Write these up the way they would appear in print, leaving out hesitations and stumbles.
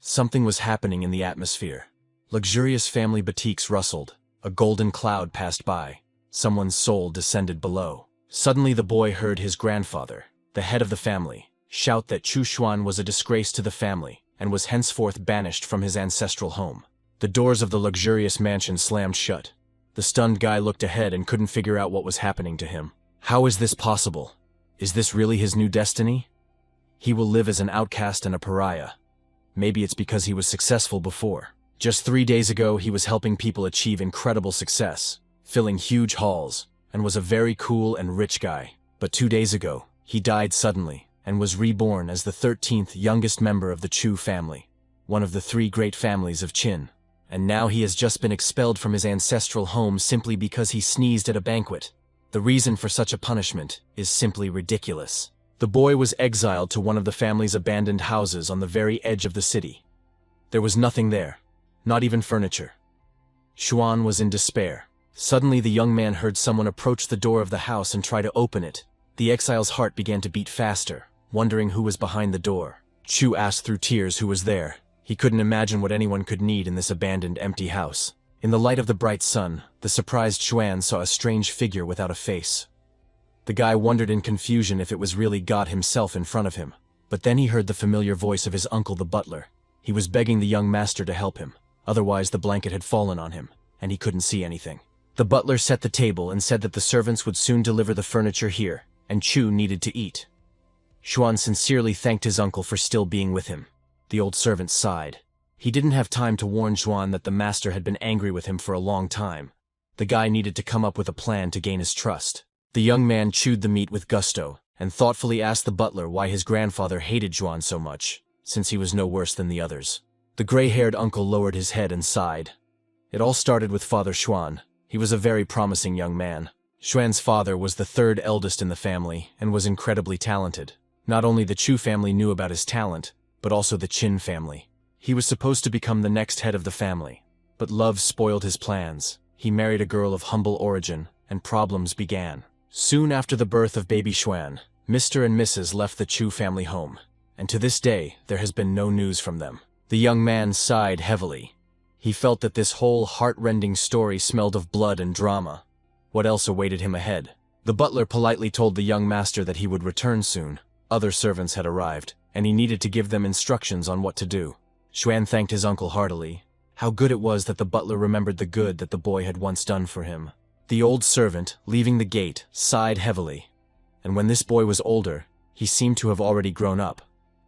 Something was happening in the atmosphere. Luxurious family boutiques rustled. A golden cloud passed by. Someone's soul descended below. Suddenly the boy heard his grandfather, the head of the family, shout that Chu Xuan was a disgrace to the family and was henceforth banished from his ancestral home. The doors of the luxurious mansion slammed shut. The stunned guy looked ahead and couldn't figure out what was happening to him. How is this possible? Is this really his new destiny? He will live as an outcast and a pariah. Maybe it's because he was successful before. Just 3 days ago, he was helping people achieve incredible success, filling huge halls, and was a very cool and rich guy. But 2 days ago, he died suddenly and was reborn as the 13th youngest member of the Chu family, one of the 3 great families of Qin. And now he has just been expelled from his ancestral home simply because he sneezed at a banquet. The reason for such a punishment is simply ridiculous. The boy was exiled to one of the family's abandoned houses on the very edge of the city. There was nothing there, not even furniture. Xuan was in despair. Suddenly the young man heard someone approach the door of the house and try to open it. The exile's heart began to beat faster, wondering who was behind the door. Chu asked through tears who was there. He couldn't imagine what anyone could need in this abandoned, empty house. In the light of the bright sun, the surprised Xuan saw a strange figure without a face. The guy wondered in confusion if it was really God himself in front of him. But then he heard the familiar voice of his uncle the butler. He was begging the young master to help him. Otherwise the blanket had fallen on him, and he couldn't see anything. The butler set the table and said that the servants would soon deliver the furniture here, and Chu needed to eat. Xuan sincerely thanked his uncle for still being with him. The old servant sighed. He didn't have time to warn Xuan that the master had been angry with him for a long time. The guy needed to come up with a plan to gain his trust. The young man chewed the meat with gusto, and thoughtfully asked the butler why his grandfather hated Xuan so much, since he was no worse than the others. The gray-haired uncle lowered his head and sighed. It all started with Father Xuan. He was a very promising young man. Xuan's father was the 3rd eldest in the family, and was incredibly talented. Not only the Chu family knew about his talent, but also the Qin family. He was supposed to become the next head of the family. But love spoiled his plans. He married a girl of humble origin, and problems began. Soon after the birth of baby Xuan, Mr. and Mrs. left the Chu family home, and to this day, there has been no news from them. The young man sighed heavily. He felt that this whole heart-rending story smelled of blood and drama. What else awaited him ahead? The butler politely told the young master that he would return soon. Other servants had arrived, and he needed to give them instructions on what to do. Xuan thanked his uncle heartily. How good it was that the butler remembered the good that the boy had once done for him. The old servant, leaving the gate, sighed heavily. And when this boy was older, he seemed to have already grown up.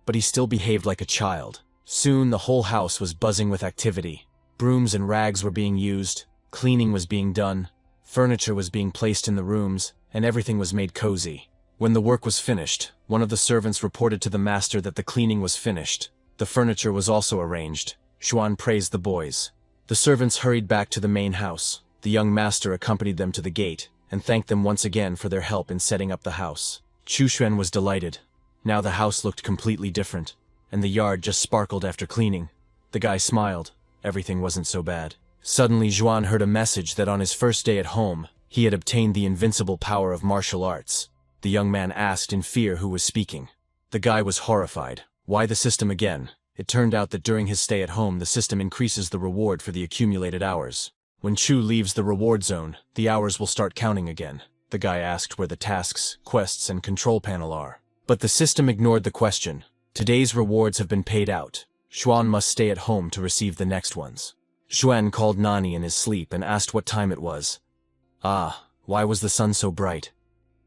But he still behaved like a child. Soon the whole house was buzzing with activity. Brooms and rags were being used, cleaning was being done, furniture was being placed in the rooms, and everything was made cozy. When the work was finished, one of the servants reported to the master that the cleaning was finished. The furniture was also arranged. Xuan praised the boys. The servants hurried back to the main house. The young master accompanied them to the gate, and thanked them once again for their help in setting up the house. Chu Xuan was delighted. Now the house looked completely different, and the yard just sparkled after cleaning. The guy smiled. Everything wasn't so bad. Suddenly Xuan heard a message that on his first day at home, he had obtained the invincible power of martial arts. The young man asked in fear who was speaking. The guy was horrified. Why the system again? It turned out that during his stay at home, the system increases the reward for the accumulated hours. When Chu leaves the reward zone, the hours will start counting again. The guy asked where the tasks, quests, and control panel are. But the system ignored the question. Today's rewards have been paid out. Xuan must stay at home to receive the next ones. Xuan called Nani in his sleep and asked what time it was. Why was the sun so bright?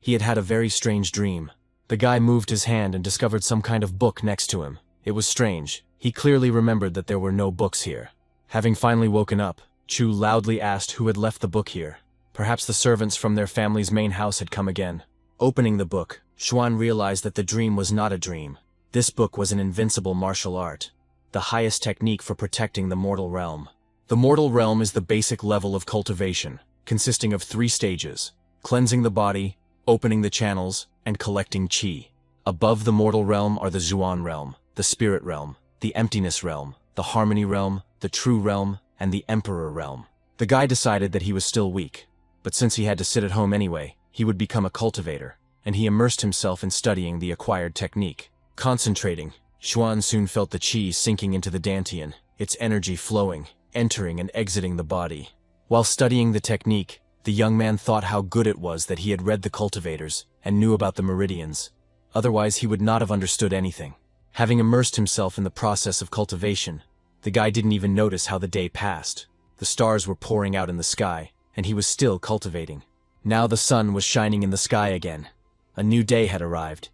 He had had a very strange dream. The guy moved his hand and discovered some kind of book next to him. It was strange. He clearly remembered that there were no books here. Having finally woken up, Chu loudly asked who had left the book here. Perhaps the servants from their family's main house had come again. Opening the book, Xuan realized that the dream was not a dream. This book was an invincible martial art, the highest technique for protecting the mortal realm. The mortal realm is the basic level of cultivation, consisting of 3 stages: cleansing the body, opening the channels, and collecting qi. Above the mortal realm are the Xuan realm, the spirit realm, the emptiness realm, the harmony realm, the true realm, and the emperor realm. The guy decided that he was still weak, but since he had to sit at home anyway, he would become a cultivator, and he immersed himself in studying the acquired technique. Concentrating, Xuan soon felt the qi sinking into the dantian, its energy flowing, entering and exiting the body. While studying the technique, the young man thought how good it was that he had read the cultivators and knew about the meridians. Otherwise, he would not have understood anything. Having immersed himself in the process of cultivation, the guy didn't even notice how the day passed. The stars were pouring out in the sky, and he was still cultivating. Now the sun was shining in the sky again. A new day had arrived,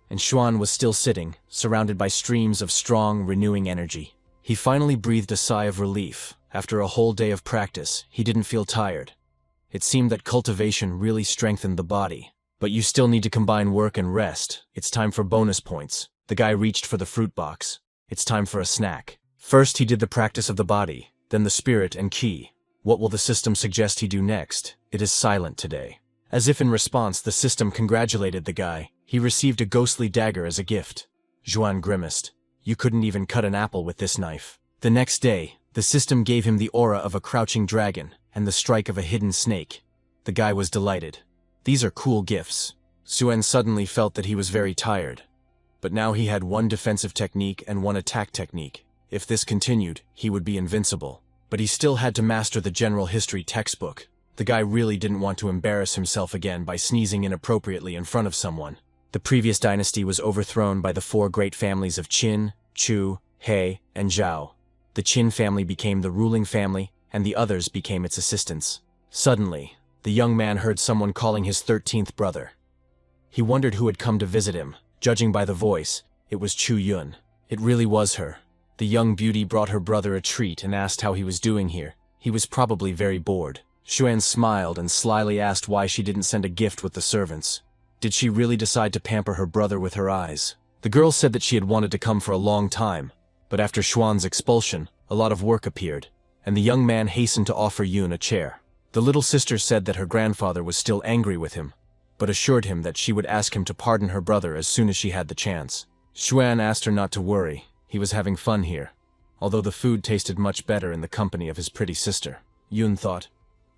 and Xuan was still sitting, surrounded by streams of strong, renewing energy. He finally breathed a sigh of relief. After a whole day of practice, he didn't feel tired. It seemed that cultivation really strengthened the body. But you still need to combine work and rest. It's time for bonus points. The guy reached for the fruit box. It's time for a snack. First, he did the practice of the body, then the spirit and qi. What will the system suggest he do next? It is silent today. As if in response, the system congratulated the guy. He received a ghostly dagger as a gift. Xuan grimaced. You couldn't even cut an apple with this knife. The next day, the system gave him the aura of a crouching dragon and the strike of a hidden snake. The guy was delighted. These are cool gifts. Xuan suddenly felt that he was very tired. But now he had one defensive technique and one attack technique. If this continued, he would be invincible. But he still had to master the general history textbook. The guy really didn't want to embarrass himself again by sneezing inappropriately in front of someone. The previous dynasty was overthrown by the four great families of Qin, Chu, He, and Zhao. The Qin family became the ruling family, and the others became its assistants. Suddenly, the young man heard someone calling his 13th brother. He wondered who had come to visit him. Judging by the voice, it was Chu Yun. It really was her. The young beauty brought her brother a treat and asked how he was doing here. He was probably very bored. Xuan smiled and slyly asked why she didn't send a gift with the servants. Did she really decide to pamper her brother with her eyes? The girl said that she had wanted to come for a long time, but after Xuan's expulsion, a lot of work appeared, and the young man hastened to offer Yun a chair. The little sister said that her grandfather was still angry with him, but assured him that she would ask him to pardon her brother as soon as she had the chance. Xuan asked her not to worry. He was having fun here, although the food tasted much better in the company of his pretty sister. Yun thought,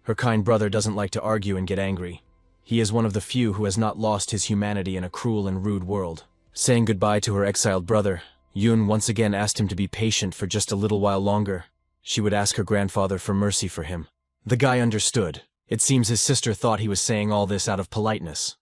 her kind brother doesn't like to argue and get angry. He is one of the few who has not lost his humanity in a cruel and rude world. Saying goodbye to her exiled brother, Yun once again asked him to be patient for just a little while longer. She would ask her grandfather for mercy for him. The guy understood. It seems his sister thought he was saying all this out of politeness.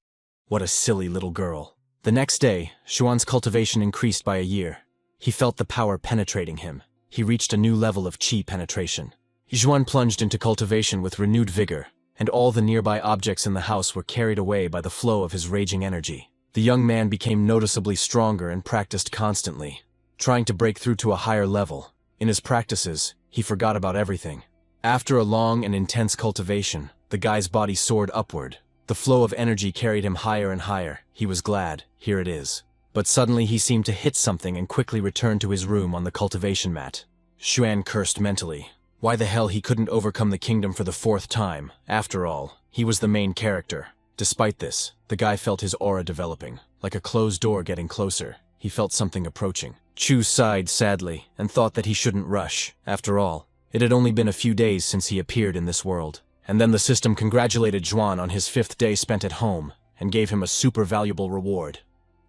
What a silly little girl. The next day, Xuan's cultivation increased by a year. He felt the power penetrating him. He reached a new level of qi penetration. Xuan plunged into cultivation with renewed vigor, and all the nearby objects in the house were carried away by the flow of his raging energy. The young man became noticeably stronger and practiced constantly, trying to break through to a higher level. In his practices, he forgot about everything. After a long and intense cultivation, the guy's body soared upward. The flow of energy carried him higher and higher. He was glad. Here it is. But suddenly he seemed to hit something and quickly returned to his room on the cultivation mat. Xuan cursed mentally. Why the hell he couldn't overcome the kingdom for the 4th time? After all, he was the main character. Despite this, the guy felt his aura developing, like a closed door getting closer. He felt something approaching. Chu sighed sadly and thought that he shouldn't rush. After all, it had only been a few days since he appeared in this world. And then the system congratulated Xuan on his 5th day spent at home and gave him a super valuable reward.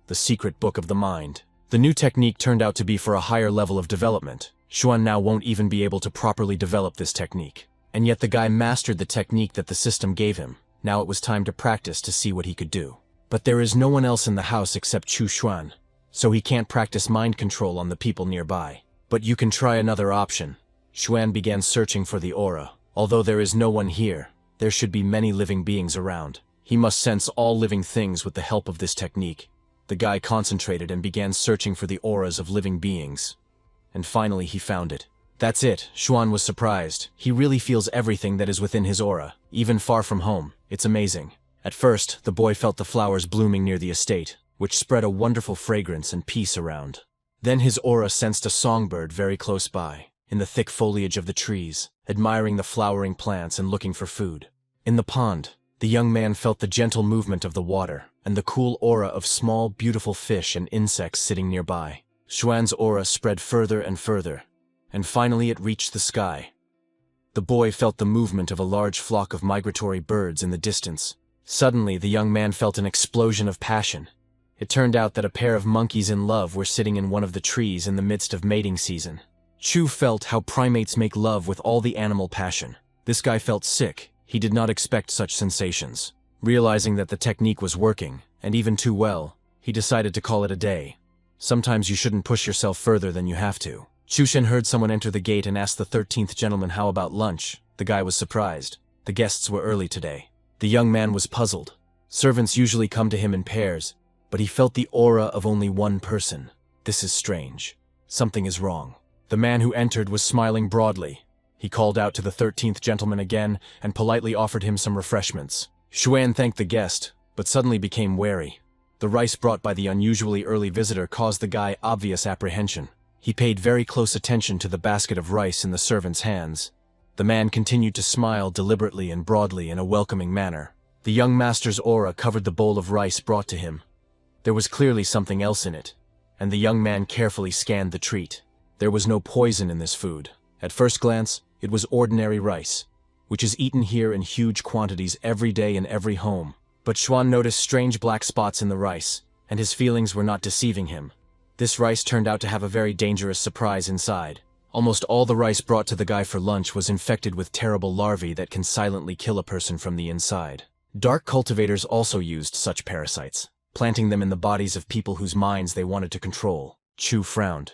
The secret book of the mind. The new technique turned out to be for a higher level of development. Xuan now won't even be able to properly develop this technique. And yet the guy mastered the technique that the system gave him. Now it was time to practice to see what he could do. But there is no one else in the house except Chu Xuan, so he can't practice mind control on the people nearby. But you can try another option. Xuan began searching for the aura. Although there is no one here, there should be many living beings around. He must sense all living things with the help of this technique. The guy concentrated and began searching for the auras of living beings. And finally he found it. That's it. Xuan was surprised. He really feels everything that is within his aura, even far from home. It's amazing. At first, the boy felt the flowers blooming near the estate, which spread a wonderful fragrance and peace around. Then his aura sensed a songbird very close by, in the thick foliage of the trees, admiring the flowering plants and looking for food. In the pond, the young man felt the gentle movement of the water and the cool aura of small, beautiful fish and insects sitting nearby. Xuan's aura spread further and further, and finally it reached the sky. The boy felt the movement of a large flock of migratory birds in the distance. Suddenly, the young man felt an explosion of passion. It turned out that a pair of monkeys in love were sitting in one of the trees in the midst of mating season. Chu felt how primates make love with all the animal passion. This guy felt sick. He did not expect such sensations. Realizing that the technique was working, and even too well, he decided to call it a day. Sometimes you shouldn't push yourself further than you have to. Chushen heard someone enter the gate and asked the 13th gentleman how about lunch. The guy was surprised. The guests were early today. The young man was puzzled. Servants usually come to him in pairs, but he felt the aura of only one person. This is strange. Something is wrong. The man who entered was smiling broadly. He called out to the 13th gentleman again and politely offered him some refreshments. Xuan thanked the guest, but suddenly became wary. The rice brought by the unusually early visitor caused the guy obvious apprehension. He paid very close attention to the basket of rice in the servant's hands. The man continued to smile deliberately and broadly in a welcoming manner. The young master's aura covered the bowl of rice brought to him. There was clearly something else in it, and the young man carefully scanned the treat. There was no poison in this food. At first glance, it was ordinary rice, which is eaten here in huge quantities every day in every home. But Xuan noticed strange black spots in the rice, and his feelings were not deceiving him. This rice turned out to have a very dangerous surprise inside. Almost all the rice brought to the guy for lunch was infected with terrible larvae that can silently kill a person from the inside. Dark cultivators also used such parasites, planting them in the bodies of people whose minds they wanted to control. Chu frowned.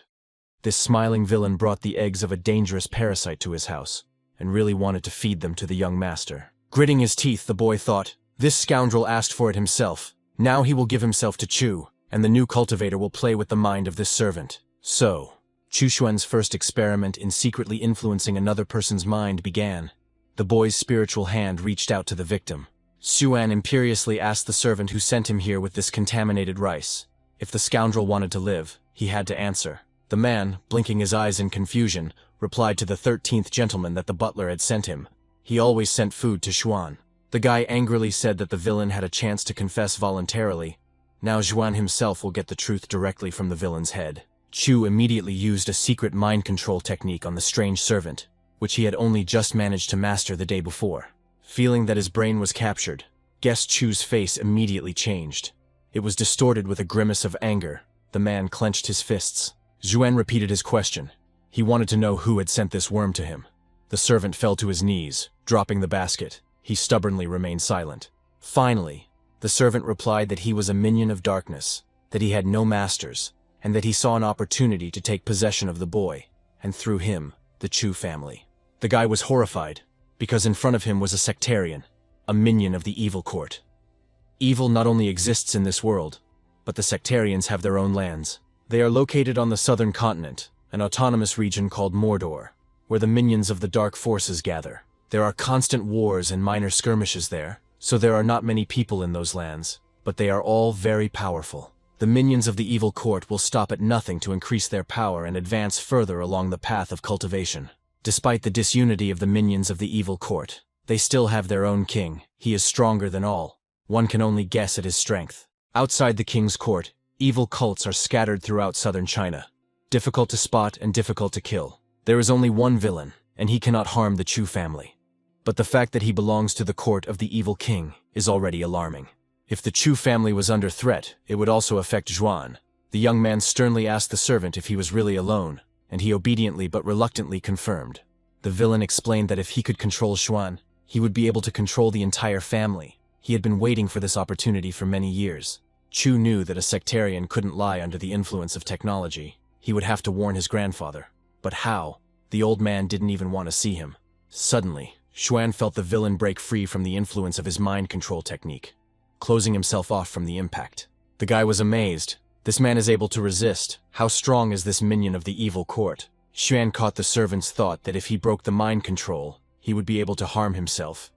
This smiling villain brought the eggs of a dangerous parasite to his house, and really wanted to feed them to the young master. Gritting his teeth, the boy thought, this scoundrel asked for it himself. Now he will give himself to Chu, and the new cultivator will play with the mind of this servant. So, Chu Xuan's first experiment in secretly influencing another person's mind began. The boy's spiritual hand reached out to the victim. Xuan imperiously asked the servant who sent him here with this contaminated rice. If the scoundrel wanted to live, he had to answer. The man, blinking his eyes in confusion, replied to the 13th gentleman that the butler had sent him. He always sent food to Xuan. The guy angrily said that the villain had a chance to confess voluntarily. Now Xuan himself will get the truth directly from the villain's head. Chu immediately used a secret mind control technique on the strange servant, which he had only just managed to master the day before. Feeling that his brain was captured, guest Chu's face immediately changed. It was distorted with a grimace of anger. The man clenched his fists. Xuan repeated his question. He wanted to know who had sent this worm to him. The servant fell to his knees, dropping the basket. He stubbornly remained silent. Finally, the servant replied that he was a minion of darkness, that he had no masters, and that he saw an opportunity to take possession of the boy, and through him, the Chu family. The guy was horrified, because in front of him was a sectarian, a minion of the evil court. Evil not only exists in this world, but the sectarians have their own lands. They are located on the southern continent, an autonomous region called Mordor, where the minions of the dark forces gather. There are constant wars and minor skirmishes there, so there are not many people in those lands, but they are all very powerful. The minions of the evil court will stop at nothing to increase their power and advance further along the path of cultivation. Despite the disunity of the minions of the evil court, they still have their own king. He is stronger than all. One can only guess at his strength. Outside the king's court, evil cults are scattered throughout southern China. Difficult to spot and difficult to kill. There is only one villain, and he cannot harm the Chu family. But the fact that he belongs to the court of the evil king is already alarming. If the Chu family was under threat, it would also affect Xuan. The young man sternly asked the servant if he was really alone, and he obediently but reluctantly confirmed. The villain explained that if he could control Xuan, he would be able to control the entire family. He had been waiting for this opportunity for many years. Chu knew that a sectarian couldn't lie under the influence of technology. He would have to warn his grandfather. But how? The old man didn't even want to see him. Suddenly, Xuan felt the villain break free from the influence of his mind control technique, closing himself off from the impact. The guy was amazed. This man is able to resist. How strong is this minion of the evil court? Xuan caught the servant's thought that if he broke the mind control, he would be able to harm himself.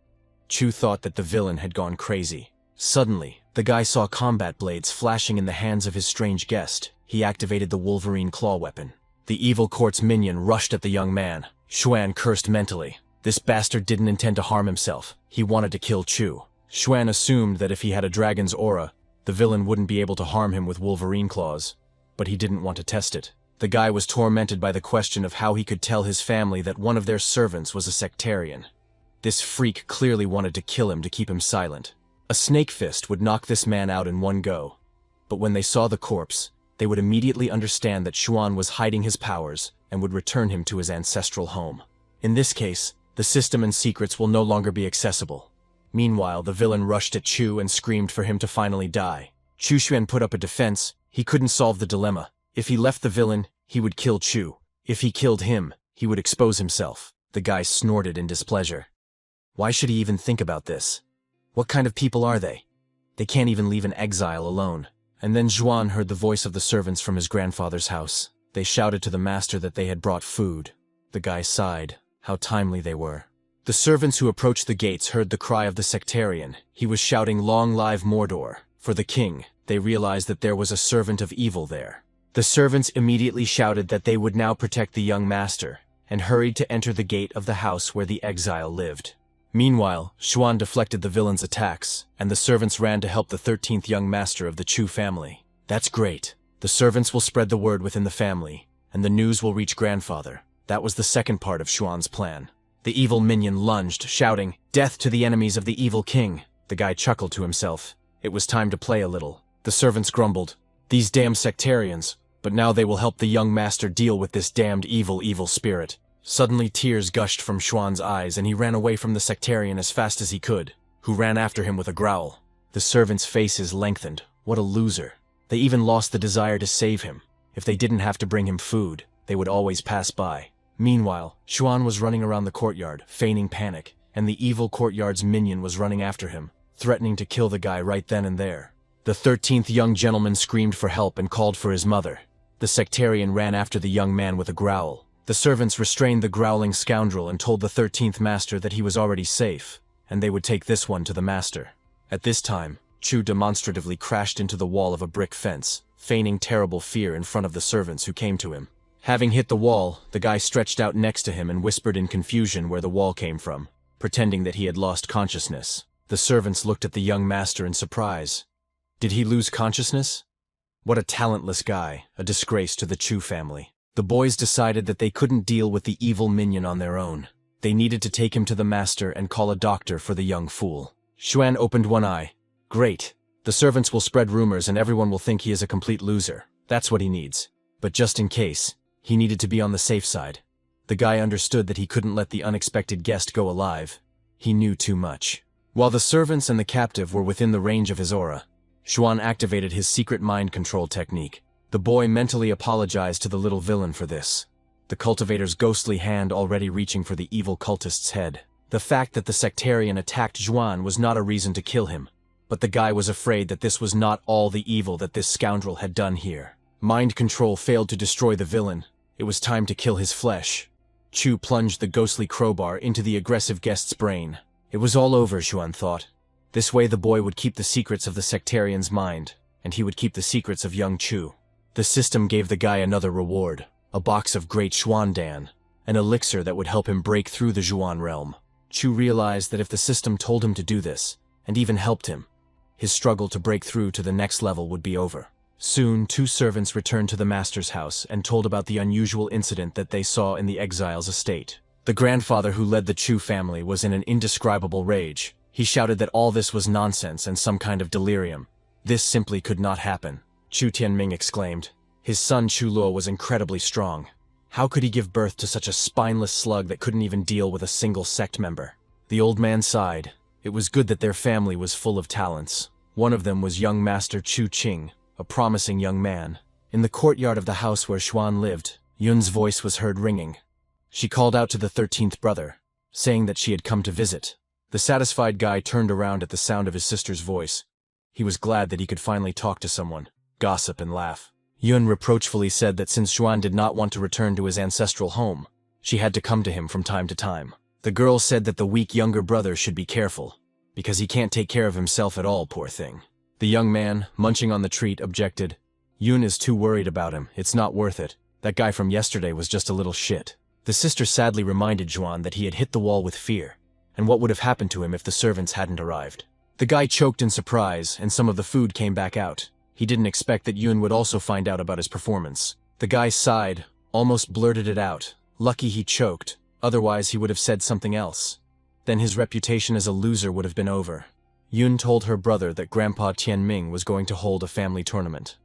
Chu thought that the villain had gone crazy. Suddenly, the guy saw combat blades flashing in the hands of his strange guest. He activated the Wolverine claw weapon. The evil court's minion rushed at the young man. Xuan cursed mentally. This bastard didn't intend to harm himself. He wanted to kill Chu. Xuan assumed that if he had a dragon's aura, the villain wouldn't be able to harm him with Wolverine claws. But he didn't want to test it. The guy was tormented by the question of how he could tell his family that one of their servants was a sectarian. This freak clearly wanted to kill him to keep him silent. A snake fist would knock this man out in one go. but when they saw the corpse, they would immediately understand that Xuan was hiding his powers and would return him to his ancestral home. In this case, the system and secrets will no longer be accessible. Meanwhile, the villain rushed at Chu and screamed for him to finally die. Chu Xuan put up a defense. He couldn't solve the dilemma. If he left the villain, he would kill Chu. If he killed him, he would expose himself. The guy snorted in displeasure. Why should he even think about this? What kind of people are they? They can't even leave an exile alone. And then Xuan heard the voice of the servants from his grandfather's house. They shouted to the master that they had brought food. The guy sighed. How timely they were. The servants who approached the gates heard the cry of the sectarian. He was shouting, "Long live Mordor!" For the king. They realized that there was a servant of evil there. The servants immediately shouted that they would now protect the young master, and hurried to enter the gate of the house where the exile lived. Meanwhile, Xuan deflected the villain's attacks, and the servants ran to help the 13th young master of the Chu family. That's great. The servants will spread the word within the family, and the news will reach grandfather. That was the second part of Xuan's plan. The evil minion lunged, shouting, "Death to the enemies of the evil king!" The guy chuckled to himself. It was time to play a little. The servants grumbled, "These damn sectarians, but now they will help the young master deal with this damned evil spirit." Suddenly tears gushed from Xuan's eyes, and he ran away from the sectarian as fast as he could, who ran after him with a growl. The servants' faces lengthened. What a loser. They even lost the desire to save him. If they didn't have to bring him food, they would always pass by. Meanwhile, Xuan was running around the courtyard, feigning panic, and the evil courtyard's minion was running after him, threatening to kill the guy right then and there. The 13th young gentleman screamed for help and called for his mother. The sectarian ran after the young man with a growl. The servants restrained the growling scoundrel and told the 13th master that he was already safe, and they would take this one to the master. At this time, Chu demonstratively crashed into the wall of a brick fence, feigning terrible fear in front of the servants who came to him. Having hit the wall, the guy stretched out next to him and whispered in confusion where the wall came from, pretending that he had lost consciousness. The servants looked at the young master in surprise. Did he lose consciousness? What a talentless guy, a disgrace to the Chu family. The boys decided that they couldn't deal with the evil minion on their own. They needed to take him to the master and call a doctor for the young fool. Xuan opened one eye. Great. The servants will spread rumors and everyone will think he is a complete loser. That's what he needs. But just in case, he needed to be on the safe side. The guy understood that he couldn't let the unexpected guest go alive. He knew too much. While the servants and the captive were within the range of his aura, Xuan activated his secret mind control technique. The boy mentally apologized to the little villain for this. The cultivator's ghostly hand already reaching for the evil cultist's head. The fact that the sectarian attacked Xuan was not a reason to kill him, but the guy was afraid that this was not all the evil that this scoundrel had done here. Mind control failed to destroy the villain. It was time to kill his flesh. Chu plunged the ghostly crowbar into the aggressive guest's brain. It was all over, Xuan thought. This way the boy would keep the secrets of the sectarian's mind, and he would keep the secrets of young Chu. The system gave the guy another reward, a box of great Xuandan, an elixir that would help him break through the Xuan realm. Chu realized that if the system told him to do this, and even helped him, his struggle to break through to the next level would be over. Soon, two servants returned to the master's house and told about the unusual incident that they saw in the exile's estate. The grandfather who led the Chu family was in an indescribable rage. He shouted that all this was nonsense and some kind of delirium. This simply could not happen. Chu Tianming exclaimed. His son Chu Luo was incredibly strong. How could he give birth to such a spineless slug that couldn't even deal with a single sect member? The old man sighed. It was good that their family was full of talents. One of them was young Master Chu Qing, a promising young man. In the courtyard of the house where Xuan lived, Yun's voice was heard ringing. She called out to the 13th brother, saying that she had come to visit. The satisfied guy turned around at the sound of his sister's voice. He was glad that he could finally talk to someone, gossip and laugh. Yun reproachfully said that since Xuan did not want to return to his ancestral home, she had to come to him from time to time. The girl said that the weak younger brother should be careful, because he can't take care of himself at all, poor thing. The young man, munching on the treat, objected. Yun is too worried about him, it's not worth it. That guy from yesterday was just a little shit. The sister sadly reminded Xuan that he had hit the wall with fear, and what would have happened to him if the servants hadn't arrived. The guy choked in surprise, and some of the food came back out. He didn't expect that Yun would also find out about his performance. The guy sighed, almost blurted it out. Lucky he choked, otherwise he would have said something else. Then his reputation as a loser would have been over. Yun told her brother that Grandpa Tianming was going to hold a family tournament.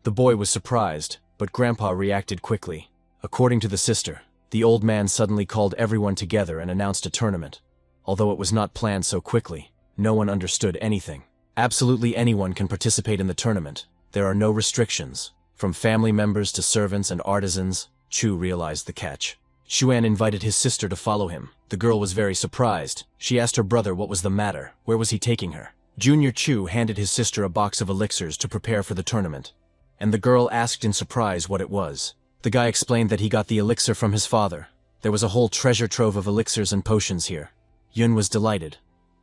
The boy was surprised, but Grandpa reacted quickly. According to the sister, the old man suddenly called everyone together and announced a tournament. Although it was not planned so quickly, no one understood anything. Absolutely anyone can participate in the tournament. There are no restrictions. From family members to servants and artisans, Chu realized the catch. Xuan invited his sister to follow him. The girl was very surprised. She asked her brother what was the matter, where was he taking her. Junior Chu handed his sister a box of elixirs to prepare for the tournament, and the girl asked in surprise what it was. The guy explained that he got the elixir from his father. There was a whole treasure trove of elixirs and potions here. Yun was delighted.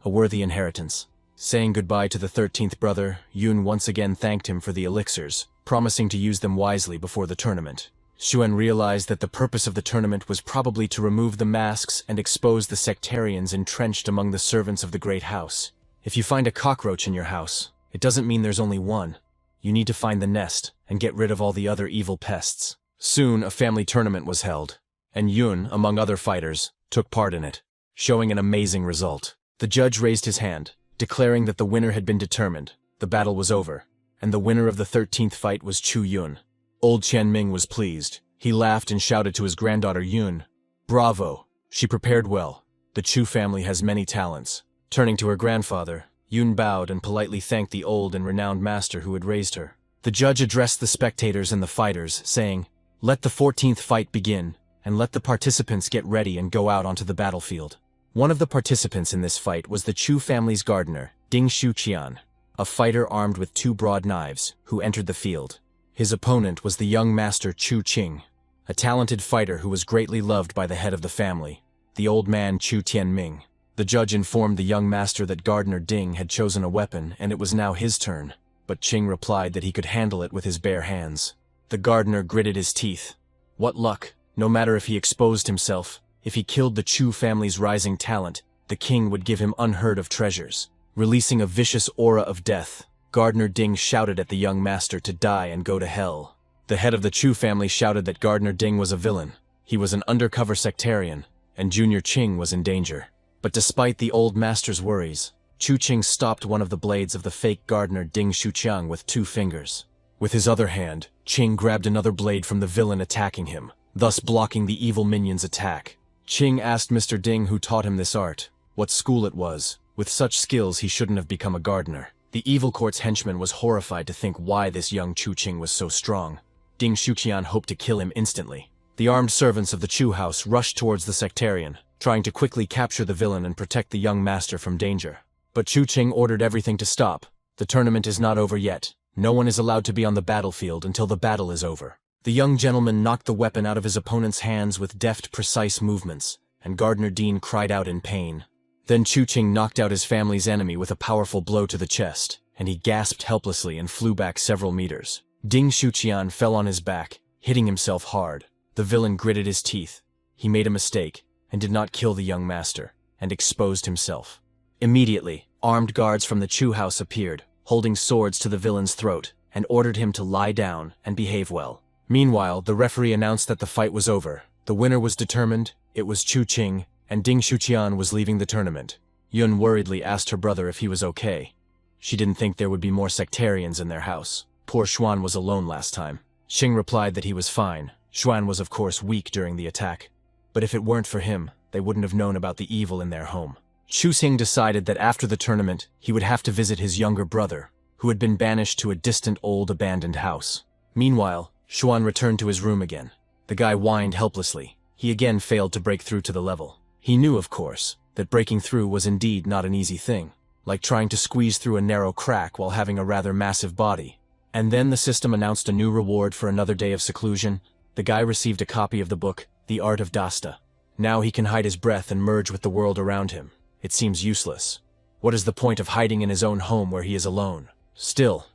A worthy inheritance. Saying goodbye to the 13th brother, Yun once again thanked him for the elixirs, promising to use them wisely before the tournament. Xuan realized that the purpose of the tournament was probably to remove the masks and expose the sectarians entrenched among the servants of the great house. If you find a cockroach in your house, it doesn't mean there's only one. You need to find the nest and get rid of all the other evil pests. Soon a family tournament was held, and Yun, among other fighters, took part in it, showing an amazing result. The judge raised his hand, declaring that the winner had been determined. The battle was over, and the winner of the 13th fight was Chu Yun. Old Tianming was pleased. He laughed and shouted to his granddaughter Yun, "Bravo! She prepared well. The Chu family has many talents." Turning to her grandfather, Yun bowed and politely thanked the old and renowned master who had raised her. The judge addressed the spectators and the fighters, saying, "Let the 14th fight begin, and let the participants get ready and go out onto the battlefield." One of the participants in this fight was the Chu family's gardener, Ding Shuqian, a fighter armed with 2 broad knives, who entered the field. His opponent was the young master Chu Qing, a talented fighter who was greatly loved by the head of the family, the old man Chu Tianming. The judge informed the young master that Gardener Ding had chosen a weapon and it was now his turn, but Qing replied that he could handle it with his bare hands. The gardener gritted his teeth. What luck! No matter if he exposed himself, if he killed the Chu family's rising talent, the king would give him unheard of treasures. Releasing a vicious aura of death, Gardener Ding shouted at the young master to die and go to hell. The head of the Chu family shouted that Gardener Ding was a villain. He was an undercover sectarian, and Junior Qing was in danger. But despite the old master's worries, Chu Qing stopped one of the blades of the fake gardener Ding Shuqiang with 2 fingers. With his other hand, Qing grabbed another blade from the villain attacking him, thus blocking the evil minion's attack. Qing asked Mr. Ding, who taught him this art, what school it was. With such skills, he shouldn't have become a gardener. The evil court's henchman was horrified to think why this young Chu Qing was so strong. Ding Shuqian hoped to kill him instantly. The armed servants of the Chu house rushed towards the sectarian, trying to quickly capture the villain and protect the young master from danger. But Chu Qing ordered everything to stop. The tournament is not over yet. No one is allowed to be on the battlefield until the battle is over. The young gentleman knocked the weapon out of his opponent's hands with deft, precise movements, and Gardener Dean cried out in pain. Then Chu Qing knocked out his family's enemy with a powerful blow to the chest, and he gasped helplessly and flew back several meters. Ding Shuqian fell on his back, hitting himself hard. The villain gritted his teeth. He made a mistake, and did not kill the young master, and exposed himself. Immediately, armed guards from the Chu house appeared, holding swords to the villain's throat, and ordered him to lie down and behave well. Meanwhile, the referee announced that the fight was over. The winner was determined. It was Chu Qing, and Ding Shuqian was leaving the tournament. Yun worriedly asked her brother if he was okay. She didn't think there would be more sectarians in their house. Poor Xuan was alone last time. Qing replied that he was fine. Xuan was of course weak during the attack. But if it weren't for him, they wouldn't have known about the evil in their home. Chu Xing decided that after the tournament, he would have to visit his younger brother, who had been banished to a distant old abandoned house. Meanwhile, Xuan returned to his room again. The guy whined helplessly. He again failed to break through to the level. He knew, of course, that breaking through was indeed not an easy thing, like trying to squeeze through a narrow crack while having a rather massive body. And then the system announced a new reward for another day of seclusion. The guy received a copy of the book, The Art of Dasta. Now he can hide his breath and merge with the world around him. It seems useless. What is the point of hiding in his own home where he is alone? Still,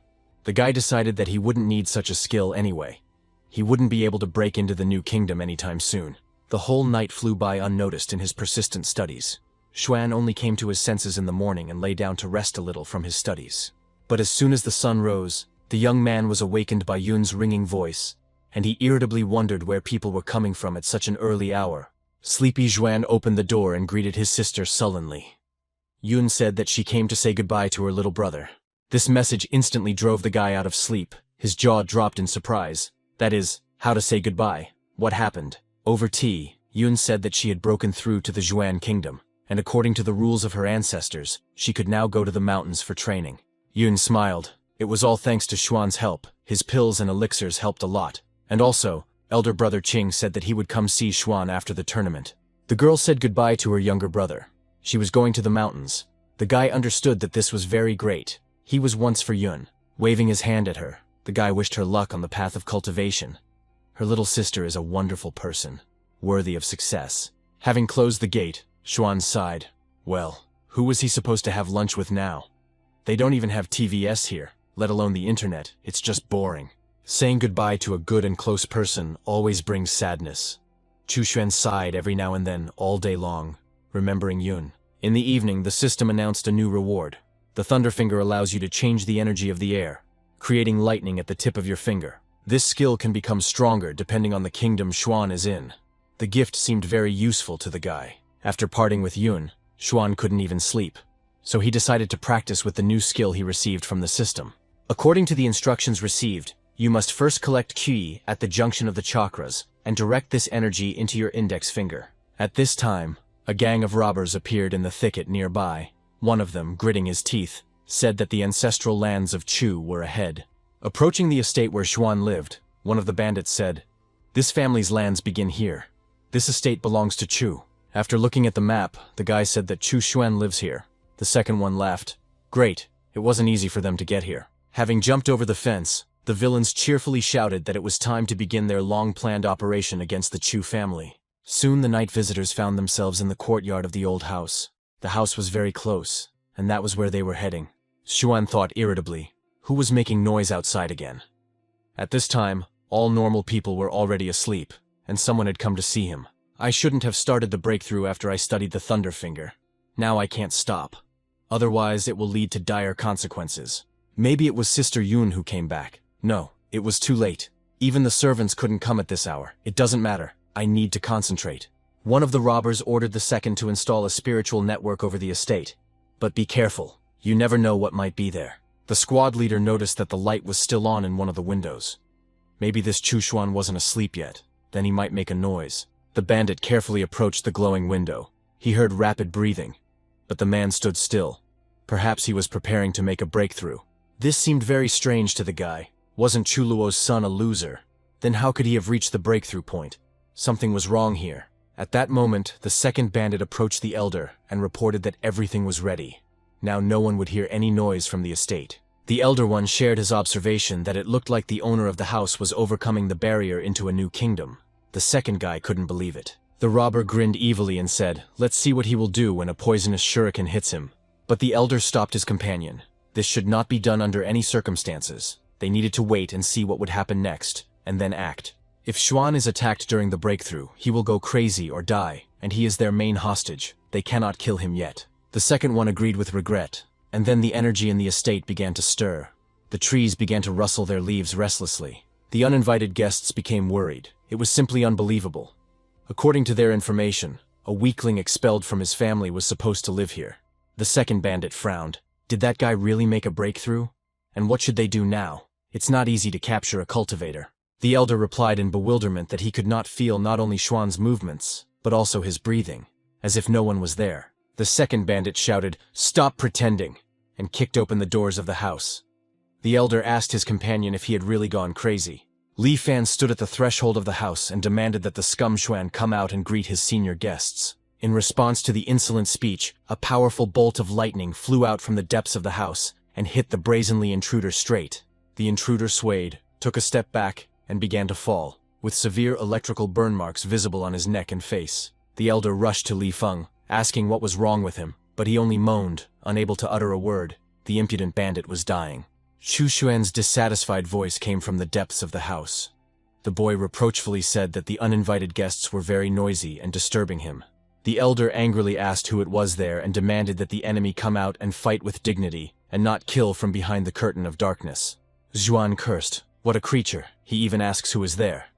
the guy decided that he wouldn't need such a skill anyway. He wouldn't be able to break into the new kingdom anytime soon. The whole night flew by unnoticed in his persistent studies. Xuan only came to his senses in the morning and lay down to rest a little from his studies. But as soon as the sun rose, the young man was awakened by Yun's ringing voice, and he irritably wondered where people were coming from at such an early hour. Sleepy Xuan opened the door and greeted his sister sullenly. Yun said that she came to say goodbye to her little brother. This message instantly drove the guy out of sleep. His jaw dropped in surprise. That is, how to say goodbye. What happened? Over tea, Yun said that she had broken through to the Zhuan kingdom, and according to the rules of her ancestors, she could now go to the mountains for training. Yun smiled. It was all thanks to Xuan's help. His pills and elixirs helped a lot. And also, elder brother Qing said that he would come see Xuan after the tournament. The girl said goodbye to her younger brother. She was going to the mountains. The guy understood that this was very great. He was once for Yun. Waving his hand at her, the guy wished her luck on the path of cultivation. Her little sister is a wonderful person, worthy of success. Having closed the gate, Xuan sighed. Well, who was he supposed to have lunch with now? They don't even have TVS here, let alone the internet. It's just boring. Saying goodbye to a good and close person always brings sadness. Chu Xuan sighed every now and then, all day long, remembering Yun. In the evening, the system announced a new reward. The Thunderfinger allows you to change the energy of the air, creating lightning at the tip of your finger. This skill can become stronger depending on the kingdom Xuan is in. The gift seemed very useful to the guy. After parting with Yun, Xuan couldn't even sleep, so he decided to practice with the new skill he received from the system. According to the instructions received, you must first collect qi at the junction of the chakras and direct this energy into your index finger. At this time, a gang of robbers appeared in the thicket nearby. One of them, gritting his teeth, said that the ancestral lands of Chu were ahead. Approaching the estate where Xuan lived, one of the bandits said, "This family's lands begin here. This estate belongs to Chu." After looking at the map, the guy said that Chu Xuan lives here. The second one laughed. Great, it wasn't easy for them to get here. Having jumped over the fence, the villains cheerfully shouted that it was time to begin their long-planned operation against the Chu family. Soon the night visitors found themselves in the courtyard of the old house. The house was very close, and that was where they were heading. Xuan thought irritably, who was making noise outside again? At this time, all normal people were already asleep, and someone had come to see him. I shouldn't have started the breakthrough after I studied the Thunderfinger. Now I can't stop. Otherwise, it will lead to dire consequences. Maybe it was Sister Yun who came back. No, it was too late. Even the servants couldn't come at this hour. It doesn't matter. I need to concentrate. One of the robbers ordered the second to install a spiritual network over the estate. But be careful. You never know what might be there. The squad leader noticed that the light was still on in one of the windows. Maybe this Chu Xuan wasn't asleep yet. Then he might make a noise. The bandit carefully approached the glowing window. He heard rapid breathing. But the man stood still. Perhaps he was preparing to make a breakthrough. This seemed very strange to the guy. Wasn't Chu Luo's son a loser? Then how could he have reached the breakthrough point? Something was wrong here. At that moment, the second bandit approached the elder and reported that everything was ready. Now no one would hear any noise from the estate. The elder one shared his observation that it looked like the owner of the house was overcoming the barrier into a new kingdom. The second guy couldn't believe it. The robber grinned evilly and said, "Let's see what he will do when a poisonous shuriken hits him." But the elder stopped his companion. This should not be done under any circumstances. They needed to wait and see what would happen next, and then act. If Xuan is attacked during the breakthrough, he will go crazy or die, and he is their main hostage. They cannot kill him yet. The second one agreed with regret, and then the energy in the estate began to stir. The trees began to rustle their leaves restlessly. The uninvited guests became worried. It was simply unbelievable. According to their information, a weakling expelled from his family was supposed to live here. The second bandit frowned. Did that guy really make a breakthrough? And what should they do now? It's not easy to capture a cultivator. The elder replied in bewilderment that he could not feel not only Xuan's movements, but also his breathing, as if no one was there. The second bandit shouted, "Stop pretending," and kicked open the doors of the house. The elder asked his companion if he had really gone crazy. Li Fan stood at the threshold of the house and demanded that the scum Xuan come out and greet his senior guests. In response to the insolent speech, a powerful bolt of lightning flew out from the depths of the house and hit the brazenly intruder straight. The intruder swayed, took a step back, and began to fall, with severe electrical burn marks visible on his neck and face. The elder rushed to Li Feng, asking what was wrong with him, but he only moaned, unable to utter a word. The impudent bandit was dying. Chu Xuan's dissatisfied voice came from the depths of the house. The boy reproachfully said that the uninvited guests were very noisy and disturbing him. The elder angrily asked who it was there and demanded that the enemy come out and fight with dignity, and not kill from behind the curtain of darkness. Xuan cursed. What a creature. He even asks who is there.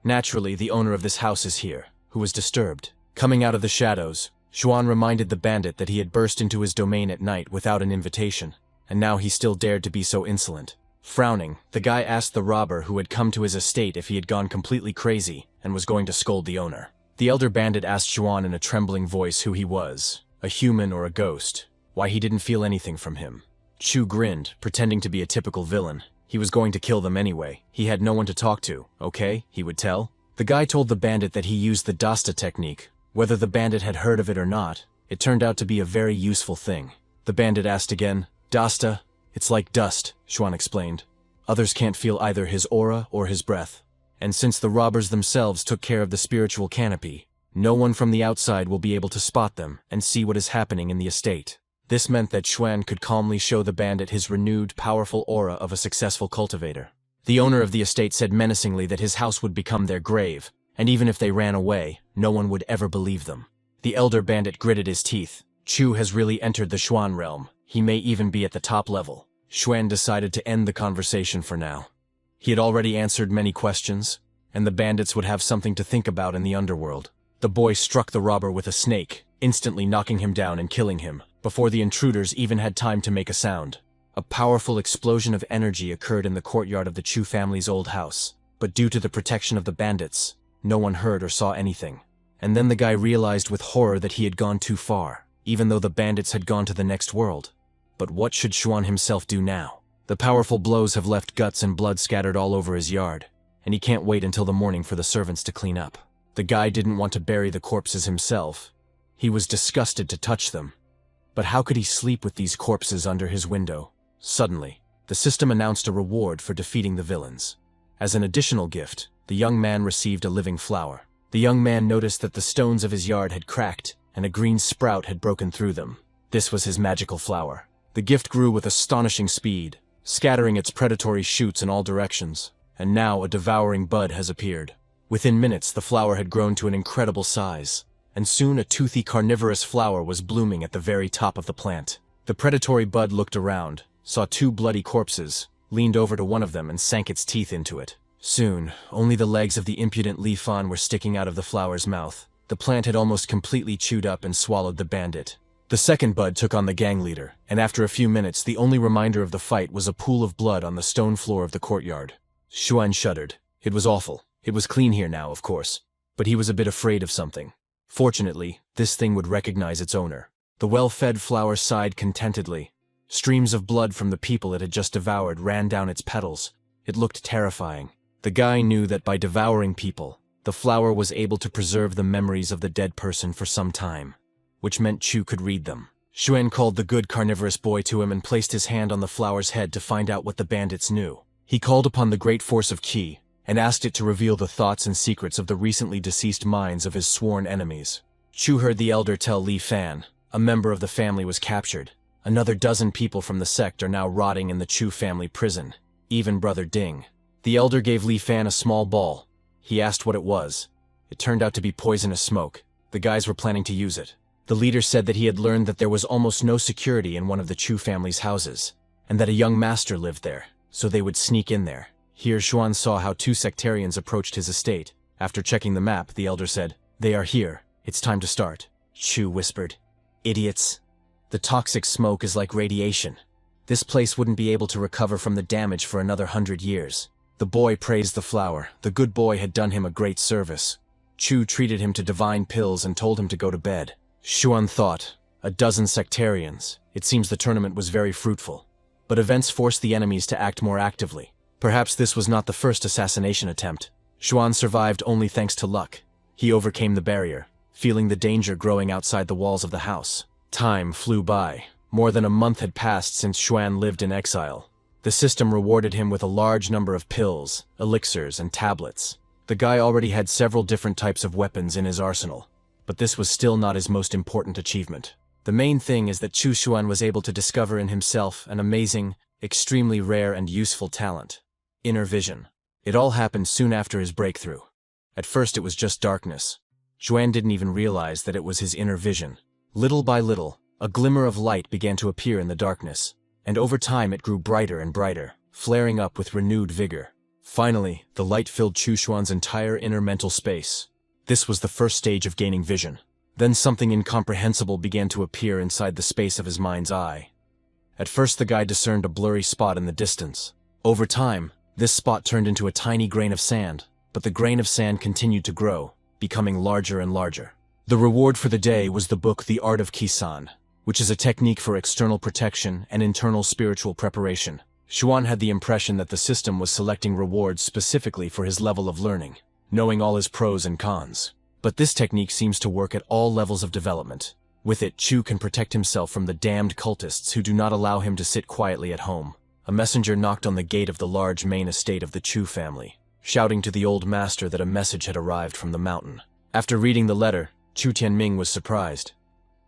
Naturally, the owner of this house is here, who was disturbed. Coming out of the shadows, Xuan reminded the bandit that he had burst into his domain at night without an invitation, and now he still dared to be so insolent. Frowning, the guy asked the robber who had come to his estate if he had gone completely crazy and was going to scold the owner. The elder bandit asked Xuan in a trembling voice who he was, a human or a ghost, why he didn't feel anything from him. Chu grinned, pretending to be a typical villain. He was going to kill them anyway. He had no one to talk to, okay, he would tell. The guy told the bandit that he used the Dasta technique. Whether the bandit had heard of it or not, it turned out to be a very useful thing. The bandit asked again, Dasta? It's like dust, Xuan explained. Others can't feel either his aura or his breath. And since the robbers themselves took care of the spiritual canopy, no one from the outside will be able to spot them and see what is happening in the estate. This meant that Xuan could calmly show the bandit his renewed, powerful aura of a successful cultivator. The owner of the estate said menacingly that his house would become their grave, and even if they ran away, no one would ever believe them. The elder bandit gritted his teeth. Chu has really entered the Xuan realm. He may even be at the top level. Xuan decided to end the conversation for now. He had already answered many questions, and the bandits would have something to think about in the underworld. The boy struck the robber with a snake, instantly knocking him down and killing him, before the intruders even had time to make a sound. A powerful explosion of energy occurred in the courtyard of the Chu family's old house, but due to the protection of the bandits, no one heard or saw anything. And then the guy realized with horror that he had gone too far, even though the bandits had gone to the next world. But what should Xuan himself do now? The powerful blows have left guts and blood scattered all over his yard, and he can't wait until the morning for the servants to clean up. The guy didn't want to bury the corpses himself. He was disgusted to touch them. But how could he sleep with these corpses under his window? Suddenly, the system announced a reward for defeating the villains. As an additional gift, the young man received a living flower. The young man noticed that the stones of his yard had cracked, and a green sprout had broken through them. This was his magical flower. The gift grew with astonishing speed, scattering its predatory shoots in all directions, and now a devouring bud has appeared. Within minutes, the flower had grown to an incredible size, and soon a toothy carnivorous flower was blooming at the very top of the plant. The predatory bud looked around, saw two bloody corpses, leaned over to one of them and sank its teeth into it. Soon, only the legs of the impudent Li Fan were sticking out of the flower's mouth. The plant had almost completely chewed up and swallowed the bandit. The second bud took on the gang leader, and after a few minutes, the only reminder of the fight was a pool of blood on the stone floor of the courtyard. Xuan shuddered. It was awful. It was clean here now, of course, but he was a bit afraid of something. Fortunately, this thing would recognize its owner. The well-fed flower sighed contentedly. Streams of blood from the people it had just devoured ran down its petals. It looked terrifying. The guy knew that by devouring people, the flower was able to preserve the memories of the dead person for some time, which meant Chu could read them. Xuan called the good carnivorous boy to him and placed his hand on the flower's head to find out what the bandits knew. He called upon the great force of Qi, and asked it to reveal the thoughts and secrets of the recently deceased minds of his sworn enemies. Chu heard the elder tell Li Fan, a member of the family was captured. Another dozen people from the sect are now rotting in the Chu family prison, even Brother Ding. The elder gave Li Fan a small ball. He asked what it was. It turned out to be poisonous smoke. The guys were planning to use it. The leader said that he had learned that there was almost no security in one of the Chu family's houses, and that a young master lived there, so they would sneak in there. Here Xuan saw how two sectarians approached his estate. After checking the map, the elder said, "They are here. It's time to start." Chu whispered, "Idiots. The toxic smoke is like radiation. This place wouldn't be able to recover from the damage for another 100 years. The boy praised the flower. The good boy had done him a great service. Chu treated him to divine pills and told him to go to bed. Xuan thought, a dozen sectarians. It seems the tournament was very fruitful. But events forced the enemies to act more actively. Perhaps this was not the first assassination attempt. Xuan survived only thanks to luck. He overcame the barrier, feeling the danger growing outside the walls of the house. Time flew by. More than a month had passed since Xuan lived in exile. The system rewarded him with a large number of pills, elixirs, and tablets. The guy already had several different types of weapons in his arsenal, but this was still not his most important achievement. The main thing is that Chu Xuan was able to discover in himself an amazing, extremely rare and useful talent. Inner vision. It all happened soon after his breakthrough. At first it was just darkness. Xuan didn't even realize that it was his inner vision. Little by little, a glimmer of light began to appear in the darkness, and over time it grew brighter and brighter, flaring up with renewed vigor. Finally, the light filled Chu Xuan's entire inner mental space. This was the first stage of gaining vision. Then something incomprehensible began to appear inside the space of his mind's eye. At first the guy discerned a blurry spot in the distance. Over time, this spot turned into a tiny grain of sand, but the grain of sand continued to grow, becoming larger and larger. The reward for the day was the book The Art of Kisan, which is a technique for external protection and internal spiritual preparation. Xuan had the impression that the system was selecting rewards specifically for his level of learning, knowing all his pros and cons. But this technique seems to work at all levels of development. With it, Chu can protect himself from the damned cultists who do not allow him to sit quietly at home. A messenger knocked on the gate of the large main estate of the Chu family, shouting to the old master that a message had arrived from the mountain. After reading the letter, Chu Tianming was surprised.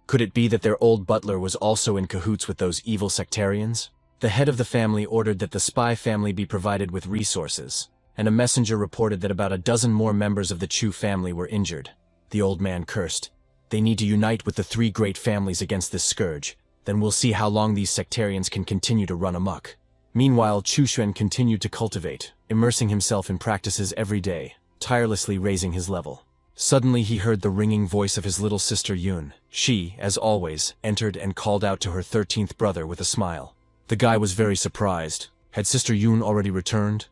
Could it be that their old butler was also in cahoots with those evil sectarians? The head of the family ordered that the spy family be provided with resources, and a messenger reported that about a dozen more members of the Chu family were injured. The old man cursed. They need to unite with the three great families against this scourge. Then we'll see how long these sectarians can continue to run amok. Meanwhile, Chu Xuan continued to cultivate, immersing himself in practices every day, tirelessly raising his level. Suddenly he heard the ringing voice of his little sister Yun. She, as always, entered and called out to her 13th brother with a smile. The guy was very surprised. Had Sister Yun already returned?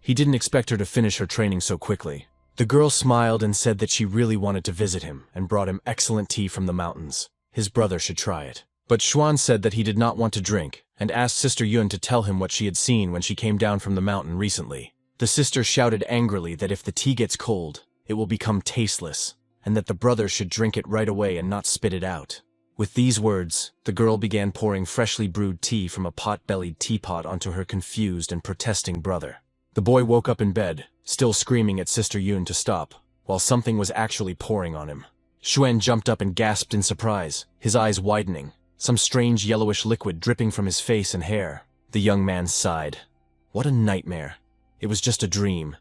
He didn't expect her to finish her training so quickly. The girl smiled and said that she really wanted to visit him and brought him excellent tea from the mountains. His brother should try it. But Xuan said that he did not want to drink and asked Sister Yun to tell him what she had seen when she came down from the mountain recently. The sister shouted angrily that if the tea gets cold, it will become tasteless, and that the brother should drink it right away and not spit it out. With these words, the girl began pouring freshly brewed tea from a pot-bellied teapot onto her confused and protesting brother. The boy woke up in bed, still screaming at Sister Yun to stop, while something was actually pouring on him. Xuan jumped up and gasped in surprise, his eyes widening, some strange yellowish liquid dripping from his face and hair. The young man sighed. What a nightmare. It was just a dream.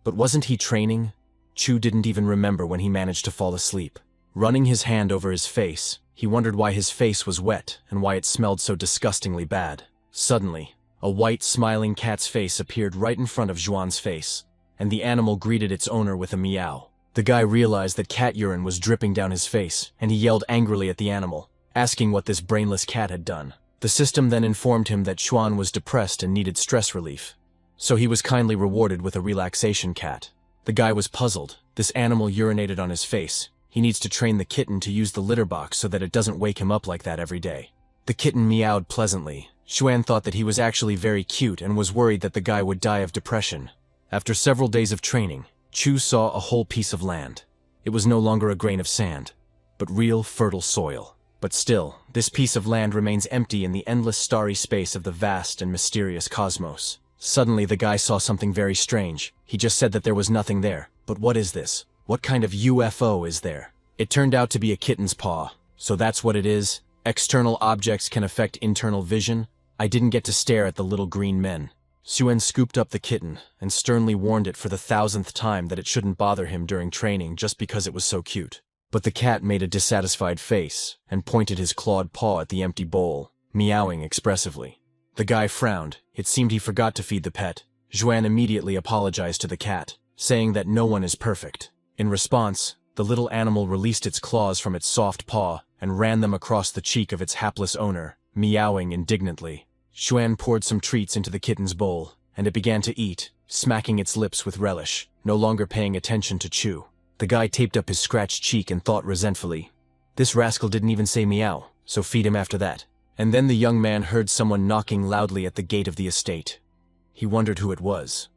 But wasn't he training? Chu didn't even remember when he managed to fall asleep. Running his hand over his face, he wondered why his face was wet and why it smelled so disgustingly bad. Suddenly, a white, smiling cat's face appeared right in front of Zhuan's face, and the animal greeted its owner with a meow. The guy realized that cat urine was dripping down his face, and he yelled angrily at the animal, asking what this brainless cat had done. The system then informed him that Xuan was depressed and needed stress relief, so he was kindly rewarded with a relaxation cat. The guy was puzzled. This animal urinated on his face. He needs to train the kitten to use the litter box so that it doesn't wake him up like that every day. The kitten meowed pleasantly. Xuan thought that he was actually very cute and was worried that the guy would die of depression. After several days of training, Chu saw a whole piece of land. It was no longer a grain of sand, but real fertile soil. But still, this piece of land remains empty in the endless starry space of the vast and mysterious cosmos. Suddenly the guy saw something very strange. He just said that there was nothing there. But what is this? What kind of UFO is there? It turned out to be a kitten's paw. So that's what it is? External objects can affect internal vision? I didn't get to stare at the little green men. Xuan scooped up the kitten and sternly warned it for the 1000th time that it shouldn't bother him during training just because it was so cute. But the cat made a dissatisfied face and pointed his clawed paw at the empty bowl, meowing expressively. The guy frowned. It seemed he forgot to feed the pet. Xuan immediately apologized to the cat, saying that no one is perfect. In response, the little animal released its claws from its soft paw and ran them across the cheek of its hapless owner, meowing indignantly. Xuan poured some treats into the kitten's bowl, and it began to eat, smacking its lips with relish, no longer paying attention to Chu. The guy taped up his scratched cheek and thought resentfully, "This rascal didn't even say meow, so feed him after that." And then the young man heard someone knocking loudly at the gate of the estate. He wondered who it was.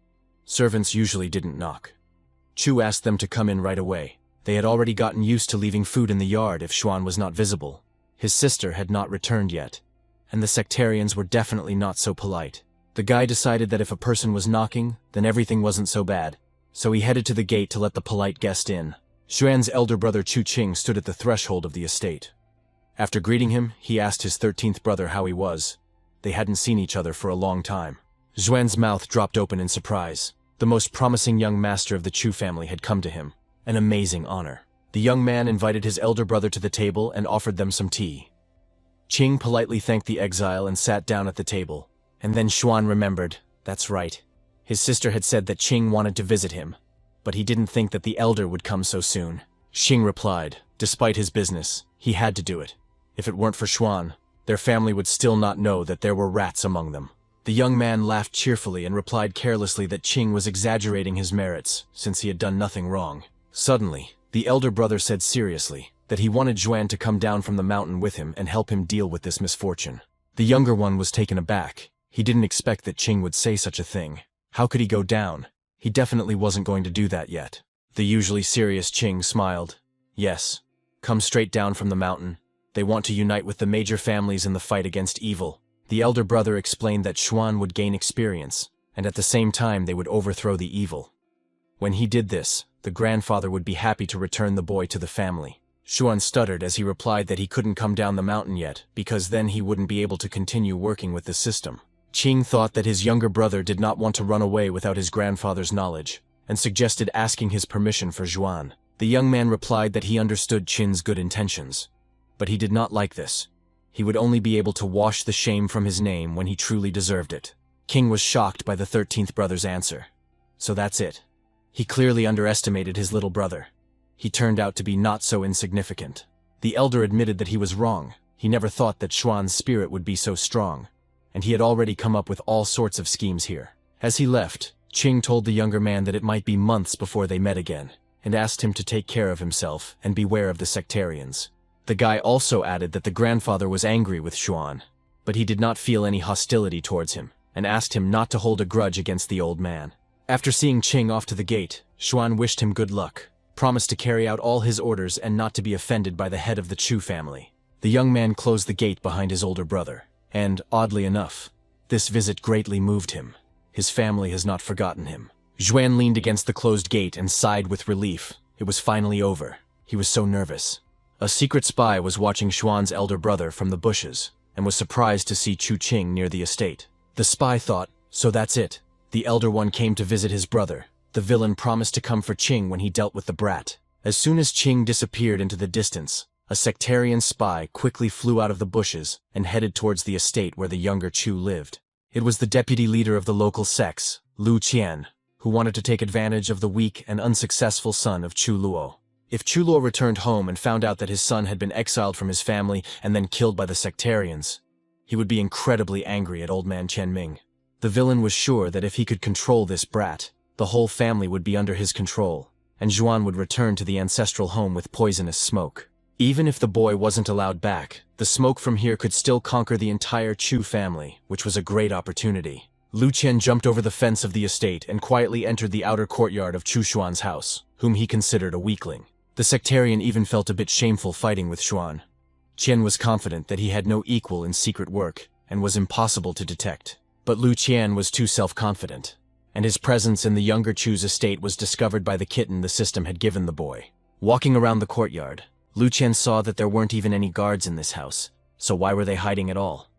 Servants usually didn't knock. Chu asked them to come in right away. They had already gotten used to leaving food in the yard if Xuan was not visible. His sister had not returned yet, and the sectarians were definitely not so polite. The guy decided that if a person was knocking, then everything wasn't so bad, so he headed to the gate to let the polite guest in. Xuan's elder brother Chu Qing stood at the threshold of the estate. After greeting him, he asked his 13th brother how he was. They hadn't seen each other for a long time. Xuan's mouth dropped open in surprise. The most promising young master of the Chu family had come to him. An amazing honor. The young man invited his elder brother to the table and offered them some tea. Qing politely thanked the exile and sat down at the table. And then Xuan remembered, that's right. His sister had said that Qing wanted to visit him, but he didn't think that the elder would come so soon. Qing replied, Despite his business, he had to do it. If it weren't for Xuan, their family would still not know that there were rats among them. The young man laughed cheerfully and replied carelessly that Qing was exaggerating his merits, since he had done nothing wrong. Suddenly, the elder brother said seriously that he wanted Xuan to come down from the mountain with him and help him deal with this misfortune. The younger one was taken aback. He didn't expect that Qing would say such a thing. How could he go down? He definitely wasn't going to do that yet. The usually serious Qing smiled. Yes, come straight down from the mountain. They want to unite with the major families in the fight against evil. The elder brother explained that Xuan would gain experience, and at the same time they would overthrow the evil. When he did this, the grandfather would be happy to return the boy to the family. Xuan stuttered as he replied that he couldn't come down the mountain yet, because then he wouldn't be able to continue working with the system. Qing thought that his younger brother did not want to run away without his grandfather's knowledge, and suggested asking his permission for Xuan. The young man replied that he understood Qin's good intentions, but he did not like this. He would only be able to wash the shame from his name when he truly deserved it. Qing was shocked by the 13th brother's answer. So that's it. He clearly underestimated his little brother. He turned out to be not so insignificant. The elder admitted that he was wrong. He never thought that Xuan's spirit would be so strong, and he had already come up with all sorts of schemes here. As he left, Qing told the younger man that it might be months before they met again, and asked him to take care of himself and beware of the sectarians. The guy also added that the grandfather was angry with Xuan, but he did not feel any hostility towards him, and asked him not to hold a grudge against the old man. After seeing Qing off to the gate, Xuan wished him good luck, promised to carry out all his orders and not to be offended by the head of the Chu family. The young man closed the gate behind his older brother, and, oddly enough, this visit greatly moved him. His family has not forgotten him. Xuan leaned against the closed gate and sighed with relief. It was finally over. He was so nervous. A secret spy was watching Xuan's elder brother from the bushes, and was surprised to see Chu Qing near the estate. The spy thought, so that's it. The elder one came to visit his brother. The villain promised to come for Qing when he dealt with the brat. As soon as Qing disappeared into the distance, a sectarian spy quickly flew out of the bushes and headed towards the estate where the younger Chu lived. It was the deputy leader of the local sects, Lu Qian, who wanted to take advantage of the weak and unsuccessful son of Chu Luo. If Chu Luo returned home and found out that his son had been exiled from his family and then killed by the sectarians, he would be incredibly angry at old man Chen Ming. The villain was sure that if he could control this brat, the whole family would be under his control, and Xuan would return to the ancestral home with poisonous smoke. Even if the boy wasn't allowed back, the smoke from here could still conquer the entire Chu family, which was a great opportunity. Lu Qian jumped over the fence of the estate and quietly entered the outer courtyard of Chu Xuan's house, whom he considered a weakling. The sectarian even felt a bit shameful fighting with Xuan. Qian was confident that he had no equal in secret work and was impossible to detect. But Lu Qian was too self-confident, and his presence in the younger Chu's estate was discovered by the kitten the system had given the boy. Walking around the courtyard, Lu Qian saw that there weren't even any guards in this house, so why were they hiding at all?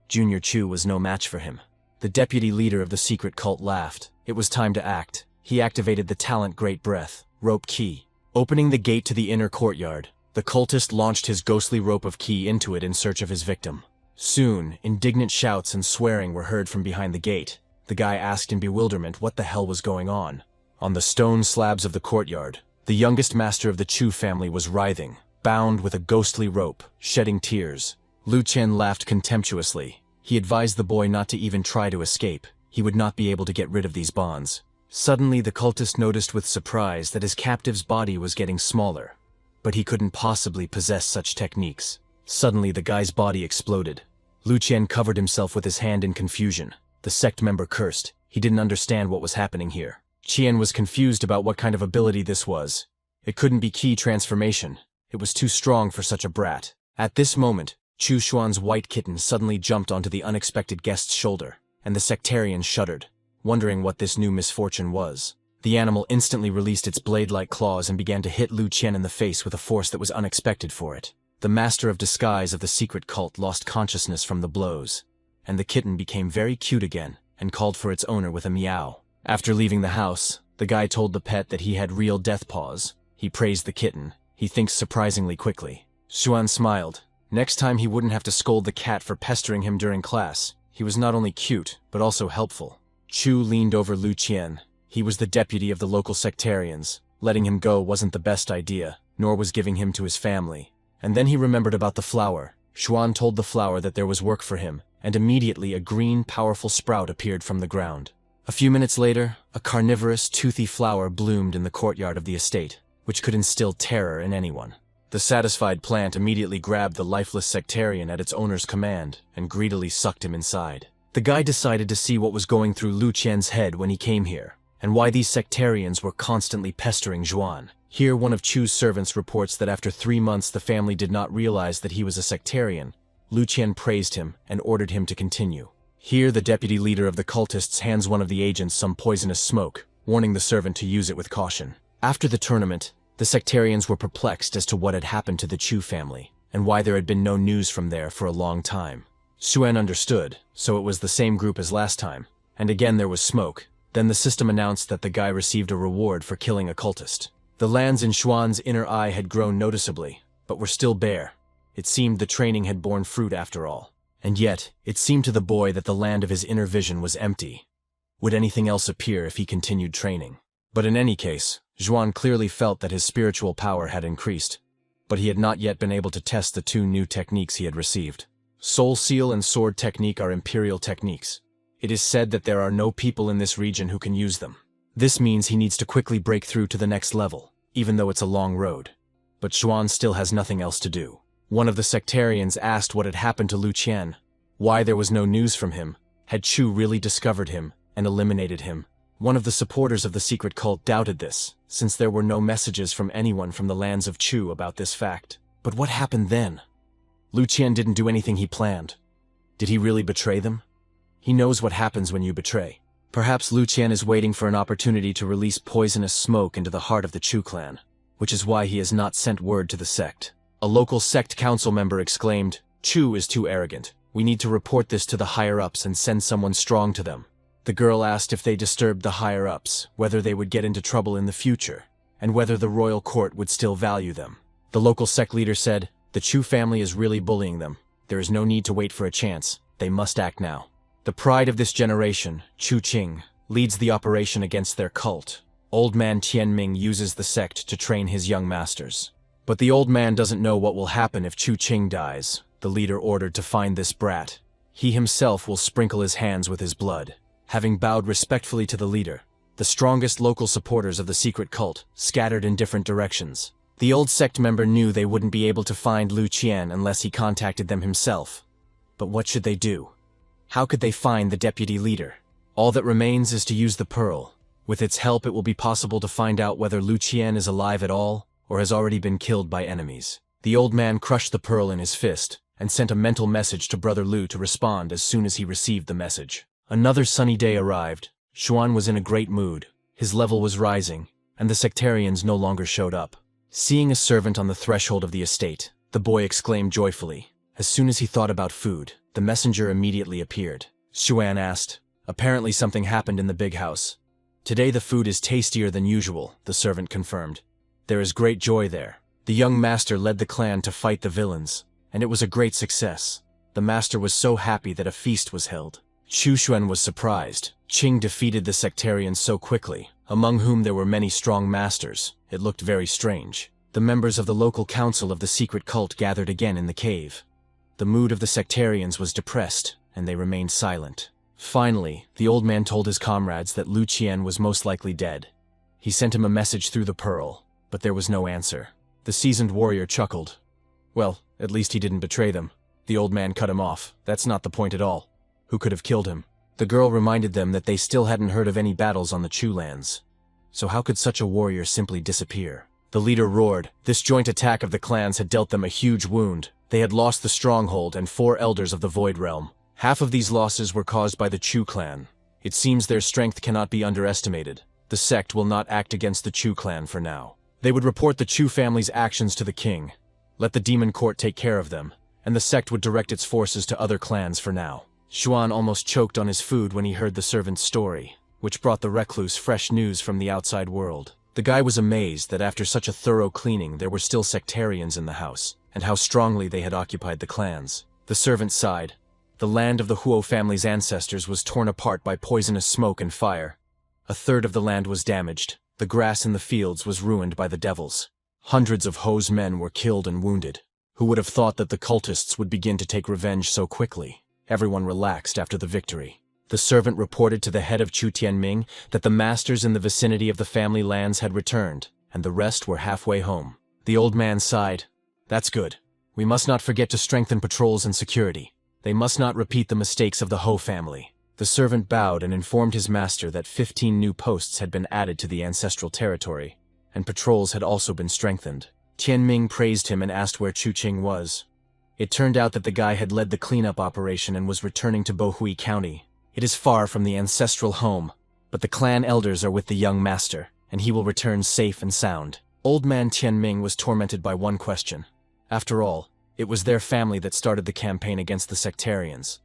Junior Chu was no match for him. The deputy leader of the secret cult laughed. It was time to act. He activated the talent Great Breath, rope key. Opening the gate to the inner courtyard, the cultist launched his ghostly rope of ki into it in search of his victim. Soon, indignant shouts and swearing were heard from behind the gate. The guy asked in bewilderment what the hell was going on. On the stone slabs of the courtyard, the youngest master of the Chu family was writhing, bound with a ghostly rope, shedding tears. Lu Qian laughed contemptuously. He advised the boy not to even try to escape. He would not be able to get rid of these bonds. Suddenly, the cultist noticed with surprise that his captive's body was getting smaller, but he couldn't possibly possess such techniques. Suddenly, the guy's body exploded. Lu Qian covered himself with his hand in confusion. The sect member cursed. He didn't understand what was happening here. Qian was confused about what kind of ability this was. It couldn't be ki transformation. It was too strong for such a brat. At this moment, Chu Xuan's white kitten suddenly jumped onto the unexpected guest's shoulder, and the sectarian shuddered, wondering what this new misfortune was. The animal instantly released its blade-like claws and began to hit Lu Qian in the face with a force that was unexpected for it. The master of disguise of the secret cult lost consciousness from the blows, and the kitten became very cute again and called for its owner with a meow. After leaving the house, the guy told the pet that he had real death paws. He praised the kitten. He thinks surprisingly quickly. Xuan smiled. Next time he wouldn't have to scold the cat for pestering him during class. He was not only cute, but also helpful. Chu leaned over Lu Qian. He was the deputy of the local sectarians. Letting him go wasn't the best idea. nor was giving him to his family. And then he remembered about the flower. Xuan told the flower that there was work for him, and immediately a green, powerful sprout appeared from the ground. A few minutes later, a carnivorous, toothy flower bloomed in the courtyard of the estate, which could instill terror in anyone. The satisfied plant immediately grabbed the lifeless sectarian at its owner's command and greedily sucked him inside. The guy decided to see what was going through Lu Qian's head when he came here, and why these sectarians were constantly pestering Xuan. Here, one of Chu's servants reports that after 3 months the family did not realize that he was a sectarian. Lu Qian praised him and ordered him to continue. Here, the deputy leader of the cultists hands one of the agents some poisonous smoke, warning the servant to use it with caution. After the tournament, the sectarians were perplexed as to what had happened to the Chu family, and why there had been no news from there for a long time. Xuan understood, so it was the same group as last time, and again there was smoke. Then the system announced that the guy received a reward for killing a cultist. The lands in Xuan's inner eye had grown noticeably, but were still bare. It seemed the training had borne fruit after all. And yet, it seemed to the boy that the land of his inner vision was empty. Would anything else appear if he continued training? But in any case, Xuan clearly felt that his spiritual power had increased, but he had not yet been able to test the 2 new techniques he had received. Soul Seal and Sword Technique are imperial techniques. It is said that there are no people in this region who can use them. This means he needs to quickly break through to the next level, even though it's a long road. But Xuan still has nothing else to do. One of the sectarians asked what had happened to Lu Qian, why there was no news from him. Had Chu really discovered him and eliminated him? One of the supporters of the secret cult doubted this, since there were no messages from anyone from the lands of Chu about this fact. But what happened then? Lu Qian didn't do anything he planned. Did he really betray them? He knows what happens when you betray. Perhaps Lu Qian is waiting for an opportunity to release poisonous smoke into the heart of the Chu clan, which is why he has not sent word to the sect. A local sect council member exclaimed, "Chu is too arrogant. We need to report this to the higher-ups and send someone strong to them." The girl asked if they disturbed the higher-ups, whether they would get into trouble in the future, and whether the royal court would still value them. The local sect leader said, "The Chu family is really bullying them. There is no need to wait for a chance. They must act now." The pride of this generation, Chu Qing, leads the operation against their cult. Old man Tianming uses the sect to train his young masters. But the old man doesn't know what will happen if Chu Qing dies. The leader ordered to find this brat. He himself will sprinkle his hands with his blood. Having bowed respectfully to the leader, the strongest local supporters of the secret cult scattered in different directions. The old sect member knew they wouldn't be able to find Lu Qian unless he contacted them himself. But what should they do? How could they find the deputy leader? All that remains is to use the pearl. With its help, it will be possible to find out whether Lu Qian is alive at all or has already been killed by enemies. The old man crushed the pearl in his fist and sent a mental message to Brother Lu to respond as soon as he received the message. Another sunny day arrived. Xuan was in a great mood. His level was rising, and the sectarians no longer showed up. Seeing a servant on the threshold of the estate, the boy exclaimed joyfully. As soon as he thought about food, the messenger immediately appeared. Xuan asked, "Apparently something happened in the big house." "Today the food is tastier than usual," the servant confirmed. "There is great joy there. The young master led the clan to fight the villains, and it was a great success. The master was so happy that a feast was held." Chu Xuan was surprised. Qing defeated the sectarians so quickly, among whom there were many strong masters. It looked very strange. The members of the local council of the secret cult gathered again in the cave. The mood of the sectarians was depressed, and they remained silent. Finally, the old man told his comrades that Lu Qian was most likely dead. He sent him a message through the pearl, but there was no answer. The seasoned warrior chuckled. "Well, at least he didn't betray them." The old man cut him off. "That's not the point at all. Who could have killed him?" The girl reminded them that they still hadn't heard of any battles on the Chu lands. So how could such a warrior simply disappear? The leader roared. This joint attack of the clans had dealt them a huge wound. They had lost the stronghold and 4 elders of the Void Realm. Half of these losses were caused by the Chu clan. It seems their strength cannot be underestimated. The sect will not act against the Chu clan for now. They would report the Chu family's actions to the king. Let the demon court take care of them, and the sect would direct its forces to other clans for now. Xuan almost choked on his food when he heard the servant's story, which brought the Recluse fresh news from the outside world. The guy was amazed that after such a thorough cleaning there were still sectarians in the house, and how strongly they had occupied the clans. The servant sighed. The land of the Huo family's ancestors was torn apart by poisonous smoke and fire. A third of the land was damaged. The grass in the fields was ruined by the devils. Hundreds of Ho's men were killed and wounded. Who would have thought that the cultists would begin to take revenge so quickly? Everyone relaxed after the victory. The servant reported to the head of Chu Tianming that the masters in the vicinity of the family lands had returned, and the rest were halfway home. The old man sighed. That's good. We must not forget to strengthen patrols and security. They must not repeat the mistakes of the Ho family. The servant bowed and informed his master that 15 new posts had been added to the ancestral territory, and patrols had also been strengthened. Tianming praised him and asked where Chu Qing was. It turned out that the guy had led the cleanup operation and was returning to Bohui County. It is far from the ancestral home, but the clan elders are with the young master, and he will return safe and sound. Old man Tianming was tormented by one question. After all, it was their family that started the campaign against the sectarians.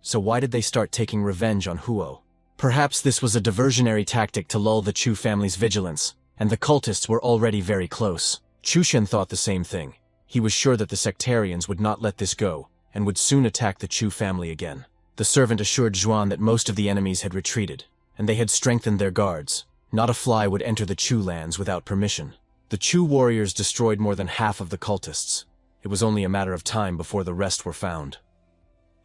So why did they start taking revenge on Huo? Perhaps this was a diversionary tactic to lull the Chu family's vigilance, and the cultists were already very close. Chu Shen thought the same thing. He was sure that the sectarians would not let this go, and would soon attack the Chu family again. The servant assured Zhuan that most of the enemies had retreated, and they had strengthened their guards. Not a fly would enter the Chu lands without permission. The Chu warriors destroyed more than half of the cultists. It was only a matter of time before the rest were found.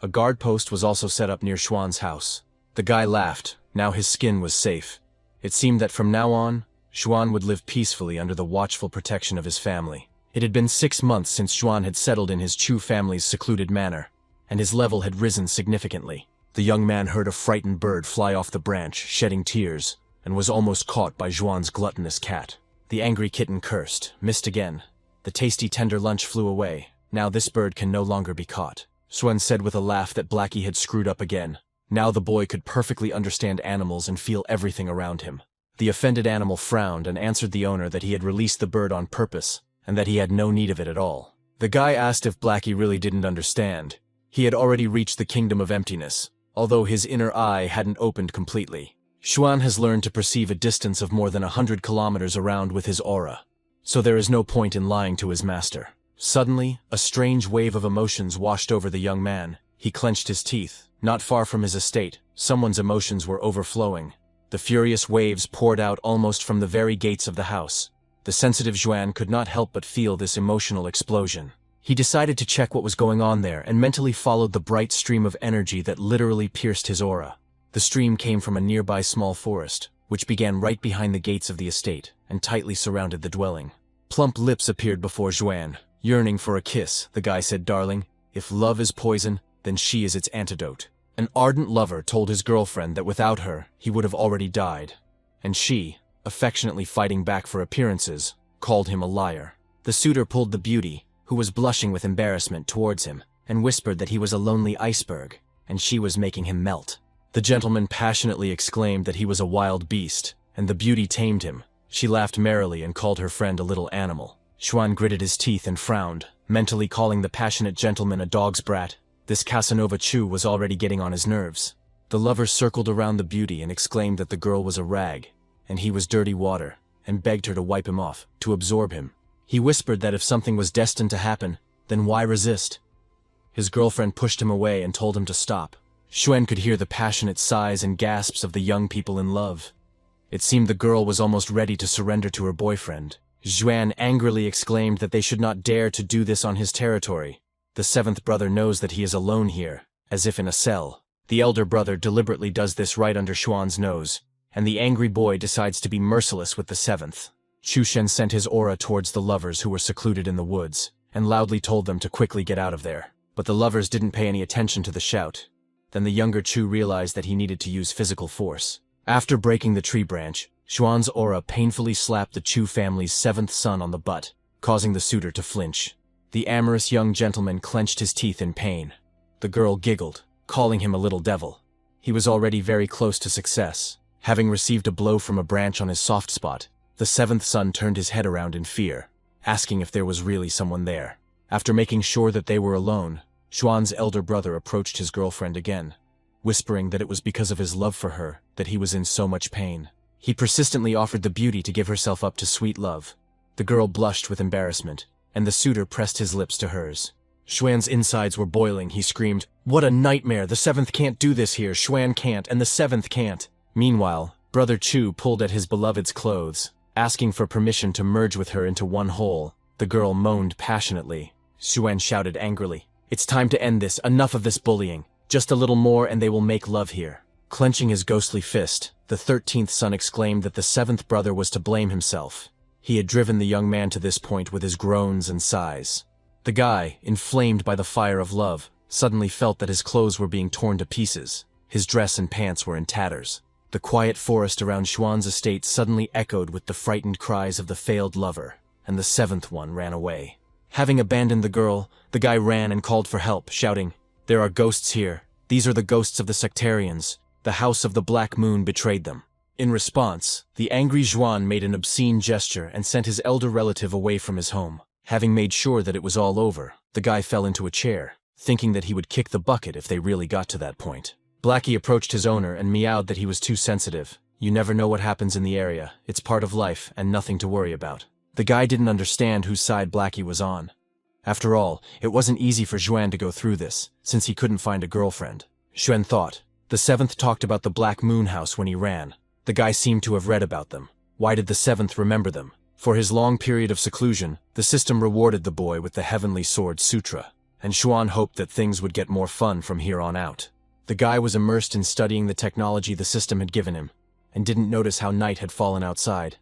A guard post was also set up near Xuan's house. The guy laughed. Now his skin was safe. It seemed that from now on, Xuan would live peacefully under the watchful protection of his family. It had been 6 months since Xuan had settled in his Chu family's secluded manor, and his level had risen significantly. The young man heard a frightened bird fly off the branch, shedding tears, and was almost caught by Xuan's gluttonous cat. The angry kitten cursed, missed again. The tasty tender lunch flew away. Now this bird can no longer be caught. Xuan said with a laugh that Blackie had screwed up again. Now the boy could perfectly understand animals and feel everything around him. The offended animal frowned and answered the owner that he had released the bird on purpose, and that he had no need of it at all. The guy asked if Blackie really didn't understand. He had already reached the kingdom of emptiness, although his inner eye hadn't opened completely. Xuan has learned to perceive a distance of more than 100 kilometers around with his aura, so there is no point in lying to his master. Suddenly, a strange wave of emotions washed over the young man. He clenched his teeth. Not far from his estate, someone's emotions were overflowing. The furious waves poured out almost from the very gates of the house. The sensitive Xuan could not help but feel this emotional explosion. He decided to check what was going on there and mentally followed the bright stream of energy that literally pierced his aura. The stream came from a nearby small forest, which began right behind the gates of the estate and tightly surrounded the dwelling. Plump lips appeared before Xuan. Yearning for a kiss, the guy said, "Darling, if love is poison, then she is its antidote." An ardent lover told his girlfriend that without her, he would have already died. And she, affectionately fighting back for appearances, called him a liar. The suitor pulled the beauty, who was blushing with embarrassment, towards him, and whispered that he was a lonely iceberg, and she was making him melt. The gentleman passionately exclaimed that he was a wild beast, and the beauty tamed him. She laughed merrily and called her friend a little animal. Xuan gritted his teeth and frowned, mentally calling the passionate gentleman a dog's brat. This Casanova Chu was already getting on his nerves. The lovers circled around the beauty and exclaimed that the girl was a rag, and he was dirty water, and begged her to wipe him off, to absorb him. He whispered that if something was destined to happen, then why resist? His girlfriend pushed him away and told him to stop. Xuan could hear the passionate sighs and gasps of the young people in love. It seemed the girl was almost ready to surrender to her boyfriend. Xuan angrily exclaimed that they should not dare to do this on his territory. The seventh brother knows that he is alone here, as if in a cell. The elder brother deliberately does this right under Xuan's nose, and the angry boy decides to be merciless with the seventh. Chu Shen sent his aura towards the lovers who were secluded in the woods, and loudly told them to quickly get out of there. But the lovers didn't pay any attention to the shout. Then the younger Chu realized that he needed to use physical force. After breaking the tree branch, Xuan's aura painfully slapped the Chu family's seventh son on the butt, causing the suitor to flinch. The amorous young gentleman clenched his teeth in pain. The girl giggled, calling him a little devil. He was already very close to success. Having received a blow from a branch on his soft spot, the seventh son turned his head around in fear, asking if there was really someone there. After making sure that they were alone, Xuan's elder brother approached his girlfriend again, whispering that it was because of his love for her that he was in so much pain. He persistently offered the beauty to give herself up to sweet love. The girl blushed with embarrassment, and the suitor pressed his lips to hers. Xuan's insides were boiling. He screamed, "What a nightmare! The seventh can't do this here. Xuan can't, and the seventh can't." Meanwhile, Brother Chu pulled at his beloved's clothes, asking for permission to merge with her into one whole. The girl moaned passionately. Xuan shouted angrily, "It's time to end this, enough of this bullying. Just a little more and they will make love here." Clenching his ghostly fist, the 13th son exclaimed that the 7th brother was to blame himself. He had driven the young man to this point with his groans and sighs. The guy, inflamed by the fire of love, suddenly felt that his clothes were being torn to pieces. His dress and pants were in tatters. The quiet forest around Xuan's estate suddenly echoed with the frightened cries of the failed lover, and the 7th one ran away. Having abandoned the girl, the guy ran and called for help, shouting, "There are ghosts here. These are the ghosts of the sectarians. The house of the Black Moon betrayed them." In response, the angry Xuan made an obscene gesture and sent his elder relative away from his home. Having made sure that it was all over, the guy fell into a chair, thinking that he would kick the bucket if they really got to that point. Blackie approached his owner and meowed that he was too sensitive. "You never know what happens in the area. It's part of life and nothing to worry about." The guy didn't understand whose side Blackie was on. After all, it wasn't easy for Xuan to go through this, since he couldn't find a girlfriend. Xuan thought. The 7th talked about the Black Moon House when he ran. The guy seemed to have read about them. Why did the 7th remember them? For his long period of seclusion, the system rewarded the boy with the Heavenly Sword Sutra, and Xuan hoped that things would get more fun from here on out. The guy was immersed in studying the technology the system had given him, and didn't notice how night had fallen outside.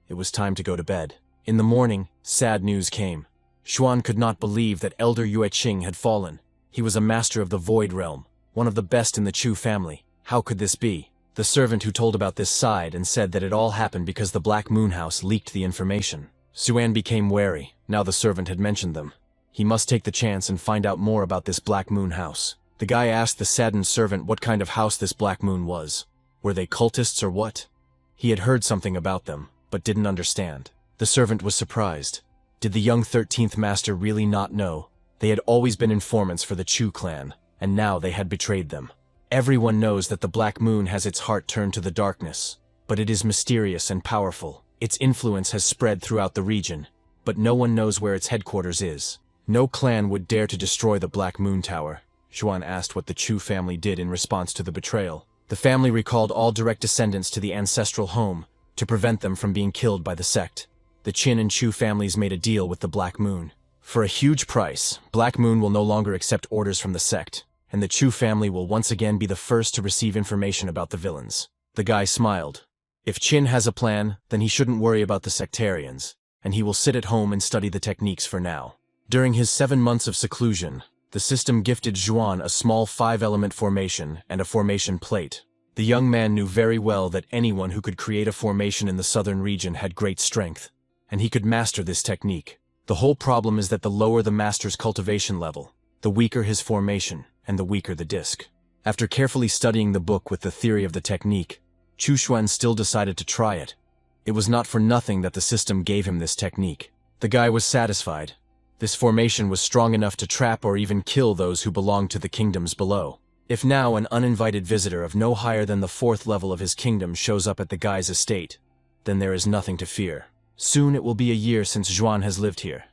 It was time to go to bed. In the morning, sad news came. Xuan could not believe that Elder Yueqing had fallen. He was a master of the Void Realm, one of the best in the Chu family. How could this be? The servant who told about this sighed and said that it all happened because the Black Moon House leaked the information. Xuan became wary, now the servant had mentioned them. He must take the chance and find out more about this Black Moon House. The guy asked the saddened servant what kind of house this Black Moon was. Were they cultists or what? He had heard something about them, but didn't understand. The servant was surprised. Did the young 13th master really not know? They had always been informants for the Chu clan, and now they had betrayed them. Everyone knows that the Black Moon has its heart turned to the darkness, but it is mysterious and powerful. Its influence has spread throughout the region, but no one knows where its headquarters is. No clan would dare to destroy the Black Moon Tower. Xuan asked what the Chu family did in response to the betrayal. The family recalled all direct descendants to the ancestral home to prevent them from being killed by the sect. The Qin and Chu families made a deal with the Black Moon. For a huge price, Black Moon will no longer accept orders from the sect, and the Chu family will once again be the first to receive information about the villains. The guy smiled. If Qin has a plan, then he shouldn't worry about the sectarians, and he will sit at home and study the techniques for now. During his 7 months of seclusion, the system gifted Xuan a small 5-element formation and a formation plate. The young man knew very well that anyone who could create a formation in the southern region had great strength, and he could master this technique. The whole problem is that the lower the master's cultivation level, the weaker his formation, and the weaker the disc. After carefully studying the book with the theory of the technique, Chu Xuan still decided to try it. It was not for nothing that the system gave him this technique. The guy was satisfied. This formation was strong enough to trap or even kill those who belonged to the kingdoms below. If now an uninvited visitor of no higher than the 4th level of his kingdom shows up at the guy's estate, then there is nothing to fear. Soon it will be a year since Xuan has lived here.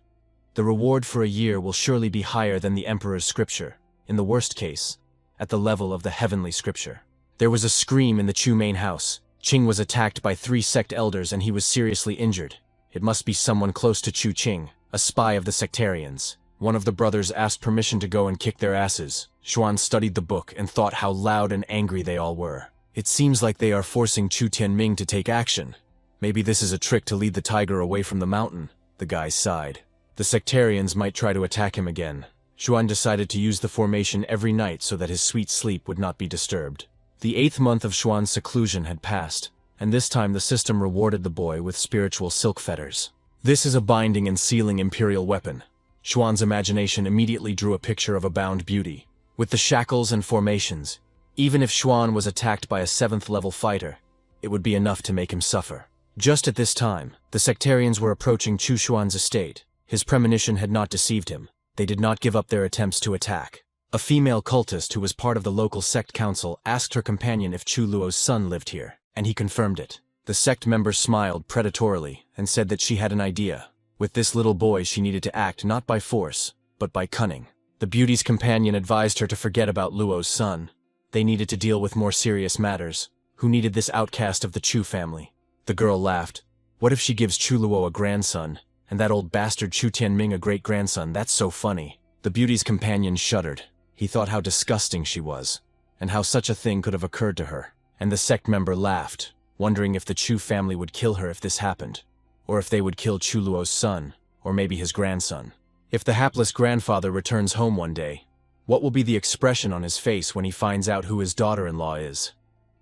The reward for a year will surely be higher than the Emperor's scripture, in the worst case, at the level of the heavenly scripture. There was a scream in the Chu main house. Qing was attacked by 3 sect elders and he was seriously injured. It must be someone close to Chu Qing, a spy of the sectarians. One of the brothers asked permission to go and kick their asses. Xuan studied the book and thought how loud and angry they all were. It seems like they are forcing Chu Tianming to take action. Maybe this is a trick to lead the tiger away from the mountain. The guy sighed. The sectarians might try to attack him again. Xuan decided to use the formation every night so that his sweet sleep would not be disturbed. The 8th month of Xuan's seclusion had passed, and this time the system rewarded the boy with spiritual silk fetters. This is a binding and sealing imperial weapon. Xuan's imagination immediately drew a picture of a bound beauty. With the shackles and formations, even if Xuan was attacked by a 7th level fighter, it would be enough to make him suffer. Just at this time, the sectarians were approaching Chu Xuan's estate. His premonition had not deceived him. They did not give up their attempts to attack. A female cultist who was part of the local sect council asked her companion if Chu Luo's son lived here, and he confirmed it. The sect member smiled predatorily and said that she had an idea. With this little boy she needed to act not by force, but by cunning. The beauty's companion advised her to forget about Luo's son. They needed to deal with more serious matters. Who needed this outcast of the Chu family? The girl laughed. What if she gives Chuluo a grandson, and that old bastard Chu Tianming a great-grandson? That's so funny. The beauty's companion shuddered. He thought how disgusting she was, and how such a thing could have occurred to her. And the sect member laughed, wondering if the Chu family would kill her if this happened, or if they would kill Chuluo's son, or maybe his grandson. If the hapless grandfather returns home one day, what will be the expression on his face when he finds out who his daughter-in-law is?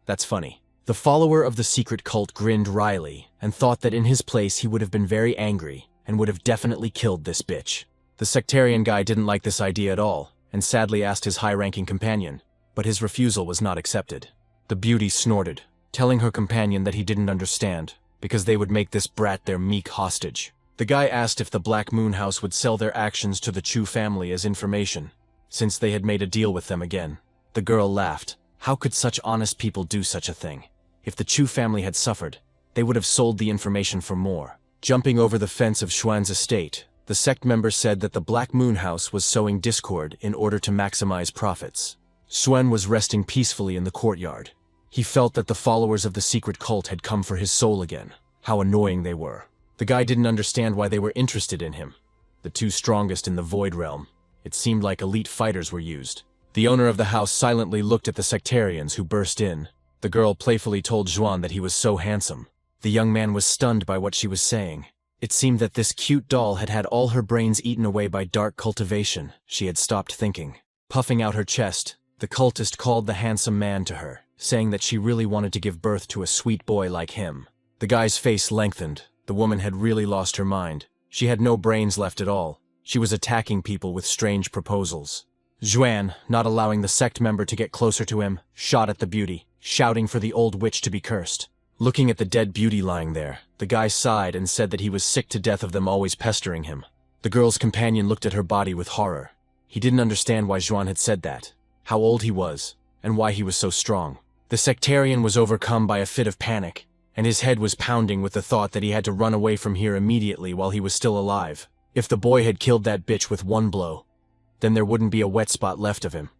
That's funny. The follower of the secret cult grinned wryly and thought that in his place he would have been very angry and would have definitely killed this bitch. The sectarian guy didn't like this idea at all and sadly asked his high-ranking companion, but his refusal was not accepted. The beauty snorted, telling her companion that he didn't understand, because they would make this brat their meek hostage. The guy asked if the Black Moon House would sell their actions to the Chu family as information, since they had made a deal with them again. The girl laughed. How could such honest people do such a thing? If the Chu family had suffered, they would have sold the information for more. Jumping over the fence of Xuan's estate, the sect member said that the Black Moon House was sowing discord in order to maximize profits. Xuan was resting peacefully in the courtyard. He felt that the followers of the secret cult had come for his soul again. How annoying they were. The guy didn't understand why they were interested in him. The two strongest in the Void Realm. It seemed like elite fighters were used. The owner of the house silently looked at the sectarians who burst in. The girl playfully told Xuan that he was so handsome. The young man was stunned by what she was saying. It seemed that this cute doll had had all her brains eaten away by dark cultivation. She had stopped thinking. Puffing out her chest, the cultist called the handsome man to her, saying that she really wanted to give birth to a sweet boy like him. The guy's face lengthened. The woman had really lost her mind. She had no brains left at all. She was attacking people with strange proposals. Xuan, not allowing the sect member to get closer to him, shot at the beauty, shouting for the old witch to be cursed. Looking at the dead beauty lying there, the guy sighed and said that he was sick to death of them always pestering him. The girl's companion looked at her body with horror. He didn't understand why Xuan had said that, how old he was, and why he was so strong. The sectarian was overcome by a fit of panic, and his head was pounding with the thought that he had to run away from here immediately while he was still alive. If the boy had killed that bitch with one blow, then there wouldn't be a wet spot left of him.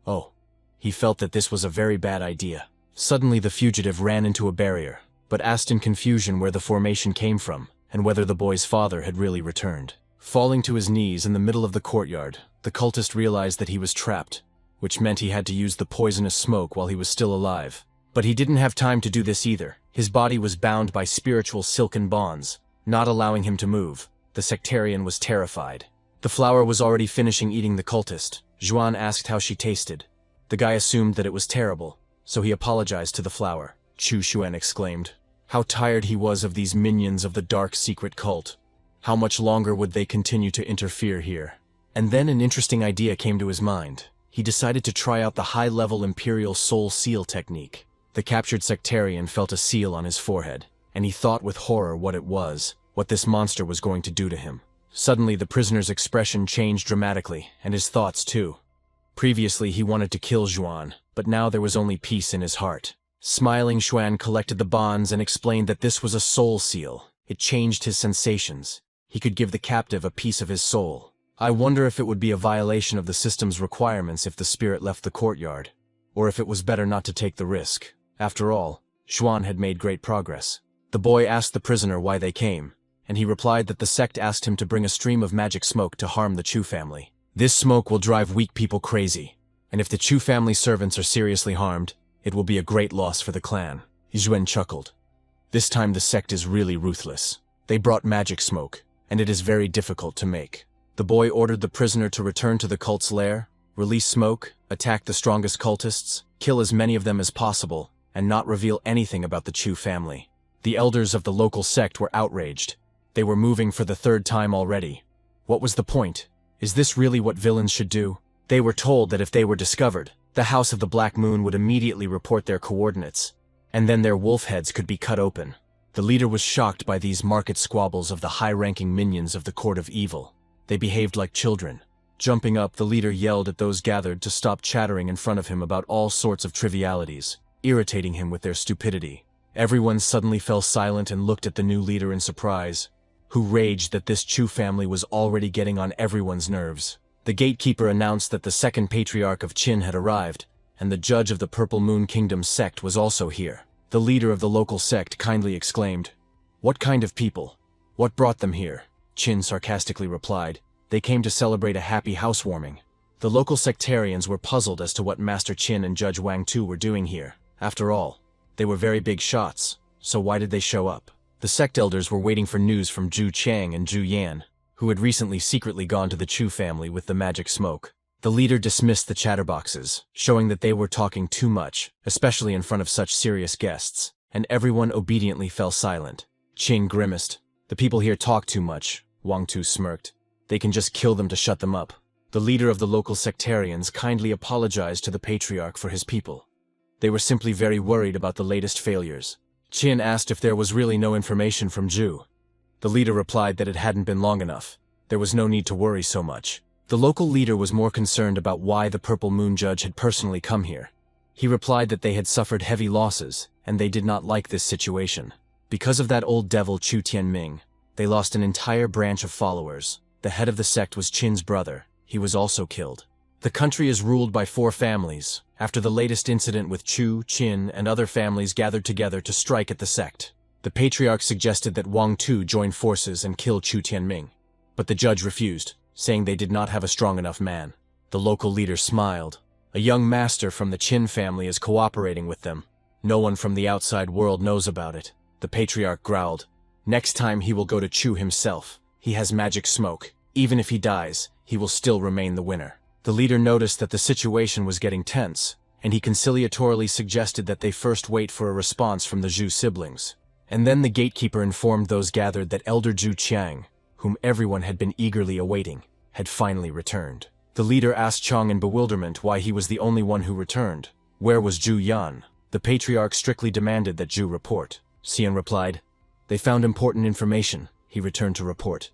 Oh, he felt that this was a very bad idea. Suddenly the fugitive ran into a barrier, but asked in confusion where the formation came from, and whether the boy's father had really returned. Falling to his knees in the middle of the courtyard, the cultist realized that he was trapped, which meant he had to use the poisonous smoke while he was still alive. But he didn't have time to do this either. His body was bound by spiritual silken bonds, not allowing him to move. The sectarian was terrified. The flower was already finishing eating the cultist. Xuan asked how she tasted. The guy assumed that it was terrible, so he apologized to the flower. Chu Xuan exclaimed. How tired he was of these minions of the dark secret cult. How much longer would they continue to interfere here? And then an interesting idea came to his mind. He decided to try out the high-level Imperial Soul Seal technique. The captured sectarian felt a seal on his forehead, and he thought with horror what it was, what this monster was going to do to him. Suddenly the prisoner's expression changed dramatically, and his thoughts too. Previously he wanted to kill Xuan, but now there was only peace in his heart. Smiling, Xuan collected the bonds and explained that this was a soul seal. It changed his sensations. He could give the captive a piece of his soul. I wonder if it would be a violation of the system's requirements if the spirit left the courtyard, or if it was better not to take the risk. After all, Xuan had made great progress. The boy asked the prisoner why they came, and he replied that the sect asked him to bring a stream of magic smoke to harm the Chu family. This smoke will drive weak people crazy, and if the Chu family servants are seriously harmed, it will be a great loss for the clan. Xuan chuckled. This time the sect is really ruthless. They brought magic smoke, and it is very difficult to make. The boy ordered the prisoner to return to the cult's lair, release smoke, attack the strongest cultists, kill as many of them as possible, and not reveal anything about the Chu family. The elders of the local sect were outraged. They were moving for the third time already. What was the point? Is this really what villains should do? They were told that if they were discovered, the House of the Black Moon would immediately report their coordinates, and then their wolf heads could be cut open. The leader was shocked by these market squabbles of the high-ranking minions of the Court of Evil. They behaved like children. Jumping up, the leader yelled at those gathered to stop chattering in front of him about all sorts of trivialities, irritating him with their stupidity. Everyone suddenly fell silent and looked at the new leader in surprise, who raged that this Chu family was already getting on everyone's nerves. The gatekeeper announced that the second patriarch of Qin had arrived, and the judge of the Purple Moon Kingdom sect was also here. The leader of the local sect kindly exclaimed, What kind of people? What brought them here? Qin sarcastically replied. They came to celebrate a happy housewarming. The local sectarians were puzzled as to what Master Qin and Judge Wang Tu were doing here. After all, they were very big shots, so why did they show up? The sect elders were waiting for news from Zhu Chang and Zhu Yan, who had recently secretly gone to the Chu family with the magic smoke. The leader dismissed the chatterboxes, showing that they were talking too much, especially in front of such serious guests, and everyone obediently fell silent. Qin grimaced. The people here talk too much, Wang Tu smirked. They can just kill them to shut them up. The leader of the local sectarians kindly apologized to the patriarch for his people. They were simply very worried about the latest failures. Qin asked if there was really no information from Zhu. The leader replied that it hadn't been long enough. There was no need to worry so much. The local leader was more concerned about why the Purple Moon Judge had personally come here. He replied that they had suffered heavy losses, and they did not like this situation. Because of that old devil Chu Tianming, they lost an entire branch of followers. The head of the sect was Qin's brother. He was also killed. The country is ruled by 4 families. After the latest incident with Chu, Qin, and other families gathered together to strike at the sect, the patriarch suggested that Wang Tu join forces and kill Chu Tianming. But the judge refused, saying they did not have a strong enough man. The local leader smiled. A young master from the Qin family is cooperating with them. No one from the outside world knows about it. The patriarch growled. Next time he will go to Chu himself. He has magic smoke. Even if he dies, he will still remain the winner. The leader noticed that the situation was getting tense, and he conciliatorily suggested that they first wait for a response from the Zhu siblings. And then the gatekeeper informed those gathered that Elder Zhu Qiang, whom everyone had been eagerly awaiting, had finally returned. The leader asked Chang in bewilderment why he was the only one who returned. Where was Zhu Yan? The patriarch strictly demanded that Zhu report. Xian replied, "They found important information." He returned to report.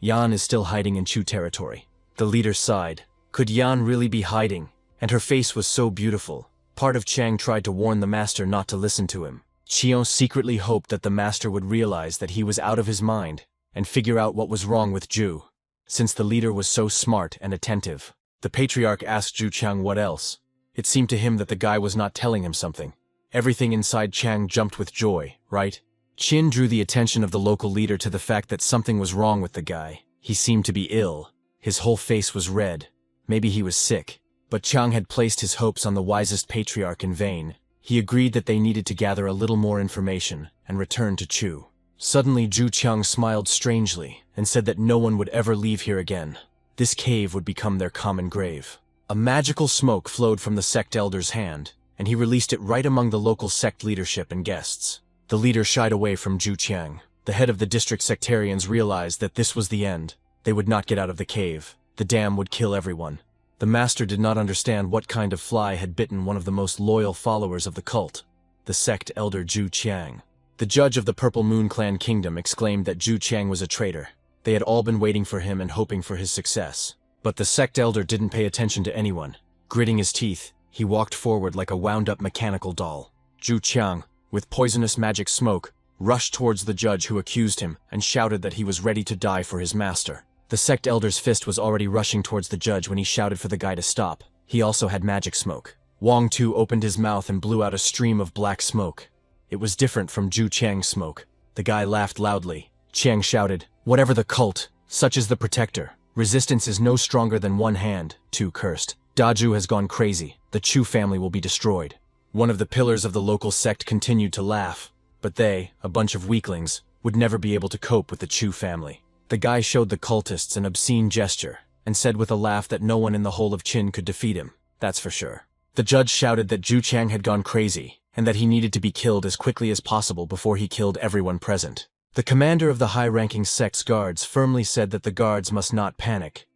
"Yan is still hiding in Chu territory." The leader sighed. Could Yan really be hiding? And her face was so beautiful. Part of Chang tried to warn the master not to listen to him. Qian secretly hoped that the master would realize that he was out of his mind and figure out what was wrong with Zhu. Since the leader was so smart and attentive, the patriarch asked Zhu Chang what else. It seemed to him that the guy was not telling him something. Everything inside Chang jumped with joy, right? Qin drew the attention of the local leader to the fact that something was wrong with the guy. He seemed to be ill. His whole face was red. Maybe he was sick. But Chang had placed his hopes on the wisest patriarch in vain. He agreed that they needed to gather a little more information and return to Chu. Suddenly Zhu Qiang smiled strangely and said that no one would ever leave here again. This cave would become their common grave. A magical smoke flowed from the sect elder's hand, and he released it right among the local sect leadership and guests. The leader shied away from Zhu Qiang. The head of the district sectarians realized that this was the end. They would not get out of the cave. The dam would kill everyone. The master did not understand what kind of fly had bitten one of the most loyal followers of the cult, the sect elder Zhu Qiang. The judge of the Purple Moon Clan Kingdom exclaimed that Zhu Qiang was a traitor. They had all been waiting for him and hoping for his success. But the sect elder didn't pay attention to anyone. Gritting his teeth, he walked forward like a wound-up mechanical doll. Zhu Qiang, with poisonous magic smoke, rushed towards the judge who accused him and shouted that he was ready to die for his master. The sect elder's fist was already rushing towards the judge when he shouted for the guy to stop. He also had magic smoke. Wang Tu opened his mouth and blew out a stream of black smoke. It was different from Zhu Qiang's smoke. The guy laughed loudly. Qiang shouted, "Whatever the cult, such is the protector. Resistance is no stronger than one hand." Tu cursed. "Daju has gone crazy. The Chu family will be destroyed." One of the pillars of the local sect continued to laugh, but they, a bunch of weaklings, would never be able to cope with the Chu family. The guy showed the cultists an obscene gesture and said with a laugh that no one in the whole of Qin could defeat him, that's for sure. The judge shouted that Zhu Qiang had gone crazy and that he needed to be killed as quickly as possible before he killed everyone present. The commander of the high-ranking sect's guards firmly said that the guards must not panic.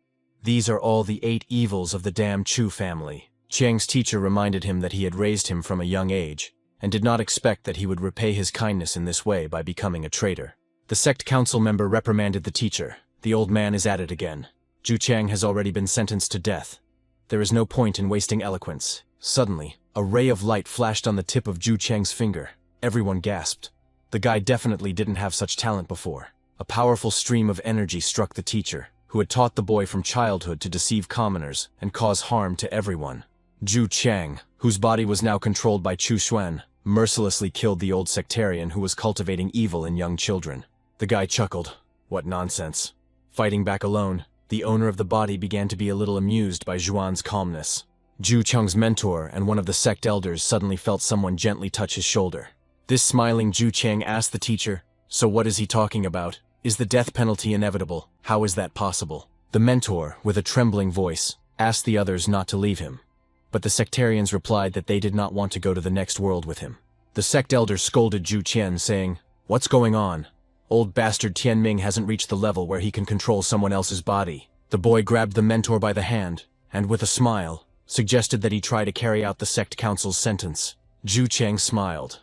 These are all the 8 evils of the damn Chu family. Qiang's teacher reminded him that he had raised him from a young age and did not expect that he would repay his kindness in this way by becoming a traitor. The sect council member reprimanded the teacher. The old man is at it again. Zhu Qiang has already been sentenced to death. There is no point in wasting eloquence. Suddenly, a ray of light flashed on the tip of Zhu Qiang's finger. Everyone gasped. The guy definitely didn't have such talent before. A powerful stream of energy struck the teacher, who had taught the boy from childhood to deceive commoners and cause harm to everyone. Zhu Qiang, whose body was now controlled by Chu Xuan, mercilessly killed the old sectarian who was cultivating evil in young children. The guy chuckled. What nonsense. Fighting back alone, the owner of the body began to be a little amused by Zhuan's calmness. Zhu Cheng's mentor and one of the sect elders suddenly felt someone gently touch his shoulder. This smiling Zhu Cheng asked the teacher, "So what is he talking about? Is the death penalty inevitable? How is that possible?" The mentor, with a trembling voice, asked the others not to leave him. But the sectarians replied that they did not want to go to the next world with him. The sect elder scolded Zhu Qian, saying, "What's going on? Old bastard Tianming hasn't reached the level where he can control someone else's body." The boy grabbed the mentor by the hand, and with a smile, suggested that he try to carry out the sect council's sentence. Zhu Cheng smiled.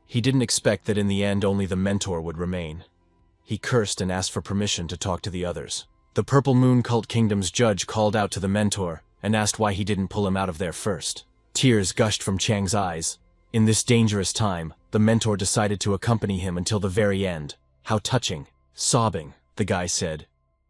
He didn't expect that in the end only the mentor would remain. He cursed and asked for permission to talk to the others. The Purple Moon Cult Kingdom's judge called out to the mentor and asked why he didn't pull him out of there first. Tears gushed from Chang's eyes. In this dangerous time, the mentor decided to accompany him until the very end. How touching. Sobbing, the guy said.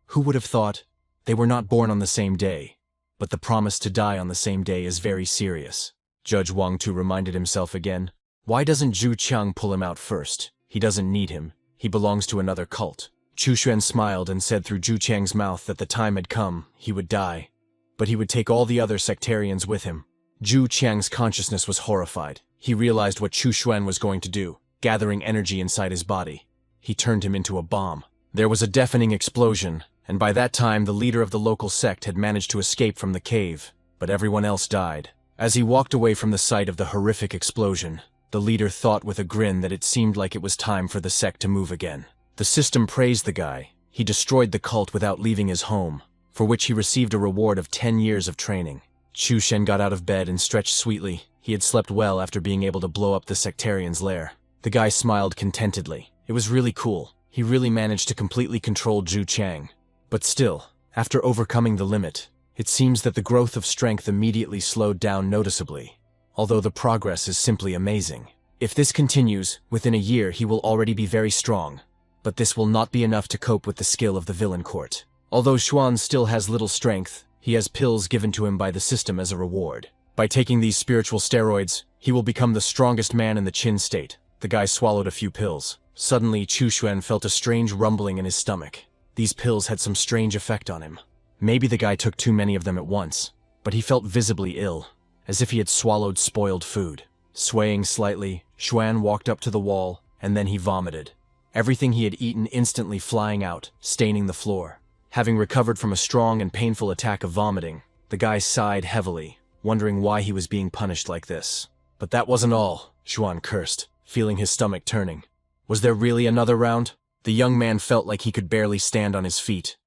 Who would have thought? They were not born on the same day. But the promise to die on the same day is very serious. Judge Wang Tu reminded himself again. Why doesn't Zhu Qiang pull him out first? He doesn't need him. He belongs to another cult. Chu Xuan smiled and said through Zhu Qiang's mouth that the time had come, he would die. But he would take all the other sectarians with him. Zhu Qiang's consciousness was horrified. He realized what Chu Xuan was going to do, gathering energy inside his body. He turned him into a bomb. There was a deafening explosion, and by that time the leader of the local sect had managed to escape from the cave, but everyone else died. As he walked away from the site of the horrific explosion, the leader thought with a grin that it seemed like it was time for the sect to move again. The system praised the guy. He destroyed the cult without leaving his home, for which he received a reward of 10 years of training. Chu Shen got out of bed and stretched sweetly. He had slept well after being able to blow up the sectarian's lair. The guy smiled contentedly. It was really cool. He really managed to completely control Zhu Qiang. But still, after overcoming the limit, it seems that the growth of strength immediately slowed down noticeably, although the progress is simply amazing. If this continues, within a year he will already be very strong, but this will not be enough to cope with the skill of the villain court. Although Xuan still has little strength, he has pills given to him by the system as a reward. By taking these spiritual steroids, he will become the strongest man in the Qin state. The guy swallowed a few pills. Suddenly, Chu Xuan felt a strange rumbling in his stomach. These pills had some strange effect on him. Maybe the guy took too many of them at once, but he felt visibly ill, as if he had swallowed spoiled food. Swaying slightly, Xuan walked up to the wall, and then he vomited. Everything he had eaten instantly flying out, staining the floor. Having recovered from a strong and painful attack of vomiting, the guy sighed heavily, wondering why he was being punished like this. But that wasn't all, Xuan cursed, feeling his stomach turning. Was there really another round? The young man felt like he could barely stand on his feet.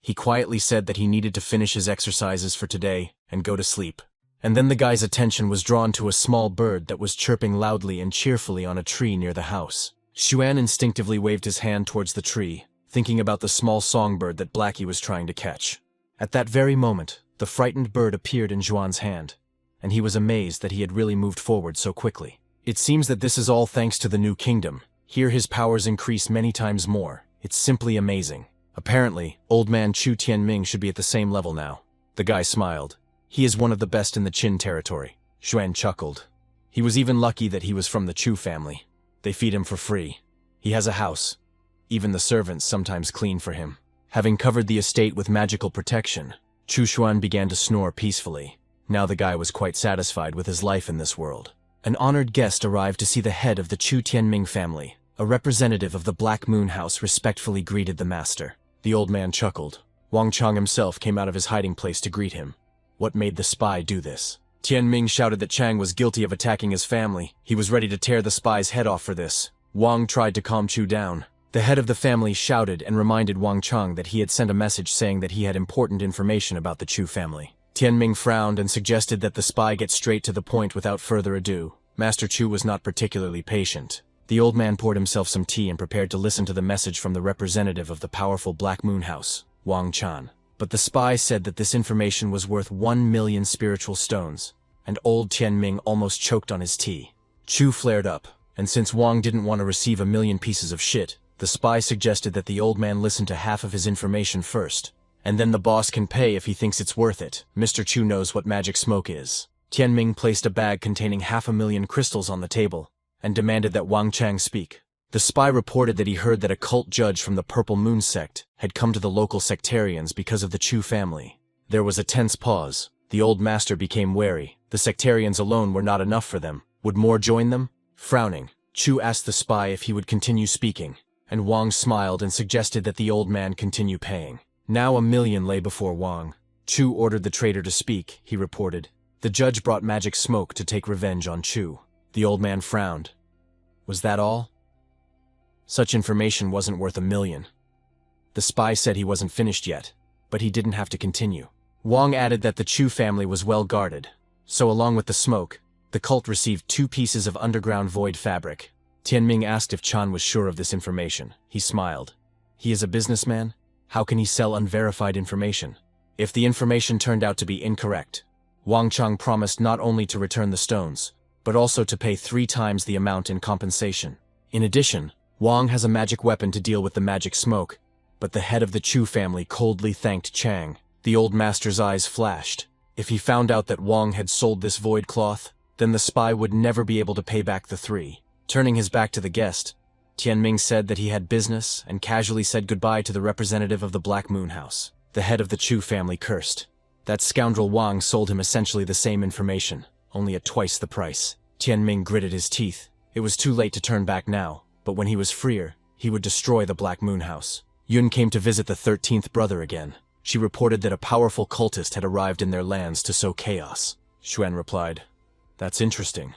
He quietly said that he needed to finish his exercises for today and go to sleep. And then the guy's attention was drawn to a small bird that was chirping loudly and cheerfully on a tree near the house. Xuan instinctively waved his hand towards the tree, thinking about the small songbird that Blackie was trying to catch. At that very moment, the frightened bird appeared in Xuan's hand, and he was amazed that he had really moved forward so quickly. It seems that this is all thanks to the new kingdom. Here his powers increase many times more. It's simply amazing. Apparently, old man Chu Tianming should be at the same level now. The guy smiled. He is one of the best in the Qin territory. Xuan chuckled. He was even lucky that he was from the Chu family. They feed him for free. He has a house. Even the servants sometimes clean for him. Having covered the estate with magical protection, Chu Xuan began to snore peacefully. Now the guy was quite satisfied with his life in this world. An honored guest arrived to see the head of the Chu Tianming family. A representative of the Black Moon House respectfully greeted the master. The old man chuckled. Wang Chang himself came out of his hiding place to greet him. What made the spy do this? Tianming shouted that Chang was guilty of attacking his family. He was ready to tear the spy's head off for this. Wang tried to calm Chu down. The head of the family shouted and reminded Wang Chang that he had sent a message saying that he had important information about the Chu family. Tianming frowned and suggested that the spy get straight to the point without further ado. Master Chu was not particularly patient. The old man poured himself some tea and prepared to listen to the message from the representative of the powerful Black Moon House, Wang Chan. But the spy said that this information was worth 1 million spiritual stones, and old Tianming almost choked on his tea. Chu flared up, and since Wang didn't want to receive 1 million pieces of shit, the spy suggested that the old man listen to half of his information first, and then the boss can pay if he thinks it's worth it. Mr. Chu knows what magic smoke is. Tianming placed a bag containing 500,000 crystals on the table and demanded that Wang Chang speak. The spy reported that he heard that a cult judge from the Purple Moon sect had come to the local sectarians because of the Chu family. There was a tense pause. The old master became wary. The sectarians alone were not enough for them. Would more join them? Frowning, Chu asked the spy if he would continue speaking, and Wang smiled and suggested that the old man continue paying. Now 1,000,000 lay before Wang. Chu ordered the traitor to speak, he reported. The judge brought magic smoke to take revenge on Chu. The old man frowned. Was that all? Such information wasn't worth 1,000,000. The spy said he wasn't finished yet, but he didn't have to continue. Wang added that the Chu family was well guarded, so along with the smoke, the cult received 2 pieces of underground void fabric. Tianming asked if Chan was sure of this information. He smiled. He is a businessman? How can he sell unverified information? If the information turned out to be incorrect, Wang Chang promised not only to return the stones, but also to pay 3 times the amount in compensation. In addition, Wang has a magic weapon to deal with the magic smoke, but the head of the Chu family coldly thanked Chang. The old master's eyes flashed. If he found out that Wang had sold this void cloth, then the spy would never be able to pay back the 3. Turning his back to the guest, Tianming said that he had business and casually said goodbye to the representative of the Black Moon House. The head of the Chu family cursed. That scoundrel Wang sold him essentially the same information, only at twice the price. Tianming gritted his teeth. It was too late to turn back now, but when he was freer, he would destroy the Black Moon House. Yun came to visit the 13th brother again. She reported that a powerful cultist had arrived in their lands to sow chaos. Xuan replied, "That's interesting.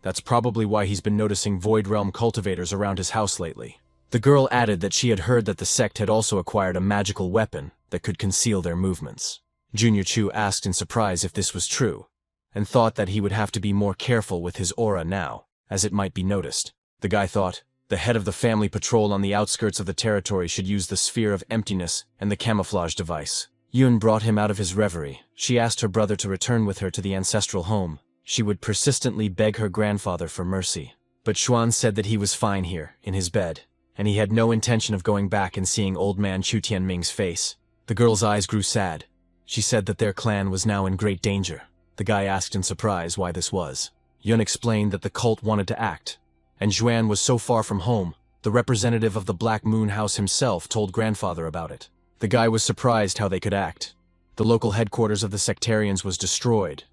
That's probably why he's been noticing Void Realm cultivators around his house lately." The girl added that she had heard that the sect had also acquired a magical weapon that could conceal their movements. Junior Chu asked in surprise if this was true, and thought that he would have to be more careful with his aura now, as it might be noticed. The guy thought, the head of the family patrol on the outskirts of the territory should use the sphere of emptiness and the camouflage device. Yun brought him out of his reverie. She asked her brother to return with her to the ancestral home. She would persistently beg her grandfather for mercy. But Xuan said that he was fine here, in his bed, and he had no intention of going back and seeing old man Chu Tianming's face. The girl's eyes grew sad. She said that their clan was now in great danger. The guy asked in surprise why this was. Yun explained that the cult wanted to act, and Xuan was so far from home, the representative of the Black Moon House himself told grandfather about it. The guy was surprised how they could act. The local headquarters of the sectarians was destroyed.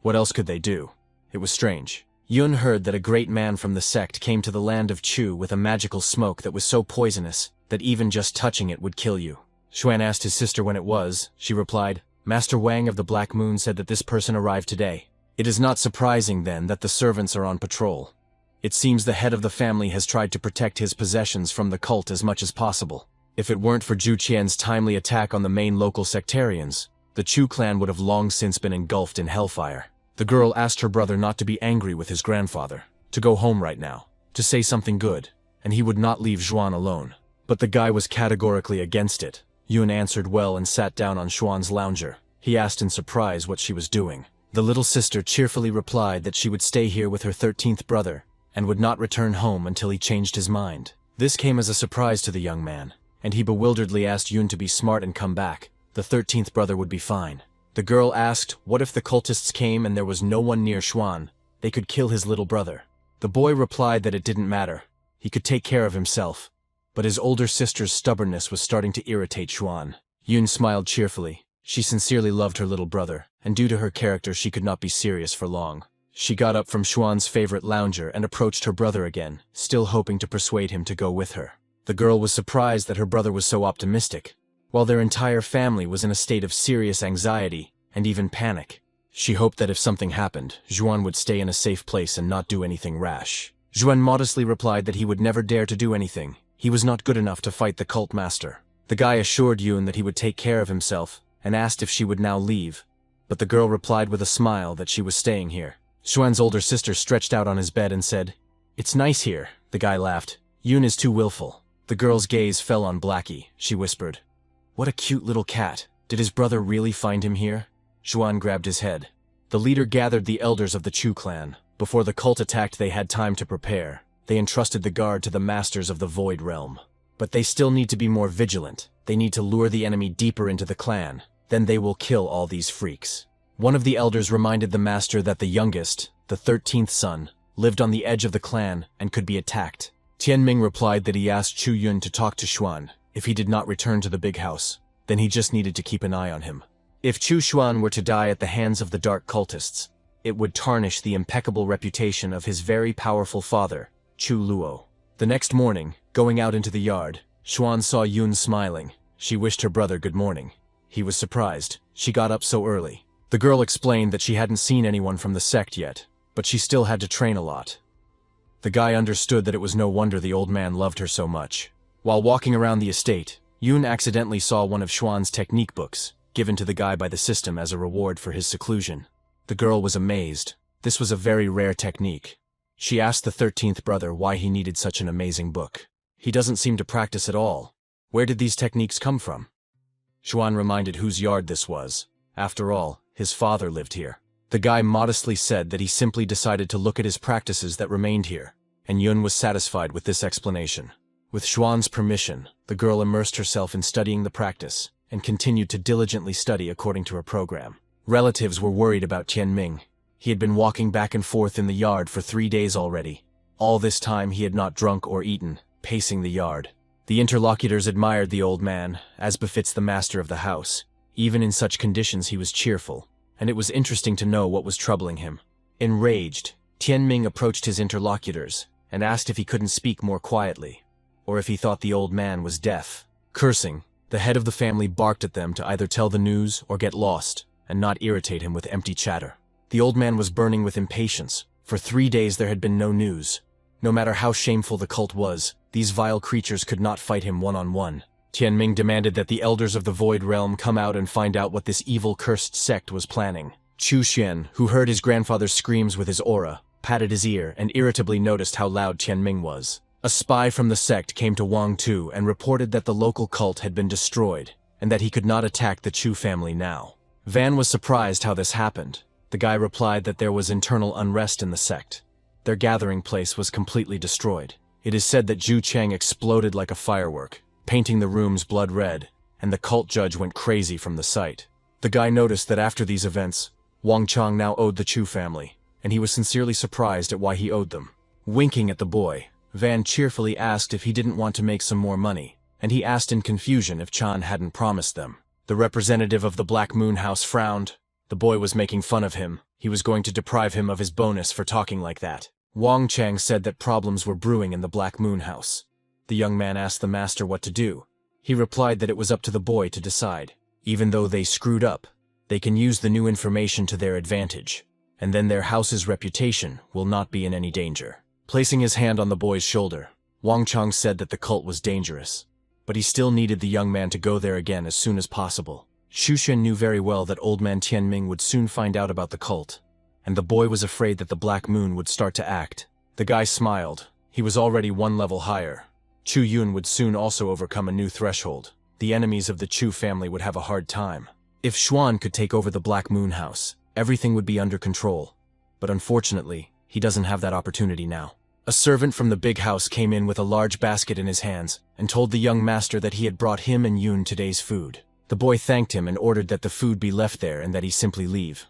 What else could they do? It was strange. Yun heard that a great man from the sect came to the land of Chu with a magical smoke that was so poisonous that even just touching it would kill you. Xuan asked his sister when it was. She replied, "Master Wang of the Black Moon said that this person arrived today." It is not surprising then that the servants are on patrol. It seems the head of the family has tried to protect his possessions from the cult as much as possible. If it weren't for Zhu Qian's timely attack on the main local sectarians, the Chu clan would have long since been engulfed in hellfire. The girl asked her brother not to be angry with his grandfather, to go home right now, to say something good, and he would not leave Xuan alone. But the guy was categorically against it. Yun answered well and sat down on Xuan's lounger. He asked in surprise what she was doing. The little sister cheerfully replied that she would stay here with her 13th brother, and would not return home until he changed his mind. This came as a surprise to the young man, and he bewilderedly asked Yun to be smart and come back. The 13th brother would be fine. The girl asked, what if the cultists came and there was no one near Xuan? They could kill his little brother. The boy replied that it didn't matter. He could take care of himself. But his older sister's stubbornness was starting to irritate Xuan. Yun smiled cheerfully. She sincerely loved her little brother, and due to her character she could not be serious for long. She got up from Xuan's favorite lounger and approached her brother again, still hoping to persuade him to go with her. The girl was surprised that her brother was so optimistic, while their entire family was in a state of serious anxiety and even panic. She hoped that if something happened, Xuan would stay in a safe place and not do anything rash. Xuan modestly replied that he would never dare to do anything. He was not good enough to fight the cult master. The guy assured Yun that he would take care of himself and asked if she would now leave, but the girl replied with a smile that she was staying here. Xuan's older sister stretched out on his bed and said, "It's nice here." The guy laughed. "Yun is too willful." The girl's gaze fell on Blackie. She whispered, "What a cute little cat. Did his brother really find him here?" Xuan grabbed his head. The leader gathered the elders of the Chu clan. Before the cult attacked, they had time to prepare. They entrusted the guard to the masters of the Void Realm. But they still need to be more vigilant. They need to lure the enemy deeper into the clan. Then they will kill all these freaks. One of the elders reminded the master that the youngest, the 13th son, lived on the edge of the clan and could be attacked. Tianming replied that he asked Chu Yun to talk to Xuan if he did not return to the big house. Then he just needed to keep an eye on him. If Chu Xuan were to die at the hands of the dark cultists, it would tarnish the impeccable reputation of his very powerful father, Chu Luo. The next morning, going out into the yard, Xuan saw Yun smiling. She wished her brother good morning. He was surprised. She got up so early. The girl explained that she hadn't seen anyone from the sect yet, but she still had to train a lot. The guy understood that it was no wonder the old man loved her so much. While walking around the estate, Yun accidentally saw one of Xuan's technique books, given to the guy by the system as a reward for his seclusion. The girl was amazed. This was a very rare technique. She asked the 13th brother why he needed such an amazing book. He doesn't seem to practice at all. Where did these techniques come from? Xuan reminded whose yard this was. After all, his father lived here. The guy modestly said that he simply decided to look at his practices that remained here, and Yun was satisfied with this explanation. With Xuan's permission, the girl immersed herself in studying the practice, and continued to diligently study according to her program. Relatives were worried about Tianming. He had been walking back and forth in the yard for 3 days already. All this time he had not drunk or eaten, pacing the yard. The interlocutors admired the old man, as befits the master of the house. Even in such conditions he was cheerful, and it was interesting to know what was troubling him. Enraged, Tianming approached his interlocutors and asked if he couldn't speak more quietly, or if he thought the old man was deaf. Cursing, the head of the family barked at them to either tell the news or get lost, and not irritate him with empty chatter. The old man was burning with impatience. For 3 days there had been no news. No matter how shameful the cult was, these vile creatures could not fight him one-on-one. Tianming demanded that the elders of the Void Realm come out and find out what this evil cursed sect was planning. Chu Xian, who heard his grandfather's screams with his aura, patted his ear and irritably noticed how loud Tianming was. A spy from the sect came to Wang Tu and reported that the local cult had been destroyed, and that he could not attack the Chu family now. Van was surprised how this happened. The guy replied that there was internal unrest in the sect. Their gathering place was completely destroyed. It is said that Zhu Cheng exploded like a firework, painting the rooms blood red, and the cult judge went crazy from the sight. The guy noticed that after these events, Wang Chang now owed the Chu family, and he was sincerely surprised at why he owed them. Winking at the boy, Van cheerfully asked if he didn't want to make some more money, and he asked in confusion if Chan hadn't promised them. The representative of the Black Moon House frowned. The boy was making fun of him. He was going to deprive him of his bonus for talking like that. Wang Chang said that problems were brewing in the Black Moon House. The young man asked the master what to do. He replied that it was up to the boy to decide. Even though they screwed up, they can use the new information to their advantage, and then their house's reputation will not be in any danger. Placing his hand on the boy's shoulder, Wang Chang said that the cult was dangerous, but he still needed the young man to go there again as soon as possible. Xushen knew very well that old man Tianming would soon find out about the cult, and the boy was afraid that the Black Moon would start to act. The guy smiled. He was already 1 level higher. Chu Yun would soon also overcome a new threshold. The enemies of the Chu family would have a hard time. If Xuan could take over the Black Moon House, everything would be under control. But unfortunately, he doesn't have that opportunity now. A servant from the big house came in with a large basket in his hands and told the young master that he had brought him and Yun today's food. The boy thanked him and ordered that the food be left there and that he simply leave.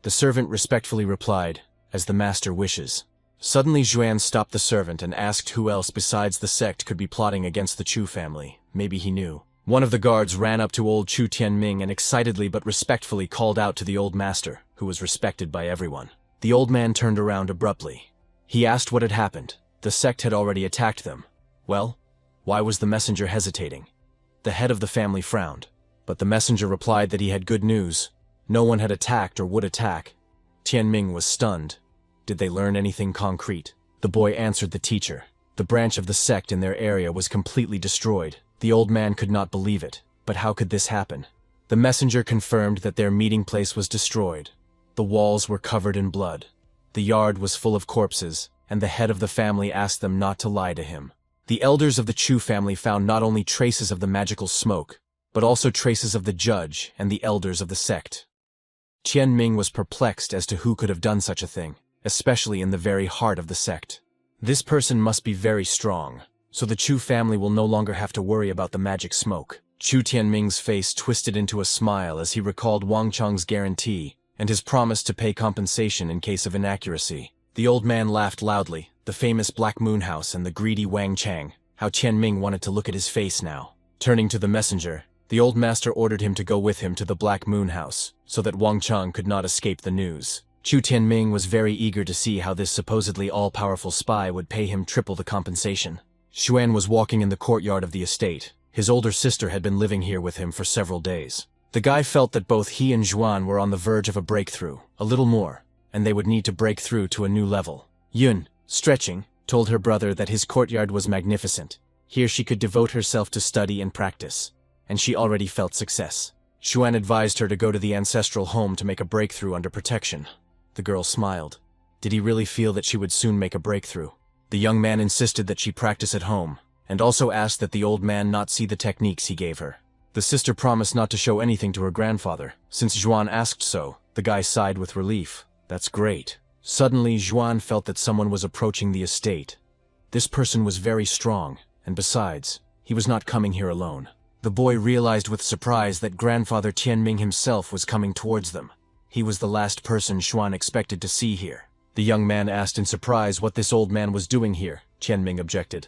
The servant respectfully replied, "As the master wishes." Suddenly Xuan stopped the servant and asked who else besides the sect could be plotting against the Chu family. Maybe he knew. One of the guards ran up to old Chu Tianming and excitedly but respectfully called out to the old master, who was respected by everyone. The old man turned around abruptly. He asked what had happened. The sect had already attacked them. Well, why was the messenger hesitating? The head of the family frowned, but the messenger replied that he had good news. No one had attacked or would attack. Tianming was stunned. Did they learn anything concrete? The boy answered the teacher. The branch of the sect in their area was completely destroyed. The old man could not believe it. But how could this happen? The messenger confirmed that their meeting place was destroyed. The walls were covered in blood. The yard was full of corpses, and the head of the family asked them not to lie to him. The elders of the Chu family found not only traces of the magical smoke, but also traces of the judge and the elders of the sect. Tianming was perplexed as to who could have done such a thing, especially in the very heart of the sect. This person must be very strong, so the Chu family will no longer have to worry about the magic smoke. Chu Tianming's face twisted into a smile as he recalled Wang Chang's guarantee and his promise to pay compensation in case of inaccuracy. The old man laughed loudly, the famous Black Moon House and the greedy Wang Chang. How Tianming wanted to look at his face now. Turning to the messenger, the old master ordered him to go with him to the Black Moon House, so that Wang Chang could not escape the news. Chu Tianming was very eager to see how this supposedly all-powerful spy would pay him triple the compensation. Xuan was walking in the courtyard of the estate. His older sister had been living here with him for several days. The guy felt that both he and Xuan were on the verge of a breakthrough, a little more, and they would need to break through to a new level. Yun, stretching, told her brother that his courtyard was magnificent. Here she could devote herself to study and practice, and she already felt success. Xuan advised her to go to the ancestral home to make a breakthrough under protection. The girl smiled. Did he really feel that she would soon make a breakthrough? The young man insisted that she practice at home, and also asked that the old man not see the techniques he gave her. The sister promised not to show anything to her grandfather. Since Xuan asked so, the guy sighed with relief. That's great. Suddenly, Xuan felt that someone was approaching the estate. This person was very strong, and besides, he was not coming here alone. The boy realized with surprise that grandfather Tianming himself was coming towards them. He was the last person Xuan expected to see here. The young man asked in surprise what this old man was doing here. Tianming objected.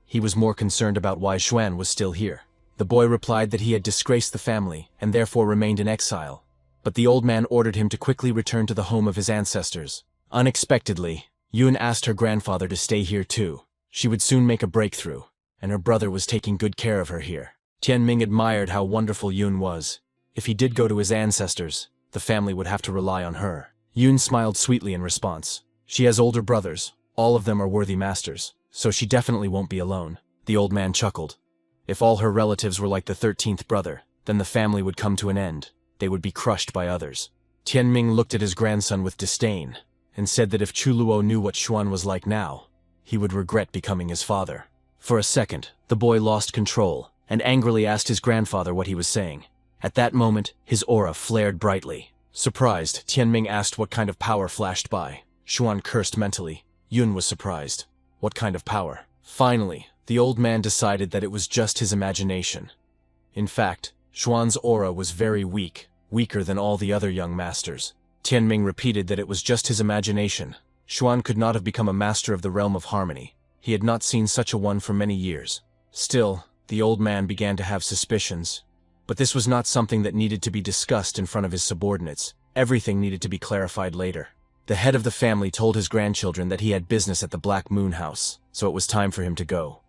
He was more concerned about why Xuan was still here. The boy replied that he had disgraced the family and therefore remained in exile. But the old man ordered him to quickly return to the home of his ancestors. Unexpectedly, Yun asked her grandfather to stay here too. She would soon make a breakthrough, and her brother was taking good care of her here. Tianming admired how wonderful Yun was. If he did go to his ancestors, the family would have to rely on her. Yun smiled sweetly in response. She has older brothers. All of them are worthy masters, so she definitely won't be alone. The old man chuckled. If all her relatives were like the 13th brother, then the family would come to an end. They would be crushed by others. Tianming looked at his grandson with disdain, and said that if Chuluo knew what Xuan was like now, he would regret becoming his father. For a second, the boy lost control, and angrily asked his grandfather what he was saying. At that moment, his aura flared brightly. Surprised, Tianming asked what kind of power flashed by. Xuan cursed mentally. Yun was surprised. What kind of power? Finally, the old man decided that it was just his imagination. In fact, Xuan's aura was very weak, weaker than all the other young masters. Tianming repeated that it was just his imagination. Xuan could not have become a master of the realm of harmony. He had not seen such a one for many years. Still, the old man began to have suspicions. But this was not something that needed to be discussed in front of his subordinates. Everything needed to be clarified later. The head of the family told his grandchildren that he had business at the Black Moon House, so it was time for him to go.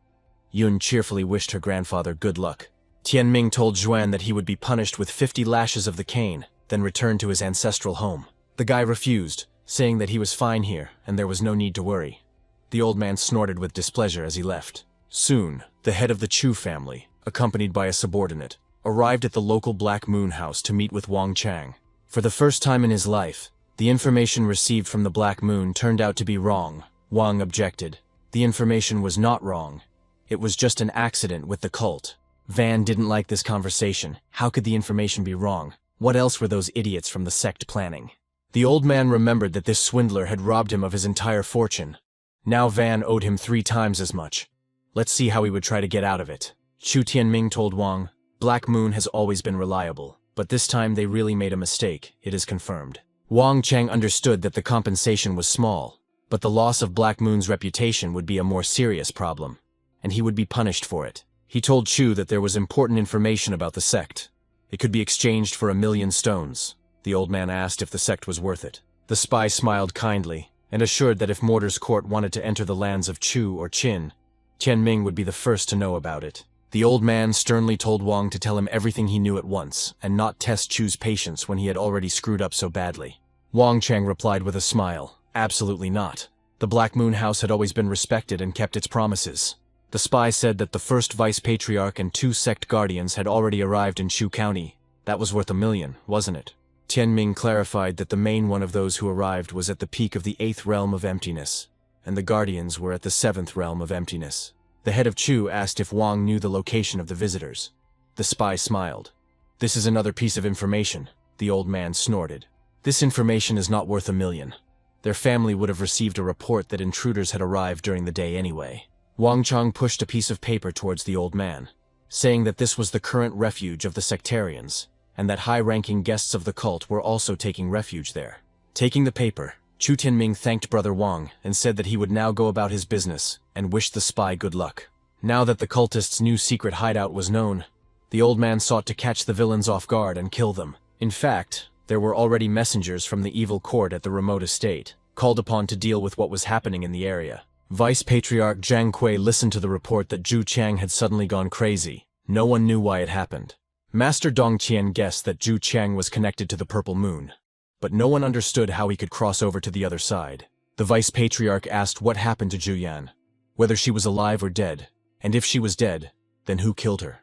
Yun cheerfully wished her grandfather good luck. Tianming told Xuan that he would be punished with 50 lashes of the cane, then return to his ancestral home. The guy refused, saying that he was fine here and there was no need to worry. The old man snorted with displeasure as he left. Soon, the head of the Chu family, accompanied by a subordinate, arrived at the local Black Moon House to meet with Wang Chang. For the first time in his life, the information received from the Black Moon turned out to be wrong. Wang objected. The information was not wrong. It was just an accident with the cult. Van didn't like this conversation. How could the information be wrong? What else were those idiots from the sect planning? The old man remembered that this swindler had robbed him of his entire fortune. Now Van owed him 3 times as much. Let's see how he would try to get out of it. Chu Tianming told Wang, Black Moon has always been reliable, but this time they really made a mistake, it is confirmed. Wang Chang understood that the compensation was small, but the loss of Black Moon's reputation would be a more serious problem, and he would be punished for it. He told Chu that there was important information about the sect. It could be exchanged for 1,000,000 stones. The old man asked if the sect was worth it. The spy smiled kindly, and assured that if Mortar's court wanted to enter the lands of Chu or Qin, Tianming would be the first to know about it. The old man sternly told Wang to tell him everything he knew at once, and not test Chu's patience when he had already screwed up so badly. Wang Chang replied with a smile, absolutely not. The Black Moon House had always been respected and kept its promises. The spy said that the first vice-patriarch and 2 sect guardians had already arrived in Chu County. That was worth 1,000,000, wasn't it? Tianming clarified that the main one of those who arrived was at the peak of the 8th realm of emptiness, and the guardians were at the 7th realm of emptiness. The head of Chu asked if Wang knew the location of the visitors. The spy smiled. This is another piece of information, the old man snorted. This information is not worth 1,000,000. Their family would have received a report that intruders had arrived during the day anyway. Wang Chang pushed a piece of paper towards the old man, saying that this was the current refuge of the sectarians, and that high-ranking guests of the cult were also taking refuge there. Taking the paper, Chu Tianming thanked Brother Wang and said that he would now go about his business and wished the spy good luck. Now that the cultists' new secret hideout was known, the old man sought to catch the villains off guard and kill them. In fact, there were already messengers from the evil court at the remote estate, called upon to deal with what was happening in the area. Vice Patriarch Zhang Kui listened to the report that Zhu Qiang had suddenly gone crazy. No one knew why it happened. Master Dong Qian guessed that Zhu Qiang was connected to the Purple Moon, but no one understood how he could cross over to the other side. The Vice Patriarch asked what happened to Zhu Yan, whether she was alive or dead, and if she was dead, then who killed her.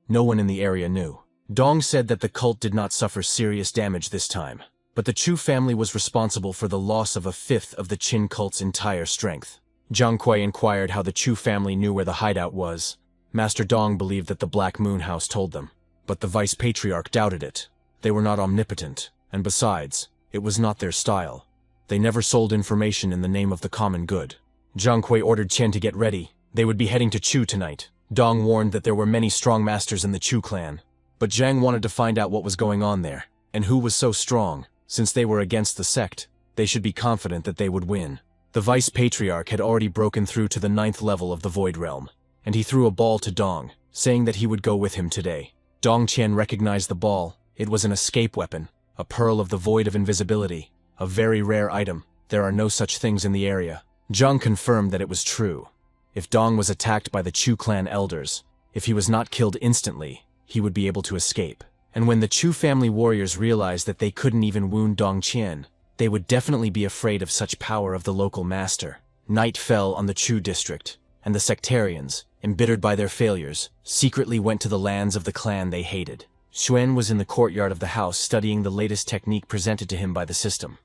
No one in the area knew. Dong said that the cult did not suffer serious damage this time, but the Chu family was responsible for the loss of a fifth of the Qin cult's entire strength. Zhang Kui inquired how the Chu family knew where the hideout was. Master Dong believed that the Black Moon House told them, but the Vice Patriarch doubted it. They were not omnipotent, and besides, it was not their style. They never sold information in the name of the common good. Zhang Kui ordered Qian to get ready. They would be heading to Chu tonight. Dong warned that there were many strong masters in the Chu clan, but Zhang wanted to find out what was going on there, and who was so strong. Since they were against the sect, they should be confident that they would win. The Vice Patriarch had already broken through to the 9th level of the Void Realm, and he threw a ball to Dong, saying that he would go with him today. Dong Qian recognized the ball. It was an escape weapon, a pearl of the void of invisibility, a very rare item. There are no such things in the area. Zhang confirmed that it was true. If Dong was attacked by the Chu clan elders, if he was not killed instantly, he would be able to escape. And when the Chu family warriors realized that they couldn't even wound Dong Qian, they would definitely be afraid of such power of the local master. Night fell on the Chu district, and the sectarians, embittered by their failures, secretly went to the lands of the clan they hated. Xuan was in the courtyard of the house studying the latest technique presented to him by the system.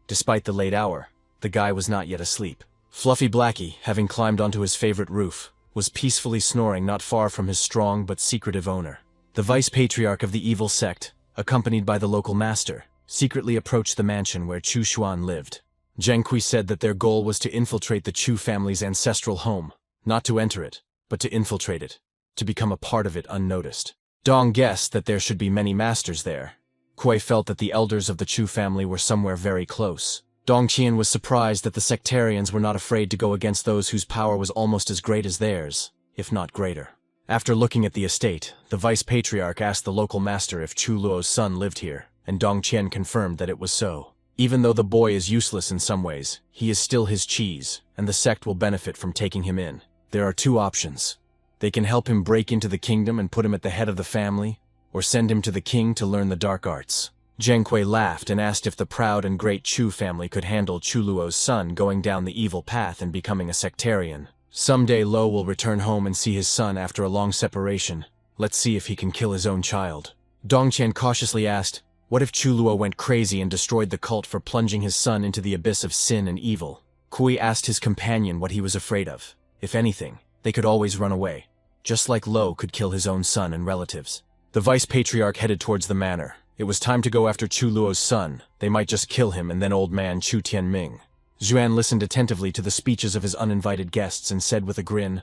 Despite the late hour, the guy was not yet asleep. Fluffy Blackie, having climbed onto his favorite roof, was peacefully snoring not far from his strong but secretive owner. The Vice Patriarch of the evil sect, accompanied by the local master, secretly approached the mansion where Chu Xuan lived. Zhang Kui said that their goal was to infiltrate the Chu family's ancestral home, not to enter it, but to infiltrate it, to become a part of it unnoticed. Dong guessed that there should be many masters there. Kui felt that the elders of the Chu family were somewhere very close. Dong Qian was surprised that the sectarians were not afraid to go against those whose power was almost as great as theirs, if not greater. After looking at the estate, the Vice Patriarch asked the local master if Chu Luo's son lived here, and Dong Qian confirmed that it was so. Even though the boy is useless in some ways, he is still his cheese, and the sect will benefit from taking him in. There are two options. They can help him break into the kingdom and put him at the head of the family, or send him to the king to learn the dark arts. Zhang Kui laughed and asked if the proud and great Chu family could handle Chu Luo's son going down the evil path and becoming a sectarian. Someday Lo will return home and see his son after a long separation. Let's see if he can kill his own child. Dong Qian cautiously asked, what if Chu Luo went crazy and destroyed the cult for plunging his son into the abyss of sin and evil? Kui asked his companion what he was afraid of. If anything, they could always run away, just like Lo could kill his own son and relatives. The Vice Patriarch headed towards the manor. It was time to go after Chu Luo's son. They might just kill him and then old man Chu Tianming. Xuan listened attentively to the speeches of his uninvited guests and said with a grin,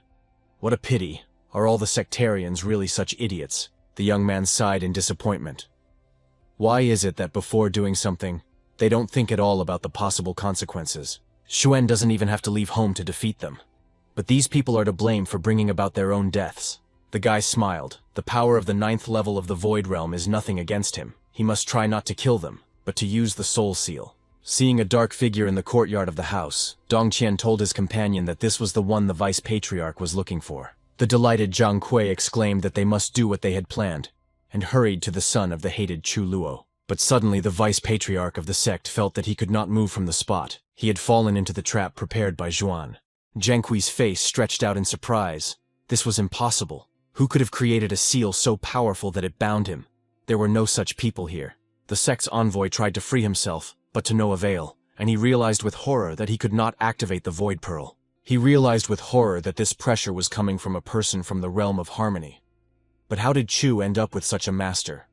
what a pity. Are all the sectarians really such idiots? The young man sighed in disappointment. Why is it that before doing something, they don't think at all about the possible consequences? Xuan doesn't even have to leave home to defeat them. But these people are to blame for bringing about their own deaths. The guy smiled. The power of the 9th level of the Void Realm is nothing against him. He must try not to kill them, but to use the Soul Seal. Seeing a dark figure in the courtyard of the house, Dong Qian told his companion that this was the one the Vice Patriarch was looking for. The delighted Zhang Kui exclaimed that they must do what they had planned, and hurried to the son of the hated Chu Luo. But suddenly the Vice Patriarch of the sect felt that he could not move from the spot. He had fallen into the trap prepared by Zhuan. Zhang Kui's face stretched out in surprise. This was impossible. Who could have created a seal so powerful that it bound him? There were no such people here. The sect's envoy tried to free himself, but to no avail, and he realized with horror that he could not activate the Void Pearl. He realized with horror that this pressure was coming from a person from the realm of harmony. But how did Chu end up with such a master?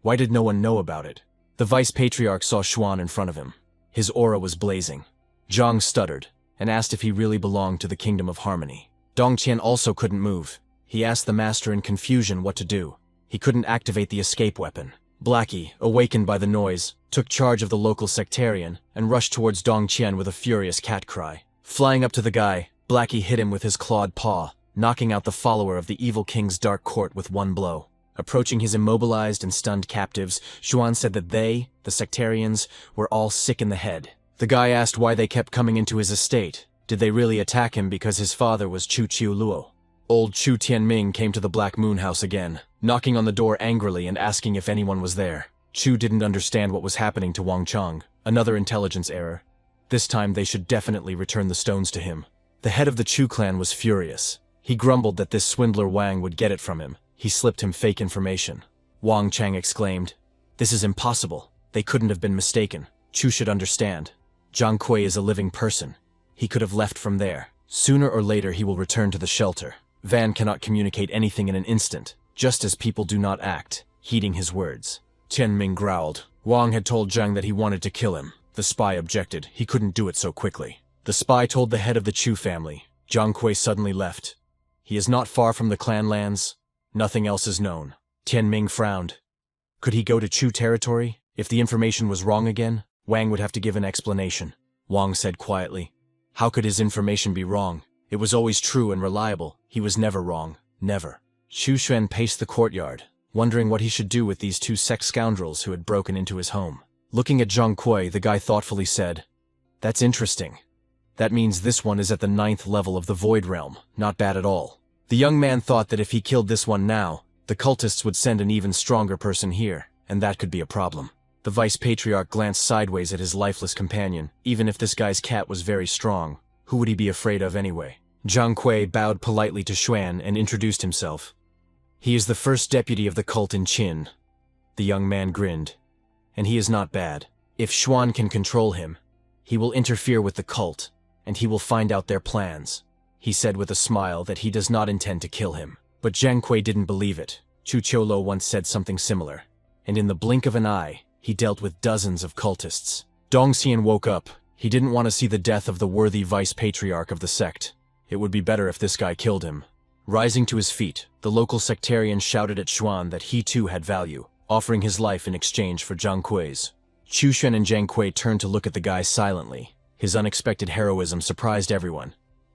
Why did no one know about it? The Vice Patriarch saw Xuan in front of him. His aura was blazing. Zhang stuttered, and asked if he really belonged to the Kingdom of Harmony. Dong Qian also couldn't move. He asked the master in confusion what to do. He couldn't activate the escape weapon. Blackie, awakened by the noise, took charge of the local sectarian and rushed towards Dong Qian with a furious cat cry. Flying up to the guy, Blackie hit him with his clawed paw, knocking out the follower of the evil king's dark court with one blow. Approaching his immobilized and stunned captives, Xuan said that they, the sectarians, were all sick in the head. The guy asked why they kept coming into his estate. Did they really attack him because his father was Chu Chiu Luo? Old Chu Tianming came to the Black Moon House again, knocking on the door angrily and asking if anyone was there. Chu didn't understand what was happening to Wang Chong, another intelligence error. This time they should definitely return the stones to him. The head of the Chu clan was furious. He grumbled that this swindler Wang would get it from him. He slipped him fake information. Wang Chang exclaimed, "This is impossible. They couldn't have been mistaken. Chu should understand. Zhang Kui is a living person. He could have left from there. Sooner or later he will return to the shelter. Van cannot communicate anything in an instant, just as people do not act," heeding his words. Tianming growled. Wang had told Zhang that he wanted to kill him. The spy objected. He couldn't do it so quickly. The spy told the head of the Chu family. Zhang Kui suddenly left. He is not far from the clan lands. Nothing else is known. Tianming frowned. Could he go to Chu territory? If the information was wrong again, Wang would have to give an explanation. Wang said quietly, "How could his information be wrong? It was always true and reliable. He was never wrong. Never." Xu Xuan paced the courtyard, wondering what he should do with these two sect scoundrels who had broken into his home. Looking at Zhang Kui, the guy thoughtfully said, "That's interesting. That means this one is at the 9th level of the Void Realm. Not bad at all." The young man thought that if he killed this one now, the cultists would send an even stronger person here, and that could be a problem. The vice-patriarch glanced sideways at his lifeless companion. Even if this guy's cat was very strong, who would he be afraid of anyway? Zhang Kui bowed politely to Xuan and introduced himself. "He is the first deputy of the cult in Qin." The young man grinned. "And he is not bad. If Xuan can control him, he will interfere with the cult, and he will find out their plans." He said with a smile that he does not intend to kill him. But Zhang Kui didn't believe it. Chu Chiolo once said something similar, and in the blink of an eye, he dealt with dozens of cultists. Dong Xian woke up. He didn't want to see the death of the worthy vice-patriarch of the sect. It would be better if this guy killed him. Rising to his feet, the local sectarian shouted at Xuan that he too had value, offering his life in exchange for Zhang Kui's. Chu Xuan and Zhang Kui turned to look at the guy silently. His unexpected heroism surprised everyone.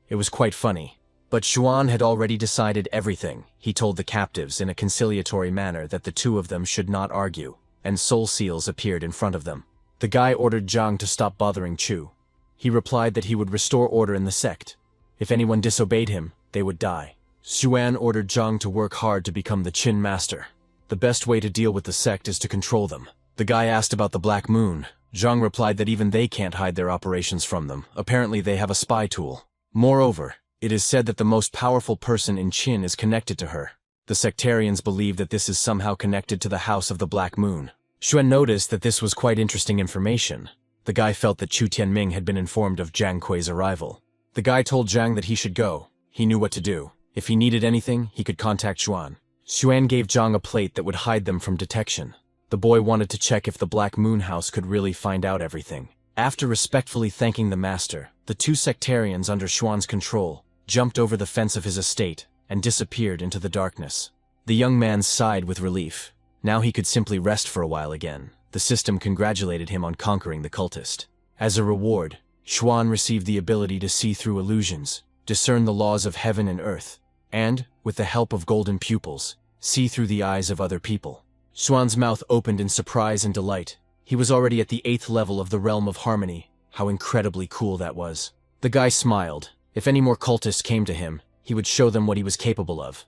It was quite funny. But Xuan had already decided everything. He told the captives in a conciliatory manner that the two of them should not argue, and soul seals appeared in front of them. The guy ordered Zhang to stop bothering Chu. He replied that he would restore order in the sect. If anyone disobeyed him, they would die. Xuan ordered Zhang to work hard to become the Qin master. The best way to deal with the sect is to control them. The guy asked about the Black Moon. Zhang replied that even they can't hide their operations from them. Apparently they have a spy tool. Moreover, it is said that the most powerful person in Qin is connected to her. The sectarians believe that this is somehow connected to the House of the Black Moon. Xuan noticed that this was quite interesting information. The guy felt that Chu Tianming had been informed of Zhang Kui's arrival. The guy told Zhang that he should go. He knew what to do. If he needed anything, he could contact Xuan. Xuan gave Zhang a plate that would hide them from detection. The boy wanted to check if the Black Moon House could really find out everything. After respectfully thanking the master, the two sectarians under Xuan's control jumped over the fence of his estate and disappeared into the darkness. The young man sighed with relief. Now he could simply rest for a while again. The system congratulated him on conquering the cultist. As a reward, Xuan received the ability to see through illusions, discern the laws of heaven and earth, and, with the help of golden pupils, see through the eyes of other people. Xuan's mouth opened in surprise and delight. He was already at the 8th level of the Realm of Harmony. How incredibly cool that was. The guy smiled. If any more cultists came to him, he would show them what he was capable of.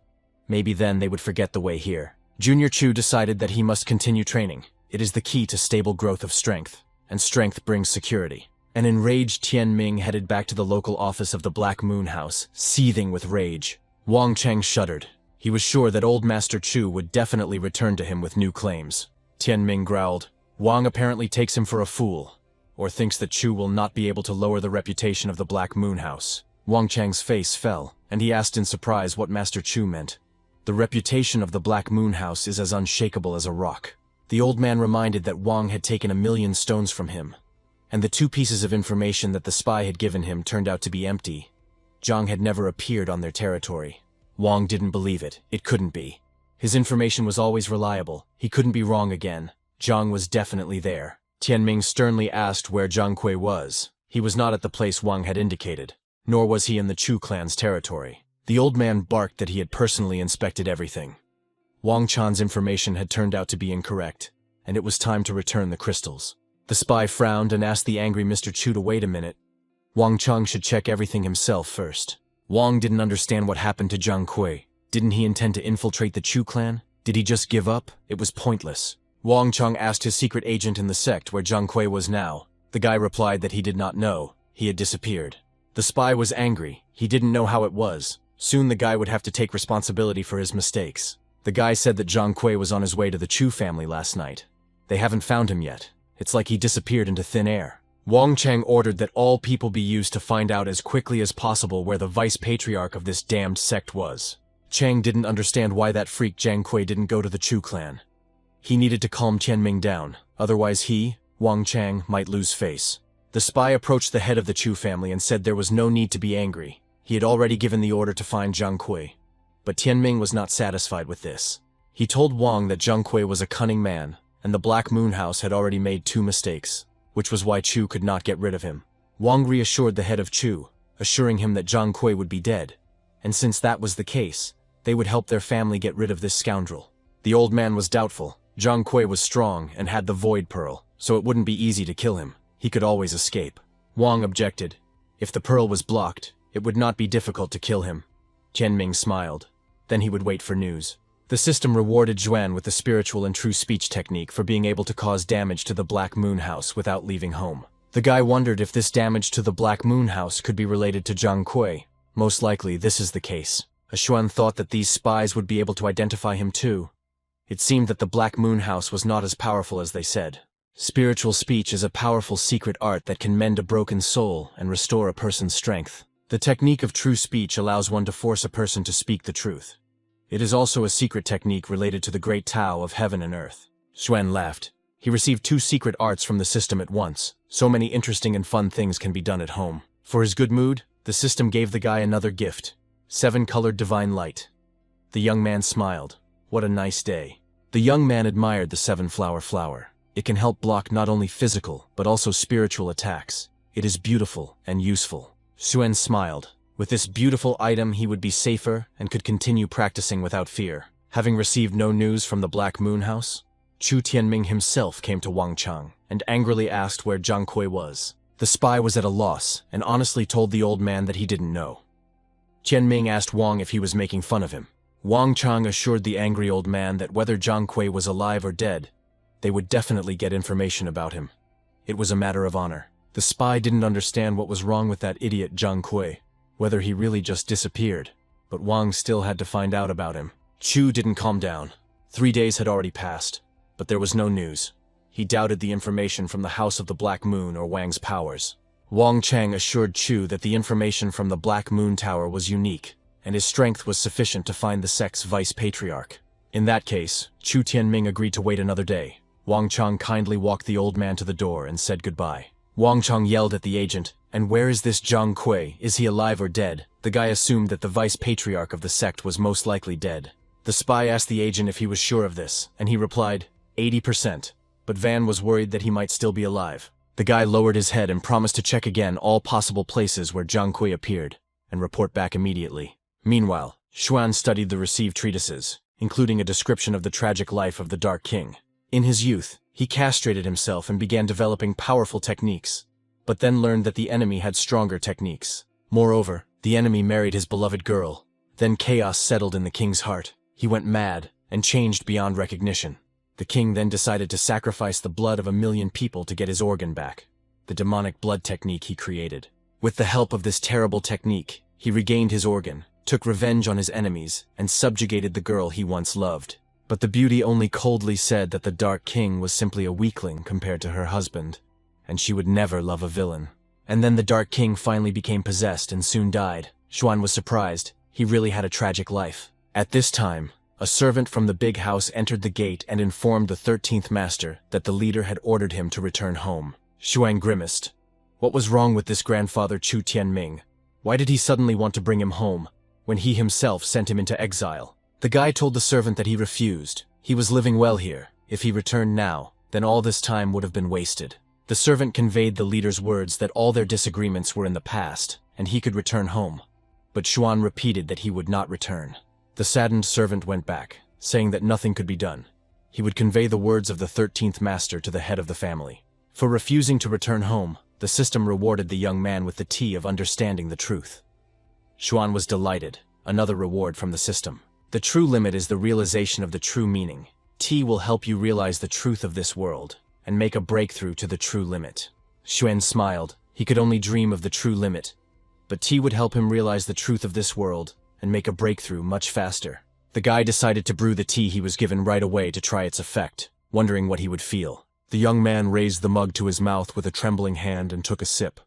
Maybe then they would forget the way here. Junior Chu decided that he must continue training. It is the key to stable growth of strength, and strength brings security. An enraged Tianming headed back to the local office of the Black Moon House, seething with rage. Wang Cheng shuddered. He was sure that old Master Chu would definitely return to him with new claims. Tianming growled. Wang apparently takes him for a fool, or thinks that Chu will not be able to lower the reputation of the Black Moon House. Wang Cheng's face fell, and he asked in surprise what Master Chu meant. The reputation of the Black Moon House is as unshakable as a rock. The old man reminded that Wang had taken 1,000,000 stones from him, and the 2 pieces of information that the spy had given him turned out to be empty. Zhang had never appeared on their territory. Wang didn't believe it. It couldn't be. His information was always reliable. He couldn't be wrong again. Zhang was definitely there. Tianming sternly asked where Zhang Kui was. He was not at the place Wang had indicated, nor was he in the Chu clan's territory. The old man barked that he had personally inspected everything. Wang Chan's information had turned out to be incorrect, and it was time to return the crystals. The spy frowned and asked the angry Mr. Chu to wait a minute. Wang Chang should check everything himself first. Wang didn't understand what happened to Zhang Kui. Didn't he intend to infiltrate the Chu clan? Did he just give up? It was pointless. Wang Chang asked his secret agent in the sect where Zhang Kui was now. The guy replied that he did not know. He had disappeared. The spy was angry. He didn't know how it was. Soon the guy would have to take responsibility for his mistakes. The guy said that Zhang Kui was on his way to the Chu family last night. They haven't found him yet. It's like he disappeared into thin air. Wang Chang ordered that all people be used to find out as quickly as possible where the vice-patriarch of this damned sect was. Chang didn't understand why that freak Zhang Kui didn't go to the Chu clan. He needed to calm Tianming down, otherwise he, Wang Chang, might lose face. The spy approached the head of the Chu family and said there was no need to be angry. He had already given the order to find Zhang Kui. But Tianming was not satisfied with this. He told Wang that Zhang Kui was a cunning man, and the Black Moon House had already made 2 mistakes, which was why Chu could not get rid of him. Wang reassured the head of Chu, assuring him that Zhang Kui would be dead, and since that was the case, they would help their family get rid of this scoundrel. The old man was doubtful. Zhang Kui was strong and had the Void Pearl, so it wouldn't be easy to kill him. He could always escape. Wang objected. If the pearl was blocked, it would not be difficult to kill him. Tianming smiled. Then he would wait for news. The system rewarded Zhuan with the spiritual and true speech technique for being able to cause damage to the Black Moon House without leaving home. The guy wondered if this damage to the Black Moon House could be related to Zhang Kui. Most likely this is the case. Zhuan thought that these spies would be able to identify him too. It seemed that the Black Moon House was not as powerful as they said. Spiritual speech is a powerful secret art that can mend a broken soul and restore a person's strength. The technique of true speech allows one to force a person to speak the truth. It is also a secret technique related to the great Tao of heaven and earth. Xuan laughed. He received 2 secret arts from the system at once. So many interesting and fun things can be done at home. For his good mood, the system gave the guy another gift. 7-colored divine light. The young man smiled. What a nice day. The young man admired the 7-flower flower. It can help block not only physical, but also spiritual attacks. It is beautiful and useful. Xuan smiled. With this beautiful item he would be safer and could continue practicing without fear. Having received no news from the Black Moon House, Chu Tianming himself came to Wang Chang and angrily asked where Zhang Kui was. The spy was at a loss and honestly told the old man that he didn't know. Tianming asked Wang if he was making fun of him. Wang Chang assured the angry old man that whether Zhang Kui was alive or dead, they would definitely get information about him. It was a matter of honor. The spy didn't understand what was wrong with that idiot Zhang Kui, whether he really just disappeared, but Wang still had to find out about him. Chu didn't calm down. 3 days had already passed, but there was no news. He doubted the information from the House of the Black Moon or Wang's powers. Wang Chang assured Chu that the information from the Black Moon Tower was unique, and his strength was sufficient to find the sect's vice-patriarch. In that case, Chu Tianming agreed to wait another day. Wang Chang kindly walked the old man to the door and said goodbye. Wang Chang yelled at the agent, "And where is this Zhang Kui? Is he alive or dead?" The guy assumed that the vice-patriarch of the sect was most likely dead. The spy asked the agent if he was sure of this, and he replied, 80%. But Van was worried that he might still be alive. The guy lowered his head and promised to check again all possible places where Zhang Kui appeared, and report back immediately. Meanwhile, Xuan studied the received treatises, including a description of the tragic life of the Dark King. In his youth, he castrated himself and began developing powerful techniques, but then learned that the enemy had stronger techniques. Moreover, the enemy married his beloved girl. Then chaos settled in the king's heart. He went mad and changed beyond recognition. The king then decided to sacrifice the blood of 1 million people to get his organ back, the demonic blood technique he created. With the help of this terrible technique, he regained his organ, took revenge on his enemies, and subjugated the girl he once loved. But the beauty only coldly said that the Dark King was simply a weakling compared to her husband, and she would never love a villain. And then the Dark King finally became possessed and soon died. Xuan was surprised. He really had a tragic life. At this time, a servant from the big house entered the gate and informed the 13th master that the leader had ordered him to return home. Xuan grimaced. What was wrong with this grandfather Chu Tianming? Why did he suddenly want to bring him home, when he himself sent him into exile? The guy told the servant that he refused. He was living well here. If he returned now, then all this time would have been wasted. The servant conveyed the leader's words that all their disagreements were in the past, and he could return home. But Xuan repeated that he would not return. The saddened servant went back, saying that nothing could be done. He would convey the words of the 13th master to the head of the family. For refusing to return home, the system rewarded the young man with the tea of understanding the truth. Xuan was delighted, another reward from the system. The true limit is the realization of the true meaning. Tea will help you realize the truth of this world, and make a breakthrough to the true limit. Xuan smiled. He could only dream of the true limit. But tea would help him realize the truth of this world, and make a breakthrough much faster. The guy decided to brew the tea he was given right away to try its effect, wondering what he would feel. The young man raised the mug to his mouth with a trembling hand and took a sip.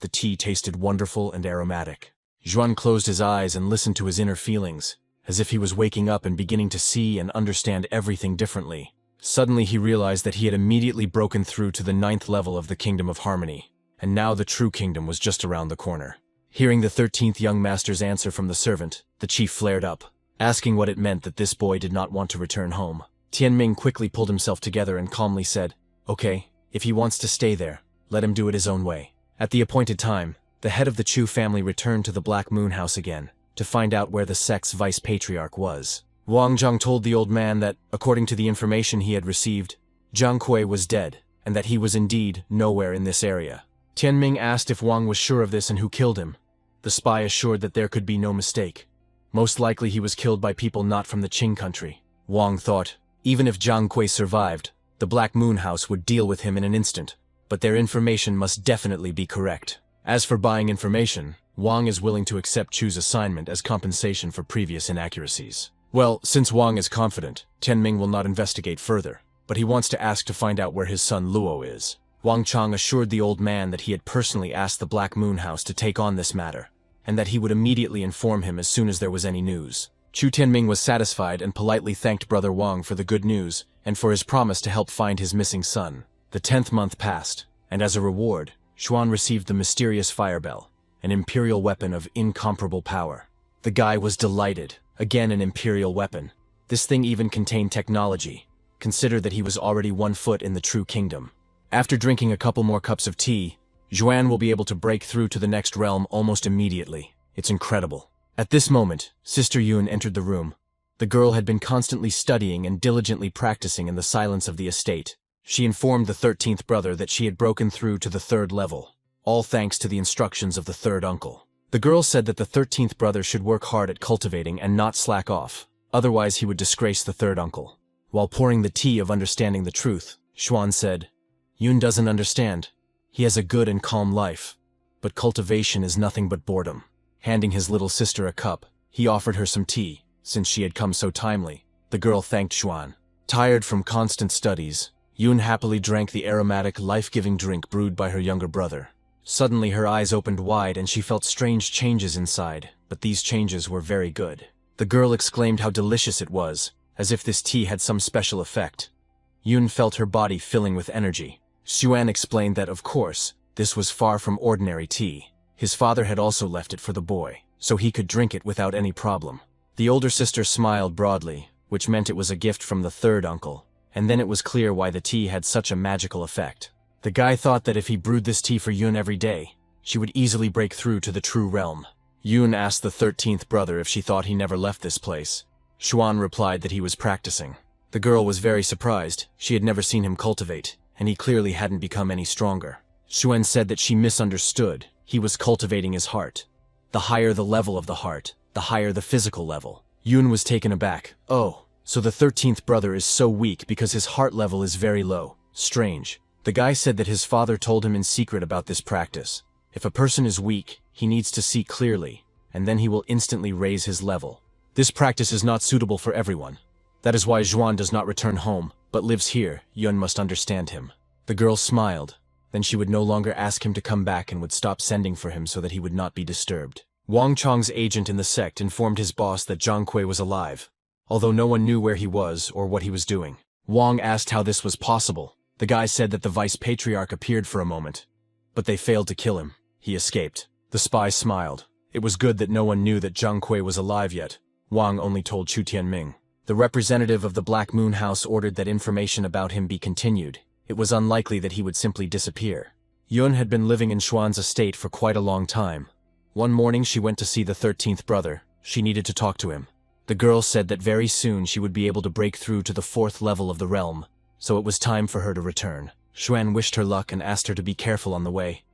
The tea tasted wonderful and aromatic. Xuan closed his eyes and listened to his inner feelings, as if he was waking up and beginning to see and understand everything differently. Suddenly he realized that he had immediately broken through to the 9th level of the Kingdom of Harmony, and now the true kingdom was just around the corner. Hearing the 13th young master's answer from the servant, the chief flared up, asking what it meant that this boy did not want to return home. Tianming quickly pulled himself together and calmly said, "Okay, if he wants to stay there, let him do it his own way." At the appointed time, the head of the Chu family returned to the Black Moon House again, to find out where the sect's vice-patriarch was. Wang Zhang told the old man that, according to the information he had received, Zhang Kui was dead, and that he was indeed nowhere in this area. Tianming asked if Wang was sure of this and who killed him. The spy assured that there could be no mistake. Most likely he was killed by people not from the Qing country. Wang thought, even if Zhang Kui survived, the Black Moon House would deal with him in an instant, but their information must definitely be correct. As for buying information, Wang is willing to accept Chu's assignment as compensation for previous inaccuracies. Well, since Wang is confident, Tianming will not investigate further, but he wants to ask to find out where his son Luo is. Wang Chang assured the old man that he had personally asked the Black Moon House to take on this matter, and that he would immediately inform him as soon as there was any news. Chu Tianming was satisfied and politely thanked Brother Wang for the good news and for his promise to help find his missing son. The 10th month passed, and as a reward, Xuan received the mysterious fire bell, an imperial weapon of incomparable power. The guy was delighted. Again an imperial weapon. This thing even contained technology. Consider that he was already 1 foot in the true kingdom. After drinking a couple more cups of tea, Xuan will be able to break through to the next realm almost immediately. It's incredible. At this moment, Sister Yun entered the room. The girl had been constantly studying and diligently practicing in the silence of the estate. She informed the 13th brother that she had broken through to the 3rd level, all thanks to the instructions of the 3rd uncle. The girl said that the 13th brother should work hard at cultivating and not slack off, otherwise he would disgrace the 3rd uncle. While pouring the tea of understanding the truth, Xuan said, "Yun doesn't understand. He has a good and calm life, but cultivation is nothing but boredom." Handing his little sister a cup, he offered her some tea. Since she had come so timely, the girl thanked Xuan. Tired from constant studies, Yun happily drank the aromatic, life-giving drink brewed by her younger brother. Suddenly her eyes opened wide and she felt strange changes inside, but these changes were very good. The girl exclaimed how delicious it was, as if this tea had some special effect. Yun felt her body filling with energy. Xuan explained that, of course, this was far from ordinary tea. His father had also left it for the boy, so he could drink it without any problem. The older sister smiled broadly, which meant it was a gift from the 3rd uncle, and then it was clear why the tea had such a magical effect. The guy thought that if he brewed this tea for Yun every day, she would easily break through to the true realm. Yun asked the 13th brother if she thought he never left this place. Xuan replied that he was practicing. The girl was very surprised. She had never seen him cultivate, and he clearly hadn't become any stronger. Xuan said that she misunderstood. He was cultivating his heart. The higher the level of the heart, the higher the physical level. Yun was taken aback. Oh, so the 13th brother is so weak because his heart level is very low. Strange. The guy said that his father told him in secret about this practice. If a person is weak, he needs to see clearly, and then he will instantly raise his level. This practice is not suitable for everyone. That is why Xuan does not return home, but lives here. Yun must understand him. The girl smiled. Then she would no longer ask him to come back and would stop sending for him so that he would not be disturbed. Wang Chang's agent in the sect informed his boss that Zhang Kui was alive, although no one knew where he was or what he was doing. Wang asked how this was possible. The guy said that the vice-patriarch appeared for a moment, but they failed to kill him. He escaped. The spy smiled. It was good that no one knew that Zhang Kui was alive yet. Wang only told Chu Tianming. The representative of the Black Moon House ordered that information about him be continued. It was unlikely that he would simply disappear. Yun had been living in Xuan's estate for quite a long time. One morning she went to see the 13th brother. She needed to talk to him. The girl said that very soon she would be able to break through to the 4th level of the realm, so it was time for her to return. Xuan wished her luck and asked her to be careful on the way.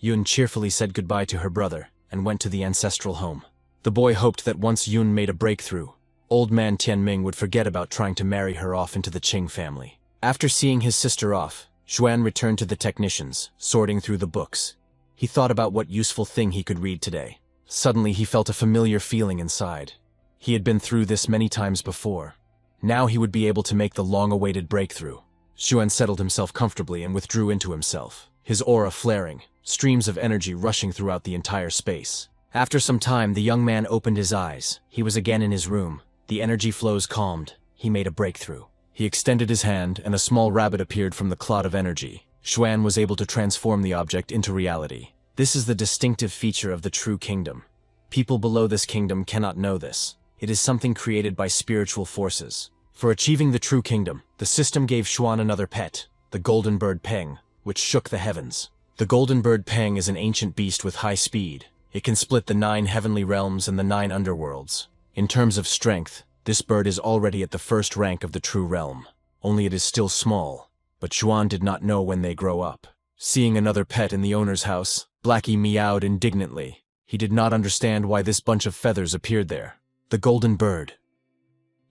Yun cheerfully said goodbye to her brother and went to the ancestral home. The boy hoped that once Yun made a breakthrough, old man Tianming would forget about trying to marry her off into the Qing family. After seeing his sister off, Xuan returned to the technicians, sorting through the books. He thought about what useful thing he could read today. Suddenly he felt a familiar feeling inside. He had been through this many times before. Now he would be able to make the long-awaited breakthrough. Xuan settled himself comfortably and withdrew into himself, his aura flaring, streams of energy rushing throughout the entire space. After some time, the young man opened his eyes. He was again in his room. The energy flows calmed. He made a breakthrough. He extended his hand, and a small rabbit appeared from the clot of energy. Xuan was able to transform the object into reality. This is the distinctive feature of the true kingdom. People below this kingdom cannot know this. It is something created by spiritual forces. For achieving the true kingdom, the system gave Xuan another pet, the golden bird Peng, which shook the heavens. The golden bird Peng is an ancient beast with high speed. It can split the 9 heavenly realms and the 9 underworlds. In terms of strength, this bird is already at the first rank of the true realm. Only it is still small, but Xuan did not know when they grow up. Seeing another pet in the owner's house, Blackie meowed indignantly. He did not understand why this bunch of feathers appeared there. The golden bird.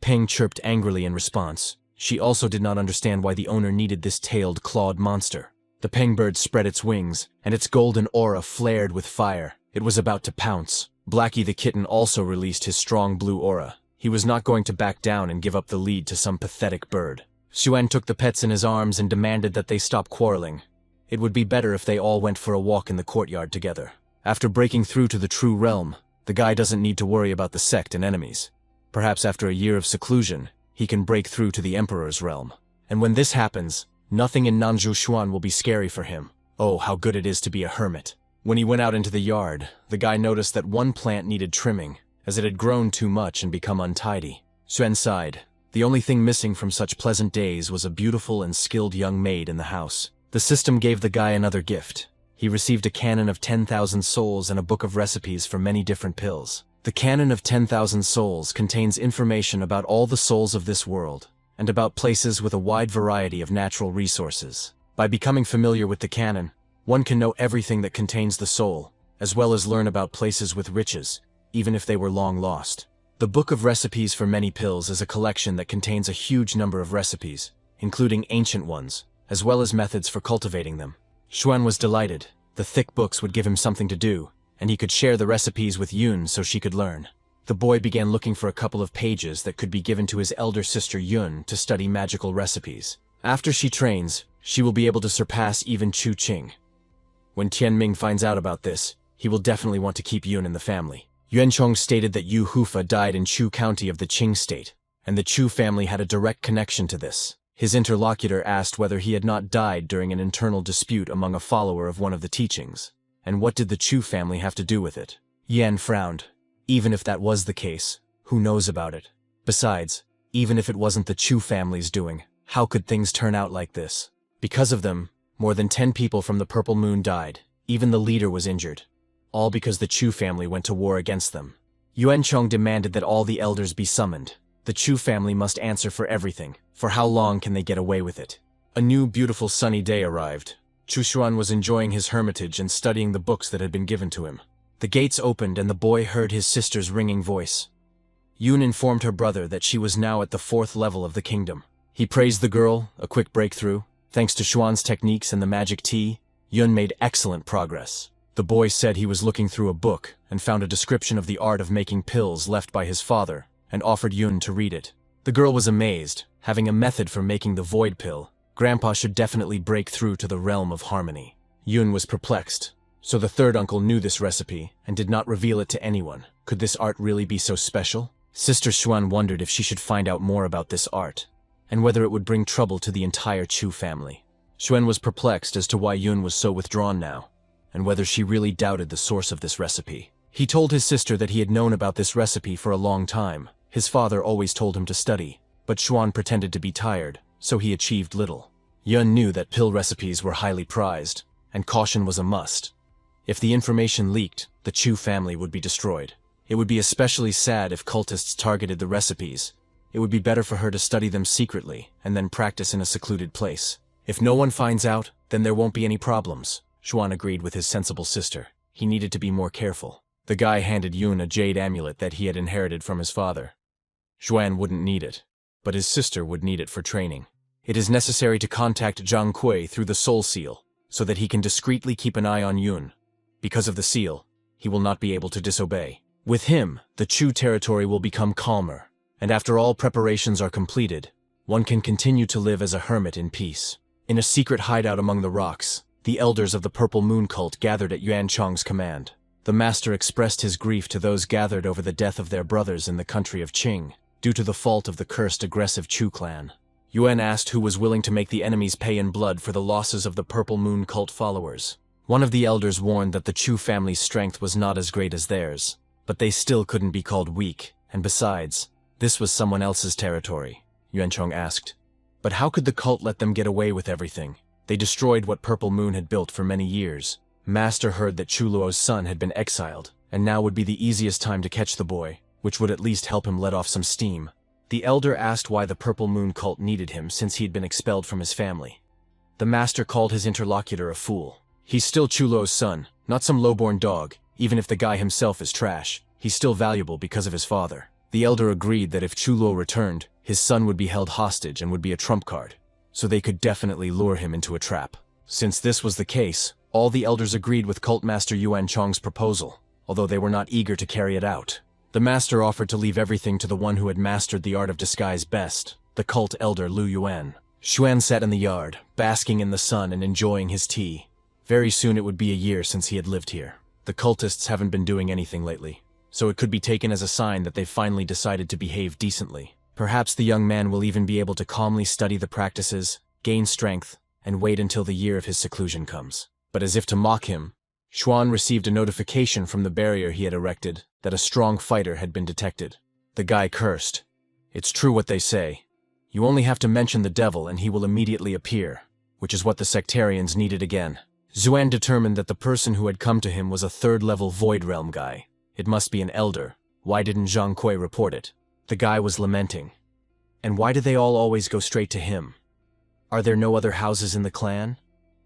Peng chirped angrily in response. She also did not understand why the owner needed this tailed, clawed monster. The Peng bird spread its wings, and its golden aura flared with fire. It was about to pounce. Blackie the kitten also released his strong blue aura. He was not going to back down and give up the lead to some pathetic bird. Xuan took the pets in his arms and demanded that they stop quarreling. It would be better if they all went for a walk in the courtyard together. After breaking through to the true realm, the guy doesn't need to worry about the sect and enemies. Perhaps after a year of seclusion, he can break through to the Emperor's realm. And when this happens, nothing in Nanzhou Xuan will be scary for him. Oh, how good it is to be a hermit. When he went out into the yard, the guy noticed that one plant needed trimming, as it had grown too much and become untidy. Xuan sighed. The only thing missing from such pleasant days was a beautiful and skilled young maid in the house. The system gave the guy another gift. He received a cannon of 10,000 souls and a book of recipes for many different pills. The cannon of 10,000 souls contains information about all the souls of this world, and about places with a wide variety of natural resources. By becoming familiar with the cannon, one can know everything that contains the soul, as well as learn about places with riches, even if they were long lost. The Book of Recipes for Many Pills is a collection that contains a huge number of recipes, including ancient ones, as well as methods for cultivating them. Xuan was delighted. The thick books would give him something to do, and he could share the recipes with Yun so she could learn. The boy began looking for a couple of pages that could be given to his elder sister Yun to study magical recipes. After she trains, she will be able to surpass even Chu Qing. When Tianming finds out about this, he will definitely want to keep Yun in the family. Yuanchong stated that Yu Hufa died in Chu County of the Qing state, and the Chu family had a direct connection to this. His interlocutor asked whether he had not died during an internal dispute among a follower of one of the teachings, and what did the Chu family have to do with it? Yan frowned. Even if that was the case, who knows about it? Besides, even if it wasn't the Chu family's doing, how could things turn out like this? Because of them, more than 10 people from the Purple Moon died. Even the leader was injured. All because the Chu family went to war against them. Yuanchong demanded that all the elders be summoned. The Chu family must answer for everything. For how long can they get away with it? A new beautiful sunny day arrived. Chu Xuan was enjoying his hermitage and studying the books that had been given to him. The gates opened and the boy heard his sister's ringing voice. Yun informed her brother that she was now at the 4th level of the kingdom. He praised the girl, a quick breakthrough. Thanks to Xuan's techniques and the magic tea, Yun made excellent progress. The boy said he was looking through a book and found a description of the art of making pills left by his father and offered Yun to read it. The girl was amazed. Having a method for making the void pill, Grandpa should definitely break through to the realm of harmony. Yun was perplexed. So the third uncle knew this recipe and did not reveal it to anyone. Could this art really be so special? Sister Xuan wondered if she should find out more about this art, and whether it would bring trouble to the entire Chu family. Xuan was perplexed as to why Yun was so withdrawn now, and whether she really doubted the source of this recipe. He told his sister that he had known about this recipe for a long time. His father always told him to study, but Xuan pretended to be tired, so he achieved little. Yun knew that pill recipes were highly prized, and caution was a must. If the information leaked, the Chu family would be destroyed. It would be especially sad if cultists targeted the recipes. It would be better for her to study them secretly and then practice in a secluded place. If no one finds out, then there won't be any problems. Xuan agreed with his sensible sister. He needed to be more careful. The guy handed Yun a jade amulet that he had inherited from his father. Xuan wouldn't need it, but his sister would need it for training. It is necessary to contact Zhang Kui through the soul seal, so that he can discreetly keep an eye on Yun. Because of the seal, he will not be able to disobey. With him, the Chu territory will become calmer, and after all preparations are completed, one can continue to live as a hermit in peace. In a secret hideout among the rocks, the elders of the Purple Moon cult gathered at Yuan Chong's command. The master expressed his grief to those gathered over the death of their brothers in the country of Qing, due to the fault of the cursed aggressive Chu clan. Yuan asked who was willing to make the enemies pay in blood for the losses of the Purple Moon cult followers. One of the elders warned that the Chu family's strength was not as great as theirs, but they still couldn't be called weak, and besides, this was someone else's territory. Yuan Chong asked. But how could the cult let them get away with everything? They destroyed what Purple Moon had built for many years. Master heard that Chu Luo's son had been exiled, and now would be the easiest time to catch the boy, which would at least help him let off some steam. The elder asked why the Purple Moon cult needed him since he had been expelled from his family. The master called his interlocutor a fool. He's still Chu Luo's son, not some lowborn dog. Even if the guy himself is trash, he's still valuable because of his father. The elder agreed that if Chu Luo returned, his son would be held hostage and would be a trump card, so they could definitely lure him into a trap. Since this was the case, all the elders agreed with Cult Master Yuan Chong's proposal, although they were not eager to carry it out. The master offered to leave everything to the one who had mastered the art of disguise best, the cult elder Lu Yuan. Xuan sat in the yard, basking in the sun and enjoying his tea. Very soon it would be a year since he had lived here. The cultists haven't been doing anything lately, so it could be taken as a sign that they've finally decided to behave decently. Perhaps the young man will even be able to calmly study the practices, gain strength, and wait until the year of his seclusion comes. But as if to mock him, Xuan received a notification from the barrier he had erected that a strong fighter had been detected. The guy cursed. It's true what they say. You only have to mention the devil and he will immediately appear, which is what the sectarians needed again. Xuan determined that the person who had come to him was a third-level Void Realm guy. It must be an elder. Why didn't Zhang Kui report it? The guy was lamenting. And why do they all always go straight to him? Are there no other houses in the clan?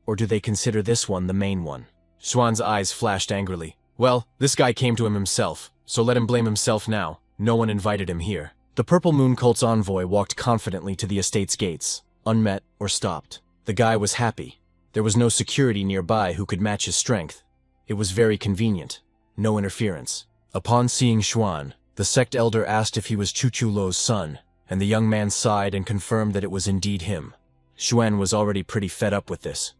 Or do they consider this one the main one? Xuan's eyes flashed angrily. Well, this guy came to him himself, so let him blame himself now. No one invited him here. The Purple Moon cult's envoy walked confidently to the estate's gates, unmet or stopped. The guy was happy. There was no security nearby who could match his strength. It was very convenient. No interference. Upon seeing Xuan, the sect elder asked if he was Chu Luo's son, and the young man sighed and confirmed that it was indeed him. Xuan was already pretty fed up with this.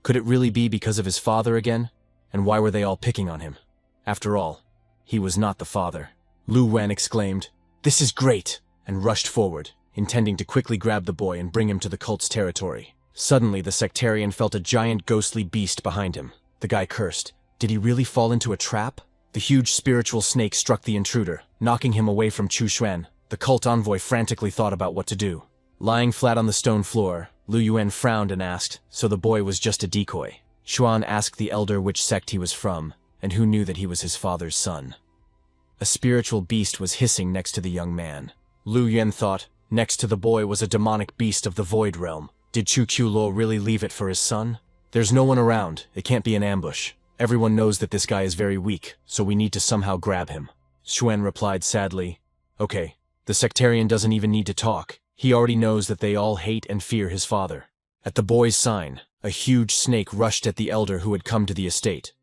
Could it really be because of his father again? And why were they all picking on him? After all, he was not the father. Lu Wen exclaimed, "This is great!" and rushed forward, intending to quickly grab the boy and bring him to the cult's territory. Suddenly, the sectarian felt a giant ghostly beast behind him. The guy cursed. Did he really fall into a trap? The huge spiritual snake struck the intruder, knocking him away from Chu Xuan. The cult envoy frantically thought about what to do. Lying flat on the stone floor, Lu Yuan frowned and asked, so the boy was just a decoy. Xuan asked the elder which sect he was from, and who knew that he was his father's son. A spiritual beast was hissing next to the young man. Lu Yuan thought, next to the boy was a demonic beast of the Void Realm. Did Chu Luo really leave it for his son? There's no one around. It can't be an ambush. Everyone knows that this guy is very weak, so we need to somehow grab him. Xuan replied sadly, Okay, the sectarian doesn't even need to talk. He already knows that they all hate and fear his father. At the boy's sign, a huge snake rushed at the elder who had come to the estate.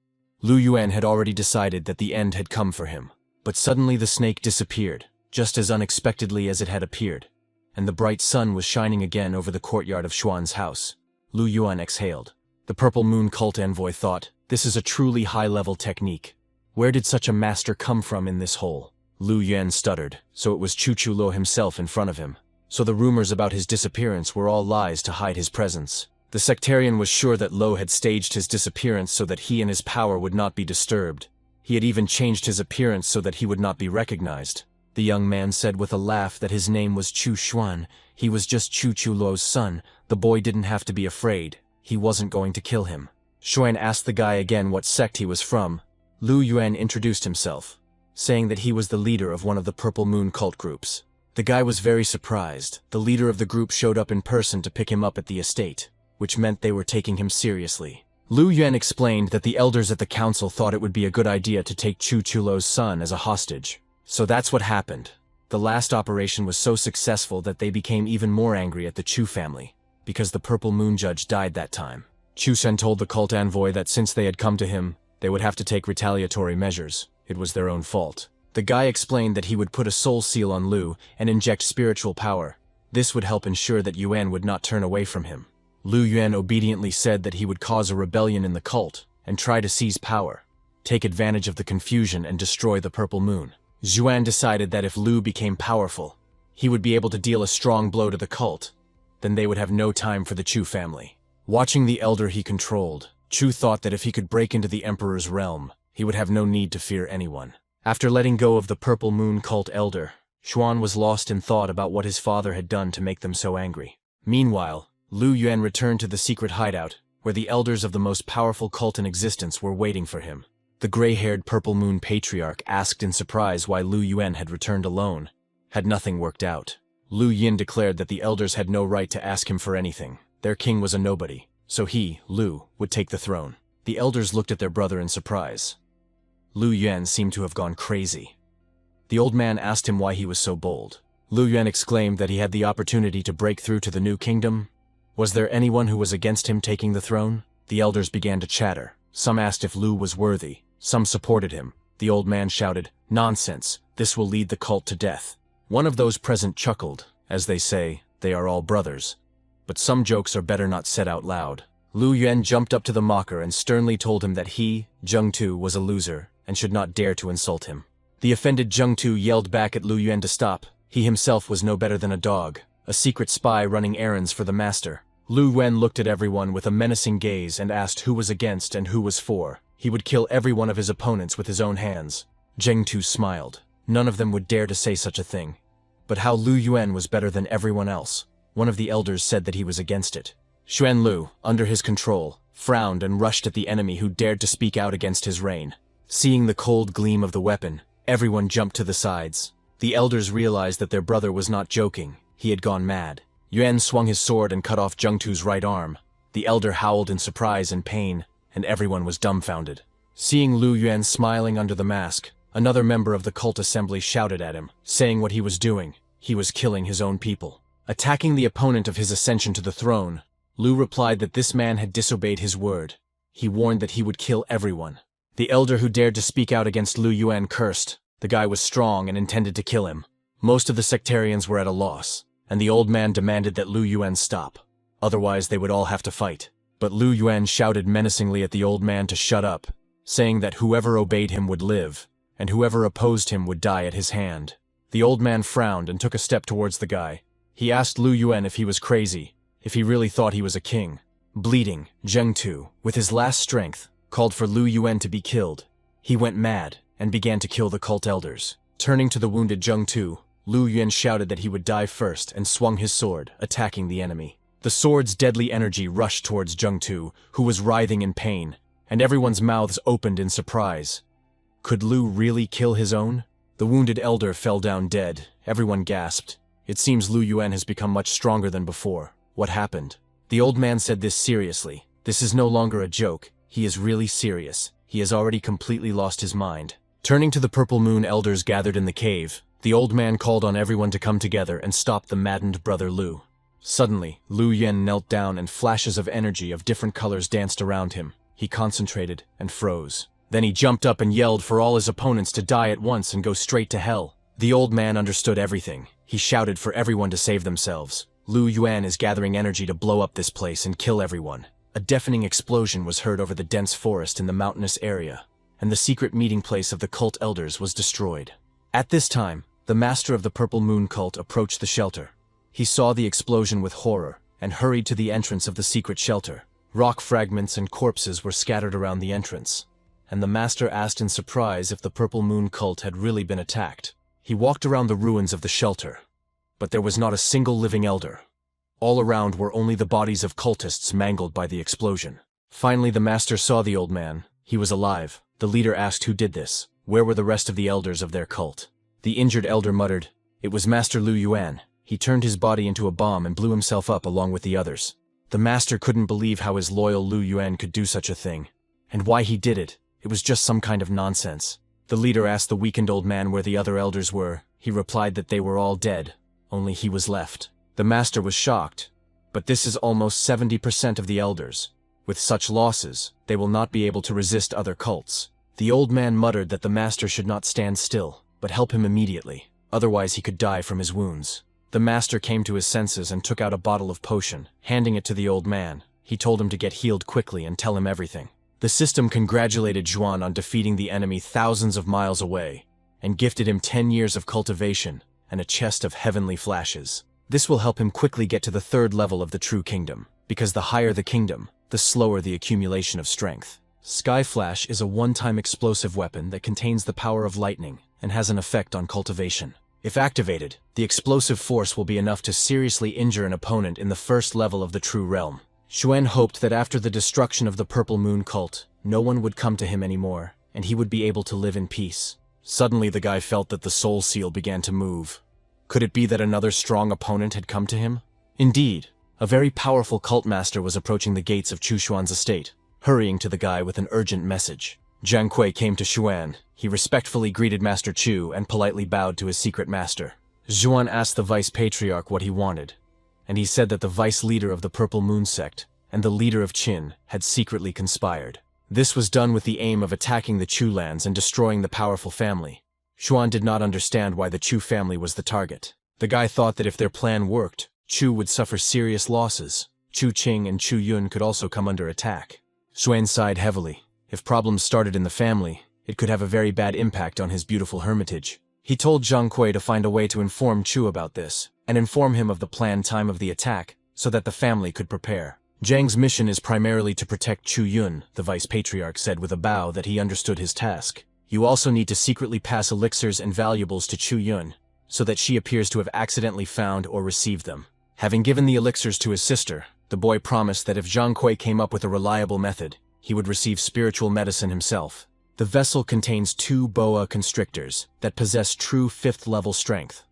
Lu Yuan had already decided that the end had come for him. But suddenly the snake disappeared, just as unexpectedly as it had appeared, and the bright sun was shining again over the courtyard of Xuan's house. Lu Yuan exhaled. The Purple Moon cult envoy thought, this is a truly high-level technique. Where did such a master come from in this hole? Lu Yuan stuttered, so it was Chu Luo himself in front of him. So the rumors about his disappearance were all lies to hide his presence. The sectarian was sure that Lo had staged his disappearance so that he and his power would not be disturbed. He had even changed his appearance so that he would not be recognized. The young man said with a laugh that his name was Chu Xuan. He was just Chu Chulo's son. The boy didn't have to be afraid. He wasn't going to kill him. Xuan asked the guy again what sect he was from. Lu Yuan introduced himself, saying that he was the leader of one of the Purple Moon cult groups. The guy was very surprised. The leader of the group showed up in person to pick him up at the estate, which meant they were taking him seriously. Lu Yuan explained that the elders at the council thought it would be a good idea to take Chu Chulo's son as a hostage. So that's what happened. The last operation was so successful that they became even more angry at the Chu family, because the Purple Moon Judge died that time. Chu Shen told the cult envoy that since they had come to him, they would have to take retaliatory measures. It was their own fault. The guy explained that he would put a soul seal on Lu and inject spiritual power. This would help ensure that Yuan would not turn away from him. Lu Yuan obediently said that he would cause a rebellion in the cult and try to seize power, take advantage of the confusion and destroy the Purple Moon. Yuan decided that if Lu became powerful, he would be able to deal a strong blow to the cult. Then they would have no time for the Chu family. Watching the elder he controlled, Chu thought that if he could break into the Emperor's realm, he would have no need to fear anyone. After letting go of the Purple Moon cult elder, Xuan was lost in thought about what his father had done to make them so angry. Meanwhile, Lu Yuan returned to the secret hideout, where the elders of the most powerful cult in existence were waiting for him. The gray-haired Purple Moon Patriarch asked in surprise why Lu Yuan had returned alone. Had nothing worked out? Lu Yin declared that the elders had no right to ask him for anything. Their king was a nobody, so he, Lu, would take the throne. The elders looked at their brother in surprise. Lu Yuan seemed to have gone crazy. The old man asked him why he was so bold. Lu Yuan exclaimed that he had the opportunity to break through to the new kingdom. Was there anyone who was against him taking the throne? The elders began to chatter. Some asked if Lu was worthy. Some supported him. The old man shouted, "Nonsense! This will lead the cult to death." One of those present chuckled. As they say, they are all brothers. But some jokes are better not said out loud. Lu Yuan jumped up to the mocker and sternly told him that he, Zheng Tu, was a loser and should not dare to insult him. The offended Zheng Tu yelled back at Lu Yuan to stop. He himself was no better than a dog, a secret spy running errands for the master. Lu Yuan looked at everyone with a menacing gaze and asked who was against and who was for. He would kill every one of his opponents with his own hands. Zheng Tu smiled. None of them would dare to say such a thing. But how Lu Yuan was better than everyone else? One of the elders said that he was against it. Xuan Lu, under his control, frowned and rushed at the enemy who dared to speak out against his reign. Seeing the cold gleam of the weapon, everyone jumped to the sides. The elders realized that their brother was not joking. He had gone mad. Yuan swung his sword and cut off Zheng Tu's right arm. The elder howled in surprise and pain, and everyone was dumbfounded. Seeing Lu Yuan smiling under the mask, another member of the cult assembly shouted at him, saying what he was doing. He was killing his own people. Attacking the opponent of his ascension to the throne, Lu replied that this man had disobeyed his word. He warned that he would kill everyone. The elder who dared to speak out against Lu Yuan cursed. The guy was strong and intended to kill him. Most of the sectarians were at a loss, and the old man demanded that Lu Yuan stop. Otherwise they would all have to fight. But Lu Yuan shouted menacingly at the old man to shut up, saying that whoever obeyed him would live, and whoever opposed him would die at his hand. The old man frowned and took a step towards the guy. He asked Lu Yuan if he was crazy, if he really thought he was a king. Bleeding, Zheng Tu, with his last strength, called for Lu Yuan to be killed. He went mad and began to kill the cult elders. Turning to the wounded Zheng Tu, Lu Yuan shouted that he would die first and swung his sword, attacking the enemy. The sword's deadly energy rushed towards Zheng Tu, who was writhing in pain, and everyone's mouths opened in surprise. Could Lu really kill his own? The wounded elder fell down dead. Everyone gasped. It seems Lu Yuan has become much stronger than before. What happened? The old man said this seriously. This is no longer a joke. He is really serious. He has already completely lost his mind. Turning to the Purple Moon elders gathered in the cave, the old man called on everyone to come together and stop the maddened brother Lu. Suddenly, Lu Yuan knelt down and flashes of energy of different colors danced around him. He concentrated and froze. Then he jumped up and yelled for all his opponents to die at once and go straight to hell. The old man understood everything. He shouted for everyone to save themselves. Lu Yuan is gathering energy to blow up this place and kill everyone. A deafening explosion was heard over the dense forest in the mountainous area, and the secret meeting place of the cult elders was destroyed. At this time, the master of the Purple Moon cult approached the shelter. He saw the explosion with horror and hurried to the entrance of the secret shelter. Rock fragments and corpses were scattered around the entrance. and the master asked in surprise if the Purple Moon cult had really been attacked. He walked around the ruins of the shelter, but there was not a single living elder. All around were only the bodies of cultists mangled by the explosion. Finally, the master saw the old man. He was alive. The leader asked who did this. Where were the rest of the elders of their cult? The injured elder muttered, "It was Master Lu Yuan. He turned his body into a bomb and blew himself up along with the others." The master couldn't believe how his loyal Lu Yuan could do such a thing. And why he did it. It was just some kind of nonsense. The leader asked the weakened old man where the other elders were. He replied that they were all dead. Only he was left. The master was shocked. But this is almost 70% of the elders. With such losses, they will not be able to resist other cults. The old man muttered that the master should not stand still, but help him immediately. Otherwise he could die from his wounds. The master came to his senses and took out a bottle of potion, handing it to the old man. He told him to get healed quickly and tell him everything. The system congratulated Zhuan on defeating the enemy thousands of miles away, and gifted him 10 years of cultivation and a chest of heavenly flashes. This will help him quickly get to the 3rd level of the true kingdom, because the higher the kingdom, the slower the accumulation of strength. Sky Flash is a one-time explosive weapon that contains the power of lightning and has an effect on cultivation. If activated, the explosive force will be enough to seriously injure an opponent in the 1st level of the true realm. Xuan hoped that after the destruction of the Purple Moon cult, no one would come to him anymore, and he would be able to live in peace. Suddenly the guy felt that the soul seal began to move. Could it be that another strong opponent had come to him? Indeed, a very powerful cult master was approaching the gates of Chu Xuan's estate, hurrying to the guy with an urgent message. Jiang Kui came to Xuan. He respectfully greeted Master Chu and politely bowed to his secret master. Xuan asked the vice patriarch what he wanted, and he said that the vice leader of the Purple Moon sect and the leader of Qin had secretly conspired. This was done with the aim of attacking the Chu lands and destroying the powerful family. Xuan did not understand why the Chu family was the target. The guy thought that if their plan worked, Chu would suffer serious losses. Chu Qing and Chu Yun could also come under attack. Xuan sighed heavily. If problems started in the family, it could have a very bad impact on his beautiful hermitage. He told Jiang Kui to find a way to inform Chu about this, and inform him of the planned time of the attack, so that the family could prepare. Jiang's mission is primarily to protect Chu Yun, the vice patriarch said with a bow that he understood his task. You also need to secretly pass elixirs and valuables to Chu Yun, so that she appears to have accidentally found or received them. Having given the elixirs to his sister, the boy promised that if Jiang Kui came up with a reliable method, he would receive spiritual medicine himself. The vessel contains 2 boa constrictors that possess true 5th level strength.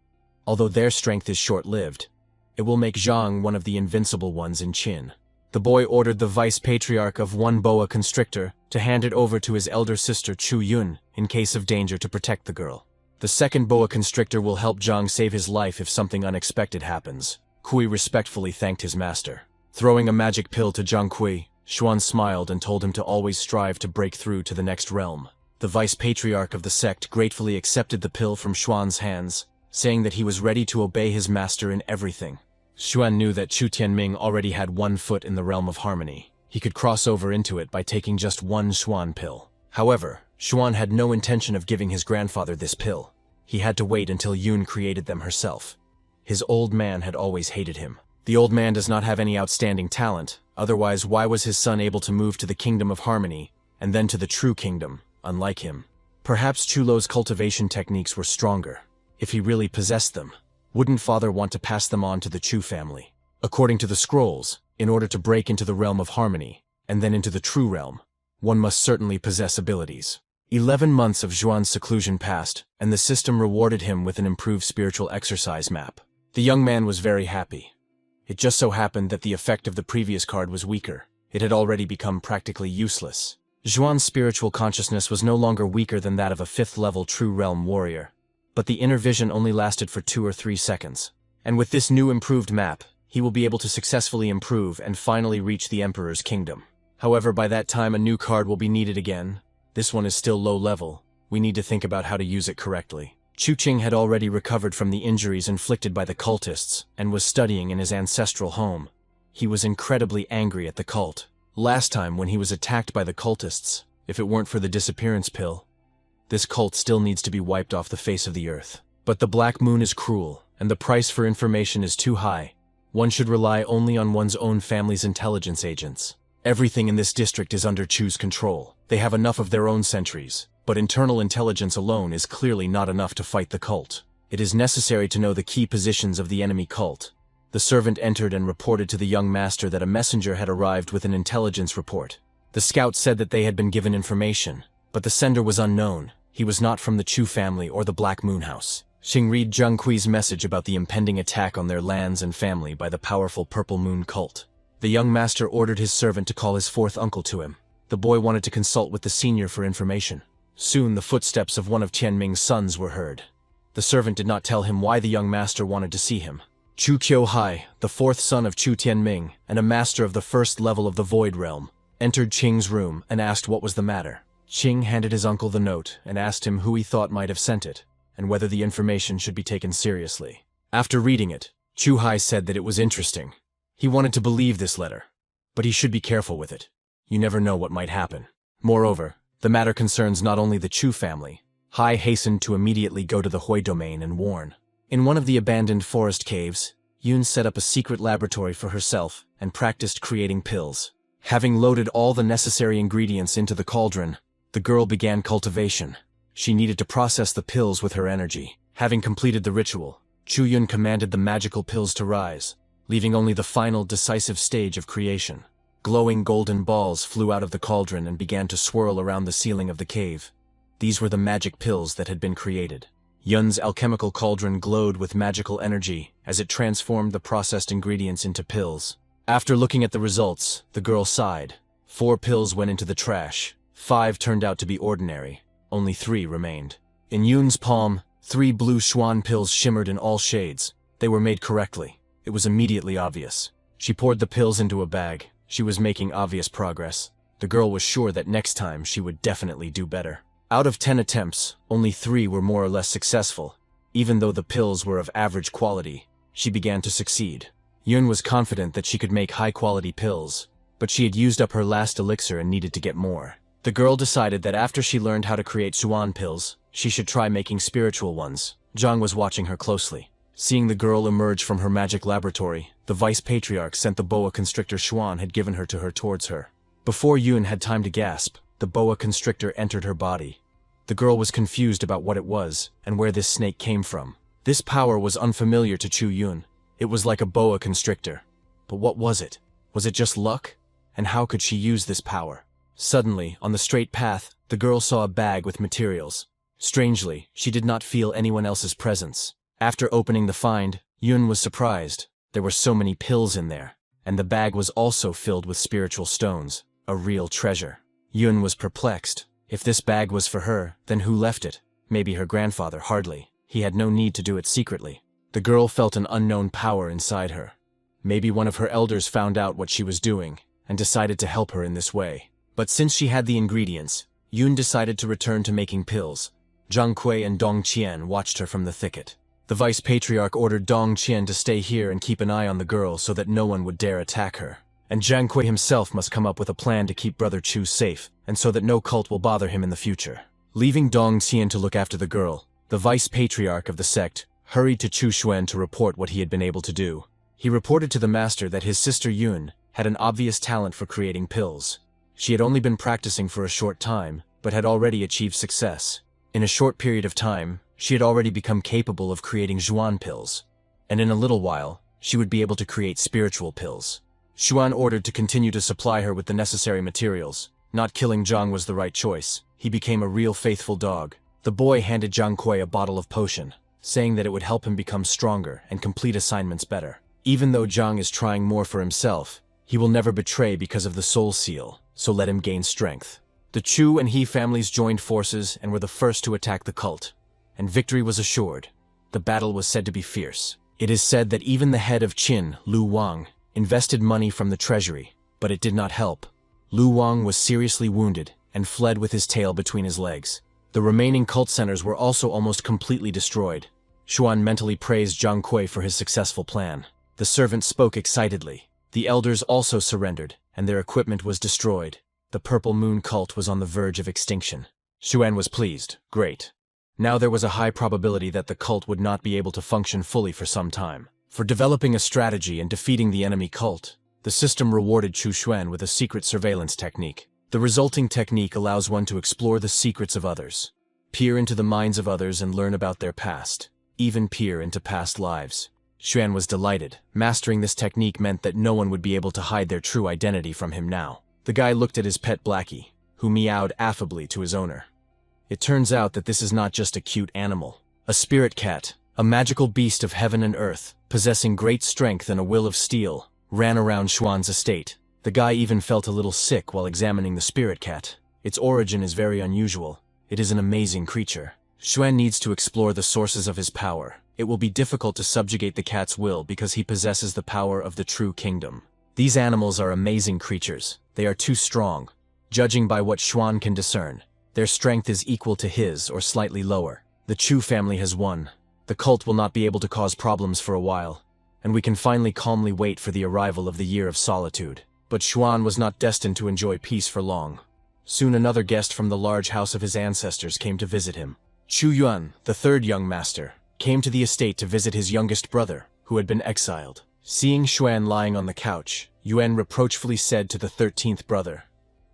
Although their strength is short-lived, it will make Zhang one of the invincible ones in Qin. The boy ordered the vice patriarch of 1 boa constrictor to hand it over to his elder sister Chu Yun in case of danger to protect the girl. The 2nd boa constrictor will help Zhang save his life if something unexpected happens. Kui respectfully thanked his master. Throwing a magic pill to Jiang Kui, Xuan smiled and told him to always strive to break through to the next realm. The vice patriarch of the sect gratefully accepted the pill from Xuan's hands, saying that he was ready to obey his master in everything. Xuan knew that Chu Tianming already had 1 foot in the realm of harmony. He could cross over into it by taking just 1 Xuan pill. However, Xuan had no intention of giving his grandfather this pill. He had to wait until Yun created them herself. His old man had always hated him. The old man does not have any outstanding talent, otherwise why was his son able to move to the kingdom of harmony, and then to the true kingdom, unlike him? Perhaps Chulo's cultivation techniques were stronger. If he really possessed them, wouldn't father want to pass them on to the Chu family? According to the scrolls, in order to break into the realm of harmony, and then into the true realm, one must certainly possess abilities. 11 months of Zhuan's seclusion passed, and the system rewarded him with an improved spiritual exercise map. The young man was very happy. It just so happened that the effect of the previous card was weaker. It had already become practically useless. Zhuan's spiritual consciousness was no longer weaker than that of a 5th-level True Realm warrior. But the inner vision only lasted for 2 or 3 seconds. And with this new improved map, he will be able to successfully improve and finally reach the Emperor's kingdom. However, by that time a new card will be needed again. This one is still low level. We need to think about how to use it correctly. Chu Qing had already recovered from the injuries inflicted by the cultists and was studying in his ancestral home. He was incredibly angry at the cult. Last time when he was attacked by the cultists, if it weren't for the disappearance pill, this cult still needs to be wiped off the face of the earth. But the Black Moon is cruel, and the price for information is too high. One should rely only on one's own family's intelligence agents. Everything in this district is under Chu's control. They have enough of their own sentries, but internal intelligence alone is clearly not enough to fight the cult. It is necessary to know the key positions of the enemy cult. The servant entered and reported to the young master that a messenger had arrived with an intelligence report. The scout said that they had been given information, but the sender was unknown. He was not from the Chu family or the Black Moon House. Xing read Zheng Kui's message about the impending attack on their lands and family by the powerful Purple Moon cult. The young master ordered his servant to call his fourth uncle to him. The boy wanted to consult with the senior for information. Soon the footsteps of one of Tianming's sons were heard. The servant did not tell him why the young master wanted to see him. Chu Qiuhai, the fourth son of Chu Tianming and a master of the first level of the Void Realm, entered Qing's room and asked what was the matter. Qing handed his uncle the note and asked him who he thought might have sent it, and whether the information should be taken seriously. After reading it, Chu Hai said that it was interesting. He wanted to believe this letter, but he should be careful with it. You never know what might happen. Moreover, the matter concerns not only the Chu family. Hai hastened to immediately go to the Hui domain and warn. In one of the abandoned forest caves, Yun set up a secret laboratory for herself and practiced creating pills. Having loaded all the necessary ingredients into the cauldron, the girl began cultivation. She needed to process the pills with her energy. Having completed the ritual, Chu Yun commanded the magical pills to rise, leaving only the final decisive stage of creation. Glowing golden balls flew out of the cauldron and began to swirl around the ceiling of the cave. These were the magic pills that had been created. Yun's alchemical cauldron glowed with magical energy as it transformed the processed ingredients into pills. After looking at the results, the girl sighed. 4 pills went into the trash. 5 turned out to be ordinary. Only 3 remained. In Yun's palm, 3 blue Xuan pills shimmered in all shades. They were made correctly. It was immediately obvious. She poured the pills into a bag. She was making obvious progress. The girl was sure that next time she would definitely do better. Out of 10 attempts, only 3 were more or less successful. Even though the pills were of average quality, she began to succeed. Yun was confident that she could make high-quality pills, but she had used up her last elixir and needed to get more. The girl decided that after she learned how to create Xuan pills, she should try making spiritual ones. Zhang was watching her closely. Seeing the girl emerge from her magic laboratory, the vice patriarch sent the boa constrictor Xuan had given her to her towards her. Before Yun had time to gasp, the boa constrictor entered her body. The girl was confused about what it was and where this snake came from. This power was unfamiliar to Chu Yun. It was like a boa constrictor. But what was it? Was it just luck? And how could she use this power? Suddenly, on the straight path, the girl saw a bag with materials. Strangely, she did not feel anyone else's presence. After opening the find, Yun was surprised. There were so many pills in there, and the bag was also filled with spiritual stones, a real treasure. Yun was perplexed. If this bag was for her, then who left it? Maybe her grandfather, hardly. He had no need to do it secretly. The girl felt an unknown power inside her. Maybe one of her elders found out what she was doing, and decided to help her in this way. But since she had the ingredients, Yun decided to return to making pills. Zhang Kui and Dong Qian watched her from the thicket. The vice patriarch ordered Dong Qian to stay here and keep an eye on the girl so that no one would dare attack her. And Zhang Kui himself must come up with a plan to keep Brother Chu safe, and so that no cult will bother him in the future. Leaving Dong Qian to look after the girl, the vice patriarch of the sect hurried to Chu Xuan to report what he had been able to do. He reported to the master that his sister Yun had an obvious talent for creating pills. She had only been practicing for a short time, but had already achieved success. In a short period of time, she had already become capable of creating Xuan pills, and in a little while, she would be able to create spiritual pills. Xuan ordered to continue to supply her with the necessary materials. Not killing Zhang was the right choice. He became a real faithful dog. The boy handed Zhang Kui a bottle of potion, saying that it would help him become stronger and complete assignments better. Even though Zhang is trying more for himself, he will never betray because of the soul seal, so let him gain strength. The Chu and He families joined forces and were the first to attack the cult, and victory was assured. The battle was said to be fierce. It is said that even the head of Qin, Lu Wang, invested money from the treasury, but it did not help. Lu Wang was seriously wounded and fled with his tail between his legs. The remaining cult centers were also almost completely destroyed. Xuan mentally praised Zhang Kui for his successful plan. The servant spoke excitedly. The elders also surrendered, and their equipment was destroyed. The Purple Moon cult was on the verge of extinction. Xuan was pleased. Great. Now there was a high probability that the cult would not be able to function fully for some time. For developing a strategy and defeating the enemy cult, The system rewarded Chu Xuan with a secret surveillance technique. The resulting technique allows one to explore the secrets of others, peer into the minds of others and learn about their past, even peer into past lives. Xuan was delighted. Mastering this technique meant that no one would be able to hide their true identity from him now. The guy looked at his pet Blackie, who meowed affably to his owner. It turns out that this is not just a cute animal. A spirit cat, a magical beast of heaven and earth, possessing great strength and a will of steel, ran around Xuan's estate. The guy even felt a little sick while examining the spirit cat. Its origin is very unusual. It is an amazing creature. Xuan needs to explore the sources of his power. It will be difficult to subjugate the cat's will because he possesses the power of the true kingdom. These animals are amazing creatures. They are too strong. Judging by what Xuan can discern, their strength is equal to his or slightly lower. The Chu family has won. The cult will not be able to cause problems for a while, and we can finally calmly wait for the arrival of the Year of Solitude. But Xuan was not destined to enjoy peace for long. Soon another guest from the large house of his ancestors came to visit him. Chu Yuan, the third young master, came to the estate to visit his youngest brother, who had been exiled. Seeing Xuan lying on the couch, Yuan reproachfully said to the 13th brother,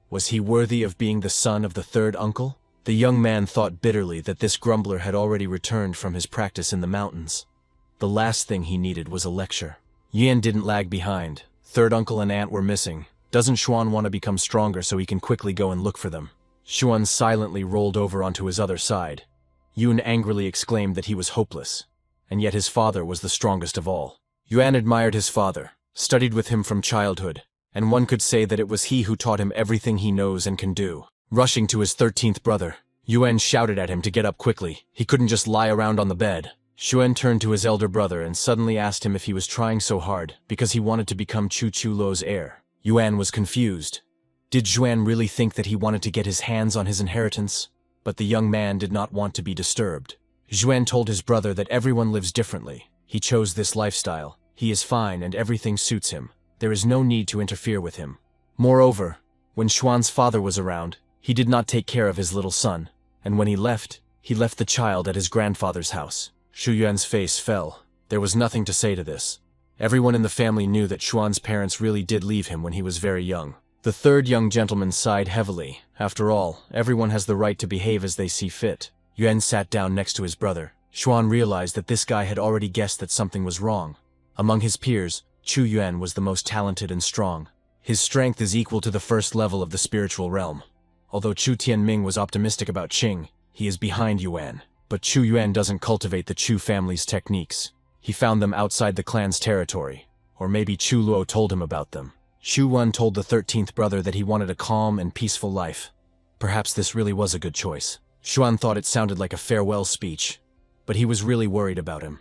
"Was he worthy of being the son of the third uncle?" The young man thought bitterly that this grumbler had already returned from his practice in the mountains. The last thing he needed was a lecture. Yuan didn't lag behind. Third uncle and aunt were missing. Doesn't Xuan want to become stronger so he can quickly go and look for them? Xuan silently rolled over onto his other side. Yuan angrily exclaimed that he was hopeless, and yet his father was the strongest of all. Yuan admired his father, studied with him from childhood, and one could say that it was he who taught him everything he knows and can do. Rushing to his 13th brother, Yuan shouted at him to get up quickly. He couldn't just lie around on the bed. Xuan turned to his elder brother and suddenly asked him if he was trying so hard because he wanted to become Chu Chulo's heir. Yuan was confused. Did Xuan really think that he wanted to get his hands on his inheritance? But the young man did not want to be disturbed. Xuan told his brother that everyone lives differently. He chose this lifestyle. He is fine and everything suits him. There is no need to interfere with him. Moreover, when Xuan's father was around, he did not take care of his little son, and when he left the child at his grandfather's house. Xu Yuan's face fell. There was nothing to say to this. Everyone in the family knew that Xuan's parents really did leave him when he was very young. The third young gentleman sighed heavily. After all, everyone has the right to behave as they see fit. Yuan sat down next to his brother. Xuan realized that this guy had already guessed that something was wrong. Among his peers, Chu Yuan was the most talented and strong. His strength is equal to the first level of the spiritual realm. Although Chu Tianming was optimistic about Qing, he is behind Yuan. But Chu Yuan doesn't cultivate the Chu family's techniques. He found them outside the clan's territory. Or maybe Chu Luo told him about them. Xu Wen told the 13th brother that he wanted a calm and peaceful life. Perhaps this really was a good choice. Xuan thought it sounded like a farewell speech, but he was really worried about him.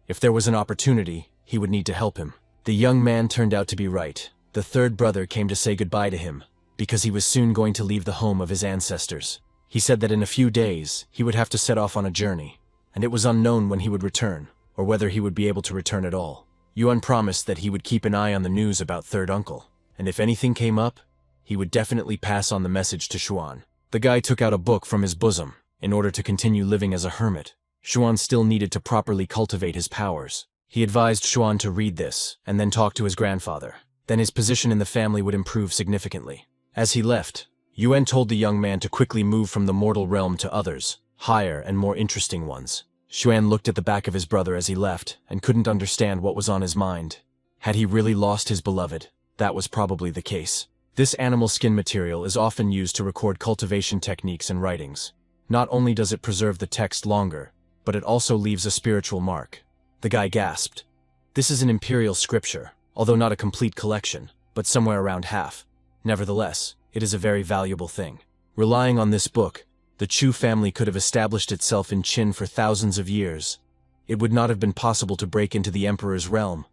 If there was an opportunity, he would need to help him. The young man turned out to be right. The third brother came to say goodbye to him, because he was soon going to leave the home of his ancestors. He said that in a few days, he would have to set off on a journey, and it was unknown when he would return, or whether he would be able to return at all. Yuan promised that he would keep an eye on the news about third uncle, and if anything came up, he would definitely pass on the message to Xuan. The guy took out a book from his bosom in order to continue living as a hermit. Xuan still needed to properly cultivate his powers. He advised Xuan to read this, and then talk to his grandfather. Then his position in the family would improve significantly. As he left, Yuan told the young man to quickly move from the mortal realm to others, higher and more interesting ones. Xuan looked at the back of his brother as he left, and couldn't understand what was on his mind. Had he really lost his beloved? That was probably the case. This animal skin material is often used to record cultivation techniques and writings. Not only does it preserve the text longer, but it also leaves a spiritual mark. The guy gasped. This is an imperial scripture, although not a complete collection, but somewhere around half. Nevertheless, it is a very valuable thing. Relying on this book, the Chu family could have established itself in Qin for thousands of years. It would not have been possible to break into the emperor's realm,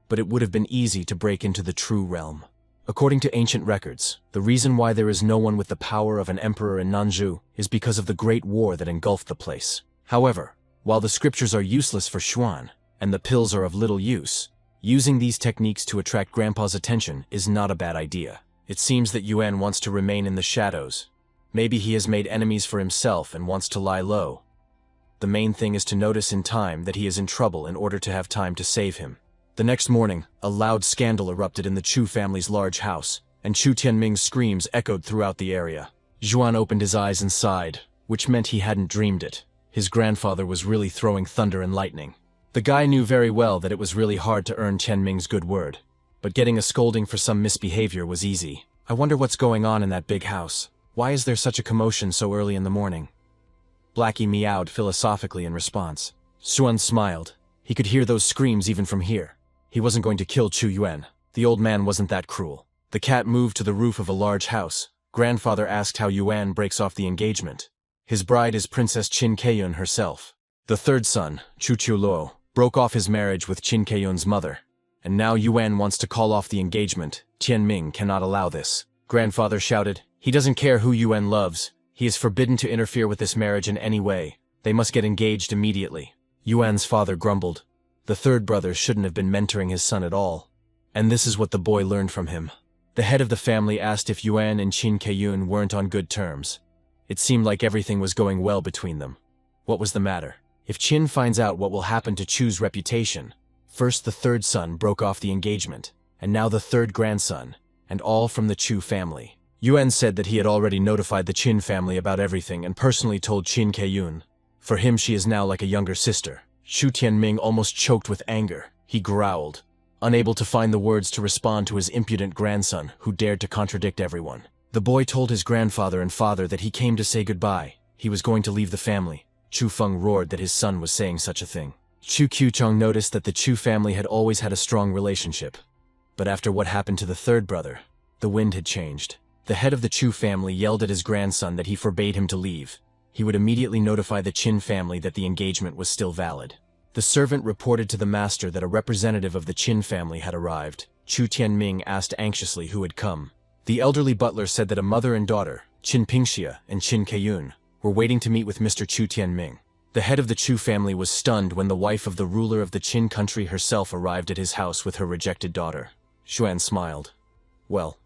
but it would have been easy to break into the true realm. According to ancient records, the reason why there is no one with the power of an emperor in Nanzhou is because of the great war that engulfed the place. However, while the scriptures are useless for Xuan, and the pills are of little use, using these techniques to attract Grandpa's attention is not a bad idea. It seems that Yuan wants to remain in the shadows. Maybe he has made enemies for himself and wants to lie low. The main thing is to notice in time that he is in trouble in order to have time to save him. The next morning, a loud scandal erupted in the Chu family's large house, and Chu Tianming's screams echoed throughout the area. Zhuan opened his eyes and sighed, which meant he hadn't dreamed it. His grandfather was really throwing thunder and lightning. The guy knew very well that it was really hard to earn Tianming's good word, but getting a scolding for some misbehavior was easy. I wonder what's going on in that big house. Why is there such a commotion so early in the morning? Blackie meowed philosophically in response. Xuan smiled. He could hear those screams even from here. He wasn't going to kill Chu Yuan. The old man wasn't that cruel. The cat moved to the roof of a large house. Grandfather asked how Yuan breaks off the engagement. His bride is Princess Qin Keiyun herself. The third son, Chu Luo, broke off his marriage with Qin Keiyun's mother. And now Yuan wants to call off the engagement. Tianming cannot allow this. Grandfather shouted, he doesn't care who Yuan loves. He is forbidden to interfere with this marriage in any way. They must get engaged immediately. Yuan's father grumbled. The third brother shouldn't have been mentoring his son at all. And this is what the boy learned from him. The head of the family asked if Yuan and Qin Keiyun weren't on good terms. It seemed like everything was going well between them. What was the matter? If Qin finds out what will happen to Chu's reputation, first the third son broke off the engagement, and now the third grandson, and all from the Chu family. Yuan said that he had already notified the Qin family about everything and personally told Qin Keiyun. For him she is now like a younger sister. Chu Tianming almost choked with anger. He growled, unable to find the words to respond to his impudent grandson who dared to contradict everyone. The boy told his grandfather and father that he came to say goodbye. He was going to leave the family. Chu Feng roared that his son was saying such a thing. Chu Qiucheng noticed that the Chu family had always had a strong relationship. But after what happened to the third brother, the wind had changed. The head of the Chu family yelled at his grandson that he forbade him to leave. He would immediately notify the Qin family that the engagement was still valid. The servant reported to the master that a representative of the Qin family had arrived. Chu Tianming asked anxiously who had come. The elderly butler said that a mother and daughter, Qin Pingxia and Qin Keiyun, were waiting to meet with Mr. Chu Tianming. The head of the Chu family was stunned when the wife of the ruler of the Qin country herself arrived at his house with her rejected daughter. Xuan smiled. Well,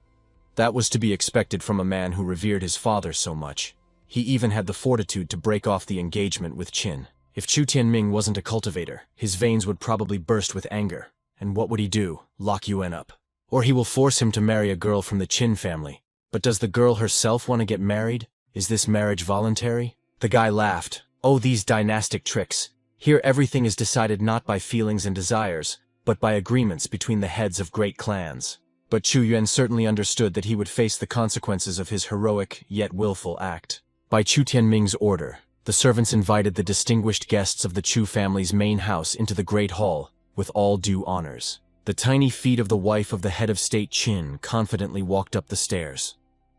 that was to be expected from a man who revered his father so much. He even had the fortitude to break off the engagement with Qin. If Chu Tianming wasn't a cultivator, his veins would probably burst with anger. And what would he do? Lock Yuan up? Or he will force him to marry a girl from the Qin family. But does the girl herself want to get married? Is this marriage voluntary? The guy laughed. Oh, these dynastic tricks. Here everything is decided not by feelings and desires, but by agreements between the heads of great clans. But Chu Yuan certainly understood that he would face the consequences of his heroic, yet willful act. By Chu Tianming's order, the servants invited the distinguished guests of the Chu family's main house into the great hall, with all due honors. The tiny feet of the wife of the head of state Qin confidently walked up the stairs.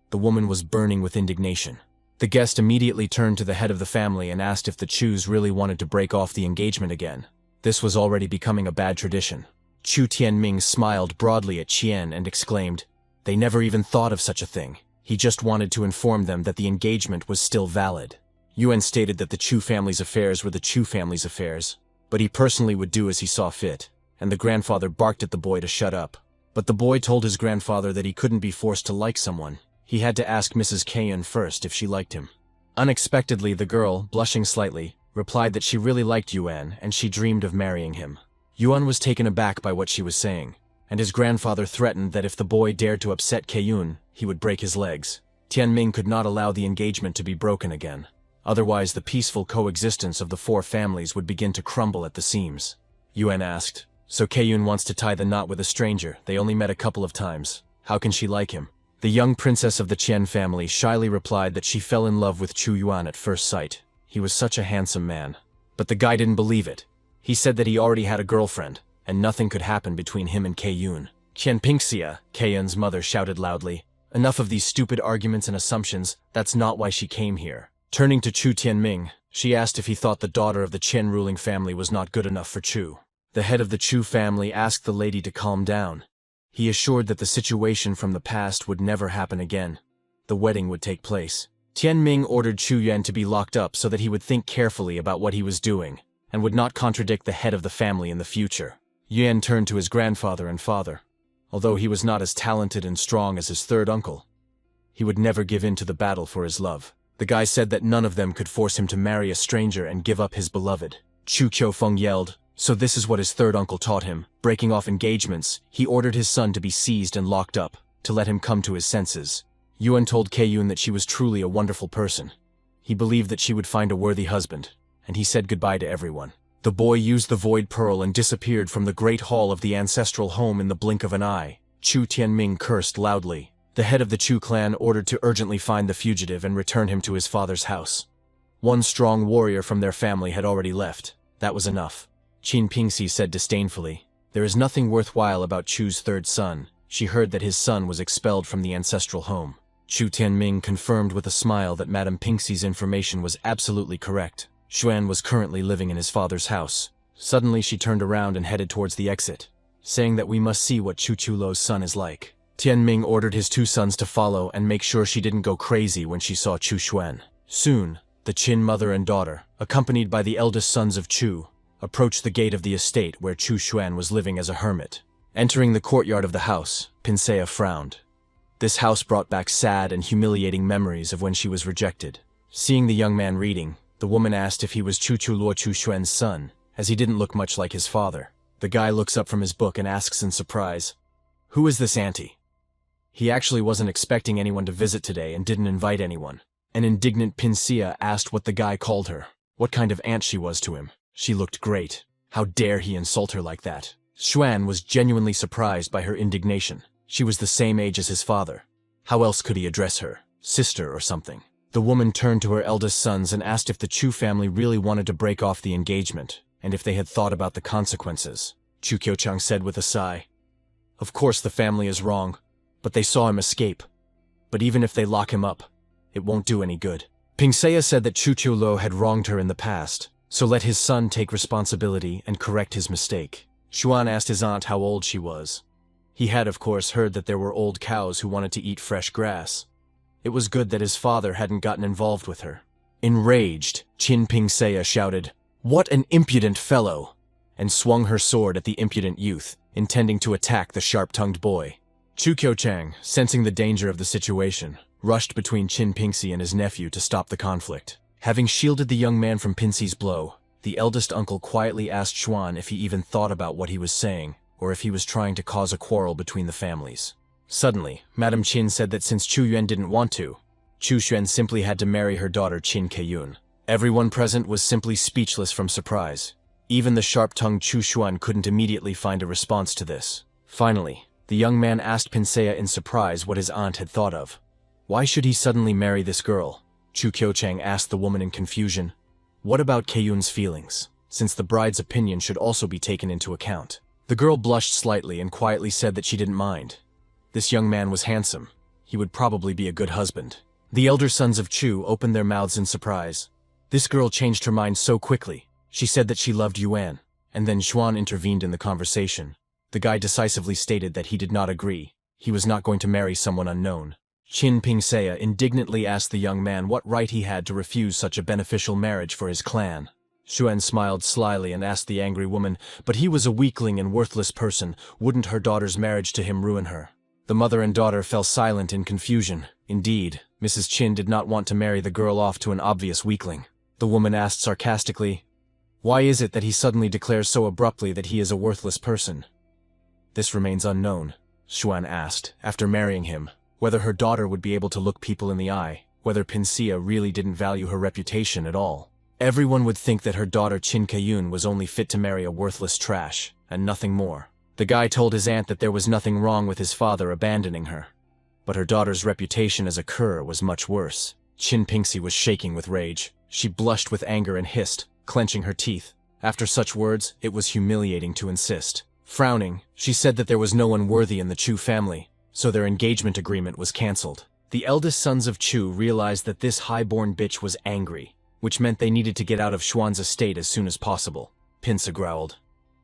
The woman was burning with indignation. The guest immediately turned to the head of the family and asked if the Chus really wanted to break off the engagement again. This was already becoming a bad tradition. Chu Tianming smiled broadly at Qian and exclaimed, "They never even thought of such a thing. He just wanted to inform them that the engagement was still valid." Yuan stated that the Chu family's affairs were the Chu family's affairs, but he personally would do as he saw fit, and the grandfather barked at the boy to shut up. But the boy told his grandfather that he couldn't be forced to like someone. He had to ask Mrs. Keiyun first if she liked him. Unexpectedly, the girl, blushing slightly, replied that she really liked Yuan and she dreamed of marrying him. Yuan was taken aback by what she was saying, and his grandfather threatened that if the boy dared to upset Keiyun, he would break his legs. Tianming could not allow the engagement to be broken again. Otherwise, the peaceful coexistence of the four families would begin to crumble at the seams. Yuan asked, "So Keiyun wants to tie the knot with a stranger. They only met a couple of times. How can she like him?" The young princess of the Qian family shyly replied that she fell in love with Chu Yuan at first sight. He was such a handsome man. But the guy didn't believe it. He said that he already had a girlfriend, and nothing could happen between him and Keiyun. "Qian Pingxia," Keiyun's mother shouted loudly. "Enough of these stupid arguments and assumptions. That's not why she came here." Turning to Chu Tianming, she asked if he thought the daughter of the Qian ruling family was not good enough for Chu. The head of the Chu family asked the lady to calm down. He assured that the situation from the past would never happen again. The wedding would take place. Tianming ordered Chu Yuan to be locked up so that he would think carefully about what he was doing, and would not contradict the head of the family in the future. Yuan turned to his grandfather and father. Although he was not as talented and strong as his third uncle, he would never give in to the battle for his love. The guy said that none of them could force him to marry a stranger and give up his beloved. Chu Qiufeng yelled, So this is what his third uncle taught him. Breaking off engagements, he ordered his son to be seized and locked up, to let him come to his senses. Yuan told Keyun that she was truly a wonderful person. He believed that she would find a worthy husband, and he said goodbye to everyone. The boy used the void pearl and disappeared from the great hall of the ancestral home in the blink of an eye. Chu Tianming cursed loudly. The head of the Chu clan ordered to urgently find the fugitive and return him to his father's house. One strong warrior from their family had already left. That was enough. Qin Pingxi said disdainfully, "There is nothing worthwhile about Chu's third son." She heard that his son was expelled from the ancestral home. Chu Tianming confirmed with a smile that Madame Pingxi's information was absolutely correct. Xuan was currently living in his father's house. Suddenly she turned around and headed towards the exit, saying that we must see what Chu Chulo's son is like. Tianming ordered his two sons to follow and make sure she didn't go crazy when she saw Chu Xuan. Soon, the Qin mother and daughter, accompanied by the eldest sons of Chu, approached the gate of the estate where Chu Xuan was living as a hermit. Entering the courtyard of the house, Pinsea frowned. This house brought back sad and humiliating memories of when she was rejected. Seeing the young man reading, the woman asked if he was Chu Chulo Chu Xuan's son, as he didn't look much like his father. The guy looks up from his book and asks in surprise, "Who is this auntie?" He actually wasn't expecting anyone to visit today and didn't invite anyone. An indignant Pinsea asked what the guy called her, what kind of aunt she was to him. She looked great. How dare he insult her like that? Xuan was genuinely surprised by her indignation. She was the same age as his father. How else could he address her? Sister or something? The woman turned to her eldest sons and asked if the Chu family really wanted to break off the engagement, and if they had thought about the consequences. Chu Qiuchang said with a sigh, "Of course the family is wrong, but they saw him escape. But even if they lock him up, it won't do any good." Pingsea said that Chu Chulo had wronged her in the past, so let his son take responsibility and correct his mistake. Xuan asked his aunt how old she was. He had, of course, heard that there were old cows who wanted to eat fresh grass. It was good that his father hadn't gotten involved with her. Enraged, Qin Pingsea shouted, "What an impudent fellow!" and swung her sword at the impudent youth, intending to attack the sharp-tongued boy. Chu Qiuchang, sensing the danger of the situation, rushed between Qin Pingxi and his nephew to stop the conflict. Having shielded the young man from Pingxi's blow, the eldest uncle quietly asked Xuan if he even thought about what he was saying, or if he was trying to cause a quarrel between the families. Suddenly, Madame Qin said that since Chu Yuan didn't want to, Chu Xuan simply had to marry her daughter Qin Keiyun. Everyone present was simply speechless from surprise. Even the sharp-tongued Chu Xuan couldn't immediately find a response to this. Finally, the young man asked Pinsea in surprise what his aunt had thought of. Why should he suddenly marry this girl? Chu Qiuchang asked the woman in confusion. What about Keiyun's feelings, since the bride's opinion should also be taken into account? The girl blushed slightly and quietly said that she didn't mind. This young man was handsome. He would probably be a good husband. The elder sons of Chu opened their mouths in surprise. This girl changed her mind so quickly. She said that she loved Yuan, and then Xuan intervened in the conversation. The guy decisively stated that he did not agree. He was not going to marry someone unknown. Qin Pingsea indignantly asked the young man what right he had to refuse such a beneficial marriage for his clan. Xuan smiled slyly and asked the angry woman, but he was a weakling and worthless person. Wouldn't her daughter's marriage to him ruin her? The mother and daughter fell silent in confusion. Indeed, Mrs. Qin did not want to marry the girl off to an obvious weakling. The woman asked sarcastically, "Why is it that he suddenly declares so abruptly that he is a worthless person?" "This remains unknown," Xuan asked, after marrying him, whether her daughter would be able to look people in the eye, whether Pinsea really didn't value her reputation at all. Everyone would think that her daughter Qin Keiyun was only fit to marry a worthless trash, and nothing more. The guy told his aunt that there was nothing wrong with his father abandoning her. But her daughter's reputation as a cur was much worse. Qin Pingxi was shaking with rage. She blushed with anger and hissed, clenching her teeth. After such words, it was humiliating to insist. Frowning, she said that there was no one worthy in the Chu family, so their engagement agreement was cancelled. The eldest sons of Chu realized that this high-born bitch was angry, which meant they needed to get out of Xuan's estate as soon as possible. Pinsa growled.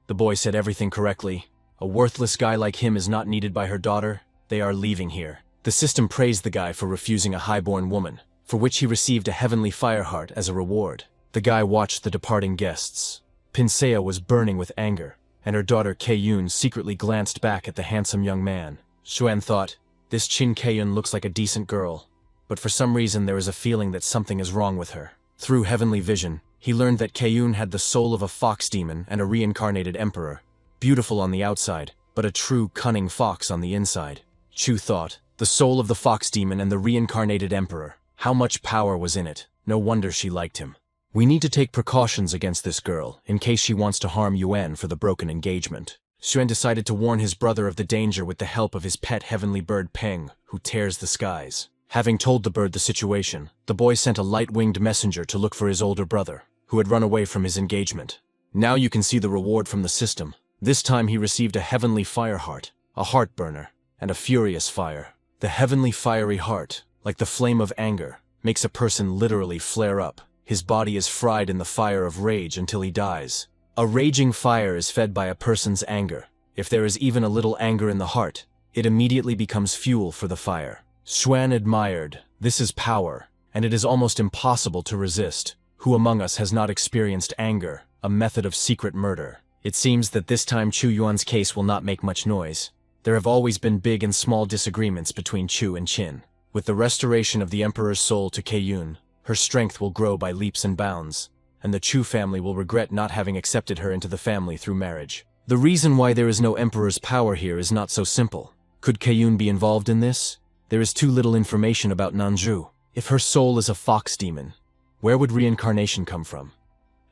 The boy said everything correctly. A worthless guy like him is not needed by her daughter. They are leaving here. The system praised the guy for refusing a high-born woman, for which he received a heavenly fire heart as a reward. The guy watched the departing guests. Pinsea was burning with anger, and her daughter Keiyun secretly glanced back at the handsome young man. Xuan thought, this Qin Keiyun looks like a decent girl, but for some reason there is a feeling that something is wrong with her. Through heavenly vision, he learned that Keyun had the soul of a fox demon and a reincarnated emperor, beautiful on the outside, but a true cunning fox on the inside. Chu thought, the soul of the fox demon and the reincarnated emperor. How much power was in it? No wonder she liked him. We need to take precautions against this girl, in case she wants to harm Yuan for the broken engagement. Xuan decided to warn his brother of the danger with the help of his pet heavenly bird Peng, who tears the skies. Having told the bird the situation, the boy sent a light-winged messenger to look for his older brother, who had run away from his engagement. Now you can see the reward from the system. This time he received a heavenly fire heart, a heart burner, and a furious fire. The heavenly fiery heart, like the flame of anger, makes a person literally flare up. His body is fried in the fire of rage until he dies. A raging fire is fed by a person's anger. If there is even a little anger in the heart, it immediately becomes fuel for the fire. Xuan admired, this is power, and it is almost impossible to resist. Who among us has not experienced anger, a method of secret murder? It seems that this time Chu Yuan's case will not make much noise. There have always been big and small disagreements between Chu and Qin. With the restoration of the Emperor's soul to Keyun, her strength will grow by leaps and bounds, and the Chu family will regret not having accepted her into the family through marriage. The reason why there is no Emperor's power here is not so simple. Could Keyun be involved in this? There is too little information about Nanzhu. If her soul is a fox demon, where would reincarnation come from?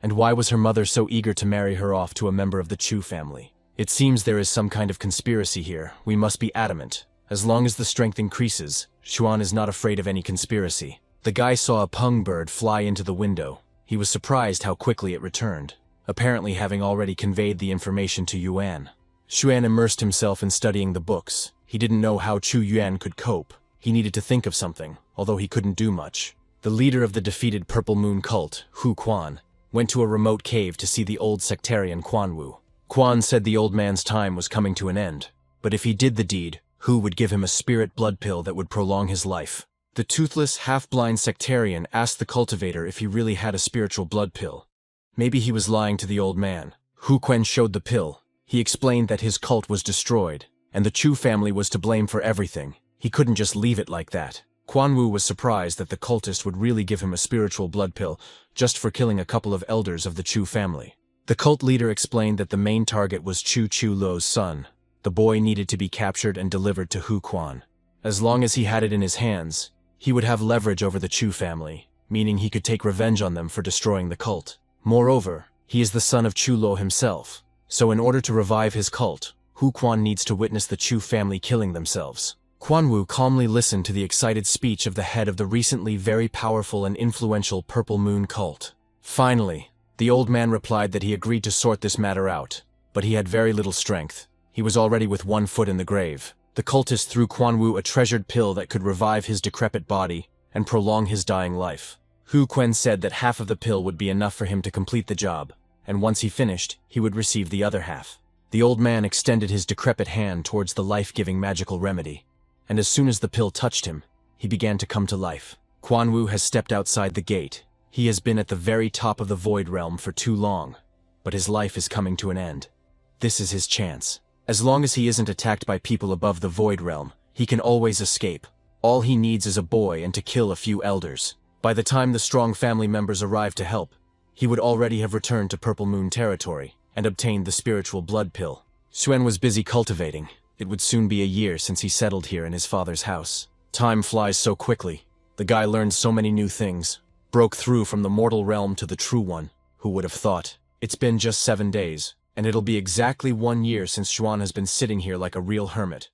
And why was her mother so eager to marry her off to a member of the Chu family? It seems there is some kind of conspiracy here. We must be adamant. As long as the strength increases, Xuan is not afraid of any conspiracy. The guy saw a pung bird fly into the window. He was surprised how quickly it returned, apparently having already conveyed the information to Yuan. Xuan immersed himself in studying the books. He didn't know how Chu Yuan could cope. He needed to think of something, although he couldn't do much. The leader of the defeated Purple Moon cult, Hu Quan, went to a remote cave to see the old sectarian Quan Wu. Quan said the old man's time was coming to an end, but if he did the deed, Hu would give him a spirit blood pill that would prolong his life. The toothless, half-blind sectarian asked the cultivator if he really had a spiritual blood pill. Maybe he was lying to the old man. Hu Quan showed the pill. He explained that his cult was destroyed, and the Chu family was to blame for everything. He couldn't just leave it like that. Quan Wu was surprised that the cultist would really give him a spiritual blood pill just for killing a couple of elders of the Chu family. The cult leader explained that the main target was Chu Lo's son. The boy needed to be captured and delivered to Hu Quan. As long as he had it in his hands, he would have leverage over the Chu family, meaning he could take revenge on them for destroying the cult. Moreover, he is the son of Chu Lo himself, so in order to revive his cult, Hu Quan needs to witness the Chu family killing themselves. Quan Wu calmly listened to the excited speech of the head of the recently very powerful and influential Purple Moon cult. Finally, the old man replied that he agreed to sort this matter out, but he had very little strength. He was already with one foot in the grave. The cultist threw Quan Wu a treasured pill that could revive his decrepit body and prolong his dying life. Hu Quan said that half of the pill would be enough for him to complete the job, and once he finished, he would receive the other half. The old man extended his decrepit hand towards the life-giving magical remedy, and as soon as the pill touched him, he began to come to life. Quan Wu has stepped outside the gate. He has been at the very top of the Void Realm for too long, but his life is coming to an end. This is his chance. As long as he isn't attacked by people above the Void Realm, he can always escape. All he needs is a boy and to kill a few elders. By the time the strong family members arrive to help, he would already have returned to Purple Moon territory and obtained the spiritual blood pill. Xuan was busy cultivating. It would soon be a year since he settled here in his father's house. Time flies so quickly. The guy learned so many new things, broke through from the mortal realm to the true one. Who would have thought? It's been just 7 days, and it'll be exactly 1 year since Xuan has been sitting here like a real hermit,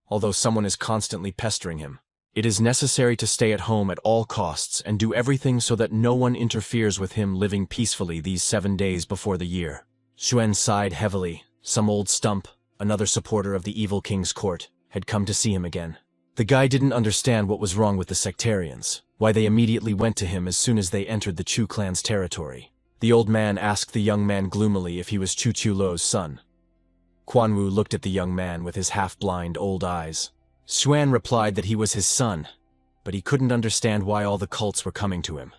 although someone is constantly pestering him. It is necessary to stay at home at all costs and do everything so that no one interferes with him living peacefully these 7 days before the year. Xuan sighed heavily. Some old stump, another supporter of the evil king's court, had come to see him again. The guy didn't understand what was wrong with the sectarians, why they immediately went to him as soon as they entered the Chu clan's territory. The old man asked the young man gloomily if he was Chu Lo's son. Quan Wu looked at the young man with his half-blind old eyes. Xuan replied that he was his son, but he couldn't understand why all the cults were coming to him.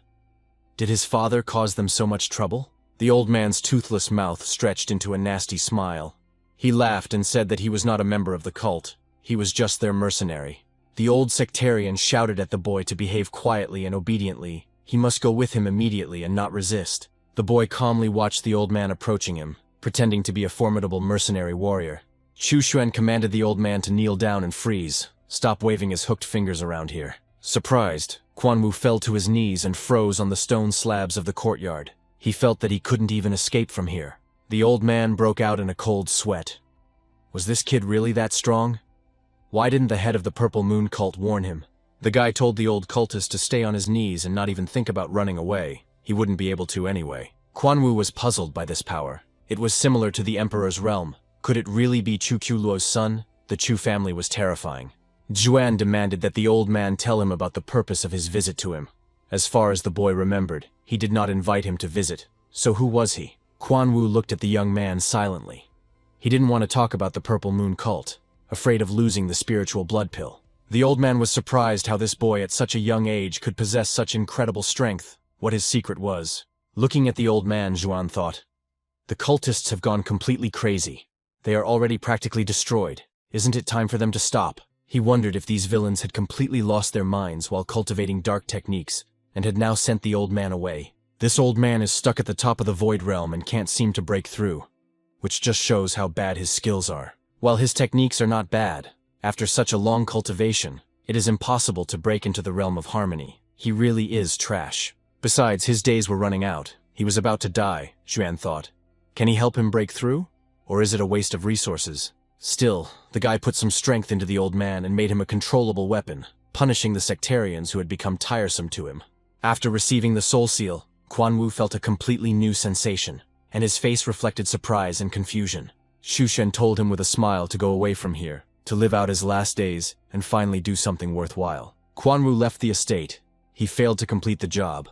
Did his father cause them so much trouble? The old man's toothless mouth stretched into a nasty smile. He laughed and said that he was not a member of the cult. He was just their mercenary. The old sectarian shouted at the boy to behave quietly and obediently. He must go with him immediately and not resist. The boy calmly watched the old man approaching him, pretending to be a formidable mercenary warrior. Chu Xuan commanded the old man to kneel down and freeze. Stop waving his hooked fingers around here. Surprised, Quan Wu fell to his knees and froze on the stone slabs of the courtyard. He felt that he couldn't even escape from here. The old man broke out in a cold sweat. Was this kid really that strong? Why didn't the head of the Purple Moon cult warn him? The guy told the old cultist to stay on his knees and not even think about running away. He wouldn't be able to anyway. Quan Wu was puzzled by this power. It was similar to the Emperor's realm. Could it really be Chu Luo's son? The Chu family was terrifying. Zhuan demanded that the old man tell him about the purpose of his visit to him. As far as the boy remembered, he did not invite him to visit. So who was he? Quan Wu looked at the young man silently. He didn't want to talk about the Purple Moon cult, afraid of losing the spiritual blood pill. The old man was surprised how this boy at such a young age could possess such incredible strength, what his secret was. Looking at the old man, Zhuan thought, the cultists have gone completely crazy. They are already practically destroyed. Isn't it time for them to stop? He wondered if these villains had completely lost their minds while cultivating dark techniques, and had now sent the old man away. This old man is stuck at the top of the Void Realm and can't seem to break through, which just shows how bad his skills are. While his techniques are not bad, after such a long cultivation, it is impossible to break into the realm of harmony. He really is trash. Besides, his days were running out. He was about to die, Xuan thought. Can he help him break through? Or is it a waste of resources? Still, the guy put some strength into the old man and made him a controllable weapon, punishing the sectarians who had become tiresome to him. After receiving the soul seal, Quan Wu felt a completely new sensation, and his face reflected surprise and confusion. Xu Shen told him with a smile to go away from here, to live out his last days and finally do something worthwhile. Quan Wu left the estate. He failed to complete the job.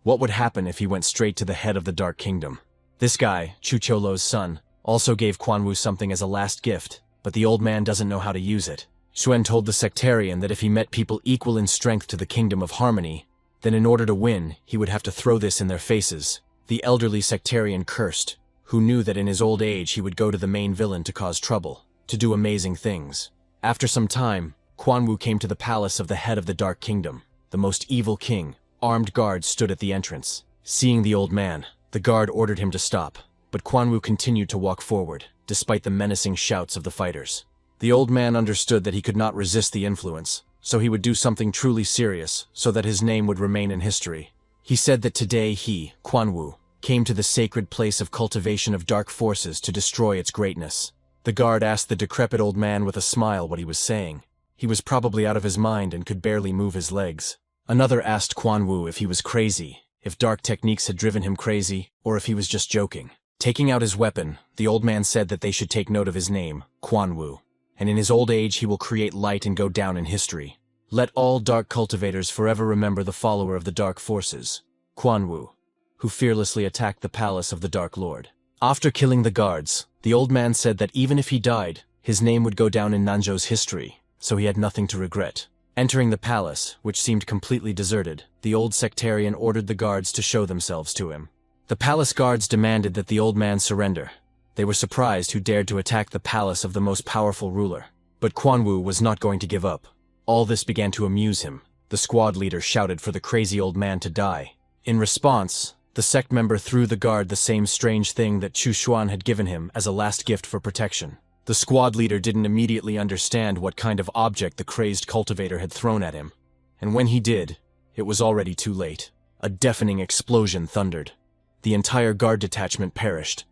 What would happen if he went straight to the head of the Dark Kingdom? This guy, Chu Cholo's son, also gave Quan Wu something as a last gift, but the old man doesn't know how to use it. Xuan told the sectarian that if he met people equal in strength to the Kingdom of Harmony, then in order to win, he would have to throw this in their faces. The elderly sectarian cursed, who knew that in his old age he would go to the main villain to cause trouble, to do amazing things. After some time, Quan Wu came to the palace of the head of the Dark Kingdom, the most evil king. Armed guards stood at the entrance. Seeing the old man, the guard ordered him to stop, but Quan Wu continued to walk forward, despite the menacing shouts of the fighters. The old man understood that he could not resist the influence, so he would do something truly serious, so that his name would remain in history. He said that today he, Quan Wu, came to the sacred place of cultivation of dark forces to destroy its greatness. The guard asked the decrepit old man with a smile what he was saying. He was probably out of his mind and could barely move his legs. Another asked Quan Wu if he was crazy, if dark techniques had driven him crazy, or if he was just joking. Taking out his weapon, the old man said that they should take note of his name, Quan Wu, and in his old age he will create light and go down in history. Let all dark cultivators forever remember the follower of the dark forces, Quan Wu, who fearlessly attacked the palace of the Dark Lord. After killing the guards, the old man said that even if he died, his name would go down in Nanzhou's history, so he had nothing to regret. Entering the palace, which seemed completely deserted, the old sectarian ordered the guards to show themselves to him. The palace guards demanded that the old man surrender. They were surprised who dared to attack the palace of the most powerful ruler. But Quan Wu was not going to give up. All this began to amuse him. The squad leader shouted for the crazy old man to die. In response, the sect member threw the guard the same strange thing that Chu Xuan had given him as a last gift for protection. The squad leader didn't immediately understand what kind of object the crazed cultivator had thrown at him. And when he did, it was already too late. A deafening explosion thundered. The entire guard detachment perished.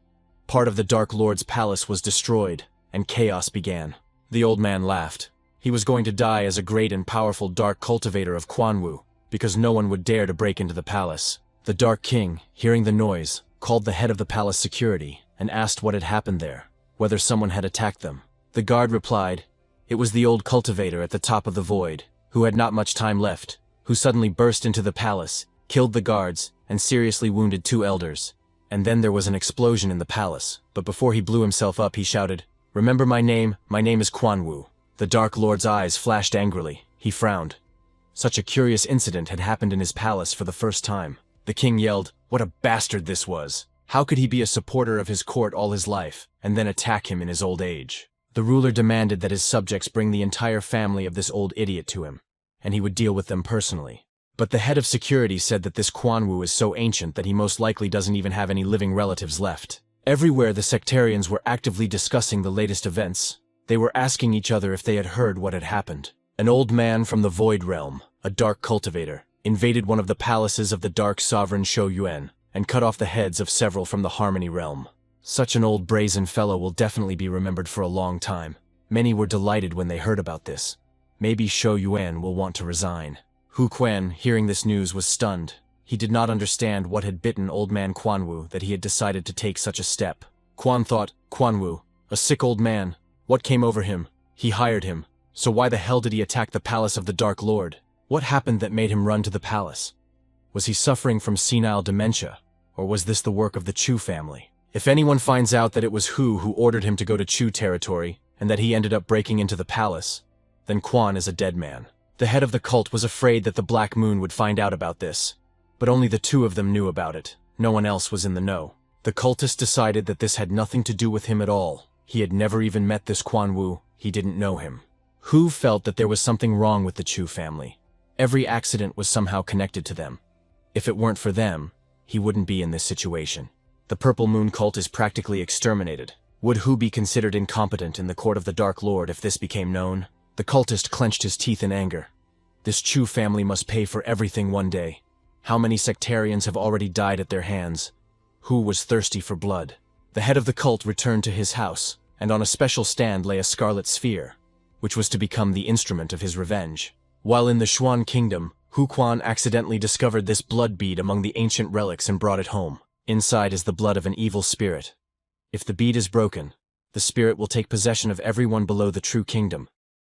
Part of the Dark Lord's palace was destroyed, and chaos began. The old man laughed. He was going to die as a great and powerful dark cultivator of Quan Wu, because no one would dare to break into the palace. The Dark King, hearing the noise, called the head of the palace security and asked what had happened there, whether someone had attacked them. The guard replied, it was the old cultivator at the top of the void, who had not much time left, who suddenly burst into the palace, killed the guards, and seriously wounded 2 elders. And then there was an explosion in the palace, but before he blew himself up he shouted, remember my name is Quan Wu. The Dark Lord's eyes flashed angrily. He frowned. Such a curious incident had happened in his palace for the first time. The king yelled, what a bastard this was! How could he be a supporter of his court all his life, and then attack him in his old age? The ruler demanded that his subjects bring the entire family of this old idiot to him, and he would deal with them personally. But the head of security said that this Quanwu is so ancient that he most likely doesn't even have any living relatives left. Everywhere the sectarians were actively discussing the latest events. They were asking each other if they had heard what had happened. An old man from the Void Realm, a dark cultivator, invaded one of the palaces of the dark sovereign Shou Yuan and cut off the heads of several from the Harmony Realm. Such an old brazen fellow will definitely be remembered for a long time. Many were delighted when they heard about this. Maybe Shou Yuan will want to resign. Hu Quan, hearing this news, was stunned. He did not understand what had bitten old man Quanwu that he had decided to take such a step. Quan thought, Quanwu, a sick old man. What came over him? He hired him. So why the hell did he attack the palace of the Dark Lord? What happened that made him run to the palace? Was he suffering from senile dementia? Or was this the work of the Chu family? If anyone finds out that it was who ordered him to go to Chu territory, and that he ended up breaking into the palace, then Quan is a dead man. The head of the cult was afraid that the Black Moon would find out about this, but only the two of them knew about it. No one else was in the know. The cultist decided that this had nothing to do with him at all. He had never even met this Quanwu. He didn't know him. Hu felt that there was something wrong with the Chu family. Every accident was somehow connected to them. If it weren't for them, he wouldn't be in this situation. The Purple Moon cult is practically exterminated. Would Hu be considered incompetent in the court of the Dark Lord if this became known? The cultist clenched his teeth in anger. This Chu family must pay for everything one day. How many sectarians have already died at their hands? Hu was thirsty for blood. The head of the cult returned to his house, and on a special stand lay a scarlet sphere, which was to become the instrument of his revenge. While in the Xuan Kingdom, Hu Quan accidentally discovered this blood bead among the ancient relics and brought it home. Inside is the blood of an evil spirit. If the bead is broken, the spirit will take possession of everyone below the true kingdom,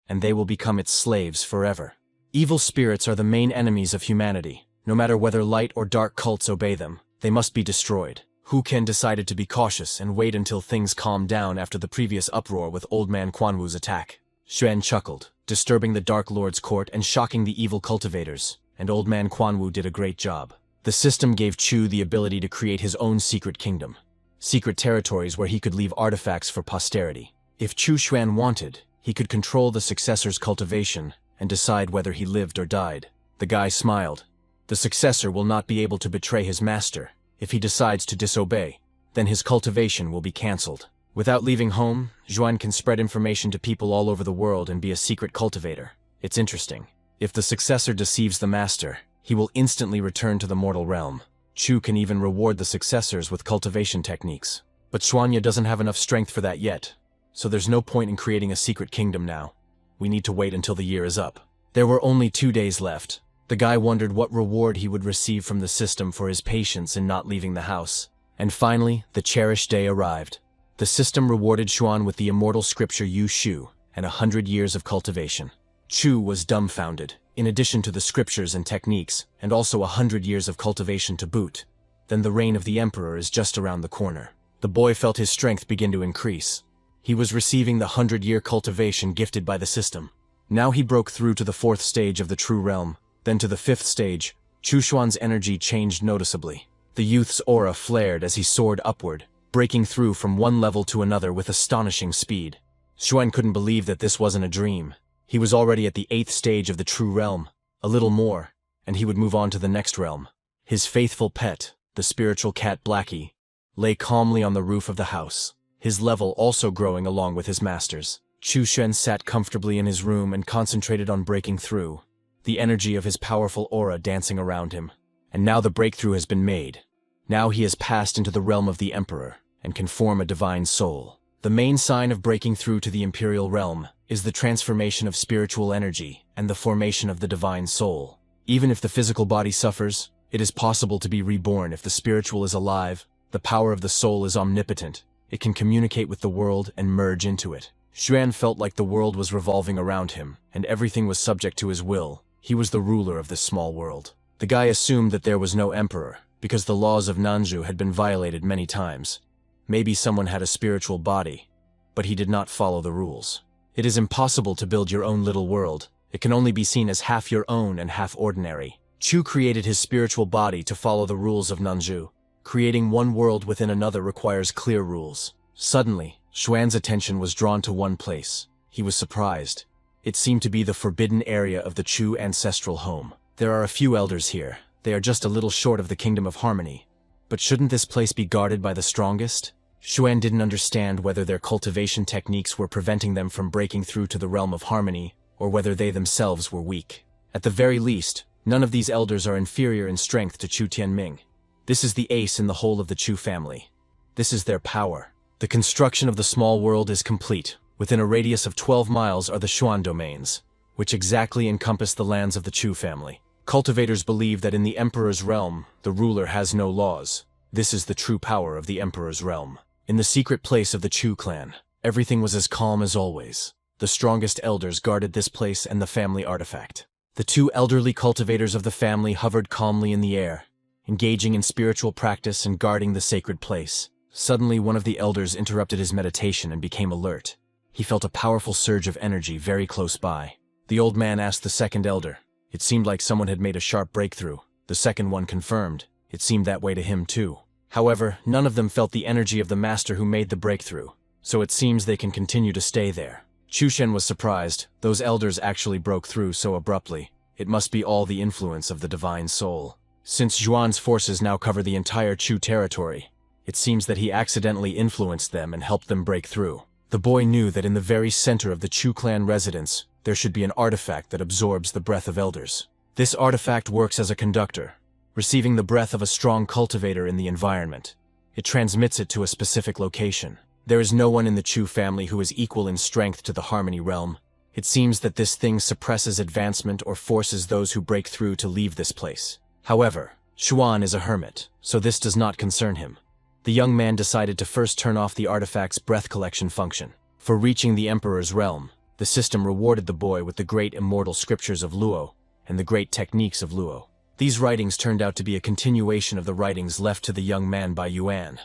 and they will become its slaves forever. Evil spirits are the main enemies of humanity. No matter whether light or dark cults obey them, they must be destroyed. Hu Ken decided to be cautious and wait until things calmed down after the previous uproar with Old Man Quanwu's attack. Xuan chuckled, disturbing the Dark Lord's court and shocking the evil cultivators, and Old Man Quanwu did a great job. The system gave Chu the ability to create his own secret kingdom, secret territories where he could leave artifacts for posterity. If Chu Xuan wanted, he could control the successor's cultivation and decide whether he lived or died. The guy smiled. The successor will not be able to betray his master. If he decides to disobey, then his cultivation will be cancelled. Without leaving home, Xuan can spread information to people all over the world and be a secret cultivator. It's interesting. If the successor deceives the master, he will instantly return to the mortal realm. Chu can even reward the successors with cultivation techniques. But Xuanya doesn't have enough strength for that yet, so there's no point in creating a secret kingdom now. We need to wait until the year is up. There were only 2 days left. The guy wondered what reward he would receive from the system for his patience in not leaving the house. And finally, the cherished day arrived. The system rewarded Xuan with the immortal scripture Yu Shu and 100 years of cultivation. Chu was dumbfounded. In addition to the scriptures and techniques, and also 100 years of cultivation to boot, then the reign of the emperor is just around the corner. The boy felt his strength begin to increase. He was receiving the 100-year cultivation gifted by the system. Now he broke through to the 4th stage of the true realm, then to the 5th stage. Chu Xuan's energy changed noticeably. The youth's aura flared as he soared upward, breaking through from one level to another with astonishing speed. Xuan couldn't believe that this wasn't a dream. He was already at the 8th stage of the true realm. A little more, and he would move on to the next realm. His faithful pet, the spiritual cat Blackie, lay calmly on the roof of the house, his level also growing along with his master's. Chu Xuan sat comfortably in his room and concentrated on breaking through, the energy of his powerful aura dancing around him. And now the breakthrough has been made. Now he has passed into the realm of the Emperor, and can form a divine soul. The main sign of breaking through to the Imperial realm is the transformation of spiritual energy and the formation of the divine soul. Even if the physical body suffers, it is possible to be reborn if the spiritual is alive. The power of the soul is omnipotent. It can communicate with the world and merge into it. Xuan felt like the world was revolving around him, and everything was subject to his will. He was the ruler of this small world. The guy assumed that there was no emperor, because the laws of Nanzhu had been violated many times. Maybe someone had a spiritual body, but he did not follow the rules. It is impossible to build your own little world. It can only be seen as half your own and half ordinary. Chu created his spiritual body to follow the rules of Nanzhu. Creating one world within another requires clear rules. Suddenly, Xuan's attention was drawn to one place. He was surprised. It seemed to be the forbidden area of the Chu ancestral home. There are a few elders here. They are just a little short of the Kingdom of Harmony. But shouldn't this place be guarded by the strongest? Xuan didn't understand whether their cultivation techniques were preventing them from breaking through to the realm of harmony, or whether they themselves were weak. At the very least, none of these elders are inferior in strength to Chu Tianming. This is the ace in the whole of the Chu family. This is their power. The construction of the small world is complete. Within a radius of 12 miles are the Xuan domains, which exactly encompass the lands of the Chu family. Cultivators believe that in the Emperor's realm, the ruler has no laws. This is the true power of the Emperor's realm. In the secret place of the Chu clan, everything was as calm as always. The strongest elders guarded this place and the family artifact. The two elderly cultivators of the family hovered calmly in the air, engaging in spiritual practice and guarding the sacred place. Suddenly, one of the elders interrupted his meditation and became alert. He felt a powerful surge of energy very close by. The old man asked the second elder. It seemed like someone had made a sharp breakthrough. The second one confirmed. It seemed that way to him too. However, none of them felt the energy of the master who made the breakthrough, so it seems they can continue to stay there. Chushen was surprised. Those elders actually broke through so abruptly. It must be all the influence of the divine soul. Since Zhuan's forces now cover the entire Chu territory, it seems that he accidentally influenced them and helped them break through. The boy knew that in the very center of the Chu clan residence, there should be an artifact that absorbs the breath of elders. This artifact works as a conductor, receiving the breath of a strong cultivator in the environment. It transmits it to a specific location. There is no one in the Chu family who is equal in strength to the Harmony realm. It seems that this thing suppresses advancement or forces those who break through to leave this place. However, Xuan is a hermit, so this does not concern him. The young man decided to first turn off the artifact's breath collection function. For reaching the Emperor's realm, the system rewarded the boy with the great immortal scriptures of Luo and the great techniques of Luo. These writings turned out to be a continuation of the writings left to the young man by Yuan,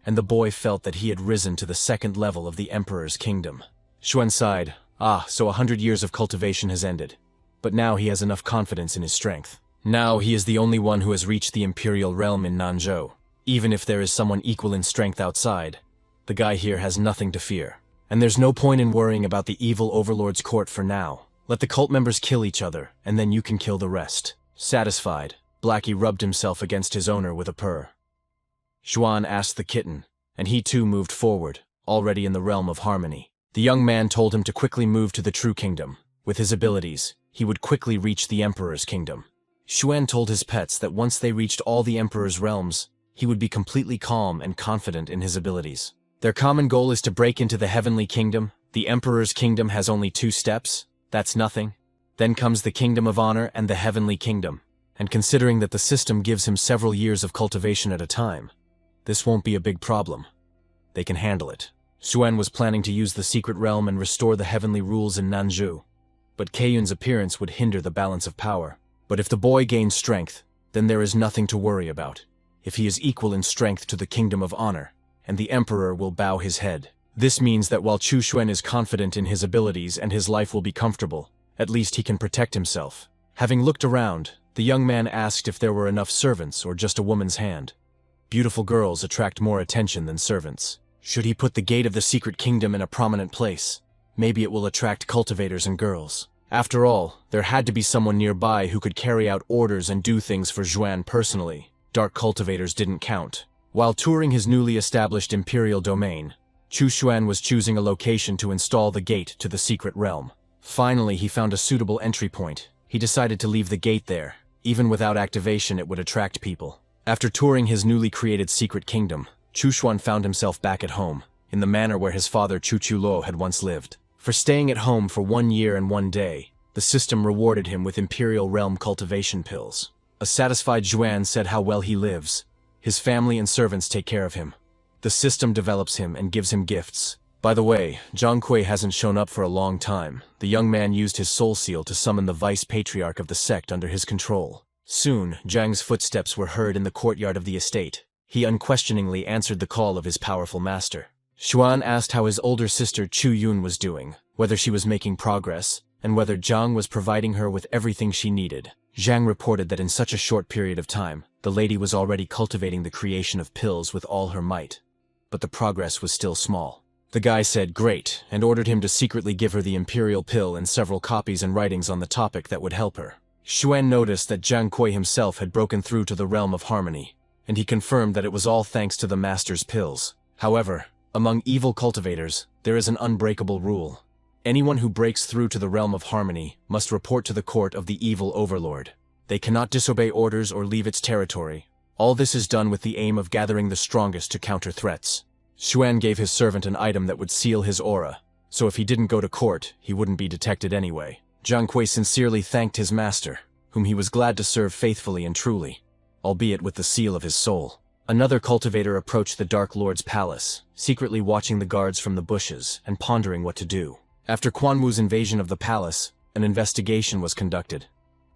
and the boy felt that he had risen to the second level of the Emperor's kingdom. Xuan sighed. So 100 years of cultivation has ended. But now he has enough confidence in his strength. Now he is the only one who has reached the Imperial realm in Nanzhou. Even if there is someone equal in strength outside, the guy here has nothing to fear. And there's no point in worrying about the evil overlord's court for now. Let the cult members kill each other, and then you can kill the rest. Satisfied, Blackie rubbed himself against his owner with a purr. Xuan asked the kitten, and he too moved forward, already in the realm of harmony. The young man told him to quickly move to the true kingdom. With his abilities, he would quickly reach the Emperor's kingdom. Xuan told his pets that once they reached all the Emperor's realms, he would be completely calm and confident in his abilities. Their common goal is to break into the Heavenly Kingdom. The Emperor's kingdom has only 2 steps. That's nothing. Then comes the Kingdom of Honor and the Heavenly Kingdom. And considering that the system gives him several years of cultivation at a time, this won't be a big problem. They can handle it. Xuan was planning to use the secret realm and restore the heavenly rules in Nanzhou, but Keiyun's appearance would hinder the balance of power. But if the boy gains strength, then there is nothing to worry about. If he is equal in strength to the Kingdom of Honor, and the Emperor will bow his head. This means that while Chu Xuan is confident in his abilities and his life will be comfortable, at least he can protect himself. Having looked around, the young man asked if there were enough servants or just a woman's hand. Beautiful girls attract more attention than servants. Should he put the gate of the secret kingdom in a prominent place? Maybe it will attract cultivators and girls. After all, there had to be someone nearby who could carry out orders and do things for Xuan personally. Dark cultivators didn't count. While touring his newly established imperial domain, Chu Xuan was choosing a location to install the gate to the secret realm. Finally, he found a suitable entry point. He decided to leave the gate there. Even without activation, it would attract people. After touring his newly created secret kingdom, Chu Xuan found himself back at home, in the manor where his father Chu Chulo had once lived. For staying at home for 1 year and 1 day, the system rewarded him with Imperial Realm cultivation pills. A satisfied Xuan said how well he lives. His family and servants take care of him. The system develops him and gives him gifts. By the way, Zhang Kui hasn't shown up for a long time. The young man used his soul seal to summon the vice-patriarch of the sect under his control. Soon, Zhang's footsteps were heard in the courtyard of the estate. He unquestioningly answered the call of his powerful master. Xuan asked how his older sister Chu Yun was doing, whether she was making progress, and whether Zhang was providing her with everything she needed. Zhang reported that in such a short period of time, the lady was already cultivating the creation of pills with all her might. But the progress was still small. The guy said great, and ordered him to secretly give her the imperial pill and several copies and writings on the topic that would help her. Xuan noticed that Jiang Kui himself had broken through to the realm of harmony, and he confirmed that it was all thanks to the master's pills. However, among evil cultivators, there is an unbreakable rule. Anyone who breaks through to the realm of harmony must report to the court of the evil overlord. They cannot disobey orders or leave its territory. All this is done with the aim of gathering the strongest to counter threats. Xuan gave his servant an item that would seal his aura, so if he didn't go to court, he wouldn't be detected anyway. Jiang Kui sincerely thanked his master, whom he was glad to serve faithfully and truly, albeit with the seal of his soul. Another cultivator approached the Dark Lord's palace, secretly watching the guards from the bushes and pondering what to do. After Quan Wu's invasion of the palace, an investigation was conducted,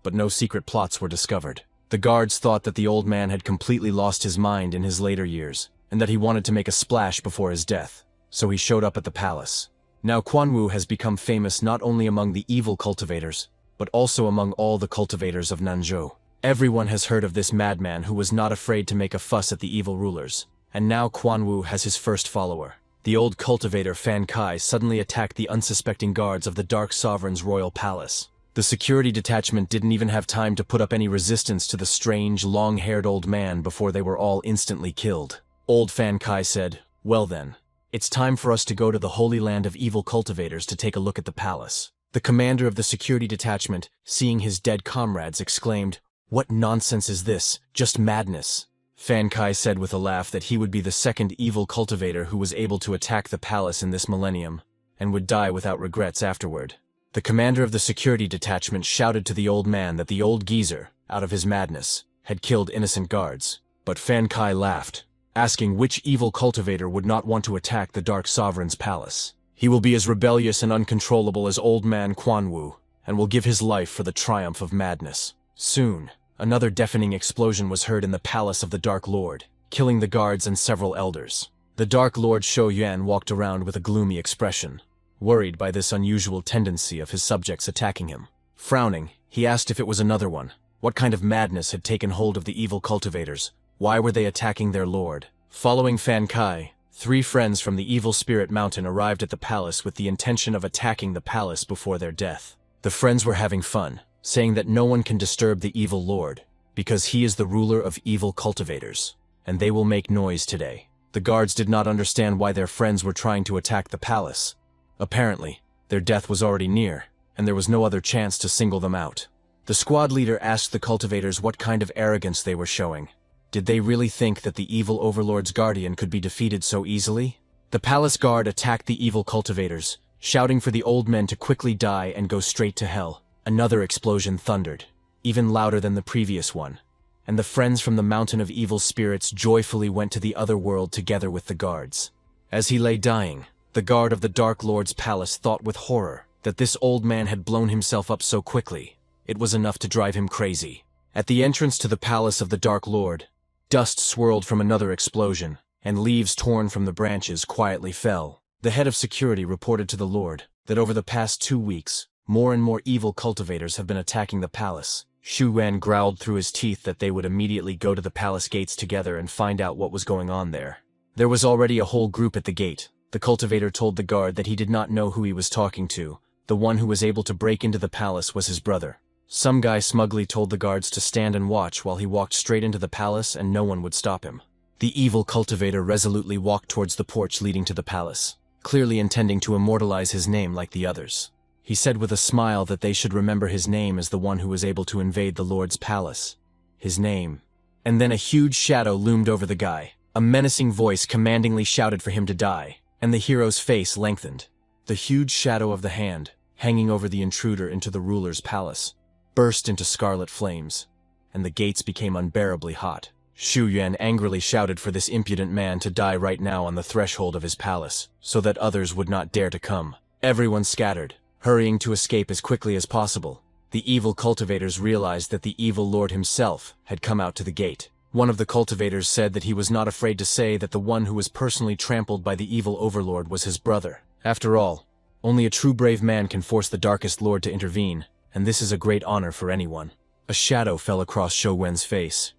but no secret plots were discovered. The guards thought that the old man had completely lost his mind in his later years, and that he wanted to make a splash before his death, so he showed up at the palace. Now Quan Wu has become famous not only among the evil cultivators, but also among all the cultivators of Nanzhou. Everyone has heard of this madman who was not afraid to make a fuss at the evil rulers, and now Quan Wu has his first follower. The old cultivator Fan Kai suddenly attacked the unsuspecting guards of the Dark Sovereign's royal palace. The security detachment didn't even have time to put up any resistance to the strange, long-haired old man before they were all instantly killed. Old Fan Kai said, "Well then, it's time for us to go to the Holy Land of Evil Cultivators to take a look at the palace." The commander of the security detachment, seeing his dead comrades, exclaimed, "What nonsense is this? Just madness." Fan Kai said with a laugh that he would be the second evil cultivator who was able to attack the palace in this millennium, and would die without regrets afterward. The commander of the security detachment shouted to the old man that the old geezer, out of his madness, had killed innocent guards. But Fan Kai laughed, asking which evil cultivator would not want to attack the Dark Sovereign's palace. He will be as rebellious and uncontrollable as old man Quan Wu, and will give his life for the triumph of madness. Soon, another deafening explosion was heard in the palace of the Dark Lord, killing the guards and several elders. The Dark Lord Shou Yuan walked around with a gloomy expression, worried by this unusual tendency of his subjects attacking him. Frowning, he asked if it was another one. What kind of madness had taken hold of the evil cultivators? Why were they attacking their lord? Following Fan Kai, 3 friends from the Evil Spirit Mountain arrived at the palace with the intention of attacking the palace before their death. The friends were having fun, saying that no one can disturb the evil lord, because he is the ruler of evil cultivators, and they will make noise today. The guards did not understand why their friends were trying to attack the palace. Apparently, their death was already near, and there was no other chance to single them out. The squad leader asked the cultivators what kind of arrogance they were showing. Did they really think that the evil overlord's guardian could be defeated so easily? The palace guard attacked the evil cultivators, shouting for the old men to quickly die and go straight to hell. Another explosion thundered, even louder than the previous one, and the friends from the Mountain of Evil Spirits joyfully went to the other world together with the guards. As he lay dying, the guard of the Dark Lord's palace thought with horror that this old man had blown himself up so quickly. It was enough to drive him crazy. At the entrance to the palace of the Dark Lord, dust swirled from another explosion, and leaves torn from the branches quietly fell. The head of security reported to the Lord that over the past 2 weeks, more and more evil cultivators have been attacking the palace. Xu Yuan growled through his teeth that they would immediately go to the palace gates together and find out what was going on there. There was already a whole group at the gate. The cultivator told the guard that he did not know who he was talking to. The one who was able to break into the palace was his brother. Some guy smugly told the guards to stand and watch while he walked straight into the palace and no one would stop him. The evil cultivator resolutely walked towards the porch leading to the palace, clearly intending to immortalize his name like the others. He said with a smile that they should remember his name as the one who was able to invade the Lord's palace. His name. And then a huge shadow loomed over the guy. A menacing voice commandingly shouted for him to die, and the hero's face lengthened. The huge shadow of the hand, hanging over the intruder into the ruler's palace, burst into scarlet flames, and the gates became unbearably hot. Xu Yuan angrily shouted for this impudent man to die right now on the threshold of his palace, so that others would not dare to come. Everyone scattered, hurrying to escape as quickly as possible. The evil cultivators realized that the evil lord himself had come out to the gate. One of the cultivators said that he was not afraid to say that the one who was personally trampled by the evil overlord was his brother. After all, only a true brave man can force the darkest lord to intervene, and this is a great honor for anyone. A shadow fell across Shou Wen's face.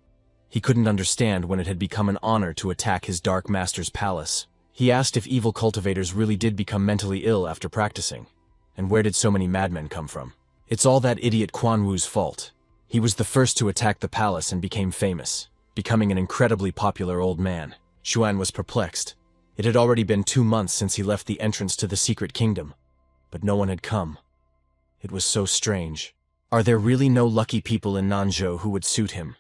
He couldn't understand when it had become an honor to attack his dark master's palace. He asked if evil cultivators really did become mentally ill after practicing. And where did so many madmen come from? It's all that idiot Quan Wu's fault. He was the first to attack the palace and became famous, becoming an incredibly popular old man. Xuan was perplexed. It had already been 2 months since he left the entrance to the secret kingdom, but no one had come. It was so strange. Are there really no lucky people in Nanzhou who would suit him?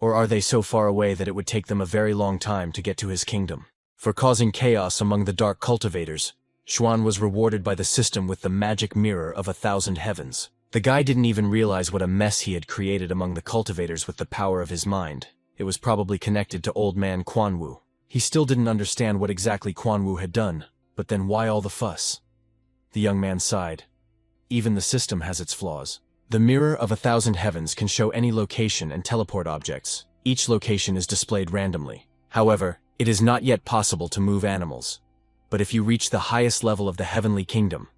Or are they so far away that it would take them a very long time to get to his kingdom? For causing chaos among the dark cultivators, Xuan was rewarded by the system with the magic mirror of 1,000 heavens. The guy didn't even realize what a mess he had created among the cultivators with the power of his mind. It was probably connected to old man Quanwu. He still didn't understand what exactly Quanwu had done, but then why all the fuss? The young man sighed. Even the system has its flaws. The mirror of 1,000 heavens can show any location and teleport objects. Each location is displayed randomly. However, it is not yet possible to move animals. But if you reach the highest level of the heavenly kingdom,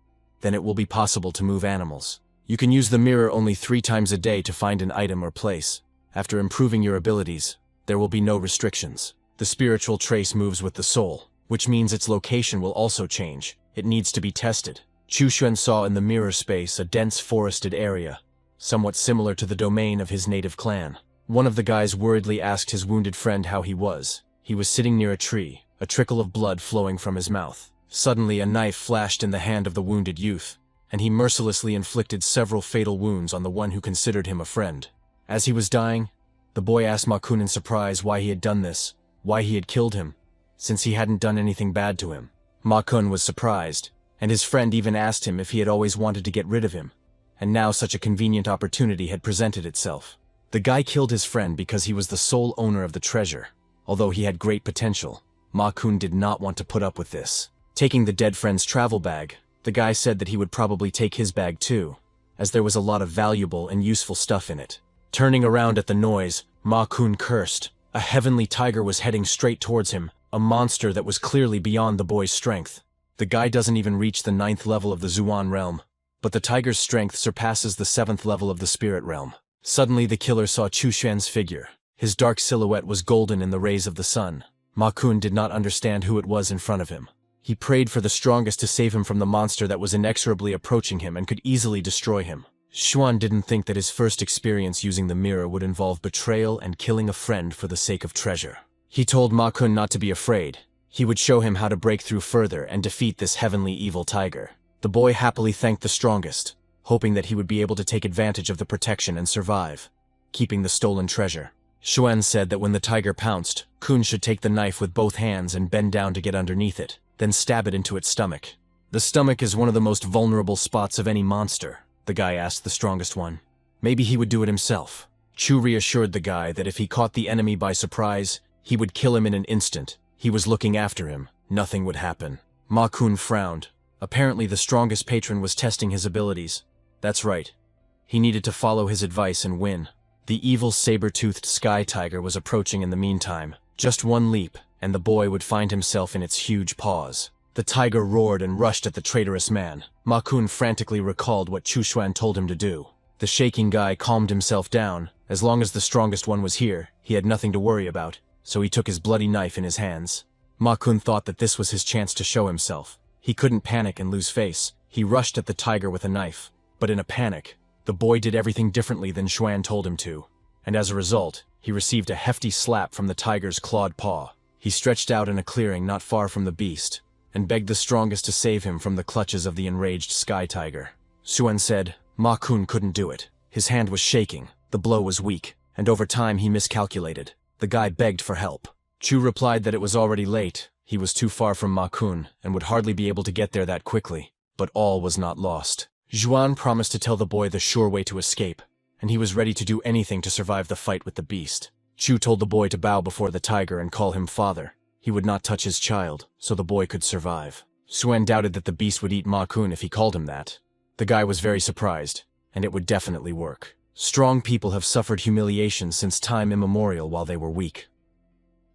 then it will be possible to move animals. You can use the mirror only 3 times a day to find an item or place. After improving your abilities, there will be no restrictions. The spiritual trace moves with the soul, which means its location will also change. It needs to be tested. Chu Xuan saw in the mirror space a dense forested area, somewhat similar to the domain of his native clan. One of the guys worriedly asked his wounded friend how he was. He was sitting near a tree, a trickle of blood flowing from his mouth. Suddenly a knife flashed in the hand of the wounded youth, and he mercilessly inflicted several fatal wounds on the one who considered him a friend. As he was dying, the boy asked Ma Kun in surprise why he had done this, why he had killed him, since he hadn't done anything bad to him. Ma Kun was surprised, and his friend even asked him if he had always wanted to get rid of him, and now such a convenient opportunity had presented itself. The guy killed his friend because he was the sole owner of the treasure. Although he had great potential, Ma Kun did not want to put up with this. Taking the dead friend's travel bag, the guy said that he would probably take his bag too, as there was a lot of valuable and useful stuff in it. Turning around at the noise, Ma Kun cursed. A heavenly tiger was heading straight towards him, a monster that was clearly beyond the boy's strength. The guy doesn't even reach the 9th level of the Zuan realm, but the tiger's strength surpasses the 7th level of the spirit realm. Suddenly the killer saw Chu Xuan's figure. His dark silhouette was golden in the rays of the sun. Ma Kun did not understand who it was in front of him. He prayed for the strongest to save him from the monster that was inexorably approaching him and could easily destroy him. Xuan didn't think that his first experience using the mirror would involve betrayal and killing a friend for the sake of treasure. He told Ma Kun not to be afraid. He would show him how to break through further and defeat this heavenly evil tiger. The boy happily thanked the strongest, hoping that he would be able to take advantage of the protection and survive, keeping the stolen treasure. Xuan said that when the tiger pounced, Kun should take the knife with both hands and bend down to get underneath it, then stab it into its stomach. The stomach is one of the most vulnerable spots of any monster, the guy asked the strongest one. Maybe he would do it himself. Chu reassured the guy that if he caught the enemy by surprise, he would kill him in an instant. He was looking after him. Nothing would happen. Ma Kun frowned. Apparently the strongest patron was testing his abilities. That's right. He needed to follow his advice and win. The evil saber-toothed sky tiger was approaching in the meantime. Just one leap, and the boy would find himself in its huge paws. The tiger roared and rushed at the traitorous man. Ma Kun frantically recalled what Chu Xuan told him to do. The shaking guy calmed himself down. As long as the strongest one was here, he had nothing to worry about, so he took his bloody knife in his hands. Ma Kun thought that this was his chance to show himself. He couldn't panic and lose face. He rushed at the tiger with a knife. But in a panic, the boy did everything differently than Xuan told him to, and as a result, he received a hefty slap from the tiger's clawed paw. He stretched out in a clearing not far from the beast, and begged the strongest to save him from the clutches of the enraged sky tiger. Xuan said Ma Kun couldn't do it. His hand was shaking, the blow was weak, and over time he miscalculated. The guy begged for help. Chu replied that it was already late. He was too far from Ma Kun, and would hardly be able to get there that quickly. But all was not lost. Xuan promised to tell the boy the sure way to escape, and he was ready to do anything to survive the fight with the beast. Chu told the boy to bow before the tiger and call him father. He would not touch his child, so the boy could survive. Xuan doubted that the beast would eat Ma Kun if he called him that. The guy was very surprised, and it would definitely work. Strong people have suffered humiliation since time immemorial while they were weak.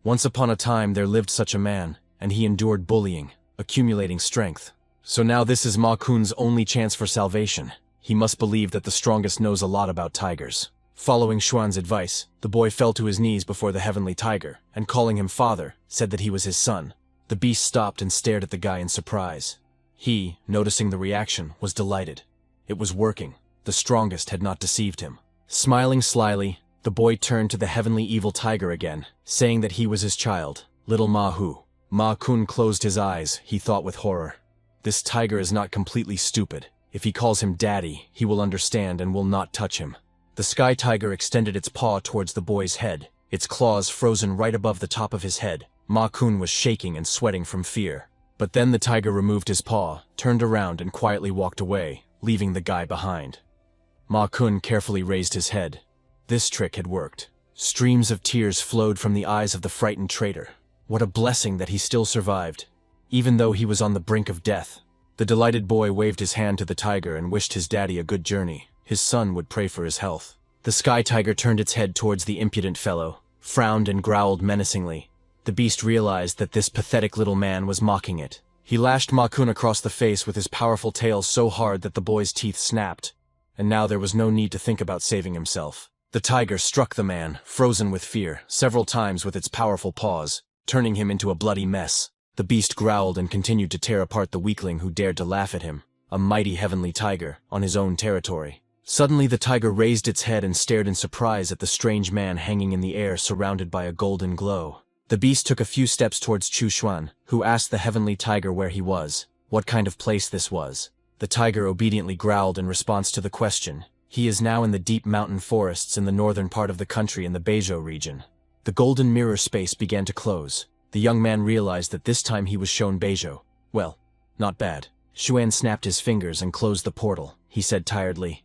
Once upon a time there lived such a man, and he endured bullying, accumulating strength. So now this is Ma Kun's only chance for salvation. He must believe that the strongest knows a lot about tigers. Following Xuan's advice, the boy fell to his knees before the heavenly tiger, and calling him father, said that he was his son. The beast stopped and stared at the guy in surprise. He, noticing the reaction, was delighted. It was working. The strongest had not deceived him. Smiling slyly, the boy turned to the heavenly evil tiger again, saying that he was his child, little Mahu. Ma-kun closed his eyes, he thought with horror. This tiger is not completely stupid. If he calls him daddy, he will understand and will not touch him. The sky tiger extended its paw towards the boy's head, its claws frozen right above the top of his head. Ma-kun was shaking and sweating from fear. But then the tiger removed his paw, turned around and quietly walked away, leaving the guy behind. Ma-kun carefully raised his head. This trick had worked. Streams of tears flowed from the eyes of the frightened traitor. What a blessing that he still survived, even though he was on the brink of death. The delighted boy waved his hand to the tiger and wished his daddy a good journey. His son would pray for his health. The sky tiger turned its head towards the impudent fellow, frowned and growled menacingly. The beast realized that this pathetic little man was mocking it. He lashed Ma-kun across the face with his powerful tail so hard that the boy's teeth snapped. And now there was no need to think about saving himself. The tiger struck the man, frozen with fear, several times with its powerful paws, turning him into a bloody mess. The beast growled and continued to tear apart the weakling who dared to laugh at him, a mighty heavenly tiger, on his own territory. Suddenly the tiger raised its head and stared in surprise at the strange man hanging in the air surrounded by a golden glow. The beast took a few steps towards Chu Xuan, who asked the heavenly tiger where he was, what kind of place this was. The tiger obediently growled in response to the question. He is now in the deep mountain forests in the northern part of the country in the Beizhou region. The golden mirror space began to close. The young man realized that this time he was shown Beizhou. Well, not bad. Xuan snapped his fingers and closed the portal. He said tiredly,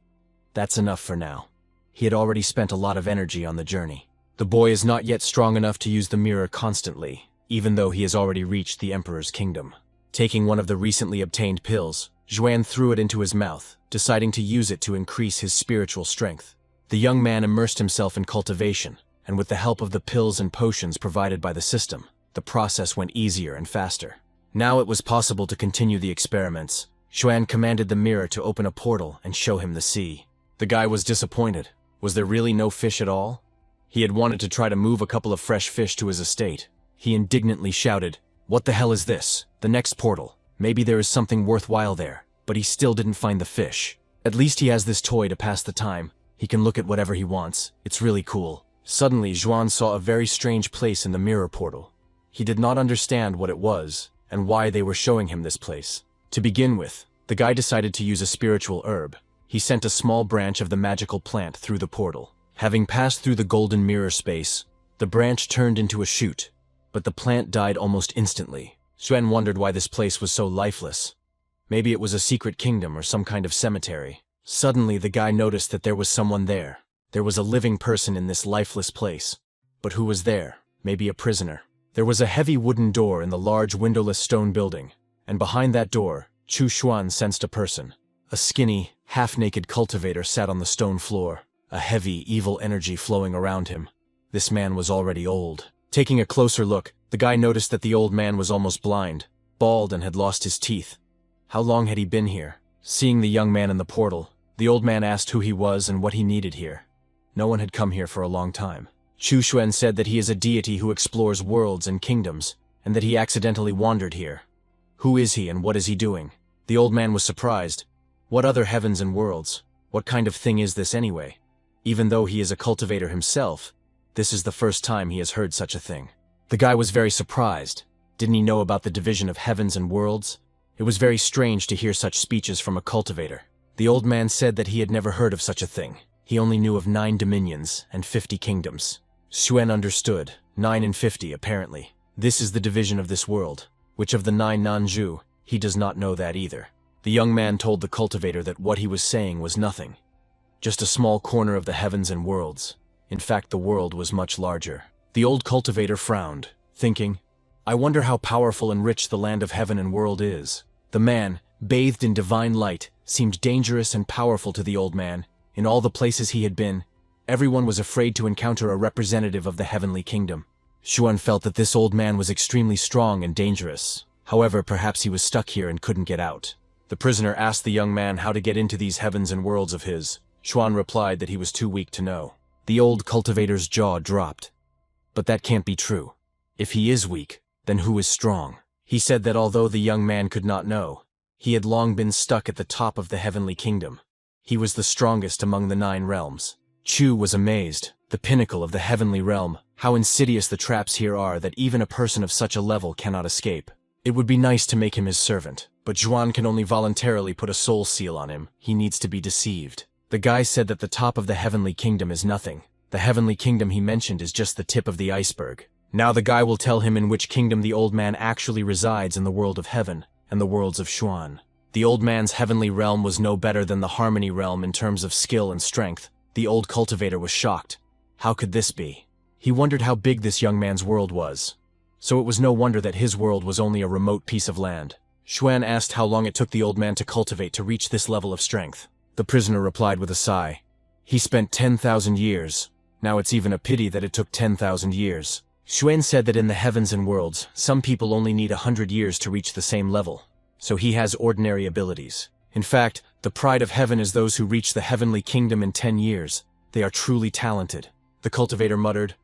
"That's enough for now." He had already spent a lot of energy on the journey. The boy is not yet strong enough to use the mirror constantly, even though he has already reached the Emperor's kingdom. Taking one of the recently obtained pills, Xuan threw it into his mouth, deciding to use it to increase his spiritual strength. The young man immersed himself in cultivation, and with the help of the pills and potions provided by the system, the process went easier and faster. Now it was possible to continue the experiments. Xuan commanded the mirror to open a portal and show him the sea. The guy was disappointed. Was there really no fish at all? He had wanted to try to move a couple of fresh fish to his estate. He indignantly shouted, "What the hell is this? The next portal. Maybe there is something worthwhile there." But he still didn't find the fish. At least he has this toy to pass the time. He can look at whatever he wants. It's really cool. Suddenly, Xuan saw a very strange place in the mirror portal. He did not understand what it was, and why they were showing him this place. To begin with, the guy decided to use a spiritual herb. He sent a small branch of the magical plant through the portal. Having passed through the golden mirror space, the branch turned into a shoot, but the plant died almost instantly. Xuan wondered why this place was so lifeless. Maybe it was a secret kingdom or some kind of cemetery. Suddenly, the guy noticed that there was someone there. There was a living person in this lifeless place. But who was there? Maybe a prisoner. There was a heavy wooden door in the large windowless stone building, and behind that door, Chu Xuan sensed a person. A skinny, half-naked cultivator sat on the stone floor, a heavy, evil energy flowing around him. This man was already old. Taking a closer look, the guy noticed that the old man was almost blind, bald, and had lost his teeth. How long had he been here? Seeing the young man in the portal, the old man asked who he was and what he needed here. No one had come here for a long time. Chu Xuan said that he is a deity who explores worlds and kingdoms, and that he accidentally wandered here. Who is he and what is he doing? The old man was surprised. What other heavens and worlds? What kind of thing is this anyway? Even though he is a cultivator himself, this is the first time he has heard such a thing. The guy was very surprised. Didn't he know about the division of heavens and worlds? It was very strange to hear such speeches from a cultivator. The old man said that he had never heard of such a thing. He only knew of 9 dominions and 50 kingdoms. Xuan understood. 9 and 50, apparently. This is the division of this world. Which of the 9 Nanju? He does not know that either. The young man told the cultivator that what he was saying was nothing. Just a small corner of the heavens and worlds. In fact, the world was much larger. The old cultivator frowned, thinking, I wonder how powerful and rich the land of heaven and world is. The man, bathed in divine light, seemed dangerous and powerful to the old man. In all the places he had been, everyone was afraid to encounter a representative of the heavenly kingdom. Xuan felt that this old man was extremely strong and dangerous. However, perhaps he was stuck here and couldn't get out. The prisoner asked the young man how to get into these heavens and worlds of his. Xuan replied that he was too weak to know. The old cultivator's jaw dropped. But that can't be true. If he is weak, then who is strong? He said that although the young man could not know, he had long been stuck at the top of the heavenly kingdom. He was the strongest among the 9 realms. Chu was amazed. The pinnacle of the heavenly realm, how insidious the traps here are that even a person of such a level cannot escape. It would be nice to make him his servant, but Zhuan can only voluntarily put a soul seal on him. He needs to be deceived. The guy said that the top of the heavenly kingdom is nothing. The heavenly kingdom he mentioned is just the tip of the iceberg. Now the guy will tell him in which kingdom the old man actually resides in the world of heaven and the worlds of Xuan. The old man's heavenly realm was no better than the harmony realm in terms of skill and strength. The old cultivator was shocked. How could this be? He wondered how big this young man's world was. So it was no wonder that his world was only a remote piece of land. Xuan asked how long it took the old man to cultivate to reach this level of strength. The prisoner replied with a sigh. He spent 10,000 years. Now it's even a pity that it took 10,000 years. Xuan said that in the heavens and worlds, some people only need 100 years to reach the same level. So he has ordinary abilities. In fact, the pride of heaven is those who reach the heavenly kingdom in 10 years. They are truly talented. The cultivator muttered,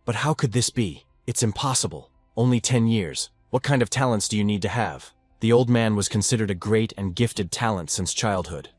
"But how could this be? It's impossible. Only 10 years. What kind of talents do you need to have?" The old man was considered a great and gifted talent since childhood.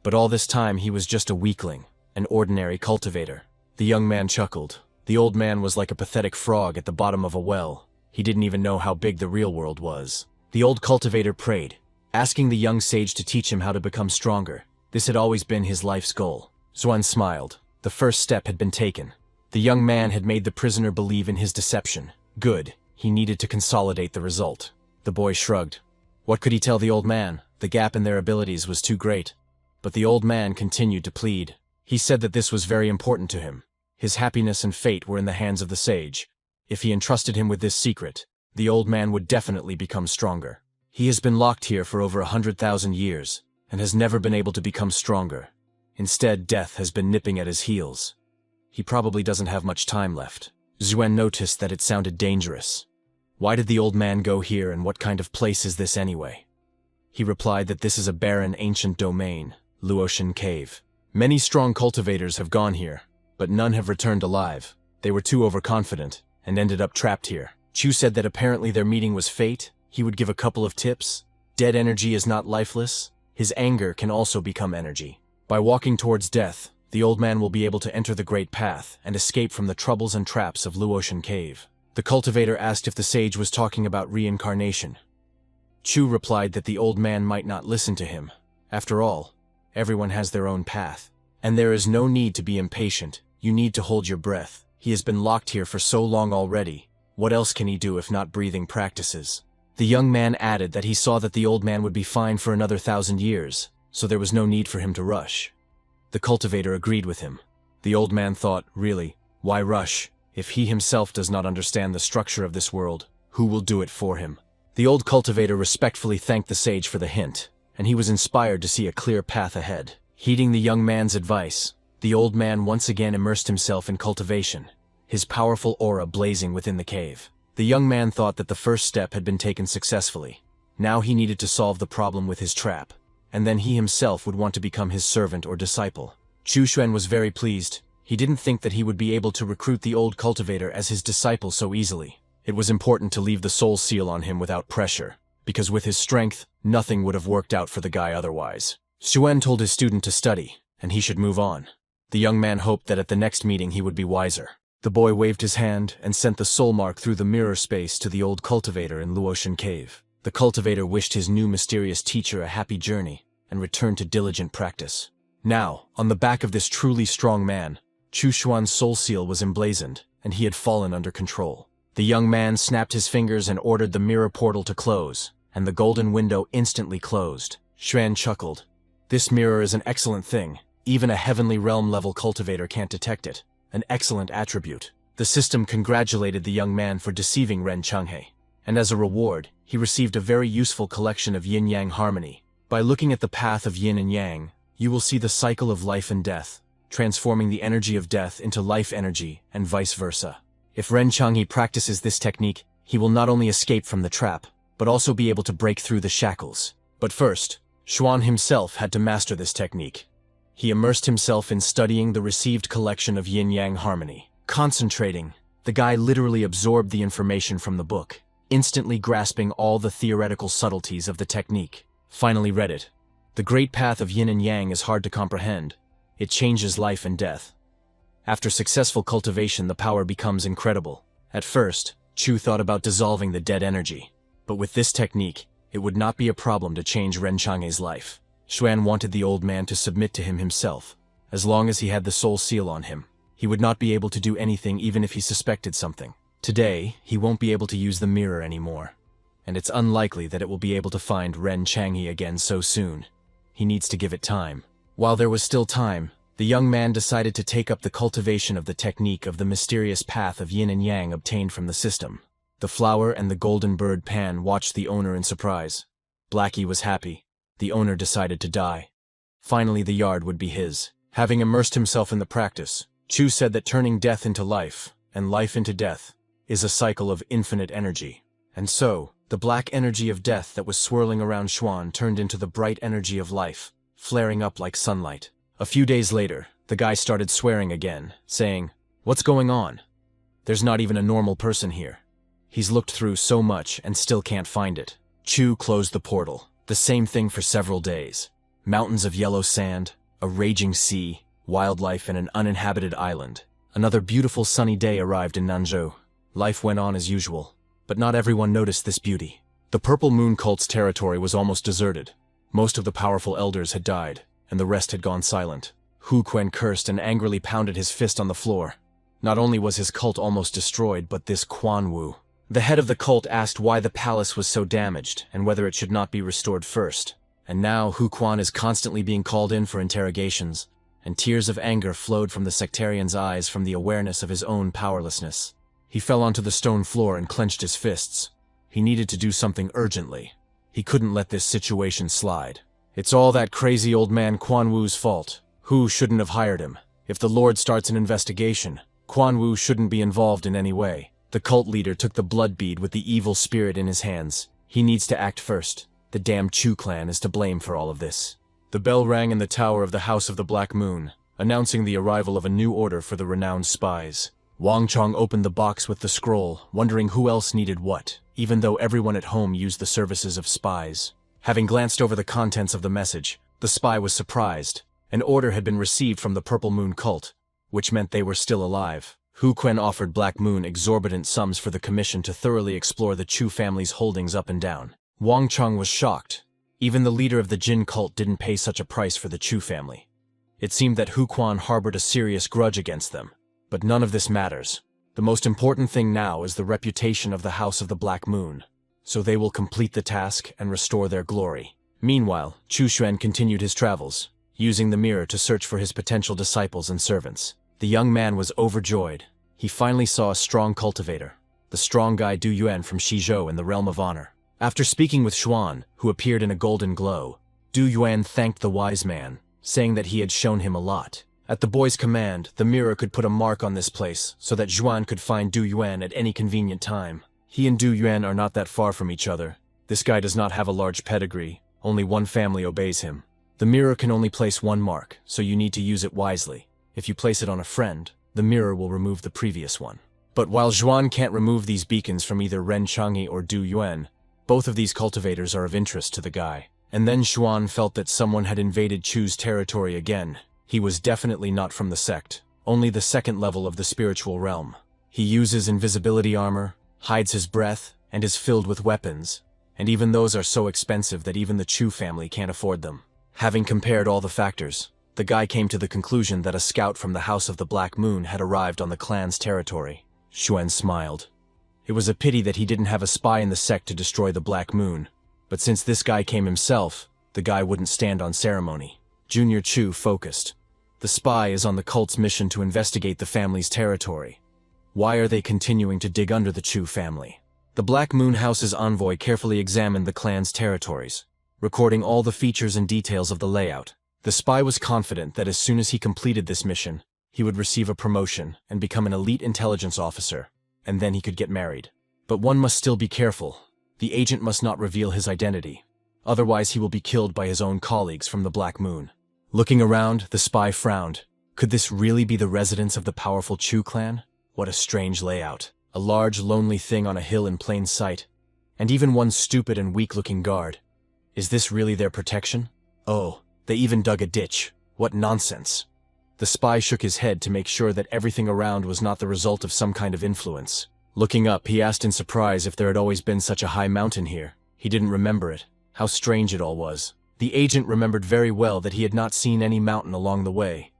But all this time he was just a weakling, an ordinary cultivator. The young man chuckled. The old man was like a pathetic frog at the bottom of a well. He didn't even know how big the real world was. The old cultivator prayed, asking the young sage to teach him how to become stronger. This had always been his life's goal. Xuan smiled. The first step had been taken. The young man had made the prisoner believe in his deception. Good. He needed to consolidate the result. The boy shrugged. What could he tell the old man? The gap in their abilities was too great. But the old man continued to plead. He said that this was very important to him. His happiness and fate were in the hands of the sage. If he entrusted him with this secret, the old man would definitely become stronger. He has been locked here for over 100,000 years, and has never been able to become stronger. Instead, death has been nipping at his heels. He probably doesn't have much time left. Xuan noticed that it sounded dangerous. Why did the old man go here, and what kind of place is this anyway? He replied that this is a barren ancient domain, Luotian Cave. Many strong cultivators have gone here, but none have returned alive. They were too overconfident, and ended up trapped here. Chu said that apparently their meeting was fate. He would give a couple of tips. Dead energy is not lifeless. His anger can also become energy. By walking towards death, the old man will be able to enter the Great Path and escape from the troubles and traps of Luotian Cave. The cultivator asked if the sage was talking about reincarnation. Chu replied that the old man might not listen to him. After all, everyone has their own path. And there is no need to be impatient. You need to hold your breath. He has been locked here for so long already. What else can he do if not breathing practices? The young man added that he saw that the old man would be fine for another 1,000 years, so there was no need for him to rush. The cultivator agreed with him. The old man thought, really, why rush? If he himself does not understand the structure of this world, who will do it for him? The old cultivator respectfully thanked the sage for the hint, and he was inspired to see a clear path ahead. Heeding the young man's advice, the old man once again immersed himself in cultivation, his powerful aura blazing within the cave. The young man thought that the first step had been taken successfully. Now he needed to solve the problem with his trap, and then he himself would want to become his servant or disciple. Chu Xuan was very pleased. He didn't think that he would be able to recruit the old cultivator as his disciple so easily. It was important to leave the soul seal on him without pressure, because with his strength, nothing would have worked out for the guy otherwise. Xuan told his student to study, and he should move on. The young man hoped that at the next meeting he would be wiser. The boy waved his hand and sent the soul mark through the mirror space to the old cultivator in Luotian Cave. The cultivator wished his new mysterious teacher a happy journey and returned to diligent practice. Now, on the back of this truly strong man, Chu Xuan's soul seal was emblazoned, and he had fallen under control. The young man snapped his fingers and ordered the mirror portal to close, and the golden window instantly closed. Xuan chuckled. This mirror is an excellent thing. Even a heavenly realm-level cultivator can't detect it. An excellent attribute. The system congratulated the young man for deceiving Ren Changhe, and as a reward, he received a very useful collection of yin-yang harmony. By looking at the path of yin and yang, you will see the cycle of life and death, transforming the energy of death into life energy and vice versa. If Ren Changhe practices this technique, he will not only escape from the trap, but also be able to break through the shackles. But first, Xuan himself had to master this technique. He immersed himself in studying the received collection of yin-yang harmony. Concentrating, the guy literally absorbed the information from the book, instantly grasping all the theoretical subtleties of the technique. Finally read it. The great path of yin and yang is hard to comprehend. It changes life and death. After successful cultivation, the power becomes incredible. At first, Chu thought about dissolving the dead energy. But with this technique, it would not be a problem to change Ren Chang'e's life. Xuan wanted the old man to submit to him himself. As long as he had the soul seal on him, he would not be able to do anything even if he suspected something. Today, he won't be able to use the mirror anymore. And it's unlikely that it will be able to find Ren Chang'e again so soon. He needs to give it time. While there was still time, the young man decided to take up the cultivation of the technique of the mysterious path of yin and yang obtained from the system. The flower and the golden bird Pan watched the owner in surprise. Blackie was happy. The owner decided to die. Finally, the yard would be his. Having immersed himself in the practice, Chu said that turning death into life, and life into death, is a cycle of infinite energy. And so, the black energy of death that was swirling around Xuan turned into the bright energy of life, flaring up like sunlight. A few days later, the guy started swearing again, saying, "What's going on? There's not even a normal person here." He's looked through so much and still can't find it. Chu closed the portal. The same thing for several days. Mountains of yellow sand, a raging sea, wildlife, and an uninhabited island. Another beautiful sunny day arrived in Nanzhou. Life went on as usual, but not everyone noticed this beauty. The Purple Moon cult's territory was almost deserted. Most of the powerful elders had died, and the rest had gone silent. Hu Quan cursed and angrily pounded his fist on the floor. Not only was his cult almost destroyed, but this Quan Wu. The head of the cult asked why the palace was so damaged and whether it should not be restored first. And now Hu Quan is constantly being called in for interrogations, and tears of anger flowed from the sectarian's eyes from the awareness of his own powerlessness. He fell onto the stone floor and clenched his fists. He needed to do something urgently. He couldn't let this situation slide. It's all that crazy old man Quan Wu's fault. Hu shouldn't have hired him. If the Lord starts an investigation, Quan Wu shouldn't be involved in any way. The cult leader took the blood bead with the evil spirit in his hands. He needs to act first. The damn Chu clan is to blame for all of this. The bell rang in the tower of the House of the Black Moon, announcing the arrival of a new order for the renowned spies. Wang Chong opened the box with the scroll, wondering who else needed what, even though everyone at home used the services of spies. Having glanced over the contents of the message, the spy was surprised. An order had been received from the Purple Moon cult, which meant they were still alive. Hu Quan offered Black Moon exorbitant sums for the commission to thoroughly explore the Chu family's holdings up and down. Wang Chong was shocked. Even the leader of the Jin cult didn't pay such a price for the Chu family. It seemed that Hu Quan harbored a serious grudge against them. But none of this matters. The most important thing now is the reputation of the House of the Black Moon, so they will complete the task and restore their glory. Meanwhile, Chu Xuan continued his travels, using the mirror to search for his potential disciples and servants. The young man was overjoyed. He finally saw a strong cultivator, the strong guy Du Yuan from Shizhou in the Realm of Honor. After speaking with Xuan, who appeared in a golden glow, Du Yuan thanked the wise man, saying that he had shown him a lot. At the boy's command, the mirror could put a mark on this place so that Xuan could find Du Yuan at any convenient time. He and Du Yuan are not that far from each other. This guy does not have a large pedigree. Only one family obeys him. The mirror can only place one mark, so you need to use it wisely. If you place it on a friend, the mirror will remove the previous one. But while Xuan can't remove these beacons from either Ren Chang'e or Du Yuan, both of these cultivators are of interest to the guy. And then Xuan felt that someone had invaded Chu's territory again. He was definitely not from the sect, only the second level of the spiritual realm. He uses invisibility armor, hides his breath, and is filled with weapons. And even those are so expensive that even the Chu family can't afford them. Having compared all the factors, the guy came to the conclusion that a scout from the House of the Black Moon had arrived on the clan's territory. Xuan smiled. It was a pity that he didn't have a spy in the sect to destroy the Black Moon. But since this guy came himself, the guy wouldn't stand on ceremony. Junior Chu focused. The spy is on the cult's mission to investigate the family's territory. Why are they continuing to dig under the Chu family? The Black Moon House's envoy carefully examined the clan's territories, recording all the features and details of the layout. The spy was confident that as soon as he completed this mission, he would receive a promotion and become an elite intelligence officer, and then he could get married. But one must still be careful. The agent must not reveal his identity. Otherwise he will be killed by his own colleagues from the Black Moon. Looking around, the spy frowned. Could this really be the residence of the powerful Chu clan? What a strange layout. A large, lonely thing on a hill in plain sight. And even one stupid and weak-looking guard. Is this really their protection? Oh, they even dug a ditch. What nonsense. The spy shook his head to make sure that everything around was not the result of some kind of influence. Looking up, he asked in surprise if there had always been such a high mountain here. He didn't remember it. How strange it all was. The agent remembered very well that he had not seen any mountain along the way.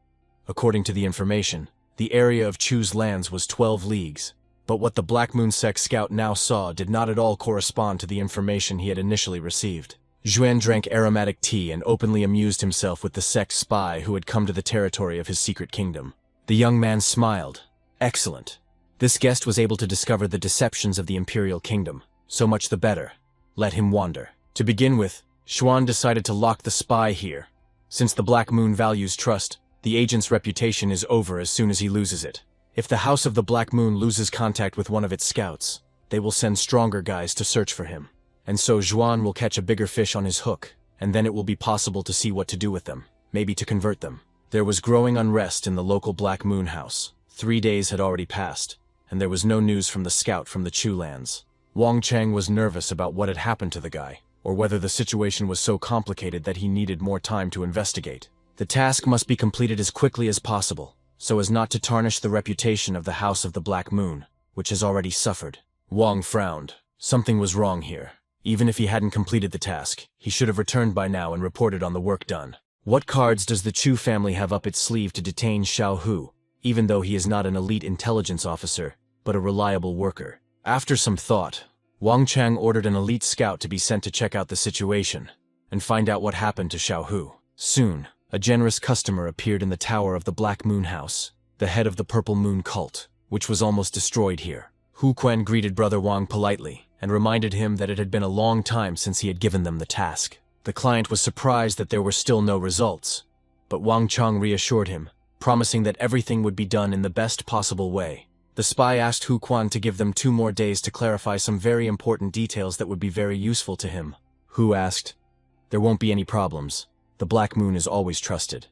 According to the information, the area of Chu's lands was 12 leagues. But what the Black Moon Sect scout now saw did not at all correspond to the information he had initially received. Xuan drank aromatic tea and openly amused himself with the sect spy who had come to the territory of his secret kingdom. The young man smiled. Excellent. This guest was able to discover the deceptions of the Imperial Kingdom. So much the better. Let him wander. To begin with, Xuan decided to lock the spy here. Since the Black Moon values trust, the agent's reputation is over as soon as he loses it. If the House of the Black Moon loses contact with one of its scouts, they will send stronger guys to search for him. And so Xuan will catch a bigger fish on his hook, and then it will be possible to see what to do with them, maybe to convert them. There was growing unrest in the local Black Moon house. 3 days had already passed, and there was no news from the scout from the Chu lands. Wang Cheng was nervous about what had happened to the guy, or whether the situation was so complicated that he needed more time to investigate. The task must be completed as quickly as possible, so as not to tarnish the reputation of the House of the Black Moon, which has already suffered. Wang frowned. Something was wrong here. Even if he hadn't completed the task, he should have returned by now and reported on the work done. What cards does the Chu family have up its sleeve to detain Xiao Hu, even though he is not an elite intelligence officer, but a reliable worker? After some thought, Wang Chang ordered an elite scout to be sent to check out the situation and find out what happened to Xiao Hu. Soon, a generous customer appeared in the tower of the Black Moon House, the head of the Purple Moon cult, which was almost destroyed here. Hu Quan greeted Brother Wang politely and reminded him that it had been a long time since he had given them the task. The client was surprised that there were still no results, but Wang Chang reassured him, promising that everything would be done in the best possible way. The spy asked Hu Quan to give them 2 more days to clarify some very important details that would be very useful to him. Hu asked, "There won't be any problems. The Black Moon is always trusted,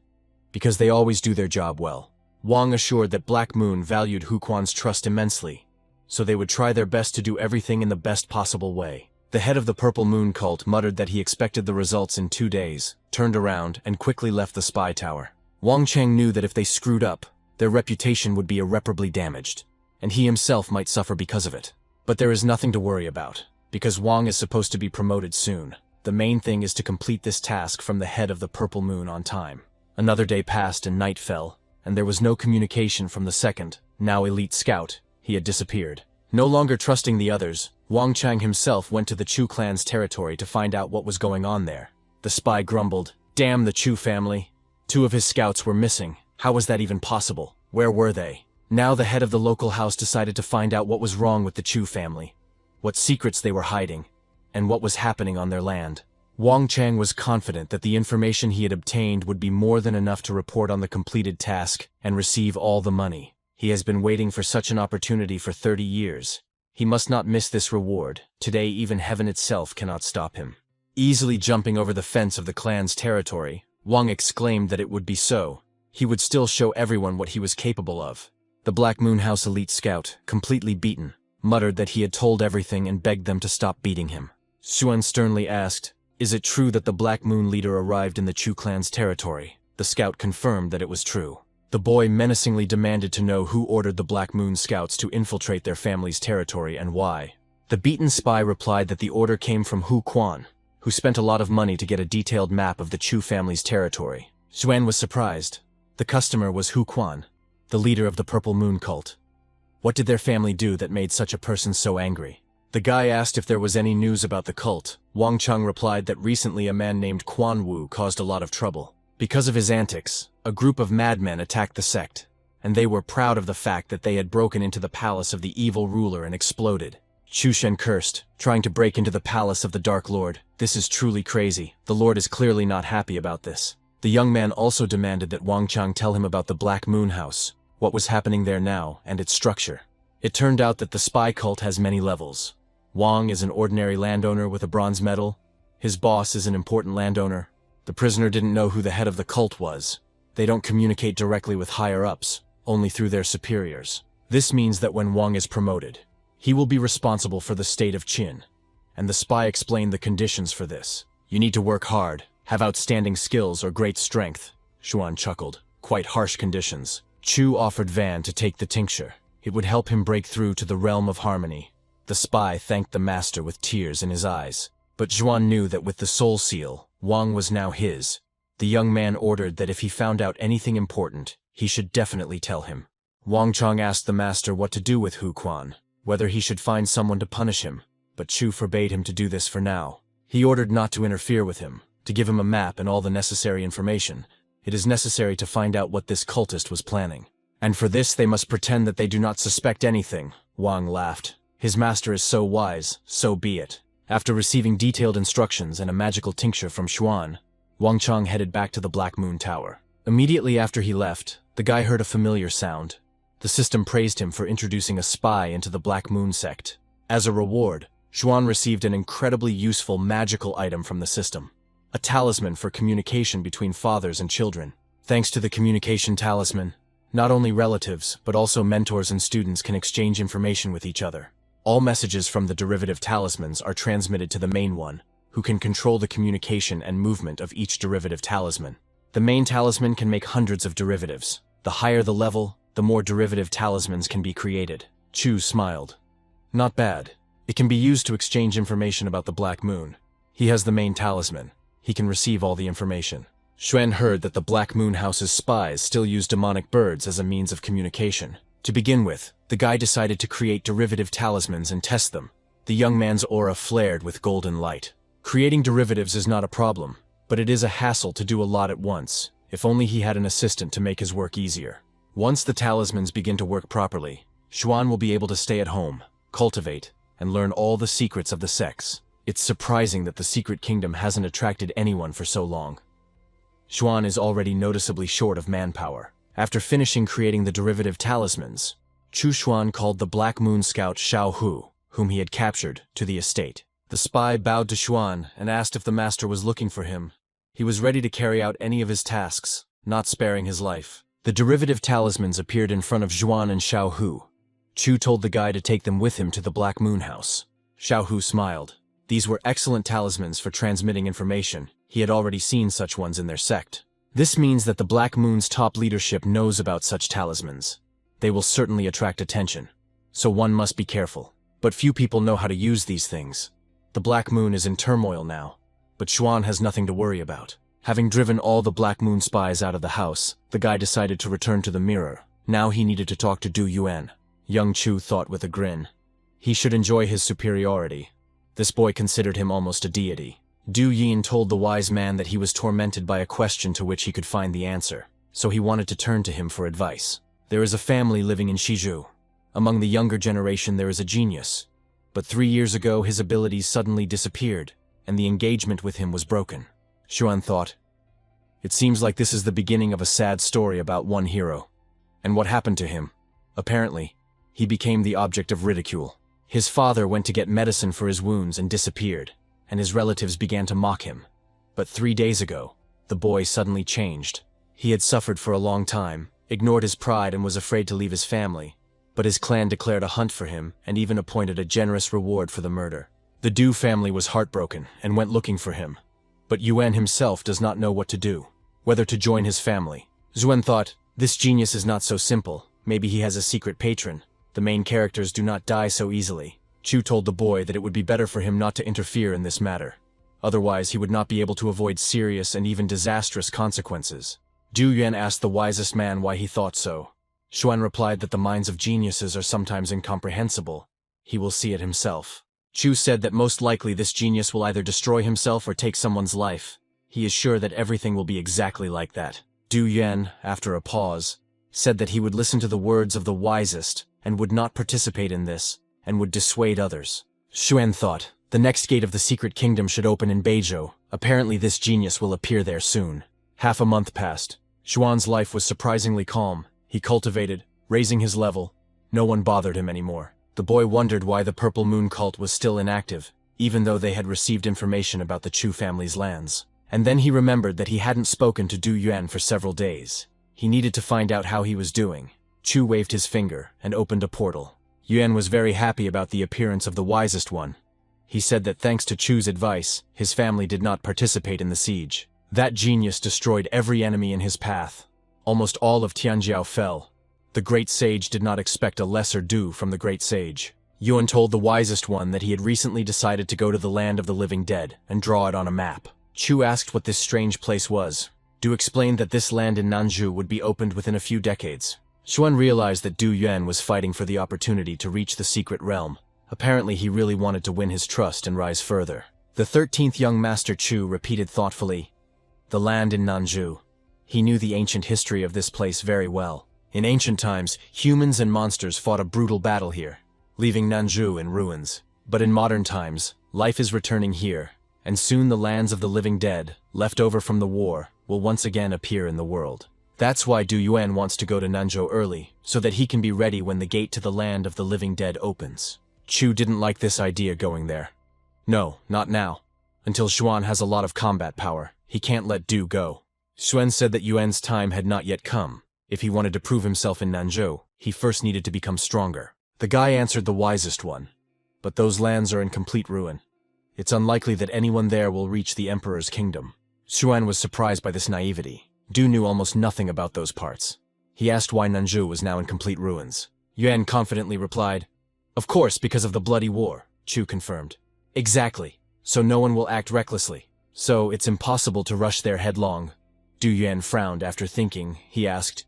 because they always do their job well." Wang assured that Black Moon valued Hu Quan's trust immensely, so they would try their best to do everything in the best possible way. The head of the Purple Moon cult muttered that he expected the results in 2 days, turned around, and quickly left the spy tower. Wang Cheng knew that if they screwed up, their reputation would be irreparably damaged, and he himself might suffer because of it. But there is nothing to worry about, because Wang is supposed to be promoted soon. The main thing is to complete this task from the head of the Purple Moon on time. Another day passed and night fell, and there was no communication from the second, now elite scout. He had disappeared. No longer trusting the others, Wang Chang himself went to the Chu clan's territory to find out what was going on there. The spy grumbled, "Damn the Chu family. 2 of his scouts were missing. How was that even possible? Where were they?" Now the head of the local house decided to find out what was wrong with the Chu family, what secrets they were hiding, and what was happening on their land. Wang Chang was confident that the information he had obtained would be more than enough to report on the completed task and receive all the money. He has been waiting for such an opportunity for 30 years. He must not miss this reward. Today even heaven itself cannot stop him. Easily jumping over the fence of the clan's territory, Wang exclaimed that it would be so. He would still show everyone what he was capable of. The Black Moon House elite scout, completely beaten, muttered that he had told everything and begged them to stop beating him. Xuan sternly asked, "Is it true that the Black Moon leader arrived in the Chu clan's territory?" The scout confirmed that it was true. The boy menacingly demanded to know who ordered the Black Moon scouts to infiltrate their family's territory and why. The beaten spy replied that the order came from Hu Quan, who spent a lot of money to get a detailed map of the Chu family's territory. Xuan was surprised. The customer was Hu Quan, the leader of the Purple Moon cult. What did their family do that made such a person so angry? The guy asked if there was any news about the cult. Wang Chang replied that recently a man named Quan Wu caused a lot of trouble. Because of his antics, a group of madmen attacked the sect, and they were proud of the fact that they had broken into the palace of the evil ruler and exploded. Chu Shen cursed, trying to break into the palace of the Dark Lord. This is truly crazy. The Lord is clearly not happy about this. The young man also demanded that Wang Chang tell him about the Black Moon House, what was happening there now, and its structure. It turned out that the spy cult has many levels. Wang is an ordinary landowner with a bronze medal. His boss is an important landowner. The prisoner didn't know who the head of the cult was. They don't communicate directly with higher-ups, only through their superiors. This means that when Wang is promoted, he will be responsible for the state of Qin. And the spy explained the conditions for this. You need to work hard, have outstanding skills or great strength. Xuan chuckled. quite harsh conditions. Chu offered Van to take the tincture. It would help him break through to the realm of harmony. The spy thanked the master with tears in his eyes. But Zhuan knew that with the soul seal, Wang was now his. The young man ordered that if he found out anything important, he should definitely tell him. Wang Chong asked the master what to do with Hu Quan, whether he should find someone to punish him, but Chu forbade him to do this for now. He ordered not to interfere with him, to give him a map and all the necessary information. It is necessary to find out what this cultist was planning. And for this they must pretend that they do not suspect anything. Wang laughed. His master is so wise, so be it. After receiving detailed instructions and a magical tincture from Xuan, Wang Chong headed back to the Black Moon Tower. Immediately after he left, the guy heard a familiar sound. The system praised him for introducing a spy into the Black Moon sect. As a reward, Xuan received an incredibly useful magical item from the system. A talisman for communication between fathers and children. Thanks to the communication talisman, not only relatives, but also mentors and students can exchange information with each other. All messages from the derivative talismans are transmitted to the main one, who can control the communication and movement of each derivative talisman. The main talisman can make hundreds of derivatives. The higher the level, the more derivative talismans can be created. Chu smiled. Not bad. It can be used to exchange information about the Black Moon. He has the main talisman. He can receive all the information. Xuan heard that the Black Moon House's spies still use demonic birds as a means of communication. To begin with, the guy decided to create derivative talismans and test them. The young man's aura flared with golden light. Creating derivatives is not a problem, but it is a hassle to do a lot at once. If only he had an assistant to make his work easier. Once the talismans begin to work properly, Xuan will be able to stay at home, cultivate, and learn all the secrets of the sects. It's surprising that the Secret Kingdom hasn't attracted anyone for so long. Xuan is already noticeably short of manpower. After finishing creating the derivative talismans, Chu Xuan called the Black Moon Scout Xiao Hu, whom he had captured, to the estate. The spy bowed to Xuan and asked if the master was looking for him. He was ready to carry out any of his tasks, not sparing his life. The derivative talismans appeared in front of Xuan and Xiao Hu. Chu told the guy to take them with him to the Black Moon House. Xiao Hu smiled. These were excellent talismans for transmitting information. He had already seen such ones in their sect. This means that the Black Moon's top leadership knows about such talismans. They will certainly attract attention, so one must be careful. But few people know how to use these things. The Black Moon is in turmoil now, but Xuan has nothing to worry about. Having driven all the Black Moon spies out of the house, the guy decided to return to the mirror. Now he needed to talk to Du Yuan. Young Chu thought with a grin. He should enjoy his superiority. This boy considered him almost a deity. Du Yin told the wise man that he was tormented by a question to which he could find the answer, so he wanted to turn to him for advice. There is a family living in Shizhou. Among the younger generation there is a genius, but 3 years ago his abilities suddenly disappeared, and the engagement with him was broken. Xuan thought, it seems like this is the beginning of a sad story about one hero. And what happened to him? Apparently, he became the object of ridicule. His father went to get medicine for his wounds and disappeared, and his relatives began to mock him. But 3 days ago, the boy suddenly changed. He had suffered for a long time, ignored his pride and was afraid to leave his family. But his clan declared a hunt for him and even appointed a generous reward for the murder. The Du family was heartbroken and went looking for him. But Yuan himself does not know what to do, whether to join his family. Xuan thought, this genius is not so simple. Maybe he has a secret patron. The main characters do not die so easily. Chu told the boy that it would be better for him not to interfere in this matter. Otherwise, he would not be able to avoid serious and even disastrous consequences. Du Yuan asked the wisest man why he thought so. Xuan replied that the minds of geniuses are sometimes incomprehensible. He will see it himself. Chu said that most likely this genius will either destroy himself or take someone's life. He is sure that everything will be exactly like that. Du Yuan, after a pause, said that he would listen to the words of the wisest and would not participate in this, and would dissuade others. Xuan thought, the next gate of the Secret Kingdom should open in Beizhou. Apparently this genius will appear there soon. Half a month passed. Xuan's life was surprisingly calm. He cultivated, raising his level. No one bothered him anymore. The boy wondered why the Purple Moon cult was still inactive, even though they had received information about the Chu family's lands. And then he remembered that he hadn't spoken to Du Yuan for several days. He needed to find out how he was doing. Chu waved his finger and opened a portal. Yuan was very happy about the appearance of the wisest one. He said that thanks to Chu's advice, his family did not participate in the siege. That genius destroyed every enemy in his path. Almost all of Tianjiao fell. The great sage did not expect a lesser due from the great sage. Yuan told the wisest one that he had recently decided to go to the land of the living dead and draw it on a map. Chu asked what this strange place was. Du explained that this land in Nanzhou would be opened within a few decades. Xuan realized that Du Yuan was fighting for the opportunity to reach the secret realm. Apparently he really wanted to win his trust and rise further. The 13th young master Chu repeated thoughtfully, "The land in Nanzhou." He knew the ancient history of this place very well. In ancient times, humans and monsters fought a brutal battle here, leaving Nanzhou in ruins. But in modern times, life is returning here, and soon the lands of the living dead, left over from the war, will once again appear in the world. That's why Du Yuan wants to go to Nanzhou early, so that he can be ready when the gate to the land of the living dead opens. Chu didn't like this idea going there. No, not now. Until Xuan has a lot of combat power, he can't let Du go. Xuan said that Yuan's time had not yet come. If he wanted to prove himself in Nanzhou, he first needed to become stronger. The guy answered the wisest one. But those lands are in complete ruin. It's unlikely that anyone there will reach the Emperor's kingdom. Xuan was surprised by this naivety. Du knew almost nothing about those parts. He asked why Nanzhou was now in complete ruins. Yuan confidently replied, "Of course, because of the bloody war," Chu confirmed. "Exactly. So no one will act recklessly. So it's impossible to rush there headlong." Du Yuan frowned after thinking. He asked,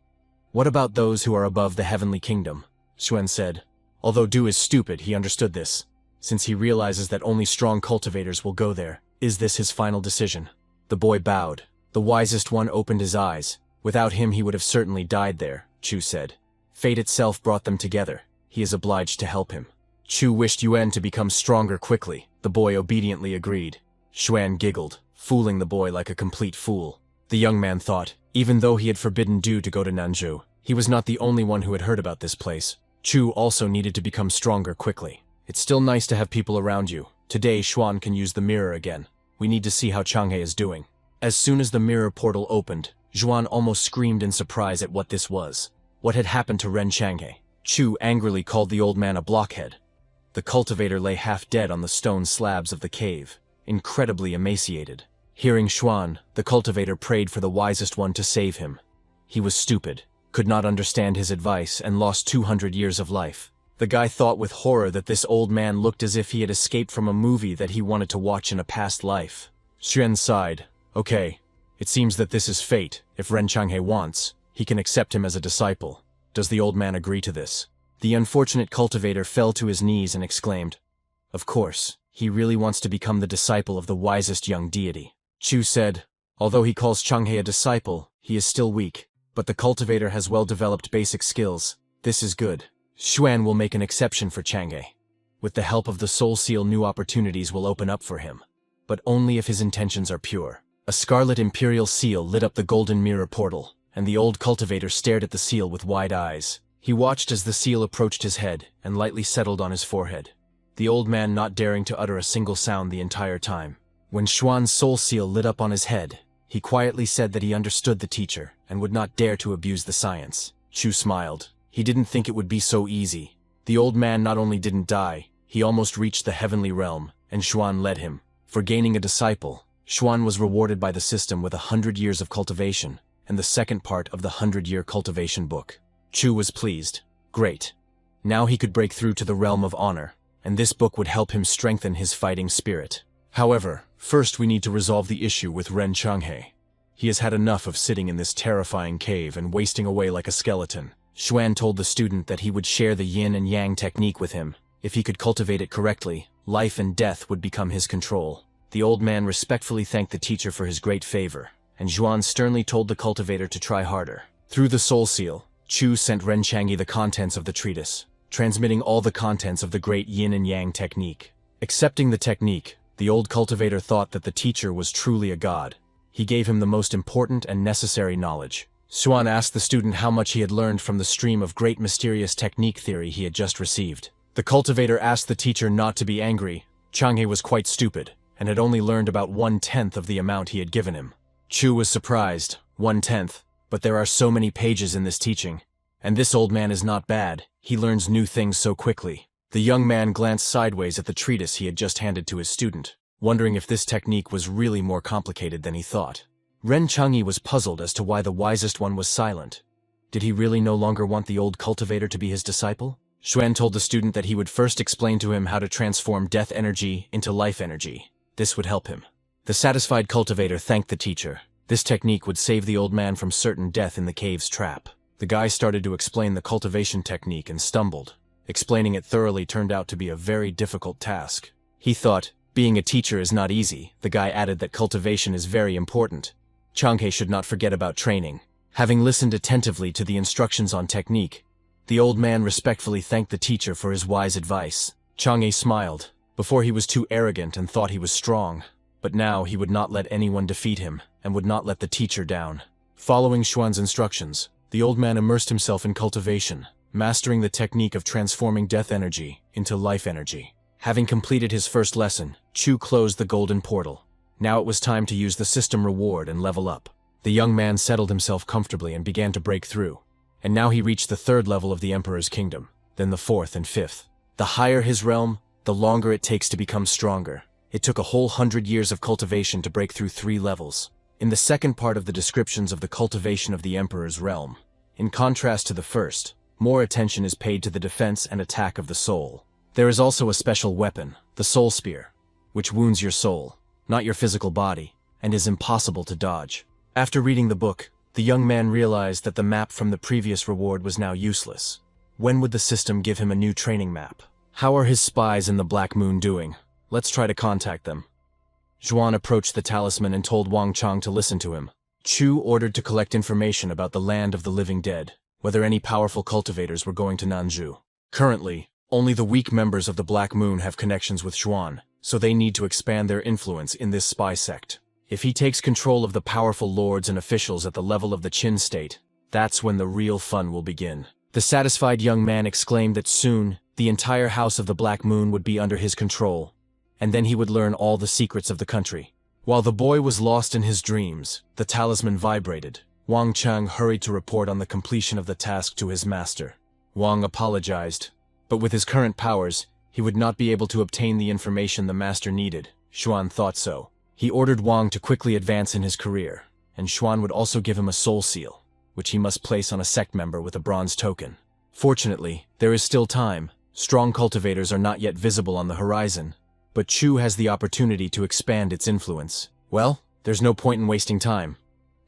"What about those who are above the heavenly kingdom?" Xuan said. Although Du is stupid, he understood this. Since he realizes that only strong cultivators will go there, is this his final decision? The boy bowed. The wisest one opened his eyes. Without him he would have certainly died there, Chu said. Fate itself brought them together. He is obliged to help him. Chu wished Yuan to become stronger quickly. The boy obediently agreed. Xuan giggled, fooling the boy like a complete fool. The young man thought, even though he had forbidden Du to go to Nanzhou, he was not the only one who had heard about this place. Chu also needed to become stronger quickly. It's still nice to have people around you. Today, Xuan can use the mirror again. We need to see how Changhe is doing. As soon as the mirror portal opened, Xuan almost screamed in surprise at what this was. What had happened to Ren Changhe? Chu angrily called the old man a blockhead. The cultivator lay half dead on the stone slabs of the cave, incredibly emaciated. Hearing Xuan, the cultivator prayed for the wisest one to save him. He was stupid, could not understand his advice, and lost 200 years of life. The guy thought with horror that this old man looked as if he had escaped from a movie that he wanted to watch in a past life. Xuan sighed. Okay, it seems that this is fate. If Ren Changhe wants, he can accept him as a disciple. Does the old man agree to this? The unfortunate cultivator fell to his knees and exclaimed, "Of course, he really wants to become the disciple of the wisest young deity." Chu said, although he calls Changhe a disciple, he is still weak, but the cultivator has well-developed basic skills. This is good. Xuan will make an exception for Changhe. With the help of the Soul Seal, new opportunities will open up for him, but only if his intentions are pure. A scarlet imperial seal lit up the golden mirror portal, and the old cultivator stared at the seal with wide eyes. He watched as the seal approached his head and lightly settled on his forehead, the old man not daring to utter a single sound the entire time. When Xuan's soul seal lit up on his head, he quietly said that he understood the teacher and would not dare to abuse the science. Chu smiled. He didn't think it would be so easy. The old man not only didn't die, he almost reached the heavenly realm, and Xuan led him. For gaining a disciple, Xuan was rewarded by the system with 100 years of cultivation, and the second part of the 100-year cultivation book. Chu was pleased. Great. Now he could break through to the realm of honor, and this book would help him strengthen his fighting spirit. However, first we need to resolve the issue with Ren Changhe. He has had enough of sitting in this terrifying cave and wasting away like a skeleton. Xuan told the student that he would share the yin and yang technique with him. If he could cultivate it correctly, life and death would become his control. The old man respectfully thanked the teacher for his great favor, and Xuan sternly told the cultivator to try harder. Through the soul seal, Chu sent Ren Changhe the contents of the treatise, transmitting all the contents of the great yin and yang technique. Accepting the technique, the old cultivator thought that the teacher was truly a god. He gave him the most important and necessary knowledge. Xuan asked the student how much he had learned from the stream of great mysterious technique theory he had just received. The cultivator asked the teacher not to be angry. Changhe was quite stupid, and had only learned about 1/10 of the amount he had given him. Chu was surprised. 1/10. But there are so many pages in this teaching. And this old man is not bad. He learns new things so quickly. The young man glanced sideways at the treatise he had just handed to his student, wondering if this technique was really more complicated than he thought. Ren Changyi was puzzled as to why the wisest one was silent. Did he really no longer want the old cultivator to be his disciple? Xuan told the student that he would first explain to him how to transform death energy into life energy. This would help him. The satisfied cultivator thanked the teacher. This technique would save the old man from certain death in the cave's trap. The guy started to explain the cultivation technique and stumbled. Explaining it thoroughly turned out to be a very difficult task. He thought, being a teacher is not easy. The guy added that cultivation is very important. Changhe should not forget about training. Having listened attentively to the instructions on technique, the old man respectfully thanked the teacher for his wise advice. Changhe smiled. Before he was too arrogant and thought he was strong, but now he would not let anyone defeat him and would not let the teacher down. Following Xuan's instructions, the old man immersed himself in cultivation, mastering the technique of transforming death energy into life energy. Having completed his first lesson, Chu closed the golden portal. Now it was time to use the system reward and level up. The young man settled himself comfortably and began to break through. And now he reached the third level of the Emperor's kingdom, then the fourth and fifth. The higher his realm, the longer it takes to become stronger. It took a whole 100 years of cultivation to break through 3 levels. In the second part of the descriptions of the cultivation of the Emperor's realm, in contrast to the first, more attention is paid to the defense and attack of the soul. There is also a special weapon, the Soul Spear, which wounds your soul, not your physical body, and is impossible to dodge. After reading the book, the young man realized that the map from the previous reward was now useless. When would the system give him a new training map? How are his spies in the Black Moon doing? Let's try to contact them. Zhuan approached the talisman and told Wang Chang to listen to him. Chu ordered to collect information about the land of the living dead, whether any powerful cultivators were going to Nanzhou. Currently, only the weak members of the Black Moon have connections with Zhuan, so they need to expand their influence in this spy sect. If he takes control of the powerful lords and officials at the level of the Qin state, that's when the real fun will begin. The satisfied young man exclaimed that soon, the entire house of the Black Moon would be under his control, and then he would learn all the secrets of the country. While the boy was lost in his dreams, the talisman vibrated. Wang Chang hurried to report on the completion of the task to his master. Wang apologized, but with his current powers, he would not be able to obtain the information the master needed. Xuan thought so. He ordered Wang to quickly advance in his career, and Xuan would also give him a soul seal, which he must place on a sect member with a bronze token. Fortunately, there is still time. Strong cultivators are not yet visible on the horizon, but Chu has the opportunity to expand its influence. Well, there's no point in wasting time.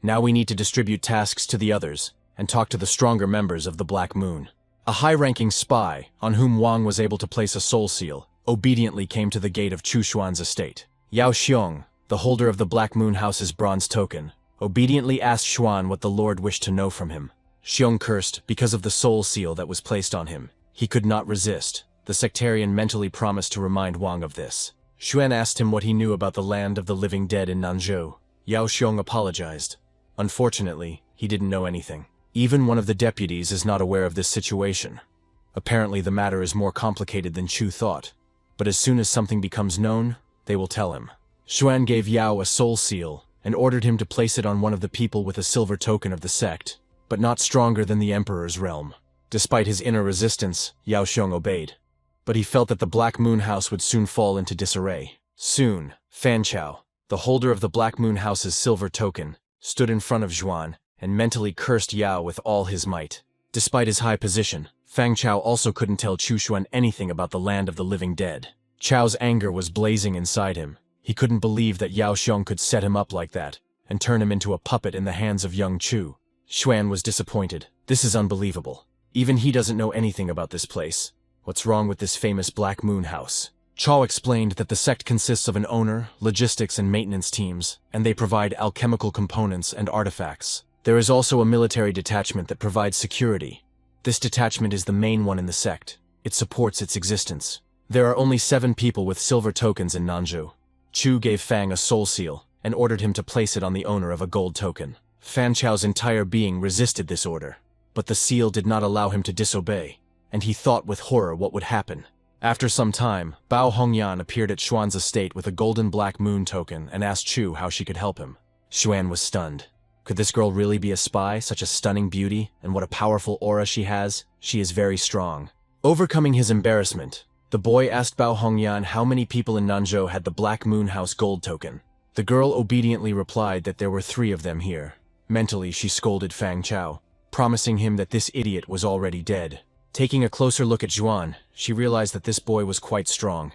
Now we need to distribute tasks to the others, and talk to the stronger members of the Black Moon. A high-ranking spy, on whom Wang was able to place a soul seal, obediently came to the gate of Chu Xuan's estate. Yao Xiong, the holder of the Black Moon House's bronze token, obediently asked Xuan what the Lord wished to know from him. Xiong cursed because of the soul seal that was placed on him. He could not resist. The sectarian mentally promised to remind Wang of this. Xuan asked him what he knew about the land of the living dead in Nanzhou. Yao Xiong apologized. Unfortunately, he didn't know anything. Even one of the deputies is not aware of this situation. Apparently the matter is more complicated than Chu thought. But as soon as something becomes known, they will tell him. Xuan gave Yao a soul seal, and ordered him to place it on one of the people with a silver token of the sect, but not stronger than the Emperor's realm. Despite his inner resistance, Yao Xiong obeyed. But he felt that the Black Moon House would soon fall into disarray. Soon, Fan Chao, the holder of the Black Moon House's silver token, stood in front of Xuan and mentally cursed Yao with all his might. Despite his high position, Fang Chao also couldn't tell Chu Xuan anything about the land of the living dead. Chao's anger was blazing inside him. He couldn't believe that Yao Xiong could set him up like that and turn him into a puppet in the hands of young Chu. Xuan was disappointed. This is unbelievable. Even he doesn't know anything about this place. What's wrong with this famous Black Moon House? Chao explained that the sect consists of an owner, logistics and maintenance teams, and they provide alchemical components and artifacts. There is also a military detachment that provides security. This detachment is the main one in the sect. It supports its existence. There are only 7 people with silver tokens in Nanzhou. Chu gave Fang a soul seal and ordered him to place it on the owner of a gold token. Fan Chao's entire being resisted this order, but the seal did not allow him to disobey, and he thought with horror what would happen. After some time, Bao Hongyan appeared at Xuan's estate with a golden Black Moon token and asked Chu how she could help him. Xuan was stunned. Could this girl really be a spy, such a stunning beauty, and what a powerful aura she has? She is very strong. Overcoming his embarrassment, the boy asked Bao Hongyan how many people in Nanzhou had the Black Moon House gold token. The girl obediently replied that there were 3 of them here. Mentally, she scolded Fang Chao, promising him that this idiot was already dead. Taking a closer look at Zhuan, she realized that this boy was quite strong,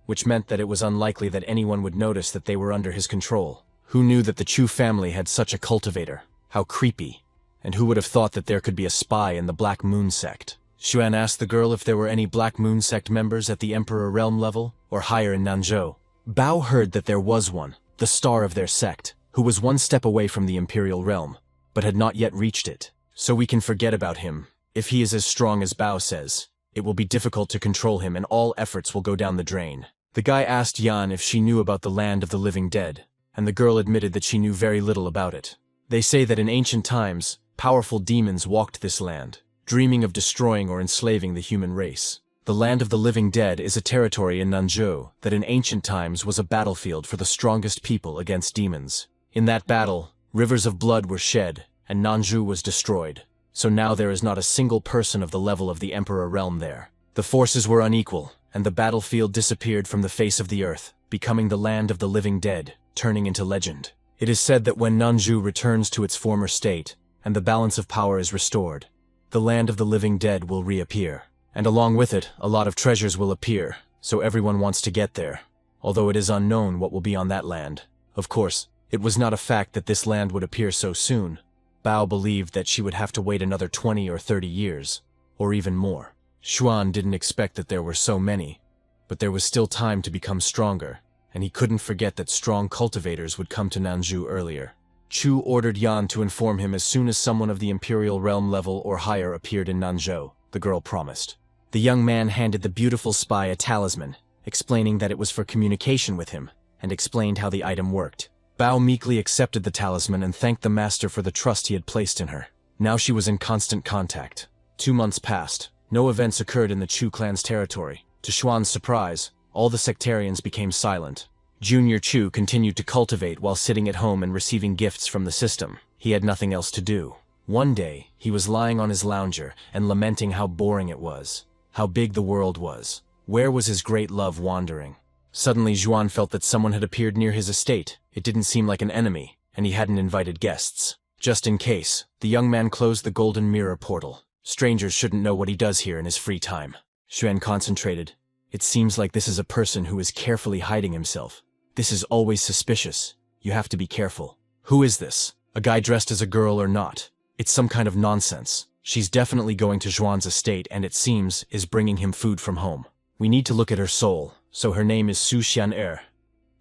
which meant that it was unlikely that anyone would notice that they were under his control. Who knew that the Chu family had such a cultivator? How creepy. And who would have thought that there could be a spy in the Black Moon sect? Xuan asked the girl if there were any Black Moon sect members at the Emperor realm level, or higher in Nanzhou. Bao heard that there was one, the star of their sect, who was 1 step away from the Imperial realm, but had not yet reached it. So we can forget about him. If he is as strong as Bao says, it will be difficult to control him and all efforts will go down the drain. The guy asked Yan if she knew about the land of the living dead, and the girl admitted that she knew very little about it. They say that in ancient times, powerful demons walked this land, dreaming of destroying or enslaving the human race. The land of the living dead is a territory in Nanzhou that in ancient times was a battlefield for the strongest people against demons. In that battle, rivers of blood were shed, and Nanzhou was destroyed. So now there is not a single person of the level of the Emperor realm there. The forces were unequal, and the battlefield disappeared from the face of the earth, becoming the land of the living dead, turning into legend. It is said that when Nanzhou returns to its former state, and the balance of power is restored, the land of the living dead will reappear. And along with it, a lot of treasures will appear, so everyone wants to get there, although it is unknown what will be on that land. Of course, it was not a fact that this land would appear so soon. Bao believed that she would have to wait another 20 or 30 years, or even more. Xuan didn't expect that there were so many, but there was still time to become stronger, and he couldn't forget that strong cultivators would come to Nanzhou earlier. Chu ordered Yan to inform him as soon as someone of the Imperial realm level or higher appeared in Nanzhou, the girl promised. The young man handed the beautiful spy a talisman, explaining that it was for communication with him, and explained how the item worked. Bao meekly accepted the talisman and thanked the master for the trust he had placed in her. Now she was in constant contact. 2 months passed. No events occurred in the Chu clan's territory. To Xuan's surprise, all the sectarians became silent. Junior Chu continued to cultivate while sitting at home and receiving gifts from the system. He had nothing else to do. One day, he was lying on his lounger and lamenting how boring it was. How big the world was. Where was his great love wandering? Suddenly Zhuan felt that someone had appeared near his estate. It didn't seem like an enemy, and he hadn't invited guests. Just in case, the young man closed the golden mirror portal. Strangers shouldn't know what he does here in his free time. Xuan concentrated. It seems like this is a person who is carefully hiding himself. This is always suspicious. You have to be careful. Who is this? A guy dressed as a girl or not? It's some kind of nonsense. She's definitely going to Zhuan's estate and it seems is bringing him food from home. We need to look at her soul. So her name is Su Xian'er.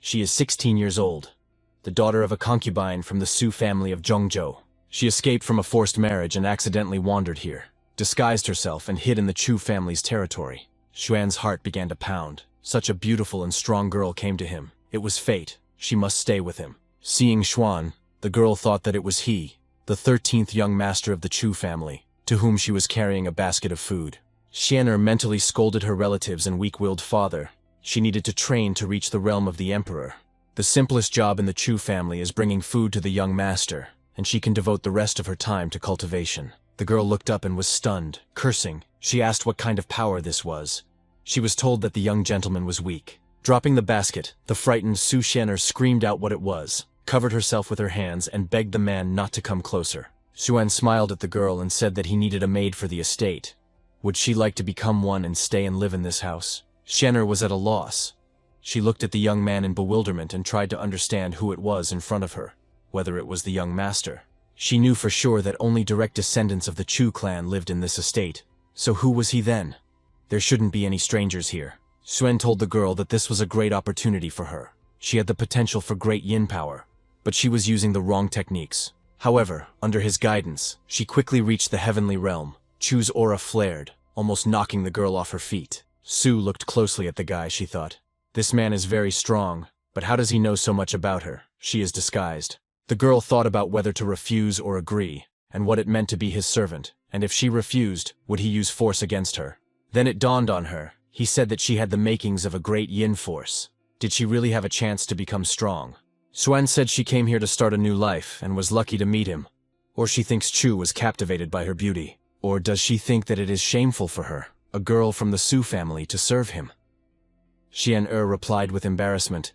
She is 16 years old, the daughter of a concubine from the Su family of Zhongzhou. She escaped from a forced marriage and accidentally wandered here, disguised herself and hid in the Chu family's territory. Xuan's heart began to pound. Such a beautiful and strong girl came to him. It was fate. She must stay with him. Seeing Xuan, the girl thought that it was he, the 13th young master of the Chu family, to whom she was carrying a basket of food. Xian'er mentally scolded her relatives and weak-willed father. She needed to train to reach the realm of the emperor. The simplest job in the Chu family is bringing food to the young master, and she can devote the rest of her time to cultivation. The girl looked up and was stunned, cursing. She asked what kind of power this was. She was told that the young gentleman was weak. Dropping the basket, the frightened Su Xian'er screamed out what it was, covered herself with her hands, and begged the man not to come closer. Xuan smiled at the girl and said that he needed a maid for the estate. Would she like to become one and stay and live in this house? Xian'er was at a loss. She looked at the young man in bewilderment and tried to understand who it was in front of her, whether it was the young master. She knew for sure that only direct descendants of the Chu clan lived in this estate. So who was he then? There shouldn't be any strangers here. Xuan told the girl that this was a great opportunity for her. She had the potential for great yin power, but she was using the wrong techniques. However, under his guidance, she quickly reached the heavenly realm. Chu's aura flared, almost knocking the girl off her feet. Su looked closely at the guy, she thought. This man is very strong, but how does he know so much about her? She is disguised. The girl thought about whether to refuse or agree, and what it meant to be his servant, and if she refused, would he use force against her? Then it dawned on her. He said that she had the makings of a great yin force. Did she really have a chance to become strong? Xuan said she came here to start a new life and was lucky to meet him. Or she thinks Chu was captivated by her beauty. Or does she think that it is shameful for her, a girl from the Su family, to serve him? Xian'er replied with embarrassment.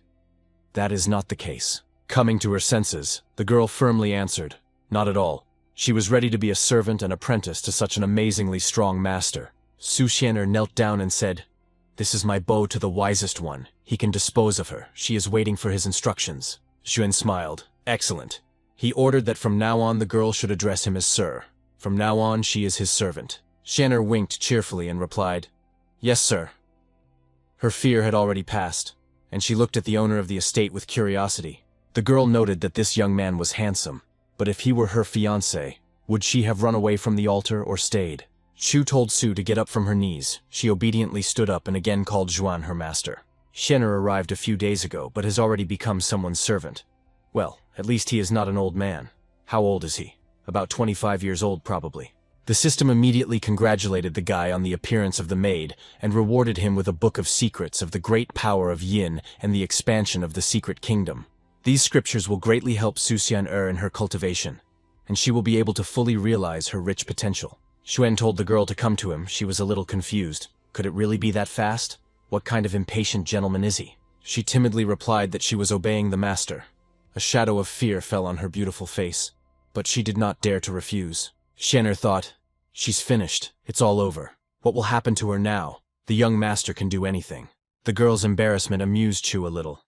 That is not the case. Coming to her senses, the girl firmly answered, "Not at all." She was ready to be a servant and apprentice to such an amazingly strong master. Su Xian'er knelt down and said, "This is my bow to the wisest one. He can dispose of her. She is waiting for his instructions." Xuan smiled. "Excellent." He ordered that from now on the girl should address him as Sir. From now on she is his servant. Xian'er winked cheerfully and replied, "Yes, sir." Her fear had already passed, and she looked at the owner of the estate with curiosity. The girl noted that this young man was handsome, but if he were her fiancé, would she have run away from the altar or stayed? Chu told Su to get up from her knees. She obediently stood up and again called Zhuan her master. Xian'er arrived a few days ago, but has already become someone's servant. Well, at least he is not an old man. How old is he? About 25 years old, probably. The system immediately congratulated the guy on the appearance of the maid and rewarded him with a book of secrets of the great power of Yin and the expansion of the secret kingdom. These scriptures will greatly help Su Xian'er in her cultivation, and she will be able to fully realize her rich potential. Xuan told the girl to come to him. She was a little confused. Could it really be that fast? What kind of impatient gentleman is he? She timidly replied that she was obeying the master. A shadow of fear fell on her beautiful face, but she did not dare to refuse. Xian'er thought, "She's finished. It's all over. What will happen to her now? The young master can do anything." The girl's embarrassment amused Chu a little.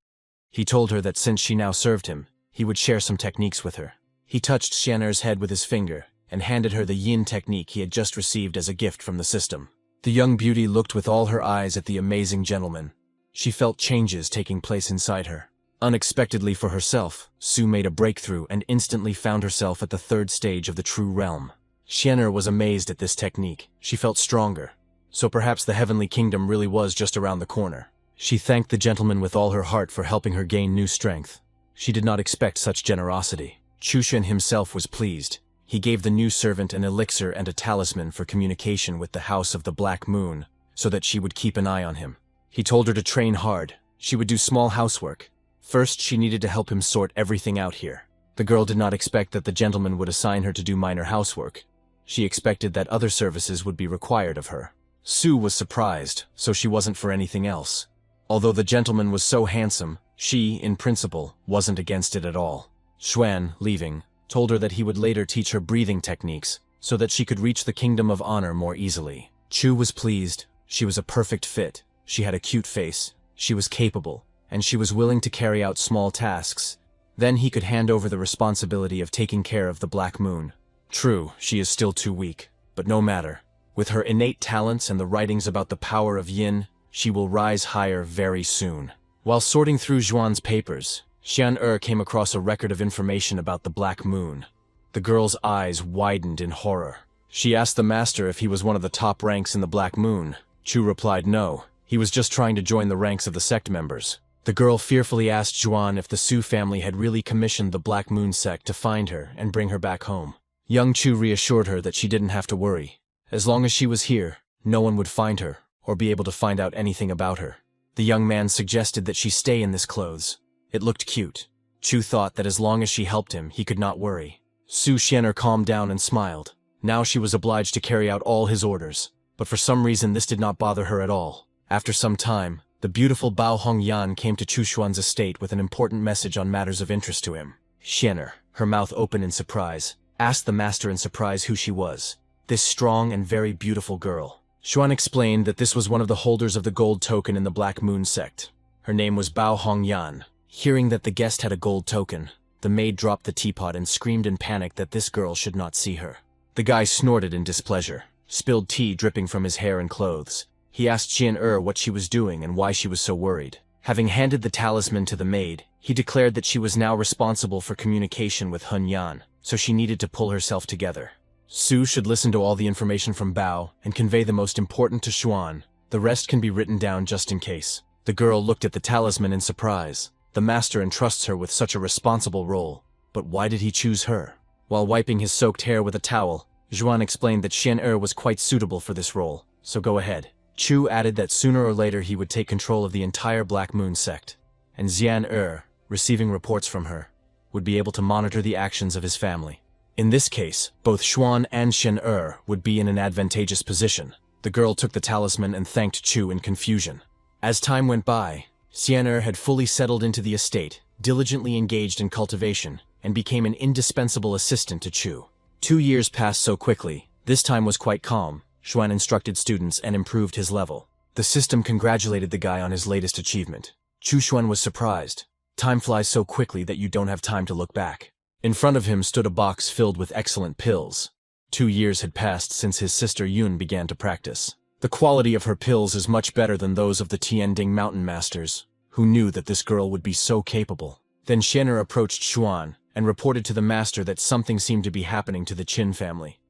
He told her that since she now served him, he would share some techniques with her. He touched Xian'er's head with his finger and handed her the yin technique he had just received as a gift from the system. The young beauty looked with all her eyes at the amazing gentleman. She felt changes taking place inside her. Unexpectedly for herself, Su made a breakthrough and instantly found herself at the third stage of the true realm. Xian'er was amazed at this technique. She felt stronger. So perhaps the heavenly kingdom really was just around the corner. She thanked the gentleman with all her heart for helping her gain new strength. She did not expect such generosity. Chushan himself was pleased. He gave the new servant an elixir and a talisman for communication with the House of the Black Moon, so that she would keep an eye on him. He told her to train hard. She would do small housework. First, she needed to help him sort everything out here. The girl did not expect that the gentleman would assign her to do minor housework. She expected that other services would be required of her. Su was surprised, so she wasn't for anything else. Although the gentleman was so handsome, she, in principle, wasn't against it at all. Xuan, leaving, told her that he would later teach her breathing techniques so that she could reach the Kingdom of Honor more easily. Chu was pleased. She was a perfect fit. She had a cute face. She was capable, and she was willing to carry out small tasks. Then he could hand over the responsibility of taking care of the Black Moon. True, she is still too weak, but no matter. With her innate talents and the writings about the power of Yin, she will rise higher very soon. While sorting through Zhuan's papers, Xian'er came across a record of information about the Black Moon. The girl's eyes widened in horror. She asked the master if he was one of the top ranks in the Black Moon. Chu replied no, he was just trying to join the ranks of the sect members. The girl fearfully asked Zhuan if the Su family had really commissioned the Black Moon sect to find her and bring her back home. Young Chu reassured her that she didn't have to worry. As long as she was here, no one would find her or be able to find out anything about her. The young man suggested that she stay in this clothes. It looked cute. Chu thought that as long as she helped him, he could not worry. Su Xian'er calmed down and smiled. Now she was obliged to carry out all his orders, but for some reason this did not bother her at all. After some time, the beautiful Bao Hongyan came to Chu Xuan's estate with an important message on matters of interest to him. Xian'er, her mouth open in surprise, asked the master in surprise who she was. This strong and very beautiful girl. Xuan explained that this was one of the holders of the gold token in the Black Moon sect. Her name was Bao Hongyan. Hearing that the guest had a gold token, the maid dropped the teapot and screamed in panic that this girl should not see her. The guy snorted in displeasure, spilled tea dripping from his hair and clothes. He asked Xian'er what she was doing and why she was so worried. Having handed the talisman to the maid, he declared that she was now responsible for communication with Hun Yan, so she needed to pull herself together. Su should listen to all the information from Bao and convey the most important to Xuan. The rest can be written down just in case. The girl looked at the talisman in surprise. The master entrusts her with such a responsible role. But why did he choose her? While wiping his soaked hair with a towel, Zhuan explained that Xian'er was quite suitable for this role, so go ahead. Chu added that sooner or later he would take control of the entire Black Moon sect, and Xian'er, receiving reports from her, would be able to monitor the actions of his family. In this case, both Xuan and Xian'er would be in an advantageous position. The girl took the talisman and thanked Chu in confusion. As time went by, Xian'er had fully settled into the estate, diligently engaged in cultivation, and became an indispensable assistant to Chu. 2 years passed so quickly. This time was quite calm. Xuan instructed students and improved his level. The system congratulated the guy on his latest achievement. Chu Xuan was surprised. Time flies so quickly that you don't have time to look back. In front of him stood a box filled with excellent pills. 2 years had passed since his sister Yun began to practice. The quality of her pills is much better than those of the Tianding mountain masters. Who knew that this girl would be so capable? Then Xian'er approached Xuan and reported to the master that something seemed to be happening to the Qin family.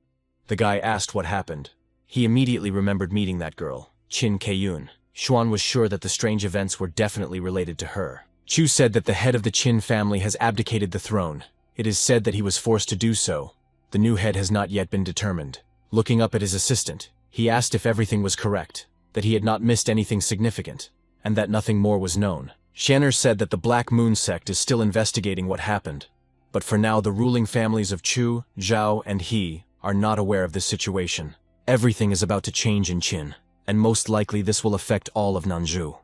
The guy asked what happened. He immediately remembered meeting that girl, Qin Keiyun. Xuan was sure that the strange events were definitely related to her. Chu said that the head of the Qin family has abdicated the throne. It is said that he was forced to do so. The new head has not yet been determined. Looking up at his assistant, he asked if everything was correct, that he had not missed anything significant, and that nothing more was known. Xian'er said that the Black Moon sect is still investigating what happened, but for now the ruling families of Chu, Zhao, and He are not aware of this situation. Everything is about to change in Qin, and most likely this will affect all of Nanzhou.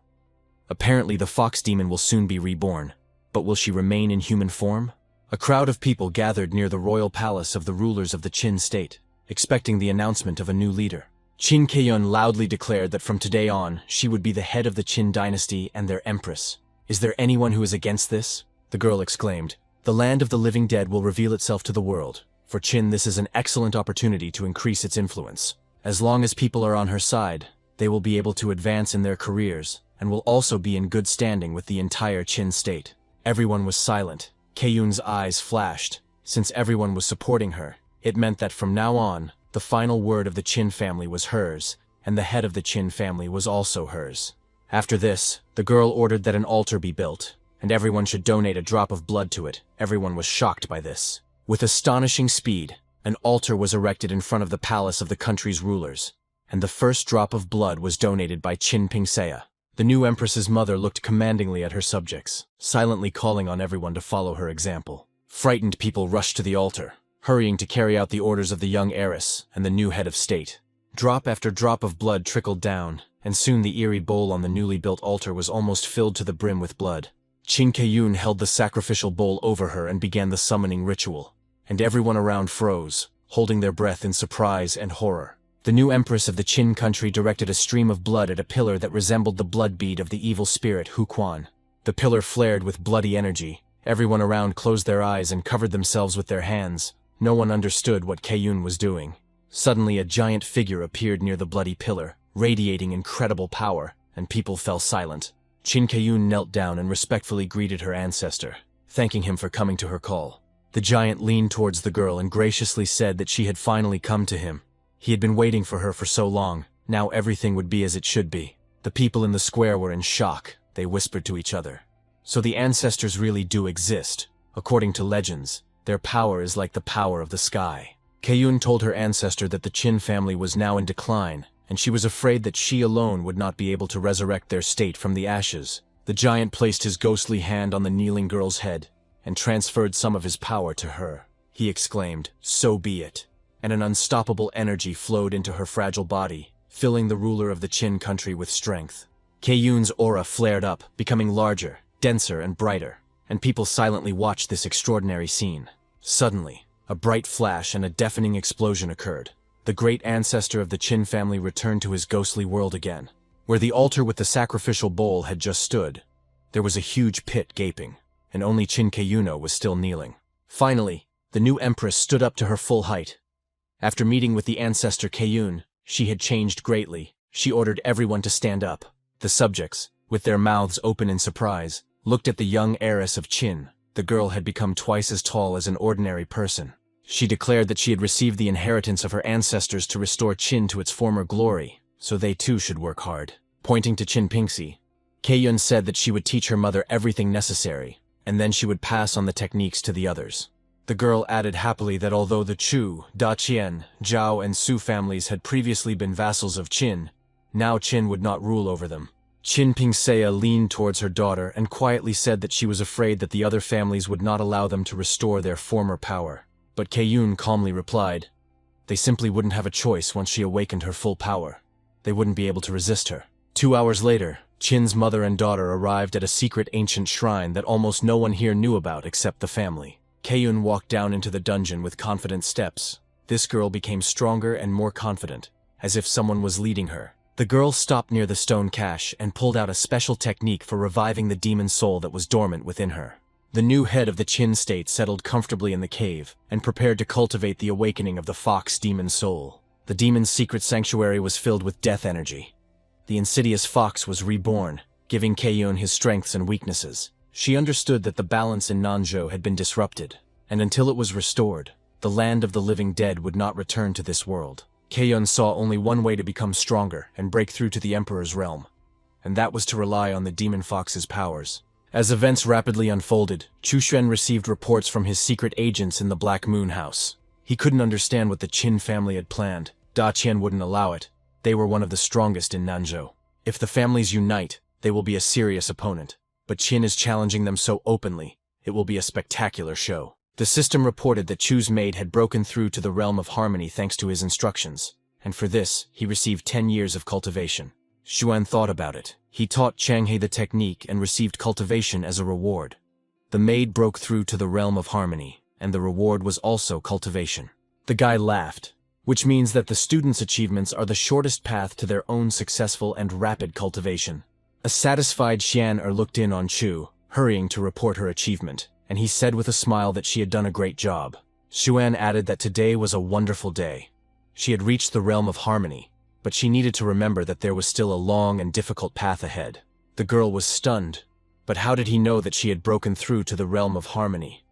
Apparently the fox demon will soon be reborn, but will she remain in human form? A crowd of people gathered near the royal palace of the rulers of the Qin state, expecting the announcement of a new leader. Qin Keiyun loudly declared that from today on, she would be the head of the Qin dynasty and their empress. "Is there anyone who is against this?" the girl exclaimed. "The land of the living dead will reveal itself to the world. For Qin, this is an excellent opportunity to increase its influence. As long as people are on her side, they will be able to advance in their careers, and will also be in good standing with the entire Qin state." Everyone was silent. Keiyun's eyes flashed. Since everyone was supporting her, it meant that from now on, the final word of the Qin family was hers, and the head of the Qin family was also hers. After this, the girl ordered that an altar be built, and everyone should donate a drop of blood to it. Everyone was shocked by this. With astonishing speed, an altar was erected in front of the palace of the country's rulers, and the first drop of blood was donated by Qin Pingsea. The new empress's mother looked commandingly at her subjects, silently calling on everyone to follow her example. Frightened people rushed to the altar, hurrying to carry out the orders of the young heiress and the new head of state. Drop after drop of blood trickled down, and soon the eerie bowl on the newly built altar was almost filled to the brim with blood. Qin Keiyun held the sacrificial bowl over her and began the summoning ritual, and everyone around froze, holding their breath in surprise and horror. The new empress of the Qin country directed a stream of blood at a pillar that resembled the blood bead of the evil spirit Hu Quan. The pillar flared with bloody energy. Everyone around closed their eyes and covered themselves with their hands. No one understood what Keiyun was doing. Suddenly a giant figure appeared near the bloody pillar, radiating incredible power, and people fell silent. Qin Keiyun knelt down and respectfully greeted her ancestor, thanking him for coming to her call. The giant leaned towards the girl and graciously said that she had finally come to him. He had been waiting for her for so long. Now everything would be as it should be. The people in the square were in shock. They whispered to each other. So the ancestors really do exist. According to legends, their power is like the power of the sky. Keiyun told her ancestor that the Qin family was now in decline, and she was afraid that she alone would not be able to resurrect their state from the ashes. The giant placed his ghostly hand on the kneeling girl's head and transferred some of his power to her. He exclaimed, "So be it," and an unstoppable energy flowed into her fragile body, filling the ruler of the Qin country with strength. Keiyun's aura flared up, becoming larger, denser, and brighter, and people silently watched this extraordinary scene. Suddenly, a bright flash and a deafening explosion occurred. The great ancestor of the Qin family returned to his ghostly world again. Where the altar with the sacrificial bowl had just stood, there was a huge pit gaping, and only Qin Keiyuno was still kneeling. Finally, the new empress stood up to her full height. After meeting with the ancestor Keiyun, she had changed greatly. She ordered everyone to stand up. The subjects, with their mouths open in surprise, looked at the young heiress of Qin. The girl had become twice as tall as an ordinary person. She declared that she had received the inheritance of her ancestors to restore Qin to its former glory, so they too should work hard. Pointing to Qin Pingxi, Keiyun said that she would teach her mother everything necessary, and then she would pass on the techniques to the others. The girl added happily that although the Chu, Daqian, Zhao, and Su families had previously been vassals of Qin, now Qin would not rule over them. Qin Pingsea leaned towards her daughter and quietly said that she was afraid that the other families would not allow them to restore their former power. But Keiyun calmly replied, they simply wouldn't have a choice once she awakened her full power. They wouldn't be able to resist her. 2 hours later, Qin's mother and daughter arrived at a secret ancient shrine that almost no one here knew about except the family. Keyun walked down into the dungeon with confident steps. This girl became stronger and more confident, as if someone was leading her. The girl stopped near the stone cache and pulled out a special technique for reviving the demon soul that was dormant within her. The new head of the Qin state settled comfortably in the cave and prepared to cultivate the awakening of the fox demon soul. The demon's secret sanctuary was filled with death energy. The insidious fox was reborn, giving Keyun his strengths and weaknesses. She understood that the balance in Nanzhou had been disrupted, and until it was restored, the land of the living dead would not return to this world. Keyun saw only one way to become stronger and break through to the Emperor's realm, and that was to rely on the demon fox's powers. As events rapidly unfolded, Chu Xuan received reports from his secret agents in the Black Moon House. He couldn't understand what the Qin family had planned. Da Qian wouldn't allow it. They were one of the strongest in Nanzhou. If the families unite, they will be a serious opponent. But Qin is challenging them so openly, it will be a spectacular show. The system reported that Chu's maid had broken through to the realm of harmony thanks to his instructions, and for this, he received 10 years of cultivation. Xuan thought about it. He taught Changhe the technique and received cultivation as a reward. The maid broke through to the realm of harmony, and the reward was also cultivation. The guy laughed, which means that the students' achievements are the shortest path to their own successful and rapid cultivation. A satisfied Xian looked in on Chu, hurrying to report her achievement, and he said with a smile that she had done a great job. Xuan added that today was a wonderful day. She had reached the realm of harmony, but she needed to remember that there was still a long and difficult path ahead. The girl was stunned, but how did he know that she had broken through to the realm of harmony?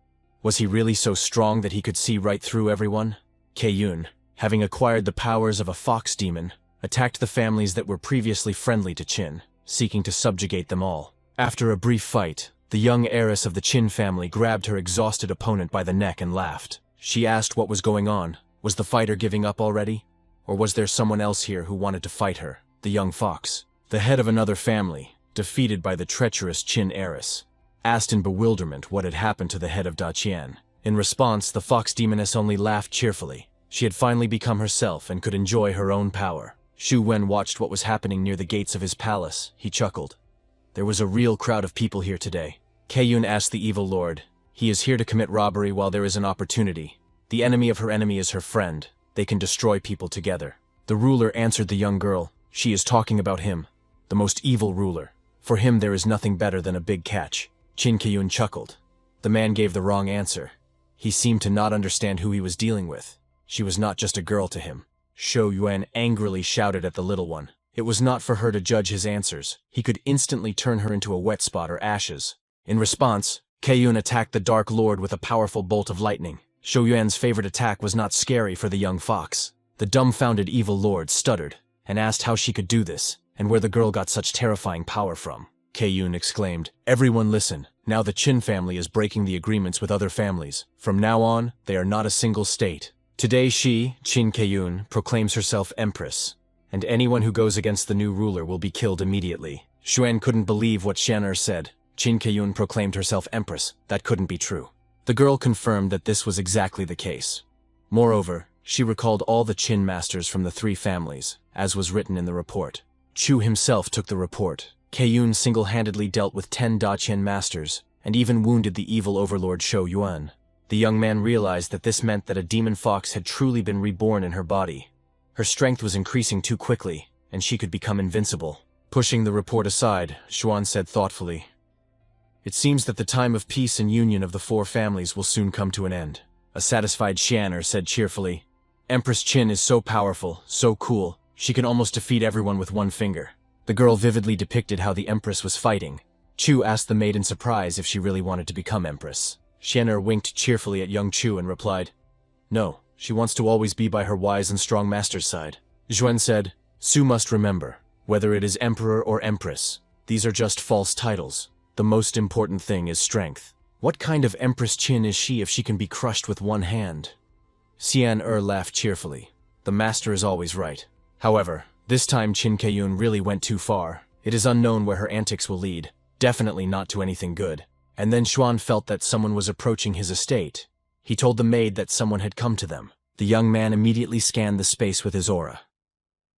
Was he really so strong that he could see right through everyone? Keyun, having acquired the powers of a fox demon, attacked the families that were previously friendly to Qin, seeking to subjugate them all. After a brief fight, the young heiress of the Qin family grabbed her exhausted opponent by the neck and laughed. She asked what was going on. Was the fighter giving up already? Or was there someone else here who wanted to fight her? The young fox, the head of another family, defeated by the treacherous Qin heiress, asked in bewilderment what had happened to the head of Da Qian. In response, the fox demoness only laughed cheerfully. She had finally become herself and could enjoy her own power. Xu Wen watched what was happening near the gates of his palace. He chuckled. There was a real crowd of people here today. Keyun asked the evil lord. He is here to commit robbery while there is an opportunity. The enemy of her enemy is her friend. They can destroy people together. The ruler answered the young girl. She is talking about him, the most evil ruler. For him there is nothing better than a big catch. Qin Keyun chuckled. The man gave the wrong answer. He seemed to not understand who he was dealing with. She was not just a girl to him. Shou Yuan angrily shouted at the little one. It was not for her to judge his answers. He could instantly turn her into a wet spot or ashes. In response, Keyun attacked the Dark Lord with a powerful bolt of lightning. Shou Yuan's favorite attack was not scary for the young fox. The dumbfounded evil lord stuttered and asked how she could do this and where the girl got such terrifying power from. Keyun exclaimed, "Everyone listen. Now the Qin family is breaking the agreements with other families. From now on, they are not a single state. Today she, Qin Keyun, proclaims herself empress, and anyone who goes against the new ruler will be killed immediately." Xuan couldn't believe what Xian'er said. Qin Keyun proclaimed herself empress. That couldn't be true. The girl confirmed that this was exactly the case. Moreover, she recalled all the Qin masters from the three families, as was written in the report. Chu himself took the report. Keyun single-handedly dealt with 10 Da Qian masters, and even wounded the evil overlord Shou Yuan. The young man realized that this meant that a demon fox had truly been reborn in her body. Her strength was increasing too quickly, and she could become invincible. Pushing the report aside, Xuan said thoughtfully, "It seems that the time of peace and union of the four families will soon come to an end." A satisfied Xian'er said cheerfully, "Empress Qin is so powerful, so cool, she can almost defeat everyone with one finger." The girl vividly depicted how the empress was fighting. Chu asked the maid in surprise if she really wanted to become empress. Xian'er winked cheerfully at young Chu and replied, "No, she wants to always be by her wise and strong master's side." Zhuan said, "Su must remember, whether it is emperor or empress, these are just false titles. The most important thing is strength. What kind of Empress Qin is she if she can be crushed with one hand?" Xian'er laughed cheerfully. The master is always right. However, this time Qin Keyun really went too far. It is unknown where her antics will lead. Definitely not to anything good. And then Xuan felt that someone was approaching his estate. He told the maid that someone had come to them. The young man immediately scanned the space with his aura.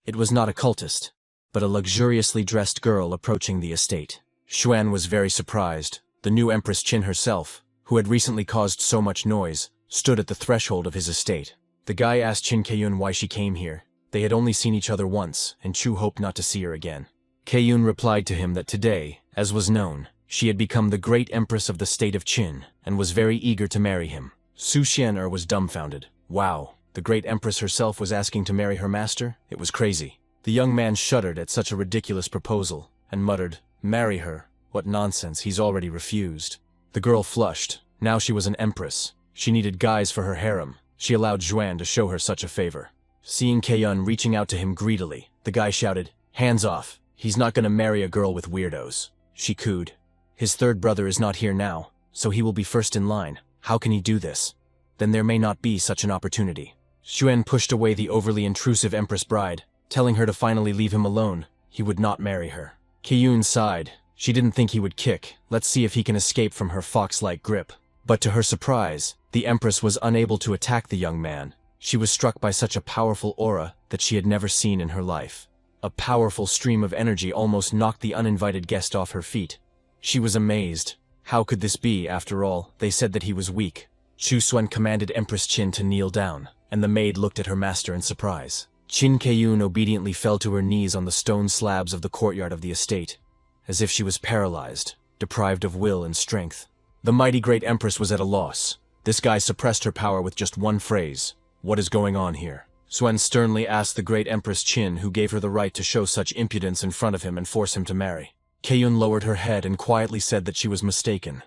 It was not a cultist, but a luxuriously dressed girl approaching the estate. Xuan was very surprised. The new Empress Qin herself, who had recently caused so much noise, stood at the threshold of his estate. The guy asked Qin Keiyun why she came here. They had only seen each other once, and Chu hoped not to see her again. Keiyun replied to him that today, as was known, she had become the great empress of the state of Qin, and was very eager to marry him. Su Xian'er was dumbfounded. Wow, the great empress herself was asking to marry her master? It was crazy. The young man shuddered at such a ridiculous proposal, and muttered, "Marry her? What nonsense, he's already refused." The girl flushed. Now she was an empress. She needed guys for her harem. She allowed Xuan to show her such a favor. Seeing Keiyun reaching out to him greedily, the guy shouted, "Hands off. He's not gonna marry a girl with weirdos." She cooed. His third brother is not here now, so he will be first in line. How can he do this? Then there may not be such an opportunity. Xuan pushed away the overly intrusive empress bride, telling her to finally leave him alone. He would not marry her. Keiyun sighed. She didn't think he would kick. Let's see if he can escape from her fox-like grip. But to her surprise, the empress was unable to attack the young man. She was struck by such a powerful aura that she had never seen in her life. A powerful stream of energy almost knocked the uninvited guest off her feet. She was amazed. How could this be, after all? They said that he was weak. Chu Xuan commanded Empress Qin to kneel down, and the maid looked at her master in surprise. Qin Keiyun obediently fell to her knees on the stone slabs of the courtyard of the estate, as if she was paralyzed, deprived of will and strength. The mighty great empress was at a loss. This guy suppressed her power with just one phrase. "What is going on here?" Xuan sternly asked the great Empress Qin who gave her the right to show such impudence in front of him and force him to marry. Keiyun lowered her head and quietly said that she was mistaken.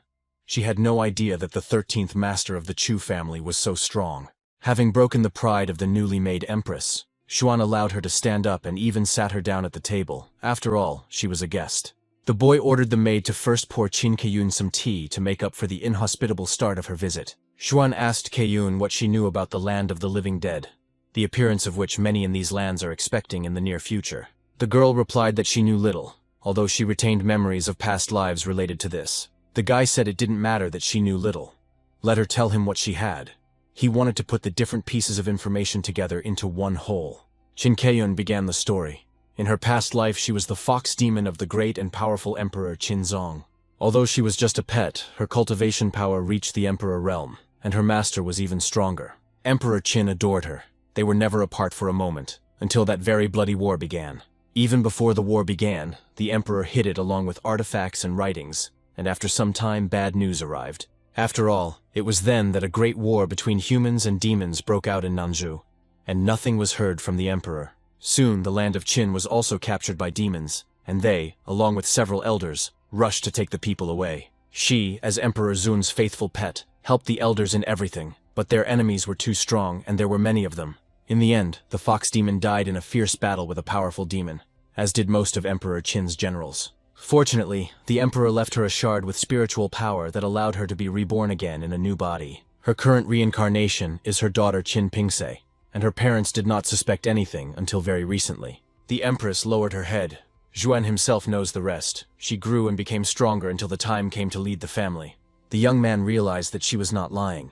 She had no idea that the 13th master of the Chu family was so strong. Having broken the pride of the newly made empress, Xuan allowed her to stand up and even sat her down at the table. After all, she was a guest. The boy ordered the maid to first pour Qin Keiyun some tea to make up for the inhospitable start of her visit. Xuan asked Keiyun what she knew about the land of the living dead, the appearance of which many in these lands are expecting in the near future. The girl replied that she knew little, although she retained memories of past lives related to this. The guy said it didn't matter that she knew little. Let her tell him what she had. He wanted to put the different pieces of information together into one whole. Qin Keiyun began the story. In her past life, she was the fox demon of the great and powerful Emperor Qinzong. Although she was just a pet, her cultivation power reached the Emperor realm, and her master was even stronger. Emperor Qin adored her. They were never apart for a moment, until that very bloody war began. Even before the war began, the Emperor hid it along with artifacts and writings, and after some time bad news arrived. After all, it was then that a great war between humans and demons broke out in Nanzhou, and nothing was heard from the Emperor. Soon the land of Qin was also captured by demons, and they, along with several elders, rushed to take the people away. She, as Emperor Zun's faithful pet, helped the elders in everything, but their enemies were too strong and there were many of them. In the end, the fox demon died in a fierce battle with a powerful demon, as did most of Emperor Qin's generals. Fortunately, the Emperor left her a shard with spiritual power that allowed her to be reborn again in a new body. Her current reincarnation is her daughter Qin Pingse, and her parents did not suspect anything until very recently. The Empress lowered her head. Xuan himself knows the rest. She grew and became stronger until the time came to lead the family. The young man realized that she was not lying.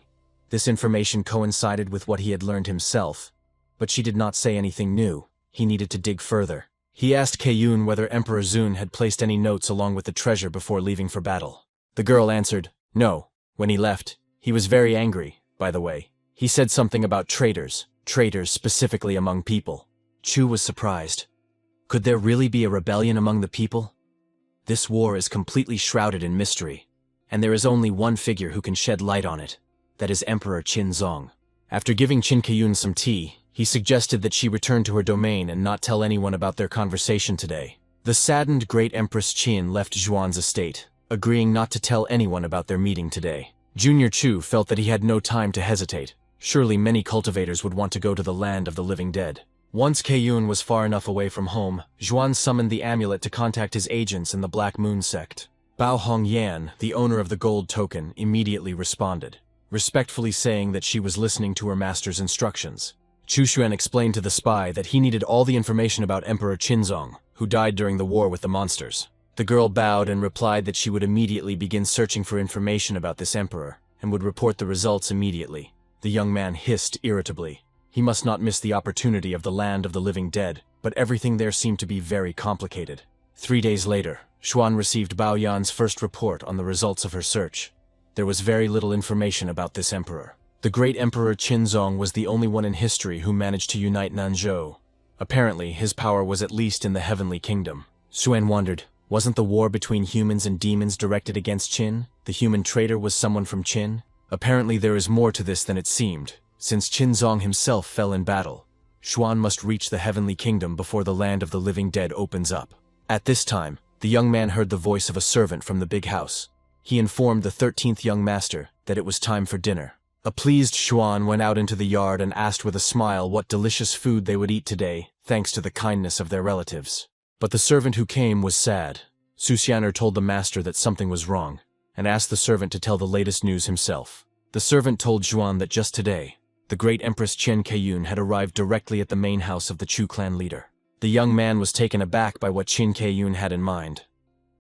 This information coincided with what he had learned himself, but she did not say anything new. He needed to dig further. He asked Keiyun whether Emperor Zun had placed any notes along with the treasure before leaving for battle. The girl answered, no. When he left, he was very angry, by the way. He said something about traitors specifically among people. Chu was surprised. Could there really be a rebellion among the people? This war is completely shrouded in mystery, and there is only one figure who can shed light on it. That is Emperor Qinzong. After giving Qin Keiyun some tea, he suggested that she return to her domain and not tell anyone about their conversation today. The saddened great Empress Qin left Zhuan's estate, agreeing not to tell anyone about their meeting today. Junior Chu felt that he had no time to hesitate. Surely many cultivators would want to go to the land of the living dead. Once Keiyun was far enough away from home, Zhuan summoned the amulet to contact his agents in the Black Moon sect. Bao Hongyan, the owner of the gold token, immediately responded, respectfully saying that she was listening to her master's instructions. Chu Xuan explained to the spy that he needed all the information about Emperor Qinzong, who died during the war with the monsters. The girl bowed and replied that she would immediately begin searching for information about this emperor, and would report the results immediately. The young man hissed irritably. He must not miss the opportunity of the land of the living dead. but everything there seemed to be very complicated. 3 days later, Xuan received Bao Yan's first report on the results of her search. There was very little information about this emperor. The great emperor Qinzong was the only one in history who managed to unite Nanzhou. Apparently, his power was at least in the heavenly kingdom. Xuan wondered, wasn't the war between humans and demons directed against Qin? The human traitor was someone from Qin? Apparently there is more to this than it seemed. Since Qinzong himself fell in battle, Xuan must reach the heavenly kingdom before the land of the living dead opens up. At this time, the young man heard the voice of a servant from the big house. He informed the 13th young master that it was time for dinner. A pleased Xuan went out into the yard and asked with a smile what delicious food they would eat today, thanks to the kindness of their relatives. But the servant who came was sad. Suxianer told the master that something was wrong, and asked the servant to tell the latest news himself. The servant told Xuan that just today, the great Empress Chen Keiyun had arrived directly at the main house of the Chu clan leader. The young man was taken aback by what Qin Keiyun had in mind.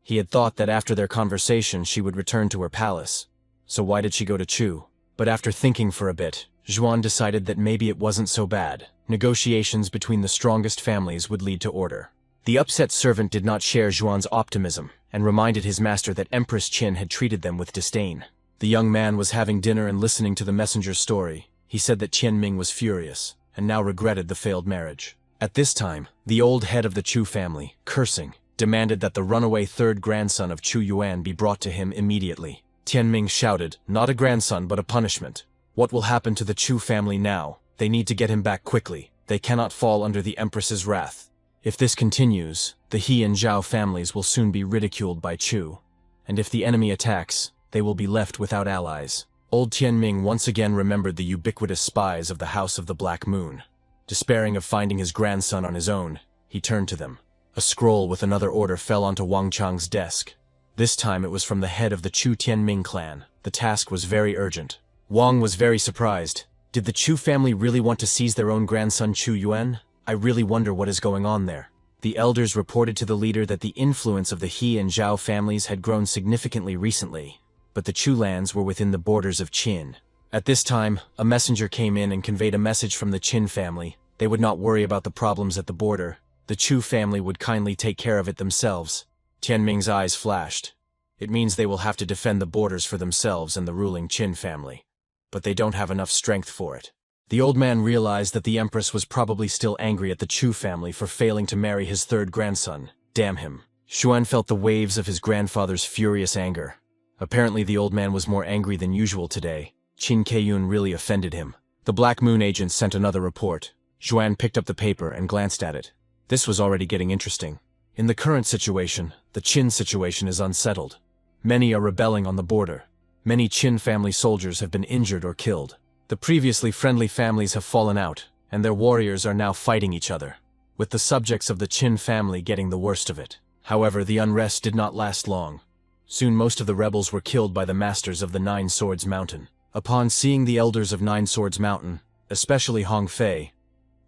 He had thought that after their conversation she would return to her palace, so why did she go to Chu? But after thinking for a bit, Xuan decided that maybe it wasn't so bad. Negotiations between the strongest families would lead to order. The upset servant did not share Xuan's optimism, and reminded his master that Empress Qin had treated them with disdain. The young man was having dinner and listening to the messenger's story. He said that Qianming was furious, and now regretted the failed marriage. At this time, the old head of the Chu family, cursing, demanded that the runaway third grandson of Chu Yuan be brought to him immediately. Qianming shouted, not a grandson but a punishment. What will happen to the Chu family now? They need to get him back quickly. They cannot fall under the Empress's wrath. If this continues, the He and Zhao families will soon be ridiculed by Chu. And if the enemy attacks, they will be left without allies. Old Qianming once again remembered the ubiquitous spies of the House of the Black Moon. Despairing of finding his grandson on his own, he turned to them. A scroll with another order fell onto Wang Chang's desk. This time it was from the head of the Chu Tianming clan. The task was very urgent. Wang was very surprised. Did the Chu family really want to seize their own grandson Chu Yuan? I really wonder what is going on there. The elders reported to the leader that the influence of the He and Zhao families had grown significantly recently, but the Chu lands were within the borders of Qin. At this time, a messenger came in and conveyed a message from the Qin family. They would not worry about the problems at the border. The Chu family would kindly take care of it themselves. Tianming's eyes flashed. It means they will have to defend the borders for themselves and the ruling Qin family. But they don't have enough strength for it. The old man realized that the Empress was probably still angry at the Chu family for failing to marry his third grandson. Damn him. Xuan felt the waves of his grandfather's furious anger. Apparently the old man was more angry than usual today. Qin Keiyun really offended him. The Black Moon agent sent another report. Xuan picked up the paper and glanced at it. This was already getting interesting. In the current situation, the Qin situation is unsettled. Many are rebelling on the border. Many Qin family soldiers have been injured or killed. The previously friendly families have fallen out, and their warriors are now fighting each other, with the subjects of the Qin family getting the worst of it. However, the unrest did not last long. Soon most of the rebels were killed by the masters of the Nine Swords Mountain. Upon seeing the elders of Nine Swords Mountain, especially Hong Fei,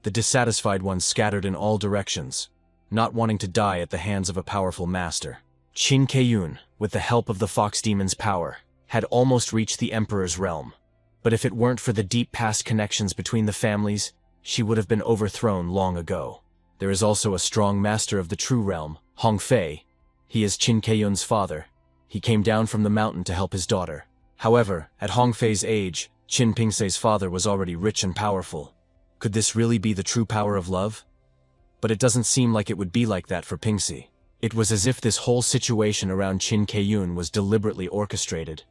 the dissatisfied ones scattered in all directions, not wanting to die at the hands of a powerful master. Qin Keiyun, with the help of the Fox Demon's power, had almost reached the Emperor's realm. But if it weren't for the deep past connections between the families, she would have been overthrown long ago. There is also a strong master of the true realm, Hong Fei. He is Qin Keiyun's father. He came down from the mountain to help his daughter. However, at Hong Fei's age, Qin Pingsei's father was already rich and powerful. Could this really be the true power of love? But it doesn't seem like it would be like that for Pingsei. It was as if this whole situation around Qin Keiyun was deliberately orchestrated.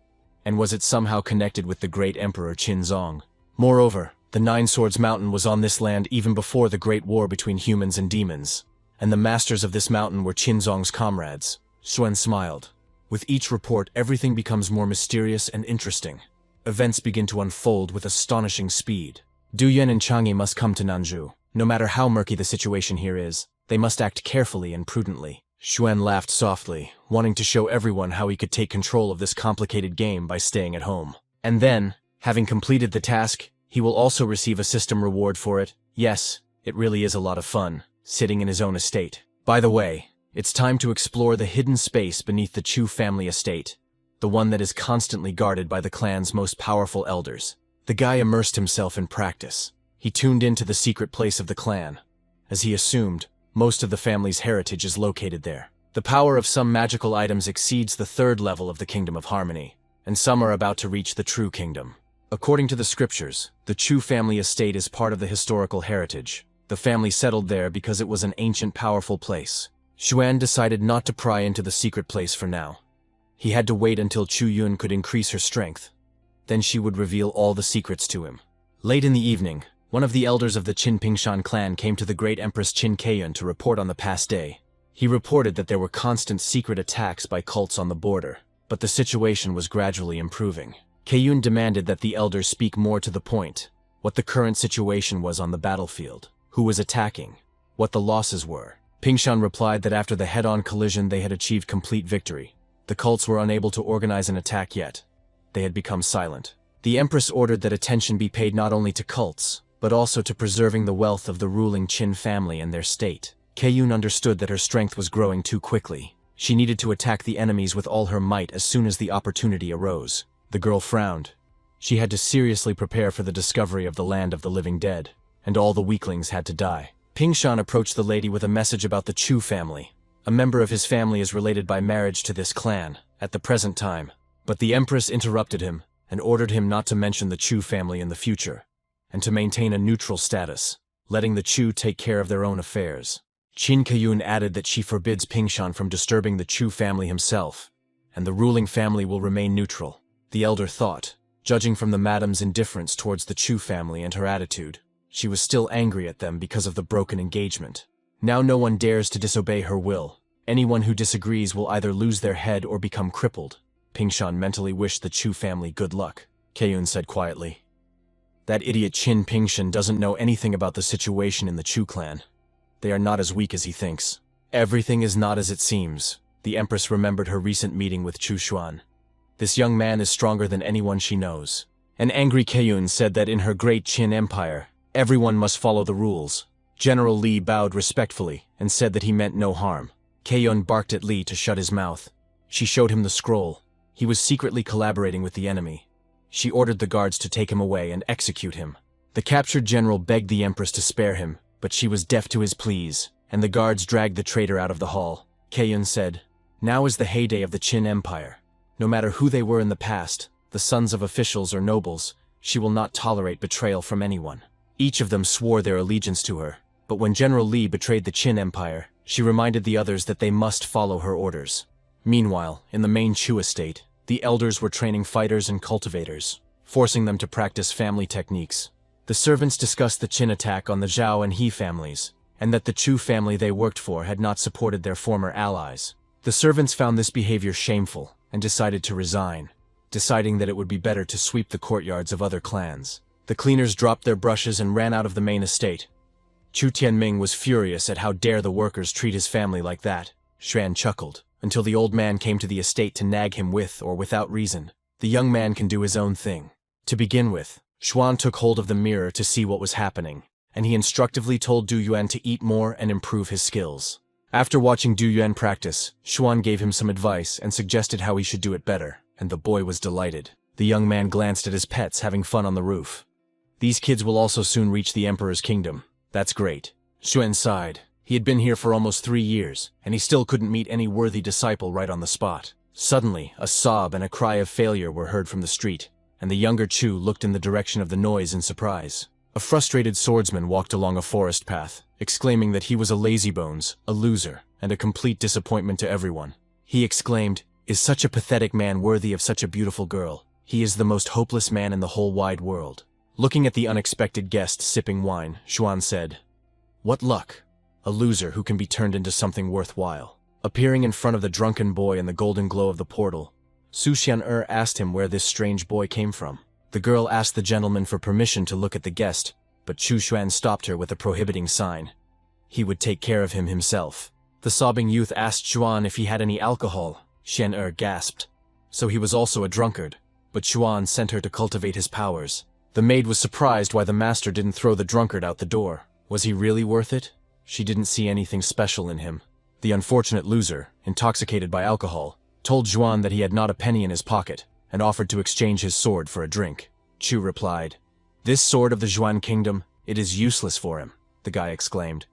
And was it somehow connected with the great Emperor Qinzong? Moreover, the Nine Swords Mountain was on this land even before the great war between humans and demons, and the masters of this mountain were Qinzong's comrades. Xuan smiled. With each report, everything becomes more mysterious and interesting. Events begin to unfold with astonishing speed. Du Yan and Chang'e must come to Nanzhou. No matter how murky the situation here is, they must act carefully and prudently. Xuan laughed softly, wanting to show everyone how he could take control of this complicated game by staying at home. And then, having completed the task, he will also receive a system reward for it. Yes, it really is a lot of fun, sitting in his own estate. By the way, it's time to explore the hidden space beneath the Chu family estate, the one that is constantly guarded by the clan's most powerful elders. The guy immersed himself in practice. He tuned into the secret place of the clan. as he assumed, most of the family's heritage is located there. The power of some magical items exceeds the third level of the Kingdom of Harmony, and some are about to reach the true kingdom. According to the scriptures, the Chu family estate is part of the historical heritage. The family settled there because it was an ancient, powerful place. Xuan decided not to pry into the secret place for now. He had to wait until Chu Yun could increase her strength. Then she would reveal all the secrets to him. Late in the evening, one of the elders of the Qin Pingshan clan came to the great Empress Qin Keiyun to report on the past day. He reported that there were constant secret attacks by cults on the border, but the situation was gradually improving. Keiyun demanded that the elder speak more to the point, what the current situation was on the battlefield, who was attacking, what the losses were. Pingshan replied that after the head-on collision they had achieved complete victory. The cults were unable to organize an attack yet. They had become silent. The Empress ordered that attention be paid not only to cults, but also to preserving the wealth of the ruling Qin family and their state. Keiyun understood that her strength was growing too quickly. She needed to attack the enemies with all her might as soon as the opportunity arose. The girl frowned. She had to seriously prepare for the discovery of the land of the living dead, and all the weaklings had to die. Pingshan approached the lady with a message about the Chu family. A member of his family is related by marriage to this clan, at the present time. But the Empress interrupted him, and ordered him not to mention the Chu family in the future, and to maintain a neutral status, letting the Chu take care of their own affairs. Qin Keiyun added that she forbids Pingshan from disturbing the Chu family himself, and the ruling family will remain neutral. The elder thought, judging from the madam's indifference towards the Chu family and her attitude, she was still angry at them because of the broken engagement. Now no one dares to disobey her will. Anyone who disagrees will either lose their head or become crippled. Pingshan mentally wished the Chu family good luck. Keiyun said quietly, "That idiot Qin Pingshan doesn't know anything about the situation in the Chu clan. They are not as weak as he thinks. Everything is not as it seems." The Empress remembered her recent meeting with Chu Xuan. This young man is stronger than anyone she knows. An angry Keiyun said that in her great Qin Empire, everyone must follow the rules. General Li bowed respectfully and said that he meant no harm. Keiyun barked at Li to shut his mouth. She showed him the scroll. He was secretly collaborating with the enemy. She ordered the guards to take him away and execute him. The captured general begged the Empress to spare him, but she was deaf to his pleas, and the guards dragged the traitor out of the hall. Keiyun said, "Now is the heyday of the Qin Empire. No matter who they were in the past, the sons of officials or nobles, she will not tolerate betrayal from anyone." Each of them swore their allegiance to her, but when General Li betrayed the Qin Empire, she reminded the others that they must follow her orders. Meanwhile, in the main Chu estate, the elders were training fighters and cultivators, forcing them to practice family techniques. The servants discussed the Qin attack on the Zhao and He families, and that the Chu family they worked for had not supported their former allies. The servants found this behavior shameful, and decided to resign, deciding that it would be better to sweep the courtyards of other clans. The cleaners dropped their brushes and ran out of the main estate. Chu Tianming was furious at how dare the workers treat his family like that. Xuan chuckled, until the old man came to the estate to nag him with or without reason. The young man can do his own thing. To begin with, Xuan took hold of the mirror to see what was happening, and he instructively told Du Yuan to eat more and improve his skills. After watching Du Yuan practice, Xuan gave him some advice and suggested how he should do it better, and the boy was delighted. The young man glanced at his pets having fun on the roof. "These kids will also soon reach the Emperor's kingdom. That's great." Xuan sighed. He had been here for almost 3 years, and he still couldn't meet any worthy disciple right on the spot. Suddenly, a sob and a cry of failure were heard from the street, and the younger Chu looked in the direction of the noise in surprise. A frustrated swordsman walked along a forest path, exclaiming that he was a lazybones, a loser, and a complete disappointment to everyone. He exclaimed, "Is such a pathetic man worthy of such a beautiful girl? He is the most hopeless man in the whole wide world." Looking at the unexpected guest sipping wine, Xuan said, "What luck! A loser who can be turned into something worthwhile." Appearing in front of the drunken boy in the golden glow of the portal, Su Xian'er asked him where this strange boy came from. The girl asked the gentleman for permission to look at the guest, but Chu Xuan stopped her with a prohibiting sign. He would take care of him himself. The sobbing youth asked Xuan if he had any alcohol. Xian'er gasped. So he was also a drunkard, but Xuan sent her to cultivate his powers. The maid was surprised why the master didn't throw the drunkard out the door. Was he really worth it? She didn't see anything special in him. The unfortunate loser, intoxicated by alcohol, told Xuan that he had not a penny in his pocket, and offered to exchange his sword for a drink. Chu replied, "This sword of the Xuan kingdom, it is useless for him," the guy exclaimed.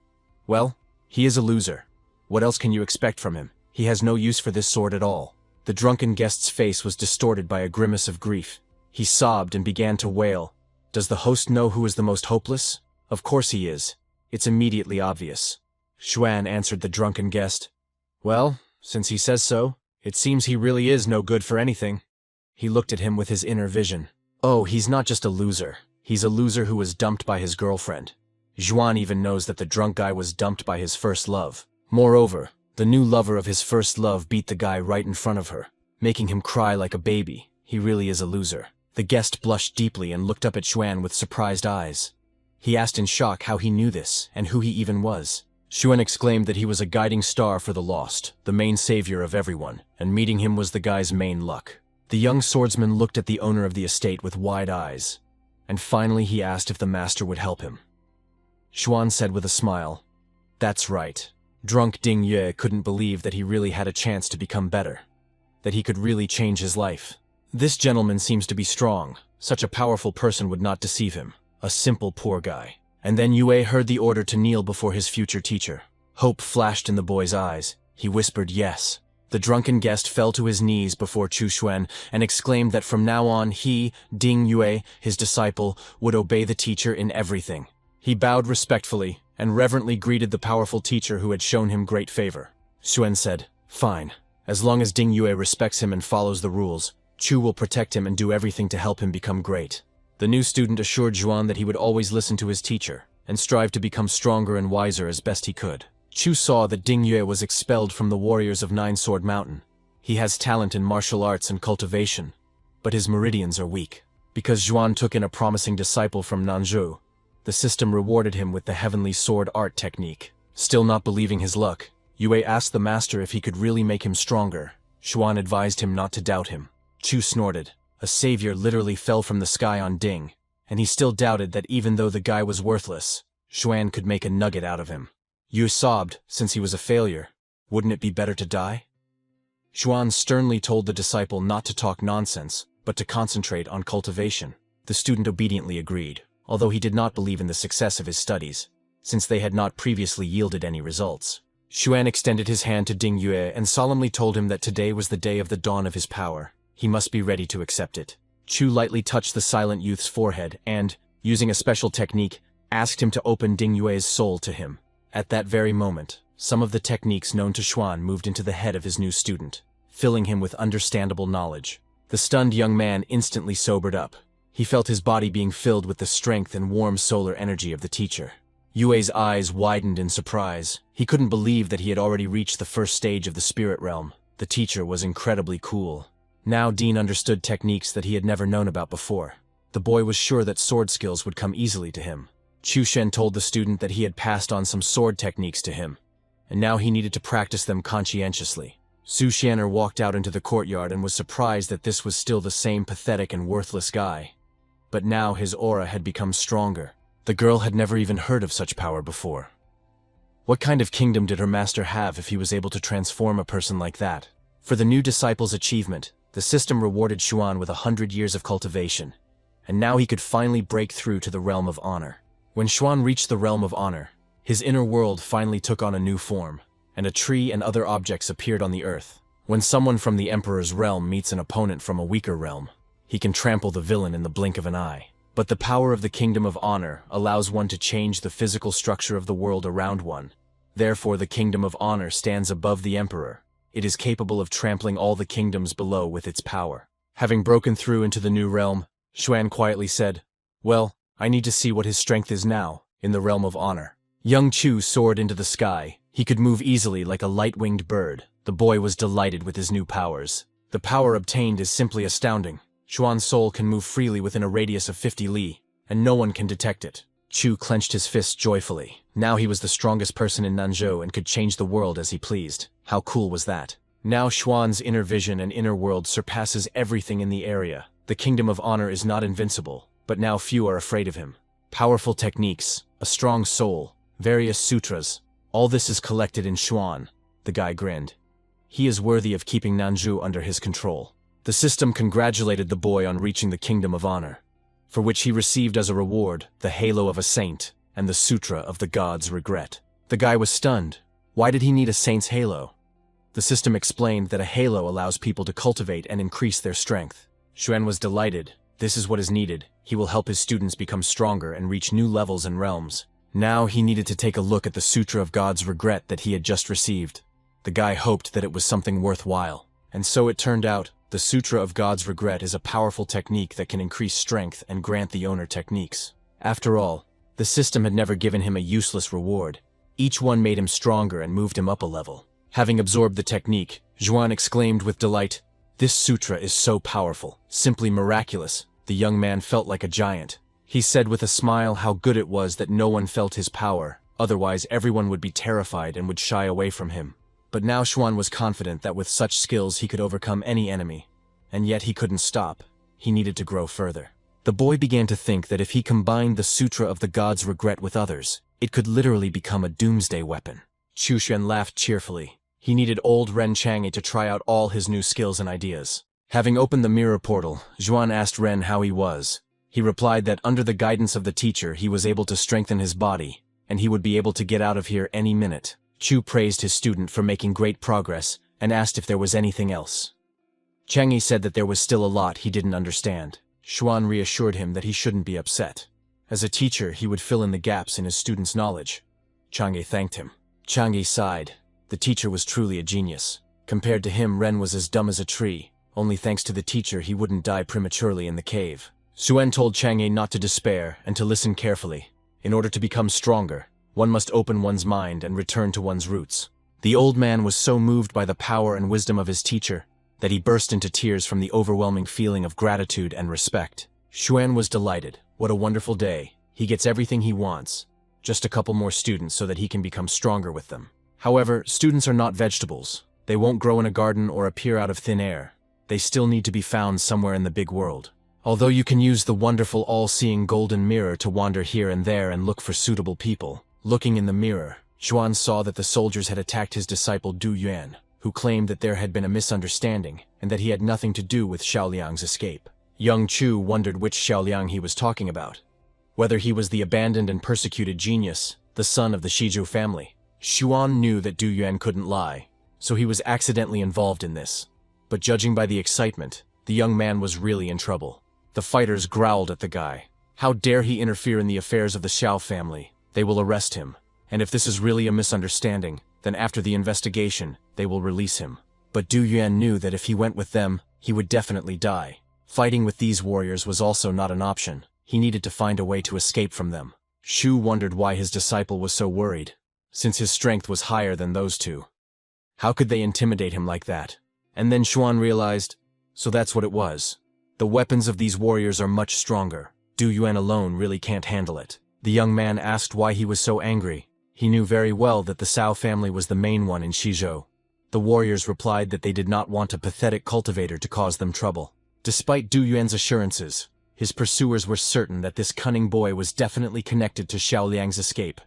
Well, he is a loser. What else can you expect from him? He has no use for this sword at all. The drunken guest's face was distorted by a grimace of grief. He sobbed and began to wail. Does the host know who is the most hopeless? Of course he is. It's immediately obvious. Xuan answered the drunken guest. Well, since he says so, it seems he really is no good for anything. He looked at him with his inner vision. Oh, he's not just a loser. He's a loser who was dumped by his girlfriend. Xuan even knows that the drunk guy was dumped by his first love. Moreover, the new lover of his first love beat the guy right in front of her, making him cry like a baby. He really is a loser. The guest blushed deeply and looked up at Xuan with surprised eyes. He asked in shock how he knew this, and who he even was. Xuan exclaimed that he was a guiding star for the lost, the main savior of everyone, and meeting him was the guy's main luck. The young swordsman looked at the owner of the estate with wide eyes, and finally he asked if the master would help him. Xuan said with a smile, "That's right." Drunk Ding Yue couldn't believe that he really had a chance to become better, that he could really change his life. This gentleman seems to be strong. Such a powerful person would not deceive him. A simple poor guy. And then Yue heard the order to kneel before his future teacher. Hope flashed in the boy's eyes. He whispered yes. The drunken guest fell to his knees before Chu Xuan and exclaimed that from now on he, Ding Yue, his disciple, would obey the teacher in everything. He bowed respectfully and reverently greeted the powerful teacher who had shown him great favor. Xuan said, "Fine. As long as Ding Yue respects him and follows the rules, Chu will protect him and do everything to help him become great." The new student assured Xuan that he would always listen to his teacher and strive to become stronger and wiser as best he could. Chu saw that Ding Yue was expelled from the warriors of Nine Sword Mountain. He has talent in martial arts and cultivation, but his meridians are weak. Because Xuan took in a promising disciple from Nanzhou, the system rewarded him with the heavenly sword art technique. Still not believing his luck, Yue asked the master if he could really make him stronger. Xuan advised him not to doubt him. Chu snorted. A savior literally fell from the sky on Ding, and he still doubted that even though the guy was worthless, Xuan could make a nugget out of him. Yu sobbed, since he was a failure. Wouldn't it be better to die? Xuan sternly told the disciple not to talk nonsense, but to concentrate on cultivation. The student obediently agreed, although he did not believe in the success of his studies, since they had not previously yielded any results. Xuan extended his hand to Ding Yue and solemnly told him that today was the day of the dawn of his power. He must be ready to accept it. Chu lightly touched the silent youth's forehead and, using a special technique, asked him to open Ding Yue's soul to him. At that very moment, some of the techniques known to Xuan moved into the head of his new student, filling him with understandable knowledge. The stunned young man instantly sobered up. He felt his body being filled with the strength and warm solar energy of the teacher. Yue's eyes widened in surprise. He couldn't believe that he had already reached the first stage of the spirit realm. The teacher was incredibly cool. Now Dean understood techniques that he had never known about before. The boy was sure that sword skills would come easily to him. Chu Shen told the student that he had passed on some sword techniques to him, and now he needed to practice them conscientiously. Su Xianer walked out into the courtyard and was surprised that this was still the same pathetic and worthless guy. But now his aura had become stronger. The girl had never even heard of such power before. What kind of kingdom did her master have if he was able to transform a person like that? For the new disciple's achievement, the system rewarded Xuan with 100 years of cultivation, and now he could finally break through to the realm of honor. When Xuan reached the realm of honor, his inner world finally took on a new form, and a tree and other objects appeared on the earth. When someone from the Emperor's realm meets an opponent from a weaker realm, he can trample the villain in the blink of an eye. But the power of the Kingdom of Honor allows one to change the physical structure of the world around one. Therefore, the Kingdom of Honor stands above the Emperor. It is capable of trampling all the kingdoms below with its power. Having broken through into the new realm, Xuan quietly said, "Well, I need to see what his strength is now, in the realm of honor." Young Chu soared into the sky. He could move easily like a light-winged bird. The boy was delighted with his new powers. The power obtained is simply astounding. Xuan's soul can move freely within a radius of 50 li, and no one can detect it. Chu clenched his fists joyfully. Now he was the strongest person in Nanzhou and could change the world as he pleased. How cool was that? Now Xuan's inner vision and inner world surpasses everything in the area. The Kingdom of Honor is not invincible, but now few are afraid of him. Powerful techniques, a strong soul, various sutras, all this is collected in Xuan. The guy grinned. He is worthy of keeping Nanzhou under his control. The system congratulated the boy on reaching the Kingdom of Honor, for which he received as a reward the halo of a saint and the sutra of the god's regret. The guy was stunned. Why did he need a saint's halo? The system explained that a halo allows people to cultivate and increase their strength. Xuan was delighted. This is what is needed. He will help his students become stronger and reach new levels and realms. Now he needed to take a look at the Sutra of God's Regret that he had just received. The guy hoped that it was something worthwhile. And so it turned out. The Sutra of God's Regret is a powerful technique that can increase strength and grant the owner techniques. After all, the system had never given him a useless reward. Each one made him stronger and moved him up a level. Having absorbed the technique, Xuan exclaimed with delight, "This sutra is so powerful, simply miraculous." The young man felt like a giant. He said with a smile how good it was that no one felt his power, otherwise everyone would be terrified and would shy away from him. But now Xuan was confident that with such skills he could overcome any enemy. And yet he couldn't stop. He needed to grow further. The boy began to think that if he combined the Sutra of the God's Regret with others, it could literally become a doomsday weapon. Chu Xuan laughed cheerfully. He needed old Ren Chang'e to try out all his new skills and ideas. Having opened the mirror portal, Xuan asked Ren how he was. He replied that under the guidance of the teacher he was able to strengthen his body, and he would be able to get out of here any minute. Chu praised his student for making great progress and asked if there was anything else. Chang'e said that there was still a lot he didn't understand. Xuan reassured him that he shouldn't be upset. As a teacher, he would fill in the gaps in his students' knowledge. Chang'e thanked him. Chang'e sighed. The teacher was truly a genius. Compared to him, Ren was as dumb as a tree. Only thanks to the teacher he wouldn't die prematurely in the cave. Xuan told Chang'e not to despair and to listen carefully. In order to become stronger, one must open one's mind and return to one's roots. The old man was so moved by the power and wisdom of his teacher that he burst into tears from the overwhelming feeling of gratitude and respect. Xuan was delighted. What a wonderful day. He gets everything he wants. Just a couple more students so that he can become stronger with them. However, students are not vegetables. They won't grow in a garden or appear out of thin air. They still need to be found somewhere in the big world. Although you can use the wonderful all-seeing golden mirror to wander here and there and look for suitable people. Looking in the mirror, Xuan saw that the soldiers had attacked his disciple Du Yuan, who claimed that there had been a misunderstanding and that he had nothing to do with Xiaoliang's escape. Young Chu wondered which Xiaoliang he was talking about. Whether he was the abandoned and persecuted genius, the son of the Shizhou family. Xuan knew that Du Yuan couldn't lie, so he was accidentally involved in this. But judging by the excitement, the young man was really in trouble. The fighters growled at the guy. How dare he interfere in the affairs of the Xiao family? They will arrest him. And if this is really a misunderstanding, then after the investigation, they will release him. But Du Yuan knew that if he went with them, he would definitely die. Fighting with these warriors was also not an option. He needed to find a way to escape from them. Shu wondered why his disciple was so worried, since his strength was higher than those two. How could they intimidate him like that? And then Xuan realized, so that's what it was. The weapons of these warriors are much stronger. Du Yuan alone really can't handle it. The young man asked why he was so angry. He knew very well that the Cao family was the main one in Shizhou. The warriors replied that they did not want a pathetic cultivator to cause them trouble. Despite Du Yuan's assurances, his pursuers were certain that this cunning boy was definitely connected to Xiaoliang's escape,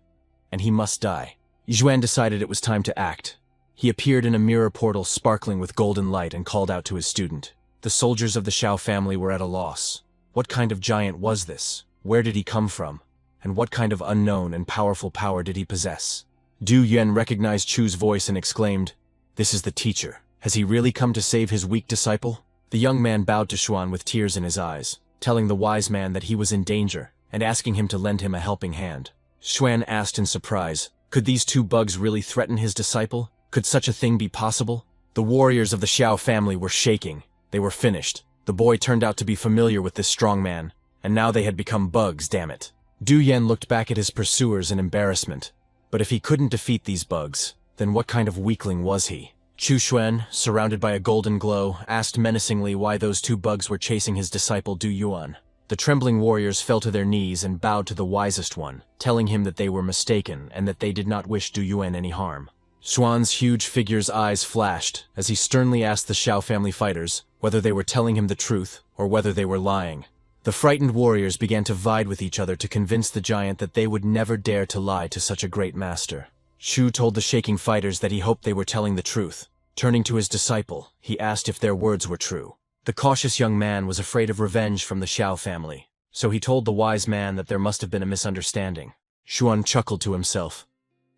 and he must die. Yuan decided it was time to act. He appeared in a mirror portal sparkling with golden light and called out to his student. The soldiers of the Xiao family were at a loss. What kind of giant was this? Where did he come from? And what kind of unknown and powerful power did he possess? Du Yuan recognized Chu's voice and exclaimed, "This is the teacher. Has he really come to save his weak disciple?" The young man bowed to Xuan with tears in his eyes, telling the wise man that he was in danger and asking him to lend him a helping hand. Xuan asked in surprise, could these two bugs really threaten his disciple? Could such a thing be possible? The warriors of the Xiao family were shaking. They were finished. The boy turned out to be familiar with this strong man, and now they had become bugs, damn it. Du Yuan looked back at his pursuers in embarrassment. But if he couldn't defeat these bugs, then what kind of weakling was he? Chu Xuan, surrounded by a golden glow, asked menacingly why those two bugs were chasing his disciple Du Yuan. The trembling warriors fell to their knees and bowed to the wisest one, telling him that they were mistaken and that they did not wish Du Yuan any harm. Xuan's huge figure's eyes flashed as he sternly asked the Xiao family fighters whether they were telling him the truth or whether they were lying. The frightened warriors began to vie with each other to convince the giant that they would never dare to lie to such a great master. Shu told the shaking fighters that he hoped they were telling the truth. Turning to his disciple, he asked if their words were true. The cautious young man was afraid of revenge from the Xiao family, so he told the wise man that there must have been a misunderstanding. Xuan chuckled to himself.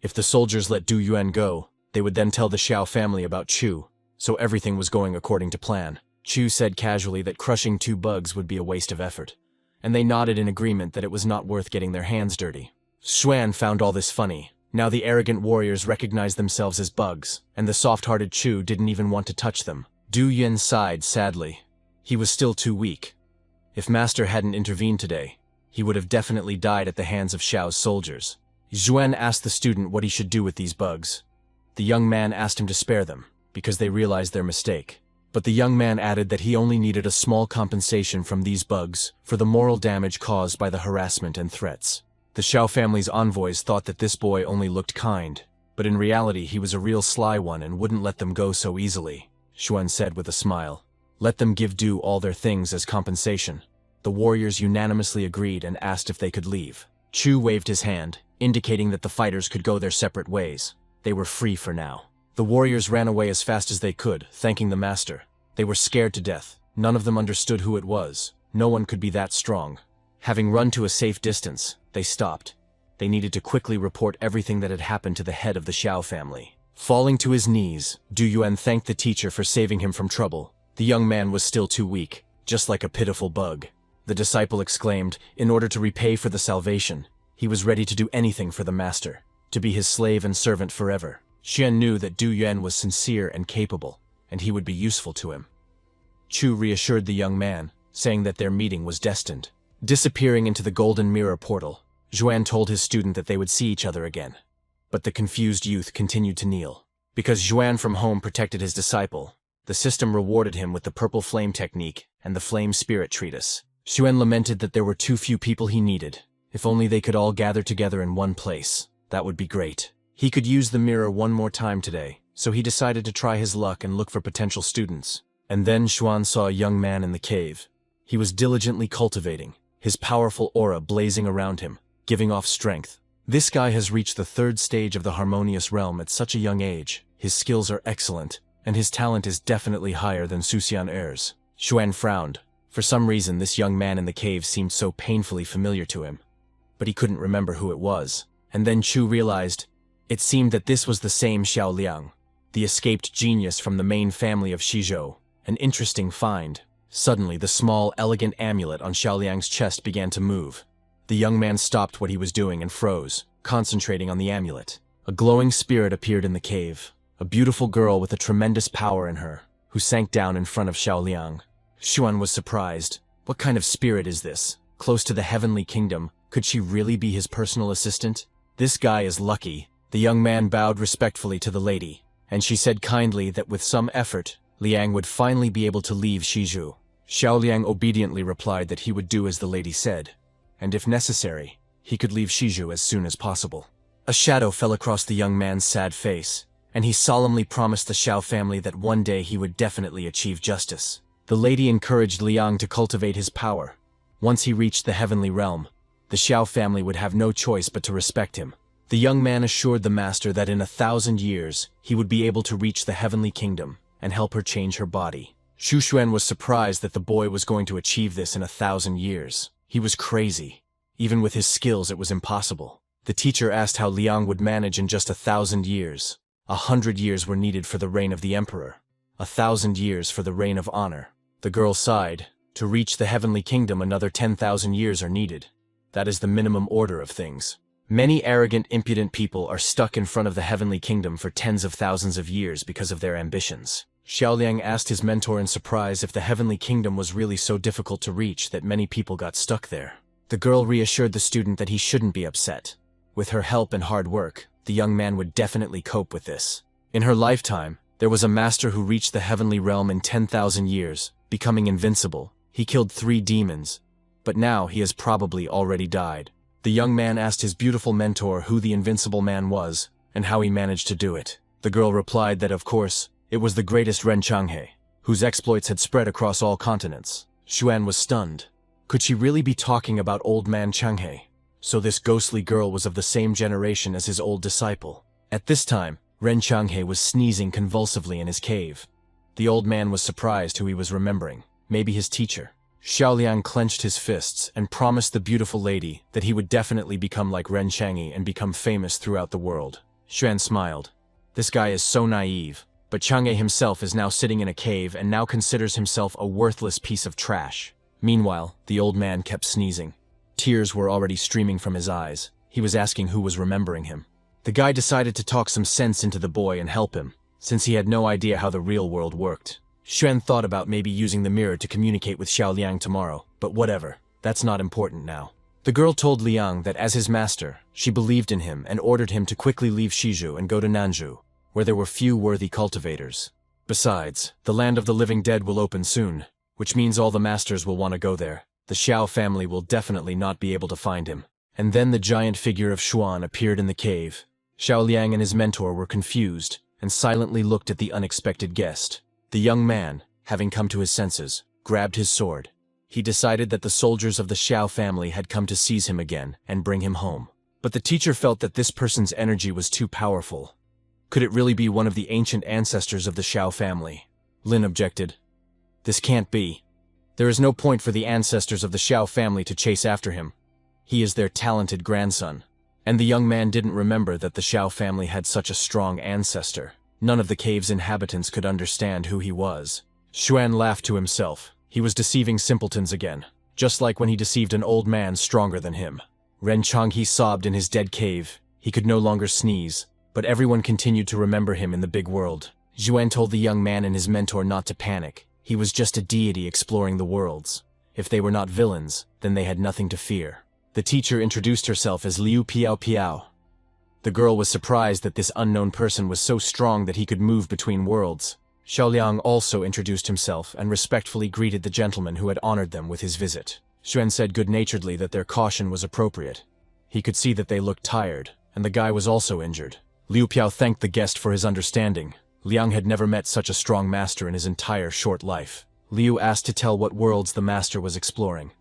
If the soldiers let Du Yuan go, they would then tell the Xiao family about Chu, so everything was going according to plan. Chu said casually that crushing 2 bugs would be a waste of effort, and they nodded in agreement that it was not worth getting their hands dirty. Xuan found all this funny. Now the arrogant warriors recognized themselves as bugs, and the soft-hearted Chu didn't even want to touch them. Du Yuan sighed sadly. He was still too weak. If Master hadn't intervened today, he would have definitely died at the hands of Xiao's soldiers. Xuan asked the student what he should do with these bugs. The young man asked him to spare them, because they realized their mistake. But the young man added that he only needed a small compensation from these bugs for the moral damage caused by the harassment and threats. The Xiao family's envoys thought that this boy only looked kind, but in reality he was a real sly one and wouldn't let them go so easily. Xuan said with a smile. Let them give Du all their things as compensation. The warriors unanimously agreed and asked if they could leave. Chu waved his hand, indicating that the fighters could go their separate ways. They were free for now. The warriors ran away as fast as they could, thanking the master. They were scared to death. None of them understood who it was. No one could be that strong. Having run to a safe distance, they stopped. They needed to quickly report everything that had happened to the head of the Xiao family. Falling to his knees, Du Yuan thanked the teacher for saving him from trouble. The young man was still too weak, just like a pitiful bug. The disciple exclaimed, in order to repay for the salvation, he was ready to do anything for the master, to be his slave and servant forever. Xian knew that Du Yuan was sincere and capable, and he would be useful to him. Chu reassured the young man, saying that their meeting was destined. Disappearing into the golden mirror portal, Xuan told his student that they would see each other again. But the confused youth continued to kneel. Because Xuan from home protected his disciple, the system rewarded him with the purple flame technique and the flame spirit treatise. Xuan lamented that there were too few people he needed. If only they could all gather together in one place, that would be great. He could use the mirror one more time today, so he decided to try his luck and look for potential students. And then Xuan saw a young man in the cave. He was diligently cultivating, his powerful aura blazing around him, giving off strength. This guy has reached the 3rd stage of the harmonious realm at such a young age. His skills are excellent, and his talent is definitely higher than Suxian Er's. Xuan frowned. For some reason, this young man in the cave seemed so painfully familiar to him. But he couldn't remember who it was. And then Chu realized, it seemed that this was the same Xiao Liang, the escaped genius from the main family of Shizhou. An interesting find. Suddenly, the small, elegant amulet on Xiao Liang's chest began to move. The young man stopped what he was doing and froze, concentrating on the amulet. A glowing spirit appeared in the cave, a beautiful girl with a tremendous power in her, who sank down in front of Xiao Liang. Xuan was surprised. What kind of spirit is this? Close to the heavenly kingdom, could she really be his personal assistant? This guy is lucky. The young man bowed respectfully to the lady, and she said kindly that with some effort, Liang would finally be able to leave Shizhou. Xiao Liang obediently replied that he would do as the lady said, and if necessary, he could leave Shizhou as soon as possible. A shadow fell across the young man's sad face, and he solemnly promised the Xiao family that one day he would definitely achieve justice. The lady encouraged Liang to cultivate his power. Once he reached the heavenly realm, the Xiao family would have no choice but to respect him. The young man assured the master that in 1,000 years, he would be able to reach the heavenly kingdom and help her change her body. Xu Xuan was surprised that the boy was going to achieve this in 1,000 years. He was crazy. Even with his skills, it was impossible. The teacher asked how Liang would manage in just 1,000 years. 100 years were needed for the reign of the emperor. 1,000 years for the reign of honor. The girl sighed. To reach the heavenly kingdom, another 10,000 years are needed. That is the minimum order of things. Many arrogant, impudent people are stuck in front of the heavenly kingdom for tens of thousands of years because of their ambitions. Xiao Liang asked his mentor in surprise if the heavenly kingdom was really so difficult to reach that many people got stuck there. The girl reassured the student that he shouldn't be upset. With her help and hard work, the young man would definitely cope with this. In her lifetime, there was a master who reached the heavenly realm in 10,000 years, becoming invincible. He killed 3 demons, but now he has probably already died. The young man asked his beautiful mentor who the invincible man was, and how he managed to do it. The girl replied that, of course, it was the greatest Ren Changhe, whose exploits had spread across all continents. Xuan was stunned. Could she really be talking about old man Changhe? So this ghostly girl was of the same generation as his old disciple. At this time, Ren Changhe was sneezing convulsively in his cave. The old man was surprised who he was remembering. Maybe his teacher. Xiao Liang clenched his fists and promised the beautiful lady that he would definitely become like Ren Changhe and become famous throughout the world. Xuan smiled. This guy is so naive, but Chang'e himself is now sitting in a cave and now considers himself a worthless piece of trash. Meanwhile, the old man kept sneezing. Tears were already streaming from his eyes. He was asking who was remembering him. The guy decided to talk some sense into the boy and help him, since he had no idea how the real world worked. Xuan thought about maybe using the mirror to communicate with Xiao Liang tomorrow, but whatever, that's not important now. The girl told Liang that as his master, she believed in him and ordered him to quickly leave Shizhou and go to Nanzhou, where there were few worthy cultivators. Besides, the land of the living dead will open soon, which means all the masters will want to go there. The Xiao family will definitely not be able to find him. And then the giant figure of Xuan appeared in the cave. Xiao Liang and his mentor were confused and silently looked at the unexpected guest. The young man, having come to his senses, grabbed his sword. He decided that the soldiers of the Xiao family had come to seize him again and bring him home. But the teacher felt that this person's energy was too powerful. Could it really be one of the ancient ancestors of the Xiao family? Lin objected. This can't be. There is no point for the ancestors of the Xiao family to chase after him. He is their talented grandson. And the young man didn't remember that the Xiao family had such a strong ancestor. None of the cave's inhabitants could understand who he was. Xuan laughed to himself. He was deceiving simpletons again, just like when he deceived an old man stronger than him. Ren Changhe sobbed in his dead cave. He could no longer sneeze, but everyone continued to remember him in the big world. Xuan told the young man and his mentor not to panic. He was just a deity exploring the worlds. If they were not villains, then they had nothing to fear. The teacher introduced herself as Liu Piao Piao. The girl was surprised that this unknown person was so strong that he could move between worlds. Xiao Liang also introduced himself and respectfully greeted the gentleman who had honored them with his visit. Xuan said good-naturedly that their caution was appropriate. He could see that they looked tired, and the guy was also injured. Liu Piao thanked the guest for his understanding. Liang had never met such a strong master in his entire short life. Liu asked to tell what worlds the master was exploring,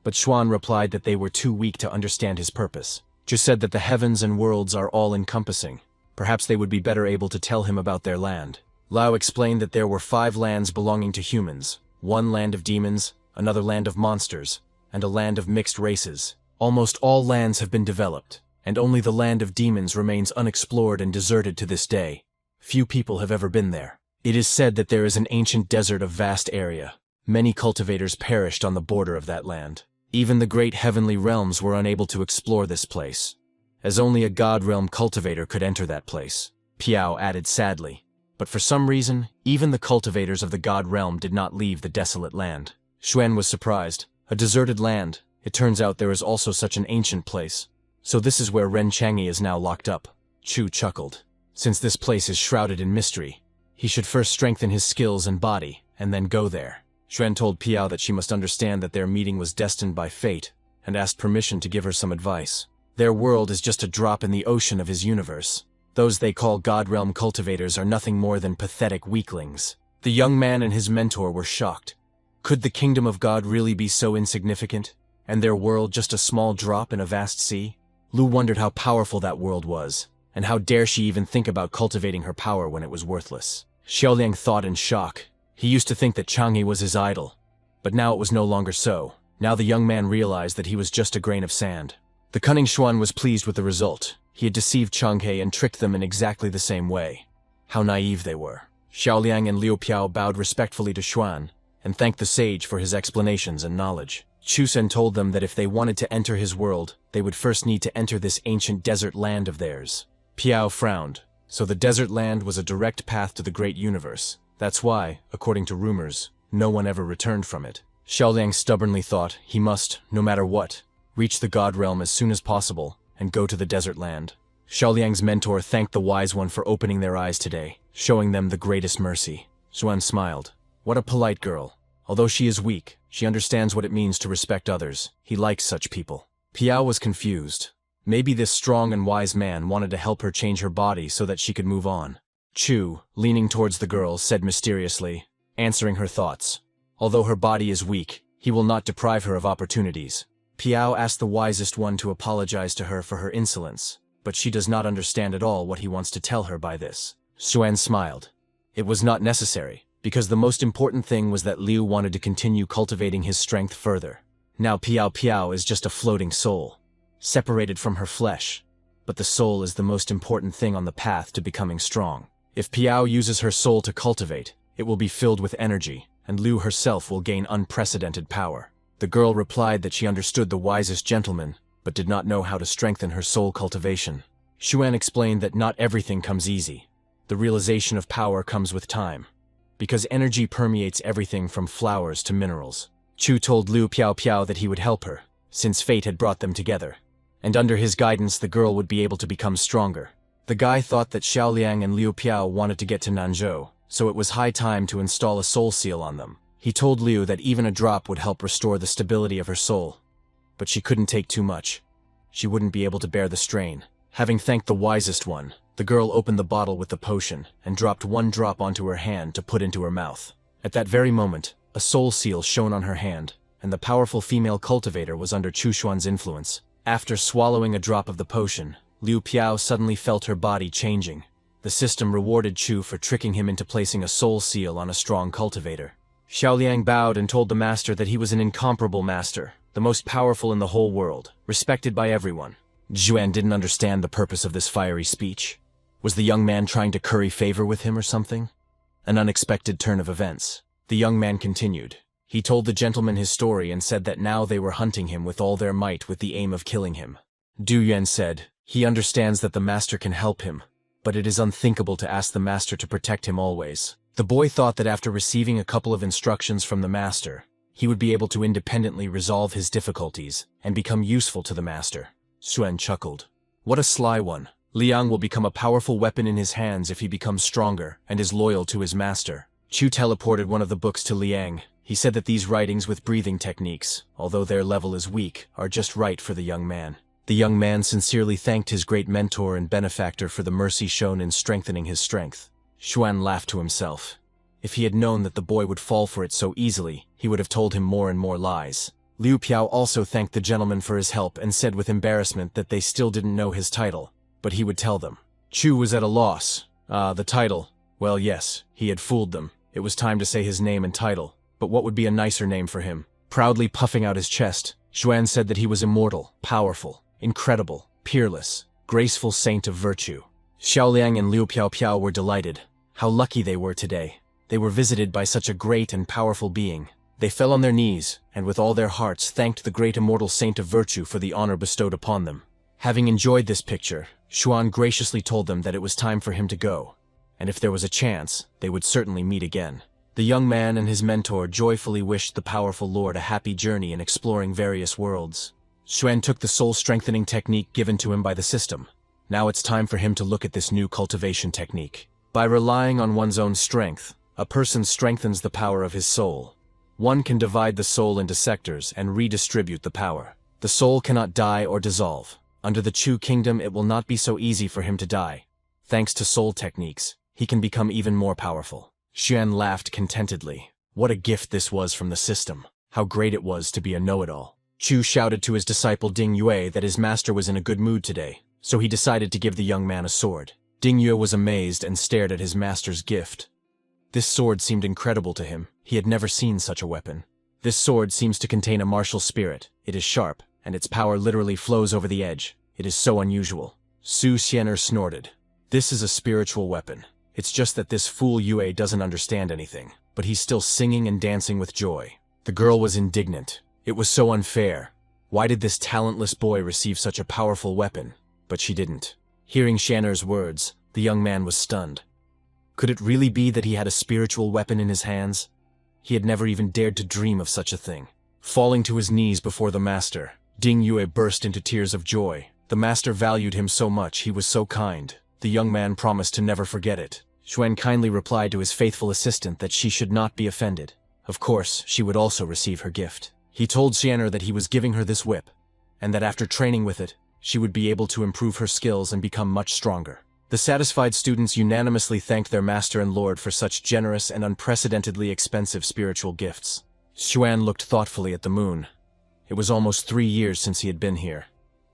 but Xuan replied that they were too weak to understand his purpose. Just said that the heavens and worlds are all-encompassing. Perhaps they would be better able to tell him about their land. Lao explained that there were 5 lands belonging to humans, 1 land of demons, another land of monsters, and a land of mixed races. Almost all lands have been developed, and only the land of demons remains unexplored and deserted to this day. Few people have ever been there. It is said that there is an ancient desert of vast area. Many cultivators perished on the border of that land. Even the great heavenly realms were unable to explore this place, as only a god realm cultivator could enter that place. Piao added sadly. But for some reason, even the cultivators of the god realm did not leave the desolate land. Xuan was surprised. A deserted land. It turns out there is also such an ancient place. So this is where Ren Chang'e is now locked up. Chu chuckled. Since this place is shrouded in mystery, he should first strengthen his skills and body, and then go there. Xuan told Piao that she must understand that their meeting was destined by fate, and asked permission to give her some advice. Their world is just a drop in the ocean of his universe. Those they call God Realm cultivators are nothing more than pathetic weaklings. The young man and his mentor were shocked. Could the kingdom of God really be so insignificant, and their world just a small drop in a vast sea? Lu wondered how powerful that world was, and how dare she even think about cultivating her power when it was worthless. Xiaoliang thought in shock. He used to think that Chang'e was his idol, but now it was no longer so. Now the young man realized that he was just a grain of sand. The cunning Xuan was pleased with the result. He had deceived Chang'e and tricked them in exactly the same way. How naive they were. Xiaoliang and Liu Piao bowed respectfully to Xuan, and thanked the sage for his explanations and knowledge. Chusen told them that if they wanted to enter his world, they would first need to enter this ancient desert land of theirs. Piao frowned. So the desert land was a direct path to the great universe. That's why, according to rumors, no one ever returned from it. Xiaoliang stubbornly thought he must, no matter what, reach the god realm as soon as possible and go to the desert land. Xiaoliang's mentor thanked the wise one for opening their eyes today, showing them the greatest mercy. Xuan smiled. What a polite girl. Although she is weak, she understands what it means to respect others. He likes such people. Piao was confused. Maybe this strong and wise man wanted to help her change her body so that she could move on. Chu, leaning towards the girl, said mysteriously, answering her thoughts. Although her body is weak, he will not deprive her of opportunities. Piao asked the wisest one to apologize to her for her insolence, but she does not understand at all what he wants to tell her by this. Xuan smiled. It was not necessary, because the most important thing was that Liu wanted to continue cultivating his strength further. Now Piao Piao is just a floating soul, separated from her flesh. but the soul is the most important thing on the path to becoming strong. If Piao uses her soul to cultivate, it will be filled with energy, and Liu herself will gain unprecedented power. The girl replied that she understood the wisest gentleman, but did not know how to strengthen her soul cultivation. Xuan explained that not everything comes easy. The realization of power comes with time, because energy permeates everything from flowers to minerals. Chu told Liu Piao that he would help her, since fate had brought them together, and under his guidance the girl would be able to become stronger. The guy thought that Xiaoliang and Liu Piao wanted to get to Nanzhou, so it was high time to install a soul seal on them. He told Liu that even a drop would help restore the stability of her soul, but she couldn't take too much. She wouldn't be able to bear the strain. Having thanked the wisest one, the girl opened the bottle with the potion and dropped one drop onto her hand to put into her mouth. At that very moment, a soul seal shone on her hand, and the powerful female cultivator was under Chu Xuan's influence. After swallowing a drop of the potion, Liu Piao suddenly felt her body changing. The system rewarded Chu for tricking him into placing a soul seal on a strong cultivator. Xiaoliang bowed and told the master that he was an incomparable master, the most powerful in the whole world, respected by everyone. Xuan didn't understand the purpose of this fiery speech. Was the young man trying to curry favor with him or something? An unexpected turn of events. The young man continued. He told the gentleman his story and said that now they were hunting him with all their might with the aim of killing him. Du Yuan said, he understands that the master can help him, but it is unthinkable to ask the master to protect him always. The boy thought that after receiving a couple of instructions from the master, he would be able to independently resolve his difficulties and become useful to the master. Xuan chuckled. What a sly one. Liang will become a powerful weapon in his hands if he becomes stronger and is loyal to his master. Chu teleported one of the books to Liang. He said that these writings with breathing techniques, although their level is weak, are just right for the young man. The young man sincerely thanked his great mentor and benefactor for the mercy shown in strengthening his strength. Xuan laughed to himself. If he had known that the boy would fall for it so easily, he would have told him more and more lies. Liu Piao also thanked the gentleman for his help and said with embarrassment that they still didn't know his title, but he would tell them. Chu was at a loss. The title. Well, yes, he had fooled them. It was time to say his name and title, but what would be a nicer name for him? Proudly puffing out his chest, Xuan said that he was immortal, powerful, incredible, peerless, graceful saint of virtue. Xiaoliang and Liu Piao were delighted. How lucky they were today. They were visited by such a great and powerful being. They fell on their knees, and with all their hearts thanked the great immortal saint of virtue for the honor bestowed upon them. Having enjoyed this picture, Xuan graciously told them that it was time for him to go, and if there was a chance, they would certainly meet again. The young man and his mentor joyfully wished the powerful lord a happy journey in exploring various worlds. Xuan took the soul-strengthening technique given to him by the system. Now it's time for him to look at this new cultivation technique. By relying on one's own strength, a person strengthens the power of his soul. One can divide the soul into sectors and redistribute the power. The soul cannot die or dissolve. Under the Chu kingdom, it will not be so easy for him to die. Thanks to soul techniques, he can become even more powerful. Xuan laughed contentedly. What a gift this was from the system. How great it was to be a know-it-all. Chu shouted to his disciple Ding Yue that his master was in a good mood today, so he decided to give the young man a sword. Ding Yue was amazed and stared at his master's gift. This sword seemed incredible to him. He had never seen such a weapon. This sword seems to contain a martial spirit. It is sharp, and its power literally flows over the edge. It is so unusual. Su Xianer snorted. This is a spiritual weapon. It's just that this fool Yue doesn't understand anything, but he's still singing and dancing with joy. The girl was indignant. It was so unfair. Why did this talentless boy receive such a powerful weapon? But she didn't. Hearing Xianer's words, the young man was stunned. Could it really be that he had a spiritual weapon in his hands? He had never even dared to dream of such a thing. Falling to his knees before the master, Ding Yue burst into tears of joy. The master valued him so much, he was so kind. The young man promised to never forget it. Xuan kindly replied to his faithful assistant that she should not be offended. Of course, she would also receive her gift. He told Xianer that he was giving her this whip, and that after training with it, she would be able to improve her skills and become much stronger. The satisfied students unanimously thanked their master and lord for such generous and unprecedentedly expensive spiritual gifts. Xuan looked thoughtfully at the moon. It was almost 3 years since he had been here.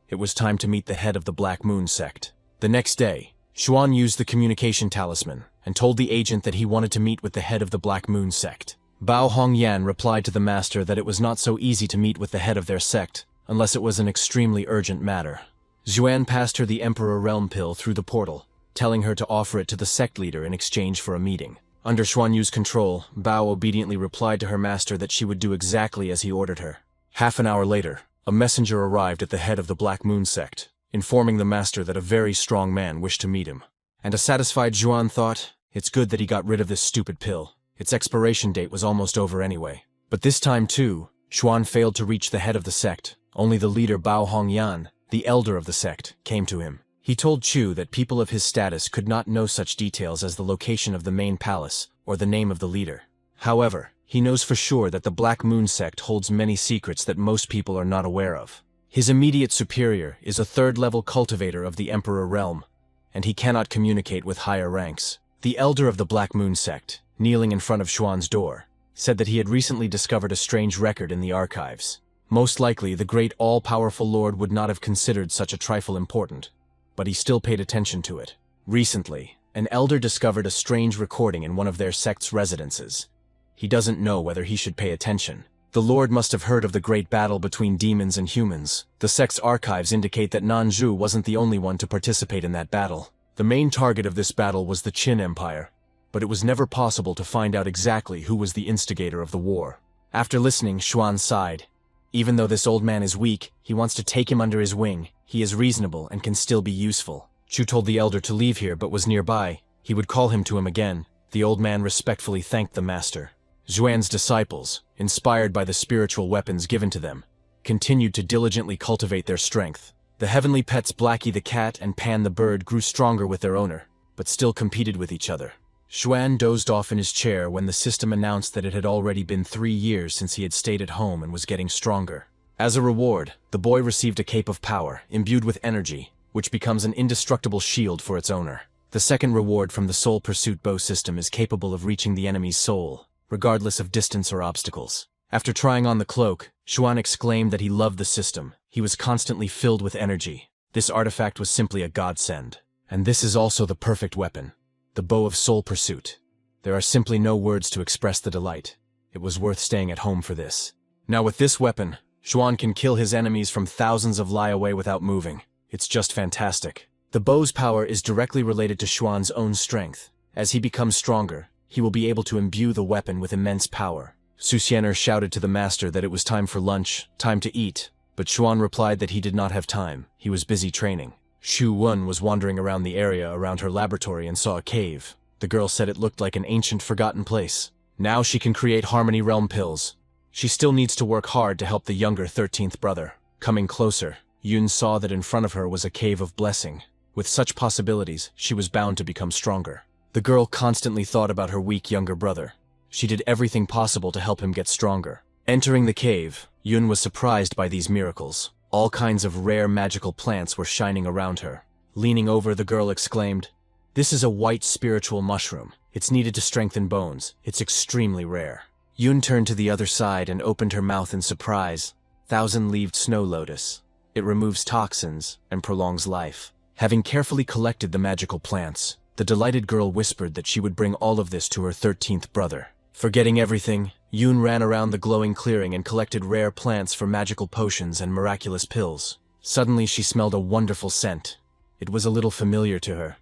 It was time to meet the head of the Black Moon sect. The next day, Xuan used the communication talisman and told the agent that he wanted to meet with the head of the Black Moon sect. Bao Hongyan replied to the master that it was not so easy to meet with the head of their sect unless it was an extremely urgent matter. Xuan passed her the Emperor Realm pill through the portal, telling her to offer it to the sect leader in exchange for a meeting. Under Xuan Yu's control, Bao obediently replied to her master that she would do exactly as he ordered her. Half an hour later, a messenger arrived at the head of the Black Moon sect, informing the master that a very strong man wished to meet him. And a satisfied Xuan thought, it's good that he got rid of this stupid pill. Its expiration date was almost over anyway. But this time too, Xuan failed to reach the head of the sect. Only the leader Bao Hongyan, the elder of the sect, came to him. He told Chu that people of his status could not know such details as the location of the main palace or the name of the leader. However, he knows for sure that the Black Moon sect holds many secrets that most people are not aware of. His immediate superior is a third-level cultivator of the Emperor Realm, and he cannot communicate with higher ranks. The elder of the Black Moon sect, kneeling in front of Xuan's door, said that he had recently discovered a strange record in the archives. Most likely, the great all-powerful lord would not have considered such a trifle important, but he still paid attention to it. Recently, an elder discovered a strange recording in one of their sect's residences. He doesn't know whether he should pay attention. The lord must have heard of the great battle between demons and humans. The sect's archives indicate that Nanzhu wasn't the only one to participate in that battle. The main target of this battle was the Qin Empire, but it was never possible to find out exactly who was the instigator of the war. After listening, Xuan sighed. Even though this old man is weak, he wants to take him under his wing. He is reasonable and can still be useful. Chu told the elder to leave here but was nearby. He would call him to him again. The old man respectfully thanked the master. Xuan's disciples, inspired by the spiritual weapons given to them, continued to diligently cultivate their strength. The heavenly pets Blackie the cat and Pan the bird grew stronger with their owner, but still competed with each other. Xuan dozed off in his chair when the system announced that it had already been 3 years since he had stayed at home and was getting stronger. As a reward, the boy received a cape of power, imbued with energy, which becomes an indestructible shield for its owner. The second reward from the Soul Pursuit bow system is capable of reaching the enemy's soul, regardless of distance or obstacles. After trying on the cloak, Xuan exclaimed that he loved the system. He was constantly filled with energy. This artifact was simply a godsend. And this is also the perfect weapon. The bow of Soul Pursuit. There are simply no words to express the delight. It was worth staying at home for this. Now with this weapon, Xuan can kill his enemies from thousands of li away without moving. It's just fantastic. The bow's power is directly related to Xuan's own strength. As he becomes stronger, he will be able to imbue the weapon with immense power. Su Xianer shouted to the master that it was time for lunch, time to eat, but Xuan replied that he did not have time. He was busy training. Xu Wen was wandering around the area around her laboratory and saw a cave. The girl said it looked like an ancient, forgotten place. Now she can create Harmony Realm pills. She still needs to work hard to help the younger 13th brother. Coming closer, Yun saw that in front of her was a cave of blessing. With such possibilities, she was bound to become stronger. The girl constantly thought about her weak younger brother. She did everything possible to help him get stronger. Entering the cave, Yun was surprised by these miracles. All kinds of rare magical plants were shining around her. Leaning over, the girl exclaimed, "This is a white spiritual mushroom. It's needed to strengthen bones. It's extremely rare." Yun turned to the other side and opened her mouth in surprise. Thousand-leaved snow lotus. It removes toxins and prolongs life. Having carefully collected the magical plants, the delighted girl whispered that she would bring all of this to her 13th brother. Forgetting everything, Yun ran around the glowing clearing and collected rare plants for magical potions and miraculous pills. Suddenly she smelled a wonderful scent. It was a little familiar to her,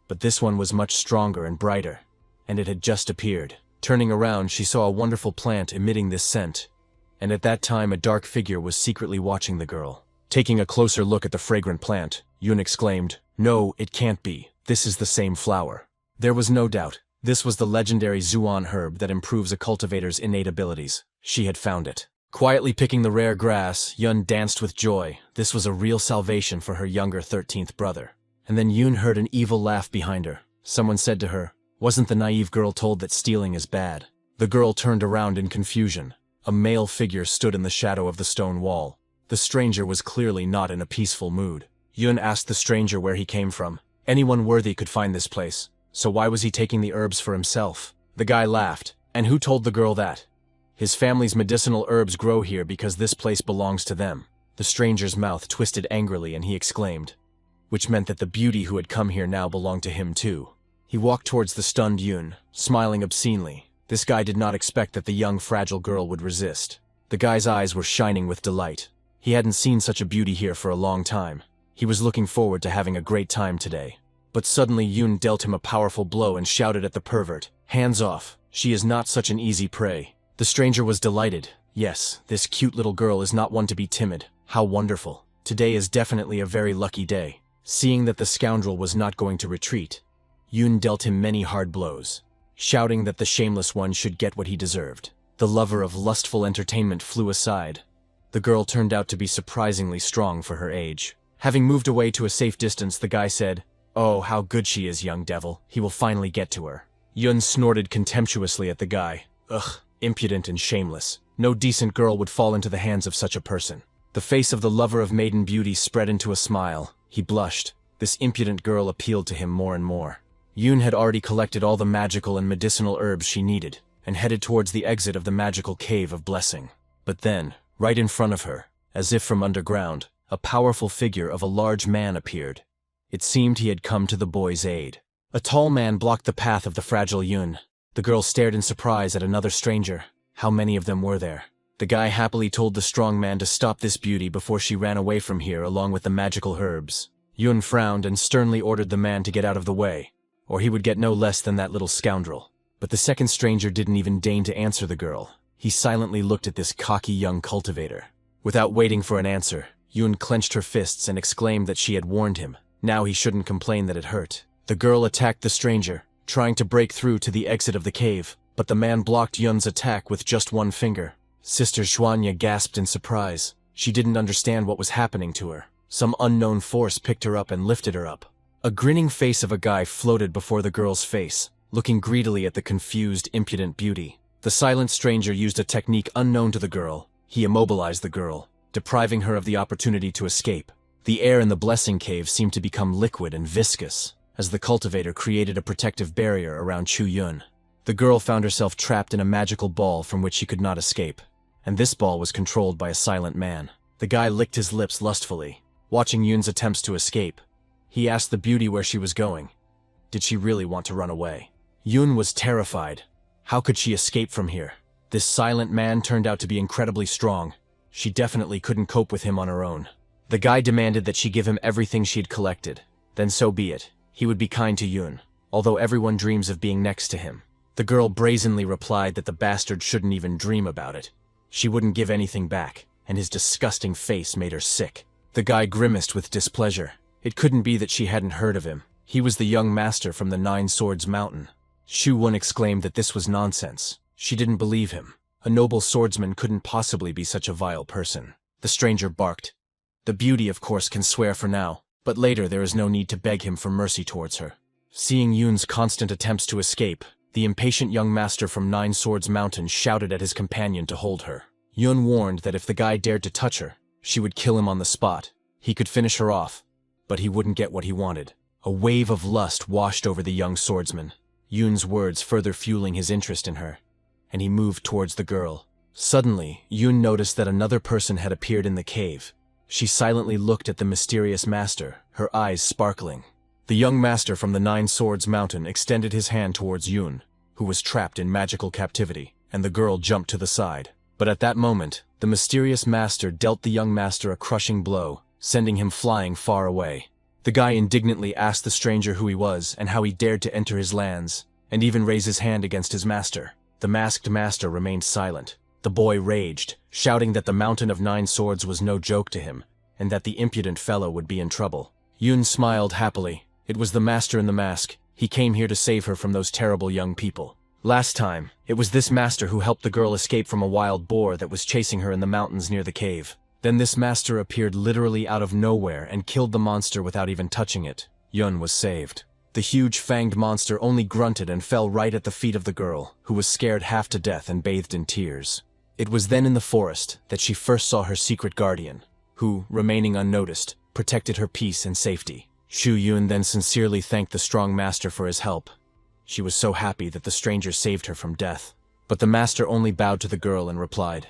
but this one was much stronger and brighter, and it had just appeared. Turning around, she saw a wonderful plant emitting this scent, and at that time a dark figure was secretly watching the girl. Taking a closer look at the fragrant plant, Yun exclaimed, "No, it can't be. This is the same flower." There was no doubt. This was the legendary Zuan herb that improves a cultivator's innate abilities. She had found it. Quietly picking the rare grass, Yun danced with joy. This was a real salvation for her younger 13th brother. And then Yun heard an evil laugh behind her. Someone said to her, "Wasn't the naive girl told that stealing is bad?" The girl turned around in confusion. A male figure stood in the shadow of the stone wall. The stranger was clearly not in a peaceful mood. Yun asked the stranger where he came from. Anyone worthy could find this place, so why was he taking the herbs for himself? The guy laughed. And who told the girl that? His family's medicinal herbs grow here because this place belongs to them. The stranger's mouth twisted angrily and he exclaimed, which meant that the beauty who had come here now belonged to him too. He walked towards the stunned Yun, smiling obscenely. This guy did not expect that the young fragile girl would resist. The guy's eyes were shining with delight. He hadn't seen such a beauty here for a long time. He was looking forward to having a great time today. But suddenly Yun dealt him a powerful blow and shouted at the pervert, "Hands off, she is not such an easy prey." The stranger was delighted. Yes, this cute little girl is not one to be timid. How wonderful. Today is definitely a very lucky day. Seeing that the scoundrel was not going to retreat, Yun dealt him many hard blows, shouting that the shameless one should get what he deserved. The lover of lustful entertainment flew aside. The girl turned out to be surprisingly strong for her age. Having moved away to a safe distance, the guy said, "Oh, how good she is, young devil. He will finally get to her." Yun snorted contemptuously at the guy. Ugh, impudent and shameless. No decent girl would fall into the hands of such a person. The face of the lover of maiden beauty spread into a smile. He blushed. This impudent girl appealed to him more and more. Yun had already collected all the magical and medicinal herbs she needed, and headed towards the exit of the magical cave of blessing. But then, right in front of her, as if from underground, a powerful figure of a large man appeared. It seemed he had come to the boy's aid. A tall man blocked the path of the fragile Yun. The girl stared in surprise at another stranger. How many of them were there? The guy happily told the strong man to stop this beauty before she ran away from here along with the magical herbs. Yun frowned and sternly ordered the man to get out of the way, or he would get no less than that little scoundrel. But the second stranger didn't even deign to answer the girl. He silently looked at this cocky young cultivator. Without waiting for an answer, Yun clenched her fists and exclaimed that she had warned him. Now he shouldn't complain that it hurt. The girl attacked the stranger, trying to break through to the exit of the cave, but the man blocked Yun's attack with just one finger. Sister Xuanya gasped in surprise. She didn't understand what was happening to her. Some unknown force picked her up and lifted her up. A grinning face of a guy floated before the girl's face, looking greedily at the confused, impudent beauty. The silent stranger used a technique unknown to the girl. He immobilized the girl, depriving her of the opportunity to escape. The air in the blessing cave seemed to become liquid and viscous, as the cultivator created a protective barrier around Chu Yun. The girl found herself trapped in a magical ball from which she could not escape, and this ball was controlled by a silent man. The guy licked his lips lustfully, watching Yun's attempts to escape. He asked the beauty where she was going. Did she really want to run away? Yun was terrified. How could she escape from here? This silent man turned out to be incredibly strong. She definitely couldn't cope with him on her own. The guy demanded that she give him everything she'd collected. Then so be it. He would be kind to Yun, although everyone dreams of being next to him. The girl brazenly replied that the bastard shouldn't even dream about it. She wouldn't give anything back, and his disgusting face made her sick. The guy grimaced with displeasure. It couldn't be that she hadn't heard of him. He was the young master from the Nine Swords Mountain. Shu Wen exclaimed that this was nonsense. She didn't believe him. A noble swordsman couldn't possibly be such a vile person. The stranger barked. The beauty, of course, can swear for now, but later there is no need to beg him for mercy towards her. Seeing Yun's constant attempts to escape, the impatient young master from Nine Swords Mountain shouted at his companion to hold her. Yun warned that if the guy dared to touch her, she would kill him on the spot. He could finish her off, but he wouldn't get what he wanted. A wave of lust washed over the young swordsman, Yun's words further fueling his interest in her, and he moved towards the girl. Suddenly, Yun noticed that another person had appeared in the cave. She silently looked at the mysterious master, her eyes sparkling. The young master from the Nine Swords Mountain extended his hand towards Yun, who was trapped in magical captivity, and the girl jumped to the side. But at that moment, the mysterious master dealt the young master a crushing blow, sending him flying far away. The guy indignantly asked the stranger who he was and how he dared to enter his lands, and even raise his hand against his master. The masked master remained silent. The boy raged, shouting that the Mountain of Nine Swords was no joke to him, and that the impudent fellow would be in trouble. Yun smiled happily. It was the master in the mask. He came here to save her from those terrible young people. Last time, it was this master who helped the girl escape from a wild boar that was chasing her in the mountains near the cave. Then this master appeared literally out of nowhere and killed the monster without even touching it. Yun was saved. The huge fanged monster only grunted and fell right at the feet of the girl, who was scared half to death and bathed in tears. It was then in the forest that she first saw her secret guardian, who, remaining unnoticed, protected her peace and safety. Shu Yun then sincerely thanked the strong master for his help. She was so happy that the stranger saved her from death. But the master only bowed to the girl and replied,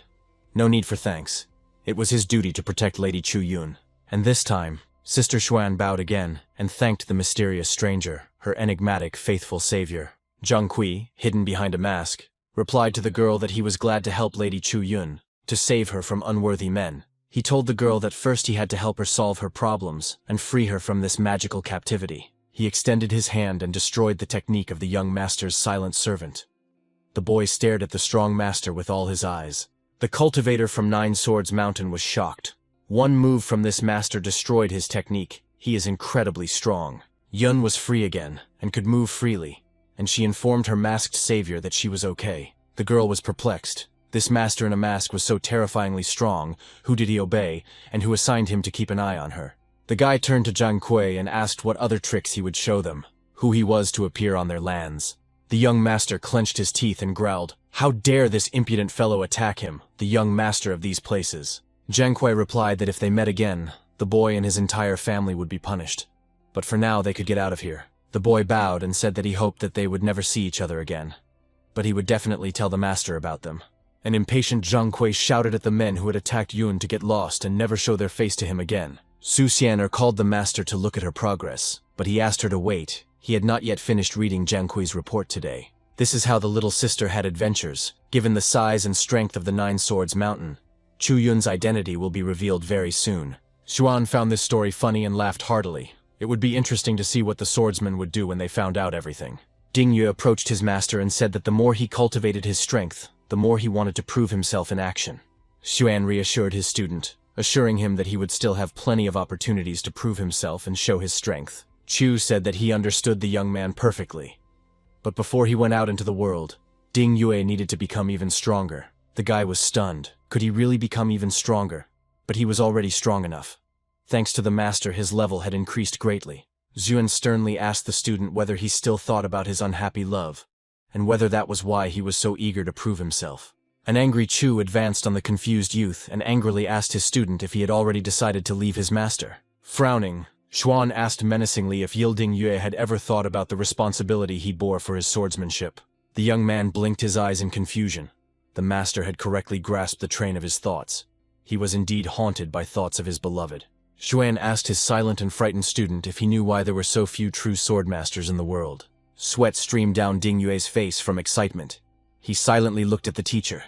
"No need for thanks. It was his duty to protect Lady Chu Yun." And this time, Sister Xuan bowed again and thanked the mysterious stranger, her enigmatic, faithful savior. Zhang Kui, hidden behind a mask, replied to the girl that he was glad to help Lady Chu Yun, to save her from unworthy men. He told the girl that first he had to help her solve her problems and free her from this magical captivity. He extended his hand and destroyed the technique of the young master's silent servant. The boy stared at the strong master with all his eyes. The cultivator from Nine Swords Mountain was shocked. One move from this master destroyed his technique. He is incredibly strong. Yun was free again and could move freely, and she informed her masked savior that she was okay. The girl was perplexed. This master in a mask was so terrifyingly strong. Who did he obey, and who assigned him to keep an eye on her? The guy turned to Zhang Kui and asked what other tricks he would show them, who he was to appear on their lands. The young master clenched his teeth and growled, "How dare this impudent fellow attack him, the young master of these places?" Zhang Kui replied that if they met again, the boy and his entire family would be punished. But for now they could get out of here. The boy bowed and said that he hoped that they would never see each other again. But he would definitely tell the master about them. An impatient Zhang Kui shouted at the men who had attacked Yun to get lost and never show their face to him again. Su Xianer called the master to look at her progress, but he asked her to wait. He had not yet finished reading Zhang Kui's report today. This is how the little sister had adventures. Given the size and strength of the Nine Swords Mountain, Chu Yun's identity will be revealed very soon. Xuan found this story funny and laughed heartily. It would be interesting to see what the swordsmen would do when they found out everything. Ding Yue approached his master and said that the more he cultivated his strength, the more he wanted to prove himself in action. Xuan reassured his student, assuring him that he would still have plenty of opportunities to prove himself and show his strength. Chu said that he understood the young man perfectly. But before he went out into the world, Ding Yue needed to become even stronger. The guy was stunned. Could he really become even stronger? But he was already strong enough. Thanks to the master, his level had increased greatly. Xuan sternly asked the student whether he still thought about his unhappy love, and whether that was why he was so eager to prove himself. An angry Chu advanced on the confused youth and angrily asked his student if he had already decided to leave his master. Frowning, Xuan asked menacingly if Yilding Yue had ever thought about the responsibility he bore for his swordsmanship. The young man blinked his eyes in confusion. The master had correctly grasped the train of his thoughts. He was indeed haunted by thoughts of his beloved. Xuan asked his silent and frightened student if he knew why there were so few true swordmasters in the world. Sweat streamed down Ding Yue's face from excitement. He silently looked at the teacher.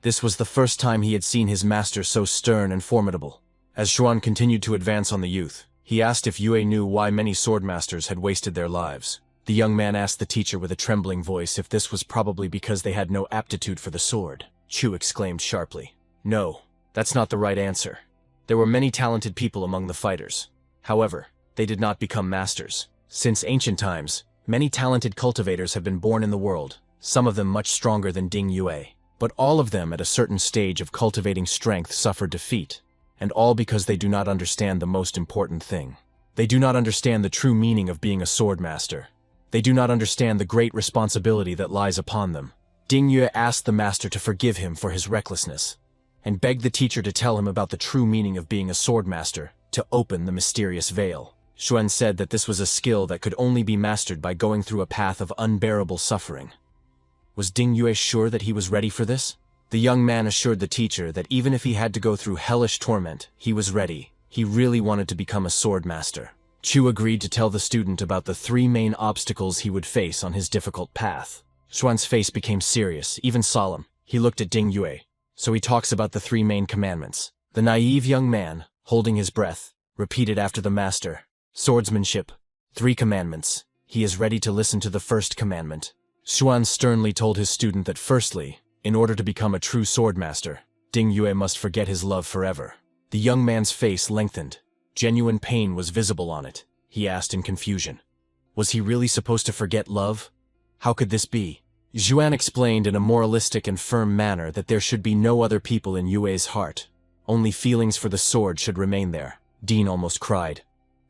This was the first time he had seen his master so stern and formidable. As Xuan continued to advance on the youth, he asked if Yue knew why many swordmasters had wasted their lives. The young man asked the teacher with a trembling voice if this was probably because they had no aptitude for the sword. Chu exclaimed sharply, "No, that's not the right answer. There were many talented people among the fighters. However, they did not become masters. Since ancient times, many talented cultivators have been born in the world, some of them much stronger than Ding Yue. But all of them at a certain stage of cultivating strength suffered defeat, and all because they do not understand the most important thing. They do not understand the true meaning of being a sword master. They do not understand the great responsibility that lies upon them." Ding Yue asked the master to forgive him for his recklessness, and begged the teacher to tell him about the true meaning of being a sword master, to open the mysterious veil. Xuan said that this was a skill that could only be mastered by going through a path of unbearable suffering. Was Ding Yue sure that he was ready for this? The young man assured the teacher that even if he had to go through hellish torment, he was ready. He really wanted to become a sword master. Chu agreed to tell the student about the 3 main obstacles he would face on his difficult path. Xuan's face became serious, even solemn. He looked at Ding Yue. So he talks about the 3 main commandments. The naive young man, holding his breath, repeated after the master, "Swordsmanship, 3 commandments." He is ready to listen to the first commandment. Xuan sternly told his student that firstly, in order to become a true swordmaster, Ding Yue must forget his love forever. The young man's face lengthened. Genuine pain was visible on it. He asked in confusion, was he really supposed to forget love? How could this be? Xuan explained in a moralistic and firm manner that there should be no other people in Yue's heart. Only feelings for the sword should remain there. Dean almost cried.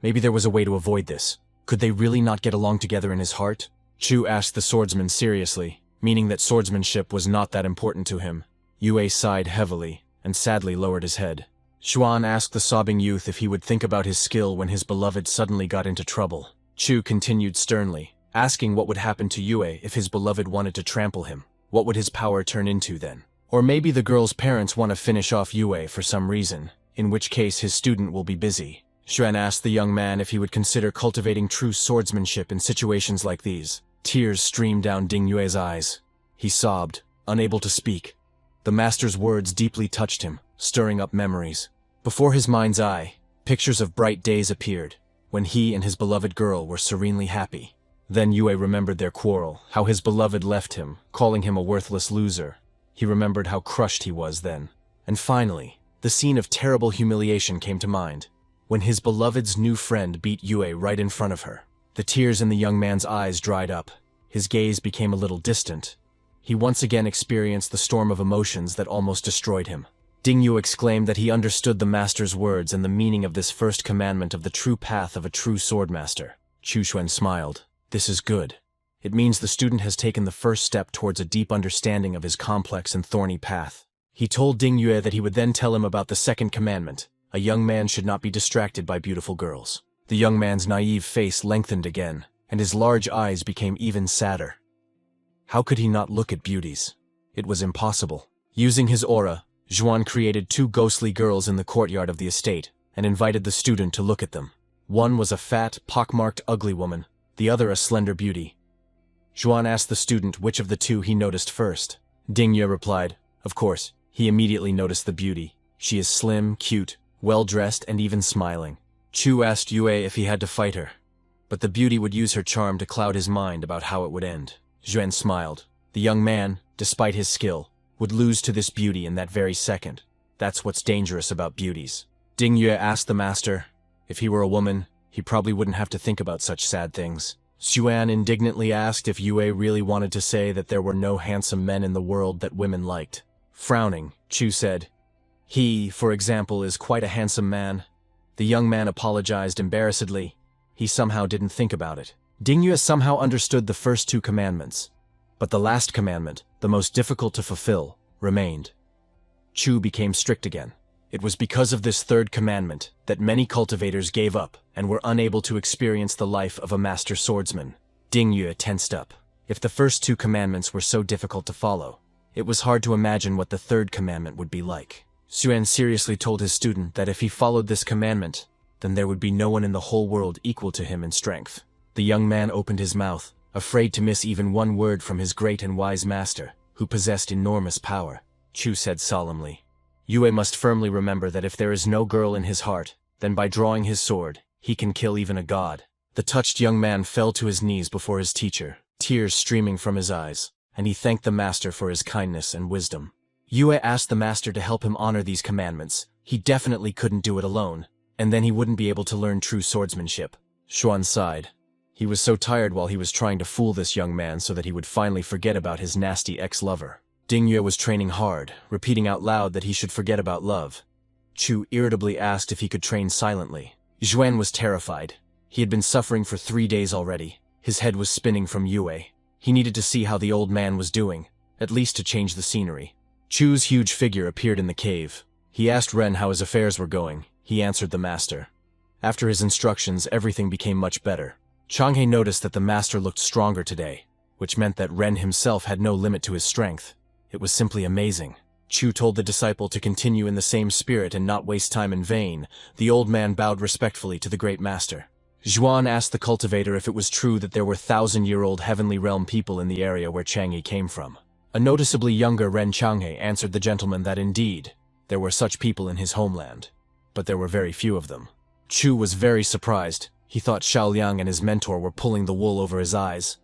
Maybe there was a way to avoid this. Could they really not get along together in his heart? Chu asked the swordsman seriously, meaning that swordsmanship was not that important to him. Yue sighed heavily and sadly lowered his head. Xuan asked the sobbing youth if he would think about his skill when his beloved suddenly got into trouble. Chu continued sternly, asking what would happen to Yue if his beloved wanted to trample him. What would his power turn into then? Or maybe the girl's parents want to finish off Yue for some reason, in which case his student will be busy. Xuan asked the young man if he would consider cultivating true swordsmanship in situations like these. Tears streamed down Ding Yue's eyes. He sobbed, unable to speak. The master's words deeply touched him, stirring up memories. Before his mind's eye, pictures of bright days appeared, when he and his beloved girl were serenely happy. Then Yue remembered their quarrel, how his beloved left him, calling him a worthless loser. He remembered how crushed he was then. And finally, the scene of terrible humiliation came to mind, when his beloved's new friend beat Yue right in front of her. The tears in the young man's eyes dried up. His gaze became a little distant. He once again experienced the storm of emotions that almost destroyed him. Ding Yu exclaimed that he understood the master's words and the meaning of this first commandment of the true path of a true swordmaster. Chu Xuan smiled. This is good. It means the student has taken the first step towards a deep understanding of his complex and thorny path. He told Ding Yue that he would then tell him about the second commandment. A young man should not be distracted by beautiful girls. The young man's naive face lengthened again, and his large eyes became even sadder. How could he not look at beauties? It was impossible. Using his aura, Zhuan created 2 ghostly girls in the courtyard of the estate and invited the student to look at them. One was a fat, pockmarked, ugly woman, the other a slender beauty. Zhuan asked the student which of the 2 he noticed first. Ding Yue replied, of course, he immediately noticed the beauty. She is slim, cute, well-dressed, and even smiling. Chu asked Yue if he had to fight her, but the beauty would use her charm to cloud his mind about how it would end. Zhuan smiled. The young man, despite his skill, would lose to this beauty in that very second. That's what's dangerous about beauties. Ding Yue asked the master, if he were a woman, he probably wouldn't have to think about such sad things. Xuan indignantly asked if Yue really wanted to say that there were no handsome men in the world that women liked. Frowning, Chu said, he, for example, is quite a handsome man. The young man apologized embarrassedly. He somehow didn't think about it. Ding Yue somehow understood the first 2 commandments, but the last commandment, the most difficult to fulfill, remained. Chu became strict again. It was because of this 3rd commandment that many cultivators gave up and were unable to experience the life of a master swordsman. Ding Yue tensed up. If the first 2 commandments were so difficult to follow, it was hard to imagine what the 3rd commandment would be like. Xuan seriously told his student that if he followed this commandment, then there would be no one in the whole world equal to him in strength. The young man opened his mouth, afraid to miss even one word from his great and wise master, who possessed enormous power. Chu said solemnly, Yue must firmly remember that if there is no girl in his heart, then by drawing his sword, he can kill even a god. The touched young man fell to his knees before his teacher, tears streaming from his eyes, and he thanked the master for his kindness and wisdom. Yue asked the master to help him honor these commandments. He definitely couldn't do it alone, and then he wouldn't be able to learn true swordsmanship. Xuan sighed. He was so tired while he was trying to fool this young man so that he would finally forget about his nasty ex-lover. Ding Yue was training hard, repeating out loud that he should forget about love. Chu irritably asked if he could train silently. Xuan was terrified. He had been suffering for 3 days already. His head was spinning from Yue. He needed to see how the old man was doing, at least to change the scenery. Chu's huge figure appeared in the cave. He asked Ren how his affairs were going. He answered the master. After his instructions, everything became much better. Changhe noticed that the master looked stronger today, which meant that Ren himself had no limit to his strength. It was simply amazing. Chu told the disciple to continue in the same spirit and not waste time in vain. The old man bowed respectfully to the great master. Zhuan asked the cultivator if it was true that there were 1,000-year-old heavenly realm people in the area where Changhe came from. A noticeably younger Ren Changhe answered the gentleman that indeed, there were such people in his homeland, but there were very few of them. Chu was very surprised. He thought Xiaoliang and his mentor were pulling the wool over his eyes.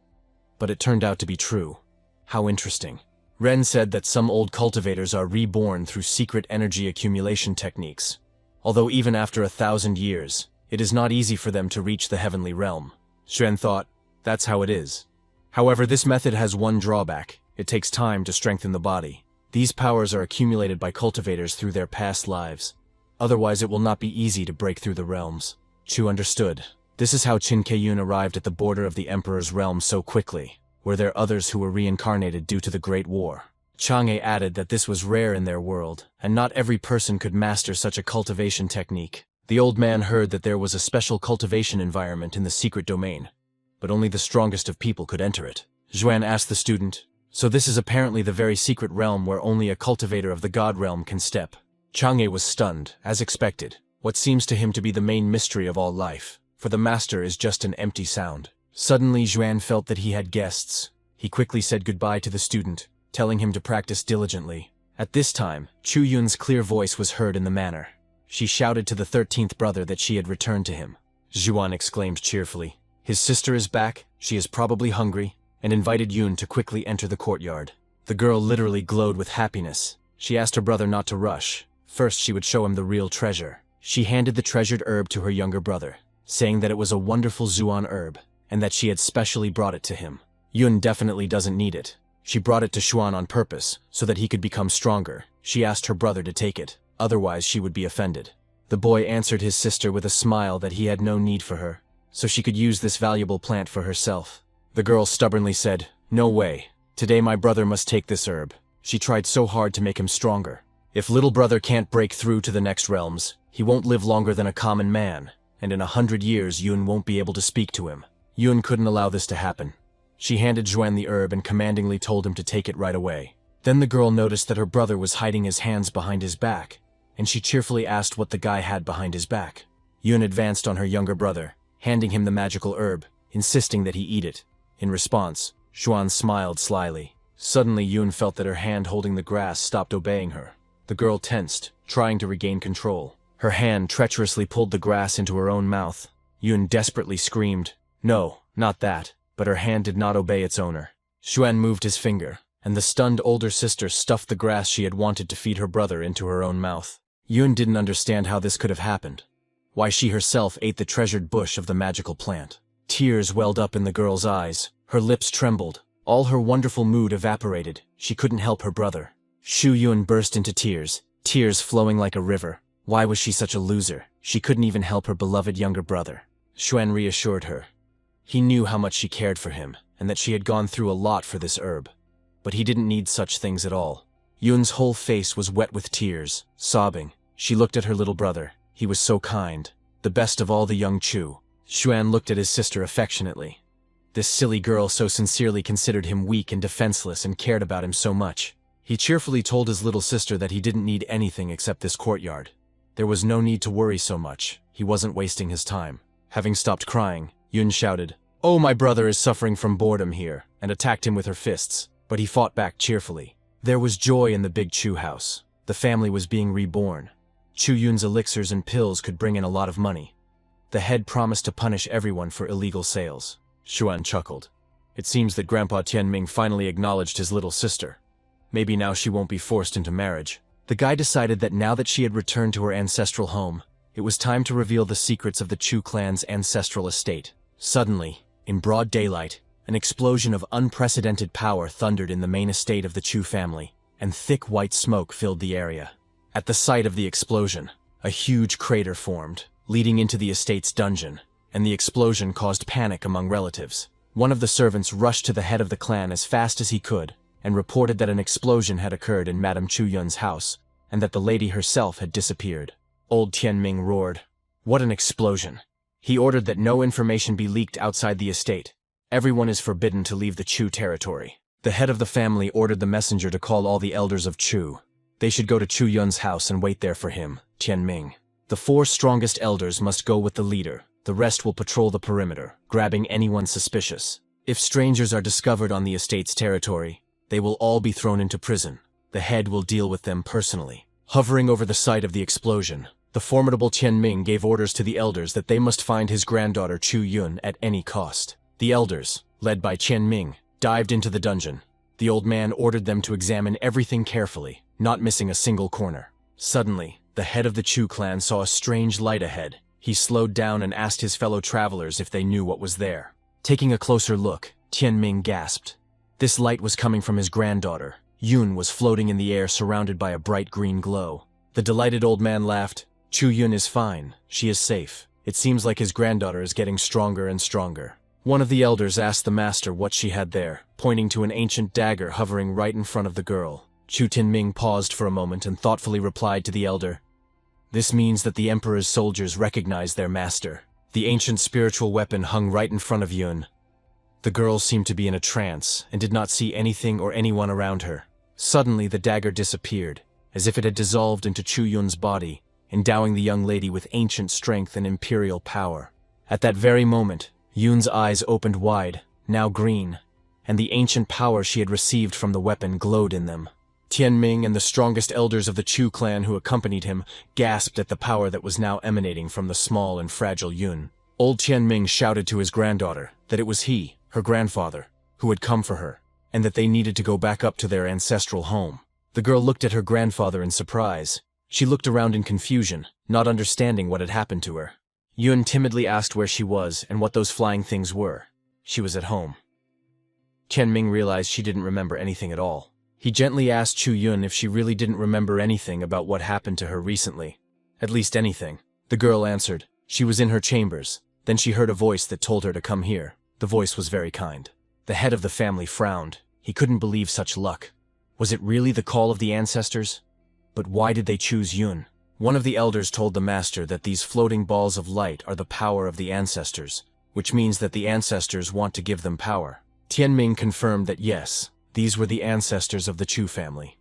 But it turned out to be true. How interesting. Ren said that some old cultivators are reborn through secret energy accumulation techniques. Although even after 1,000 years, it is not easy for them to reach the heavenly realm. Xuan thought, that's how it is. However, this method has one drawback. It takes time to strengthen the body. These powers are accumulated by cultivators through their past lives. Otherwise, it will not be easy to break through the realms. Chu understood. This is how Qin Keiyun arrived at the border of the Emperor's realm so quickly. Were there others who were reincarnated due to the Great War? Chang'e added that this was rare in their world, and not every person could master such a cultivation technique. The old man heard that there was a special cultivation environment in the secret domain, but only the strongest of people could enter it. Zhuan asked the student, so this is apparently the very secret realm where only a cultivator of the god realm can step. Chang'e was stunned, as expected. What seems to him to be the main mystery of all life, for the master is just an empty sound. Suddenly Zhuan felt that he had guests. He quickly said goodbye to the student, telling him to practice diligently. At this time, Chu Yun's clear voice was heard in the manor. She shouted to the 13th brother that she had returned to him. Zhuan exclaimed cheerfully, "His sister is back, she is probably hungry," and invited Yun to quickly enter the courtyard. The girl literally glowed with happiness. She asked her brother not to rush. First, she would show him the real treasure. She handed the treasured herb to her younger brother, saying that it was a wonderful Zuan herb, and that she had specially brought it to him. Yun definitely doesn't need it. She brought it to Xuan on purpose, so that he could become stronger. She asked her brother to take it, otherwise she would be offended. The boy answered his sister with a smile that he had no need for her, so she could use this valuable plant for herself. The girl stubbornly said, "No way. Today my brother must take this herb." She tried so hard to make him stronger. If little brother can't break through to the next realms, he won't live longer than a common man, and in 100 years Yun won't be able to speak to him. Yun couldn't allow this to happen. She handed Zhuan the herb and commandingly told him to take it right away. Then the girl noticed that her brother was hiding his hands behind his back, and she cheerfully asked what the guy had behind his back. Yun advanced on her younger brother, handing him the magical herb, insisting that he eat it. In response, Zhuan smiled slyly. Suddenly Yun felt that her hand holding the grass stopped obeying her. The girl tensed, trying to regain control. Her hand treacherously pulled the grass into her own mouth. Yun desperately screamed, "No, not that," but her hand did not obey its owner. Xuan moved his finger, and the stunned older sister stuffed the grass she had wanted to feed her brother into her own mouth. Yun didn't understand how this could have happened. Why she herself ate the treasured bush of the magical plant. Tears welled up in the girl's eyes. Her lips trembled. All her wonderful mood evaporated. She couldn't help her brother. Shu Yun burst into tears, tears flowing like a river. Why was she such a loser? She couldn't even help her beloved younger brother. Xuan reassured her. He knew how much she cared for him, and that she had gone through a lot for this herb. But he didn't need such things at all. Yun's whole face was wet with tears, sobbing. She looked at her little brother. He was so kind, the best of all the young Chu. Xuan looked at his sister affectionately. This silly girl so sincerely considered him weak and defenseless and cared about him so much. He cheerfully told his little sister that he didn't need anything except this courtyard. There was no need to worry so much. He wasn't wasting his time. Having stopped crying, Yun shouted, "Oh, my brother is suffering from boredom here," and attacked him with her fists, but he fought back cheerfully. There was joy in the big Chu house. The family was being reborn. Chu Yun's elixirs and pills could bring in a lot of money. The head promised to punish everyone for illegal sales. Xuan chuckled. It seems that Grandpa Tianming finally acknowledged his little sister. Maybe now she won't be forced into marriage. The guy decided that now that she had returned to her ancestral home, it was time to reveal the secrets of the Chu clan's ancestral estate. Suddenly, in broad daylight, an explosion of unprecedented power thundered in the main estate of the Chu family, and thick white smoke filled the area. At the sight of the explosion, a huge crater formed, leading into the estate's dungeon, and the explosion caused panic among relatives. One of the servants rushed to the head of the clan as fast as he could, and reported that an explosion had occurred in Madame Chu Yun's house, and that the lady herself had disappeared. Old Tianming roared, "What an explosion!" He ordered that no information be leaked outside the estate. Everyone is forbidden to leave the Chu territory. The head of the family ordered the messenger to call all the elders of Chu. They should go to Chu Yun's house and wait there for him, Tianming. The 4 strongest elders must go with the leader. The rest will patrol the perimeter, grabbing anyone suspicious. If strangers are discovered on the estate's territory, they will all be thrown into prison. The head will deal with them personally. Hovering over the site of the explosion, the formidable Tianming gave orders to the elders that they must find his granddaughter Chu Yun at any cost. The elders, led by Tianming, dived into the dungeon. The old man ordered them to examine everything carefully, not missing a single corner. Suddenly, the head of the Chu clan saw a strange light ahead. He slowed down and asked his fellow travelers if they knew what was there. Taking a closer look, Tianming gasped. This light was coming from his granddaughter. Yun was floating in the air surrounded by a bright green glow. The delighted old man laughed. Chu Yun is fine. She is safe. It seems like his granddaughter is getting stronger and stronger. One of the elders asked the master what she had there, pointing to an ancient dagger hovering right in front of the girl. Chu Tianming paused for a moment and thoughtfully replied to the elder, "This means that the emperor's soldiers recognize their master." The ancient spiritual weapon hung right in front of Yun. The girl seemed to be in a trance and did not see anything or anyone around her. Suddenly the dagger disappeared, as if it had dissolved into Chu Yun's body, endowing the young lady with ancient strength and imperial power. At that very moment, Yun's eyes opened wide, now green, and the ancient power she had received from the weapon glowed in them. Tianming and the strongest elders of the Chu clan who accompanied him gasped at the power that was now emanating from the small and fragile Yun. Old Tianming shouted to his granddaughter that it was he, her grandfather, who had come for her, and that they needed to go back up to their ancestral home. The girl looked at her grandfather in surprise. She looked around in confusion, not understanding what had happened to her. Yun timidly asked where she was and what those flying things were. She was at home. Tianming realized she didn't remember anything at all. He gently asked Chu Yun if she really didn't remember anything about what happened to her recently. At least anything. The girl answered. She was in her chambers. Then she heard a voice that told her to come here. The voice was very kind. The head of the family frowned. He couldn't believe such luck. Was it really the call of the ancestors? But why did they choose Yun? One of the elders told the master that these floating balls of light are the power of the ancestors, which means that the ancestors want to give them power. Tianming confirmed that yes, these were the ancestors of the Chu family.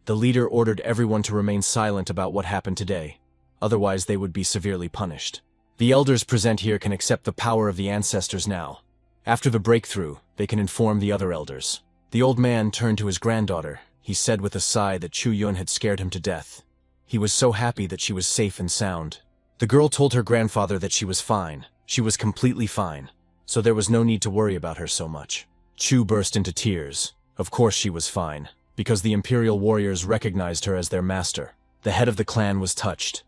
The leader ordered everyone to remain silent about what happened today, otherwise they would be severely punished. The elders present here can accept the power of the ancestors now. After the breakthrough, they can inform the other elders. The old man turned to his granddaughter. He said with a sigh that Chu Yun had scared him to death. He was so happy that she was safe and sound. The girl told her grandfather that she was fine. She was completely fine, so there was no need to worry about her so much. Chu burst into tears. Of course she was fine, because the imperial warriors recognized her as their master. The head of the clan was touched.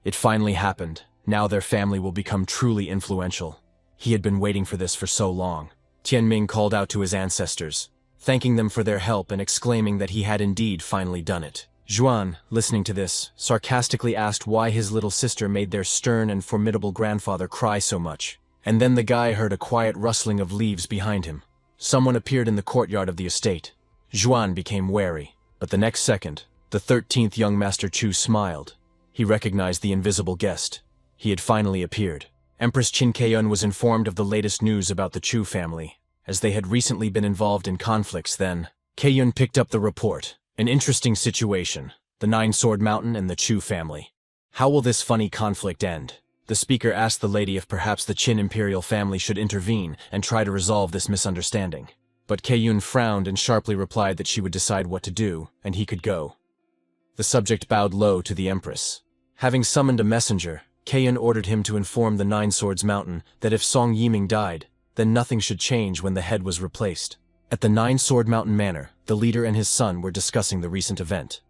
It finally happened. Now their family will become truly influential. He had been waiting for this for so long. Tianming called out to his ancestors, thanking them for their help and exclaiming that he had indeed finally done it. Zhuan, listening to this, sarcastically asked why his little sister made their stern and formidable grandfather cry so much. And then the guy heard a quiet rustling of leaves behind him. Someone appeared in the courtyard of the estate. Zhuan became wary, but the next second, the 13th young Master Chu smiled. He recognized the invisible guest. He had finally appeared. Empress Qin Keiyun was informed of the latest news about the Chu family, as they had recently been involved in conflicts then. Keiyun picked up the report. An interesting situation. The Nine-Sword Mountain and the Chu family. How will this funny conflict end? The speaker asked the lady if perhaps the Qin imperial family should intervene and try to resolve this misunderstanding. But Keiyun frowned and sharply replied that she would decide what to do, and he could go. The subject bowed low to the empress. Having summoned a messenger, Keiyun ordered him to inform the Nine Swords Mountain that if Song Yiming died, then nothing should change when the head was replaced. At the Nine Sword Mountain Manor, the leader and his son were discussing the recent event.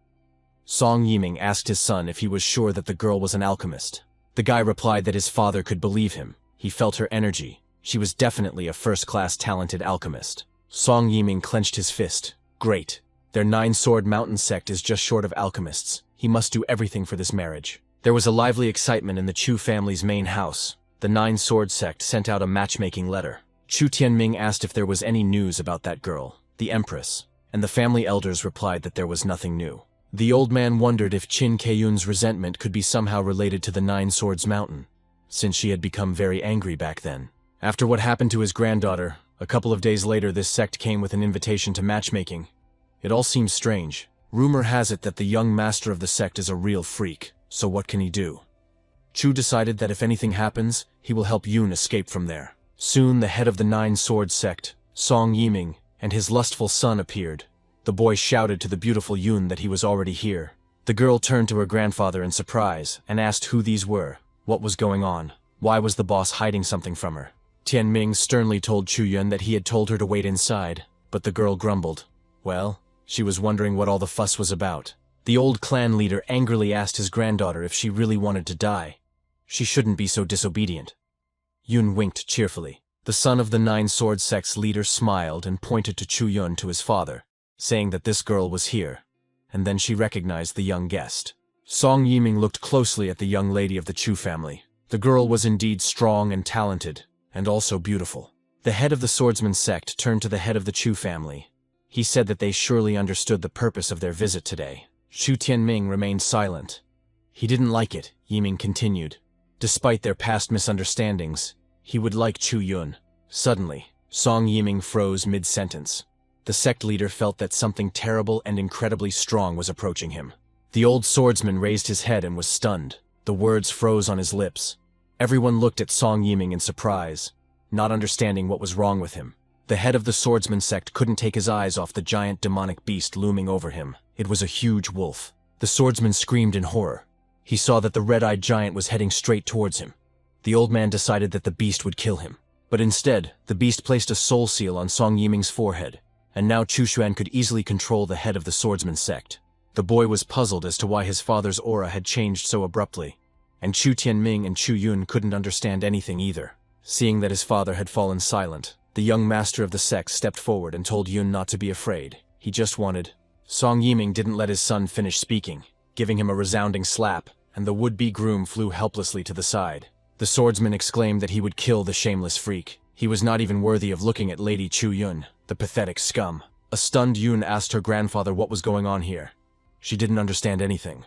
Song Yiming asked his son if he was sure that the girl was an alchemist. The guy replied that his father could believe him. He felt her energy. She was definitely a first-class talented alchemist. Song Yiming clenched his fist. Great. Their Nine-Sword Mountain sect is just short of alchemists. He must do everything for this marriage. There was a lively excitement in the Chu family's main house. The Nine-Sword sect sent out a matchmaking letter. Chu Tianming asked if there was any news about that girl, the Empress, and the family elders replied that there was nothing new. The old man wondered if Qin Keiyun's resentment could be somehow related to the Nine Swords Mountain, since she had become very angry back then. After what happened to his granddaughter, a couple of days later this sect came with an invitation to matchmaking. It all seems strange. Rumor has it that the young master of the sect is a real freak, so what can he do? Chu decided that if anything happens, he will help Yun escape from there. Soon the head of the Nine Sword sect, Song Yiming, and his lustful son appeared. The boy shouted to the beautiful Yun that he was already here. The girl turned to her grandfather in surprise and asked who these were, what was going on, why was the boss hiding something from her. Tianming sternly told Chu Yun that he had told her to wait inside, but the girl grumbled. Well, she was wondering what all the fuss was about. The old clan leader angrily asked his granddaughter if she really wanted to die. She shouldn't be so disobedient. Yun winked cheerfully. The son of the Nine Sword sect's leader smiled and pointed to Chu Yun to his father, saying that this girl was here, and then she recognized the young guest. Song Yiming looked closely at the young lady of the Chu family. The girl was indeed strong and talented, and also beautiful. The head of the swordsman sect turned to the head of the Chu family. He said that they surely understood the purpose of their visit today. Chu Tianming remained silent. He didn't like it, Yiming continued. Despite their past misunderstandings, he would like Chu Yun. Suddenly, Song Yiming froze mid-sentence. The sect leader felt that something terrible and incredibly strong was approaching him. The old swordsman raised his head and was stunned. The words froze on his lips. Everyone looked at Song Yiming in surprise, not understanding what was wrong with him. The head of the swordsman sect couldn't take his eyes off the giant demonic beast looming over him. It was a huge wolf. The swordsman screamed in horror. He saw that the red-eyed giant was heading straight towards him. The old man decided that the beast would kill him. But instead, the beast placed a soul seal on Song Yiming's forehead, and now Chu Xuan could easily control the head of the swordsman sect. The boy was puzzled as to why his father's aura had changed so abruptly, and Chu Tianming and Chu Yun couldn't understand anything either. Seeing that his father had fallen silent, the young master of the sect stepped forward and told Yun not to be afraid. He just wanted. Song Yiming didn't let his son finish speaking, giving him a resounding slap, and the would-be groom flew helplessly to the side. The swordsman exclaimed that he would kill the shameless freak. He was not even worthy of looking at Lady Chu Yun, the pathetic scum. A stunned Yun asked her grandfather what was going on here. She didn't understand anything.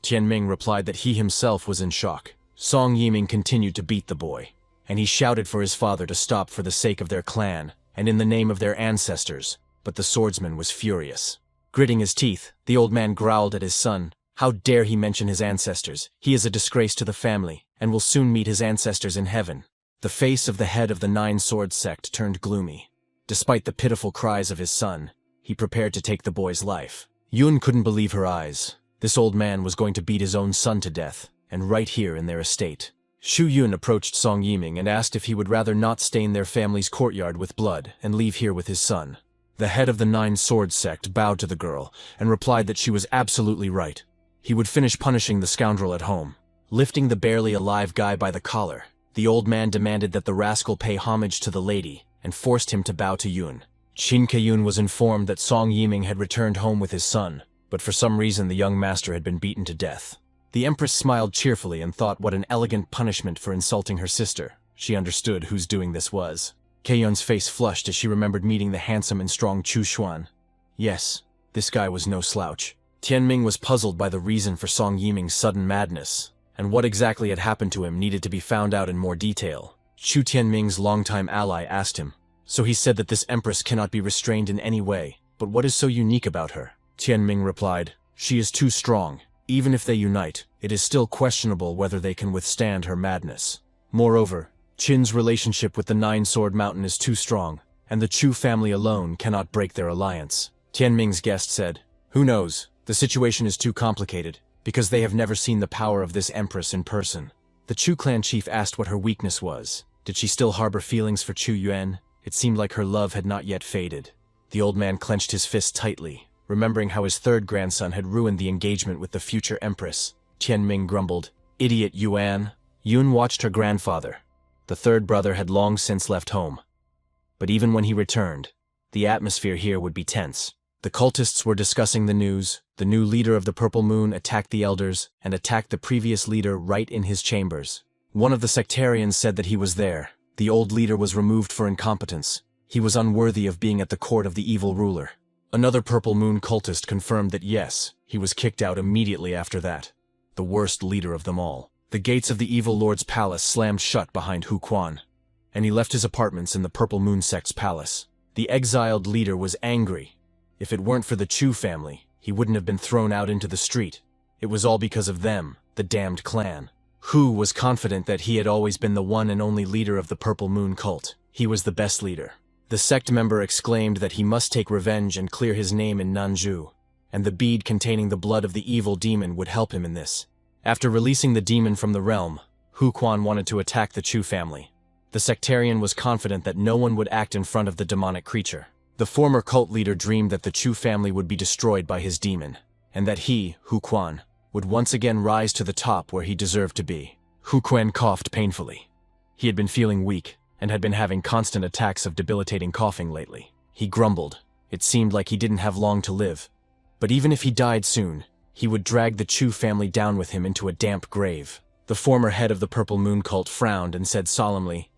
Tianming replied that he himself was in shock. Song Yiming continued to beat the boy, and he shouted for his father to stop for the sake of their clan and in the name of their ancestors, but the swordsman was furious. Gritting his teeth, the old man growled at his son. How dare he mention his ancestors? He is a disgrace to the family, and will soon meet his ancestors in heaven. The face of the head of the Nine-Sword sect turned gloomy. Despite the pitiful cries of his son, he prepared to take the boy's life. Yun couldn't believe her eyes. This old man was going to beat his own son to death, and right here in their estate. Shu Yun approached Song Yiming and asked if he would rather not stain their family's courtyard with blood and leave here with his son. The head of the Nine-Sword sect bowed to the girl and replied that she was absolutely right. He would finish punishing the scoundrel at home. Lifting the barely alive guy by the collar, the old man demanded that the rascal pay homage to the lady and forced him to bow to Yun. Qin Keyun was informed that Song Yiming had returned home with his son, but for some reason the young master had been beaten to death. The empress smiled cheerfully and thought what an elegant punishment for insulting her sister. She understood whose doing this was. Keyun's face flushed as she remembered meeting the handsome and strong Chu Xuan. Yes, this guy was no slouch. Tianming was puzzled by the reason for Song Yiming's sudden madness, and what exactly had happened to him needed to be found out in more detail. Chu Tianming's longtime ally asked him. So he said that this empress cannot be restrained in any way, but what is so unique about her? Tianming replied, she is too strong. Even if they unite, it is still questionable whether they can withstand her madness. Moreover, Qin's relationship with the Nine-Sword Mountain is too strong, and the Chu family alone cannot break their alliance. Tianming's guest said, who knows? The situation is too complicated, because they have never seen the power of this empress in person. The Chu clan chief asked what her weakness was. Did she still harbor feelings for Chu Yuan? It seemed like her love had not yet faded. The old man clenched his fist tightly, remembering how his third grandson had ruined the engagement with the future empress. Tianming grumbled, idiot Yuan. Yun watched her grandfather. The third brother had long since left home. But even when he returned, the atmosphere here would be tense. The cultists were discussing the news. The new leader of the Purple Moon attacked the elders and attacked the previous leader right in his chambers. One of the sectarians said that he was there. The old leader was removed for incompetence. He was unworthy of being at the court of the evil ruler. Another Purple Moon cultist confirmed that yes, he was kicked out immediately after that. The worst leader of them all. The gates of the evil lord's palace slammed shut behind Hu Quan, and he left his apartments in the Purple Moon sect's palace. The exiled leader was angry. If it weren't for the Chu family, he wouldn't have been thrown out into the street. It was all because of them, the damned clan. Hu was confident that he had always been the one and only leader of the Purple Moon cult. He was the best leader. The sect member exclaimed that he must take revenge and clear his name in Nanzhou, and the bead containing the blood of the evil demon would help him in this. After releasing the demon from the realm, Hu Quan wanted to attack the Chu family. The sectarian was confident that no one would act in front of the demonic creature. The former cult leader dreamed that the Chu family would be destroyed by his demon, and that he, Hu Quan, would once again rise to the top where he deserved to be. Hu Quan coughed painfully. He had been feeling weak, and had been having constant attacks of debilitating coughing lately. He grumbled. It seemed like he didn't have long to live. But even if he died soon, he would drag the Chu family down with him into a damp grave. The former head of the Purple Moon cult frowned and said solemnly,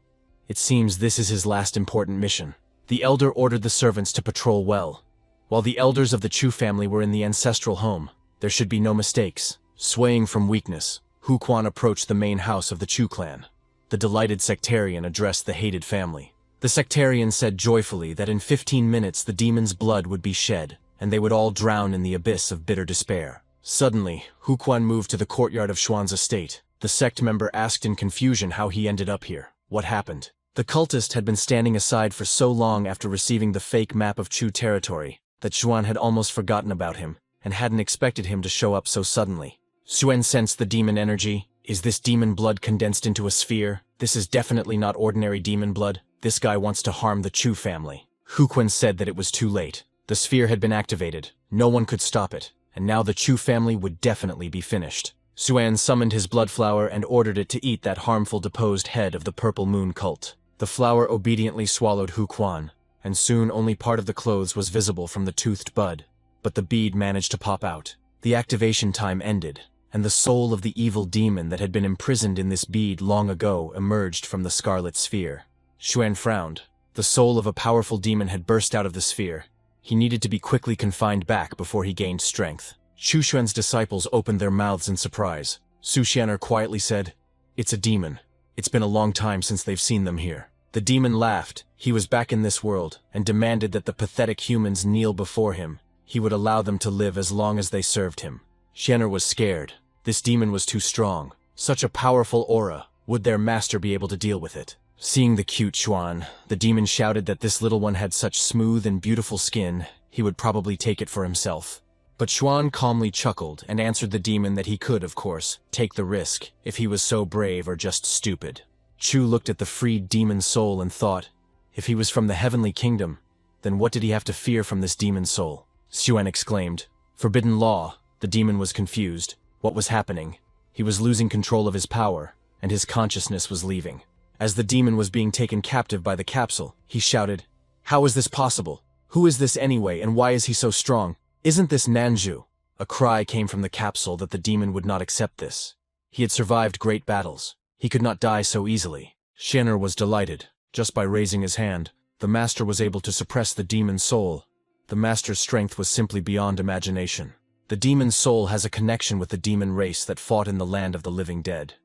it seems this is his last important mission. The elder ordered the servants to patrol well. While the elders of the Chu family were in the ancestral home, there should be no mistakes. Swaying from weakness, Hu Quan approached the main house of the Chu clan. The delighted sectarian addressed the hated family. The sectarian said joyfully that in 15 minutes the demon's blood would be shed, and they would all drown in the abyss of bitter despair. Suddenly, Hu Quan moved to the courtyard of Xuan's estate. The sect member asked in confusion how he ended up here. What happened? The cultist had been standing aside for so long after receiving the fake map of Chu territory that Xuan had almost forgotten about him, and hadn't expected him to show up so suddenly. Xuan sensed the demon energy. Is this demon blood condensed into a sphere? This is definitely not ordinary demon blood. This guy wants to harm the Chu family. Huquan said that it was too late. The sphere had been activated. No one could stop it, and now the Chu family would definitely be finished. Xuan summoned his blood flower and ordered it to eat that harmful deposed head of the Purple Moon cult. The flower obediently swallowed Huquan, and soon only part of the clothes was visible from the toothed bud. But the bead managed to pop out. The activation time ended, and the soul of the evil demon that had been imprisoned in this bead long ago emerged from the scarlet sphere. Xuan frowned. The soul of a powerful demon had burst out of the sphere. He needed to be quickly confined back before he gained strength. Chu Xuan's disciples opened their mouths in surprise. Su Xianer quietly said, "It's a demon. It's been a long time since they've seen them here." The demon laughed. He was back in this world, and demanded that the pathetic humans kneel before him. He would allow them to live as long as they served him. Xianer was scared. This demon was too strong. Such a powerful aura. Would their master be able to deal with it? Seeing the cute Xuan, the demon shouted that this little one had such smooth and beautiful skin, he would probably take it for himself. But Xuan calmly chuckled and answered the demon that he could, of course, take the risk, if he was so brave or just stupid. Chu looked at the freed demon soul and thought, if he was from the heavenly kingdom, then what did he have to fear from this demon soul? Xuan exclaimed. Forbidden law. The demon was confused. What was happening? He was losing control of his power, and his consciousness was leaving. As the demon was being taken captive by the capsule, he shouted, "How is this possible? Who is this anyway, and why is he so strong? Isn't this Nanju?" A cry came from the capsule that the demon would not accept this. He had survived great battles. He could not die so easily. Xianer was delighted. Just by raising his hand, the master was able to suppress the demon soul. The master's strength was simply beyond imagination. The demon soul has a connection with the demon race that fought in the land of the living dead.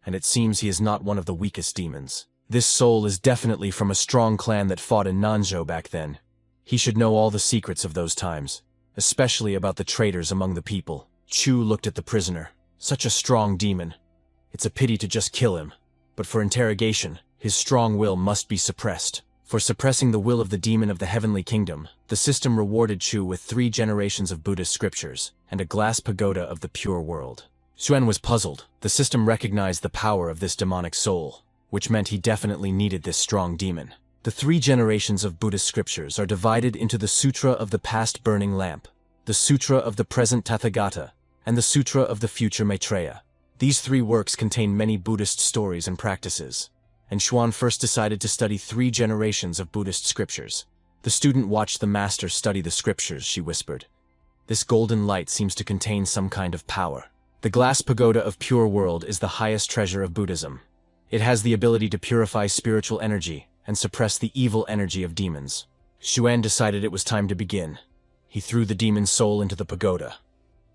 And it seems he is not one of the weakest demons. This soul is definitely from a strong clan that fought in Nanzhou back then. He should know all the secrets of those times, especially about the traitors among the people. Chu looked at the prisoner. Such a strong demon. It's a pity to just kill him. But for interrogation, his strong will must be suppressed. For suppressing the will of the demon of the heavenly kingdom, the system rewarded Chu with 3 generations of Buddhist scriptures and a glass pagoda of the pure world. Xuan was puzzled. The system recognized the power of this demonic soul, which meant he definitely needed this strong demon. The 3 generations of Buddhist scriptures are divided into the Sutra of the Past Burning Lamp, the Sutra of the Present Tathagata, and the Sutra of the Future Maitreya. These 3 works contain many Buddhist stories and practices, and Xuan first decided to study 3 generations of Buddhist scriptures. The student watched the master study the scriptures, she whispered. This golden light seems to contain some kind of power. The glass pagoda of pure world is the highest treasure of Buddhism. It has the ability to purify spiritual energy and suppress the evil energy of demons. Xuan decided it was time to begin. He threw the demon's soul into the pagoda.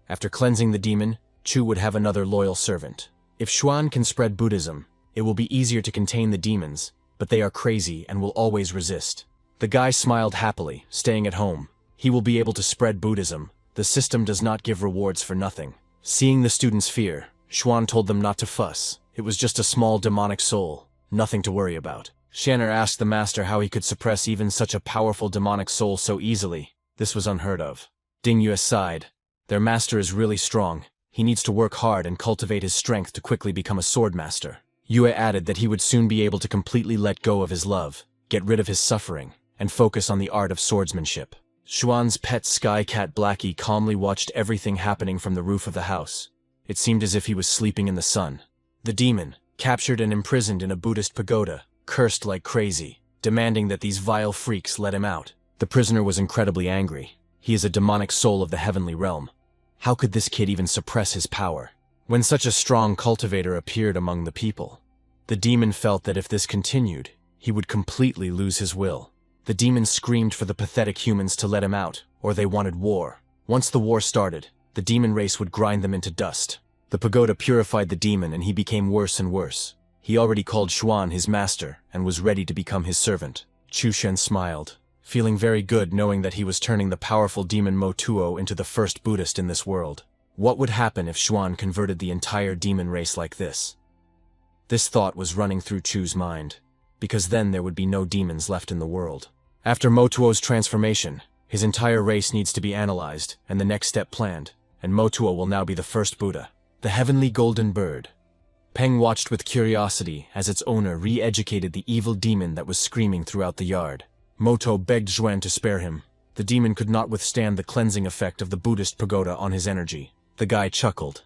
After cleansing the demon, Chu would have another loyal servant. If Xuan can spread Buddhism, it will be easier to contain the demons, but they are crazy and will always resist. The guy smiled happily, staying at home. He will be able to spread Buddhism. The system does not give rewards for nothing. Seeing the students' fear, Xuan told them not to fuss. It was just a small demonic soul, nothing to worry about. Xianer asked the master how he could suppress even such a powerful demonic soul so easily. This was unheard of. Ding Yue sighed. Their master is really strong. He needs to work hard and cultivate his strength to quickly become a sword master. Yue added that he would soon be able to completely let go of his love, get rid of his suffering, and focus on the art of swordsmanship. Xuan's pet sky cat Blackie calmly watched everything happening from the roof of the house. It seemed as if he was sleeping in the sun. The demon, captured and imprisoned in a Buddhist pagoda, cursed like crazy, demanding that these vile freaks let him out. The prisoner was incredibly angry. He is a demonic soul of the heavenly realm. How could this kid even suppress his power? When such a strong cultivator appeared among the people, the demon felt that if this continued, he would completely lose his will. The demon screamed for the pathetic humans to let him out, or they wanted war. Once the war started, the demon race would grind them into dust. The pagoda purified the demon and he became worse and worse. He already called Xuan his master and was ready to become his servant. Chu Shen smiled, feeling very good knowing that he was turning the powerful demon Mo Tuo into the first Buddhist in this world. What would happen if Xuan converted the entire demon race like this? This thought was running through Chu's mind, because then there would be no demons left in the world. After Mo Tuo's transformation, His entire race needs to be analyzed, and the next step planned, and Motuo will now be the first Buddha. The heavenly golden bird. Peng watched with curiosity as its owner re-educated the evil demon that was screaming throughout the yard. Moto begged Xuan to spare him. The demon could not withstand the cleansing effect of the Buddhist pagoda on his energy. The guy chuckled.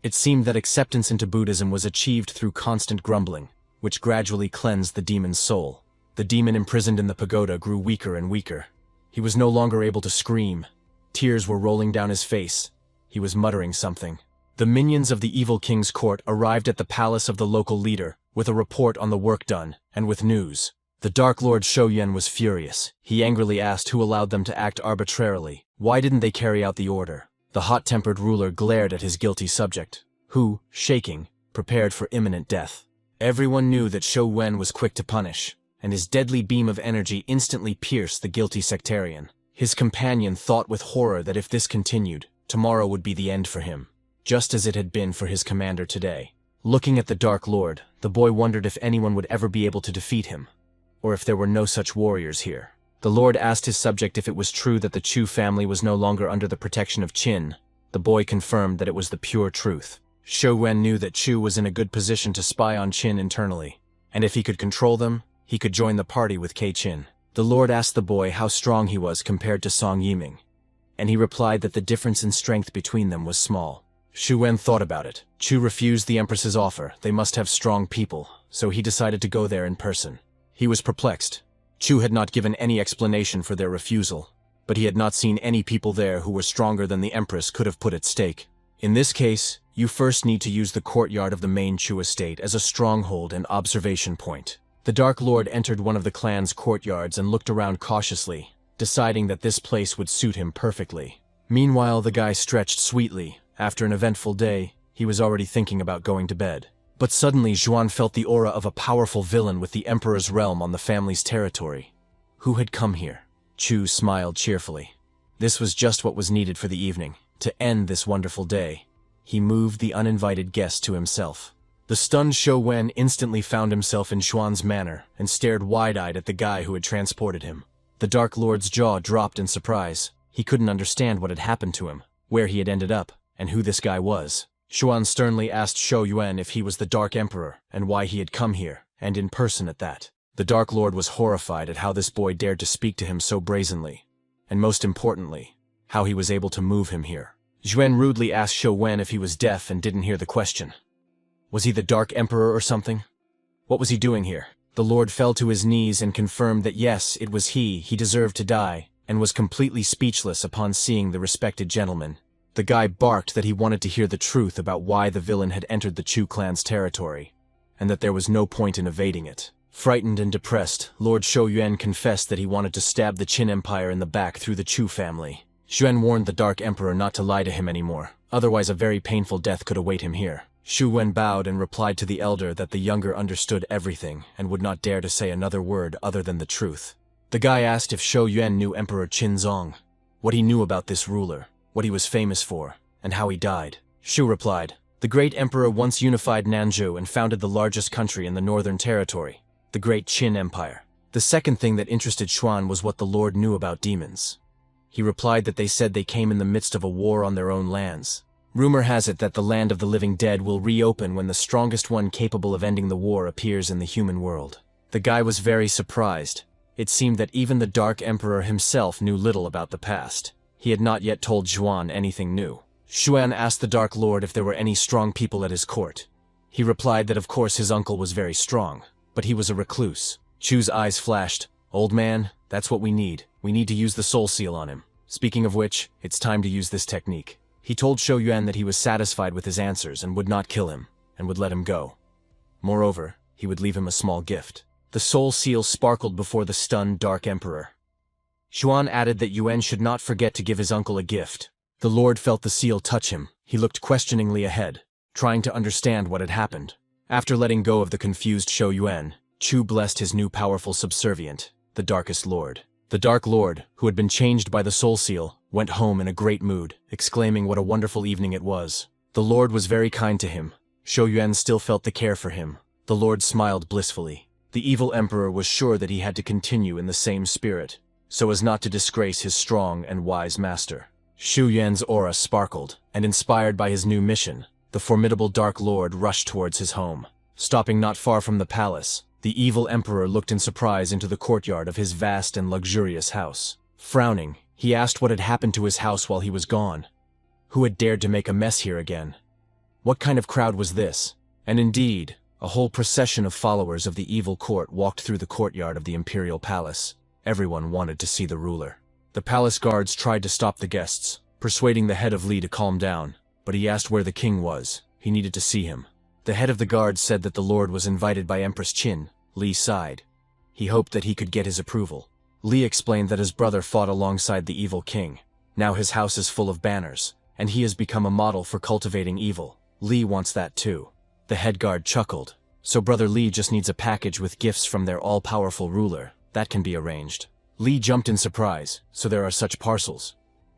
It seemed that acceptance into Buddhism was achieved through constant grumbling, which gradually cleansed the demon's soul. The demon imprisoned in the pagoda grew weaker and weaker. He was no longer able to scream. Tears were rolling down his face. He was muttering something. The minions of the evil king's court arrived at the palace of the local leader, with a report on the work done, and with news. The Dark Lord Shouyuan was furious. He angrily asked who allowed them to act arbitrarily. Why didn't they carry out the order? The hot-tempered ruler glared at his guilty subject, who, shaking, prepared for imminent death. Everyone knew that Shouyuan was quick to punish, and his deadly beam of energy instantly pierced the guilty sectarian. His companion thought with horror that if this continued, tomorrow would be the end for him, just as it had been for his commander today. Looking at the Dark Lord, the boy wondered if anyone would ever be able to defeat him, or if there were no such warriors here. The Lord asked his subject if it was true that the Chu family was no longer under the protection of Qin. The boy confirmed that it was the pure truth. Shouyuan knew that Chu was in a good position to spy on Qin internally, and if he could control them, he could join the party with Kei Qin. The Lord asked the boy how strong he was compared to Song Yiming, and he replied that the difference in strength between them was small. Shouyuan thought about it. Chu refused the Empress's offer. They must have strong people, so he decided to go there in person. He was perplexed. Chu had not given any explanation for their refusal, but he had not seen any people there who were stronger than the Empress could have put at stake. In this case, you first need to use the courtyard of the main Chu estate as a stronghold and observation point. The Dark Lord entered one of the clan's courtyards and looked around cautiously, deciding that this place would suit him perfectly. Meanwhile, the guy stretched sweetly. After an eventful day, he was already thinking about going to bed. But suddenly Xuan felt the aura of a powerful villain with the Emperor's realm on the family's territory. Who had come here? Chu smiled cheerfully. This was just what was needed for the evening. To end this wonderful day, he moved the uninvited guest to himself. The stunned Shouyuan instantly found himself in Xuan's manor and stared wide-eyed at the guy who had transported him. The Dark Lord's jaw dropped in surprise. He couldn't understand what had happened to him, where he had ended up, and who this guy was. Xuan sternly asked Shouyuan if he was the Dark Emperor and why he had come here, and in person at that. The Dark Lord was horrified at how this boy dared to speak to him so brazenly, and most importantly, how he was able to move him here. Xuan rudely asked Shouyuan if he was deaf and didn't hear the question. Was he the Dark Emperor or something? What was he doing here? The Lord fell to his knees and confirmed that yes, it was he deserved to die, and was completely speechless upon seeing the respected gentleman. The guy barked that he wanted to hear the truth about why the villain had entered the Chu clan's territory, and that there was no point in evading it. Frightened and depressed, Lord Shouyuan confessed that he wanted to stab the Qin Empire in the back through the Chu family. Xuan warned the Dark Emperor not to lie to him anymore, otherwise a very painful death could await him here. Shouyuan bowed and replied to the elder that the younger understood everything and would not dare to say another word other than the truth. The guy asked if Shouyuan knew Emperor Qinzong, what he knew about this ruler, what he was famous for, and how he died. Shu replied, the great emperor once unified Nanzhou and founded the largest country in the northern territory, the great Qin Empire. The second thing that interested Xuan was what the Lord knew about demons. He replied that they said they came in the midst of a war on their own lands. Rumor has it that the land of the living dead will reopen when the strongest one capable of ending the war appears in the human world. The guy was very surprised. It seemed that even the Dark Emperor himself knew little about the past. He had not yet told Xuan anything new. Xuan asked the Dark Lord if there were any strong people at his court. He replied that of course his uncle was very strong, but he was a recluse. Chu's eyes flashed. Old man, that's what we need. We need to use the soul seal on him. Speaking of which, it's time to use this technique. He told Shouyuan that he was satisfied with his answers and would not kill him, and would let him go. Moreover, he would leave him a small gift. The soul seal sparkled before the stunned Dark Emperor. Xuan added that Yuan should not forget to give his uncle a gift. The Lord felt the seal touch him. He looked questioningly ahead, trying to understand what had happened. After letting go of the confused Shouyuan, Chu blessed his new powerful subservient, the Darkest Lord. The Dark Lord, who had been changed by the soul seal, went home in a great mood, exclaiming what a wonderful evening it was. The Lord was very kind to him. Shouyuan still felt the care for him. The Lord smiled blissfully. The evil emperor was sure that he had to continue in the same spirit. so as not to disgrace his strong and wise master. Shu Yuan's aura sparkled, and inspired by his new mission, the formidable Dark Lord rushed towards his home. Stopping not far from the palace, the evil emperor looked in surprise into the courtyard of his vast and luxurious house. Frowning, he asked what had happened to his house while he was gone. Who had dared to make a mess here again? What kind of crowd was this? And indeed, a whole procession of followers of the evil court walked through the courtyard of the imperial palace. Everyone wanted to see the ruler. The palace guards tried to stop the guests, persuading the head of Li to calm down, but he asked where the king was. He needed to see him. The head of the guards said that the lord was invited by Empress Qin. Li sighed. He hoped that he could get his approval. Li explained that his brother fought alongside the evil king. Now his house is full of banners, and he has become a model for cultivating evil. Li wants that too. The head guard chuckled. So brother Li just needs a package with gifts from their all-powerful ruler. That can be arranged. Li jumped in surprise. So there are such parcels.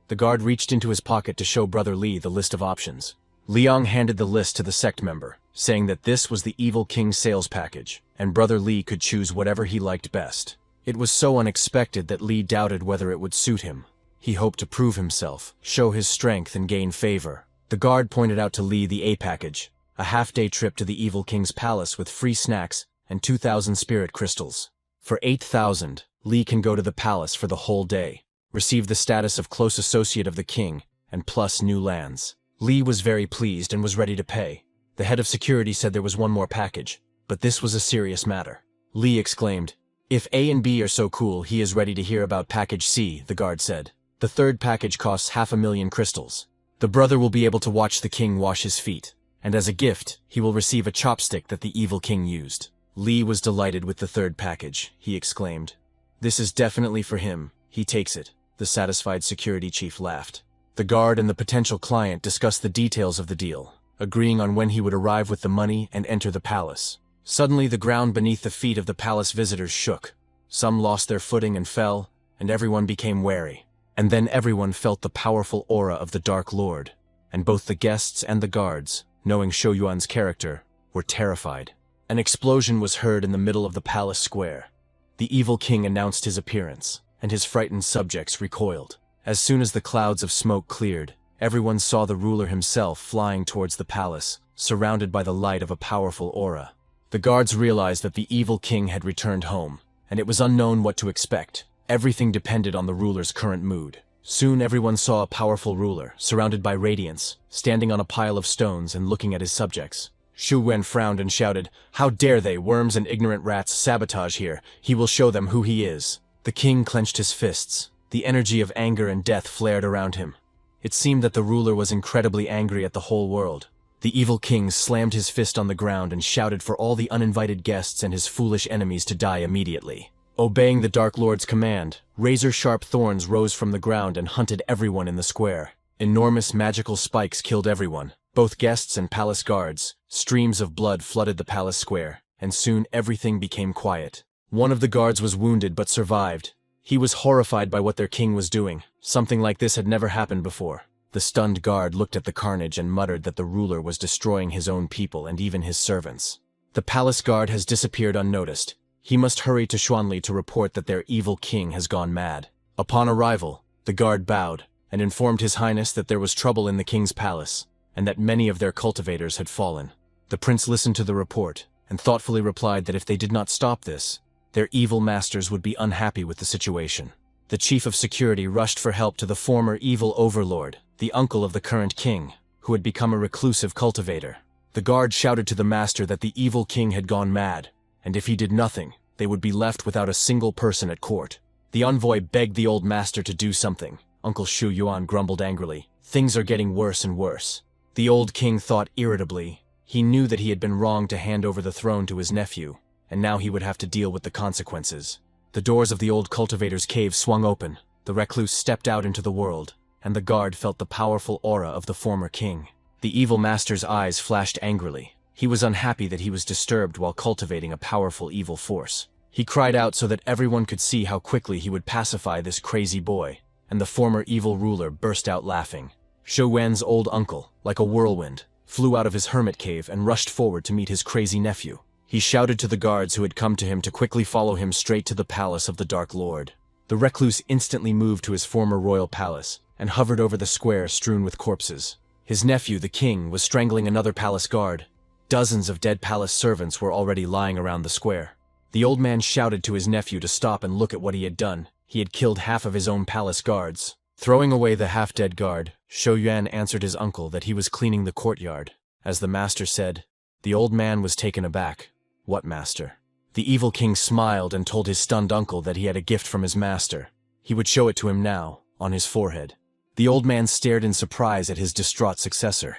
The guard reached into his pocket to show brother Li the list of options. Liang handed the list to the sect member, saying that this was the evil king's sales package, and brother Li could choose whatever he liked best. It was so unexpected that Li doubted whether it would suit him. He hoped to prove himself, show his strength, and gain favor. The guard pointed out to Li the A package, a half-day trip to the evil king's palace with free snacks and 2,000 spirit crystals. For 8,000, Li can go to the palace for the whole day, receive the status of close associate of the king, and plus new lands. Li was very pleased and was ready to pay. The head of security said there was one more package, but this was a serious matter. Li exclaimed, "If A and B are so cool, he is ready to hear about package C," the guard said. The third package costs 500,000 crystals. The brother will be able to watch the king wash his feet, and as a gift, he will receive a chopstick that the evil king used. Li was delighted with the third package. He exclaimed, "This is definitely for him. He takes it." The satisfied security chief laughed. The guard and the potential client discussed the details of the deal, agreeing on when he would arrive with the money and enter the palace. Suddenly the ground beneath the feet of the palace visitors shook. Some lost their footing and fell, and everyone became wary. And then everyone felt the powerful aura of the Dark Lord, and both the guests and the guards, knowing Shou Yuan's character, were terrified. An explosion was heard in the middle of the palace square. The evil king announced his appearance, and his frightened subjects recoiled. As soon as the clouds of smoke cleared, everyone saw the ruler himself flying towards the palace, surrounded by the light of a powerful aura. The guards realized that the evil king had returned home, and it was unknown what to expect. Everything depended on the ruler's current mood. Soon everyone saw a powerful ruler, surrounded by radiance, standing on a pile of stones and looking at his subjects. Shu Wen frowned and shouted, "How dare they, worms and ignorant rats, sabotage here? He will show them who he is." The king clenched his fists. The energy of anger and death flared around him. It seemed that the ruler was incredibly angry at the whole world. The evil king slammed his fist on the ground and shouted for all the uninvited guests and his foolish enemies to die immediately. Obeying the Dark Lord's command, razor-sharp thorns rose from the ground and hunted everyone in the square. Enormous magical spikes killed everyone, both guests and palace guards. Streams of blood flooded the palace square, and soon everything became quiet. One of the guards was wounded but survived. He was horrified by what their king was doing. Something like this had never happened before. The stunned guard looked at the carnage and muttered that the ruler was destroying his own people and even his servants. The palace guard has disappeared unnoticed. He must hurry to Xuanli to report that their evil king has gone mad. Upon arrival, the guard bowed and informed His Highness that there was trouble in the king's palace, and that many of their cultivators had fallen. The prince listened to the report and thoughtfully replied that if they did not stop this, their evil masters would be unhappy with the situation. The chief of security rushed for help to the former evil overlord, the uncle of the current king, who had become a reclusive cultivator. The guard shouted to the master that the evil king had gone mad, and if he did nothing, they would be left without a single person at court. The envoy begged the old master to do something. Uncle Shu Yuan grumbled angrily. "Things are getting worse and worse." The old king thought irritably. He knew that he had been wrong to hand over the throne to his nephew, and now he would have to deal with the consequences. The doors of the old cultivator's cave swung open. The recluse stepped out into the world, and the guard felt the powerful aura of the former king. The evil master's eyes flashed angrily. He was unhappy that he was disturbed while cultivating a powerful evil force. He cried out so that everyone could see how quickly he would pacify this crazy boy, and the former evil ruler burst out laughing. Shou Wen's old uncle, like a whirlwind, flew out of his hermit cave and rushed forward to meet his crazy nephew. He shouted to the guards who had come to him to quickly follow him straight to the palace of the Dark Lord. The The recluse instantly moved to his former royal palace and hovered over the square strewn with corpses. His nephew, the king, was strangling another palace guard. Dozens of dead palace servants were already lying around the square. The old man shouted to his nephew to stop and look at what he had done. He had killed half of his own palace guards. Throwing away the half-dead guard, Shou Yuan answered his uncle that he was cleaning the courtyard. As the master said, the old man was taken aback. What master? The evil king smiled and told his stunned uncle that he had a gift from his master. He would show it to him now, on his forehead. The old man stared in surprise at his distraught successor.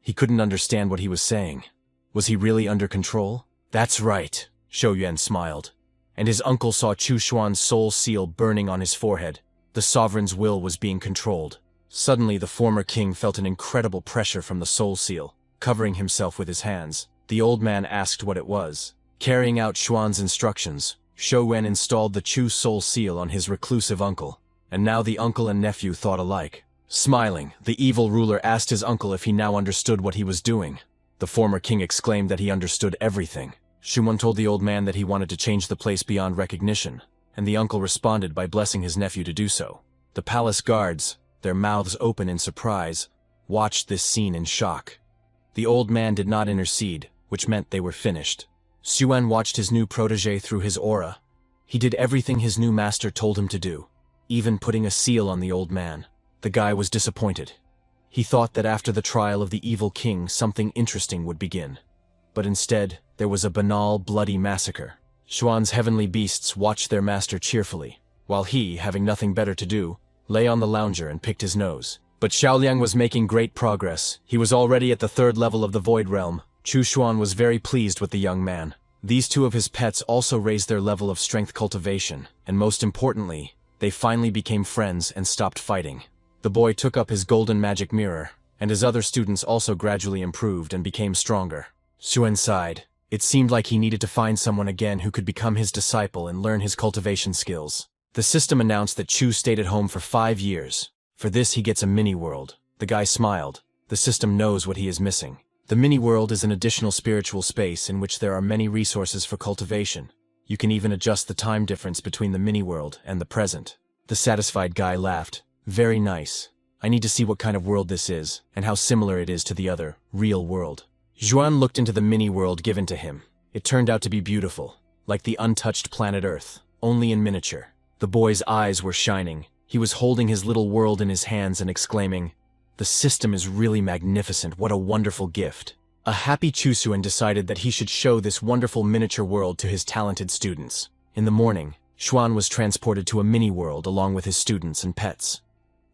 He couldn't understand what he was saying. Was he really under control? That's right, Shou Yuan smiled. And his uncle saw Chu Xuan's soul seal burning on his forehead. The sovereign's will was being controlled. Suddenly, the former king felt an incredible pressure from the soul seal, covering himself with his hands. The old man asked what it was. Carrying out Xuan's instructions, Shou Yuan installed the Chu soul seal on his reclusive uncle. And now the uncle and nephew thought alike. Smiling, the evil ruler asked his uncle if he now understood what he was doing. The former king exclaimed that he understood everything. Shou Yuan told the old man that he wanted to change the place beyond recognition, and the uncle responded by blessing his nephew to do so. The palace guards, their mouths open in surprise, watched this scene in shock. The old man did not intercede, which meant they were finished. Xu Yuan watched his new protege through his aura. He did everything his new master told him to do, even putting a seal on the old man. The guy was disappointed. He thought that after the trial of the evil king, something interesting would begin. But instead, there was a banal, bloody massacre. Xuan's heavenly beasts watched their master cheerfully, while he, having nothing better to do, lay on the lounger and picked his nose. But Xiaoliang was making great progress. He was already at the 3rd level of the Void Realm. Chu Xuan was very pleased with the young man. These two of his pets also raised their level of strength cultivation, and most importantly, they finally became friends and stopped fighting. The boy took up his golden magic mirror, and his other students also gradually improved and became stronger. Xuan sighed. It seemed like he needed to find someone again who could become his disciple and learn his cultivation skills. The system announced that Chu stayed at home for 5 years. For this, he gets a mini-world. The guy smiled. The system knows what he is missing. The mini-world is an additional spiritual space in which there are many resources for cultivation. You can even adjust the time difference between the mini-world and the present. The satisfied guy laughed. Very nice. I need to see what kind of world this is, and how similar it is to the other, real world. Zhuan looked into the mini-world given to him. It turned out to be beautiful, like the untouched planet Earth, only in miniature. The boy's eyes were shining. He was holding his little world in his hands and exclaiming, "The system is really magnificent, what a wonderful gift." A happy Chusuan decided that he should show this wonderful miniature world to his talented students. In the morning, Xuan was transported to a mini-world along with his students and pets.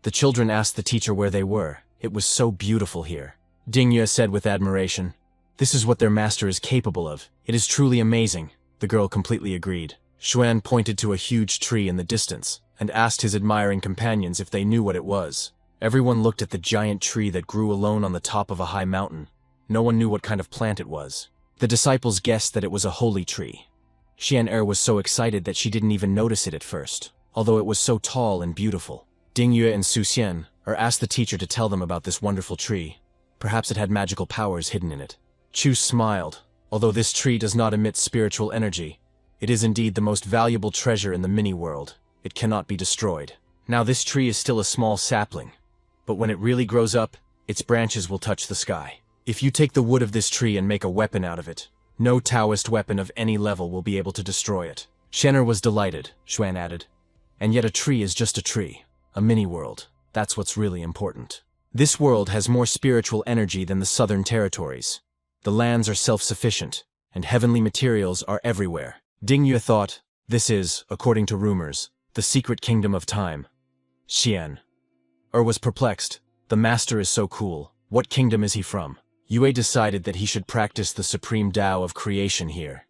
The children asked the teacher where they were. It was so beautiful here. Ding Yue said with admiration, "This is what their master is capable of. It is truly amazing." The girl completely agreed. Xuan pointed to a huge tree in the distance and asked his admiring companions if they knew what it was. Everyone looked at the giant tree that grew alone on the top of a high mountain. No one knew what kind of plant it was. The disciples guessed that it was a holy tree. Xian was so excited that she didn't even notice it at first, although it was so tall and beautiful. Ding Yue and Su Xian asked the teacher to tell them about this wonderful tree. Perhaps it had magical powers hidden in it. Chu smiled. Although this tree does not emit spiritual energy, it is indeed the most valuable treasure in the mini-world. It cannot be destroyed. Now this tree is still a small sapling, but when it really grows up, its branches will touch the sky. If you take the wood of this tree and make a weapon out of it, no Taoist weapon of any level will be able to destroy it. Shenner was delighted, Xuan added. And yet a tree is just a tree. A mini-world. That's what's really important. This world has more spiritual energy than the southern territories. The lands are self-sufficient, and heavenly materials are everywhere. Ding Yue thought, this is, according to rumors, the secret kingdom of time. Xian was perplexed. The master is so cool. What kingdom is he from? Yue decided that he should practice the supreme Tao of creation here.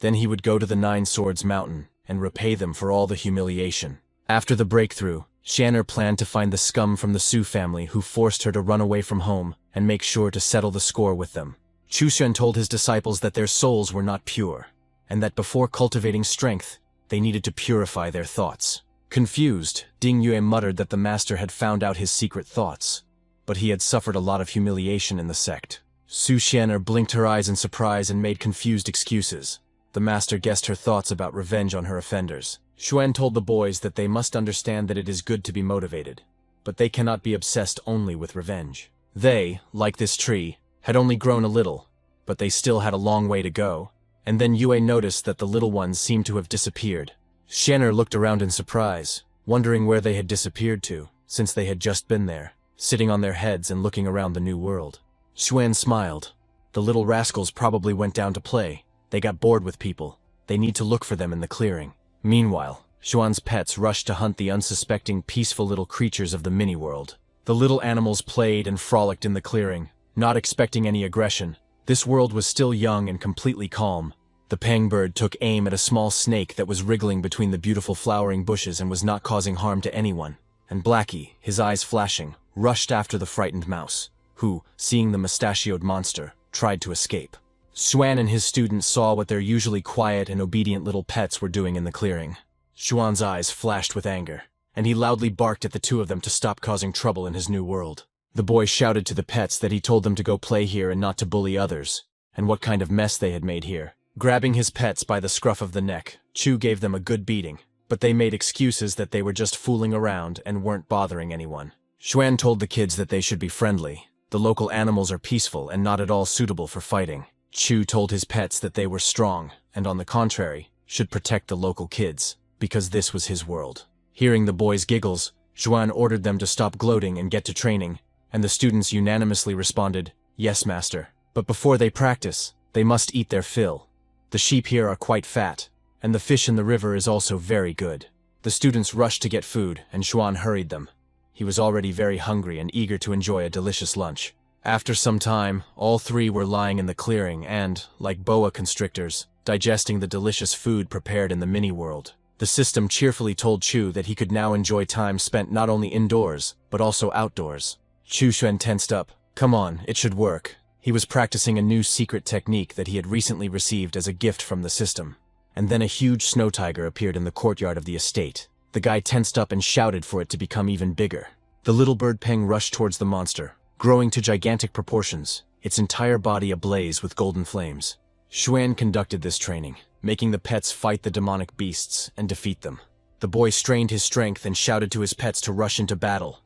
Then he would go to the Nine Swords Mountain and repay them for all the humiliation. After the breakthrough, Xianer planned to find the scum from the Su family who forced her to run away from home and make sure to settle the score with them. Chuxian told his disciples that their souls were not pure, and that before cultivating strength, they needed to purify their thoughts. Confused, Ding Yue muttered that the master had found out his secret thoughts, but he had suffered a lot of humiliation in the sect. Su Xianer blinked her eyes in surprise and made confused excuses. The master guessed her thoughts about revenge on her offenders. Xuan told the boys that they must understand that it is good to be motivated, but they cannot be obsessed only with revenge. They, like this tree, had only grown a little, but they still had a long way to go, and then Yue noticed that the little ones seemed to have disappeared. Shanner looked around in surprise, wondering where they had disappeared to, since they had just been there, sitting on their heads and looking around the new world. Xuan smiled. The little rascals probably went down to play. They got bored with people. They need to look for them in the clearing. Meanwhile, Xuan's pets rushed to hunt the unsuspecting, peaceful little creatures of the mini-world. The little animals played and frolicked in the clearing, not expecting any aggression. This world was still young and completely calm. The pangbird took aim at a small snake that was wriggling between the beautiful flowering bushes and was not causing harm to anyone. And Blackie, his eyes flashing, rushed after the frightened mouse, who, seeing the mustachioed monster, tried to escape. Xuan and his students saw what their usually quiet and obedient little pets were doing in the clearing. Xuan's eyes flashed with anger, and he loudly barked at the two of them to stop causing trouble in his new world. The boy shouted to the pets that he told them to go play here and not to bully others, and what kind of mess they had made here. Grabbing his pets by the scruff of the neck, Chu gave them a good beating, but they made excuses that they were just fooling around and weren't bothering anyone. Xuan told the kids that they should be friendly. The local animals are peaceful and not at all suitable for fighting. Chu told his pets that they were strong, and on the contrary, should protect the local kids, because this was his world. Hearing the boys' giggles, Xuan ordered them to stop gloating and get to training, and the students unanimously responded, "Yes, master. But before they practice, they must eat their fill. The sheep here are quite fat, and the fish in the river is also very good." The students rushed to get food, and Xuan hurried them. He was already very hungry and eager to enjoy a delicious lunch. After some time, all three were lying in the clearing and, like boa constrictors, digesting the delicious food prepared in the mini-world. The system cheerfully told Chu that he could now enjoy time spent not only indoors, but also outdoors. Chu Xuan tensed up. Come on, it should work. He was practicing a new secret technique that he had recently received as a gift from the system. And then a huge snow tiger appeared in the courtyard of the estate. The guy tensed up and shouted for it to become even bigger. The little bird Peng rushed towards the monster, growing to gigantic proportions, its entire body ablaze with golden flames. Xuan conducted this training, making the pets fight the demonic beasts and defeat them. The boy strained his strength and shouted to his pets to rush into battle.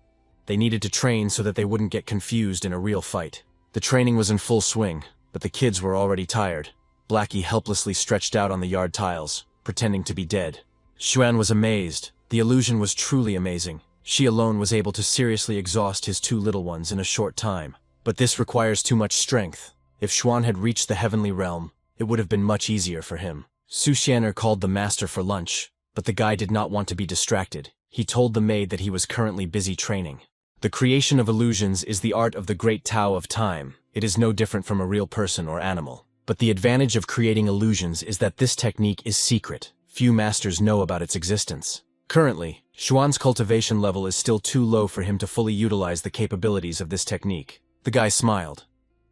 They needed to train so that they wouldn't get confused in a real fight. The training was in full swing, but the kids were already tired. Blackie helplessly stretched out on the yard tiles, pretending to be dead. Xuan was amazed. The illusion was truly amazing. She alone was able to seriously exhaust his two little ones in a short time. But this requires too much strength. If Xuan had reached the heavenly realm, it would have been much easier for him. Su Xianer called the master for lunch, but the guy did not want to be distracted. He told the maid that he was currently busy training. The creation of illusions is the art of the great Tao of time. It is no different from a real person or animal. But the advantage of creating illusions is that this technique is secret. Few masters know about its existence. Currently, Xuan's cultivation level is still too low for him to fully utilize the capabilities of this technique. The guy smiled.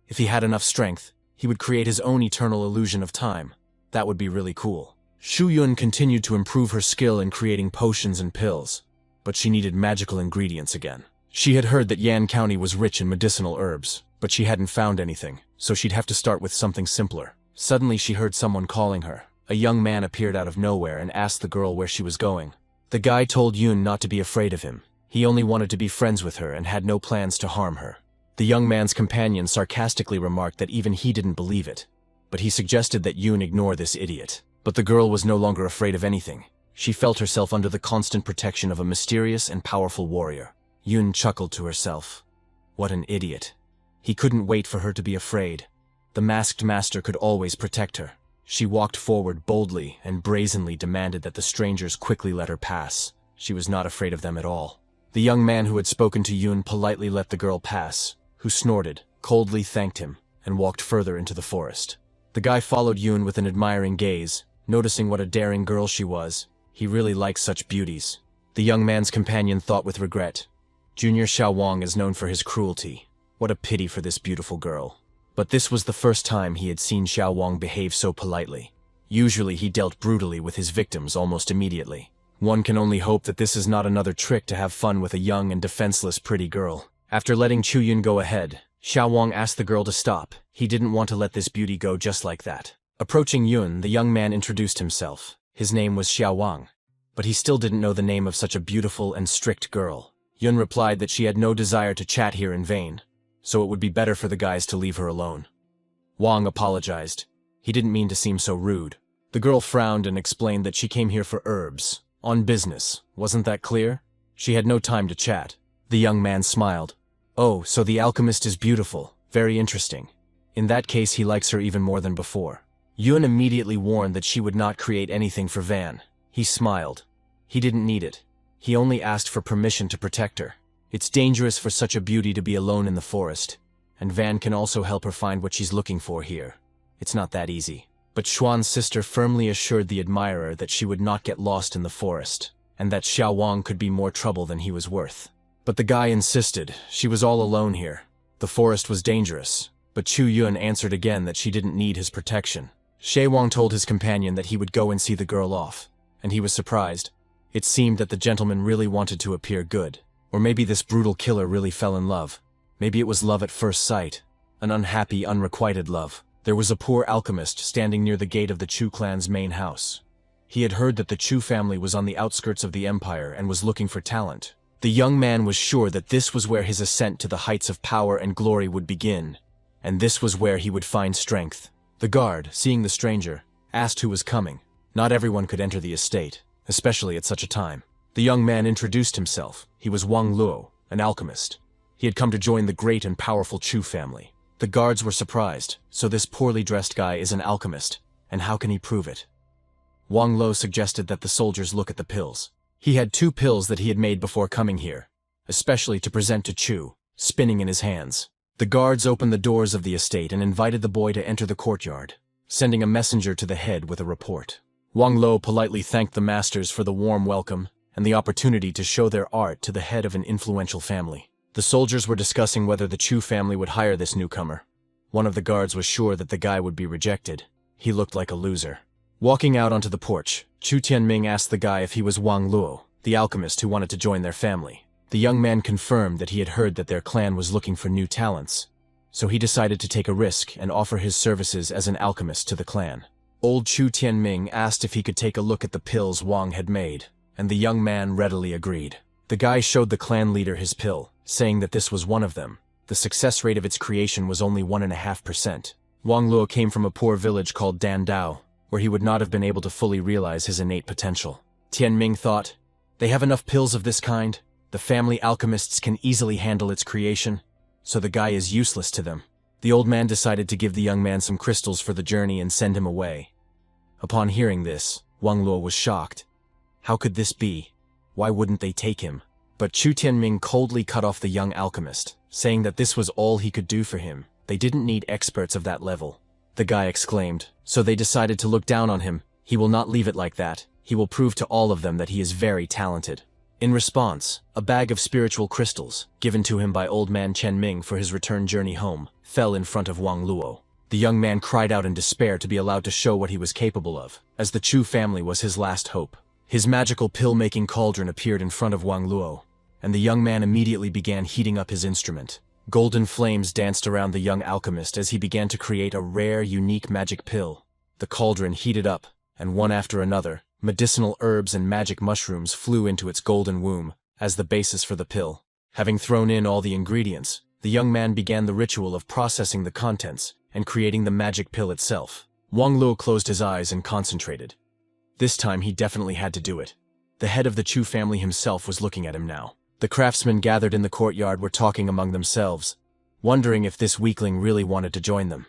If he had enough strength, he would create his own eternal illusion of time. That would be really cool. Shu Yun continued to improve her skill in creating potions and pills, but she needed magical ingredients again. She had heard that Yan County was rich in medicinal herbs, but she hadn't found anything, so she'd have to start with something simpler. Suddenly she heard someone calling her. A young man appeared out of nowhere and asked the girl where she was going. The guy told Yun not to be afraid of him. He only wanted to be friends with her and had no plans to harm her. The young man's companion sarcastically remarked that even he didn't believe it, but he suggested that Yun ignore this idiot. But the girl was no longer afraid of anything. She felt herself under the constant protection of a mysterious and powerful warrior. Yun chuckled to herself. What an idiot. He couldn't wait for her to be afraid. The masked master could always protect her. She walked forward boldly and brazenly demanded that the strangers quickly let her pass. She was not afraid of them at all. The young man who had spoken to Yun politely let the girl pass, who snorted, coldly thanked him, and walked further into the forest. The guy followed Yun with an admiring gaze, noticing what a daring girl she was. He really liked such beauties. The young man's companion thought with regret. Junior Xiao Wang is known for his cruelty. What a pity for this beautiful girl. But this was the first time he had seen Xiao Wang behave so politely. Usually he dealt brutally with his victims almost immediately. One can only hope that this is not another trick to have fun with a young and defenseless pretty girl. After letting Chu Yun go ahead, Xiao Wang asked the girl to stop. He didn't want to let this beauty go just like that. Approaching Yun, the young man introduced himself. His name was Xiao Wang. but he still didn't know the name of such a beautiful and strict girl. Yun replied that she had no desire to chat here in vain, so it would be better for the guys to leave her alone. Wang apologized. He didn't mean to seem so rude. The girl frowned and explained that she came here for herbs. On business, wasn't that clear? She had no time to chat. The young man smiled. Oh, so the alchemist is beautiful. Very interesting. In that case, he likes her even more than before. Yun immediately warned that she would not create anything for Van. He smiled. He didn't need it. He only asked for permission to protect her. It's dangerous for such a beauty to be alone in the forest, and Van can also help her find what she's looking for here. It's not that easy. But Xuan's sister firmly assured the admirer that she would not get lost in the forest, and that Xiao Wang could be more trouble than he was worth. But the guy insisted. She was all alone here. The forest was dangerous, but Chu Yun answered again that she didn't need his protection. Xie Wang told his companion that he would go and see the girl off, and he was surprised. It seemed that the gentleman really wanted to appear good. Or maybe this brutal killer really fell in love. Maybe it was love at first sight. An unhappy, unrequited love. There was a poor alchemist standing near the gate of the Chu clan's main house. He had heard that the Chu family was on the outskirts of the empire and was looking for talent. The young man was sure that this was where his ascent to the heights of power and glory would begin, and this was where he would find strength. The guard, seeing the stranger, asked who was coming. Not everyone could enter the estate, especially at such a time. The young man introduced himself. He was Wang Luo, an alchemist. He had come to join the great and powerful Chu family. The guards were surprised. So this poorly dressed guy is an alchemist, and how can he prove it? Wang Luo suggested that the soldiers look at the pills. He had 2 pills that he had made before coming here, especially to present to Chu, spinning in his hands. The guards opened the doors of the estate and invited the boy to enter the courtyard, sending a messenger to the head with a report. Wang Luo politely thanked the masters for the warm welcome and the opportunity to show their art to the head of an influential family. The soldiers were discussing whether the Chu family would hire this newcomer. One of the guards was sure that the guy would be rejected. He looked like a loser. Walking out onto the porch, Chu Tianming asked the guy if he was Wang Luo, the alchemist who wanted to join their family. The young man confirmed that he had heard that their clan was looking for new talents, so he decided to take a risk and offer his services as an alchemist to the clan. Old Chu Tianming asked if he could take a look at the pills Wang had made, and the young man readily agreed. The guy showed the clan leader his pill, saying that this was one of them. The success rate of its creation was only 1.5%. Wang Luo came from a poor village called Dandao, where he would not have been able to fully realize his innate potential. Tianming thought, they have enough pills of this kind. The family alchemists can easily handle its creation, so the guy is useless to them. The old man decided to give the young man some crystals for the journey and send him away. Upon hearing this, Wang Luo was shocked. How could this be? Why wouldn't they take him? But Chu Tianming coldly cut off the young alchemist, saying that this was all he could do for him. They didn't need experts of that level. The guy exclaimed, so they decided to look down on him. He will not leave it like that. He will prove to all of them that he is very talented. In response, a bag of spiritual crystals, given to him by old man Chen Ming for his return journey home, fell in front of Wang Luo. The young man cried out in despair to be allowed to show what he was capable of, as the Chu family was his last hope. His magical pill-making cauldron appeared in front of Wang Luo, and the young man immediately began heating up his instrument. Golden flames danced around the young alchemist as he began to create a rare, unique magic pill. The cauldron heated up, and one after another, medicinal herbs and magic mushrooms flew into its golden womb as the basis for the pill. Having thrown in all the ingredients, the young man began the ritual of processing the contents and creating the magic pill itself. Wang Luo closed his eyes and concentrated. This time he definitely had to do it. The head of the Chu family himself was looking at him now. The craftsmen gathered in the courtyard were talking among themselves, wondering if this weakling really wanted to join them.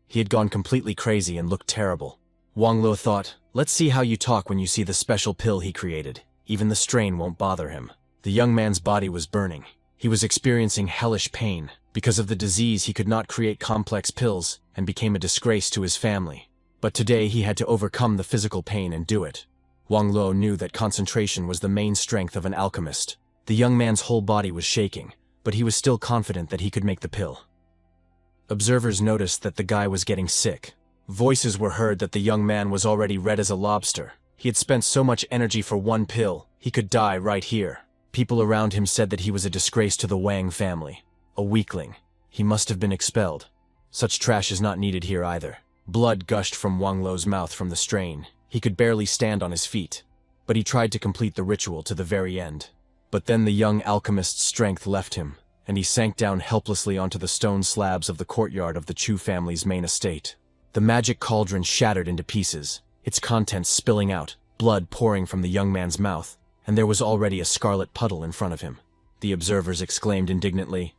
He had gone completely crazy and looked terrible. Wang Luo thought, let's see how you talk when you see the special pill he created. Even the strain won't bother him. The young man's body was burning. He was experiencing hellish pain. Because of the disease, he could not create complex pills and became a disgrace to his family. But today he had to overcome the physical pain and do it. Wang Luo knew that concentration was the main strength of an alchemist. The young man's whole body was shaking, but he was still confident that he could make the pill. Observers noticed that the guy was getting sick. Voices were heard that the young man was already red as a lobster. He had spent so much energy for one pill, he could die right here. People around him said that he was a disgrace to the Wang family. A weakling. He must have been expelled. Such trash is not needed here either. Blood gushed from Wang Luo's mouth from the strain. He could barely stand on his feet. but he tried to complete the ritual to the very end. But then the young alchemist's strength left him, and he sank down helplessly onto the stone slabs of the courtyard of the Chu family's main estate. The magic cauldron shattered into pieces, its contents spilling out, blood pouring from the young man's mouth, and there was already a scarlet puddle in front of him. The observers exclaimed indignantly,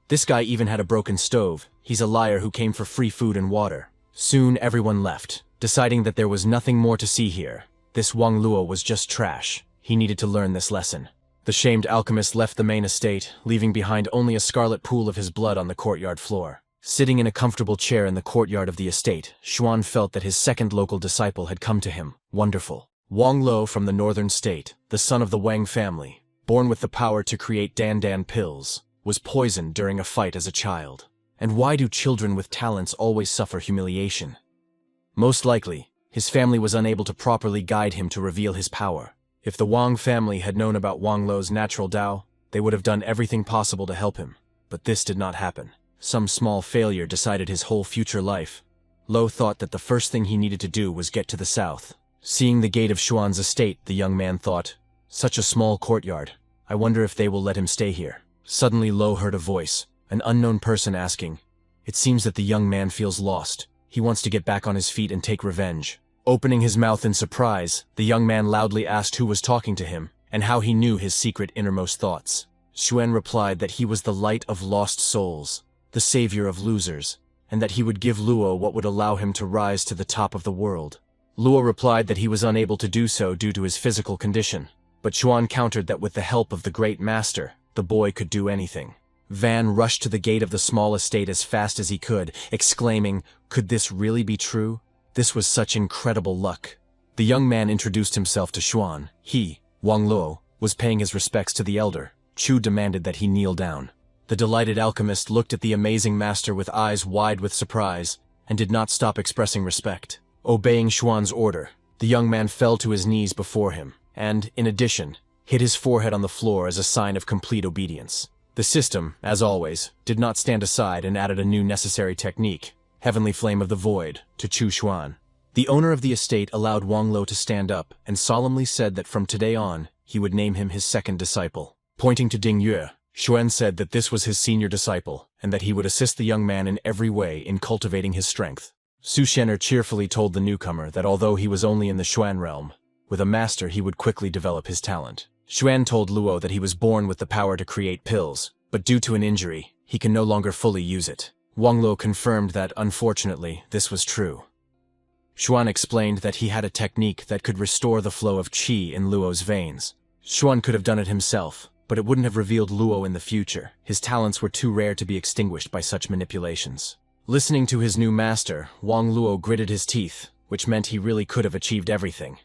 "This guy even had a broken stove. He's a liar who came for free food and water." Soon everyone left, deciding that there was nothing more to see here. This Wang Luo was just trash. He needed to learn this lesson. The shamed alchemist left the main estate, leaving behind only a scarlet pool of his blood on the courtyard floor. Sitting in a comfortable chair in the courtyard of the estate, Xuan felt that his second local disciple had come to him. Wonderful. Wang Luo from the northern state, the son of the Wang family, born with the power to create Dan pills, was poisoned during a fight as a child. And why do children with talents always suffer humiliation? Most likely, his family was unable to properly guide him to reveal his power. If the Wang family had known about Wang Luo's natural Dao, they would have done everything possible to help him. But this did not happen. Some small failure decided his whole future life. Luo thought that the first thing he needed to do was get to the south. Seeing the gate of Xuan's estate, the young man thought, "Such a small courtyard. I wonder if they will let him stay here." Suddenly Luo heard a voice, an unknown person asking, "It seems that the young man feels lost. He wants to get back on his feet and take revenge." Opening his mouth in surprise, the young man loudly asked who was talking to him, and how he knew his secret innermost thoughts. Xuan replied that he was the light of lost souls, the savior of losers, and that he would give Luo what would allow him to rise to the top of the world. Luo replied that he was unable to do so due to his physical condition, but Xuan countered that with the help of the great master, the boy could do anything. Van rushed to the gate of the small estate as fast as he could, exclaiming, "Could this really be true? This was such incredible luck." The young man introduced himself to Xuan. He, Wang Luo, was paying his respects to the elder. Chu demanded that he kneel down. The delighted alchemist looked at the amazing master with eyes wide with surprise, and did not stop expressing respect. Obeying Xuan's order, the young man fell to his knees before him, and, in addition, hit his forehead on the floor as a sign of complete obedience. The system, as always, did not stand aside and added a new necessary technique, Heavenly Flame of the Void, to Chu Xuan. The owner of the estate allowed Wang Luo to stand up and solemnly said that from today on, he would name him his second disciple. Pointing to Ding Yue, Xuan said that this was his senior disciple, and that he would assist the young man in every way in cultivating his strength. Su Shen'er cheerfully told the newcomer that although he was only in the Xuan realm, with a master he would quickly develop his talent. Xuan told Luo that he was born with the power to create pills, but due to an injury, he can no longer fully use it. Wang Luo confirmed that, unfortunately, this was true. Xuan explained that he had a technique that could restore the flow of qi in Luo's veins. Xuan could have done it himself, but it wouldn't have revealed Luo in the future. His talents were too rare to be extinguished by such manipulations. Listening to his new master, Wang Luo gritted his teeth, which meant he really could have achieved everything.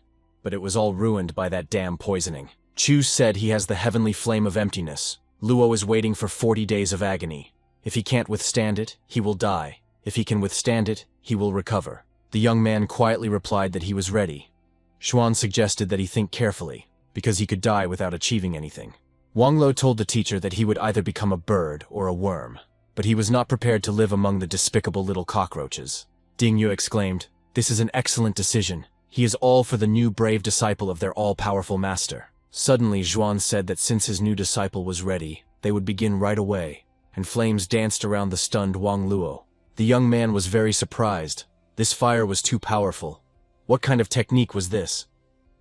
But it was all ruined by that damn poisoning. Chu said he has the heavenly flame of emptiness. Luo is waiting for 40 days of agony. If he can't withstand it, he will die. If he can withstand it, he will recover. The young man quietly replied that he was ready. Xuan suggested that he think carefully, because he could die without achieving anything. Wang Luo told the teacher that he would either become a bird or a worm, but he was not prepared to live among the despicable little cockroaches. Ding Yue exclaimed, "This is an excellent decision. He is all for the new brave disciple of their all-powerful master." Suddenly, Xuan said that since his new disciple was ready, they would begin right away, and flames danced around the stunned Wang Luo. The young man was very surprised. This fire was too powerful. What kind of technique was this?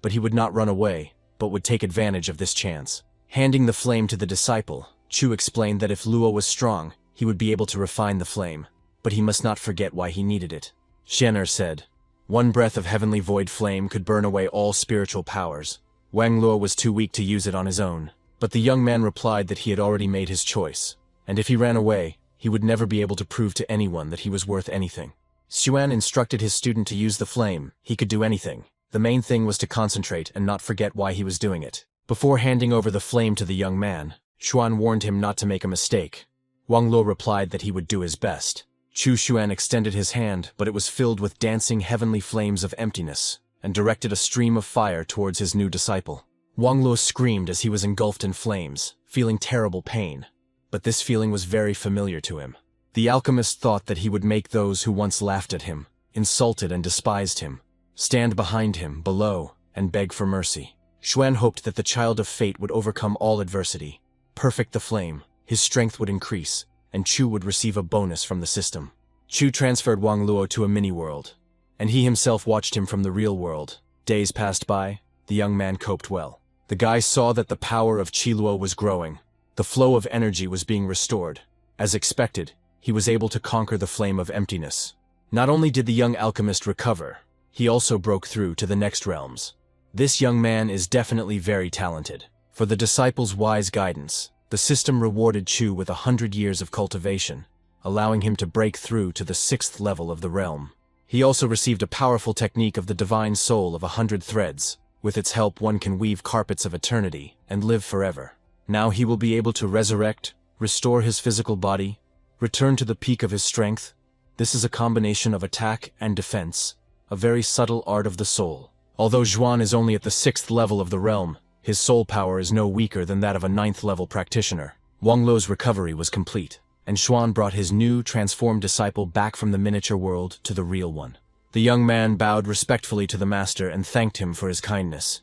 But he would not run away, but would take advantage of this chance. Handing the flame to the disciple, Chu explained that if Luo was strong, he would be able to refine the flame, but he must not forget why he needed it. Shen'er said, "One breath of heavenly void flame could burn away all spiritual powers." Wang Luo was too weak to use it on his own, but the young man replied that he had already made his choice, and if he ran away, he would never be able to prove to anyone that he was worth anything. Xuan instructed his student to use the flame. He could do anything. The main thing was to concentrate and not forget why he was doing it. Before handing over the flame to the young man, Xuan warned him not to make a mistake. Wang Luo replied that he would do his best. Chu Xuan extended his hand, but it was filled with dancing heavenly flames of emptiness, and directed a stream of fire towards his new disciple. Wang Luo screamed as he was engulfed in flames, feeling terrible pain. But this feeling was very familiar to him. The alchemist thought that he would make those who once laughed at him, insulted and despised him, stand behind him, below, and beg for mercy. Xuan hoped that the child of fate would overcome all adversity. Perfect the flame, his strength would increase, and Chu would receive a bonus from the system. Chu transferred Wang Luo to a mini-world, and he himself watched him from the real world. Days passed by, the young man coped well. The guy saw that the power of Qi Luo was growing. The flow of energy was being restored. As expected, he was able to conquer the flame of emptiness. Not only did the young alchemist recover, he also broke through to the next realms. This young man is definitely very talented. For the disciples' wise guidance, the system rewarded Chu with 100 years of cultivation, allowing him to break through to the 6th level of the realm. He also received a powerful technique of the divine soul of 100 threads. With its help, one can weave carpets of eternity and live forever. Now he will be able to resurrect, restore his physical body, return to the peak of his strength. This is a combination of attack and defense, a very subtle art of the soul. Although Xuan is only at the 6th level of the realm, his soul power is no weaker than that of a 9th level practitioner. Wang Luo's recovery was complete, and Xuan brought his new, transformed disciple back from the miniature world to the real one. The young man bowed respectfully to the master and thanked him for his kindness.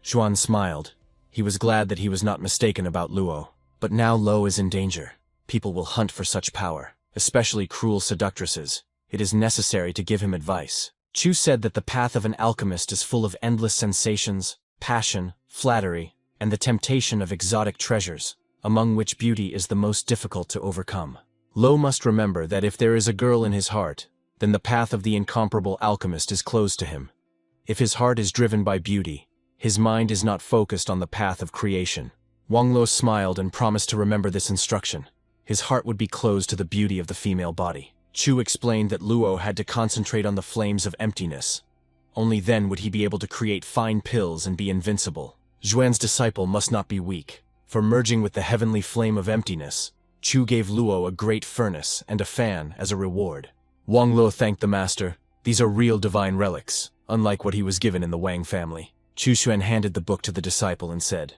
Xuan smiled. He was glad that he was not mistaken about Luo. But now Luo is in danger. People will hunt for such power, especially cruel seductresses. It is necessary to give him advice. Chu said that the path of an alchemist is full of endless sensations, passion, flattery, and the temptation of exotic treasures, among which beauty is the most difficult to overcome. Luo must remember that if there is a girl in his heart, then the path of the incomparable alchemist is closed to him. If his heart is driven by beauty, his mind is not focused on the path of creation. Wang Luo smiled and promised to remember this instruction. His heart would be closed to the beauty of the female body. Chu explained that Luo had to concentrate on the flames of emptiness. Only then would he be able to create fine pills and be invincible. Xuan's disciple must not be weak. For merging with the heavenly flame of emptiness, Chu gave Luo a great furnace and a fan as a reward. Wang Luo thanked the master. These are real divine relics, unlike what he was given in the Wang family. Chu Xuan handed the book to the disciple and said,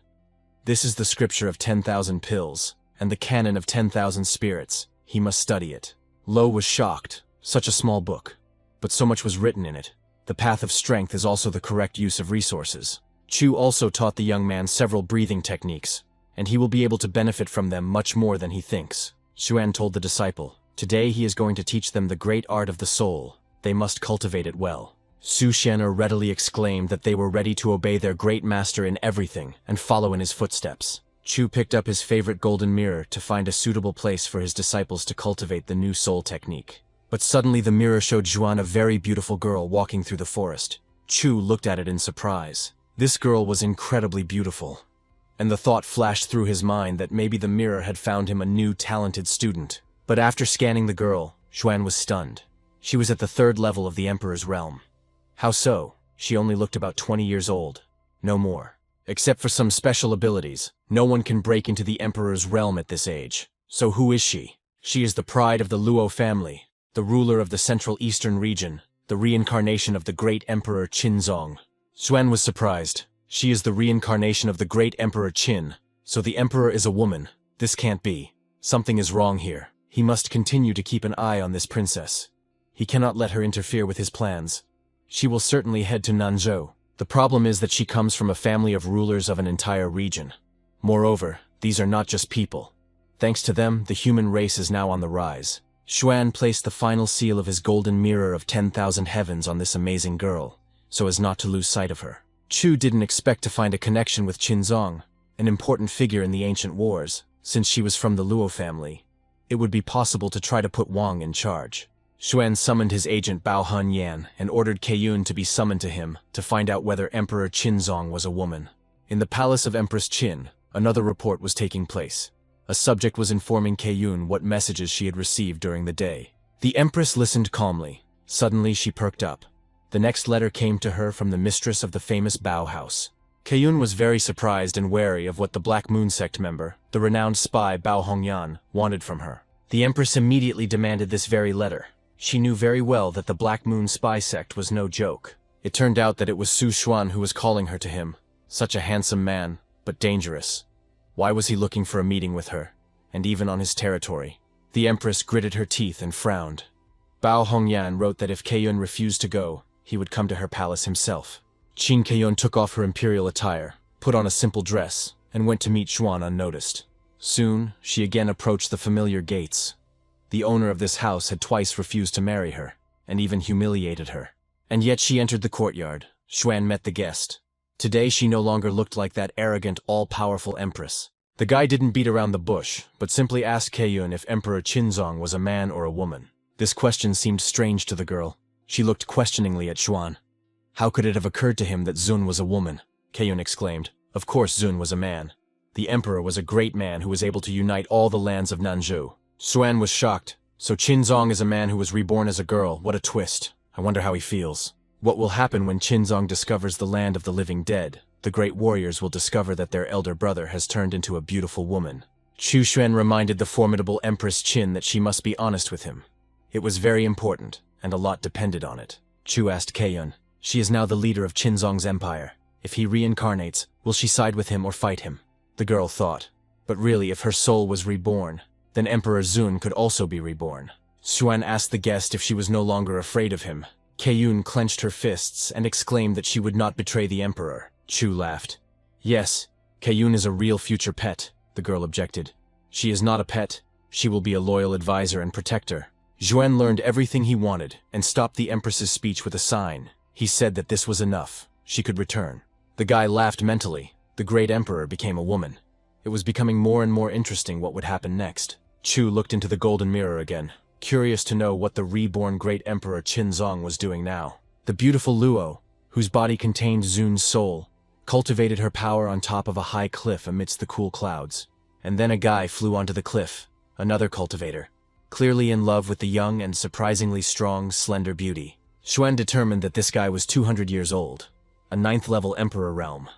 "This is the scripture of 10,000 pills, and the canon of 10,000 spirits. He must study it." Luo was shocked. Such a small book. But so much was written in it. The path of strength is also the correct use of resources. Chu also taught the young man several breathing techniques, and he will be able to benefit from them much more than he thinks. Xuan told the disciple, "Today he is going to teach them the great art of the soul. They must cultivate it well." Su Xian'er readily exclaimed that they were ready to obey their great master in everything and follow in his footsteps. Chu picked up his favorite golden mirror to find a suitable place for his disciples to cultivate the new soul technique. But suddenly the mirror showed Xuan a very beautiful girl walking through the forest. Chu looked at it in surprise. This girl was incredibly beautiful. And the thought flashed through his mind that maybe the mirror had found him a new talented student. But after scanning the girl, Xuan was stunned. She was at the 3rd level of the Emperor's realm. How so? She only looked about 20 years old. No more. Except for some special abilities, no one can break into the Emperor's realm at this age. So who is she? She is the pride of the Luo family, the ruler of the Central Eastern region, the reincarnation of the great Emperor Qinzong. Xuan was surprised. She is the reincarnation of the great Emperor Qin. So the Emperor is a woman. This can't be. Something is wrong here. He must continue to keep an eye on this princess. He cannot let her interfere with his plans. She will certainly head to Nanzhou. The problem is that she comes from a family of rulers of an entire region. Moreover, these are not just people. Thanks to them, the human race is now on the rise. Xuan placed the final seal of his golden mirror of 10,000 heavens on this amazing girl, so as not to lose sight of her. Chu didn't expect to find a connection with Qinzong, an important figure in the ancient wars. Since she was from the Luo family, it would be possible to try to put Wang in charge. Xuan summoned his agent Bao Hun Yan and ordered Keiyun to be summoned to him to find out whether Emperor Qinzong was a woman. In the palace of Empress Qin, another report was taking place. A subject was informing Keiyun what messages she had received during the day. The Empress listened calmly. Suddenly she perked up. The next letter came to her from the mistress of the famous Bao House. Keiyun was very surprised and wary of what the Black Moon sect member, the renowned spy Bao Hongyan, wanted from her. The Empress immediately demanded this very letter. She knew very well that the Black Moon spy sect was no joke. It turned out that it was Su Xuan who was calling her to him. Such a handsome man, but dangerous. Why was he looking for a meeting with her, and even on his territory? The Empress gritted her teeth and frowned. Bao Hongyan wrote that if Keiyun refused to go, he would come to her palace himself. Qin Keyon took off her imperial attire, put on a simple dress, and went to meet Xuan unnoticed. Soon, she again approached the familiar gates. The owner of this house had twice refused to marry her, and even humiliated her. And yet she entered the courtyard. Xuan met the guest. Today she no longer looked like that arrogant, all-powerful empress. The guy didn't beat around the bush, but simply asked Keiyun if Emperor Qinzong was a man or a woman. This question seemed strange to the girl. She looked questioningly at Xuan. How could it have occurred to him that Zun was a woman? Keiyun exclaimed. Of course Zun was a man. The emperor was a great man who was able to unite all the lands of Nanzhou. Xuan was shocked. So Qinzong is a man who was reborn as a girl. What a twist. I wonder how he feels. What will happen when Qinzong discovers the land of the living dead? The great warriors will discover that their elder brother has turned into a beautiful woman. Chu Xuan reminded the formidable Empress Qin that she must be honest with him. It was very important, and a lot depended on it. Chu asked Keiyun. She is now the leader of Qinzong's empire. If he reincarnates, will she side with him or fight him? The girl thought. But really, if her soul was reborn, then Emperor Zun could also be reborn. Xuan asked the guest if she was no longer afraid of him. Keiyun clenched her fists and exclaimed that she would not betray the emperor. Chu laughed. Yes, Keiyun is a real future pet, the girl objected. She is not a pet. She will be a loyal advisor and protector. Xuan learned everything he wanted and stopped the empress's speech with a sign. He said that this was enough. She could return. The guy laughed mentally. The great emperor became a woman. It was becoming more and more interesting what would happen next. Chu looked into the golden mirror again, curious to know what the reborn great emperor Qinzong was doing now. The beautiful Luo, whose body contained Zun's soul, cultivated her power on top of a high cliff amidst the cool clouds. And then a guy flew onto the cliff, another cultivator, clearly in love with the young and surprisingly strong, slender beauty. Xuan determined that this guy was 200 years old, a 9th-level emperor realm,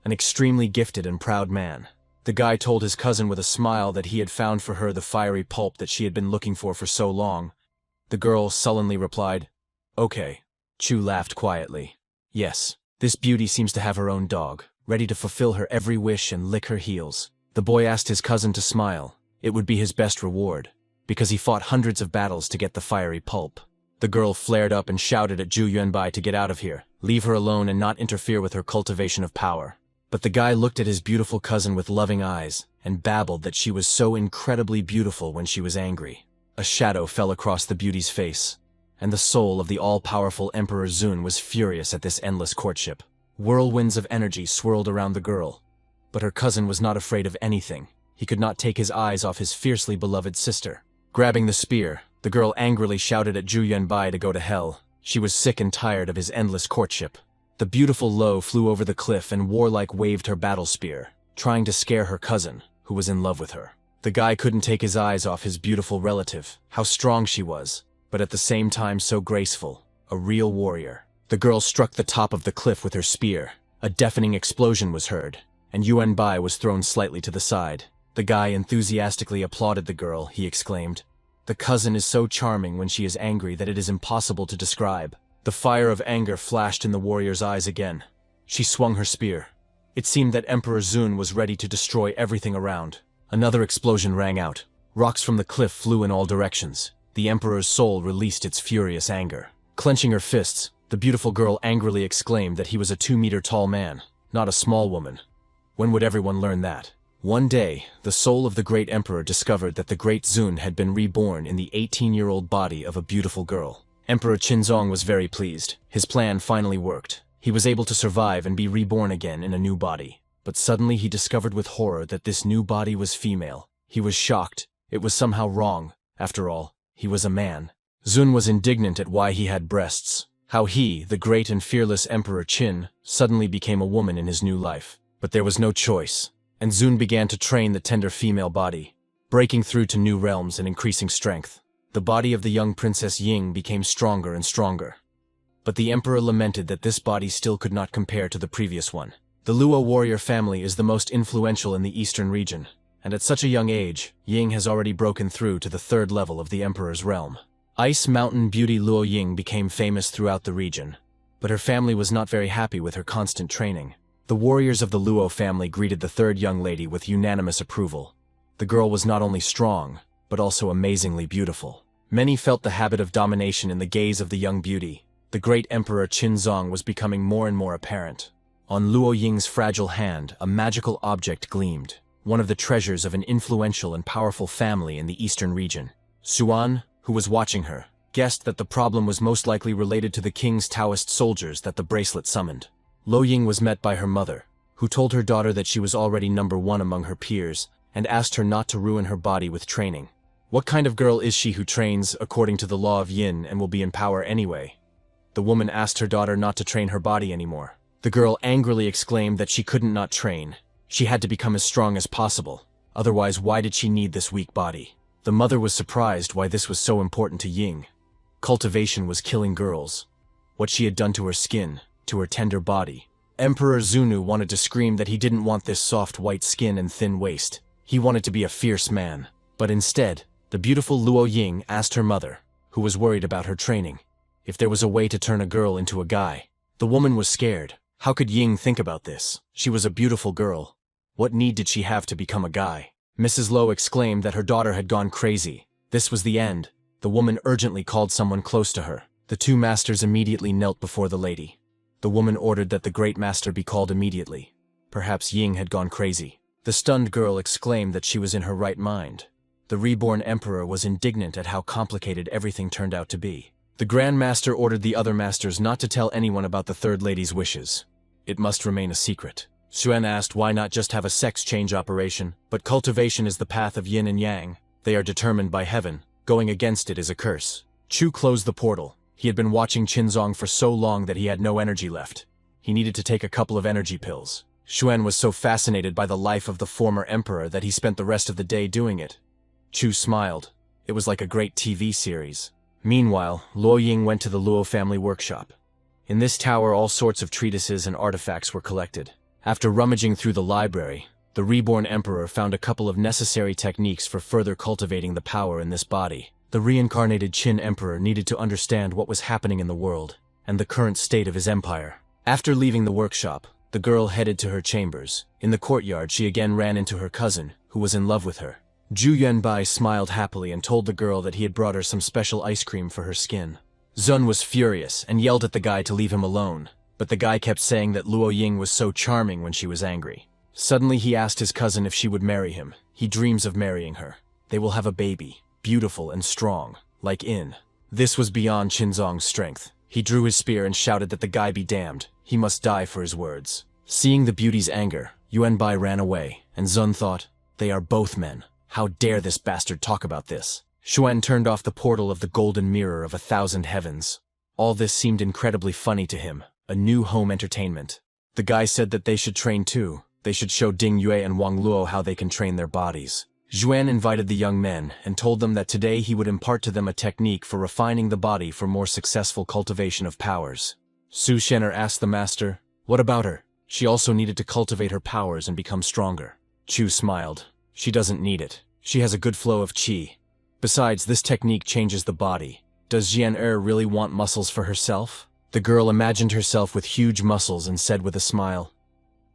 an extremely gifted and proud man. The guy told his cousin with a smile that he had found for her the fiery pulp that she had been looking for so long. The girl sullenly replied, "Okay." Chu laughed quietly. Yes, this beauty seems to have her own dog, ready to fulfill her every wish and lick her heels. The boy asked his cousin to smile. It would be his best reward, because he fought hundreds of battles to get the fiery pulp. The girl flared up and shouted at Zhu Yuanbai to get out of here, leave her alone and not interfere with her cultivation of power. But the guy looked at his beautiful cousin with loving eyes and babbled that she was so incredibly beautiful when she was angry. A shadow fell across the beauty's face, and the soul of the all-powerful Emperor Zun was furious at this endless courtship. Whirlwinds of energy swirled around the girl, but her cousin was not afraid of anything. He could not take his eyes off his fiercely beloved sister. Grabbing the spear, the girl angrily shouted at Zhu Yuanbai to go to hell. She was sick and tired of his endless courtship. The beautiful Lo flew over the cliff and warlike waved her battle spear, trying to scare her cousin, who was in love with her. The guy couldn't take his eyes off his beautiful relative, how strong she was, but at the same time so graceful, a real warrior. The girl struck the top of the cliff with her spear. A deafening explosion was heard, and Yuan Bai was thrown slightly to the side. The guy enthusiastically applauded the girl. He exclaimed, "The cousin is so charming when she is angry that it is impossible to describe." The fire of anger flashed in the warrior's eyes again. She swung her spear. It seemed that Emperor Zun was ready to destroy everything around. Another explosion rang out. Rocks from the cliff flew in all directions. The Emperor's soul released its furious anger. Clenching her fists, the beautiful girl angrily exclaimed that he was a 2-meter-tall man, not a small woman. When would everyone learn that? One day, the soul of the great emperor discovered that the great Zun had been reborn in the 18-year-old body of a beautiful girl. Emperor Qinzong was very pleased. His plan finally worked. He was able to survive and be reborn again in a new body. But suddenly he discovered with horror that this new body was female. He was shocked. It was somehow wrong. After all, he was a man. Zun was indignant at why he had breasts. How he, the great and fearless Emperor Qin, suddenly became a woman in his new life. But there was no choice, and Zun began to train the tender female body, breaking through to new realms and increasing strength. The body of the young Princess Ying became stronger and stronger. But the emperor lamented that this body still could not compare to the previous one. The Luo warrior family is the most influential in the eastern region, and at such a young age, Ying has already broken through to the 3rd level of the emperor's realm. Ice Mountain beauty Luo Ying became famous throughout the region, but her family was not very happy with her constant training. The warriors of the Luo family greeted the 3rd young lady with unanimous approval. The girl was not only strong, but also amazingly beautiful. Many felt the habit of domination in the gaze of the young beauty. The great Emperor Qinzong was becoming more and more apparent. On Luo Ying's fragile hand, a magical object gleamed, one of the treasures of an influential and powerful family in the eastern region. Xuan, who was watching her, guessed that the problem was most likely related to the king's Taoist soldiers that the bracelet summoned. Luo Ying was met by her mother, who told her daughter that she was already #1 among her peers and asked her not to ruin her body with training. What kind of girl is she who trains according to the law of yin and will be in power anyway? The woman asked her daughter not to train her body anymore. The girl angrily exclaimed that she couldn't not train. She had to become as strong as possible. Otherwise, why did she need this weak body? The mother was surprised why this was so important to Ying. Cultivation was killing girls. What she had done to her skin, to her tender body. Emperor Zunu wanted to scream that he didn't want this soft white skin and thin waist. He wanted to be a fierce man. But instead, the beautiful Luo Ying asked her mother, who was worried about her training, if there was a way to turn a girl into a guy. The woman was scared. How could Ying think about this? She was a beautiful girl. What need did she have to become a guy? Mrs. Lo exclaimed that her daughter had gone crazy. This was the end. The woman urgently called someone close to her. The two masters immediately knelt before the lady. The woman ordered that the great master be called immediately. Perhaps Ying had gone crazy. The stunned girl exclaimed that she was in her right mind. The reborn emperor was indignant at how complicated everything turned out to be. The Grand Master ordered the other masters not to tell anyone about the third lady's wishes. It must remain a secret. Xuan asked why not just have a sex change operation, but cultivation is the path of yin and yang. They are determined by heaven. Going against it is a curse. Chu closed the portal. He had been watching Qinzong for so long that he had no energy left. He needed to take a couple of energy pills. Xuan was so fascinated by the life of the former emperor that he spent the rest of the day doing it. Chu smiled. It was like a great TV series. Meanwhile, Luo Ying went to the Luo family workshop. In this tower, all sorts of treatises and artifacts were collected. After rummaging through the library, the reborn emperor found a couple of necessary techniques for further cultivating the power in this body. The reincarnated Qin emperor needed to understand what was happening in the world and the current state of his empire. After leaving the workshop, the girl headed to her chambers. In the courtyard, she again ran into her cousin, who was in love with her. Zhu Yuanbai smiled happily and told the girl that he had brought her some special ice cream for her skin. Zun was furious and yelled at the guy to leave him alone, but the guy kept saying that Luo Ying was so charming when she was angry. Suddenly he asked his cousin if she would marry him. He dreams of marrying her. They will have a baby, beautiful and strong, like In. This was beyond Qinzong's strength. He drew his spear and shouted that the guy be damned. He must die for his words. Seeing the beauty's anger, Yuanbai ran away, and Zun thought, they are both men. How dare this bastard talk about this? Xuan turned off the portal of the golden mirror of 1,000 heavens. All this seemed incredibly funny to him, a new home entertainment. The guy said that they should train too. They should show Ding Yue and Wang Luo how they can train their bodies. Xuan invited the young men and told them that today he would impart to them a technique for refining the body for more successful cultivation of powers. Su Shen'er asked the master, what about her? She also needed to cultivate her powers and become stronger. Chu smiled. She doesn't need it. She has a good flow of qi. Besides, this technique changes the body. Does Jian really want muscles for herself? The girl imagined herself with huge muscles and said with a smile,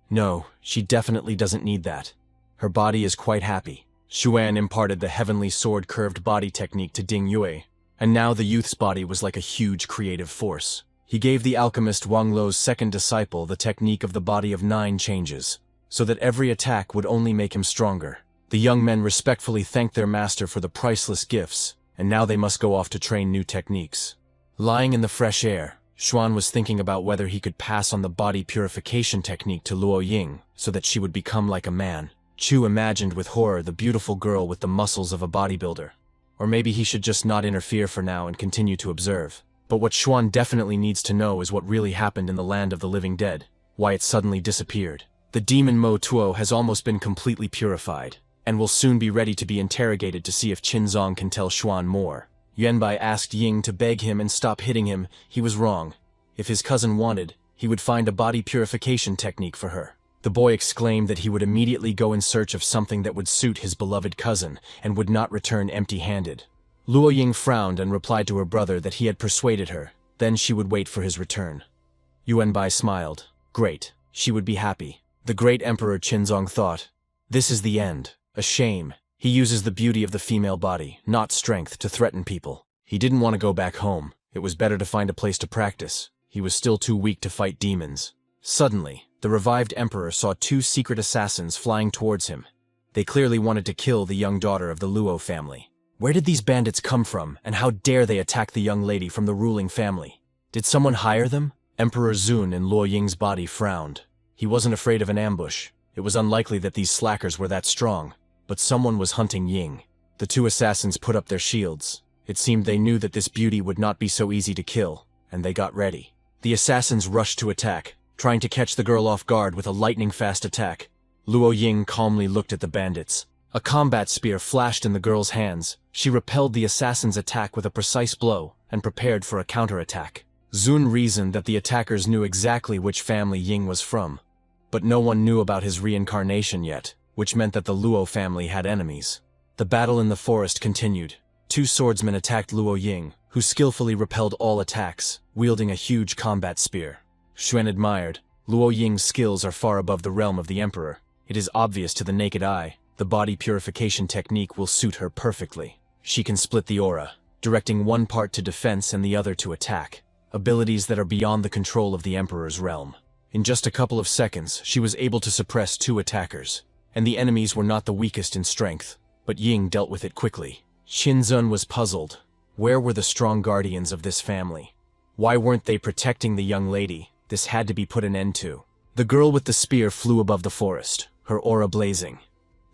no, she definitely doesn't need that. Her body is quite happy. Xuan imparted the heavenly sword curved body technique to Ding Yue, and now the youth's body was like a huge creative force. He gave the alchemist Wang Luo's second disciple the technique of the body of 9 changes, so that every attack would only make him stronger. The young men respectfully thanked their master for the priceless gifts, and now they must go off to train new techniques. Lying in the fresh air, Xuan was thinking about whether he could pass on the body purification technique to Luo Ying so that she would become like a man. Chu imagined with horror the beautiful girl with the muscles of a bodybuilder. Or maybe he should just not interfere for now and continue to observe. But what Xuan definitely needs to know is what really happened in the land of the living dead, why it suddenly disappeared. The demon Mo Tuo has almost been completely purified, and will soon be ready to be interrogated to see if Qinzong can tell Xuan more. Yuanbai asked Ying to beg him and stop hitting him. He was wrong. If his cousin wanted, he would find a body purification technique for her. The boy exclaimed that he would immediately go in search of something that would suit his beloved cousin and would not return empty-handed. Luo Ying frowned and replied to her brother that he had persuaded her, then she would wait for his return. Yuanbai smiled. Great, she would be happy. The great Emperor Qinzong thought, this is the end, a shame. He uses the beauty of the female body, not strength, to threaten people. He didn't want to go back home. It was better to find a place to practice. He was still too weak to fight demons. Suddenly, the revived emperor saw two secret assassins flying towards him. They clearly wanted to kill the young daughter of the Luo family. Where did these bandits come from, and how dare they attack the young lady from the ruling family? Did someone hire them? Emperor Zun in Luo Ying's body frowned. He wasn't afraid of an ambush. It was unlikely that these slackers were that strong, but someone was hunting Ying. The two assassins put up their shields. It seemed they knew that this beauty would not be so easy to kill, and they got ready. The assassins rushed to attack, trying to catch the girl off guard with a lightning-fast attack. Luo Ying calmly looked at the bandits. A combat spear flashed in the girl's hands. She repelled the assassin's attack with a precise blow and prepared for a counterattack. Zun reasoned that the attackers knew exactly which family Ying was from, but no one knew about his reincarnation yet, which meant that the Luo family had enemies. The battle in the forest continued. Two swordsmen attacked Luo Ying, who skillfully repelled all attacks, wielding a huge combat spear. Xuan admired. Luo Ying's skills are far above the realm of the emperor. It is obvious to the naked eye. The body purification technique will suit her perfectly. She can split the aura, directing one part to defense and the other to attack, abilities that are beyond the control of the emperor's realm. In just a couple of seconds, she was able to suppress two attackers, and the enemies were not the weakest in strength, but Ying dealt with it quickly. Qinzun was puzzled. Where were the strong guardians of this family? Why weren't they protecting the young lady? This had to be put an end to. The girl with the spear flew above the forest, her aura blazing.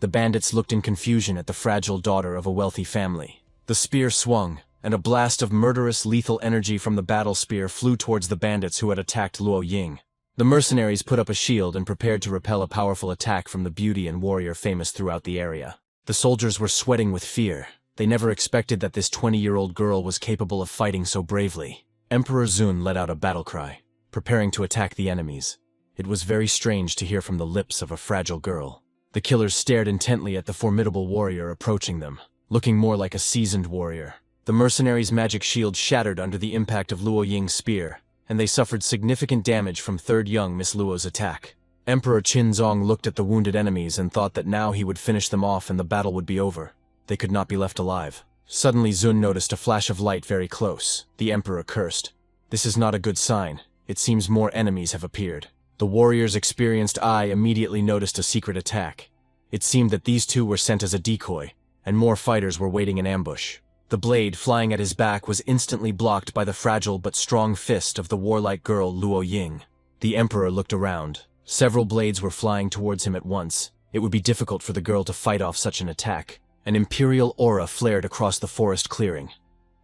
The bandits looked in confusion at the fragile daughter of a wealthy family. The spear swung, and a blast of murderous lethal energy from the battle spear flew towards the bandits who had attacked Luo Ying. The mercenaries put up a shield and prepared to repel a powerful attack from the beauty and warrior famous throughout the area. The soldiers were sweating with fear. They never expected that this 20-year-old girl was capable of fighting so bravely. Emperor Zun let out a battle cry, preparing to attack the enemies. It was very strange to hear from the lips of a fragile girl. The killers stared intently at the formidable warrior approaching them, looking more like a seasoned warrior. The mercenaries' magic shield shattered under the impact of Luo Ying's spear, and they suffered significant damage from third young Miss Luo's attack. Emperor Qinzong looked at the wounded enemies and thought that now he would finish them off and the battle would be over. They could not be left alive. Suddenly Zun noticed a flash of light very close. The emperor cursed. This is not a good sign. It seems more enemies have appeared. The warrior's experienced eye immediately noticed a secret attack. It seemed that these two were sent as a decoy, and more fighters were waiting in ambush. The blade flying at his back was instantly blocked by the fragile but strong fist of the warlike girl Luo Ying. The emperor looked around. Several blades were flying towards him at once. It would be difficult for the girl to fight off such an attack. An imperial aura flared across the forest clearing.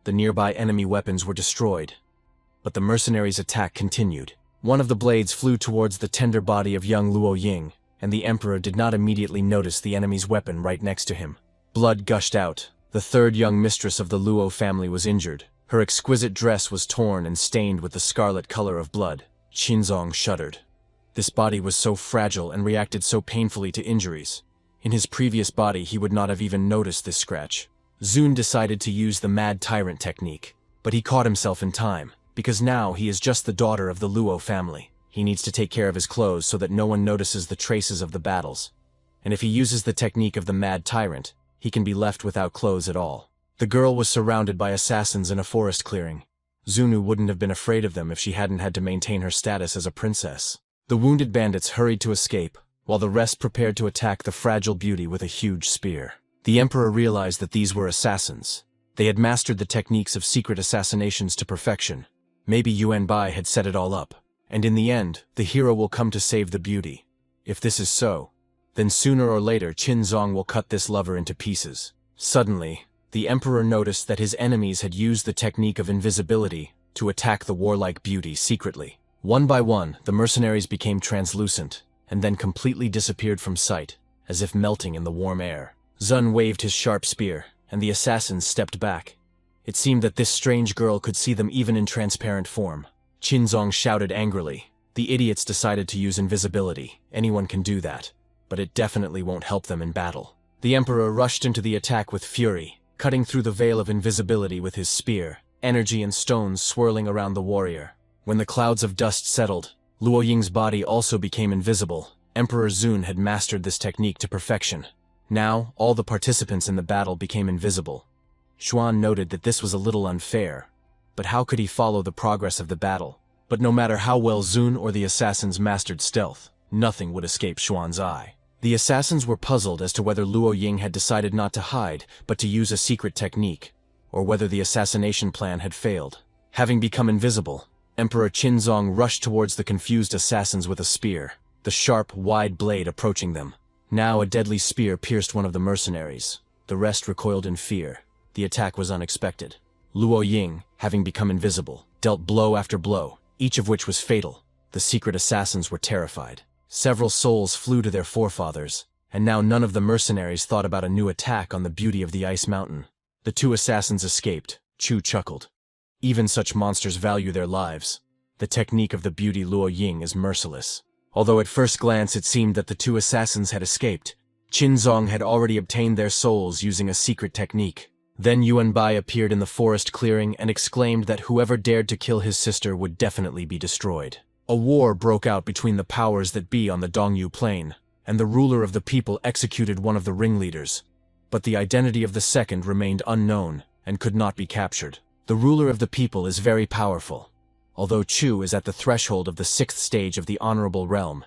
The nearby enemy weapons were destroyed, but the mercenaries' attack continued. One of the blades flew towards the tender body of young Luo Ying, and the emperor did not immediately notice the enemy's weapon right next to him. Blood gushed out. The third young mistress of the Luo family was injured. Her exquisite dress was torn and stained with the scarlet color of blood. Qinzong shuddered. This body was so fragile and reacted so painfully to injuries. In his previous body, he would not have even noticed this scratch. Zun decided to use the mad tyrant technique, but he caught himself in time, because now he is just the daughter of the Luo family. He needs to take care of his clothes so that no one notices the traces of the battles. And if he uses the technique of the mad tyrant, he can be left without clothes at all. The girl was surrounded by assassins in a forest clearing. Zunu wouldn't have been afraid of them if she hadn't had to maintain her status as a princess. The wounded bandits hurried to escape, while the rest prepared to attack the fragile beauty with a huge spear. The emperor realized that these were assassins. They had mastered the techniques of secret assassinations to perfection. Maybe Yuan Bai had set it all up, and in the end, the hero will come to save the beauty. If this is so, then sooner or later Qinzong will cut this lover into pieces. Suddenly, the emperor noticed that his enemies had used the technique of invisibility to attack the warlike beauty secretly. One by one, the mercenaries became translucent, and then completely disappeared from sight, as if melting in the warm air. Zun waved his sharp spear, and the assassins stepped back. It seemed that this strange girl could see them even in transparent form. Qinzong shouted angrily. The idiots decided to use invisibility. Anyone can do that, but it definitely won't help them in battle. The emperor rushed into the attack with fury, cutting through the veil of invisibility with his spear, energy and stones swirling around the warrior. When the clouds of dust settled, Luo Ying's body also became invisible. Emperor Zun had mastered this technique to perfection. Now, all the participants in the battle became invisible. Xuan noted that this was a little unfair. but how could he follow the progress of the battle? But no matter how well Zun or the assassins mastered stealth, nothing would escape Xuan's eye. The assassins were puzzled as to whether Luo Ying had decided not to hide, but to use a secret technique, or whether the assassination plan had failed. Having become invisible, Emperor Qinzong rushed towards the confused assassins with a spear, the sharp, wide blade approaching them. Now a deadly spear pierced one of the mercenaries. The rest recoiled in fear. The attack was unexpected. Luo Ying, having become invisible, dealt blow after blow, each of which was fatal. The secret assassins were terrified. Several souls flew to their forefathers, and now none of the mercenaries thought about a new attack on the beauty of the ice mountain. The two assassins escaped. Chu chuckled. Even such monsters value their lives. The technique of the beauty Luo Ying is merciless. Although at first glance it seemed that the two assassins had escaped, Qinzong had already obtained their souls using a secret technique. Then Yuan Bai appeared in the forest clearing and exclaimed that whoever dared to kill his sister would definitely be destroyed. A war broke out between the powers that be on the Dongyu Plain, and the ruler of the people executed one of the ringleaders. But the identity of the second remained unknown and could not be captured. The ruler of the people is very powerful. Although Chu is at the threshold of the 6th stage of the honorable realm,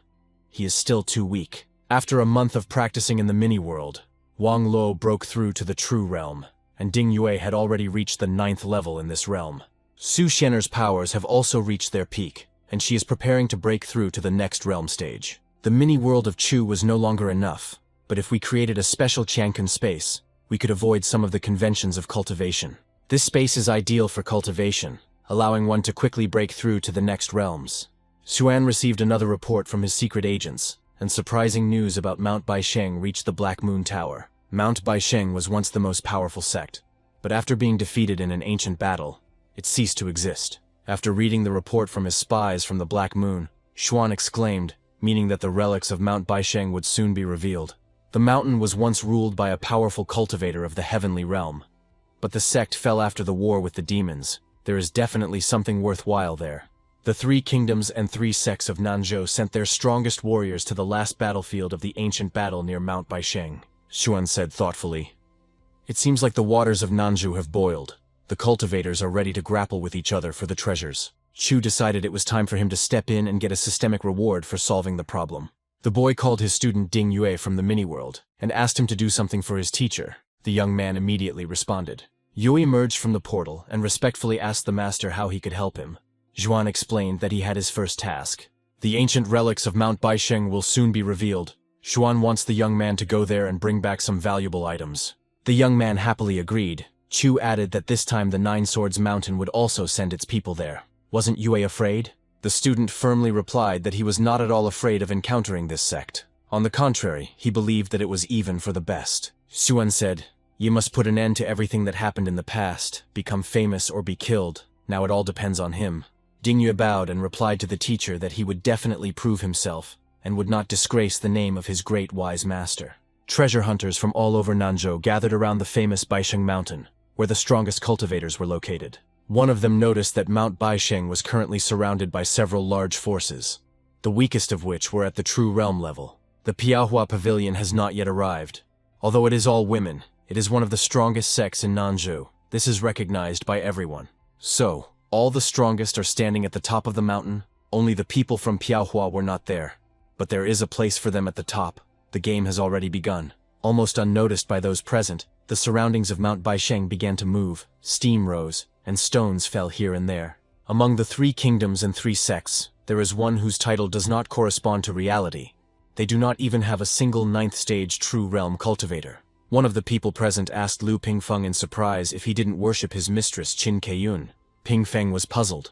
he is still too weak. After a month of practicing in the mini-world, Wang Luo broke through to the true realm, and Ding Yue had already reached the 9th level in this realm. Su Xianer's powers have also reached their peak, and she is preparing to break through to the next realm stage. The mini-world of Chu was no longer enough, but if we created a special Qiankun space, we could avoid some of the conventions of cultivation. This space is ideal for cultivation, allowing one to quickly break through to the next realms. Xuan received another report from his secret agents, and surprising news about Mount Baisheng reached the Black Moon Tower. Mount Baisheng was once the most powerful sect, but after being defeated in an ancient battle, it ceased to exist. After reading the report from his spies from the Black Moon, Xuan exclaimed, meaning that the relics of Mount Baisheng would soon be revealed. The mountain was once ruled by a powerful cultivator of the heavenly realm, but the sect fell after the war with the demons. There is definitely something worthwhile there. The 3 kingdoms and 3 sects of Nanzhou sent their strongest warriors to the last battlefield of the ancient battle near Mount Baisheng, Xuan said thoughtfully. It seems like the waters of Nanzhou have boiled. The cultivators are ready to grapple with each other for the treasures. Chu decided it was time for him to step in and get a systemic reward for solving the problem. The boy called his student Ding Yue from the mini-world and asked him to do something for his teacher. The young man immediately responded. Yue emerged from the portal and respectfully asked the master how he could help him. Zhuan explained that he had his first task. The ancient relics of Mount Baisheng will soon be revealed. Zhuan wants the young man to go there and bring back some valuable items. The young man happily agreed. Chu added that this time the 9 Swords Mountain would also send its people there. Wasn't Yue afraid? The student firmly replied that he was not at all afraid of encountering this sect. On the contrary, he believed that it was even for the best. Xuan said, "You must put an end to everything that happened in the past, become famous or be killed. Now it all depends on him." Ding Yue bowed and replied to the teacher that he would definitely prove himself and would not disgrace the name of his great wise master. Treasure hunters from all over Nanzhou gathered around the famous Baisheng Mountain, where the strongest cultivators were located. One of them noticed that Mount Baisheng was currently surrounded by several large forces, the weakest of which were at the true realm level. The Piaohua Pavilion has not yet arrived. Although it is all women, it is one of the strongest sects in Nanzhou. This is recognized by everyone. So, all the strongest are standing at the top of the mountain. Only the people from Piaohua were not there. But there is a place for them at the top. The game has already begun. Almost unnoticed by those present, the surroundings of Mount Baisheng began to move, steam rose, and stones fell here and there. Among the 3 kingdoms and 3 sects, there is one whose title does not correspond to reality. They do not even have a single 9th stage true realm cultivator. One of the people present asked Lu Pingfeng in surprise if he didn't worship his mistress Qin Keiyun. Pingfeng was puzzled.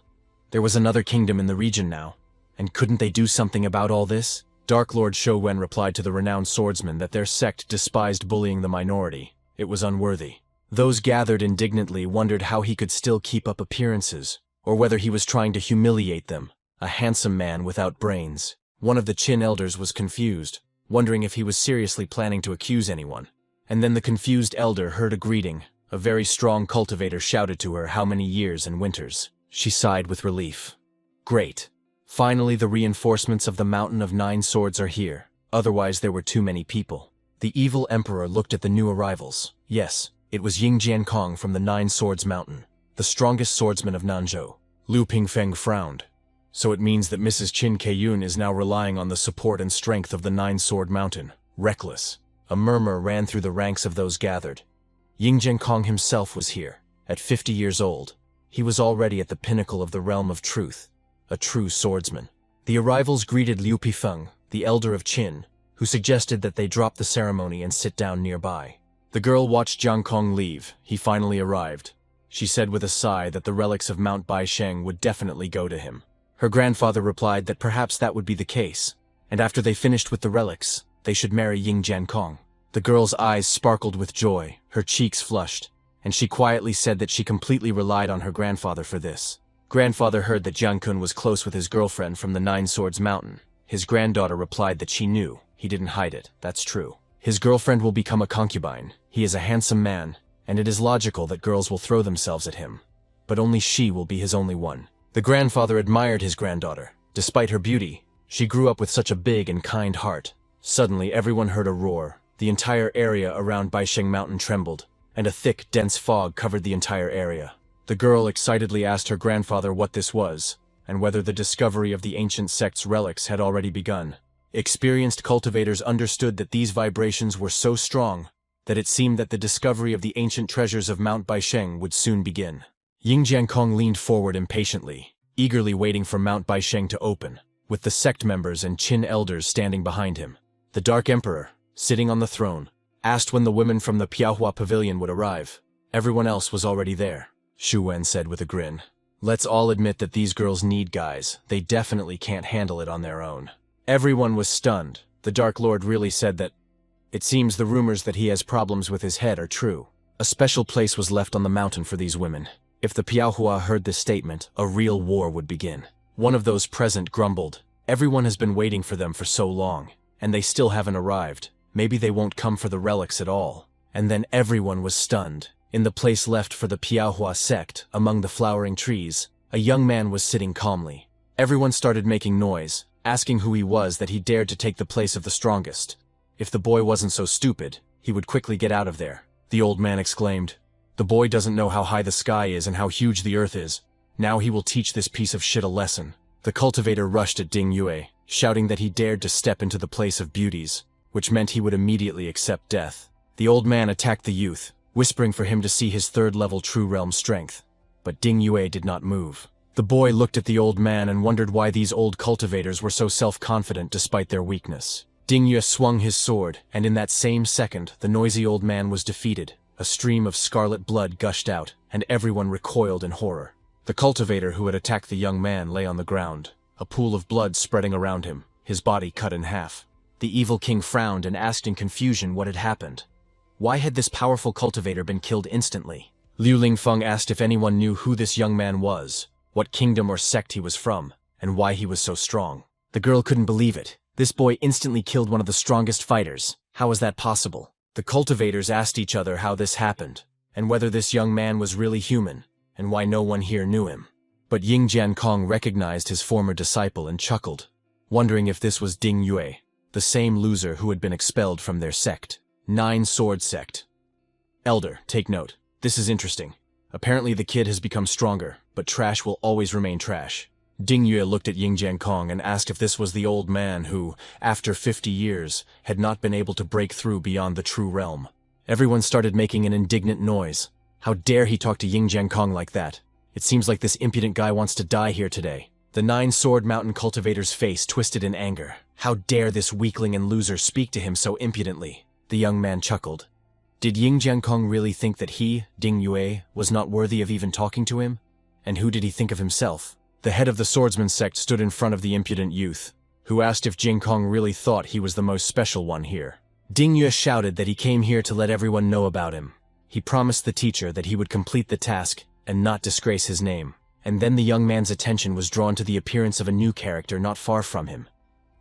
There was another kingdom in the region now, and couldn't they do something about all this? Dark Lord Shouwen replied to the renowned swordsman that their sect despised bullying the minority. It was unworthy. Those gathered indignantly wondered how he could still keep up appearances, or whether he was trying to humiliate them. A handsome man without brains. One of the Qin elders was confused, wondering if he was seriously planning to accuse anyone. And then the confused elder heard a greeting. A very strong cultivator shouted to her how many years and winters. She sighed with relief. Great. Finally the reinforcements of the Mountain of 9 Swords are here. Otherwise there were too many people. The evil emperor looked at the new arrivals. Yes, it was Ying Jiankong from the 9 Swords Mountain. The the strongest swordsman of Nanzhou. Liu Pingfeng frowned. So it means that Mrs. Qin Keiyun is now relying on the support and strength of the Nine-Sword Mountain. Reckless. A murmur ran through the ranks of those gathered. Ying Jiankong himself was here. At 50 years old, he was already at the pinnacle of the realm of truth, a true swordsman. The arrivals greeted Liu Pifeng, the elder of Qin, who suggested that they drop the ceremony and sit down nearby. The girl watched Jiankong leave. He finally arrived. She said with a sigh that the relics of Mount Baisheng would definitely go to him. Her grandfather replied that perhaps that would be the case, and after they finished with the relics, they should marry Ying Jiankong. The girl's eyes sparkled with joy, her cheeks flushed, and she quietly said that she completely relied on her grandfather for this. Grandfather heard that Jiankun was close with his girlfriend from the Nine Swords Mountain. His granddaughter replied that she knew. He didn't hide it, that's true. His girlfriend will become a concubine. He is a handsome man, and it is logical that girls will throw themselves at him. But only she will be his only one. The grandfather admired his granddaughter. Despite her beauty, she grew up with such a big and kind heart. Suddenly everyone heard a roar. The entire area around Baisheng Mountain trembled, and a thick, dense fog covered the entire area. The girl excitedly asked her grandfather what this was, and whether the discovery of the ancient sect's relics had already begun. Experienced cultivators understood that these vibrations were so strong that it seemed that the discovery of the ancient treasures of Mount Baisheng would soon begin. Ying Jiankong leaned forward impatiently, eagerly waiting for Mount Baisheng to open, with the sect members and Qin elders standing behind him. The Dark Emperor, sitting on the throne, asked when the women from the Piahua Pavilion would arrive. Everyone else was already there, Shu Wen said with a grin. Let's all admit that these girls need guys. They definitely can't handle it on their own. Everyone was stunned. The Dark Lord really said that. It seems the rumors that he has problems with his head are true. A special place was left on the mountain for these women. If the Piahua heard this statement, a real war would begin. One of those present grumbled. Everyone has been waiting for them for so long, and they still haven't arrived. Maybe they won't come for the relics at all. And then everyone was stunned. In the place left for the Piahua sect, among the flowering trees, a young man was sitting calmly. Everyone started making noise, asking who he was that he dared to take the place of the strongest. If the boy wasn't so stupid, he would quickly get out of there. The old man exclaimed, "The boy doesn't know how high the sky is and how huge the earth is. Now he will teach this piece of shit a lesson." The cultivator rushed at Ding Yue, shouting that he dared to step into the place of beauties, which meant he would immediately accept death. The old man attacked the youth, whispering for him to see his third-level true realm strength. But Ding Yue did not move. The boy looked at the old man and wondered why these old cultivators were so self-confident despite their weakness. Ding Yue swung his sword, and in that same second, the noisy old man was defeated. A stream of scarlet blood gushed out, and everyone recoiled in horror. The cultivator who had attacked the young man lay on the ground, a pool of blood spreading around him, his body cut in half. The evil king frowned and asked in confusion what had happened. Why had this powerful cultivator been killed instantly? Liu Lingfeng asked if anyone knew who this young man was, what kingdom or sect he was from, and why he was so strong. The girl couldn't believe it. This boy instantly killed one of the strongest fighters. How was that possible? The cultivators asked each other how this happened, and whether this young man was really human, and why no one here knew him. But Ying Jiankong recognized his former disciple and chuckled, wondering if this was Ding Yue, the same loser who had been expelled from their sect. Nine-Sword Sect. Elder, take note. This is interesting. Apparently the kid has become stronger, but trash will always remain trash. Ding Yue looked at Ying Jiankong and asked if this was the old man who, after 50 years, had not been able to break through beyond the true realm. Everyone started making an indignant noise. How dare he talk to Ying Jiankong like that? It seems like this impudent guy wants to die here today. The Nine-Sword Mountain cultivator's face twisted in anger. How dare this weakling and loser speak to him so impudently? The young man chuckled. Did Ying Jiankong really think that he, Ding Yue, was not worthy of even talking to him? And who did he think of himself? The head of the swordsman sect stood in front of the impudent youth, who asked if Jiankong really thought he was the most special one here. Ding Yue shouted that he came here to let everyone know about him. He promised the teacher that he would complete the task and not disgrace his name. And then the young man's attention was drawn to the appearance of a new character not far from him.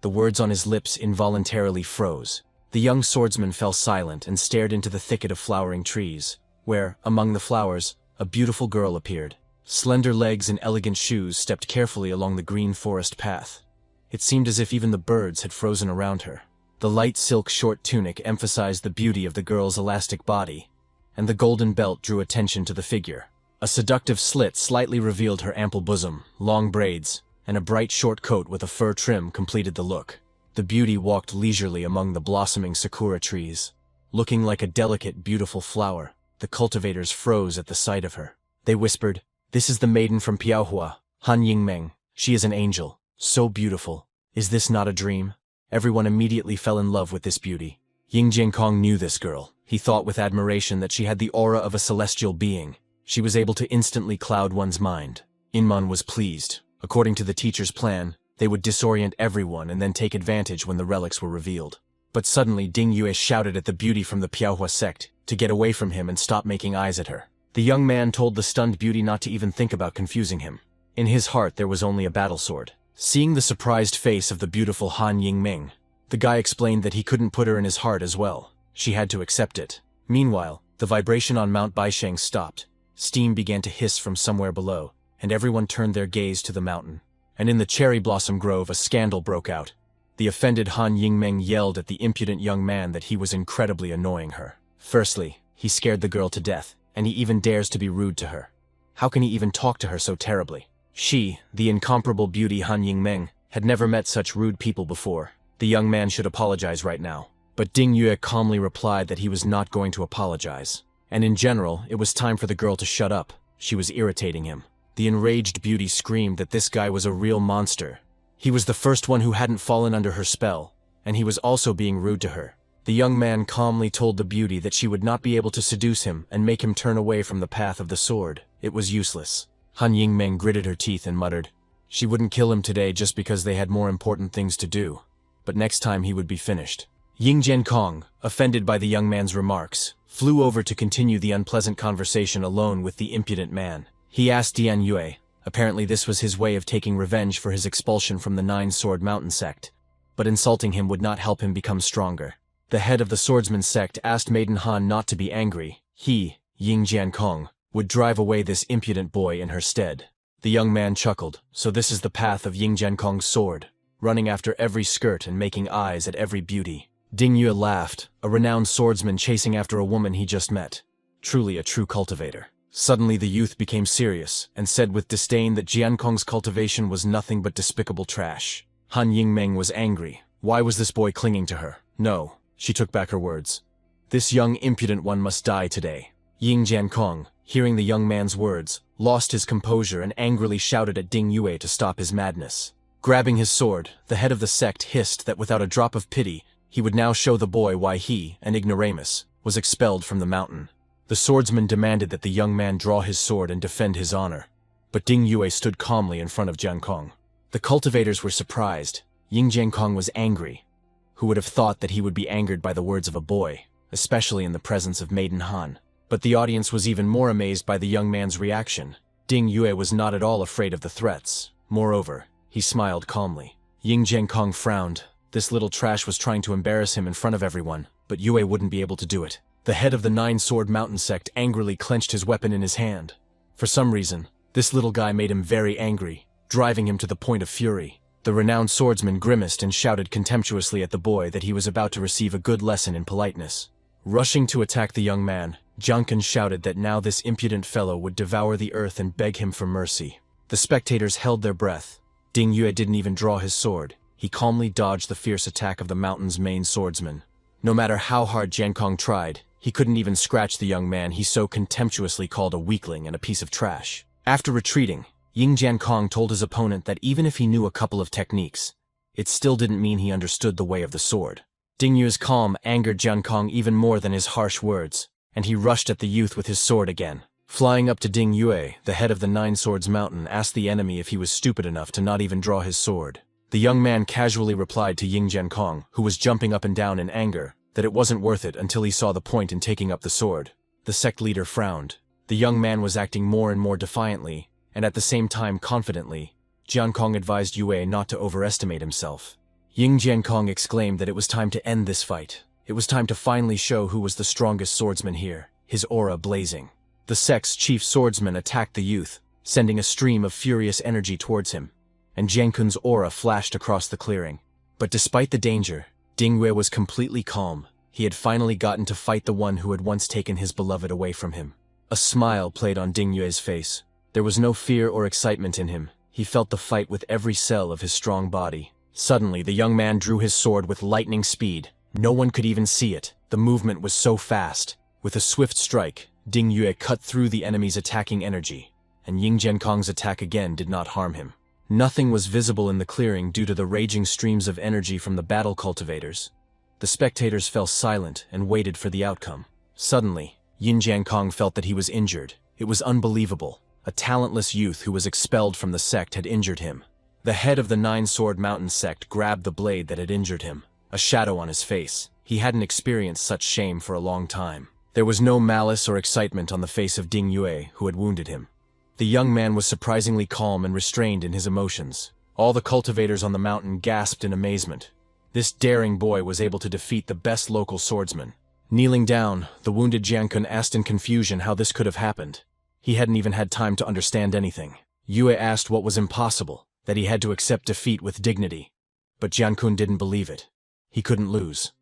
The words on his lips involuntarily froze. The young swordsman fell silent and stared into the thicket of flowering trees, where, among the flowers, a beautiful girl appeared. Slender legs and elegant shoes stepped carefully along the green forest path. It seemed as if even the birds had frozen around her. The light silk short tunic emphasized the beauty of the girl's elastic body, and the golden belt drew attention to the figure. A seductive slit slightly revealed her ample bosom, long braids, and a bright short coat with a fur trim completed the look. The beauty walked leisurely among the blossoming sakura trees. Looking like a delicate, beautiful flower, the cultivators froze at the sight of her. They whispered, "This is the maiden from Piaohua, Han Yingmeng. She is an angel. So beautiful. Is this not a dream?" Everyone immediately fell in love with this beauty. Ying Jiankong knew this girl. He thought with admiration that she had the aura of a celestial being. She was able to instantly cloud one's mind. Inman was pleased. According to the teacher's plan, they would disorient everyone and then take advantage when the relics were revealed. But suddenly Ding Yue shouted at the beauty from the Piaohua sect to get away from him and stop making eyes at her. The young man told the stunned beauty not to even think about confusing him. In his heart there was only a battle sword. Seeing the surprised face of the beautiful Han Yingming, the guy explained that he couldn't put her in his heart as well. She had to accept it. Meanwhile, the vibration on Mount Baisheng stopped. Steam began to hiss from somewhere below, and everyone turned their gaze to the mountain. And in the cherry blossom grove a scandal broke out. The offended Han Yingmeng yelled at the impudent young man that he was incredibly annoying her. Firstly, he scared the girl to death, and he even dares to be rude to her. How can he even talk to her so terribly? She, the incomparable beauty Han Yingmeng, had never met such rude people before. The young man should apologize right now. But Ding Yue calmly replied that he was not going to apologize. And in general, it was time for the girl to shut up. She was irritating him. The enraged beauty screamed that this guy was a real monster. He was the first one who hadn't fallen under her spell, and he was also being rude to her. The young man calmly told the beauty that she would not be able to seduce him and make him turn away from the path of the sword. It was useless. Han Yingmeng gritted her teeth and muttered. She wouldn't kill him today just because they had more important things to do. But next time he would be finished. Ying Jiankong, offended by the young man's remarks, flew over to continue the unpleasant conversation alone with the impudent man. He asked Dian Yue. Apparently this was his way of taking revenge for his expulsion from the Nine-Sword Mountain sect. But insulting him would not help him become stronger. The head of the swordsman sect asked Maiden Han not to be angry. He, Ying Jiankong, would drive away this impudent boy in her stead. The young man chuckled. So this is the path of Ying Jiankong's sword, running after every skirt and making eyes at every beauty. Ding Yue laughed, a renowned swordsman chasing after a woman he just met. Truly a true cultivator. Suddenly the youth became serious, and said with disdain that Jiankong's cultivation was nothing but despicable trash. Han Yingmeng was angry. Why was this boy clinging to her? No, she took back her words. This young impudent one must die today. Ying Jiankong, hearing the young man's words, lost his composure and angrily shouted at Ding Yue to stop his madness. Grabbing his sword, the head of the sect hissed that without a drop of pity, he would now show the boy why he, an ignoramus, was expelled from the mountain. The swordsman demanded that the young man draw his sword and defend his honor. But Ding Yue stood calmly in front of Jiankong. The cultivators were surprised. Ying Jiankong was angry. Who would have thought that he would be angered by the words of a boy, especially in the presence of Maiden Han? But the audience was even more amazed by the young man's reaction. Ding Yue was not at all afraid of the threats. Moreover, he smiled calmly. Ying Jiankong frowned. This little trash was trying to embarrass him in front of everyone, but Yue wouldn't be able to do it. The head of the Nine-Sword Mountain sect angrily clenched his weapon in his hand. For some reason, this little guy made him very angry, driving him to the point of fury. The renowned swordsman grimaced and shouted contemptuously at the boy that he was about to receive a good lesson in politeness. Rushing to attack the young man, Jiankun shouted that now this impudent fellow would devour the earth and beg him for mercy. The spectators held their breath. Ding Yue didn't even draw his sword. He calmly dodged the fierce attack of the mountain's main swordsman. No matter how hard Jiankong tried, he couldn't even scratch the young man he so contemptuously called a weakling and a piece of trash. After retreating, Ying Jiankong told his opponent that even if he knew a couple of techniques, it still didn't mean he understood the way of the sword. Ding Yue's calm angered Jiankong even more than his harsh words, and he rushed at the youth with his sword again. Flying up to Ding Yue, the head of the Nine Swords Mountain asked the enemy if he was stupid enough to not even draw his sword. The young man casually replied to Ying Jiankong, who was jumping up and down in anger, that it wasn't worth it until he saw the point in taking up the sword. The sect leader frowned. The young man was acting more and more defiantly, and at the same time confidently. Jiankong advised Yue not to overestimate himself. Ying Jiankong exclaimed that it was time to end this fight. It was time to finally show who was the strongest swordsman here, his aura blazing. The sect's chief swordsman attacked the youth, sending a stream of furious energy towards him, and Jiankun's aura flashed across the clearing. But despite the danger, Ding Yue was completely calm. He had finally gotten to fight the one who had once taken his beloved away from him. A smile played on Ding Yue's face. There was no fear or excitement in him. He felt the fight with every cell of his strong body. Suddenly, the young man drew his sword with lightning speed. No one could even see it. The movement was so fast. With a swift strike, Ding Yue cut through the enemy's attacking energy, and Ying Jiankong's attack again did not harm him. Nothing was visible in the clearing due to the raging streams of energy from the battle cultivators. The spectators fell silent and waited for the outcome. Suddenly, Yin Jiankong felt that he was injured. It was unbelievable. A talentless youth who was expelled from the sect had injured him. The head of the Nine-Sword Mountain sect grabbed the blade that had injured him. A shadow on his face. He hadn't experienced such shame for a long time. There was no malice or excitement on the face of Ding Yue, who had wounded him. The young man was surprisingly calm and restrained in his emotions. All the cultivators on the mountain gasped in amazement. This daring boy was able to defeat the best local swordsman. Kneeling down, the wounded Jian Kun asked in confusion how this could have happened. He hadn't even had time to understand anything. Yue asked what was impossible, that he had to accept defeat with dignity. But Jian Kun didn't believe it. He couldn't lose.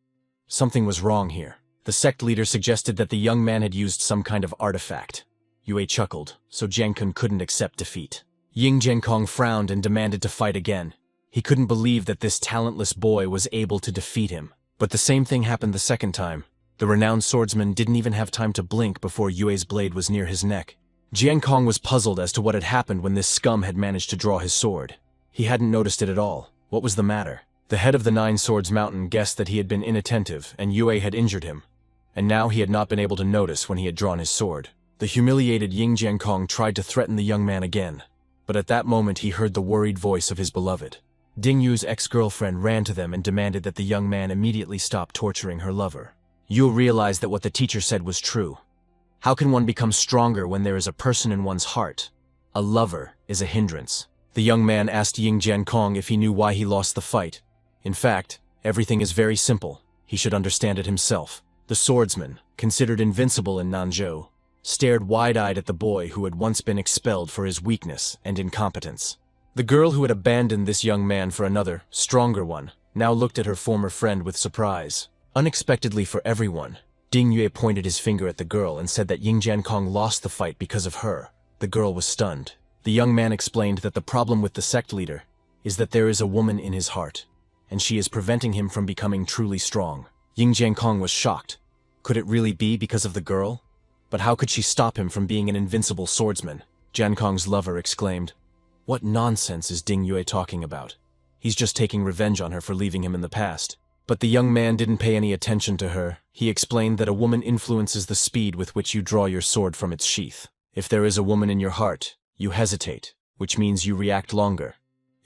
Something was wrong here. The sect leader suggested that the young man had used some kind of artifact. Yue chuckled, so Jian Kun couldn't accept defeat. Ying Jiankong frowned and demanded to fight again. He couldn't believe that this talentless boy was able to defeat him. But the same thing happened the second time. The renowned swordsman didn't even have time to blink before Yue's blade was near his neck. Jiankong was puzzled as to what had happened when this scum had managed to draw his sword. He hadn't noticed it at all. What was the matter? The head of the Nine Swords Mountain guessed that he had been inattentive and Yue had injured him. And now he had not been able to notice when he had drawn his sword. The humiliated Ying Jiankong tried to threaten the young man again. But at that moment he heard the worried voice of his beloved. Ding Yu's ex-girlfriend ran to them and demanded that the young man immediately stop torturing her lover. Yu realized that what the teacher said was true. How can one become stronger when there is a person in one's heart? A lover is a hindrance. The young man asked Ying Jiankong if he knew why he lost the fight. In fact, everything is very simple. He should understand it himself. The swordsman, considered invincible in Nanzhou, stared wide-eyed at the boy who had once been expelled for his weakness and incompetence. The girl who had abandoned this young man for another, stronger one, now looked at her former friend with surprise. Unexpectedly for everyone, Ding Yue pointed his finger at the girl and said that Ying Jiankong lost the fight because of her. The girl was stunned. The young man explained that the problem with the sect leader is that there is a woman in his heart, and she is preventing him from becoming truly strong. Ying Jiankong was shocked. Could it really be because of the girl? But how could she stop him from being an invincible swordsman? Jiankong's lover exclaimed, "What nonsense is Ding Yue talking about? He's just taking revenge on her for leaving him in the past." But the young man didn't pay any attention to her. He explained that a woman influences the speed with which you draw your sword from its sheath. If there is a woman in your heart, you hesitate, which means you react longer.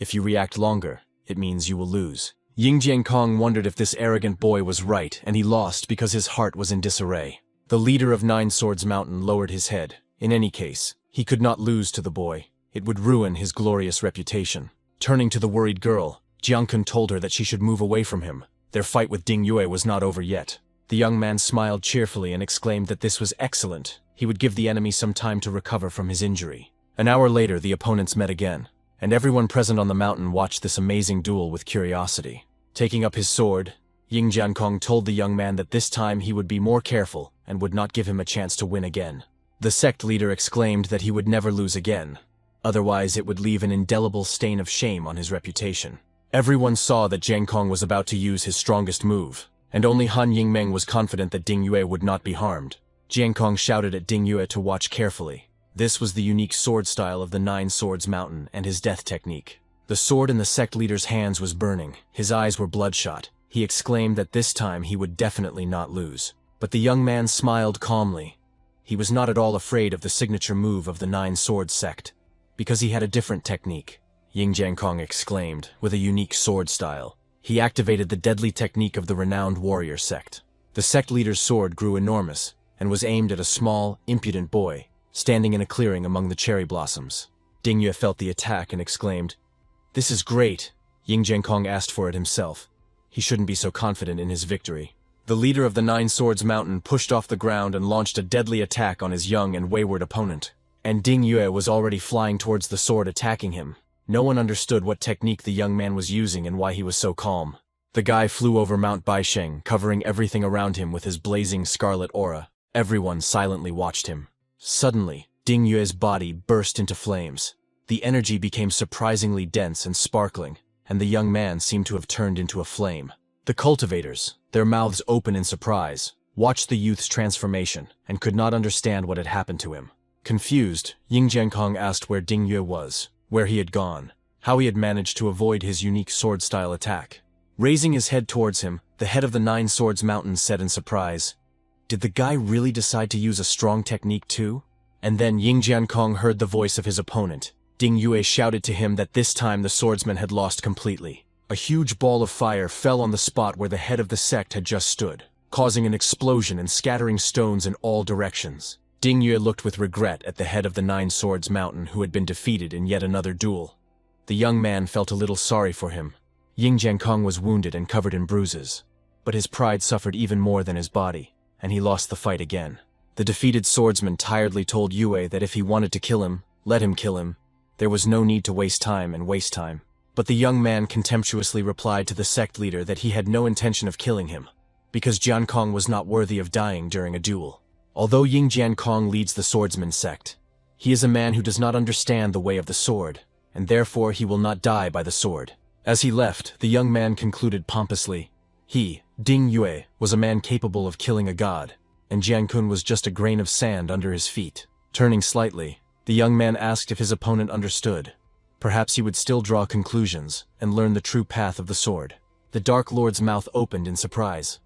If you react longer, it means you will lose. Ying Jiankong wondered if this arrogant boy was right, and he lost because his heart was in disarray. The leader of Nine Swords Mountain lowered his head. In any case, he could not lose to the boy. It would ruin his glorious reputation. Turning to the worried girl, Jiang Kun told her that she should move away from him. Their fight with Ding Yue was not over yet. The young man smiled cheerfully and exclaimed that this was excellent. He would give the enemy some time to recover from his injury. An hour later, the opponents met again, and everyone present on the mountain watched this amazing duel with curiosity. Taking up his sword, Ying Jiankong told the young man that this time he would be more careful and would not give him a chance to win again. The sect leader exclaimed that he would never lose again. Otherwise, it would leave an indelible stain of shame on his reputation. Everyone saw that Jiankong was about to use his strongest move, and only Han Yingmeng was confident that Ding Yue would not be harmed. Jiankong shouted at Ding Yue to watch carefully. This was the unique sword style of the Nine Swords Mountain and his death technique. The sword in the sect leader's hands was burning. His eyes were bloodshot. He exclaimed that this time he would definitely not lose. But the young man smiled calmly. He was not at all afraid of the signature move of the Nine Swords sect, because he had a different technique. Ying Jiankong exclaimed, with a unique sword style. He activated the deadly technique of the renowned warrior sect. The sect leader's sword grew enormous, and was aimed at a small, impudent boy, standing in a clearing among the cherry blossoms. Ding Yue felt the attack and exclaimed, "This is great!" Ying Jiankong asked for it himself. He shouldn't be so confident in his victory. The leader of the Nine Swords Mountain pushed off the ground and launched a deadly attack on his young and wayward opponent. And Ding Yue was already flying towards the sword, attacking him. No one understood what technique the young man was using and why he was so calm. The guy flew over Mount Baisheng, covering everything around him with his blazing scarlet aura. Everyone silently watched him. Suddenly, Ding Yue's body burst into flames. The energy became surprisingly dense and sparkling, and the young man seemed to have turned into a flame. The cultivators, their mouths open in surprise, watched the youth's transformation and could not understand what had happened to him. Confused, Ying Jiankong asked where Ding Yue was, where he had gone, how he had managed to avoid his unique sword-style attack. Raising his head towards him, the head of the Nine Swords Mountain said in surprise, "Did the guy really decide to use a strong technique too?" And then Ying Jiankong heard the voice of his opponent. Ding Yue shouted to him that this time the swordsman had lost completely. A huge ball of fire fell on the spot where the head of the sect had just stood, causing an explosion and scattering stones in all directions. Ding Yue looked with regret at the head of the Nine Swords Mountain who had been defeated in yet another duel. The young man felt a little sorry for him. Ying Jiankong was wounded and covered in bruises, but his pride suffered even more than his body, and he lost the fight again. The defeated swordsman tiredly told Yue that if he wanted to kill him, let him kill him. There was no need to waste time. But the young man contemptuously replied to the sect leader that he had no intention of killing him, because Jiankong was not worthy of dying during a duel. Although Ying Jiankong leads the swordsman sect, he is a man who does not understand the way of the sword, and therefore he will not die by the sword. As he left, the young man concluded pompously, he, Ding Yue, was a man capable of killing a god, and Jiankun was just a grain of sand under his feet. Turning slightly, the young man asked if his opponent understood. Perhaps he would still draw conclusions and learn the true path of the sword. The Dark Lord's mouth opened in surprise.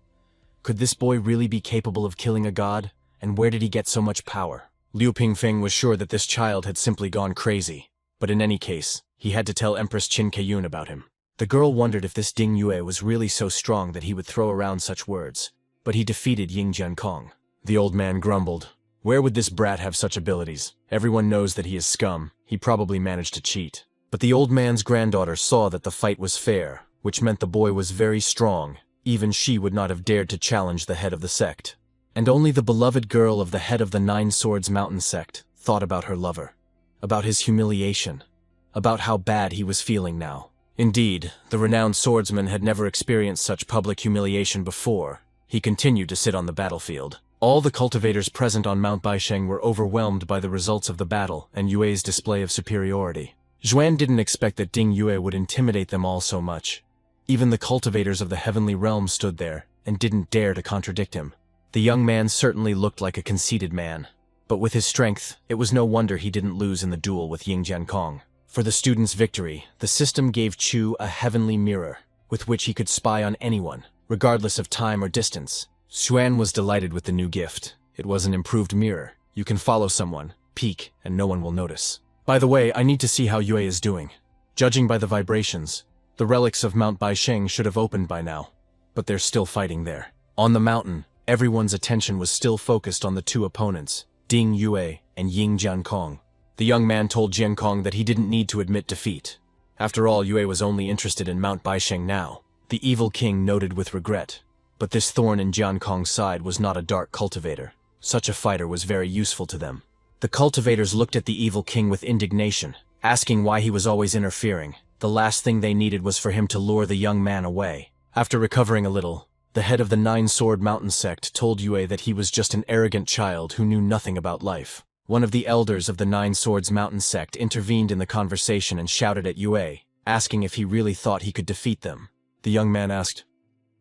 Could this boy really be capable of killing a god? And where did he get so much power? Liu Pingfeng was sure that this child had simply gone crazy, but in any case, he had to tell Empress Qin Keiyun about him. The girl wondered if this Ding Yue was really so strong that he would throw around such words, but he defeated Ying Jiankong. The old man grumbled. Where would this brat have such abilities? Everyone knows that he is scum. He probably managed to cheat. But the old man's granddaughter saw that the fight was fair, which meant the boy was very strong. Even she would not have dared to challenge the head of the sect. And only the beloved girl of the head of the Nine Swords Mountain sect thought about her lover, about his humiliation, about how bad he was feeling now. Indeed, the renowned swordsman had never experienced such public humiliation before. He continued to sit on the battlefield. All the cultivators present on Mount Baisheng were overwhelmed by the results of the battle and Yue's display of superiority. Zhuan didn't expect that Ding Yue would intimidate them all so much. Even the cultivators of the heavenly realm stood there and didn't dare to contradict him. The young man certainly looked like a conceited man, but with his strength, it was no wonder he didn't lose in the duel with Ying Jiankong. For the student's victory, the system gave Chu a heavenly mirror, with which he could spy on anyone, regardless of time or distance. Xuan was delighted with the new gift. It was an improved mirror. You can follow someone, peek, and no one will notice. By the way, I need to see how Yue is doing. Judging by the vibrations, the relics of Mount Baisheng should have opened by now, but they're still fighting there. On the mountain, everyone's attention was still focused on the two opponents, Ding Yue and Ying Jiankong. The young man told Jiankong that he didn't need to admit defeat. After all, Yue was only interested in Mount Baisheng now. The evil king noted with regret. But this thorn in Jiankong's side was not a dark cultivator. Such a fighter was very useful to them. The cultivators looked at the evil king with indignation, asking why he was always interfering. The last thing they needed was for him to lure the young man away. After recovering a little, the head of the Nine Sword Mountain sect told Yue that he was just an arrogant child who knew nothing about life. One of the elders of the Nine Swords Mountain sect intervened in the conversation and shouted at Yue, asking if he really thought he could defeat them. The young man asked,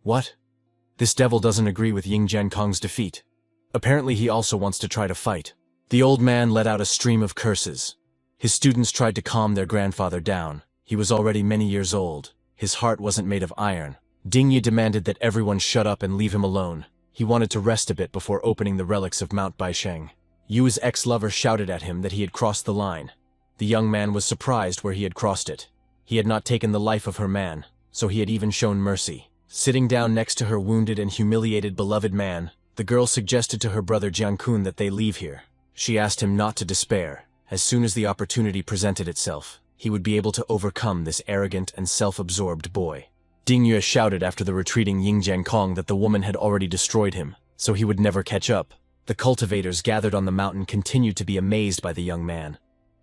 "What? This devil doesn't agree with Ying Jiankong's defeat. Apparently he also wants to try to fight." The old man let out a stream of curses. His students tried to calm their grandfather down. He was already many years old. His heart wasn't made of iron. Ding Yi demanded that everyone shut up and leave him alone. He wanted to rest a bit before opening the relics of Mount Baisheng. Yu's ex-lover shouted at him that he had crossed the line. The young man was surprised where he had crossed it. He had not taken the life of her man, so he had even shown mercy. Sitting down next to her wounded and humiliated beloved man, the girl suggested to her brother Jiankun that they leave here. She asked him not to despair. As soon as the opportunity presented itself, he would be able to overcome this arrogant and self-absorbed boy. Ding Yue shouted after the retreating Ying Jiankong that the woman had already destroyed him, so he would never catch up. The cultivators gathered on the mountain continued to be amazed by the young man,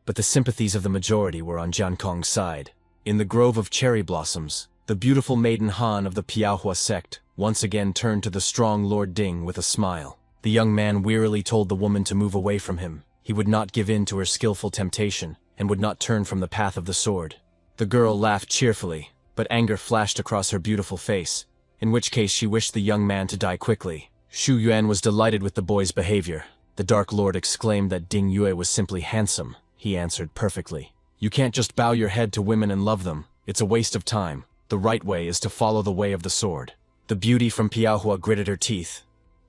but the sympathies of the majority were on Jiankong's side. In the grove of cherry blossoms, the beautiful maiden Han of the Piaohua sect once again turned to the strong Lord Ding with a smile. The young man wearily told the woman to move away from him. He would not give in to her skillful temptation, and would not turn from the path of the sword. The girl laughed cheerfully, but anger flashed across her beautiful face, in which case she wished the young man to die quickly. Shu Yuan was delighted with the boy's behavior. The Dark Lord exclaimed that Ding Yue was simply handsome. He answered perfectly. You can't just bow your head to women and love them. It's a waste of time. The right way is to follow the way of the sword. The beauty from Piaohua gritted her teeth.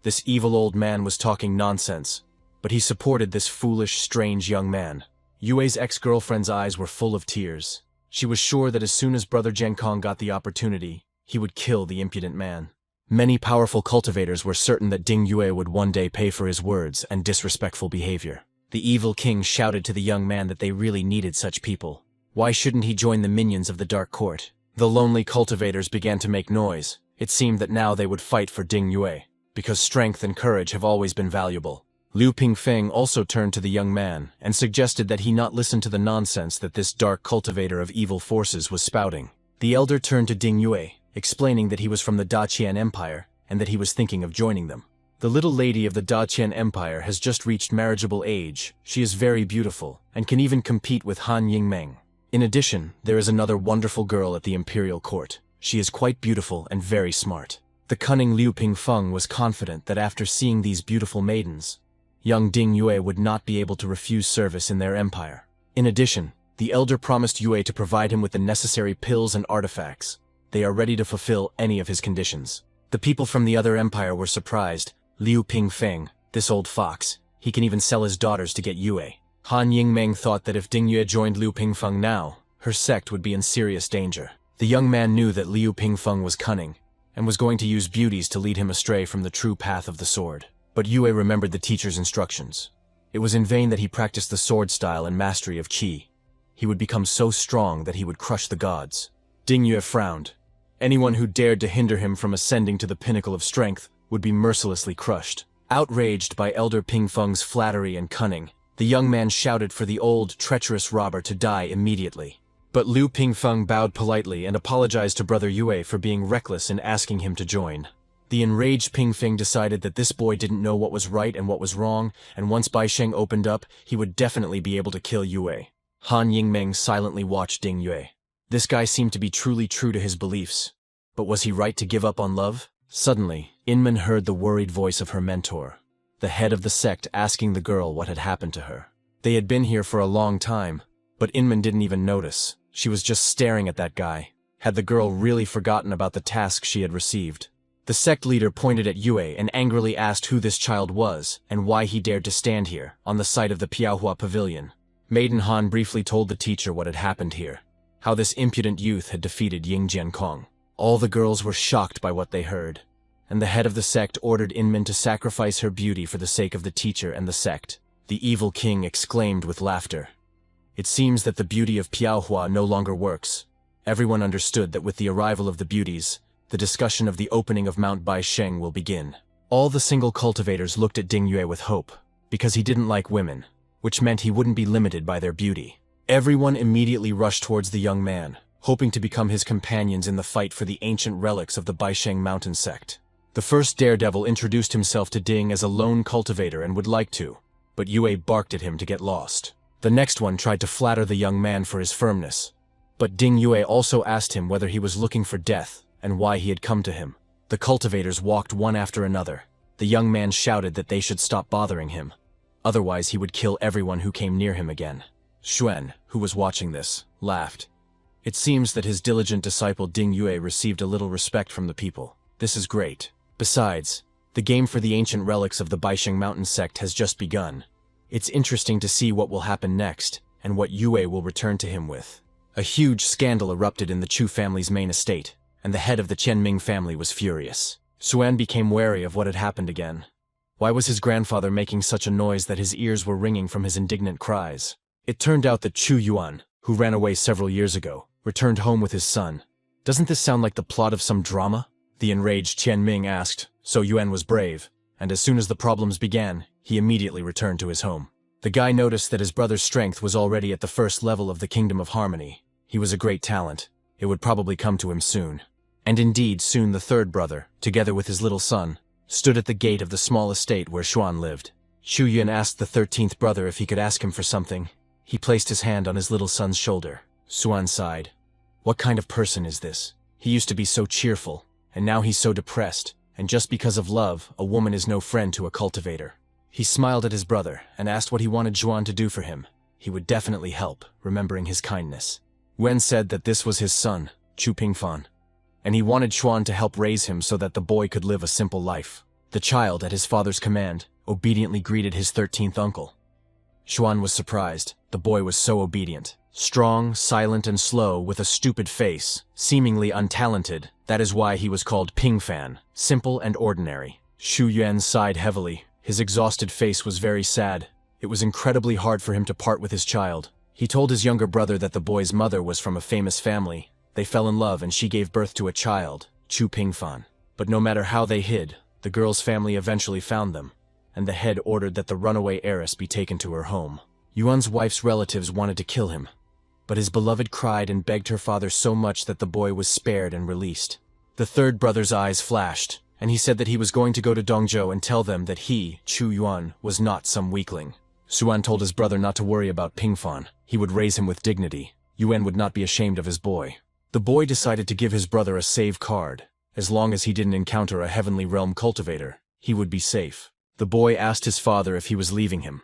This evil old man was talking nonsense, but he supported this foolish, strange young man. Yue's ex-girlfriend's eyes were full of tears. She was sure that as soon as Brother Genkong got the opportunity, he would kill the impudent man. Many powerful cultivators were certain that Ding Yue would one day pay for his words and disrespectful behavior. The evil king shouted to the young man that they really needed such people. Why shouldn't he join the minions of the Dark Court? The lonely cultivators began to make noise. It seemed that now they would fight for Ding Yue, because strength and courage have always been valuable. Liu Pingfeng also turned to the young man and suggested that he not listen to the nonsense that this dark cultivator of evil forces was spouting. The elder turned to Ding Yue, explaining that he was from the Daqian Empire and that he was thinking of joining them. The little lady of the Daqian Empire has just reached marriageable age. She is very beautiful and can even compete with Han Yingmeng. In addition, there is another wonderful girl at the imperial court. She is quite beautiful and very smart. The cunning Liu Pingfeng was confident that after seeing these beautiful maidens, young Ding Yue would not be able to refuse service in their empire. In addition, the elder promised Yue to provide him with the necessary pills and artifacts. They are ready to fulfill any of his conditions. The people from the other empire were surprised. Liu Pingfeng, this old fox, he can even sell his daughters to get Yue. Han Yingmeng thought that if Ding Yue joined Liu Pingfeng now, her sect would be in serious danger. The young man knew that Liu Pingfeng was cunning, and was going to use beauties to lead him astray from the true path of the sword. But Yue remembered the teacher's instructions. It was in vain that he practiced the sword style and mastery of qi. He would become so strong that he would crush the gods. Ding Yue frowned. Anyone who dared to hinder him from ascending to the pinnacle of strength would be mercilessly crushed. Outraged by Elder Pingfeng's flattery and cunning, the young man shouted for the old, treacherous robber to die immediately. But Liu Pingfeng bowed politely and apologized to Brother Yue for being reckless in asking him to join. The enraged Pingfeng decided that this boy didn't know what was right and what was wrong, and once Baisheng opened up, he would definitely be able to kill Yue. Han Yingmeng silently watched Ding Yue. This guy seemed to be truly true to his beliefs. But was he right to give up on love? Suddenly, Inman heard the worried voice of her mentor, the head of the sect, asking the girl what had happened to her. They had been here for a long time, but Inman didn't even notice. She was just staring at that guy. Had the girl really forgotten about the task she had received? The sect leader pointed at Yue and angrily asked who this child was and why he dared to stand here, on the site of the Piaohua Pavilion. Maiden Han briefly told the teacher what had happened here, how this impudent youth had defeated Ying Jiankong. All the girls were shocked by what they heard, and the head of the sect ordered Inman to sacrifice her beauty for the sake of the teacher and the sect. The evil king exclaimed with laughter. It seems that the beauty of Piaohua no longer works. Everyone understood that with the arrival of the beauties, the discussion of the opening of Mount Baisheng will begin. All the single cultivators looked at Ding Yue with hope, because he didn't like women, which meant he wouldn't be limited by their beauty. Everyone immediately rushed towards the young man, hoping to become his companions in the fight for the ancient relics of the Baisheng mountain sect. The first daredevil introduced himself to Ding as a lone cultivator and would like to, but Yue barked at him to get lost. The next one tried to flatter the young man for his firmness, but Ding Yue also asked him whether he was looking for death and why he had come to him. The cultivators walked one after another. The young man shouted that they should stop bothering him, otherwise he would kill everyone who came near him again. Xuan, who was watching this, laughed. It seems that his diligent disciple Ding Yue received a little respect from the people. This is great. Besides, the game for the ancient relics of the Baisheng mountain sect has just begun. It's interesting to see what will happen next, and what Yue will return to him with. A huge scandal erupted in the Chu family's main estate, and the head of the Qianming family was furious. Xuan became wary of what had happened again. Why was his grandfather making such a noise that his ears were ringing from his indignant cries? It turned out that Chu Yuan, who ran away several years ago, returned home with his son. Doesn't this sound like the plot of some drama? The enraged Qianming asked, so Yuan was brave, and as soon as the problems began, he immediately returned to his home. The guy noticed that his brother's strength was already at the first level of the Kingdom of Harmony. He was a great talent. It would probably come to him soon. And indeed, soon the third brother, together with his little son, stood at the gate of the small estate where Xuan lived. Xu Yun asked the 13th brother if he could ask him for something. He placed his hand on his little son's shoulder. Xuan sighed. What kind of person is this? He used to be so cheerful, and now he's so depressed, and just because of love, a woman is no friend to a cultivator. He smiled at his brother and asked what he wanted Xuan to do for him. He would definitely help, remembering his kindness. Wen said that this was his son, Chu Pingfan, and he wanted Xuan to help raise him so that the boy could live a simple life. The child, at his father's command, obediently greeted his 13th uncle. Xuan was surprised. The boy was so obedient. Strong, silent, and slow, with a stupid face, seemingly untalented. That is why he was called Pingfan, simple and ordinary. Xu Yuan sighed heavily. His exhausted face was very sad. It was incredibly hard for him to part with his child. He told his younger brother that the boy's mother was from a famous family. They fell in love and she gave birth to a child, Chu Pingfan. But no matter how they hid, the girl's family eventually found them, and the head ordered that the runaway heiress be taken to her home. Yuan's wife's relatives wanted to kill him, but his beloved cried and begged her father so much that the boy was spared and released. The third brother's eyes flashed, and he said that he was going to go to Dongzhou and tell them that he, Chu Yuan, was not some weakling. Xuan told his brother not to worry about Pingfan. He would raise him with dignity. Yuan would not be ashamed of his boy. The boy decided to give his brother a save card. As long as he didn't encounter a heavenly realm cultivator, he would be safe. The boy asked his father if he was leaving him.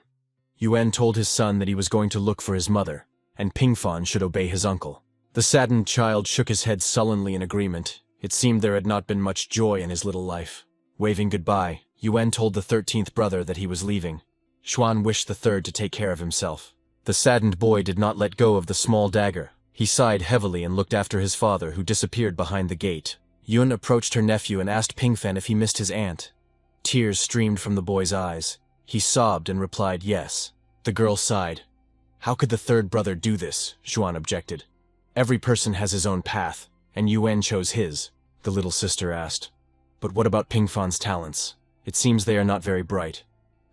Yuan told his son that he was going to look for his mother, and Pingfan should obey his uncle. The saddened child shook his head sullenly in agreement. It seemed there had not been much joy in his little life. Waving goodbye, Yuan told the 13th brother that he was leaving. Xuan wished the third to take care of himself. The saddened boy did not let go of the small dagger. He sighed heavily and looked after his father, who disappeared behind the gate. Yun approached her nephew and asked Pingfan if he missed his aunt. Tears streamed from the boy's eyes. He sobbed and replied yes. The girl sighed. How could the third brother do this? Xuan objected. Every person has his own path, and Yuan chose his, the little sister asked. But what about Pingfan's talents? It seems they are not very bright.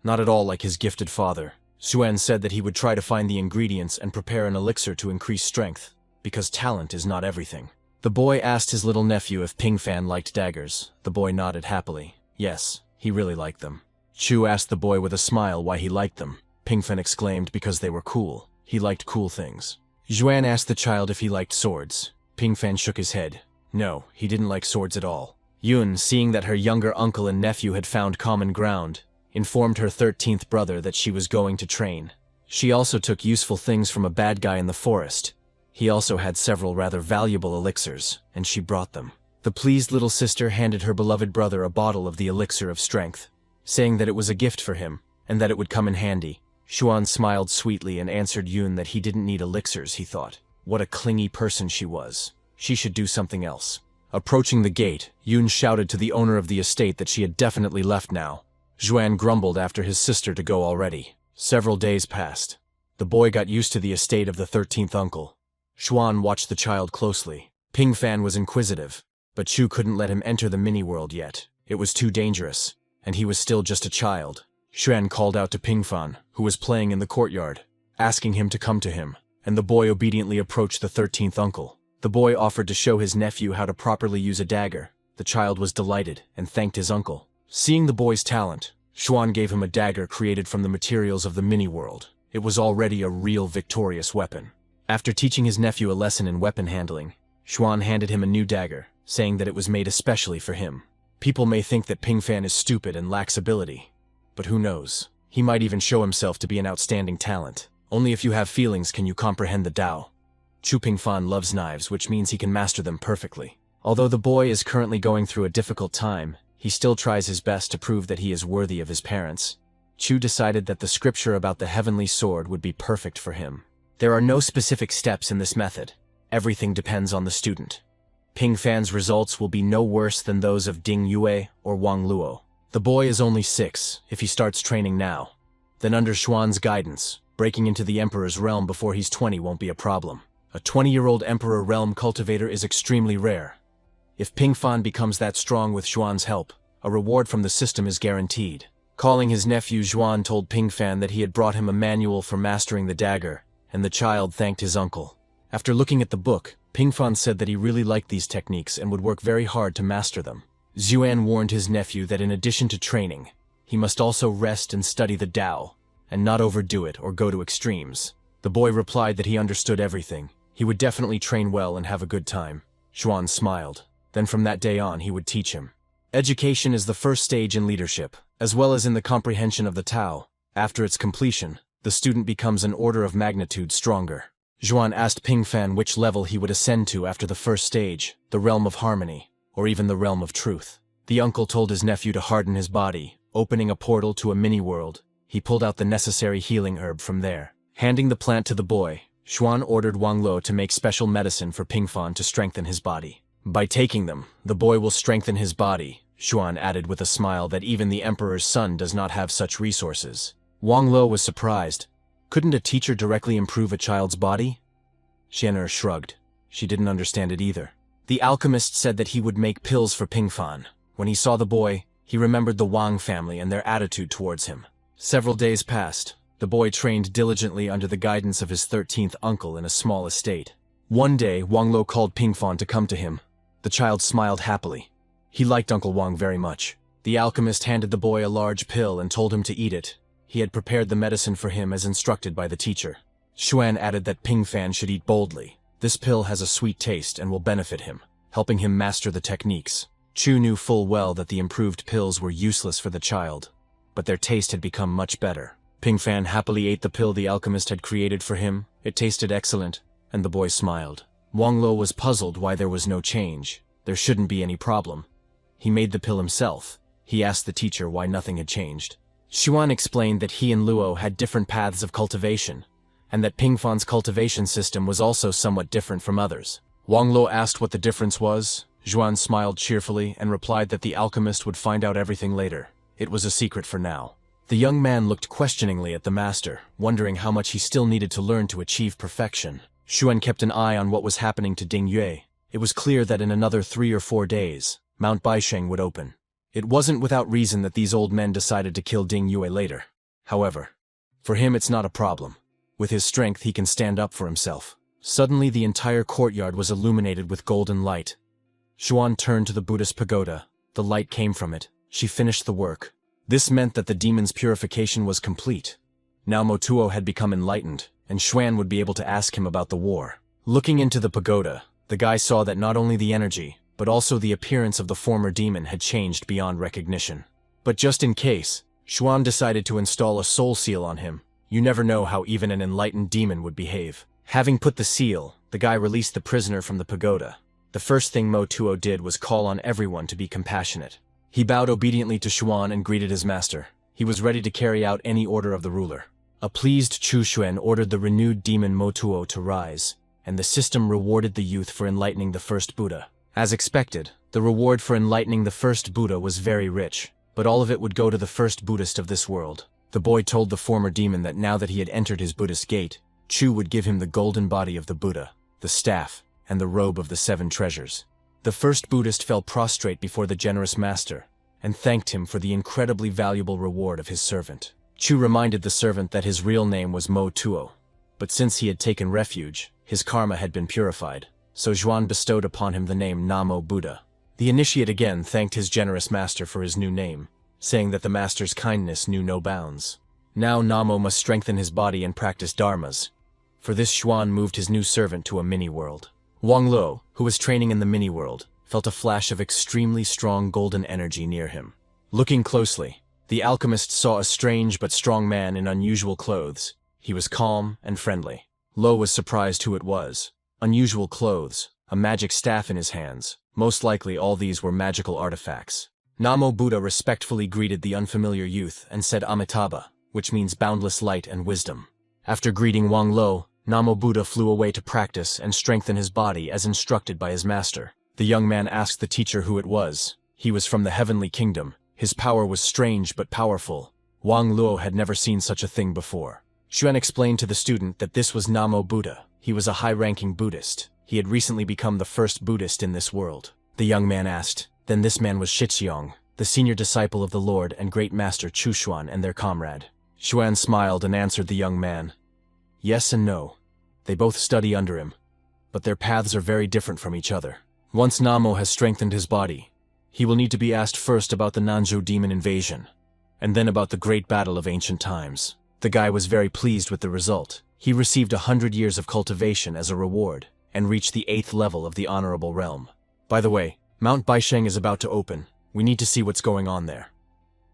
Not at all like his gifted father. Xuan said that he would try to find the ingredients and prepare an elixir to increase strength, because talent is not everything. The boy asked his little nephew if Pingfan liked daggers. The boy nodded happily. Yes, he really liked them. Chu asked the boy with a smile why he liked them. Pingfan exclaimed because they were cool. He liked cool things. Xuan asked the child if he liked swords. Pingfan shook his head. No, he didn't like swords at all. Yun, seeing that her younger uncle and nephew had found common ground, informed her 13th brother that she was going to train. She also took useful things from a bad guy in the forest. He also had several rather valuable elixirs, and she brought them. The pleased little sister handed her beloved brother a bottle of the elixir of strength, saying that it was a gift for him, and that it would come in handy. Xuan smiled sweetly and answered Yun that he didn't need elixirs, he thought. What a clingy person she was. She should do something else. Approaching the gate, Yun shouted to the owner of the estate that she had definitely left now. Xuan grumbled after his sister to go already. Several days passed. The boy got used to the estate of the 13th uncle. Xuan watched the child closely. Pingfan was inquisitive, but Chu couldn't let him enter the mini-world yet. It was too dangerous, and he was still just a child. Xuan called out to Pingfan, who was playing in the courtyard, asking him to come to him, and the boy obediently approached the 13th uncle. The boy offered to show his nephew how to properly use a dagger. The child was delighted and thanked his uncle. Seeing the boy's talent, Xuan gave him a dagger created from the materials of the mini-world. It was already a real victorious weapon. After teaching his nephew a lesson in weapon handling, Xuan handed him a new dagger, saying that it was made especially for him. People may think that Pingfan is stupid and lacks ability, but who knows? He might even show himself to be an outstanding talent. Only if you have feelings can you comprehend the Tao. Chu Pingfan loves knives, which means he can master them perfectly. Although the boy is currently going through a difficult time, he still tries his best to prove that he is worthy of his parents. Chu decided that the scripture about the heavenly sword would be perfect for him. There are no specific steps in this method. Everything depends on the student. Pingfan's results will be no worse than those of Ding Yue or Wang Luo. The boy is only 6 if he starts training now. Then under Xuan's guidance, breaking into the Emperor's realm before he's 20 won't be a problem. A 20-year-old Emperor realm cultivator is extremely rare. If Pingfan becomes that strong with Xuan's help, a reward from the system is guaranteed. Calling his nephew, Xuan told Pingfan that he had brought him a manual for mastering the dagger, and the child thanked his uncle. After looking at the book, Pingfan said that he really liked these techniques and would work very hard to master them. Xuan warned his nephew that in addition to training, he must also rest and study the Tao, and not overdo it or go to extremes. The boy replied that he understood everything. He would definitely train well and have a good time. Xuan smiled. Then from that day on he would teach him. Education is the first stage in leadership, as well as in the comprehension of the Tao. After its completion, the student becomes an order of magnitude stronger. Xuan asked Pingfan which level he would ascend to after the first stage, the realm of harmony, or even the realm of truth. The uncle told his nephew to harden his body, opening a portal to a mini-world. He pulled out the necessary healing herb from there. Handing the plant to the boy, Xuan ordered Wang Lo to make special medicine for Pingfan to strengthen his body. By taking them, the boy will strengthen his body, Xuan added with a smile that even the emperor's son does not have such resources. Wang Lo was surprised. Couldn't a teacher directly improve a child's body? Xian'er shrugged. She didn't understand it either. The alchemist said that he would make pills for Pingfan. When he saw the boy, he remembered the Wang family and their attitude towards him. Several days passed. The boy trained diligently under the guidance of his 13th uncle in a small estate. One day, Wang Lo called Pingfan to come to him. The child smiled happily. He liked Uncle Wang very much. The alchemist handed the boy a large pill and told him to eat it. He had prepared the medicine for him as instructed by the teacher. Xuan added that Pingfan should eat boldly. This pill has a sweet taste and will benefit him, helping him master the techniques. Chu knew full well that the improved pills were useless for the child, but their taste had become much better. Pingfan happily ate the pill the alchemist had created for him. It tasted excellent, and the boy smiled. Wang Lo was puzzled why there was no change. There shouldn't be any problem. He made the pill himself. He asked the teacher why nothing had changed. Xuan explained that he and Luo had different paths of cultivation, and that Pingfan's cultivation system was also somewhat different from others. Wang Lo asked what the difference was. Xuan smiled cheerfully and replied that the alchemist would find out everything later. It was a secret for now. The young man looked questioningly at the master, wondering how much he still needed to learn to achieve perfection. Xuan kept an eye on what was happening to Ding Yue. It was clear that in another 3 or 4 days, Mount Baisheng would open. It wasn't without reason that these old men decided to kill Ding Yue later. However, for him it's not a problem. With his strength he can stand up for himself. Suddenly the entire courtyard was illuminated with golden light. Xuan turned to the Buddhist pagoda. The light came from it. She finished the work. This meant that the demon's purification was complete. Now Motuo had become enlightened, and Xuan would be able to ask him about the war. Looking into the pagoda, the guy saw that not only the energy, but also the appearance of the former demon had changed beyond recognition. But just in case, Xuan decided to install a soul seal on him. You never know how even an enlightened demon would behave. Having put the seal, the guy released the prisoner from the pagoda. The first thing Motuo did was call on everyone to be compassionate. He bowed obediently to Xuan and greeted his master. He was ready to carry out any order of the ruler. A pleased Chu Xuan ordered the renewed demon Motuo to rise, and the system rewarded the youth for enlightening the first Buddha. As expected, the reward for enlightening the first Buddha was very rich, but all of it would go to the first Buddhist of this world. The boy told the former demon that now that he had entered his Buddhist gate, Chu would give him the golden body of the Buddha, the staff, and the robe of the 7 treasures. The first Buddhist fell prostrate before the generous master, and thanked him for the incredibly valuable reward of his servant. Chu reminded the servant that his real name was Mo Tuo, but since he had taken refuge, his karma had been purified, so Xuan bestowed upon him the name Namo Buddha. The initiate again thanked his generous master for his new name, saying that the master's kindness knew no bounds. Now Namo must strengthen his body and practice dharmas. For this Xuan moved his new servant to a mini-world. Wang Lo, who was training in the mini-world, felt a flash of extremely strong golden energy near him. Looking closely, the alchemist saw a strange but strong man in unusual clothes. He was calm and friendly. Lo was surprised who it was. Unusual clothes, a magic staff in his hands. Most likely all these were magical artifacts. Namo Buddha respectfully greeted the unfamiliar youth and said Amitabha, which means boundless light and wisdom. After greeting Wang Lo, Namo Buddha flew away to practice and strengthen his body as instructed by his master. The young man asked the teacher who it was. He was from the heavenly kingdom. His power was strange but powerful. Wang Luo had never seen such a thing before. Xuan explained to the student that this was Namo Buddha. He was a high-ranking Buddhist. He had recently become the first Buddhist in this world. The young man asked, then this man was Shixiong, the senior disciple of the Lord and great master Chu Xuan and their comrade. Xuan smiled and answered the young man. Yes and no. They both study under him, but their paths are very different from each other. Once Namo has strengthened his body, He will need to be asked first about the Nanzhou demon invasion, and then about the great battle of ancient times. The guy was very pleased with the result. He received 100 years of cultivation as a reward, and reached the 8th level of the honorable realm. By the way, Mount Baisheng is about to open. We need to see what's going on there.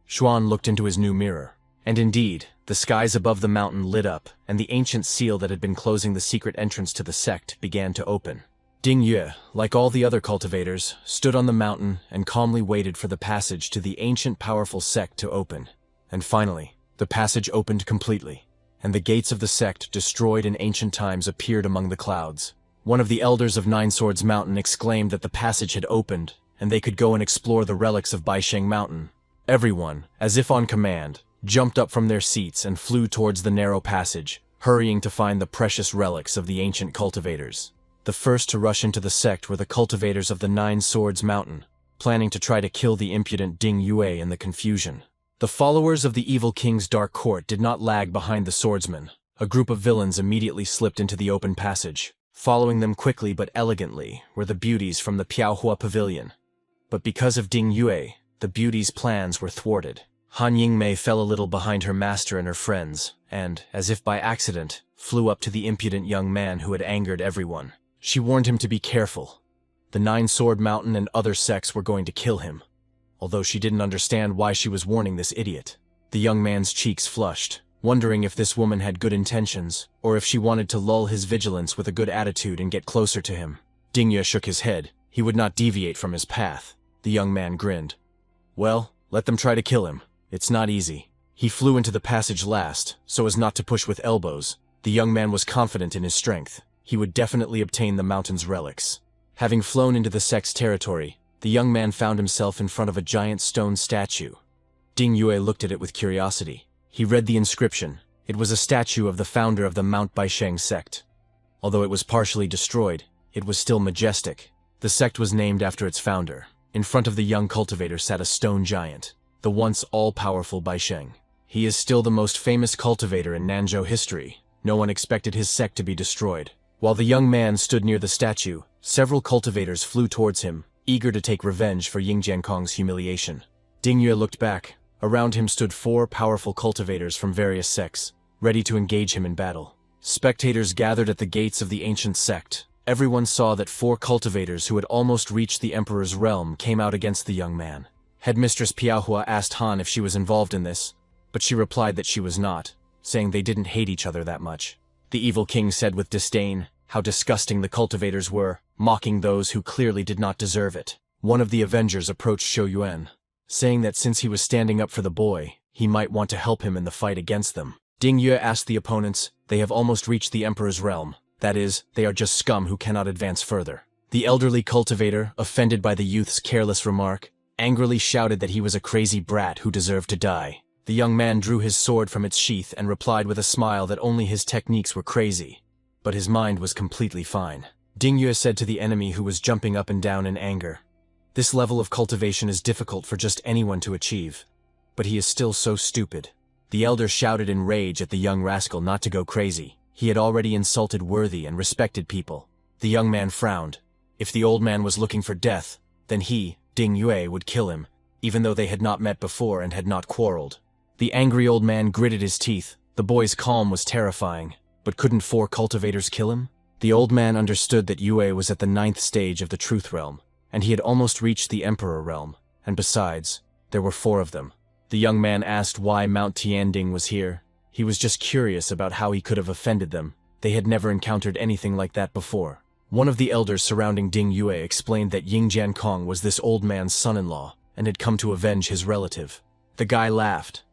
Xuan looked into his new mirror. And indeed, the skies above the mountain lit up, and the ancient seal that had been closing the secret entrance to the sect began to open. Ding Yue, like all the other cultivators, stood on the mountain and calmly waited for the passage to the ancient powerful sect to open. And finally, the passage opened completely, and the gates of the sect destroyed in ancient times appeared among the clouds. One of the elders of Nine Swords Mountain exclaimed that the passage had opened, and they could go and explore the relics of Baisheng Mountain. Everyone, as if on command, jumped up from their seats and flew towards the narrow passage, hurrying to find the precious relics of the ancient cultivators. The first to rush into the sect were the cultivators of the Nine Swords Mountain, planning to try to kill the impudent Ding Yue in the confusion. The followers of the evil king's dark court did not lag behind the swordsmen. A group of villains immediately slipped into the open passage. Following them quickly but elegantly were the beauties from the Piaohua Pavilion. But because of Ding Yue, the beauties' plans were thwarted. Han Yingmei fell a little behind her master and her friends, and, as if by accident, flew up to the impudent young man who had angered everyone. She warned him to be careful. The Nine Sword Mountain and other sects were going to kill him, although she didn't understand why she was warning this idiot. The young man's cheeks flushed, wondering if this woman had good intentions, or if she wanted to lull his vigilance with a good attitude and get closer to him. Ding Yue shook his head. He would not deviate from his path. The young man grinned. Well, let them try to kill him. It's not easy. He flew into the passage last, so as not to push with elbows. The young man was confident in his strength. He would definitely obtain the mountain's relics. Having flown into the sect's territory, the young man found himself in front of a giant stone statue. Ding Yue looked at it with curiosity. He read the inscription. It was a statue of the founder of the Mount Baisheng sect. Although it was partially destroyed, it was still majestic. The sect was named after its founder. In front of the young cultivator sat a stone giant, the once all-powerful Baisheng. He is still the most famous cultivator in Nanzhou history. No one expected his sect to be destroyed. While the young man stood near the statue, several cultivators flew towards him, eager to take revenge for Ying Jiankong's humiliation. Ding Yue looked back. Around him stood 4 powerful cultivators from various sects, ready to engage him in battle. Spectators gathered at the gates of the ancient sect. Everyone saw that 4 cultivators who had almost reached the emperor's realm came out against the young man. Headmistress Piaohua asked Han if she was involved in this, but she replied that she was not, saying they didn't hate each other that much. The evil king said with disdain how disgusting the cultivators were, mocking those who clearly did not deserve it. One of the avengers approached Shou Yuan, saying that since he was standing up for the boy, he might want to help him in the fight against them. Ding Yue asked the opponents, they have almost reached the emperor's realm. That is, they are just scum who cannot advance further. The elderly cultivator, offended by the youth's careless remark, angrily shouted that he was a crazy brat who deserved to die. The young man drew his sword from its sheath and replied with a smile that only his techniques were crazy, but his mind was completely fine. Ding Yue said to the enemy who was jumping up and down in anger, "This level of cultivation is difficult for just anyone to achieve, but he is still so stupid." The elder shouted in rage at the young rascal not to go crazy. He had already insulted worthy and respected people. The young man frowned. If the old man was looking for death, then he, Ding Yue, would kill him, even though they had not met before and had not quarreled. The angry old man gritted his teeth. The boy's calm was terrifying. But couldn't 4 cultivators kill him? The old man understood that Yue was at the 9th stage of the Truth Realm, and he had almost reached the Emperor Realm, and besides, there were 4 of them. The young man asked why Mount Tianding was here. He was just curious about how he could have offended them. They had never encountered anything like that before. One of the elders surrounding Ding Yue explained that Ying Jiankong was this old man's son-in-law, and had come to avenge his relative. The guy laughed.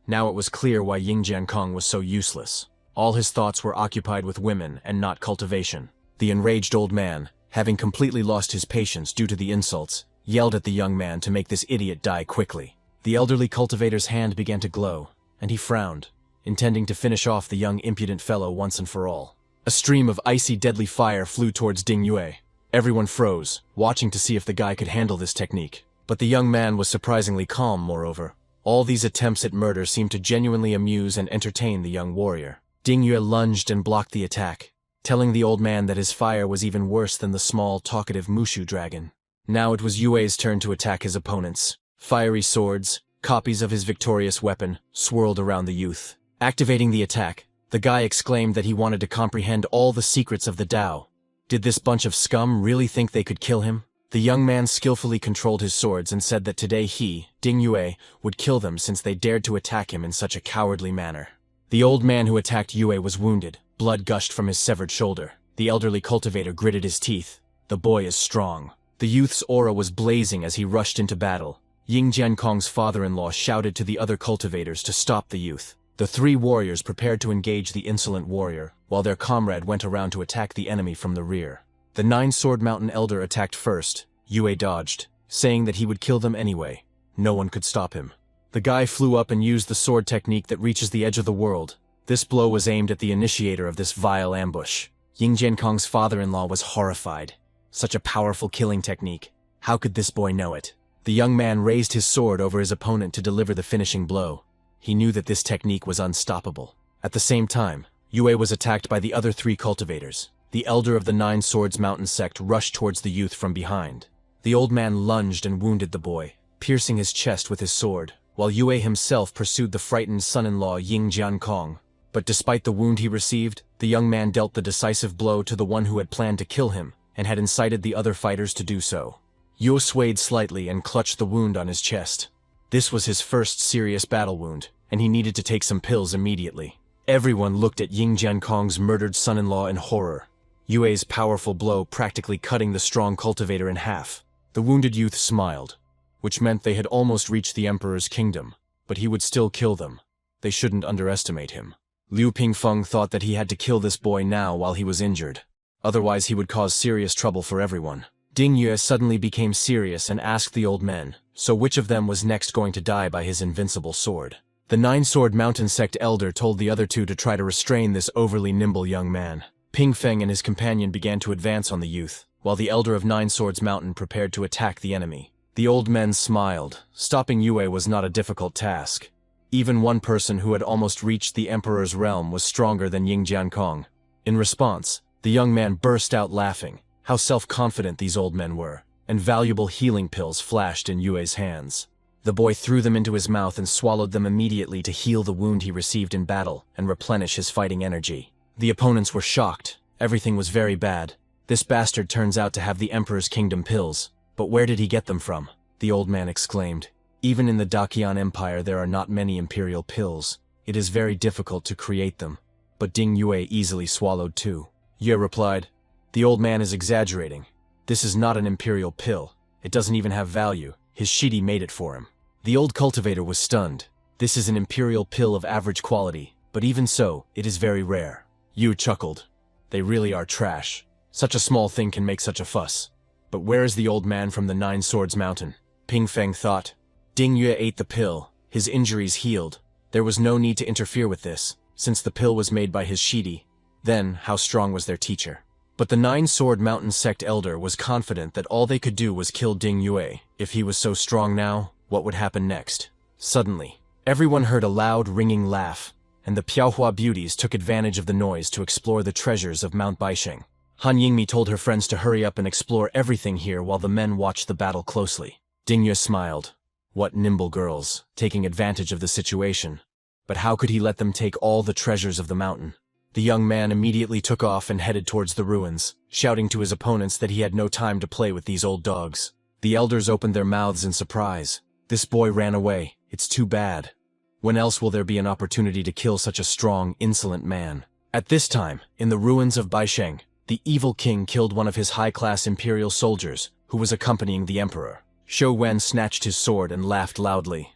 Now it was clear why Ying Jiankong was so useless. All his thoughts were occupied with women and not cultivation. The enraged old man, having completely lost his patience due to the insults, yelled at the young man to make this idiot die quickly. The elderly cultivator's hand began to glow, and he frowned, intending to finish off the young impudent fellow once and for all. A stream of icy deadly fire flew towards Ding Yue. Everyone froze, watching to see if the guy could handle this technique. But the young man was surprisingly calm, moreover. All these attempts at murder seemed to genuinely amuse and entertain the young warrior. Ding Yue lunged and blocked the attack, telling the old man that his fire was even worse than the small, talkative Mushu dragon. Now it was Yue's turn to attack his opponents. Fiery swords, copies of his victorious weapon, swirled around the youth. Activating the attack, the guy exclaimed that he wanted to comprehend all the secrets of the Tao. Did this bunch of scum really think they could kill him? The young man skillfully controlled his swords and said that today he, Ding Yue, would kill them since they dared to attack him in such a cowardly manner. The old man who attacked Yue was wounded. Blood gushed from his severed shoulder. The elderly cultivator gritted his teeth. The boy is strong. The youth's aura was blazing as he rushed into battle. Ying Jiankong's father-in-law shouted to the other cultivators to stop the youth. The three warriors prepared to engage the insolent warrior, while their comrade went around to attack the enemy from the rear. The Nine-Sword Mountain Elder attacked first. Yue dodged, saying that he would kill them anyway. No one could stop him. The guy flew up and used the sword technique that reaches the edge of the world. This blow was aimed at the initiator of this vile ambush. Ying Jiankong's father-in-law was horrified. Such a powerful killing technique. How could this boy know it? The young man raised his sword over his opponent to deliver the finishing blow. He knew that this technique was unstoppable. At the same time, Yue was attacked by the other three cultivators. The elder of the Nine Swords Mountain sect rushed towards the youth from behind. The old man lunged and wounded the boy, piercing his chest with his sword, while Yue himself pursued the frightened son-in-law Ying Jiankong. But despite the wound he received, the young man dealt the decisive blow to the one who had planned to kill him and had incited the other fighters to do so. Yue swayed slightly and clutched the wound on his chest. This was his first serious battle wound, and he needed to take some pills immediately. Everyone looked at Ying Jiankong's murdered son-in-law in horror. Yue's powerful blow practically cutting the strong cultivator in half. The wounded youth smiled, which meant they had almost reached the emperor's kingdom, but he would still kill them. They shouldn't underestimate him. Liu Pingfeng thought that he had to kill this boy now while he was injured. Otherwise he would cause serious trouble for everyone. Ding Yue suddenly became serious and asked the old men, so which of them was next going to die by his invincible sword? The Nine-Sword Mountain Sect elder told the other two to try to restrain this overly nimble young man. Pingfeng and his companion began to advance on the youth, while the elder of Nine Swords Mountain prepared to attack the enemy. The old men smiled. Stopping Yue was not a difficult task. Even one person who had almost reached the emperor's realm was stronger than Ying Jiankong. In response, the young man burst out laughing. How self-confident these old men were, and valuable healing pills flashed in Yue's hands. The boy threw them into his mouth and swallowed them immediately to heal the wound he received in battle and replenish his fighting energy. The opponents were shocked. Everything was very bad. This bastard turns out to have the Emperor's Kingdom pills. But where did he get them from? The old man exclaimed. Even in the Dakian Empire there are not many imperial pills. It is very difficult to create them. But Ding Yue easily swallowed two. Yue replied, "The old man is exaggerating. This is not an imperial pill. It doesn't even have value. His shidi made it for him." The old cultivator was stunned. This is an imperial pill of average quality, but even so, it is very rare. Yu chuckled. They really are trash. Such a small thing can make such a fuss. But where is the old man from the Nine Swords Mountain? Pingfeng thought. Ding Yue ate the pill. His injuries healed. There was no need to interfere with this, since the pill was made by his shidi. Then, how strong was their teacher? But the Nine Sword Mountain Sect elder was confident that all they could do was kill Ding Yue. If he was so strong now, what would happen next? Suddenly, everyone heard a loud, ringing laugh, and the Piaohua beauties took advantage of the noise to explore the treasures of Mount Baisheng. Han Yingmi told her friends to hurry up and explore everything here while the men watched the battle closely. Ding Yue smiled. What nimble girls, taking advantage of the situation. But how could he let them take all the treasures of the mountain? The young man immediately took off and headed towards the ruins, shouting to his opponents that he had no time to play with these old dogs. The elders opened their mouths in surprise. This boy ran away. It's too bad. When else will there be an opportunity to kill such a strong, insolent man? At this time, in the ruins of Baisheng, the evil king killed one of his high-class imperial soldiers, who was accompanying the emperor. Shou Wen snatched his sword and laughed loudly.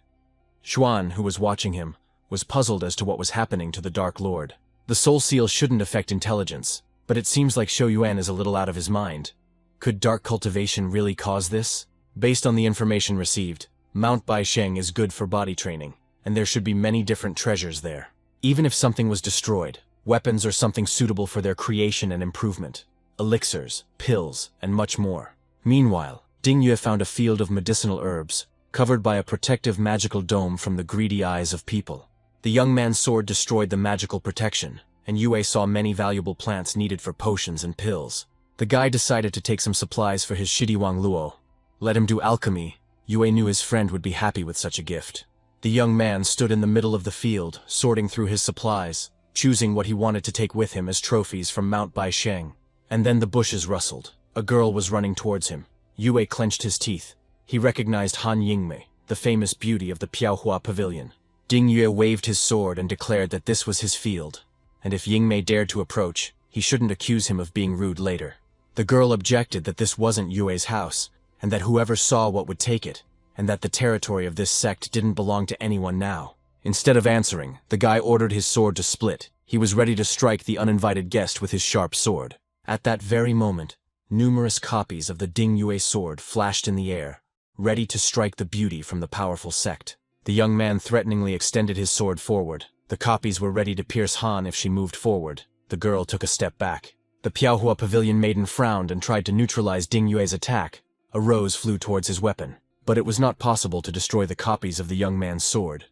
Xuan, who was watching him, was puzzled as to what was happening to the Dark Lord. The soul seal shouldn't affect intelligence, but it seems like Shou Yuan is a little out of his mind. Could dark cultivation really cause this? Based on the information received, Mount Baisheng is good for body training, and there should be many different treasures there. Even if something was destroyed, weapons or something suitable for their creation and improvement, elixirs, pills, and much more. Meanwhile, Ding Yue found a field of medicinal herbs, covered by a protective magical dome from the greedy eyes of people. The young man's sword destroyed the magical protection, and Yue saw many valuable plants needed for potions and pills. The guy decided to take some supplies for his Shidiwang Luo. Let him do alchemy. Yue knew his friend would be happy with such a gift. The young man stood in the middle of the field, sorting through his supplies, choosing what he wanted to take with him as trophies from Mount Baisheng. And then the bushes rustled. A girl was running towards him. Yue clenched his teeth. He recognized Han Yingmei, the famous beauty of the Piaohua Pavilion. Ding Yue waved his sword and declared that this was his field, and if Yingmei dared to approach, he shouldn't accuse him of being rude later. The girl objected that this wasn't Yue's house, and that whoever saw what would take it, and that the territory of this sect didn't belong to anyone now. Instead of answering, the guy ordered his sword to split. He was ready to strike the uninvited guest with his sharp sword. At that very moment, numerous copies of the Ding Yue sword flashed in the air, ready to strike the beauty from the powerful sect. The young man threateningly extended his sword forward. The copies were ready to pierce Han if she moved forward. The girl took a step back. The Piaohua Pavilion maiden frowned and tried to neutralize Ding Yue's attack. A rose flew towards his weapon, but it was not possible to destroy the copies of the young man's sword.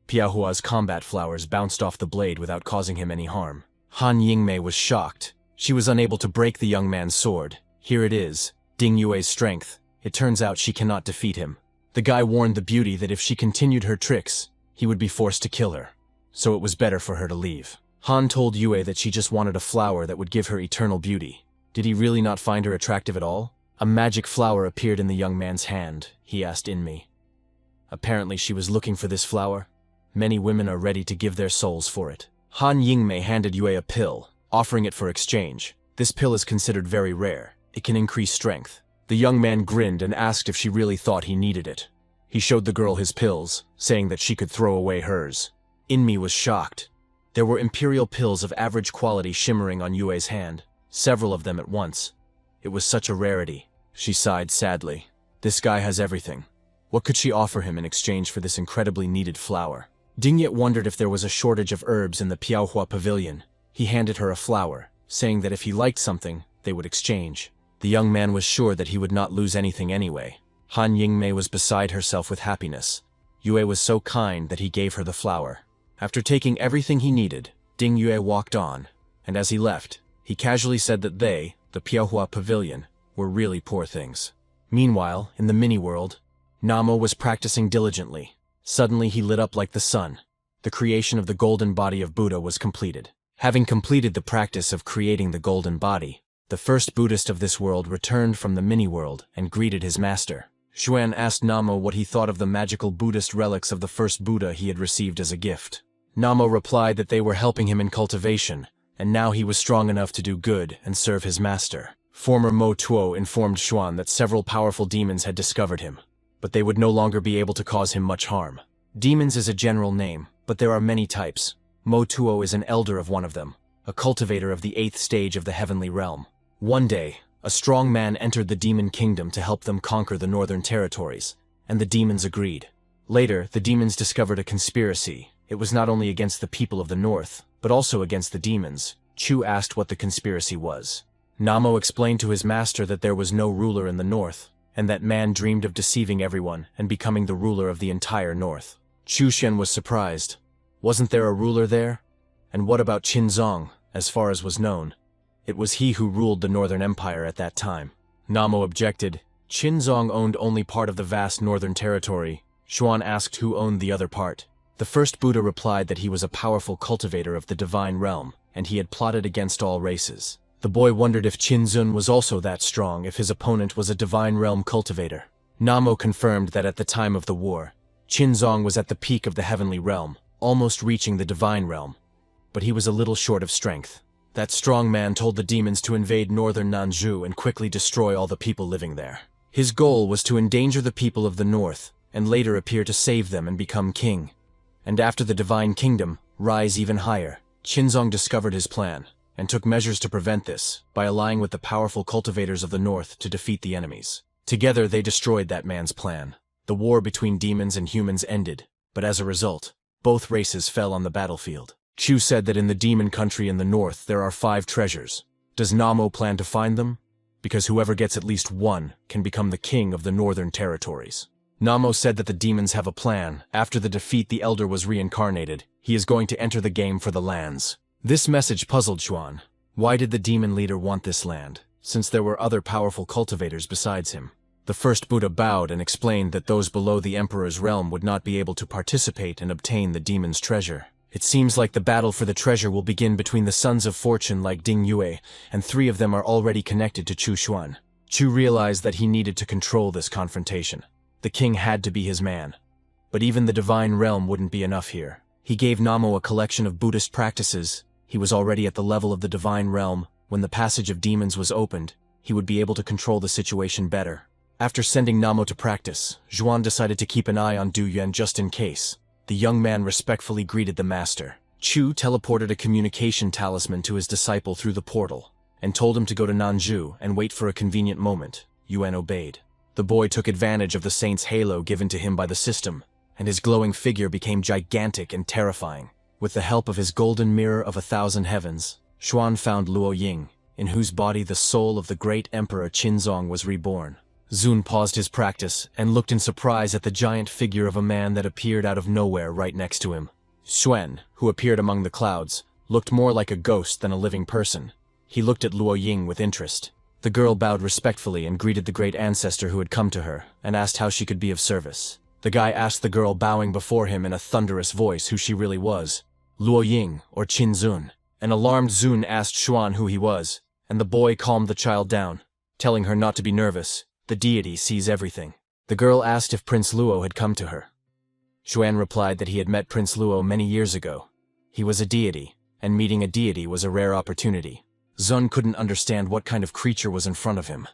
Piaohua's combat flowers bounced off the blade without causing him any harm. Han Yingmei was shocked. She was unable to break the young man's sword. Here it is, Ding Yue's strength. It turns out she cannot defeat him. The guy warned the beauty that if she continued her tricks, he would be forced to kill her. So it was better for her to leave. Han told Yue that she just wanted a flower that would give her eternal beauty. Did he really not find her attractive at all? A magic flower appeared in the young man's hand, he asked Inmi. Apparently she was looking for this flower. Many women are ready to give their souls for it. Han Yingmei handed Yue a pill, offering it for exchange. This pill is considered very rare. It can increase strength. The young man grinned and asked if she really thought he needed it. He showed the girl his pills, saying that she could throw away hers. Inmi was shocked. There were imperial pills of average quality shimmering on Yue's hand, several of them at once. It was such a rarity. She sighed sadly. This guy has everything. What could she offer him in exchange for this incredibly needed flower? Ding Yue wondered if there was a shortage of herbs in the Piaohua Pavilion. He handed her a flower, saying that if he liked something, they would exchange. The young man was sure that he would not lose anything anyway. Han Yingmei was beside herself with happiness. Yue was so kind that he gave her the flower. After taking everything he needed, Ding Yue walked on, and as he left, he casually said that they, the Piaohua Pavilion, were really poor things. Meanwhile, in the mini-world, Namo was practicing diligently. Suddenly he lit up like the sun. The creation of the golden body of Buddha was completed. Having completed the practice of creating the golden body, the first Buddhist of this world returned from the mini-world and greeted his master. Xuan asked Namo what he thought of the magical Buddhist relics of the first Buddha he had received as a gift. Namo replied that they were helping him in cultivation, and now he was strong enough to do good and serve his master. Former Mo Tuo informed Xuan that several powerful demons had discovered him, but they would no longer be able to cause him much harm. Demons is a general name, but there are many types. Mo Tuo is an elder of one of them, a cultivator of the 8th stage of the heavenly realm. One day, a strong man entered the demon kingdom to help them conquer the northern territories, and the demons agreed. Later, the demons discovered a conspiracy. It was not only against the people of the north, but also against the demons. Chu asked what the conspiracy was. Namo explained to his master that there was no ruler in the north, and that man dreamed of deceiving everyone and becoming the ruler of the entire north. Chu Shen was surprised. Wasn't there a ruler there? And what about Qinzong, as far as was known? It was he who ruled the Northern Empire at that time. Namo objected. Qinzong owned only part of the vast northern territory. Xuan asked who owned the other part. The first Buddha replied that he was a powerful cultivator of the divine realm, and he had plotted against all races. The boy wondered if Qinzun was also that strong if his opponent was a divine realm cultivator. Namo confirmed that at the time of the war, Qinzong was at the peak of the heavenly realm, almost reaching the divine realm. But he was a little short of strength. That strong man told the demons to invade northern Nanzhou and quickly destroy all the people living there. His goal was to endanger the people of the north, and later appear to save them and become king. And after the divine kingdom, rise even higher. Qinzong discovered his plan, and took measures to prevent this, by allying with the powerful cultivators of the north to defeat the enemies. Together they destroyed that man's plan. The war between demons and humans ended, but as a result, both races fell on the battlefield. Chu said that in the demon country in the north there are 5 treasures. Does Namo plan to find them? Because whoever gets at least one can become the king of the northern territories. Namo said that the demons have a plan. After the defeat the elder was reincarnated. He is going to enter the game for the lands. This message puzzled Xuan. Why did the demon leader want this land, since there were other powerful cultivators besides him? The first Buddha bowed and explained that those below the emperor's realm would not be able to participate and obtain the demon's treasure. It seems like the battle for the treasure will begin between the Sons of Fortune like Ding Yue, and 3 of them are already connected to Chu Xuan. Chu realized that he needed to control this confrontation. The king had to be his man. But even the divine realm wouldn't be enough here. He gave Namo a collection of Buddhist practices. He was already at the level of the divine realm. When the passage of demons was opened, he would be able to control the situation better. After sending Namo to practice, Zhuan decided to keep an eye on Du Yuan just in case. The young man respectfully greeted the master. Chu teleported a communication talisman to his disciple through the portal, and told him to go to Nanju and wait for a convenient moment. Yuan obeyed. The boy took advantage of the saint's halo given to him by the system, and his glowing figure became gigantic and terrifying. With the help of his golden mirror of 1,000 heavens, Xuan found Luo Ying, in whose body the soul of the great emperor Qinzong was reborn. Zun paused his practice and looked in surprise at the giant figure of a man that appeared out of nowhere right next to him. Xuan, who appeared among the clouds, looked more like a ghost than a living person. He looked at Luo Ying with interest. The girl bowed respectfully and greeted the great ancestor who had come to her, and asked how she could be of service. The guy asked the girl bowing before him in a thunderous voice who she really was. Luo Ying, or Qin Zun. An alarmed Zun asked Xuan who he was, and the boy calmed the child down, telling her not to be nervous. The deity sees everything. The girl asked if Prince Luo had come to her. Xuan replied that he had met Prince Luo many years ago. He was a deity, and meeting a deity was a rare opportunity. Zun couldn't understand what kind of creature was in front of him.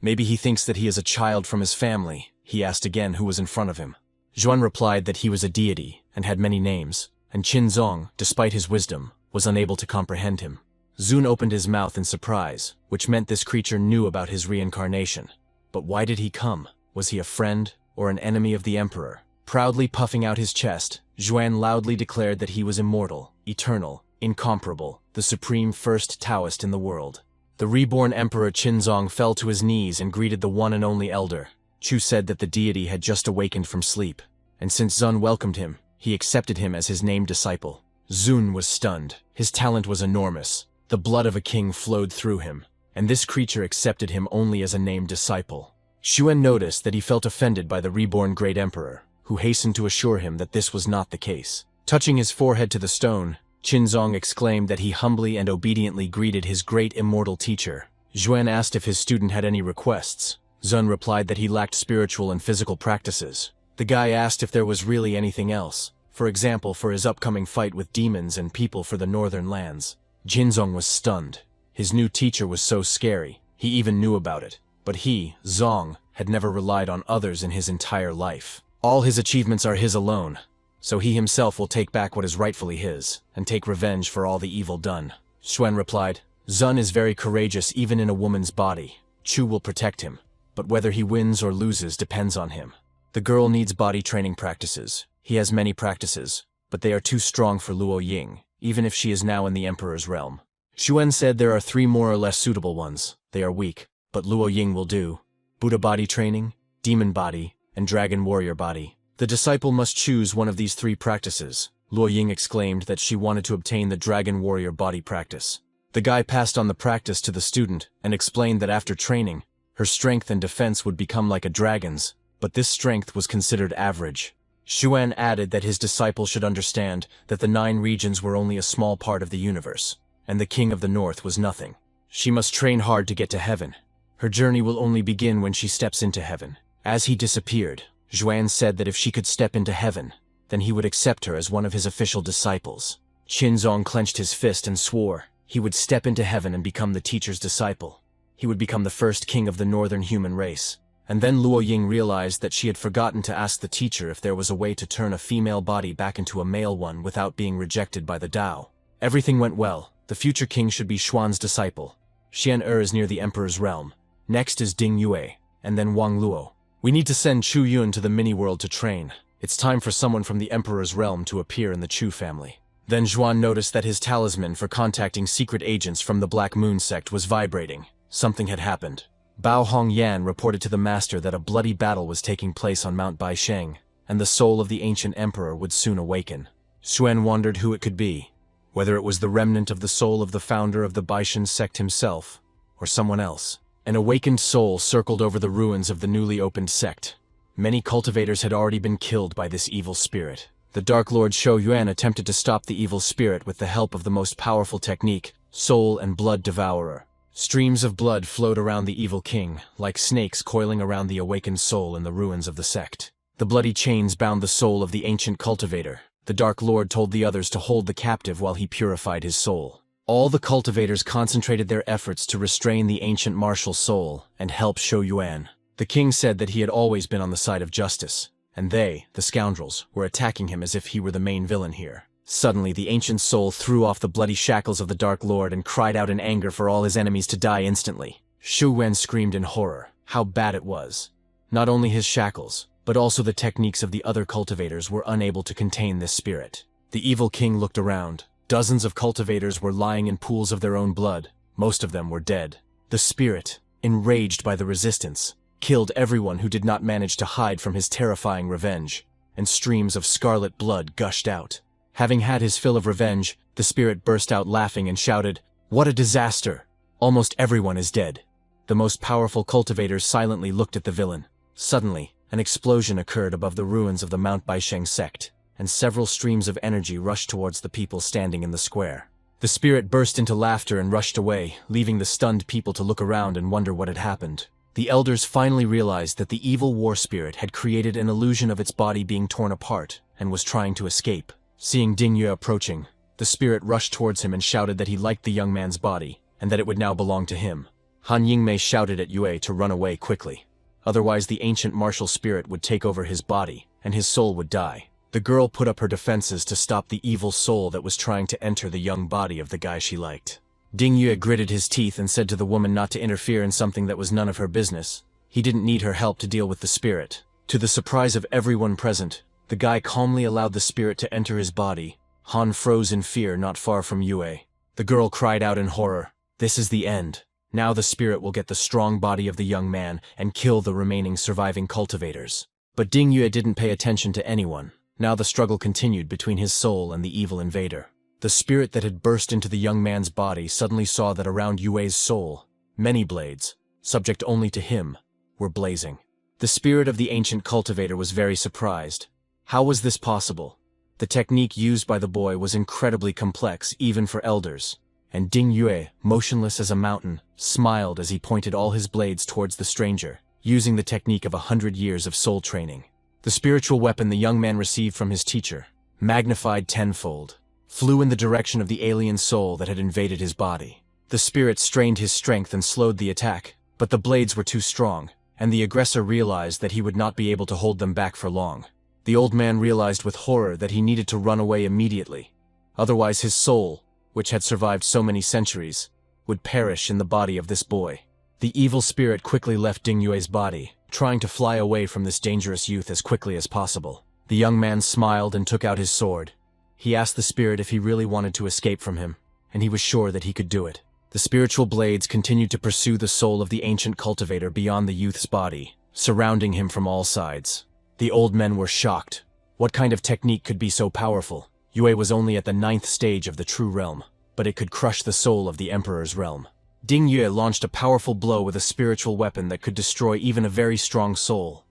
Maybe he thinks that he is a child from his family. He asked again who was in front of him. Zhuan replied that he was a deity and had many names, and Qinzong, despite his wisdom, was unable to comprehend him. Zun opened his mouth in surprise, which meant this creature knew about his reincarnation. But why did he come? Was he a friend or an enemy of the emperor? Proudly puffing out his chest, Zhuan loudly declared that he was immortal, eternal, incomparable, the supreme first Taoist in the world. The reborn emperor Qinzong fell to his knees and greeted the one and only elder. Chu said that the deity had just awakened from sleep, and since Zun welcomed him, he accepted him as his named disciple. Zun was stunned. His talent was enormous. The blood of a king flowed through him, and this creature accepted him only as a named disciple. Xuan noticed that he felt offended by the reborn great emperor, who hastened to assure him that this was not the case. Touching his forehead to the stone, Qinzong exclaimed that he humbly and obediently greeted his great immortal teacher. Xuan asked if his student had any requests. Zun replied that he lacked spiritual and physical practices. The guy asked if there was really anything else, for example for his upcoming fight with demons and people for the northern lands. Qinzong was stunned. His new teacher was so scary, he even knew about it. But he, Zong, had never relied on others in his entire life. All his achievements are his alone, so he himself will take back what is rightfully his, and take revenge for all the evil done. Xuan replied, Zun is very courageous even in a woman's body. Chu will protect him, but whether he wins or loses depends on him. The girl needs body training practices. He has many practices, but they are too strong for Luo Ying, even if she is now in the emperor's realm. Xuan said there are 3 more or less suitable ones. They are weak, but Luo Ying will do. Buddha body training, demon body, and dragon warrior body. The disciple must choose one of these 3 practices. Luo Ying exclaimed that she wanted to obtain the dragon warrior body practice. The guy passed on the practice to the student and explained that after training, her strength and defense would become like a dragon's, but this strength was considered average. Xuan added that his disciple should understand that the 9 regions were only a small part of the universe, and the king of the north was nothing. She must train hard to get to heaven. Her journey will only begin when she steps into heaven. As he disappeared, Xuan said that if she could step into heaven, then he would accept her as one of his official disciples. Qinzong clenched his fist and swore he would step into heaven and become the teacher's disciple. He would become the first king of the northern human race. And then Luo Ying realized that she had forgotten to ask the teacher if there was a way to turn a female body back into a male one without being rejected by the Tao. Everything went well. The future king should be Xuan's disciple. Xian is near the emperor's realm. Next is Ding Yue, and then Wang Luo. We need to send Chu Yun to the mini-world to train. It's time for someone from the emperor's realm to appear in the Chu family. Then Zhuan noticed that his talisman for contacting secret agents from the Black Moon sect was vibrating. Something had happened. Bao Hongyan reported to the master that a bloody battle was taking place on Mount Baisheng, and the soul of the ancient emperor would soon awaken. Xuan wondered who it could be, whether it was the remnant of the soul of the founder of the Baishan sect himself, or someone else. An awakened soul circled over the ruins of the newly opened sect. Many cultivators had already been killed by this evil spirit. The Dark Lord Shou Yuan attempted to stop the evil spirit with the help of the most powerful technique, Soul and Blood Devourer. Streams of blood flowed around the evil king, like snakes coiling around the awakened soul in the ruins of the sect. The bloody chains bound the soul of the ancient cultivator. The Dark Lord told the others to hold the captive while he purified his soul. All the cultivators concentrated their efforts to restrain the ancient martial soul and help Shou Yuan. The king said that he had always been on the side of justice, and they, the scoundrels, were attacking him as if he were the main villain here. Suddenly, the ancient soul threw off the bloody shackles of the Dark Lord and cried out in anger for all his enemies to die instantly. Shou Yuan screamed in horror. How bad it was. Not only his shackles, but also the techniques of the other cultivators were unable to contain this spirit. The evil king looked around. Dozens of cultivators were lying in pools of their own blood. Most of them were dead. The spirit, enraged by the resistance, killed everyone who did not manage to hide from his terrifying revenge, and streams of scarlet blood gushed out. Having had his fill of revenge, the spirit burst out laughing and shouted, "What a disaster! Almost everyone is dead." The most powerful cultivators silently looked at the villain. Suddenly, an explosion occurred above the ruins of the Mount Baisheng sect, and several streams of energy rushed towards the people standing in the square. The spirit burst into laughter and rushed away, leaving the stunned people to look around and wonder what had happened. The elders finally realized that the evil war spirit had created an illusion of its body being torn apart and was trying to escape. Seeing Ding Yue approaching, the spirit rushed towards him and shouted that he liked the young man's body, and that it would now belong to him. Han Yingmei shouted at Yue to run away quickly. Otherwise the ancient martial spirit would take over his body, and his soul would die. The girl put up her defenses to stop the evil soul that was trying to enter the young body of the guy she liked. Ding Yue gritted his teeth and said to the woman not to interfere in something that was none of her business. He didn't need her help to deal with the spirit. To the surprise of everyone present, the guy calmly allowed the spirit to enter his body. Han froze in fear not far from Yue. The girl cried out in horror, "This is the end. Now the spirit will get the strong body of the young man and kill the remaining surviving cultivators." But Ding Yue didn't pay attention to anyone. Now the struggle continued between his soul and the evil invader. The spirit that had burst into the young man's body suddenly saw that around Yue's soul, many blades, subject only to him, were blazing. The spirit of the ancient cultivator was very surprised. How was this possible? The technique used by the boy was incredibly complex even for elders, and Ding Yue, motionless as a mountain, smiled as he pointed all his blades towards the stranger, using the technique of 100 years of soul training. The spiritual weapon the young man received from his teacher, magnified tenfold, flew in the direction of the alien soul that had invaded his body. The spirit strained his strength and slowed the attack, but the blades were too strong, and the aggressor realized that he would not be able to hold them back for long. The old man realized with horror that he needed to run away immediately. Otherwise his soul, which had survived so many centuries, would perish in the body of this boy. The evil spirit quickly left Ding Yue's body, trying to fly away from this dangerous youth as quickly as possible. The young man smiled and took out his sword. He asked the spirit if he really wanted to escape from him, and he was sure that he could do it. The spiritual blades continued to pursue the soul of the ancient cultivator beyond the youth's body, surrounding him from all sides. The old men were shocked. What kind of technique could be so powerful? Yue was only at the 9th stage of the true realm, but it could crush the soul of the emperor's realm. Ding Yue launched a powerful blow with a spiritual weapon that could destroy even a very strong soul,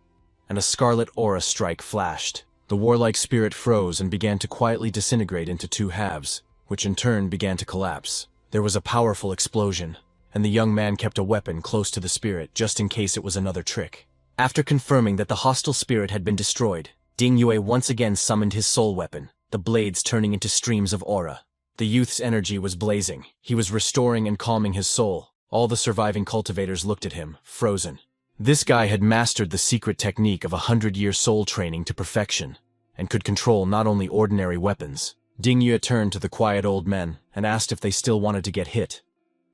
and a scarlet aura strike flashed. The warlike spirit froze and began to quietly disintegrate into two halves, which in turn began to collapse. There was a powerful explosion, and the young man kept a weapon close to the spirit just in case it was another trick. After confirming that the hostile spirit had been destroyed, Ding Yue once again summoned his soul weapon, the blades turning into streams of aura. The youth's energy was blazing. He was restoring and calming his soul. All the surviving cultivators looked at him, frozen. This guy had mastered the secret technique of 100-year soul training to perfection, and could control not only ordinary weapons. Ding Yue turned to the quiet old men and asked if they still wanted to get hit.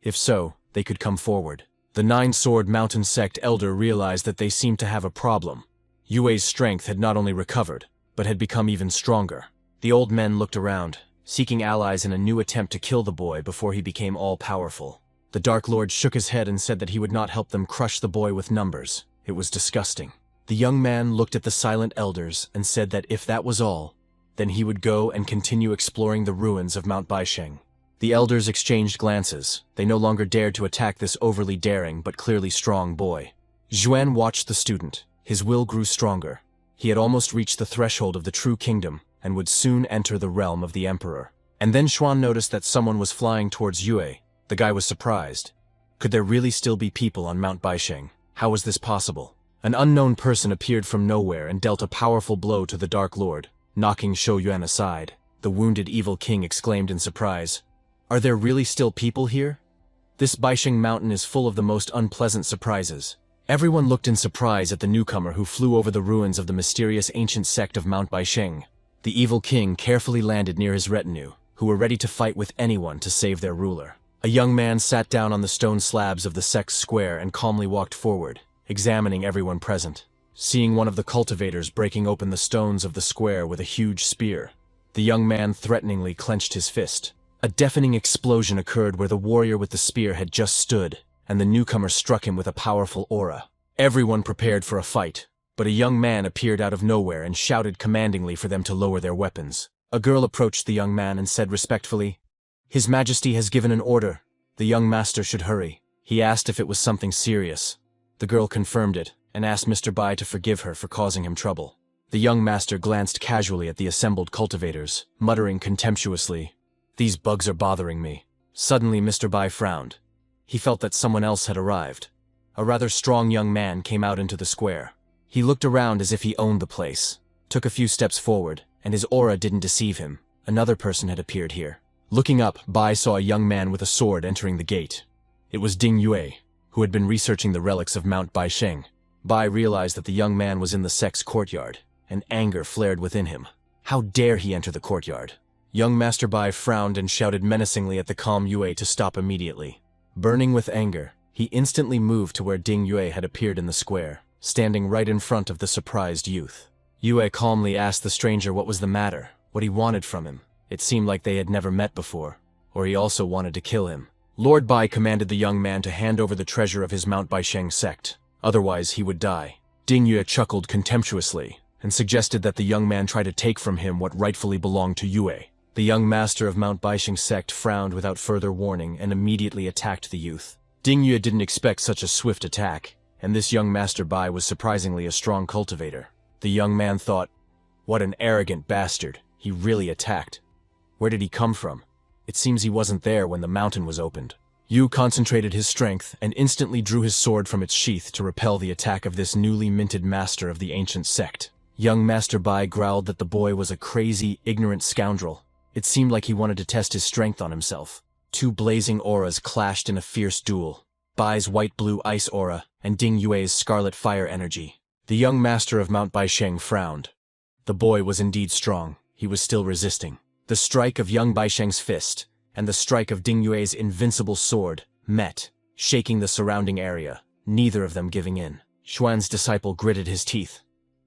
If so, they could come forward. The Nine-Sword Mountain Sect elder realized that they seemed to have a problem. Yue's strength had not only recovered, but had become even stronger. The old men looked around, seeking allies in a new attempt to kill the boy before he became all-powerful. The Dark Lord shook his head and said that he would not help them crush the boy with numbers. It was disgusting. The young man looked at the silent elders and said that if that was all, then he would go and continue exploring the ruins of Mount Baisheng. The elders exchanged glances. They no longer dared to attack this overly daring but clearly strong boy. Xuan watched the student. His will grew stronger. He had almost reached the threshold of the true kingdom and would soon enter the realm of the emperor. And then Xuan noticed that someone was flying towards Yue. The guy was surprised. Could there really still be people on Mount Baisheng? How was this possible? An unknown person appeared from nowhere and dealt a powerful blow to the Dark Lord, knocking Shou Yuan aside. The wounded evil king exclaimed in surprise, "Are there really still people here? This Baisheng mountain is full of the most unpleasant surprises." Everyone looked in surprise at the newcomer who flew over the ruins of the mysterious ancient sect of Mount Baisheng. The evil king carefully landed near his retinue, who were ready to fight with anyone to save their ruler. A young man sat down on the stone slabs of the sect's square and calmly walked forward, examining everyone present. Seeing one of the cultivators breaking open the stones of the square with a huge spear, the young man threateningly clenched his fist. A deafening explosion occurred where the warrior with the spear had just stood, and the newcomer struck him with a powerful aura. Everyone prepared for a fight, but a young man appeared out of nowhere and shouted commandingly for them to lower their weapons. A girl approached the young man and said respectfully, "His Majesty has given an order. The young master should hurry." He asked if it was something serious. The girl confirmed it and asked Mr. Bai to forgive her for causing him trouble. The young master glanced casually at the assembled cultivators, muttering contemptuously, "These bugs are bothering me." Suddenly Mr. Bai frowned. He felt that someone else had arrived. A rather strong young man came out into the square. He looked around as if he owned the place, took a few steps forward, and his aura didn't deceive him. Another person had appeared here. Looking up, Bai saw a young man with a sword entering the gate. It was Ding Yue, who had been researching the relics of Mount Baisheng. Bai realized that the young man was in the sect's courtyard, and anger flared within him. How dare he enter the courtyard? Young Master Bai frowned and shouted menacingly at the calm Yue to stop immediately. Burning with anger, he instantly moved to where Ding Yue had appeared in the square, standing right in front of the surprised youth. Yue calmly asked the stranger what was the matter, what he wanted from him. It seemed like they had never met before, or he also wanted to kill him. Lord Bai commanded the young man to hand over the treasure of his Mount Baisheng sect, otherwise he would die. Ding Yue chuckled contemptuously, and suggested that the young man try to take from him what rightfully belonged to Yue. The young master of Mount Baisheng sect frowned without further warning and immediately attacked the youth. Ding Yue didn't expect such a swift attack, and this young Master Bai was surprisingly a strong cultivator. The young man thought, "What an arrogant bastard, he really attacked. Where did he come from? It seems he wasn't there when the mountain was opened." Yu concentrated his strength and instantly drew his sword from its sheath to repel the attack of this newly minted master of the ancient sect. Young Master Bai growled that the boy was a crazy, ignorant scoundrel. It seemed like he wanted to test his strength on himself. Two blazing auras clashed in a fierce duel. Bai's white-blue ice aura and Ding Yue's scarlet fire energy. The young master of Mount Baisheng frowned. The boy was indeed strong. He was still resisting. The strike of young Baisheng's fist and the strike of Ding Yue's invincible sword met, shaking the surrounding area, neither of them giving in. Xuan's disciple gritted his teeth.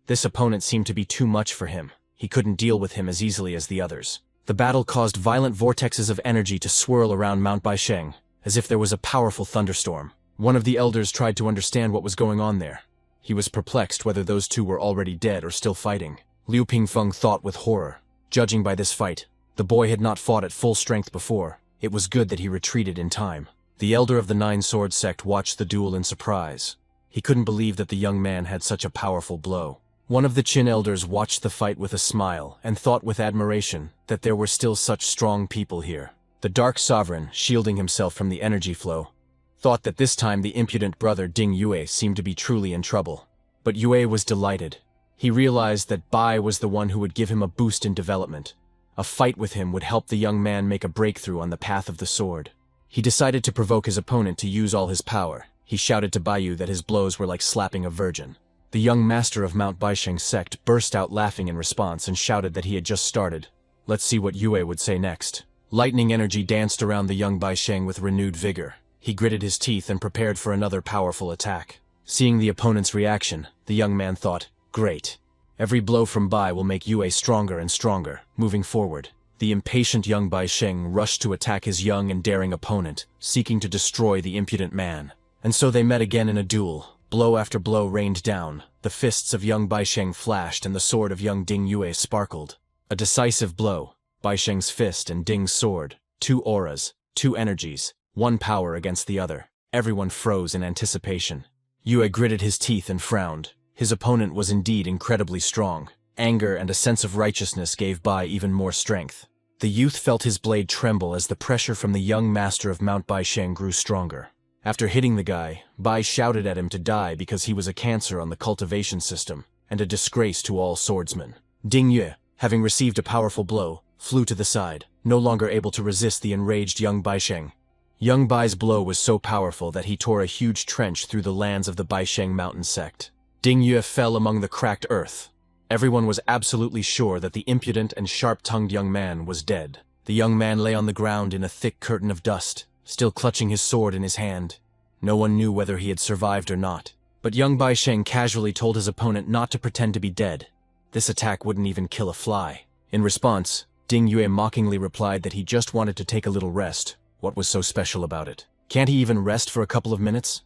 This opponent seemed to be too much for him. He couldn't deal with him as easily as the others. The battle caused violent vortexes of energy to swirl around Mount Baisheng, as if there was a powerful thunderstorm. One of the elders tried to understand what was going on there. He was perplexed whether those two were already dead or still fighting. Liu Pingfeng thought with horror. Judging by this fight, the boy had not fought at full strength before. It was good that he retreated in time. The elder of the Nine-Sword sect watched the duel in surprise. He couldn't believe that the young man had such a powerful blow. One of the Qin elders watched the fight with a smile and thought with admiration that there were still such strong people here. The Dark Sovereign, shielding himself from the energy flow, thought that this time the impudent brother Ding Yue seemed to be truly in trouble. But Yue was delighted. He realized that Bai was the one who would give him a boost in development. A fight with him would help the young man make a breakthrough on the path of the sword. He decided to provoke his opponent to use all his power. He shouted to Baiyu that his blows were like slapping a virgin. The young master of Mount Baisheng sect burst out laughing in response and shouted that he had just started. Let's see what Yue would say next. Lightning energy danced around the young Baisheng with renewed vigor. He gritted his teeth and prepared for another powerful attack. Seeing the opponent's reaction, the young man thought, "Great. Every blow from Bai will make Yue stronger and stronger." Moving forward, the impatient young Baisheng rushed to attack his young and daring opponent, seeking to destroy the impudent man. And so they met again in a duel. Blow after blow rained down. The fists of young Baisheng flashed and the sword of young Ding Yue sparkled. A decisive blow. Baisheng's fist and Ding's sword Two auras, two energies, one power against the other. Everyone froze in anticipation. Yue gritted his teeth and frowned. His opponent was indeed incredibly strong. Anger and a sense of righteousness gave Bai even more strength. The youth felt his blade tremble as the pressure from the young master of Mount Baisheng grew stronger. After hitting the guy, Bai shouted at him to die because he was a cancer on the cultivation system, and a disgrace to all swordsmen. Ding Yue, having received a powerful blow, flew to the side, no longer able to resist the enraged young Baisheng. Young Bai's blow was so powerful that he tore a huge trench through the lands of the Baisheng mountain sect. Ding Yue fell among the cracked earth. Everyone was absolutely sure that the impudent and sharp-tongued young man was dead. The young man lay on the ground in a thick curtain of dust, still clutching his sword in his hand. No one knew whether he had survived or not. But young Baisheng casually told his opponent not to pretend to be dead. This attack wouldn't even kill a fly. In response, Ding Yue mockingly replied that he just wanted to take a little rest. What was so special about it? Can't he even rest for a couple of minutes?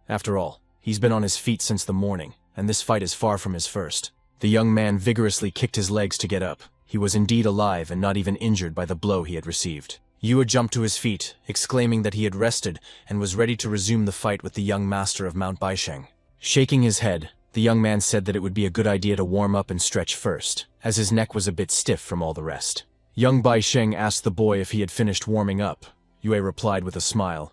After all, he's been on his feet since the morning, and this fight is far from his first. The young man vigorously kicked his legs to get up. He was indeed alive and not even injured by the blow he had received. Yue jumped to his feet, exclaiming that he had rested and was ready to resume the fight with the young master of Mount Baisheng. Shaking his head, the young man said that it would be a good idea to warm up and stretch first, as his neck was a bit stiff from all the rest. Young Baisheng asked the boy if he had finished warming up. Yue replied with a smile.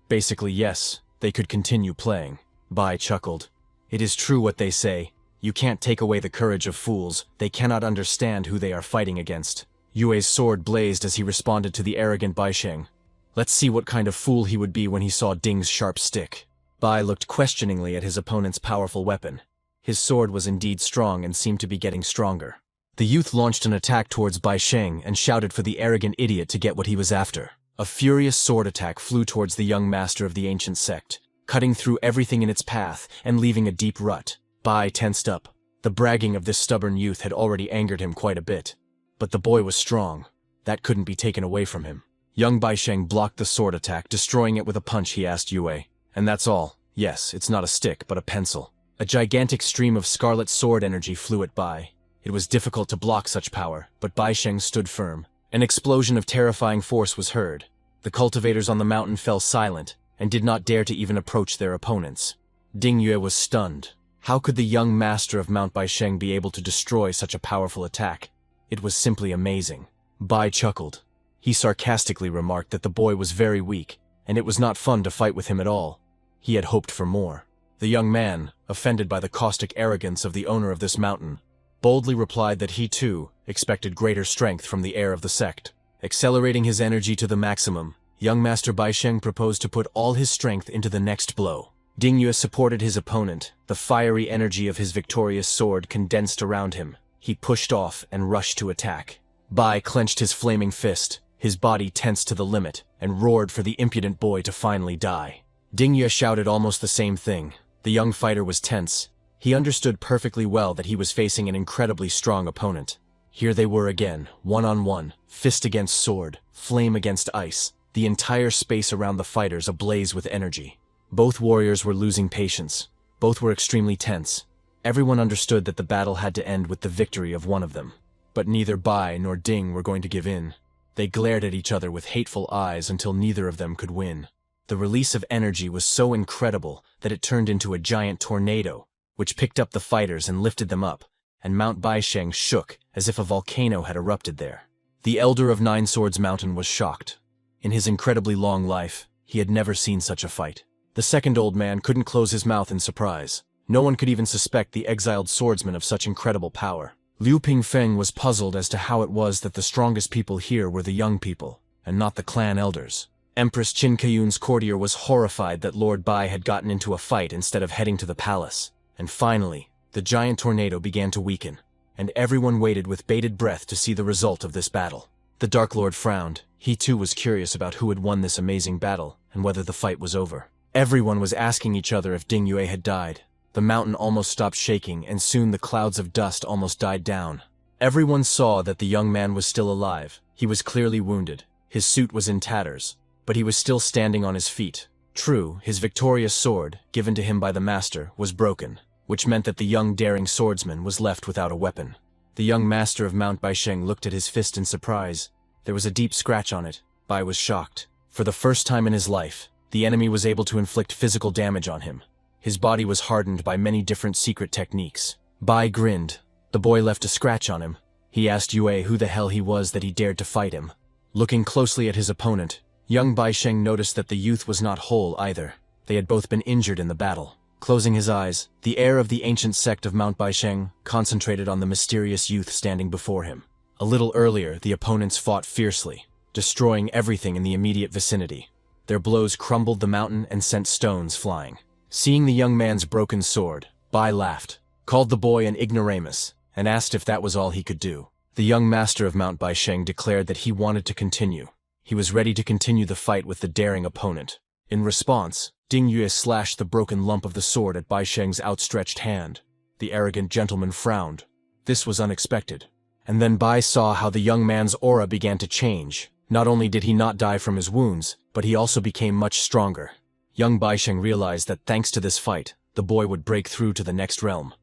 Basically, yes, they could continue playing. Bai chuckled. It is true what they say. You can't take away the courage of fools. They cannot understand who they are fighting against. Yue's sword blazed as he responded to the arrogant Baisheng. Let's see what kind of fool he would be when he saw Ding's sharp stick. Bai looked questioningly at his opponent's powerful weapon. His sword was indeed strong and seemed to be getting stronger. The youth launched an attack towards Baisheng and shouted for the arrogant idiot to get what he was after. A furious sword attack flew towards the young master of the ancient sect, cutting through everything in its path and leaving a deep rut. Bai tensed up. The bragging of this stubborn youth had already angered him quite a bit. But the boy was strong. That couldn't be taken away from him. Young Baisheng blocked the sword attack, destroying it with a punch. He asked Yue. And that's all. Yes, it's not a stick, but a pencil. A gigantic stream of scarlet sword energy flew at Bai. It was difficult to block such power, but Baisheng stood firm. An explosion of terrifying force was heard. The cultivators on the mountain fell silent, and did not dare to even approach their opponents. Ding Yue was stunned. How could the young master of Mount Baisheng be able to destroy such a powerful attack? It was simply amazing. Bai chuckled. He sarcastically remarked that the boy was very weak, and it was not fun to fight with him at all. He had hoped for more. The young man, offended by the caustic arrogance of the owner of this mountain, boldly replied that he too expected greater strength from the heir of the sect. Accelerating his energy to the maximum, young Master Baisheng proposed to put all his strength into the next blow. Ding Yue supported his opponent. The fiery energy of his victorious sword condensed around him. He pushed off and rushed to attack. Bai clenched his flaming fist, his body tensed to the limit, and roared for the impudent boy to finally die. Ding Yue shouted almost the same thing. The young fighter was tense. He understood perfectly well that he was facing an incredibly strong opponent. Here they were again, one-on-one, fist against sword, flame against ice, the entire space around the fighters ablaze with energy. Both warriors were losing patience. Both were extremely tense. Everyone understood that the battle had to end with the victory of one of them. But neither Bai nor Ding were going to give in. They glared at each other with hateful eyes until neither of them could win. The release of energy was so incredible that it turned into a giant tornado, which picked up the fighters and lifted them up, and Mount Baisheng shook as if a volcano had erupted there. The Elder of Nine Swords Mountain was shocked. In his incredibly long life, he had never seen such a fight. The second old man couldn't close his mouth in surprise. No one could even suspect the exiled swordsman of such incredible power. Liu Pingfeng was puzzled as to how it was that the strongest people here were the young people, and not the clan elders. Empress Qin Kayun's courtier was horrified that Lord Bai had gotten into a fight instead of heading to the palace. And finally, the giant tornado began to weaken, and everyone waited with bated breath to see the result of this battle. The Dark Lord frowned. He too was curious about who had won this amazing battle, and whether the fight was over. Everyone was asking each other if Ding Yue had died. The mountain almost stopped shaking, and soon the clouds of dust almost died down. Everyone saw that the young man was still alive. He was clearly wounded. His suit was in tatters, but he was still standing on his feet. True, his victorious sword, given to him by the master, was broken, which meant that the young daring swordsman was left without a weapon. The young master of Mount Baisheng looked at his fist in surprise. There was a deep scratch on it. Bai was shocked. For the first time in his life, the enemy was able to inflict physical damage on him. His body was hardened by many different secret techniques. Bai grinned. The boy left a scratch on him. He asked Yue who the hell he was that he dared to fight him. Looking closely at his opponent, young Bai Sheng noticed that the youth was not whole either. They had both been injured in the battle. Closing his eyes, the heir of the ancient sect of Mount Bai Sheng concentrated on the mysterious youth standing before him. A little earlier, the opponents fought fiercely, destroying everything in the immediate vicinity. Their blows crumbled the mountain and sent stones flying. Seeing the young man's broken sword, Bai laughed, called the boy an ignoramus, and asked if that was all he could do. The young master of Mount Bai Sheng declared that he wanted to continue. He was ready to continue the fight with the daring opponent. In response, Ding Yue slashed the broken lump of the sword at Bai Sheng's outstretched hand. The arrogant gentleman frowned. This was unexpected. And then Bai saw how the young man's aura began to change. Not only did he not die from his wounds, but he also became much stronger. Young Bai Sheng realized that thanks to this fight, the boy would break through to the next realm.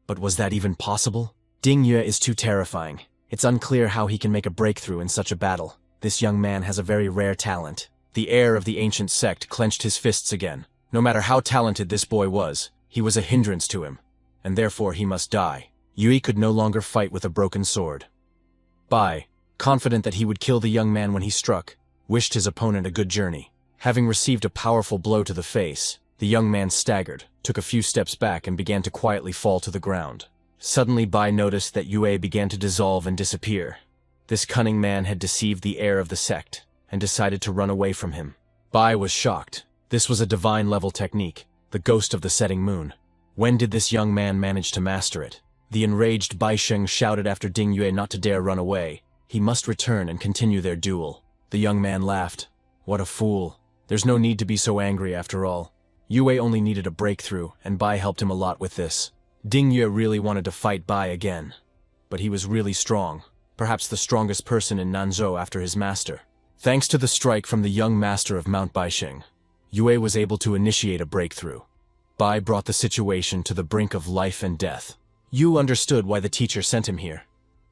But was that even possible? Ding Yue is too terrifying. It's unclear how he can make a breakthrough in such a battle. This young man has a very rare talent. The heir of the ancient sect clenched his fists again. No matter how talented this boy was, he was a hindrance to him, and therefore he must die. Yui could no longer fight with a broken sword. Bai, confident that he would kill the young man when he struck, wished his opponent a good journey. Having received a powerful blow to the face, the young man staggered, took a few steps back and began to quietly fall to the ground. Suddenly Bai noticed that Yue began to dissolve and disappear. This cunning man had deceived the heir of the sect, and decided to run away from him. Bai was shocked. This was a divine-level technique, the ghost of the setting moon. When did this young man manage to master it? The enraged Bai Sheng shouted after Ding Yue not to dare run away. He must return and continue their duel. The young man laughed. What a fool. There's no need to be so angry after all. Yue only needed a breakthrough, and Bai helped him a lot with this. Ding Yue really wanted to fight Bai again. But he was really strong, perhaps the strongest person in Nanzhou after his master. Thanks to the strike from the young master of Mount Bai Sheng, Yue was able to initiate a breakthrough. Bai brought the situation to the brink of life and death. Yu understood why the teacher sent him here.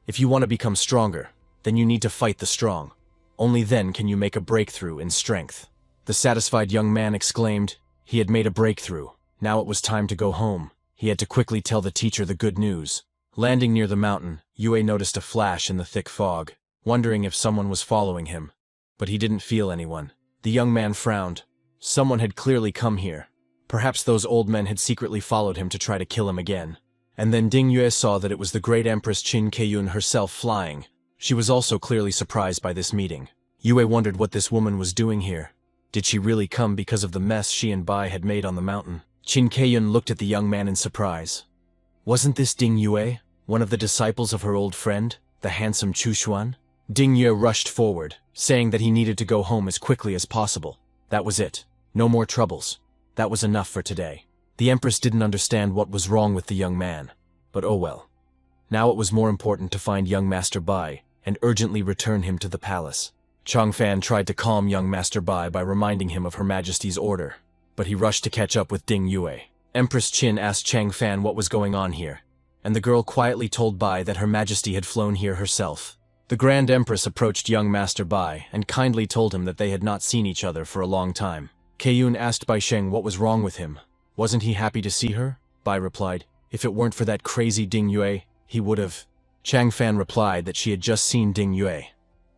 If you want to become stronger, then you need to fight the strong. Only then can you make a breakthrough in strength. The satisfied young man exclaimed. He had made a breakthrough. Now it was time to go home. He had to quickly tell the teacher the good news. Landing near the mountain, Yue noticed a flash in the thick fog, wondering if someone was following him. But he didn't feel anyone. The young man frowned. Someone had clearly come here. Perhaps those old men had secretly followed him to try to kill him again. And then Ding Yue saw that it was the great Empress Qin Keiyun herself flying. She was also clearly surprised by this meeting. Yue wondered what this woman was doing here. Did she really come because of the mess she and Bai had made on the mountain? Qin Keiyun looked at the young man in surprise. Wasn't this Ding Yue, one of the disciples of her old friend, the handsome Chu Xuan? Ding Yue rushed forward, saying that he needed to go home as quickly as possible. That was it. No more troubles. That was enough for today. The Empress didn't understand what was wrong with the young man. But oh well. Now it was more important to find young Master Bai and urgently return him to the palace. Changfan tried to calm young Master Bai by reminding him of Her Majesty's order, but he rushed to catch up with Ding Yue. Empress Qin asked Changfan what was going on here, and the girl quietly told Bai that Her Majesty had flown here herself. The Grand Empress approached young Master Bai and kindly told him that they had not seen each other for a long time. Keiyun asked Bai Sheng what was wrong with him. Wasn't he happy to see her? Bai replied, if it weren't for that crazy Ding Yue, he would have. Changfan replied that she had just seen Ding Yue,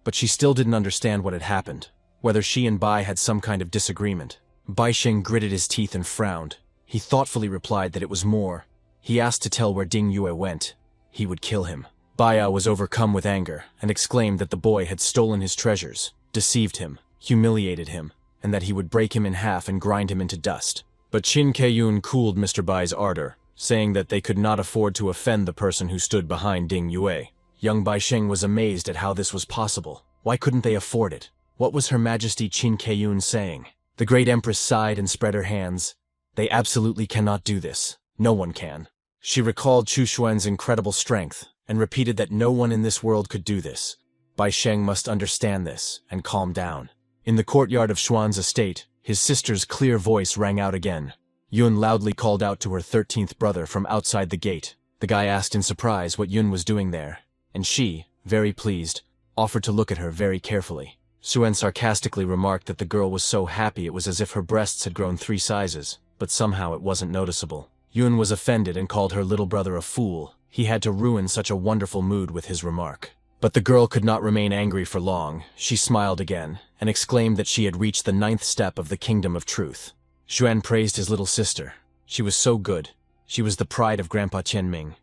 but she still didn't understand what had happened, whether she and Bai had some kind of disagreement. Bai Sheng gritted his teeth and frowned. He thoughtfully replied that it was more. He asked to tell where Ding Yue went. He would kill him. Baiya was overcome with anger and exclaimed that the boy had stolen his treasures, deceived him, humiliated him, and that he would break him in half and grind him into dust. But Qin Keiyun cooled Mr. Bai's ardor, saying that they could not afford to offend the person who stood behind Ding Yue. Young Bai Sheng was amazed at how this was possible. Why couldn't they afford it? What was Her Majesty Qin Keiyun saying? The great Empress sighed and spread her hands. They absolutely cannot do this. No one can. She recalled Chu Xuan's incredible strength and repeated that no one in this world could do this. Bai Sheng must understand this and calm down. In the courtyard of Xuan's estate, his sister's clear voice rang out again. Yun loudly called out to her 13th brother from outside the gate. The guy asked in surprise what Yun was doing there, and she, very pleased, offered to look at her very carefully. Suen sarcastically remarked that the girl was so happy it was as if her breasts had grown 3 sizes, but somehow it wasn't noticeable. Yun was offended and called her little brother a fool. He had to ruin such a wonderful mood with his remark. But the girl could not remain angry for long. She smiled again, and exclaimed that she had reached the 9th step of the kingdom of truth. Xuan praised his little sister. She was so good. She was the pride of Grandpa Qianming.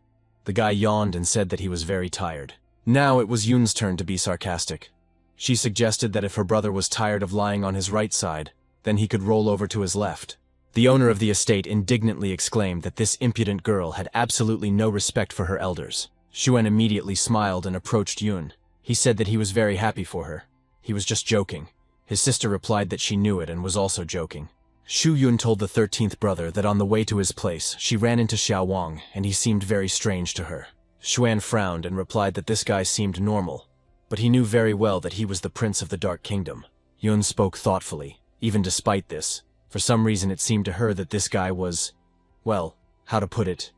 The guy yawned and said that he was very tired. Now it was Yun's turn to be sarcastic. She suggested that if her brother was tired of lying on his right side, then he could roll over to his left. The owner of the estate indignantly exclaimed that this impudent girl had absolutely no respect for her elders. Xuan immediately smiled and approached Yun. He said that he was very happy for her. He was just joking. His sister replied that she knew it and was also joking. Shu Yun told the 13th brother that on the way to his place, she ran into Xiao Wang and he seemed very strange to her. Xuan frowned and replied that this guy seemed normal, but he knew very well that he was the prince of the Dark Kingdom. Yun spoke thoughtfully. Even despite this, for some reason it seemed to her that this guy was, well, how to put it,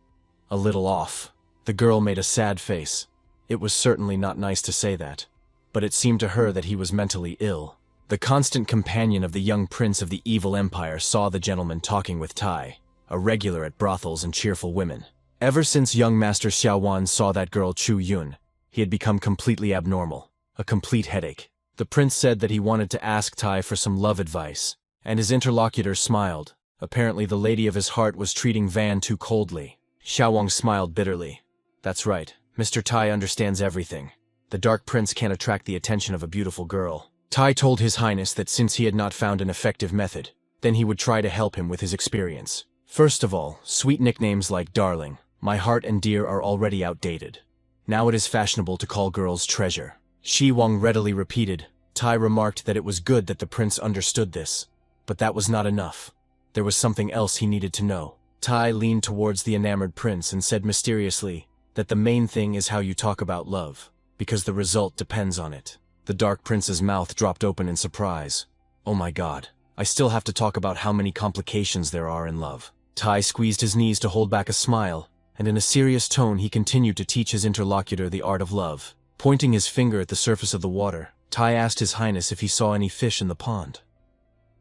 a little off. The girl made a sad face. It was certainly not nice to say that, but it seemed to her that he was mentally ill. The constant companion of the young prince of the evil empire saw the gentleman talking with Tai, a regular at brothels and cheerful women. Ever since young Master Xiaowan saw that girl Chu Yun, he had become completely abnormal, a complete headache. The prince said that he wanted to ask Tai for some love advice, and his interlocutor smiled. Apparently the lady of his heart was treating Van too coldly. Xiaowang smiled bitterly. That's right, Mr. Tai understands everything. The Dark Prince can't attract the attention of a beautiful girl. Tai told His Highness that since he had not found an effective method, then he would try to help him with his experience. First of all, sweet nicknames like Darling, My Heart and Dear are already outdated. Now it is fashionable to call girls treasure. Shi Wang readily repeated. Tai remarked that it was good that the prince understood this, but that was not enough. There was something else he needed to know. Tai leaned towards the enamored prince and said mysteriously that the main thing is how you talk about love, because the result depends on it. The Dark Prince's mouth dropped open in surprise. Oh my god, I still have to talk about how many complications there are in love. Tai squeezed his knees to hold back a smile, and in a serious tone he continued to teach his interlocutor the art of love. Pointing his finger at the surface of the water, Tai asked His Highness if he saw any fish in the pond.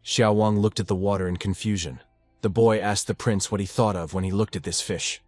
Xiao Wang looked at the water in confusion. The boy asked the prince what he thought of when he looked at this fish.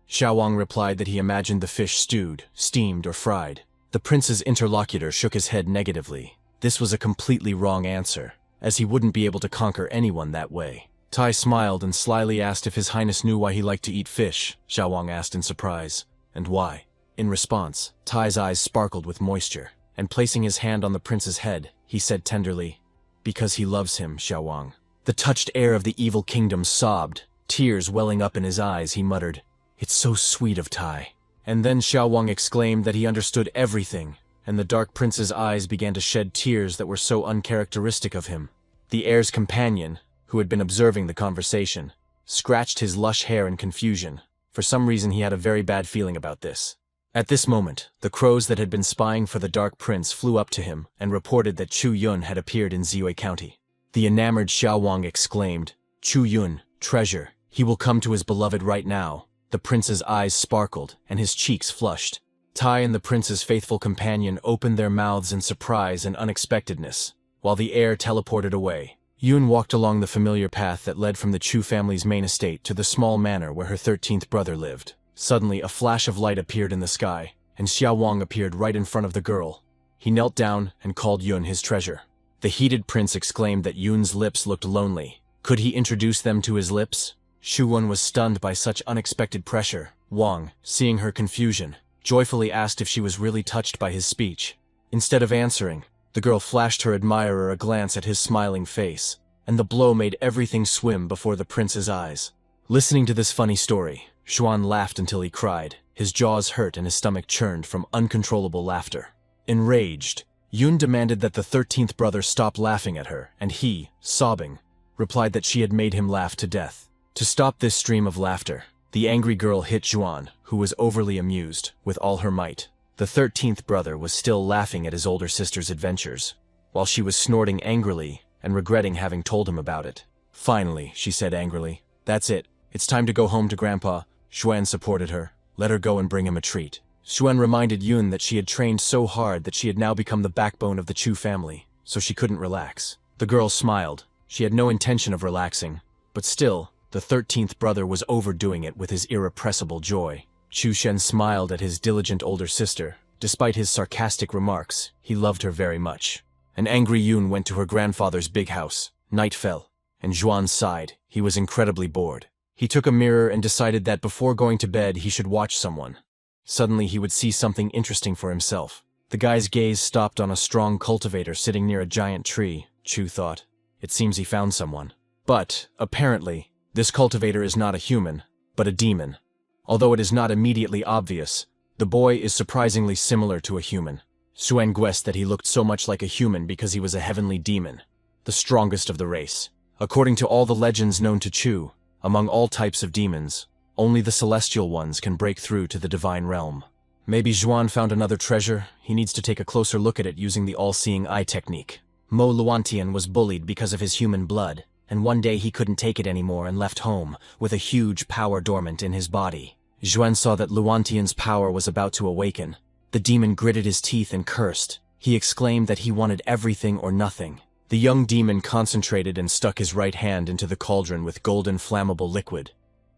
Xiao Wang replied that he imagined the fish stewed, steamed, or fried. The prince's interlocutor shook his head negatively. This was a completely wrong answer, as he wouldn't be able to conquer anyone that way. Tai smiled and slyly asked if His Highness knew why he liked to eat fish. Xiao Wang asked in surprise, and why? In response, Tai's eyes sparkled with moisture, and placing his hand on the prince's head, he said tenderly, because he loves him, Xiao Wang. The touched heir of the evil kingdom sobbed, tears welling up in his eyes. He muttered, "It's so sweet of Tai." And then Xiao Wang exclaimed that he understood everything, and the Dark Prince's eyes began to shed tears that were so uncharacteristic of him. The heir's companion, who had been observing the conversation, scratched his lush hair in confusion. For some reason he had a very bad feeling about this. At this moment, the crows that had been spying for the Dark Prince flew up to him and reported that Chu Yun had appeared in Ziyue County. The enamored Xiao Wang exclaimed, "Chu Yun, treasure, he will come to his beloved right now." The prince's eyes sparkled, and his cheeks flushed. Tai and the prince's faithful companion opened their mouths in surprise and unexpectedness, while the heir teleported away. Yun walked along the familiar path that led from the Chu family's main estate to the small manor where her 13th brother lived. Suddenly, a flash of light appeared in the sky, and Xiao Wang appeared right in front of the girl. He knelt down and called Yun his treasure. The heated prince exclaimed that Yun's lips looked lonely. Could he introduce them to his lips? Shu Wen was stunned by such unexpected pressure. Wang, seeing her confusion, joyfully asked if she was really touched by his speech. Instead of answering, the girl flashed her admirer a glance at his smiling face, and the blow made everything swim before the prince's eyes. Listening to this funny story, Xuan laughed until he cried. His jaws hurt and his stomach churned from uncontrollable laughter. Enraged, Yun demanded that the 13th brother stop laughing at her, and he, sobbing, replied that she had made him laugh to death. To stop this stream of laughter, the angry girl hit Zhuan, who was overly amused, with all her might. The 13th brother was still laughing at his older sister's adventures, while she was snorting angrily and regretting having told him about it. Finally, she said angrily, "That's it. It's time to go home to Grandpa." Xuan supported her. Let her go and bring him a treat. Xuan reminded Yun that she had trained so hard that she had now become the backbone of the Chu family. so she couldn't relax. The girl smiled. She had no intention of relaxing, but still, the 13th brother was overdoing it with his irrepressible joy. Chu Shen smiled at his diligent older sister. Despite his sarcastic remarks, he loved her very much. An angry Yun went to her grandfather's big house. Night fell, and Zhuan sighed. He was incredibly bored. He took a mirror and decided that before going to bed he should watch someone. Suddenly he would see something interesting for himself. The guy's gaze stopped on a strong cultivator sitting near a giant tree. Chu thought. It seems he found someone. But, apparently, this cultivator is not a human, but a demon. Although it is not immediately obvious, the boy is surprisingly similar to a human. Suen guessed that he looked so much like a human because he was a heavenly demon, the strongest of the race. According to all the legends known to Chu, among all types of demons, only the celestial ones can break through to the divine realm. Maybe Zhuan found another treasure. He needs to take a closer look at it using the all-seeing eye technique. Mo Luantian was bullied because of his human blood, and one day he couldn't take it anymore and left home, with a huge power dormant in his body. Zhuan saw that Luantian's power was about to awaken. The demon gritted his teeth and cursed. He exclaimed that he wanted everything or nothing. The young demon concentrated and stuck his right hand into the cauldron with golden flammable liquid.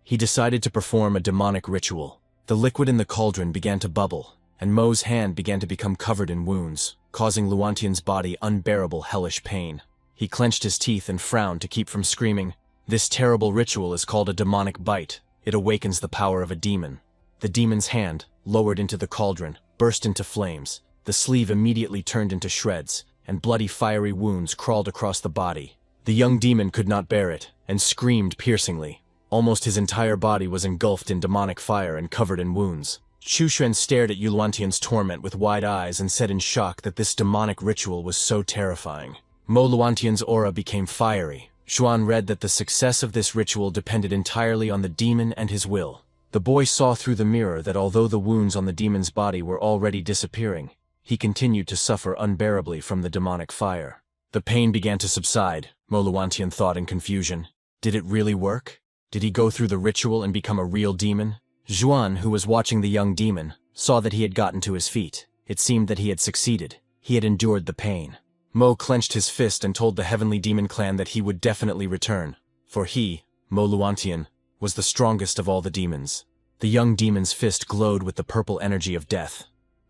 He decided to perform a demonic ritual. The liquid in the cauldron began to bubble, and Mo's hand began to become covered in wounds, causing Luantian's body unbearable hellish pain. He clenched his teeth and frowned to keep from screaming. This terrible ritual is called a demonic bite. It awakens the power of a demon. The demon's hand, lowered into the cauldron, burst into flames. The sleeve immediately turned into shreds, and bloody fiery wounds crawled across the body. The young demon could not bear it, and screamed piercingly. Almost his entire body was engulfed in demonic fire and covered in wounds. Chu Xuan stared at Luantian's torment with wide eyes and said in shock that this demonic ritual was so terrifying. Mo Luantian's aura became fiery. Xuan read that the success of this ritual depended entirely on the demon and his will. The boy saw through the mirror that although the wounds on the demon's body were already disappearing, he continued to suffer unbearably from the demonic fire. The pain began to subside, Mo Luantian thought in confusion. Did it really work? Did he go through the ritual and become a real demon? Zhuan, who was watching the young demon, saw that he had gotten to his feet. It seemed that he had succeeded. He had endured the pain. Mo clenched his fist and told the Heavenly Demon Clan that he would definitely return, for he, Mo Luantian, was the strongest of all the demons. The young demon's fist glowed with the purple energy of death,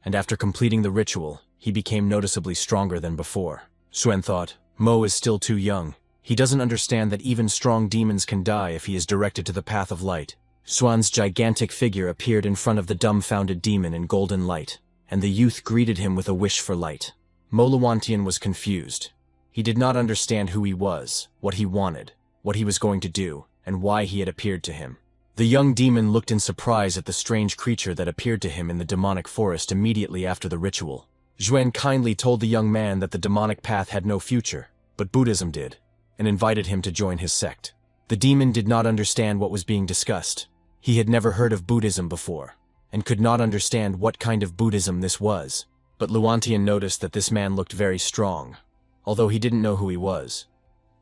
and after completing the ritual, he became noticeably stronger than before. Suen thought, Mo is still too young. He doesn't understand that even strong demons can die if he is directed to the path of light. Xuan's gigantic figure appeared in front of the dumbfounded demon in golden light, and the youth greeted him with a wish for light. Mo Luantian was confused. He did not understand who he was, what he wanted, what he was going to do, and why he had appeared to him. The young demon looked in surprise at the strange creature that appeared to him in the demonic forest immediately after the ritual. Zhuan kindly told the young man that the demonic path had no future, but Buddhism did, and invited him to join his sect. The demon did not understand what was being discussed. He had never heard of Buddhism before, and could not understand what kind of Buddhism this was. But Luantian noticed that this man looked very strong, although he didn't know who he was.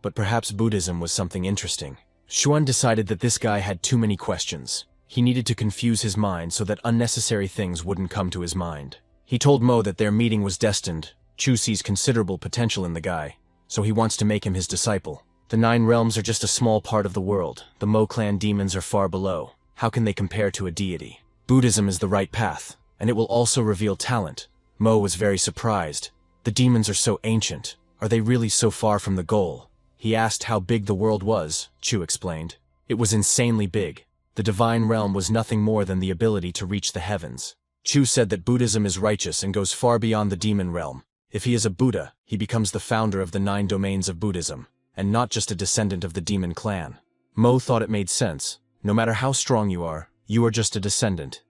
But perhaps Buddhism was something interesting. Xuan decided that this guy had too many questions. He needed to confuse his mind so that unnecessary things wouldn't come to his mind. He told Mo that their meeting was destined. Chu sees considerable potential in the guy, so he wants to make him his disciple. The 9 realms are just a small part of the world. The Mo clan demons are far below. How can they compare to a deity? Buddhism is the right path, and it will also reveal talent. Mo was very surprised. The demons are so ancient. Are they really so far from the goal? He asked how big the world was, Chu explained. It was insanely big. The divine realm was nothing more than the ability to reach the heavens. Chu said that Buddhism is righteous and goes far beyond the demon realm. If he is a Buddha, he becomes the founder of the 9 domains of Buddhism, and not just a descendant of the demon clan. Mo thought it made sense. No matter how strong you are just a descendant.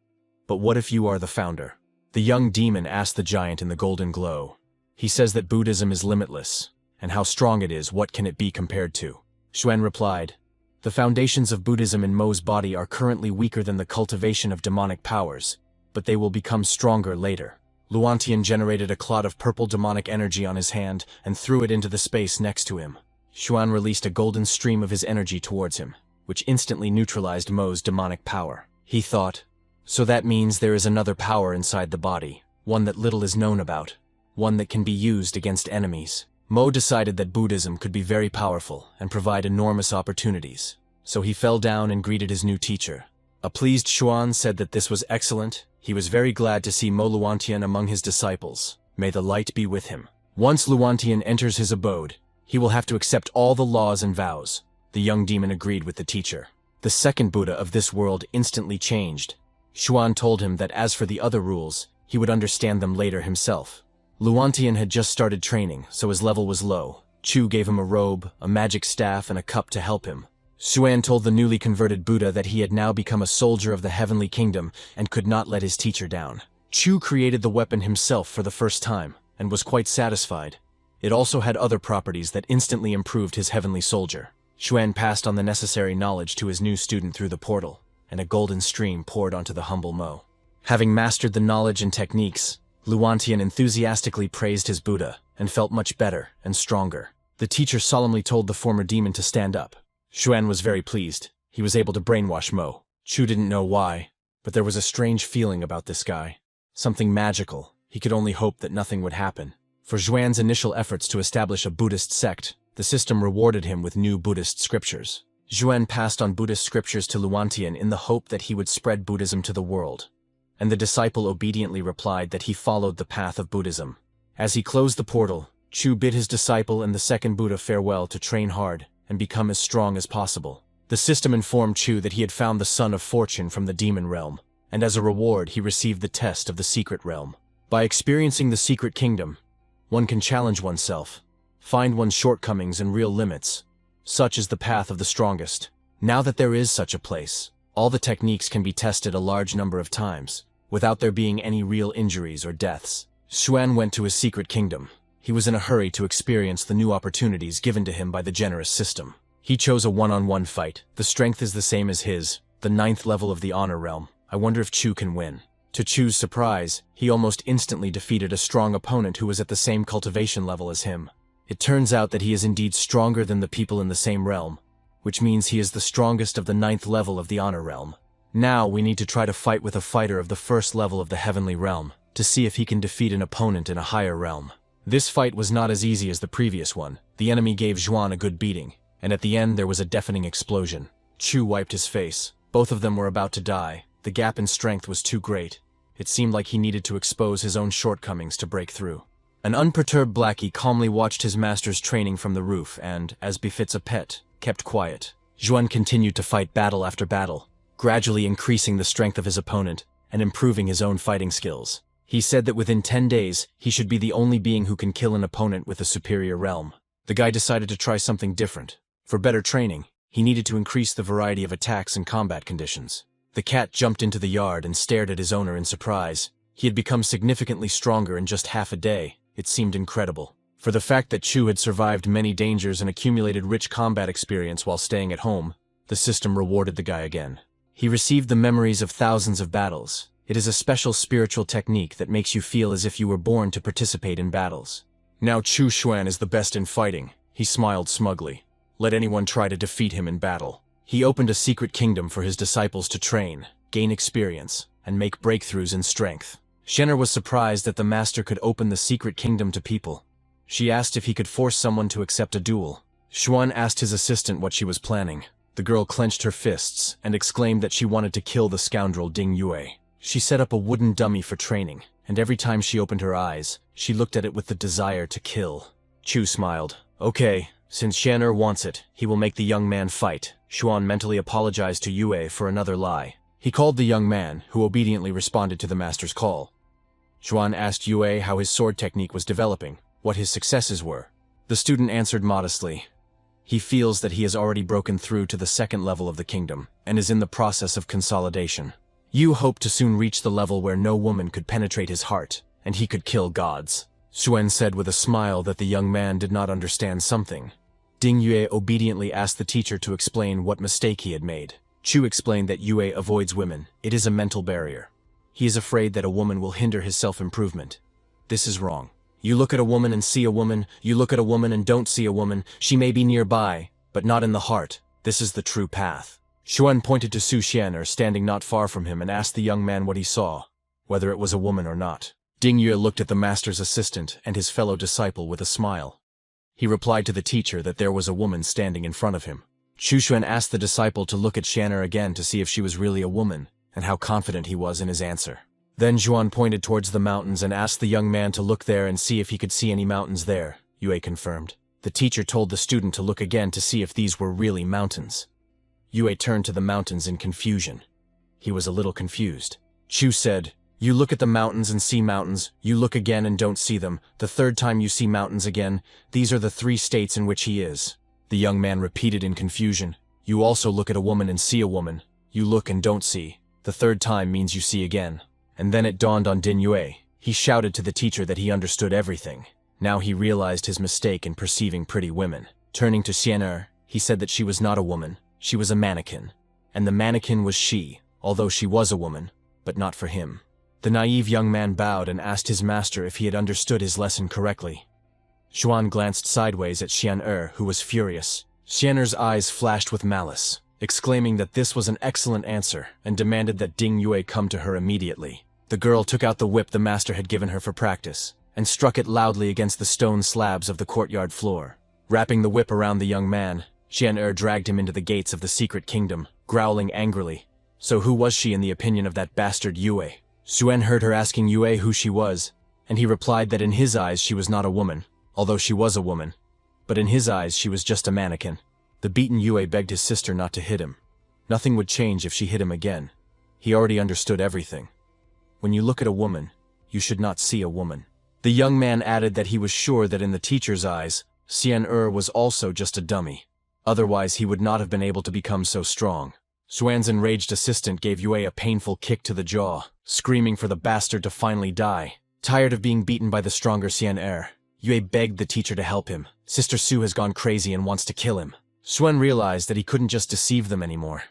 But what if you are the founder? The young demon asked the giant in the golden glow. He says that Buddhism is limitless, and how strong it is, what can it be compared to? Xuan replied, the foundations of Buddhism in Mo's body are currently weaker than the cultivation of demonic powers, but they will become stronger later. Luantian generated a clot of purple demonic energy on his hand and threw it into the space next to him. Xuan released a golden stream of his energy towards him, which instantly neutralized Mo's demonic power. He thought, so that means there is another power inside the body, one that little is known about, one that can be used against enemies. Mo decided that Buddhism could be very powerful and provide enormous opportunities, so he fell down and greeted his new teacher. A pleased Xuan said that this was excellent. He was very glad to see Mo Luantian among his disciples. May the light be with him. Once Luantian enters his abode, he will have to accept all the laws and vows. The young demon agreed with the teacher. The second Buddha of this world instantly changed. Xuan told him that as for the other rules, he would understand them later himself. Luantian had just started training, so his level was low. Chu gave him a robe, a magic staff, and a cup to help him. Xuan told the newly converted Buddha that he had now become a soldier of the heavenly kingdom and could not let his teacher down. Chu created the weapon himself for the first time, and was quite satisfied. It also had other properties that instantly improved his heavenly soldier. Xuan passed on the necessary knowledge to his new student through the portal, and a golden stream poured onto the humble Mo. Having mastered the knowledge and techniques, Luantian enthusiastically praised his Buddha and felt much better and stronger. The teacher solemnly told the former demon to stand up. Xuan was very pleased. He was able to brainwash Mo. Chu didn't know why, but there was a strange feeling about this guy. Something magical. He could only hope that nothing would happen. For Xuan's initial efforts to establish a Buddhist sect, the system rewarded him with new Buddhist scriptures. Xuan passed on Buddhist scriptures to Luantian in the hope that he would spread Buddhism to the world, and the disciple obediently replied that he followed the path of Buddhism. As he closed the portal, Chu bid his disciple and the second Buddha farewell to train hard and become as strong as possible. The system informed Chu that he had found the Sun of Fortune from the demon realm, and as a reward he received the test of the secret realm. By experiencing the secret kingdom, one can challenge oneself, find one's shortcomings and real limits. Such is the path of the strongest. Now that there is such a place, all the techniques can be tested a large number of times, without there being any real injuries or deaths. Xuan went to his secret kingdom. He was in a hurry to experience the new opportunities given to him by the generous system. He chose a one-on-one fight. The strength is the same as his, the 9th level of the honor realm. I wonder if Chu can win. To Chu's surprise, he almost instantly defeated a strong opponent who was at the same cultivation level as him. It turns out that he is indeed stronger than the people in the same realm, which means he is the strongest of the 9th level of the honor realm. Now we need to try to fight with a fighter of the 1st level of the heavenly realm, to see if he can defeat an opponent in a higher realm. This fight was not as easy as the previous one. The enemy gave Xuan a good beating, and at the end there was a deafening explosion. Chu wiped his face. Both of them were about to die. The gap in strength was too great. It seemed like he needed to expose his own shortcomings to break through. An unperturbed Blackie calmly watched his master's training from the roof and, as befits a pet, kept quiet. Xuan continued to fight battle after battle, gradually increasing the strength of his opponent and improving his own fighting skills. He said that within 10 days, he should be the only being who can kill an opponent with a superior realm. The guy decided to try something different. For better training, he needed to increase the variety of attacks and combat conditions. The cat jumped into the yard and stared at his owner in surprise. He had become significantly stronger in just half a day. It seemed incredible. For the fact that Chu had survived many dangers and accumulated rich combat experience while staying at home, the system rewarded the guy again. He received the memories of thousands of battles. It is a special spiritual technique that makes you feel as if you were born to participate in battles. Now Chu Xuan is the best in fighting. He smiled smugly. Let anyone try to defeat him in battle. He opened a secret kingdom for his disciples to train, gain experience, and make breakthroughs in strength. Shenner was surprised that the master could open the secret kingdom to people. She asked if he could force someone to accept a duel. Xuan asked his assistant what she was planning. The girl clenched her fists and exclaimed that she wanted to kill the scoundrel Ding Yue. She set up a wooden dummy for training, and every time she opened her eyes, she looked at it with the desire to kill. Chu smiled. Okay, since Shan'er wants it, he will make the young man fight. Xuan mentally apologized to Yue for another lie. He called the young man, who obediently responded to the master's call. Xuan asked Yue how his sword technique was developing, what his successes were. The student answered modestly. He feels that he has already broken through to the 2nd level of the kingdom, and is in the process of consolidation. Yu hoped to soon reach the level where no woman could penetrate his heart, and he could kill gods. Xuan said with a smile that the young man did not understand something. Ding Yue obediently asked the teacher to explain what mistake he had made. Chu explained that Yue avoids women. It is a mental barrier. He is afraid that a woman will hinder his self-improvement. This is wrong. You look at a woman and see a woman, you look at a woman and don't see a woman. She may be nearby, but not in the heart. This is the true path. Xuan pointed to Su Xian'er standing not far from him and asked the young man what he saw, whether it was a woman or not. Ding Yue looked at the master's assistant and his fellow disciple with a smile. He replied to the teacher that there was a woman standing in front of him. Chu Xuan asked the disciple to look at Xian'er again to see if she was really a woman, and how confident he was in his answer. Then Zhuan pointed towards the mountains and asked the young man to look there and see if he could see any mountains there, Yue confirmed. The teacher told the student to look again to see if these were really mountains. Yue turned to the mountains in confusion. He was a little confused. Chu said, "You look at the mountains and see mountains, you look again and don't see them, the third time you see mountains again, these are the 3 states in which he is." The young man repeated in confusion, "You also look at a woman and see a woman, you look and don't see, the third time means you see again." And then it dawned on Din Yue. He shouted to the teacher that he understood everything. Now he realized his mistake in perceiving pretty women. Turning to Xian'er, he said that she was not a woman, she was a mannequin. And the mannequin was she, although she was a woman, but not for him. The naive young man bowed and asked his master if he had understood his lesson correctly. Xuan glanced sideways at Xian'er, who was furious. Xian'er's eyes flashed with malice, exclaiming that this was an excellent answer, and demanded that Ding Yue come to her immediately. The girl took out the whip the master had given her for practice, and struck it loudly against the stone slabs of the courtyard floor. Wrapping the whip around the young man, Xian'er dragged him into the gates of the secret kingdom, growling angrily. So who was she in the opinion of that bastard Yue? Xuan heard her asking Yue who she was, and he replied that in his eyes she was not a woman, although she was a woman. But in his eyes she was just a mannequin. The beaten Yue begged his sister not to hit him. Nothing would change if she hit him again. He already understood everything. When you look at a woman, you should not see a woman. The young man added that he was sure that in the teacher's eyes, Xian'er was also just a dummy. Otherwise he would not have been able to become so strong. Xuan's enraged assistant gave Yue a painful kick to the jaw, screaming for the bastard to finally die. Tired of being beaten by the stronger Xian'er, Yue begged the teacher to help him. Sister Su has gone crazy and wants to kill him. Xuan realized that he couldn't just deceive them anymore.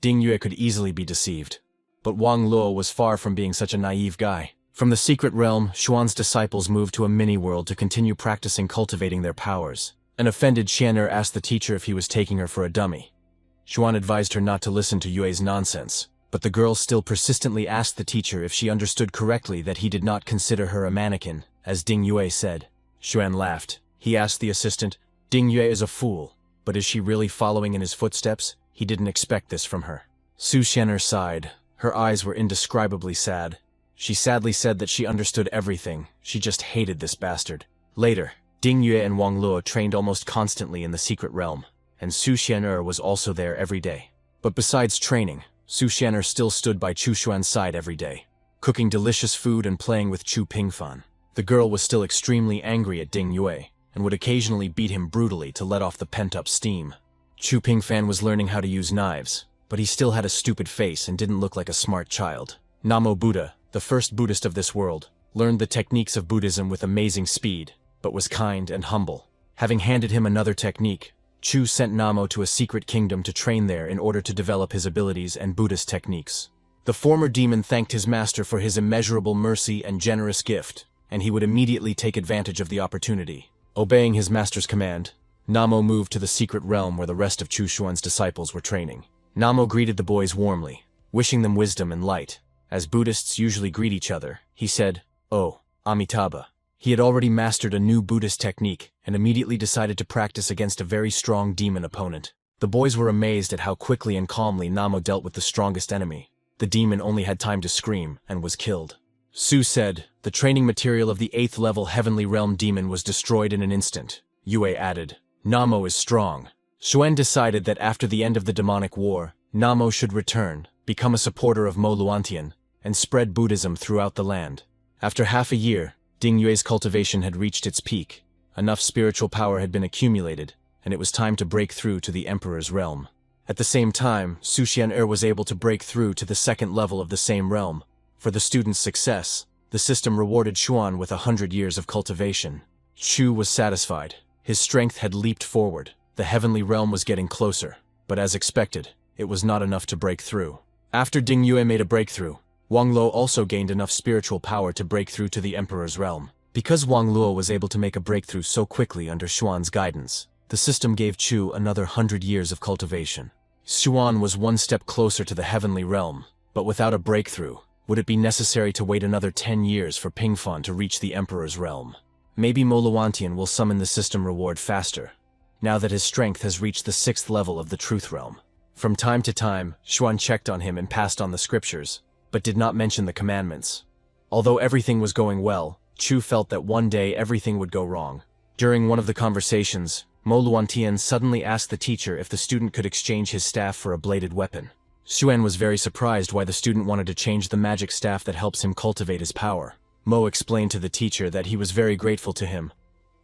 Ding Yue could easily be deceived. But Wang Luo was far from being such a naive guy. From the secret realm, Xuan's disciples moved to a mini-world to continue practicing cultivating their powers. An offended Xian'er asked the teacher if he was taking her for a dummy. Xuan advised her not to listen to Yue's nonsense, but the girl still persistently asked the teacher if she understood correctly that he did not consider her a mannequin, as Ding Yue said. Xuan laughed. He asked the assistant, "Ding Yue is a fool, but is she really following in his footsteps? He didn't expect this from her." Su Xian'er sighed. Her eyes were indescribably sad. She sadly said that she understood everything, she just hated this bastard. Later, Ding Yue and Wang Luo trained almost constantly in the secret realm, and Su Xian'er was also there every day. But besides training, Su Xian'er still stood by Chu Xuan's side every day, cooking delicious food and playing with Chu Pingfan. The girl was still extremely angry at Ding Yue, and would occasionally beat him brutally to let off the pent-up steam. Chu Pingfan was learning how to use knives, but he still had a stupid face and didn't look like a smart child. Namo Buddha, the first Buddhist of this world, learned the techniques of Buddhism with amazing speed, but was kind and humble. Having handed him another technique, Chu sent Namo to a secret kingdom to train there in order to develop his abilities and Buddhist techniques. The former demon thanked his master for his immeasurable mercy and generous gift, and he would immediately take advantage of the opportunity. Obeying his master's command, Namo moved to the secret realm where the rest of Chu Xuan's disciples were training. Namo greeted the boys warmly, wishing them wisdom and light. As Buddhists usually greet each other, he said, "Oh, Amitabha." He had already mastered a new Buddhist technique and immediately decided to practice against a very strong demon opponent. The boys were amazed at how quickly and calmly Namo dealt with the strongest enemy. The demon only had time to scream and was killed. Su said, "The training material of the 8th level Heavenly Realm demon was destroyed in an instant." Yue added, "Namo is strong." Xuan decided that after the end of the demonic war, Namo should return, become a supporter of Mo Luantian, and spread Buddhism throughout the land. After half a year, Ding Yue's cultivation had reached its peak. Enough spiritual power had been accumulated, and it was time to break through to the Emperor's realm. At the same time, Su Xian'er was able to break through to the 2nd level of the same realm. For the student's success, the system rewarded Xuan with 100 years of cultivation. Chu was satisfied. His strength had leaped forward. The heavenly realm was getting closer, but as expected, it was not enough to break through. After Ding Yue made a breakthrough, Wang Luo also gained enough spiritual power to break through to the Emperor's realm. Because Wang Luo was able to make a breakthrough so quickly under Xuan's guidance, the system gave Chu another 100 years of cultivation. Xuan was one step closer to the heavenly realm, but without a breakthrough, would it be necessary to wait another 10 years for Pingfan to reach the Emperor's realm? Maybe Moluantian will summon the system reward faster, now that his strength has reached the 6th level of the Truth Realm. From time to time, Xuan checked on him and passed on the scriptures, but did not mention the commandments. Although everything was going well, Chu felt that one day everything would go wrong. During one of the conversations, Moluantian suddenly asked the teacher if the student could exchange his staff for a bladed weapon. Xuan was very surprised why the student wanted to change the magic staff that helps him cultivate his power. Mo explained to the teacher that he was very grateful to him,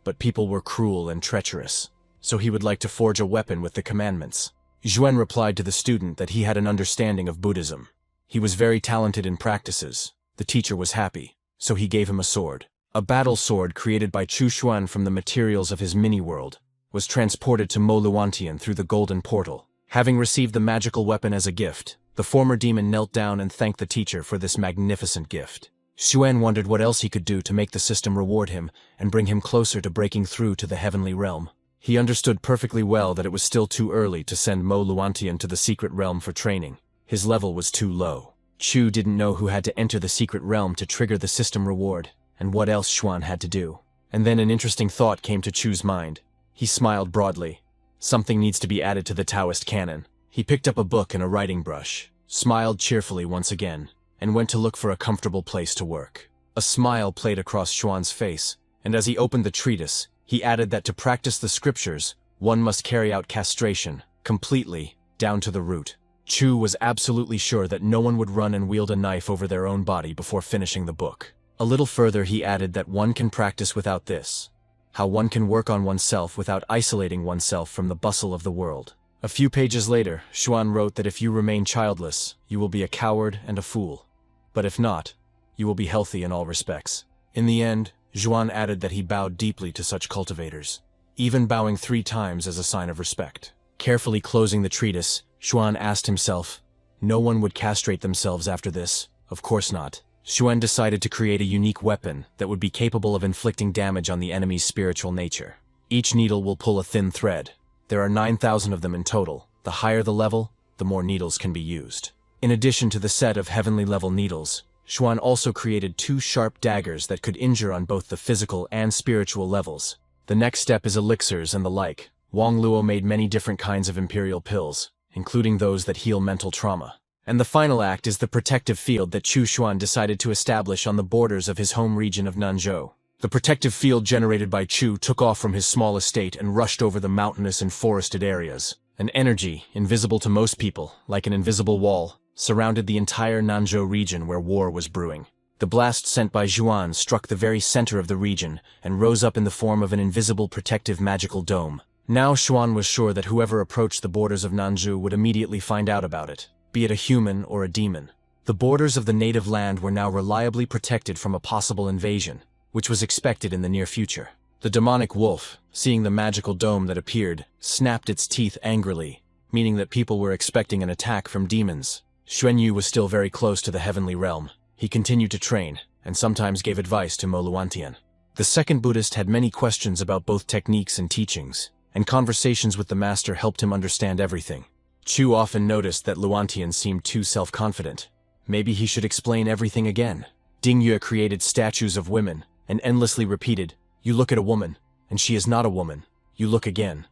but people were cruel and treacherous, so he would like to forge a weapon with the commandments. Xuan replied to the student that he had an understanding of Buddhism. He was very talented in practices. The teacher was happy, so he gave him a sword. A battle sword created by Chu Xuan from the materials of his mini-world was transported to Moluantian through the golden portal. Having received the magical weapon as a gift, the former demon knelt down and thanked the teacher for this magnificent gift. Xuan wondered what else he could do to make the system reward him and bring him closer to breaking through to the heavenly realm. He understood perfectly well that it was still too early to send Moluantian to the secret realm for training. His level was too low. Chu didn't know who had to enter the secret realm to trigger the system reward, and what else Xuan had to do. And then an interesting thought came to Chu's mind. He smiled broadly. Something needs to be added to the Taoist canon. He picked up a book and a writing brush, smiled cheerfully once again, and went to look for a comfortable place to work. A smile played across Xuan's face, and as he opened the treatise, he added that to practice the scriptures, one must carry out castration, completely, down to the root. Chu was absolutely sure that no one would run and wield a knife over their own body before finishing the book. A little further he added that one can practice without this. How one can work on oneself without isolating oneself from the bustle of the world. A few pages later, Xuan wrote that if you remain childless, you will be a coward and a fool. But if not, you will be healthy in all respects. In the end, Xuan added that he bowed deeply to such cultivators, even bowing 3 times as a sign of respect. Carefully closing the treatise, Xuan asked himself, no one would castrate themselves after this, of course not. Xuan decided to create a unique weapon that would be capable of inflicting damage on the enemy's spiritual nature. Each needle will pull a thin thread. There are 9,000 of them in total. The higher the level, the more needles can be used. In addition to the set of heavenly level needles, Xuan also created 2 sharp daggers that could injure on both the physical and spiritual levels. The next step is elixirs and the like. Wang Luo made many different kinds of imperial pills, including those that heal mental trauma. And the final act is the protective field that Chu Xuan decided to establish on the borders of his home region of Nanzhou. The protective field generated by Chu took off from his small estate and rushed over the mountainous and forested areas. An energy, invisible to most people, like an invisible wall, surrounded the entire Nanzhou region where war was brewing. The blast sent by Xuan struck the very center of the region and rose up in the form of an invisible protective magical dome. Now Xuan was sure that whoever approached the borders of Nanzhou would immediately find out about it, be it a human or a demon. The borders of the native land were now reliably protected from a possible invasion, which was expected in the near future. The demonic wolf, seeing the magical dome that appeared, snapped its teeth angrily, meaning that people were expecting an attack from demons. Xuanyu was still very close to the heavenly realm. He continued to train, and sometimes gave advice to Moluantian. The second Buddhist had many questions about both techniques and teachings, and conversations with the master helped him understand everything. Chu often noticed that Luantian seemed too self-confident. Maybe he should explain everything again. Dingyue created statues of women, and endlessly repeated, "You look at a woman, and she is not a woman. You look again,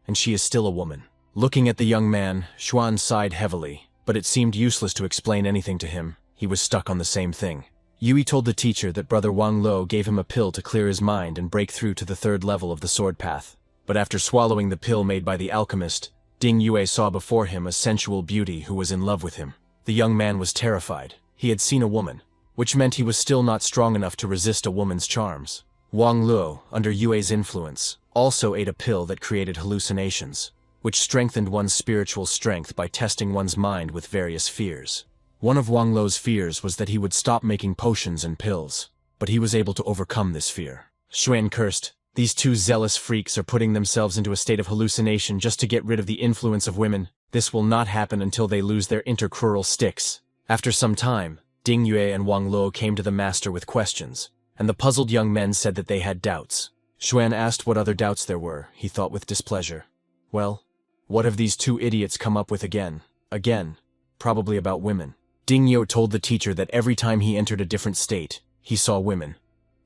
and she is still a woman." Looking at the young man, Xuan sighed heavily, but it seemed useless to explain anything to him. He was stuck on the same thing. Yui told the teacher that Brother Wang Lo gave him a pill to clear his mind and break through to the 3rd level of the sword path. But after swallowing the pill made by the alchemist, Ding Yue saw before him a sensual beauty who was in love with him. The young man was terrified. He had seen a woman, which meant he was still not strong enough to resist a woman's charms. Wang Luo, under Yue's influence, also ate a pill that created hallucinations, which strengthened one's spiritual strength by testing one's mind with various fears. One of Wang Luo's fears was that he would stop making potions and pills, but he was able to overcome this fear. Xuan cursed, "These 2 zealous freaks are putting themselves into a state of hallucination just to get rid of the influence of women. This will not happen until they lose their intercrural sticks." After some time, Ding Yue and Wang Luo came to the master with questions, and the puzzled young men said that they had doubts. Xuan asked what other doubts there were. He thought with displeasure. Well, what have these 2 idiots come up with again? Again, probably about women. Ding Yue told the teacher that every time he entered a different state, he saw women.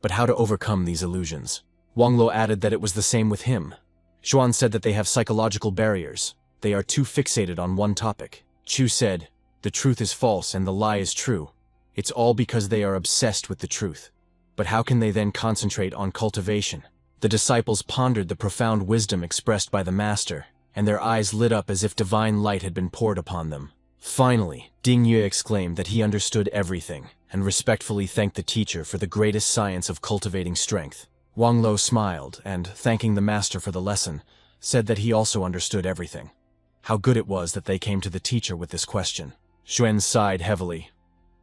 But how to overcome these illusions? Wang Lo added that it was the same with him. Xuan said that they have psychological barriers. They are too fixated on one topic. Chu said, the truth is false and the lie is true. It's all because they are obsessed with the truth. But how can they then concentrate on cultivation? The disciples pondered the profound wisdom expressed by the master, and their eyes lit up as if divine light had been poured upon them. Finally, Ding Yue exclaimed that he understood everything, and respectfully thanked the teacher for the greatest science of cultivating strength. Wang Lo smiled, and, thanking the master for the lesson, said that he also understood everything. How good it was that they came to the teacher with this question. Xuan sighed heavily.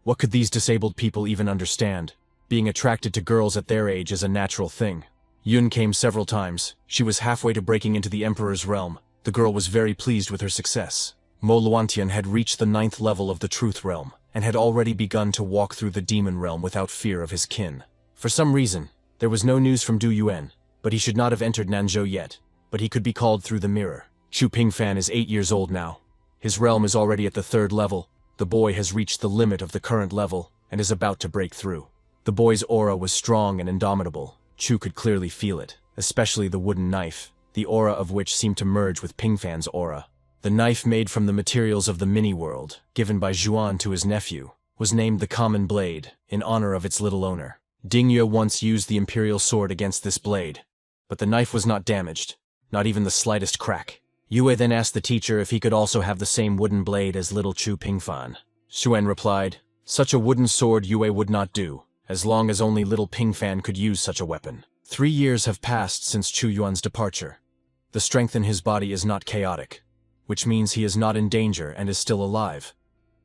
What could these disabled people even understand? Being attracted to girls at their age is a natural thing. Yun came several times. She was halfway to breaking into the Emperor's realm. The girl was very pleased with her success. Mo Luantian had reached the 9th level of the Truth Realm, and had already begun to walk through the Demon Realm without fear of his kin. For some reason, there was no news from Du Yuan, but he should not have entered Nanzhou yet, but he could be called through the mirror. Chu Pingfan is 8 years old now. His realm is already at the 3rd level. The boy has reached the limit of the current level, and is about to break through. The boy's aura was strong and indomitable. Chu could clearly feel it, especially the wooden knife, the aura of which seemed to merge with Pingfan's aura. The knife made from the materials of the mini-world, given by Zhuan to his nephew, was named the Common Blade, in honor of its little owner. Ding Yue once used the Imperial Sword against this blade, but the knife was not damaged, not even the slightest crack. Yue then asked the teacher if he could also have the same wooden blade as little Chu Pingfan. Xuan replied, such a wooden sword Yue would not do, as long as only little Pingfan could use such a weapon. 3 years have passed since Chu Yuan's departure. The strength in his body is not chaotic, which means he is not in danger and is still alive.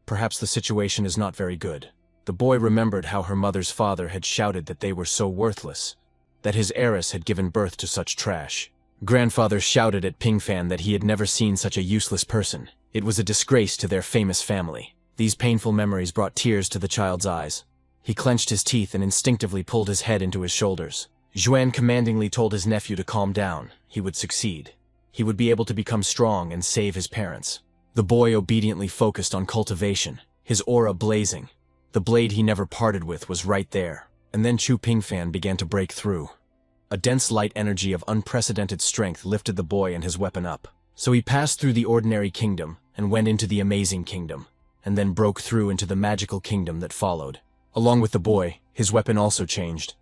Perhaps the situation is not very good. The boy remembered how her mother's father had shouted that they were so worthless, that his heiress had given birth to such trash. Grandfather shouted at Pingfan that he had never seen such a useless person. It was a disgrace to their famous family. These painful memories brought tears to the child's eyes. He clenched his teeth and instinctively pulled his head into his shoulders. Zhuan commandingly told his nephew to calm down. He would succeed. He would be able to become strong and save his parents. The boy obediently focused on cultivation, his aura blazing. The blade he never parted with was right there. And then Chu Pingfan began to break through. A dense light energy of unprecedented strength lifted the boy and his weapon up. So he passed through the ordinary kingdom and went into the amazing kingdom, and then broke through into the magical kingdom that followed. Along with the boy, his weapon also changed.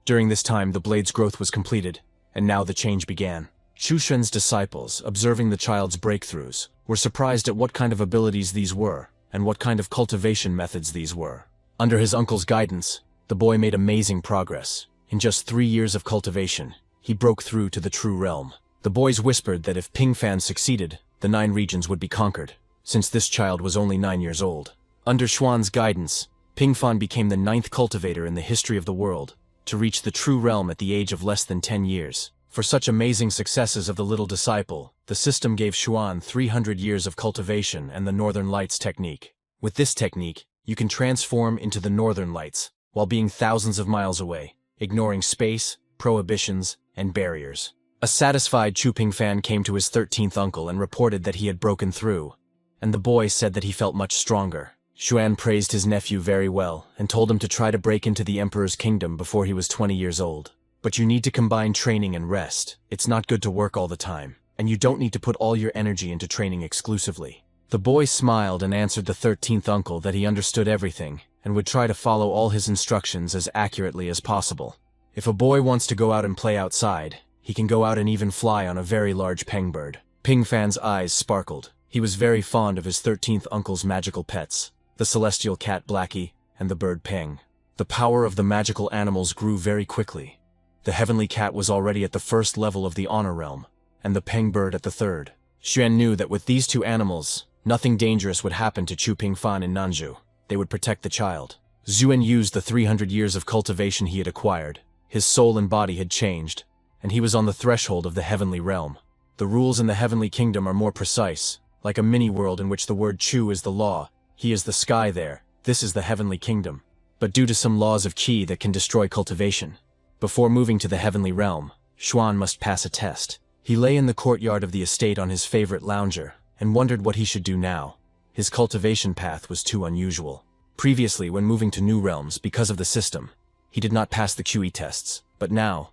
During this time, the blade's growth was completed, and now the change began. Chu Shen's disciples, observing the child's breakthroughs, were surprised at what kind of abilities these were, and what kind of cultivation methods these were. Under his uncle's guidance, the boy made amazing progress. In just 3 years of cultivation, he broke through to the true realm. The boys whispered that if Pingfan succeeded, the 9 regions would be conquered, since this child was only 9 years old. Under Xuan's guidance, Pingfan became the 9th cultivator in the history of the world, to reach the true realm at the age of less than 10 years. For such amazing successes of the little disciple, the system gave Xuan 300 years of cultivation and the Northern Lights technique. With this technique, you can transform into the Northern Lights, while being thousands of miles away, ignoring space, prohibitions, and barriers. A satisfied Chu Pingfan came to his 13th uncle and reported that he had broken through, and the boy said that he felt much stronger. Xuan praised his nephew very well and told him to try to break into the Emperor's kingdom before he was 20 years old. But you need to combine training and rest. It's not good to work all the time, and you don't need to put all your energy into training exclusively. The boy smiled and answered the 13th uncle that he understood everything and would try to follow all his instructions as accurately as possible. If a boy wants to go out and play outside, he can go out and even fly on a very large pengbird. Pingfan's eyes sparkled. He was very fond of his 13th uncle's magical pets, the celestial cat Blackie and the bird Peng. The power of the magical animals grew very quickly. The heavenly cat was already at the 1st level of the honor realm, and the Peng bird at the 3rd. Xuan knew that with these 2 animals, nothing dangerous would happen to Chu Pingfan in Nanzhou. They would protect the child. Zhuan used the 300 years of cultivation he had acquired. His soul and body had changed, and he was on the threshold of the heavenly realm. The rules in the heavenly kingdom are more precise, like a mini-world in which the word Chu is the law. He is the sky there. This is the heavenly kingdom. But due to some laws of qi that can destroy cultivation, before moving to the heavenly realm, Xuan must pass a test. He lay in the courtyard of the estate on his favorite lounger, and wondered what he should do now. His cultivation path was too unusual. Previously, when moving to new realms because of the system, he did not pass the QE tests, but now,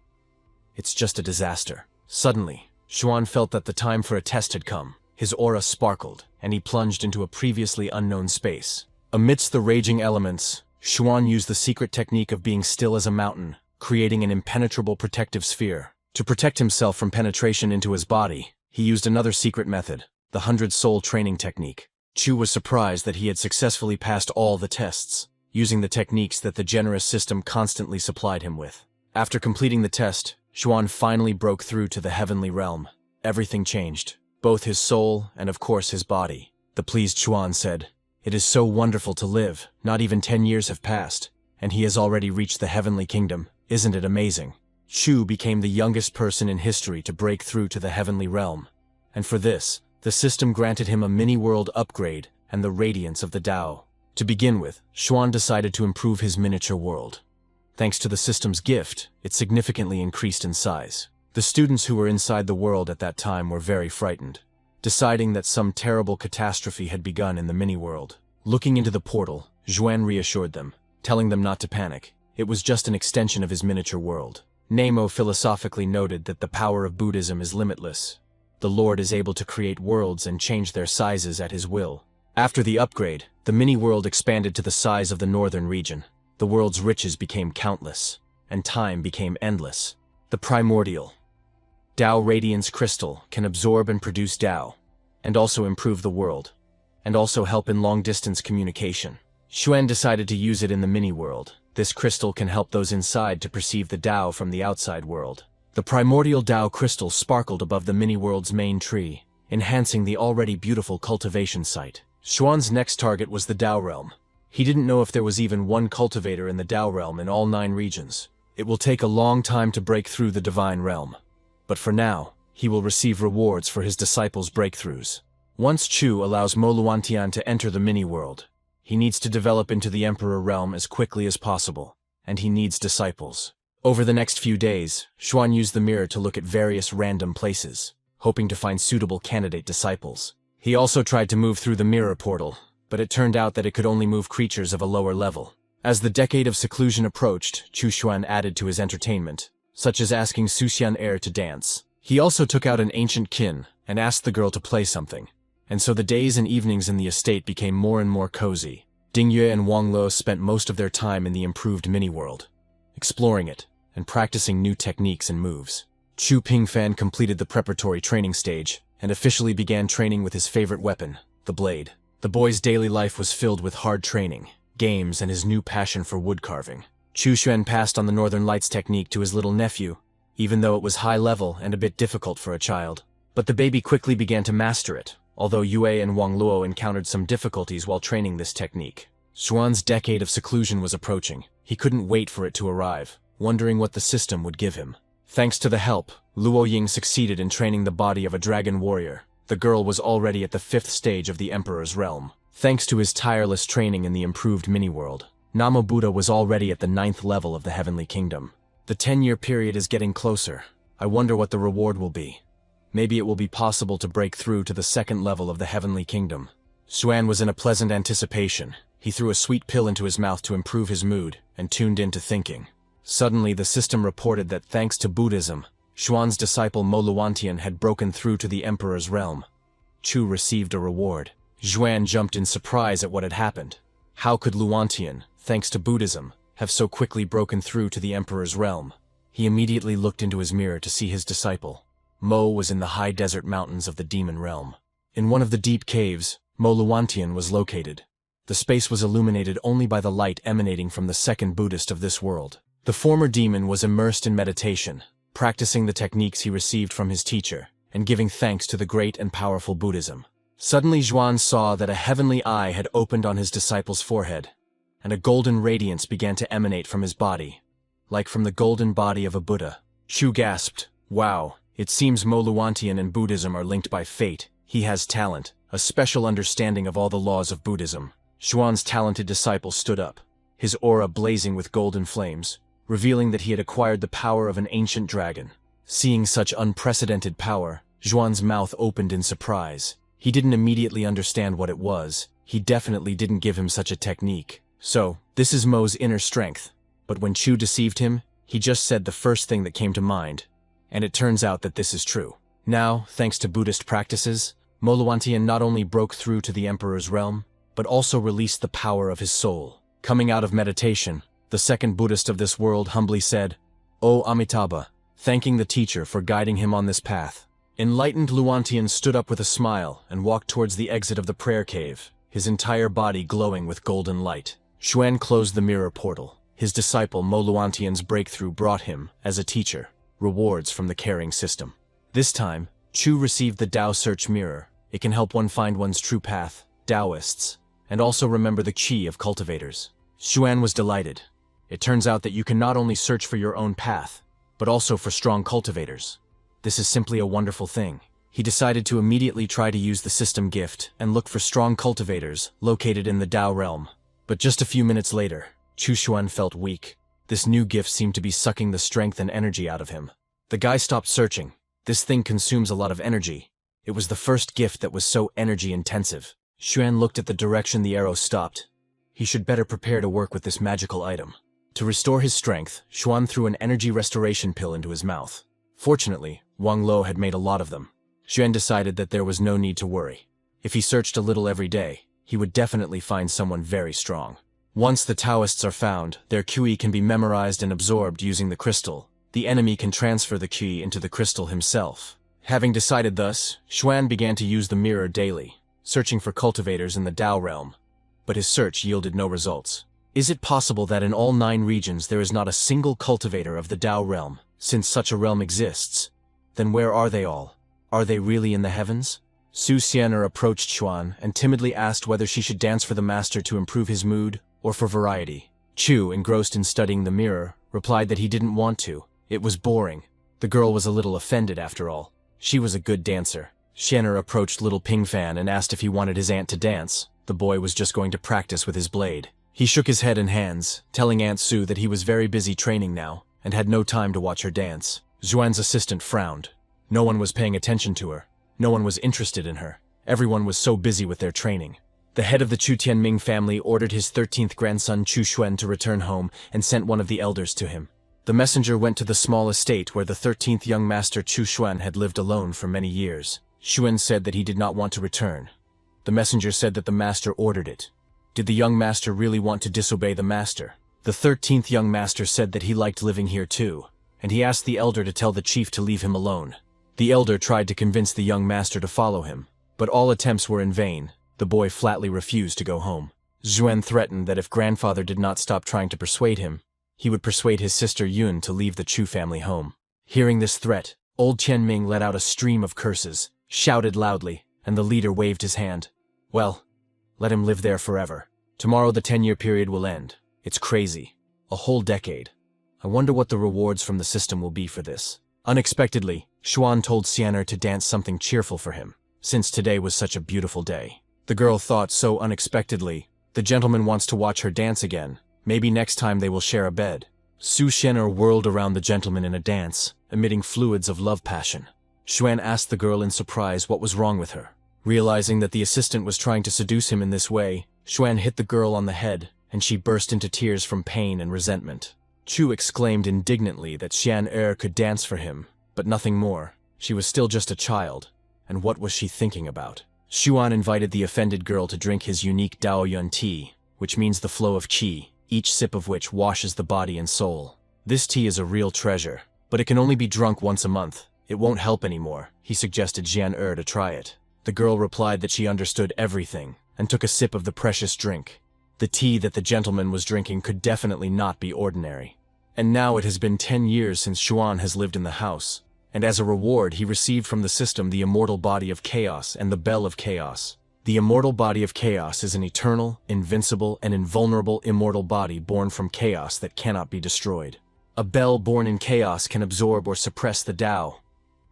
It's just a disaster. Suddenly, Xuan felt that the time for a test had come. His aura sparkled, and he plunged into a previously unknown space. Amidst the raging elements, Xuan used the secret technique of being still as a mountain, creating an impenetrable protective sphere. To protect himself from penetration into his body, he used another secret method, the 100-soul training technique. Chu was surprised that he had successfully passed all the tests, using the techniques that the generous system constantly supplied him with. After completing the test, Xuan finally broke through to the heavenly realm. Everything changed, both his soul and of course his body. The pleased Xuan said, "It is so wonderful to live. Not even 10 years have passed, and he has already reached the heavenly kingdom. Isn't it amazing?" Chu became the youngest person in history to break through to the heavenly realm. And for this, the system granted him a mini-world upgrade and the radiance of the Tao. To begin with, Xuan decided to improve his miniature world. Thanks to the system's gift, it significantly increased in size. The students who were inside the world at that time were very frightened, deciding that some terrible catastrophe had begun in the mini-world. Looking into the portal, Xuan reassured them, telling them not to panic. It was just an extension of his miniature world. Nemo philosophically noted that the power of Buddhism is limitless. The Lord is able to create worlds and change their sizes at his will. After the upgrade, the mini-world expanded to the size of the northern region. The world's riches became countless, and time became endless. The primordial Tao Radiance Crystal can absorb and produce Tao, and also improve the world, and also help in long-distance communication. Xuan decided to use it in the mini-world. This crystal can help those inside to perceive the Tao from the outside world. The primordial Tao crystal sparkled above the mini-world's main tree, enhancing the already beautiful cultivation site. Xuan's next target was the Tao realm. He didn't know if there was even one cultivator in the Tao realm in all 9 regions. It will take a long time to break through the divine realm. But for now, he will receive rewards for his disciples' breakthroughs. Once Chu allows Mo Luantian to enter the mini-world, he needs to develop into the Emperor realm as quickly as possible, and he needs disciples. Over the next few days, Xuan used the mirror to look at various random places, hoping to find suitable candidate disciples. He also tried to move through the mirror portal, but it turned out that it could only move creatures of a lower level. As the decade of seclusion approached, Chu Xuan added to his entertainment, such as asking Suxian Air to dance. He also took out an ancient kin and asked the girl to play something. And so the days and evenings in the estate became more and more cozy. Ding Yue and Wang Luo spent most of their time in the improved mini-world, exploring it and practicing new techniques and moves. Chu Pingfan completed the preparatory training stage and officially began training with his favorite weapon, the blade. The boy's daily life was filled with hard training, games, and his new passion for wood carving. Chu Xuan passed on the Northern Lights technique to his little nephew, even though it was high level and a bit difficult for a child. But the baby quickly began to master it, although Yue and Wang Luo encountered some difficulties while training this technique. Xuan's decade of seclusion was approaching. He couldn't wait for it to arrive, wondering what the system would give him. Thanks to the help, Luo Ying succeeded in training the body of a dragon warrior. The girl was already at the 5th stage of the Emperor's realm. Thanks to his tireless training in the improved mini-world, Namo Buddha was already at the 9th level of the Heavenly Kingdom. The 10-year period is getting closer. I wonder what the reward will be. Maybe it will be possible to break through to the 2nd level of the Heavenly Kingdom. Xuan was in a pleasant anticipation. He threw a sweet pill into his mouth to improve his mood and tuned into thinking. Suddenly, the system reported that thanks to Buddhism, Xuan's disciple Mo Luantian had broken through to the Emperor's realm. Chu received a reward. Xuan jumped in surprise at what had happened. How could Luantian, thanks to Buddhism, have so quickly broken through to the Emperor's realm? He immediately looked into his mirror to see his disciple. Mo was in the high desert mountains of the demon realm. In one of the deep caves, Mo Luantian was located. The space was illuminated only by the light emanating from the second Buddhist of this world. The former demon was immersed in meditation, practicing the techniques he received from his teacher, and giving thanks to the great and powerful Buddhism. Suddenly Xuan saw that a heavenly eye had opened on his disciple's forehead, and a golden radiance began to emanate from his body, like from the golden body of a Buddha. Chu gasped, "Wow, it seems Mo Luantian and Buddhism are linked by fate. He has talent, a special understanding of all the laws of Buddhism." Xuan's talented disciple stood up, his aura blazing with golden flames, revealing that he had acquired the power of an ancient dragon. Seeing such unprecedented power, Xuan's mouth opened in surprise. He didn't immediately understand what it was. He definitely didn't give him such a technique. So, this is Mo's inner strength. But when Chu deceived him, he just said the first thing that came to mind. And it turns out that this is true. Now, thanks to Buddhist practices, Moluantian not only broke through to the emperor's realm, but also released the power of his soul. Coming out of meditation, the second Buddhist of this world humbly said, "O Amitabha," thanking the teacher for guiding him on this path. Enlightened Luantian stood up with a smile and walked towards the exit of the prayer cave, his entire body glowing with golden light. Xuan closed the mirror portal. His disciple Moluantian's breakthrough brought him, as a teacher, rewards from the caring system. This time, Chu received the Tao Search Mirror. It can help one find one's true path, Taoists, and also remember the qi of cultivators. Xuan was delighted. It turns out that you can not only search for your own path, but also for strong cultivators. This is simply a wonderful thing. He decided to immediately try to use the system gift and look for strong cultivators located in the Tao realm. But just a few minutes later, Chu Xuan felt weak. This new gift seemed to be sucking the strength and energy out of him. The guy stopped searching. This thing consumes a lot of energy. It was the first gift that was so energy-intensive. Xuan looked at the direction the arrow stopped. He should better prepare to work with this magical item. To restore his strength, Xuan threw an energy restoration pill into his mouth. Fortunately, Wang Lo had made a lot of them. Xuan decided that there was no need to worry. If he searched a little every day, he would definitely find someone very strong. Once the Taoists are found, their qi can be memorized and absorbed using the crystal. The enemy can transfer the qi into the crystal himself. Having decided thus, Xuan began to use the mirror daily, searching for cultivators in the Tao realm. But his search yielded no results. Is it possible that in all 9 regions there is not a single cultivator of the Tao realm? Since such a realm exists, then where are they all? Are they really in the heavens? Su Xianer approached Xuan and timidly asked whether she should dance for the master to improve his mood, or for variety. Chu, engrossed in studying the mirror, replied that he didn't want to. It was boring. The girl was a little offended after all. She was a good dancer. Xianer approached little Pingfan and asked if he wanted his aunt to dance. The boy was just going to practice with his blade. He shook his head and hands, telling Aunt Su that he was very busy training now, and had no time to watch her dance. Xuan's assistant frowned. No one was paying attention to her. No one was interested in her. Everyone was so busy with their training. The head of the Chu Tianming family ordered his 13th grandson Chu Xuan to return home and sent one of the elders to him. The messenger went to the small estate where the 13th young master Chu Xuan had lived alone for many years. Xuan said that he did not want to return. The messenger said that the master ordered it. Did the young master really want to disobey the master? The 13th young master said that he liked living here too, and he asked the elder to tell the chief to leave him alone. The elder tried to convince the young master to follow him, but all attempts were in vain. The boy flatly refused to go home. Xuan threatened that if grandfather did not stop trying to persuade him, he would persuade his sister Yun to leave the Chu family home. Hearing this threat, old Tianming let out a stream of curses, shouted loudly, and the leader waved his hand. Well, let him live there forever. Tomorrow the 10-year period will end. It's crazy. A whole decade. I wonder what the rewards from the system will be for this. Unexpectedly, Xuan told Xianer to dance something cheerful for him, since today was such a beautiful day. The girl thought so unexpectedly, the gentleman wants to watch her dance again. Maybe next time they will share a bed. Su Xianer whirled around the gentleman in a dance, emitting fluids of love passion. Xuan asked the girl in surprise what was wrong with her. Realizing that the assistant was trying to seduce him in this way, Xuan hit the girl on the head, and she burst into tears from pain and resentment. Chu exclaimed indignantly that Xian could dance for him, but nothing more. She was still just a child, and what was she thinking about? Xuan invited the offended girl to drink his unique Daoyuan tea, which means the flow of qi, each sip of which washes the body and soul. This tea is a real treasure, but it can only be drunk once a month. It won't help anymore. He suggested Xian to try it. The girl replied that she understood everything, and took a sip of the precious drink. The tea that the gentleman was drinking could definitely not be ordinary. And now it has been 10 years since Xuan has lived in the house, and as a reward he received from the system the immortal body of chaos and the bell of chaos. The immortal body of chaos is an eternal, invincible, and invulnerable immortal body born from chaos that cannot be destroyed. A bell born in chaos can absorb or suppress the Tao.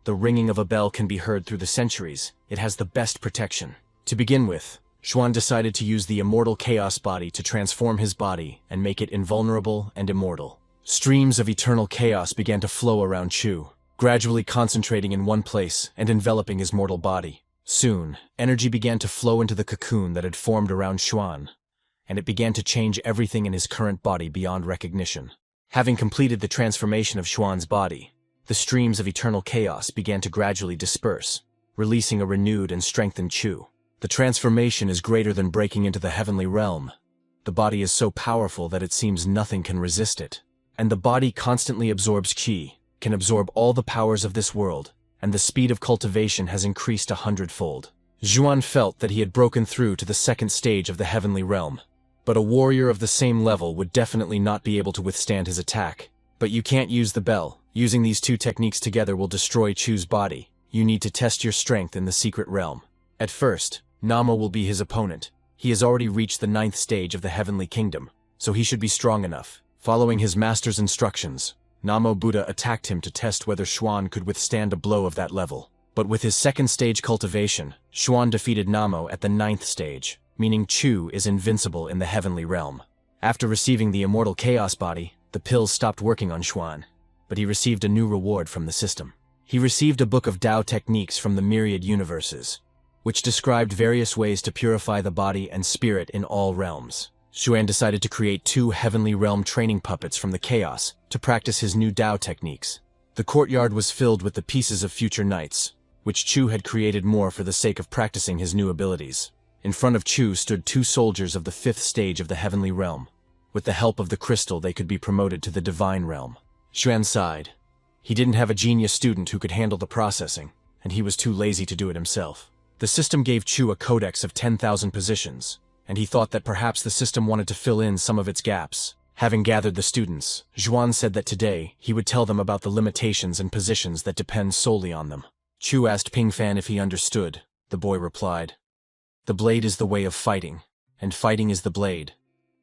The ringing of a bell can be heard through the centuries. It has the best protection. To begin with, Xuan decided to use the immortal chaos body to transform his body and make it invulnerable and immortal. Streams of eternal chaos began to flow around Chu, gradually concentrating in one place and enveloping his mortal body. Soon, energy began to flow into the cocoon that had formed around Xuan, and it began to change everything in his current body beyond recognition. Having completed the transformation of Xuan's body, The streams of eternal chaos began to gradually disperse, releasing a renewed and strengthened Chu. The transformation is greater than breaking into the heavenly realm. The body is so powerful that it seems nothing can resist it. And the body constantly absorbs qi, can absorb all the powers of this world, and the speed of cultivation has increased 100-fold. Zhuan felt that he had broken through to the second stage of the heavenly realm. But a warrior of the same level would definitely not be able to withstand his attack. But you can't use the bell. Using these two techniques together will destroy Chu's body. You need to test your strength in the secret realm. At first, Nama will be his opponent. He has already reached the 9th stage of the heavenly kingdom, so he should be strong enough. Following his master's instructions, Namo Buddha attacked him to test whether Xuan could withstand a blow of that level. But with his second stage cultivation, Xuan defeated Namo at the 9th stage, meaning Chu is invincible in the heavenly realm. After receiving the immortal chaos body, the pills stopped working on Xuan, but he received a new reward from the system. He received a book of Tao techniques from the myriad universes, which described various ways to purify the body and spirit in all realms. Xuan decided to create 2 heavenly realm training puppets from the chaos to practice his new Tao techniques. The courtyard was filled with the pieces of future knights, which Chu had created more for the sake of practicing his new abilities. In front of Chu stood 2 soldiers of the 5th stage of the heavenly realm. With the help of the crystal, they could be promoted to the divine realm. Xuan sighed. He didn't have a genius student who could handle the processing, and he was too lazy to do it himself. The system gave Chu a codex of 10,000 positions, and he thought that perhaps the system wanted to fill in some of its gaps. Having gathered the students, Zhuan said that today he would tell them about the limitations and positions that depend solely on them. Chu asked Ping Fan if he understood. The boy replied, "The blade is the way of fighting, and fighting is the blade.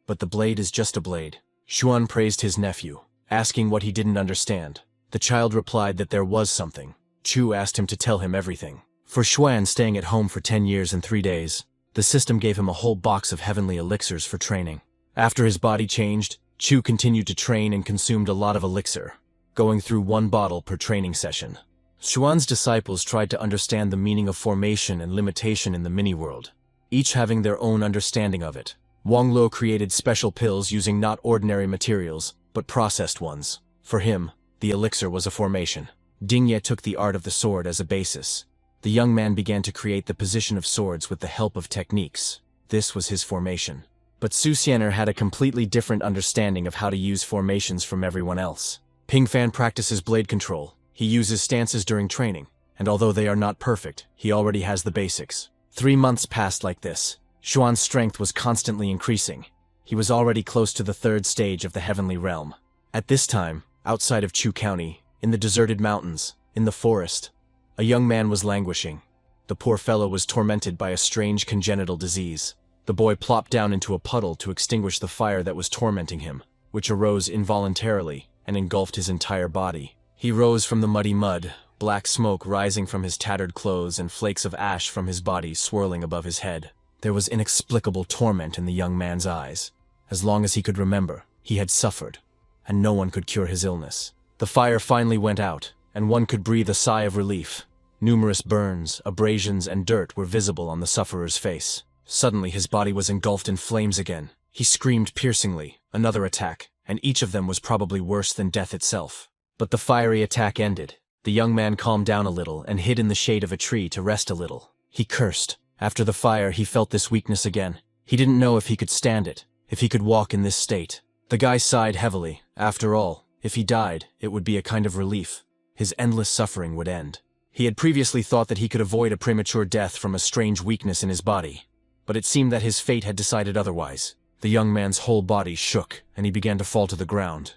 But the blade is just a blade." Xuan praised his nephew, asking what he didn't understand. The child replied that there was something. Chu asked him to tell him everything. For Xuan, staying at home for 10 years and 3 days, the system gave him a whole box of heavenly elixirs for training. After his body changed, Chu continued to train and consumed a lot of elixir, going through 1 bottle per training session. Xuan's disciples tried to understand the meaning of formation and limitation in the mini-world, each having their own understanding of it. Wang Luo created special pills using not ordinary materials, but processed ones. For him, the elixir was a formation. Ding Ye took the art of the sword as a basis. The young man began to create the position of swords with the help of techniques. This was his formation. But Su Xianer had a completely different understanding of how to use formations from everyone else. Ping Fan practices blade control. He uses stances during training, and although they are not perfect, he already has the basics. 3 months passed like this. Xuan's strength was constantly increasing. He was already close to the 3rd stage of the heavenly realm. At this time, outside of Chu County, in the deserted mountains, in the forest, a young man was languishing. The poor fellow was tormented by a strange congenital disease. The boy plopped down into a puddle to extinguish the fire that was tormenting him, which arose involuntarily and engulfed his entire body. He rose from the muddy mud, black smoke rising from his tattered clothes and flakes of ash from his body swirling above his head. There was inexplicable torment in the young man's eyes. As long as he could remember, he had suffered, and no one could cure his illness. The fire finally went out, and one could breathe a sigh of relief. Numerous burns, abrasions, and dirt were visible on the sufferer's face. Suddenly his body was engulfed in flames again. He screamed piercingly, another attack, and each of them was probably worse than death itself. But the fiery attack ended. The young man calmed down a little and hid in the shade of a tree to rest a little. He cursed. After the fire, he felt this weakness again. He didn't know if he could stand it, if he could walk in this state. The guy sighed heavily. After all, if he died, it would be a kind of relief. His endless suffering would end. He had previously thought that he could avoid a premature death from a strange weakness in his body, but it seemed that his fate had decided otherwise. The young man's whole body shook, and he began to fall to the ground.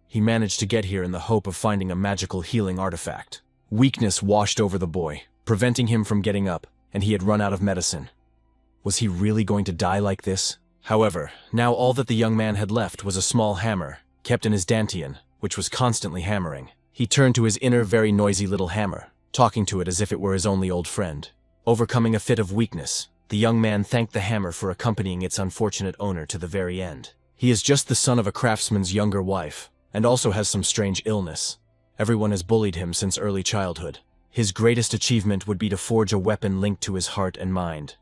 He managed to get here in the hope of finding a magical healing artifact. Weakness washed over the boy, preventing him from getting up, and he had run out of medicine. Was he really going to die like this? However, now all that the young man had left was a small hammer, kept in his dantian, which was constantly hammering. He turned to his inner, very noisy little hammer, talking to it as if it were his only old friend. Overcoming a fit of weakness, the young man thanked the hammer for accompanying its unfortunate owner to the very end. He is just the son of a craftsman's younger wife, and also has some strange illness. Everyone has bullied him since early childhood. His greatest achievement would be to forge a weapon linked to his heart and mind,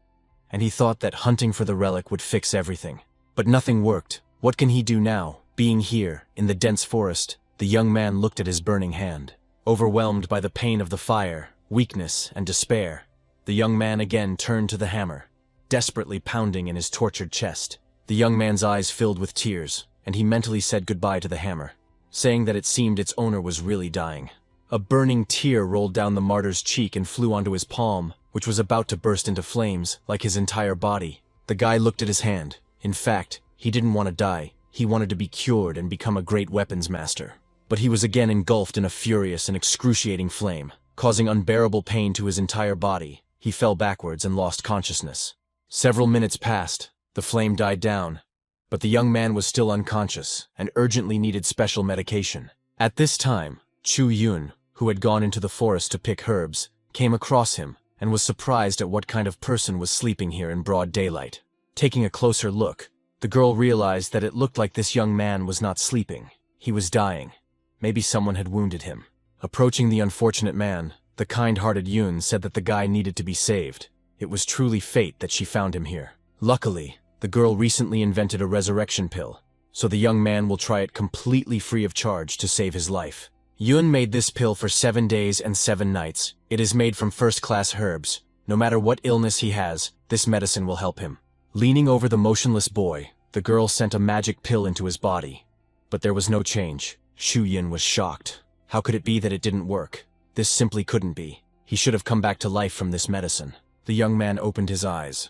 and he thought that hunting for the relic would fix everything. But nothing worked. What can he do now? Being here, in the dense forest, the young man looked at his burning hand. Overwhelmed by the pain of the fire, weakness, and despair, the young man again turned to the hammer, desperately pounding in his tortured chest. The young man's eyes filled with tears, and he mentally said goodbye to the hammer, saying that it seemed its owner was really dying. A burning tear rolled down the martyr's cheek and flew onto his palm, which was about to burst into flames, like his entire body. The guy looked at his hand. In fact, he didn't want to die. He wanted to be cured and become a great weapons master. But he was again engulfed in a furious and excruciating flame, causing unbearable pain to his entire body. He fell backwards and lost consciousness. Several minutes passed. The flame died down, but the young man was still unconscious and urgently needed special medication. At this time, Chu Yun, who had gone into the forest to pick herbs, came across him and was surprised at what kind of person was sleeping here in broad daylight. Taking a closer look, the girl realized that it looked like this young man was not sleeping. He was dying. Maybe someone had wounded him. Approaching the unfortunate man, the kind-hearted Yun said that the guy needed to be saved. It was truly fate that she found him here. Luckily, the girl recently invented a resurrection pill, so the young man will try it completely free of charge to save his life. Yun made this pill for 7 days and 7 nights. It is made from first-class herbs. No matter what illness he has, this medicine will help him. Leaning over the motionless boy, the girl sent a magic pill into his body. But there was no change. Shu Yin was shocked. How could it be that it didn't work? This simply couldn't be. He should have come back to life from this medicine. The young man opened his eyes.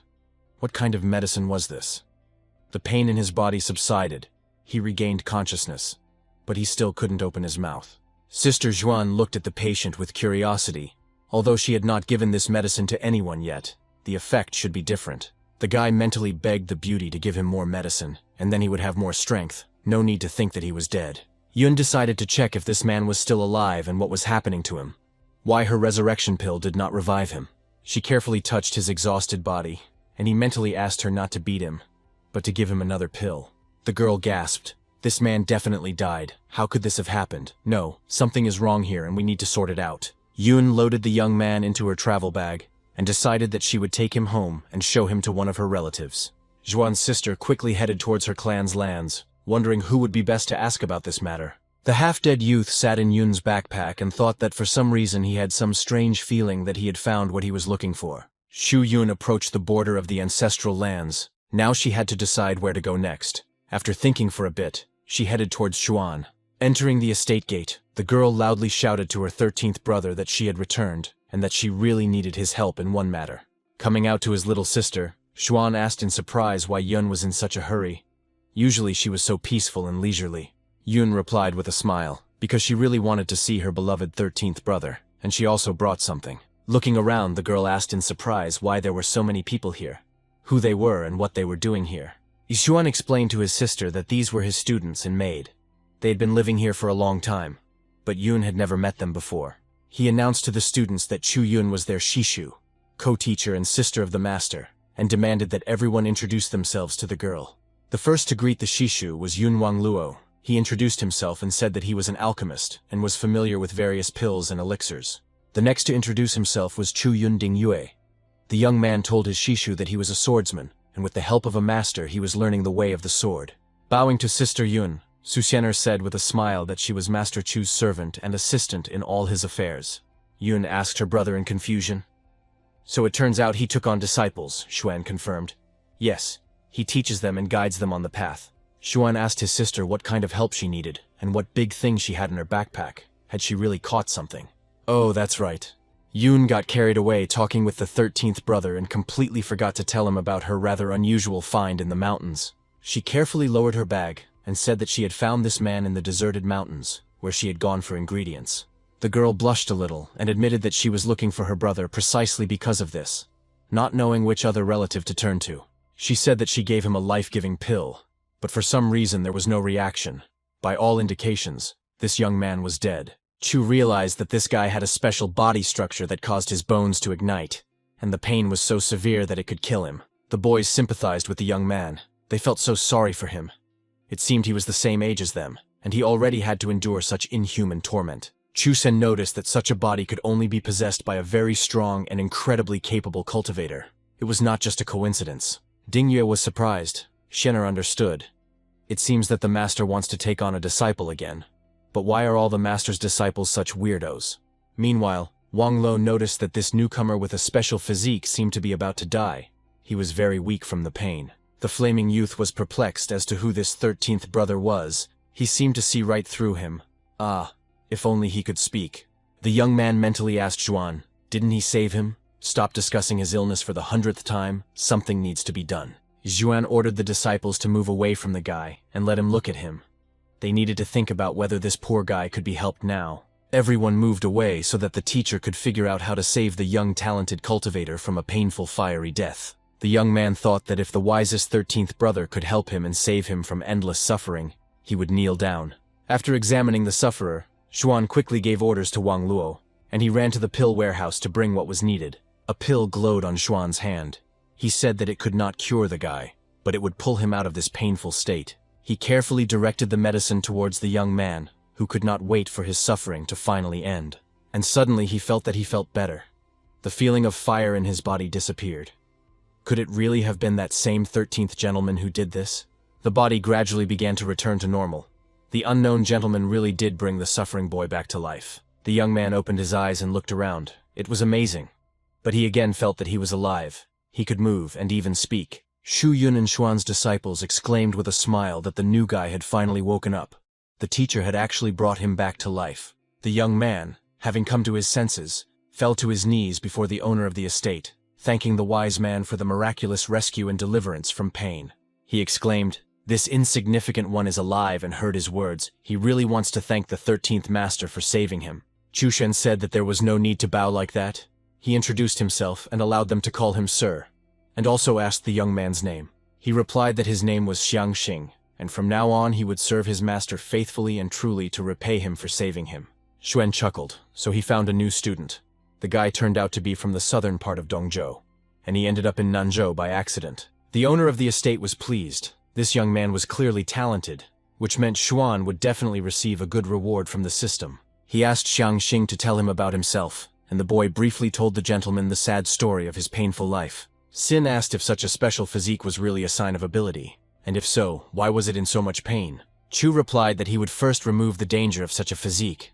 What kind of medicine was this? The pain in his body subsided. He regained consciousness, but he still couldn't open his mouth. Sister Zhuan looked at the patient with curiosity. Although she had not given this medicine to anyone yet, the effect should be different. The guy mentally begged the beauty to give him more medicine, and then he would have more strength. No need to think that he was dead. Yun decided to check if this man was still alive and what was happening to him. Why her resurrection pill did not revive him. She carefully touched his exhausted body, and he mentally asked her not to beat him, but to give him another pill. The girl gasped. This man definitely died. How could this have happened? No, something is wrong here and we need to sort it out. Yun loaded the young man into her travel bag and decided that she would take him home and show him to one of her relatives. Zhuan's sister quickly headed towards her clan's lands, wondering who would be best to ask about this matter. The half-dead youth sat in Yun's backpack and thought that for some reason he had some strange feeling that he had found what he was looking for. Shu Yun approached the border of the ancestral lands. Now she had to decide where to go next. After thinking for a bit, she headed towards Xuan. Entering the estate gate, the girl loudly shouted to her 13th brother that she had returned, and that she really needed his help in one matter. Coming out to his little sister, Xuan asked in surprise why Yun was in such a hurry. Usually she was so peaceful and leisurely. Yun replied with a smile, because she really wanted to see her beloved 13th brother, and she also brought something. Looking around, the girl asked in surprise why there were so many people here, who they were and what they were doing here. Xuan explained to his sister that these were his students and maid. They had been living here for a long time, but Yun had never met them before. He announced to the students that Chu Yun was their Shishu, co-teacher and sister of the master, and demanded that everyone introduce themselves to the girl. The first to greet the Shishu was Yun Wangluo. He introduced himself and said that he was an alchemist and was familiar with various pills and elixirs. The next to introduce himself was Chu Yun Ding Yue. The young man told his Shishu that he was a swordsman, and with the help of a master he was learning the way of the sword. Bowing to Sister Yun, Su Xianer said with a smile that she was Master Chu's servant and assistant in all his affairs. Yun asked her brother in confusion. So it turns out he took on disciples, Xuan confirmed. Yes, he teaches them and guides them on the path. Xuan asked his sister what kind of help she needed, and what big thing she had in her backpack. Had she really caught something? Oh, that's right. Yun got carried away talking with the 13th brother and completely forgot to tell him about her rather unusual find in the mountains. She carefully lowered her bag and said that she had found this man in the deserted mountains, where she had gone for ingredients. The girl blushed a little and admitted that she was looking for her brother precisely because of this, not knowing which other relative to turn to. She said that she gave him a life-giving pill, but for some reason there was no reaction. By all indications, this young man was dead. Chu realized that this guy had a special body structure that caused his bones to ignite, and the pain was so severe that it could kill him. The boys sympathized with the young man. They felt so sorry for him. It seemed he was the same age as them, and he already had to endure such inhuman torment. Chu Sen noticed that such a body could only be possessed by a very strong and incredibly capable cultivator. It was not just a coincidence. Ding Yue was surprised. Xianer understood. It seems that the master wants to take on a disciple again. But why are all the master's disciples such weirdos? Meanwhile, Wang Lo noticed that this newcomer with a special physique seemed to be about to die. He was very weak from the pain. The flaming youth was perplexed as to who this 13th brother was. He seemed to see right through him. Ah, if only he could speak. The young man mentally asked Xuan, didn't he save him? Stop discussing his illness for the 100th time. Something needs to be done. Xuan ordered the disciples to move away from the guy and let him look at him. They needed to think about whether this poor guy could be helped now. Everyone moved away so that the teacher could figure out how to save the young talented cultivator from a painful fiery death. The young man thought that if the wisest 13th brother could help him and save him from endless suffering, he would kneel down. After examining the sufferer, Xuan quickly gave orders to Wang Luo, and he ran to the pill warehouse to bring what was needed. A pill glowed on Xuan's hand. He said that it could not cure the guy, but it would pull him out of this painful state. He carefully directed the medicine towards the young man, who could not wait for his suffering to finally end. And suddenly he felt that he felt better. The feeling of fire in his body disappeared. Could it really have been that same 13th gentleman who did this? The body gradually began to return to normal. The unknown gentleman really did bring the suffering boy back to life. The young man opened his eyes and looked around. It was amazing. But he again felt that he was alive. He could move and even speak. Shu Yun and Xuan's disciples exclaimed with a smile that the new guy had finally woken up. The teacher had actually brought him back to life. The young man, having come to his senses, fell to his knees before the owner of the estate, thanking the wise man for the miraculous rescue and deliverance from pain. He exclaimed, "This insignificant one is alive," and heard his words. He really wants to thank the 13th master for saving him. Chushen said that there was no need to bow like that. He introduced himself and allowed them to call him Sir, and also asked the young man's name. He replied that his name was Xiang Xing, and from now on he would serve his master faithfully and truly to repay him for saving him. Xuan chuckled, so he found a new student. The guy turned out to be from the southern part of Dongzhou, and he ended up in Nanzhou by accident. The owner of the estate was pleased. This young man was clearly talented, which meant Xuan would definitely receive a good reward from the system. He asked Xiang Xing to tell him about himself, and the boy briefly told the gentleman the sad story of his painful life. Sin asked if such a special physique was really a sign of ability, and if so, why was it in so much pain? Chu replied that he would first remove the danger of such a physique.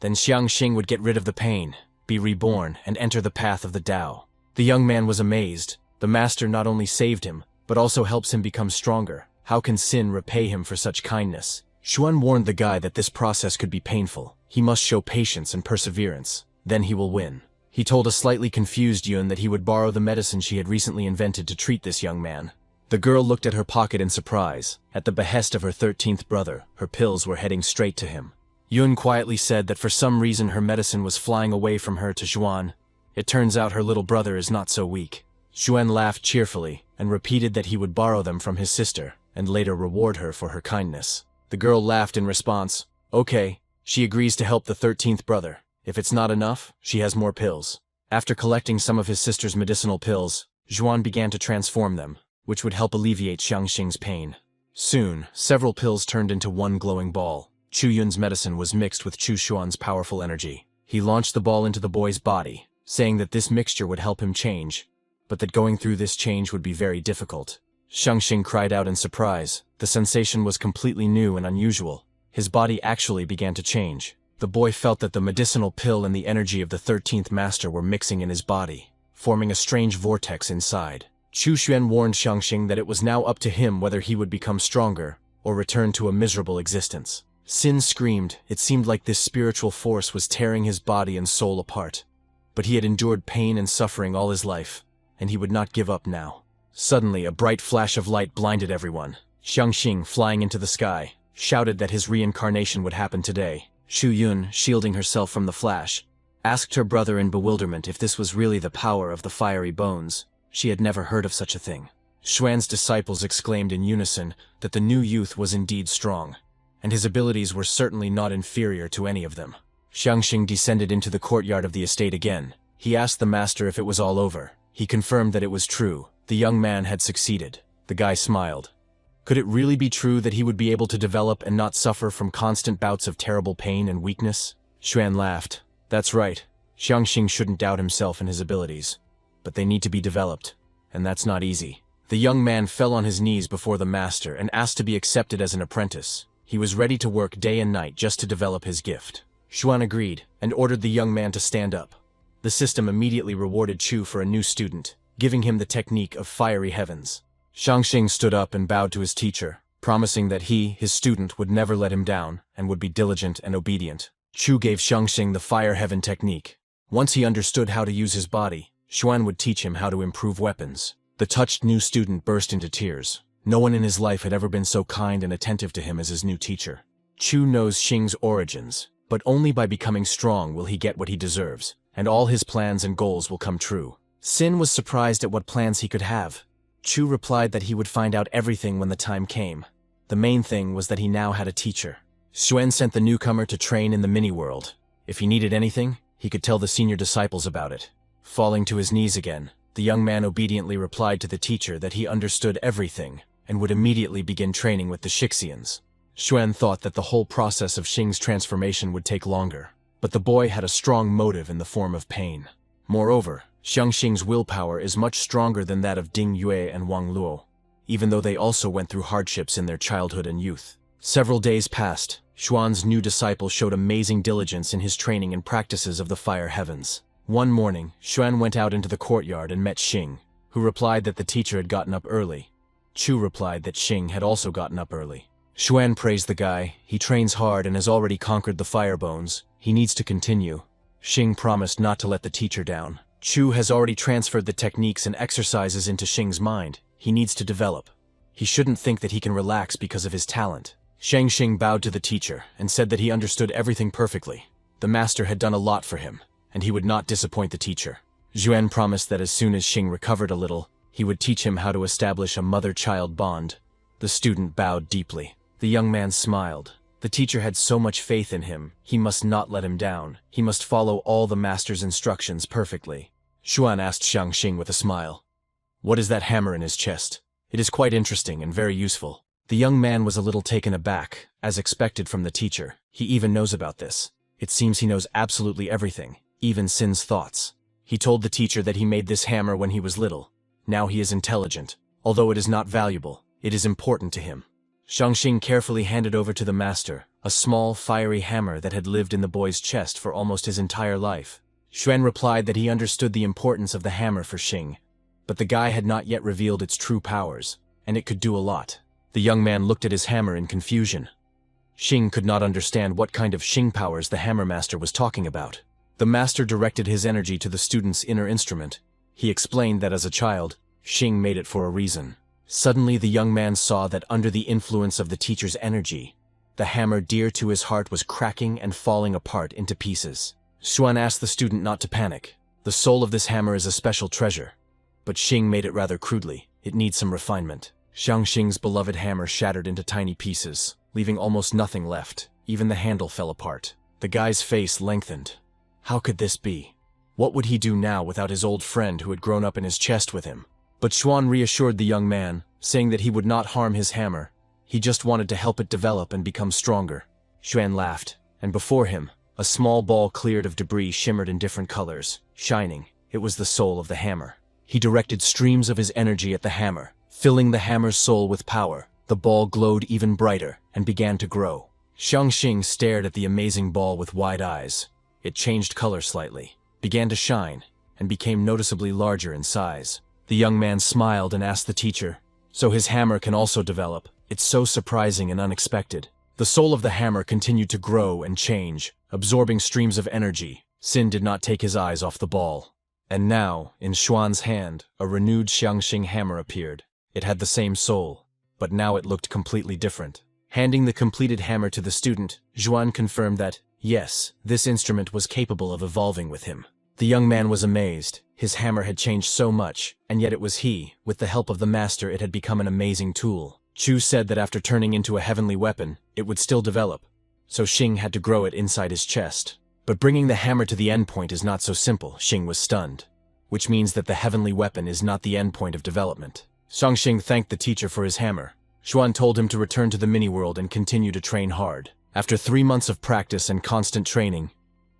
Then Xiang Xing would get rid of the pain, be reborn, and enter the path of the Tao. The young man was amazed. The master not only saved him, but also helps him become stronger. How can Sin repay him for such kindness? Xuan warned the guy that this process could be painful. He must show patience and perseverance. Then he will win. He told a slightly confused Yun that he would borrow the medicine she had recently invented to treat this young man. The girl looked at her pocket in surprise. At the behest of her 13th brother, her pills were heading straight to him. Yun quietly said that for some reason her medicine was flying away from her to Xuan. It turns out her little brother is not so weak. Xuan laughed cheerfully and repeated that he would borrow them from his sister and later reward her for her kindness. The girl laughed in response. Okay, she agrees to help the 13th brother. If it's not enough, she has more pills. After collecting some of his sister's medicinal pills, Xuan began to transform them, which would help alleviate Xiang Xing's pain. Soon, several pills turned into one glowing ball. Chu Yun's medicine was mixed with Chu Xuan's powerful energy. He launched the ball into the boy's body, saying that this mixture would help him change, but that going through this change would be very difficult. Xiang Xing cried out in surprise. The sensation was completely new and unusual. His body actually began to change. The boy felt that the medicinal pill and the energy of the 13th master were mixing in his body, forming a strange vortex inside. Chu Xuan warned Xiang Xing that it was now up to him whether he would become stronger or return to a miserable existence. Sin screamed. It seemed like this spiritual force was tearing his body and soul apart. But he had endured pain and suffering all his life, and he would not give up now. Suddenly, a bright flash of light blinded everyone. Xiang Xing, flying into the sky, shouted that his reincarnation would happen today. Shu Yun, shielding herself from the flash, asked her brother in bewilderment if this was really the power of the fiery bones. She had never heard of such a thing. Xuan's disciples exclaimed in unison that the new youth was indeed strong, and his abilities were certainly not inferior to any of them. Xiang Xing descended into the courtyard of the estate again. He asked the master if it was all over. He confirmed that it was true. The young man had succeeded. The guy smiled. Could it really be true that he would be able to develop and not suffer from constant bouts of terrible pain and weakness? Xuan laughed. That's right. Xiang Xing shouldn't doubt himself and his abilities. But they need to be developed, and that's not easy. The young man fell on his knees before the master and asked to be accepted as an apprentice. He was ready to work day and night just to develop his gift. Xuan agreed and ordered the young man to stand up. The system immediately rewarded Chu for a new student, giving him the technique of fiery heavens. Shangxing stood up and bowed to his teacher, promising that he, his student, would never let him down and would be diligent and obedient. Chu gave Shangxing the fire heaven technique. Once he understood how to use his body, Xuan would teach him how to improve weapons. The touched new student burst into tears. No one in his life had ever been so kind and attentive to him as his new teacher. Chu knows Xing's origins, but only by becoming strong will he get what he deserves, and all his plans and goals will come true. Sin was surprised at what plans he could have. Chu replied that he would find out everything when the time came. The main thing was that he now had a teacher. Xuan sent the newcomer to train in the mini-world. If he needed anything, he could tell the senior disciples about it. Falling to his knees again, the young man obediently replied to the teacher that he understood everything and would immediately begin training with the Shixians. Xuan thought that the whole process of Xing's transformation would take longer, but the boy had a strong motive in the form of pain. Moreover, Shangxing's willpower is much stronger than that of Ding Yue and Wang Luo, even though they also went through hardships in their childhood and youth. Several days passed. Xuan's new disciple showed amazing diligence in his training and practices of the fire heavens. One morning, Xuan went out into the courtyard and met Xing, who replied that the teacher had gotten up early. Chu replied that Xing had also gotten up early. Xuan praised the guy. He trains hard and has already conquered the fire bones. He needs to continue. Xing promised not to let the teacher down. Chu has already transferred the techniques and exercises into Xing's mind. He needs to develop. He shouldn't think that he can relax because of his talent. Shangxing bowed to the teacher and said that he understood everything perfectly. The master had done a lot for him, and he would not disappoint the teacher. Xuan promised that as soon as Xing recovered a little, he would teach him how to establish a mother-child bond. The student bowed deeply. The young man smiled. The teacher had so much faith in him, he must not let him down. He must follow all the master's instructions perfectly. Xuan asked Shangxing with a smile, "What is that hammer in his chest? It is quite interesting and very useful." The young man was a little taken aback, as expected from the teacher. He even knows about this. It seems he knows absolutely everything, even Sin's thoughts. He told the teacher that he made this hammer when he was little. Now he is intelligent. Although it is not valuable, it is important to him. Shangxing carefully handed over to the master a small, fiery hammer that had lived in the boy's chest for almost his entire life. Xuan replied that he understood the importance of the hammer for Xing, but the guy had not yet revealed its true powers, and it could do a lot. The young man looked at his hammer in confusion. Xing could not understand what kind of Xing powers the hammer master was talking about. The master directed his energy to the student's inner instrument. He explained that as a child, Xing made it for a reason. Suddenly the young man saw that under the influence of the teacher's energy, the hammer dear to his heart was cracking and falling apart into pieces. Xuan asked the student not to panic. The soul of this hammer is a special treasure, but Xing made it rather crudely. It needs some refinement. Shangxing's beloved hammer shattered into tiny pieces, leaving almost nothing left. Even the handle fell apart. The guy's face lengthened. How could this be? What would he do now without his old friend who had grown up in his chest with him? But Xuan reassured the young man, saying that he would not harm his hammer. He just wanted to help it develop and become stronger. Xuan laughed, and before him, a small ball cleared of debris shimmered in different colors, shining. It was the soul of the hammer. He directed streams of his energy at the hammer, filling the hammer's soul with power. The ball glowed even brighter and began to grow. Shangxing stared at the amazing ball with wide eyes. It changed color slightly, began to shine, and became noticeably larger in size. The young man smiled and asked the teacher, "So his hammer can also develop? It's so surprising and unexpected." The soul of the hammer continued to grow and change, absorbing streams of energy. Sin did not take his eyes off the ball. And now, in Xuan's hand, a renewed Shangxing hammer appeared. It had the same soul, but now it looked completely different. Handing the completed hammer to the student, Xuan confirmed that, yes, this instrument was capable of evolving with him. The young man was amazed. His hammer had changed so much, and yet it was he. With the help of the master, it had become an amazing tool. Chu said that after turning into a heavenly weapon, it would still develop, so Xing had to grow it inside his chest. But bringing the hammer to the endpoint is not so simple. Xing was stunned, which means that the heavenly weapon is not the endpoint of development. Shangxing thanked the teacher for his hammer. Xuan told him to return to the mini-world and continue to train hard. After 3 months of practice and constant training,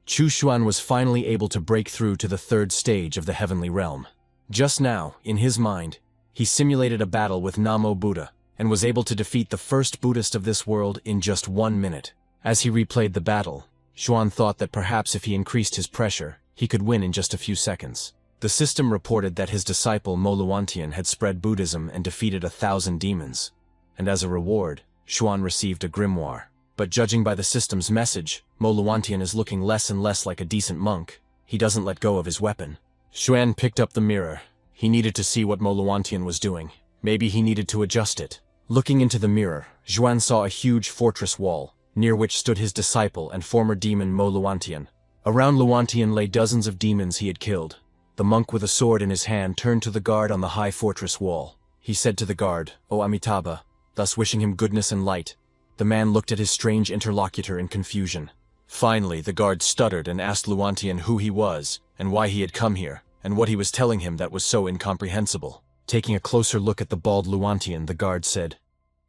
Chu Xuan was finally able to break through to the 3rd stage of the heavenly realm. Just now, in his mind, he simulated a battle with Namo Buddha, and was able to defeat the first Buddhist of this world in just 1 minute. As he replayed the battle, Xuan thought that perhaps if he increased his pressure, he could win in just a few seconds. The system reported that his disciple Moluantian had spread Buddhism and defeated 1,000 demons, and as a reward, Xuan received a grimoire. But judging by the system's message, Moluantian is looking less and less like a decent monk. He doesn't let go of his weapon. Xuan picked up the mirror. He needed to see what Moluantian was doing. Maybe he needed to adjust it. Looking into the mirror, Xuan saw a huge fortress wall, near which stood his disciple and former demon Moluantian. Around Luantian lay dozens of demons he had killed. The monk with a sword in his hand turned to the guard on the high fortress wall. He said to the guard, "O Amitabha," thus wishing him goodness and light. The man looked at his strange interlocutor in confusion. Finally, the guard stuttered and asked Luantian who he was, and why he had come here, and what he was telling him that was so incomprehensible. Taking a closer look at the bald Luantian, the guard said,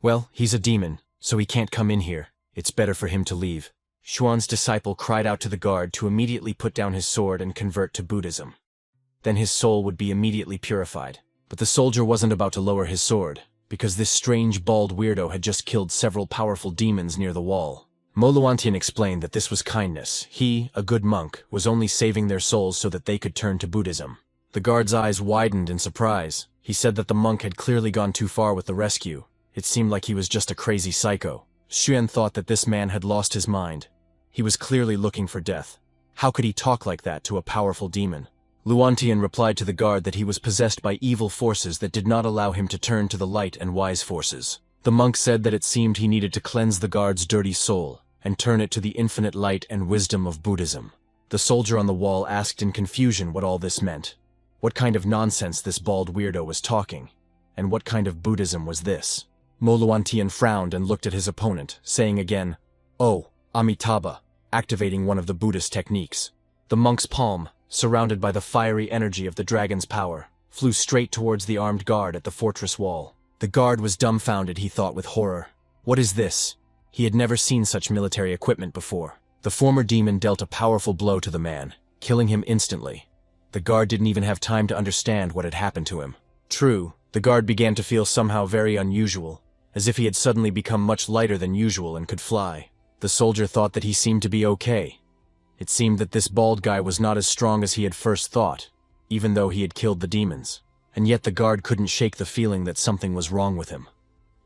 "Well, he's a demon, so he can't come in here. It's better for him to leave." Xuan's disciple cried out to the guard to immediately put down his sword and convert to Buddhism. Then his soul would be immediately purified. But the soldier wasn't about to lower his sword, because this strange bald weirdo had just killed several powerful demons near the wall. Moluantian explained that this was kindness. He, a good monk, was only saving their souls so that they could turn to Buddhism. The guard's eyes widened in surprise. He said that the monk had clearly gone too far with the rescue. It seemed like he was just a crazy psycho. Xuan thought that this man had lost his mind. He was clearly looking for death. How could he talk like that to a powerful demon? Luantian replied to the guard that he was possessed by evil forces that did not allow him to turn to the light and wise forces. The monk said that it seemed he needed to cleanse the guard's dirty soul and turn it to the infinite light and wisdom of Buddhism. The soldier on the wall asked in confusion what all this meant. What kind of nonsense this bald weirdo was talking, and what kind of Buddhism was this? Moluantian frowned and looked at his opponent, saying again, "Oh, Amitabha," activating one of the Buddhist techniques. The monk's palm, surrounded by the fiery energy of the dragon's power, flew straight towards the armed guard at the fortress wall. The guard was dumbfounded, he thought with horror. What is this? He had never seen such military equipment before. The former demon dealt a powerful blow to the man, killing him instantly. The guard didn't even have time to understand what had happened to him. True, the guard began to feel somehow very unusual, as if he had suddenly become much lighter than usual and could fly. The soldier thought that he seemed to be okay. It seemed that this bald guy was not as strong as he had first thought, even though he had killed the demons. And yet the guard couldn't shake the feeling that something was wrong with him,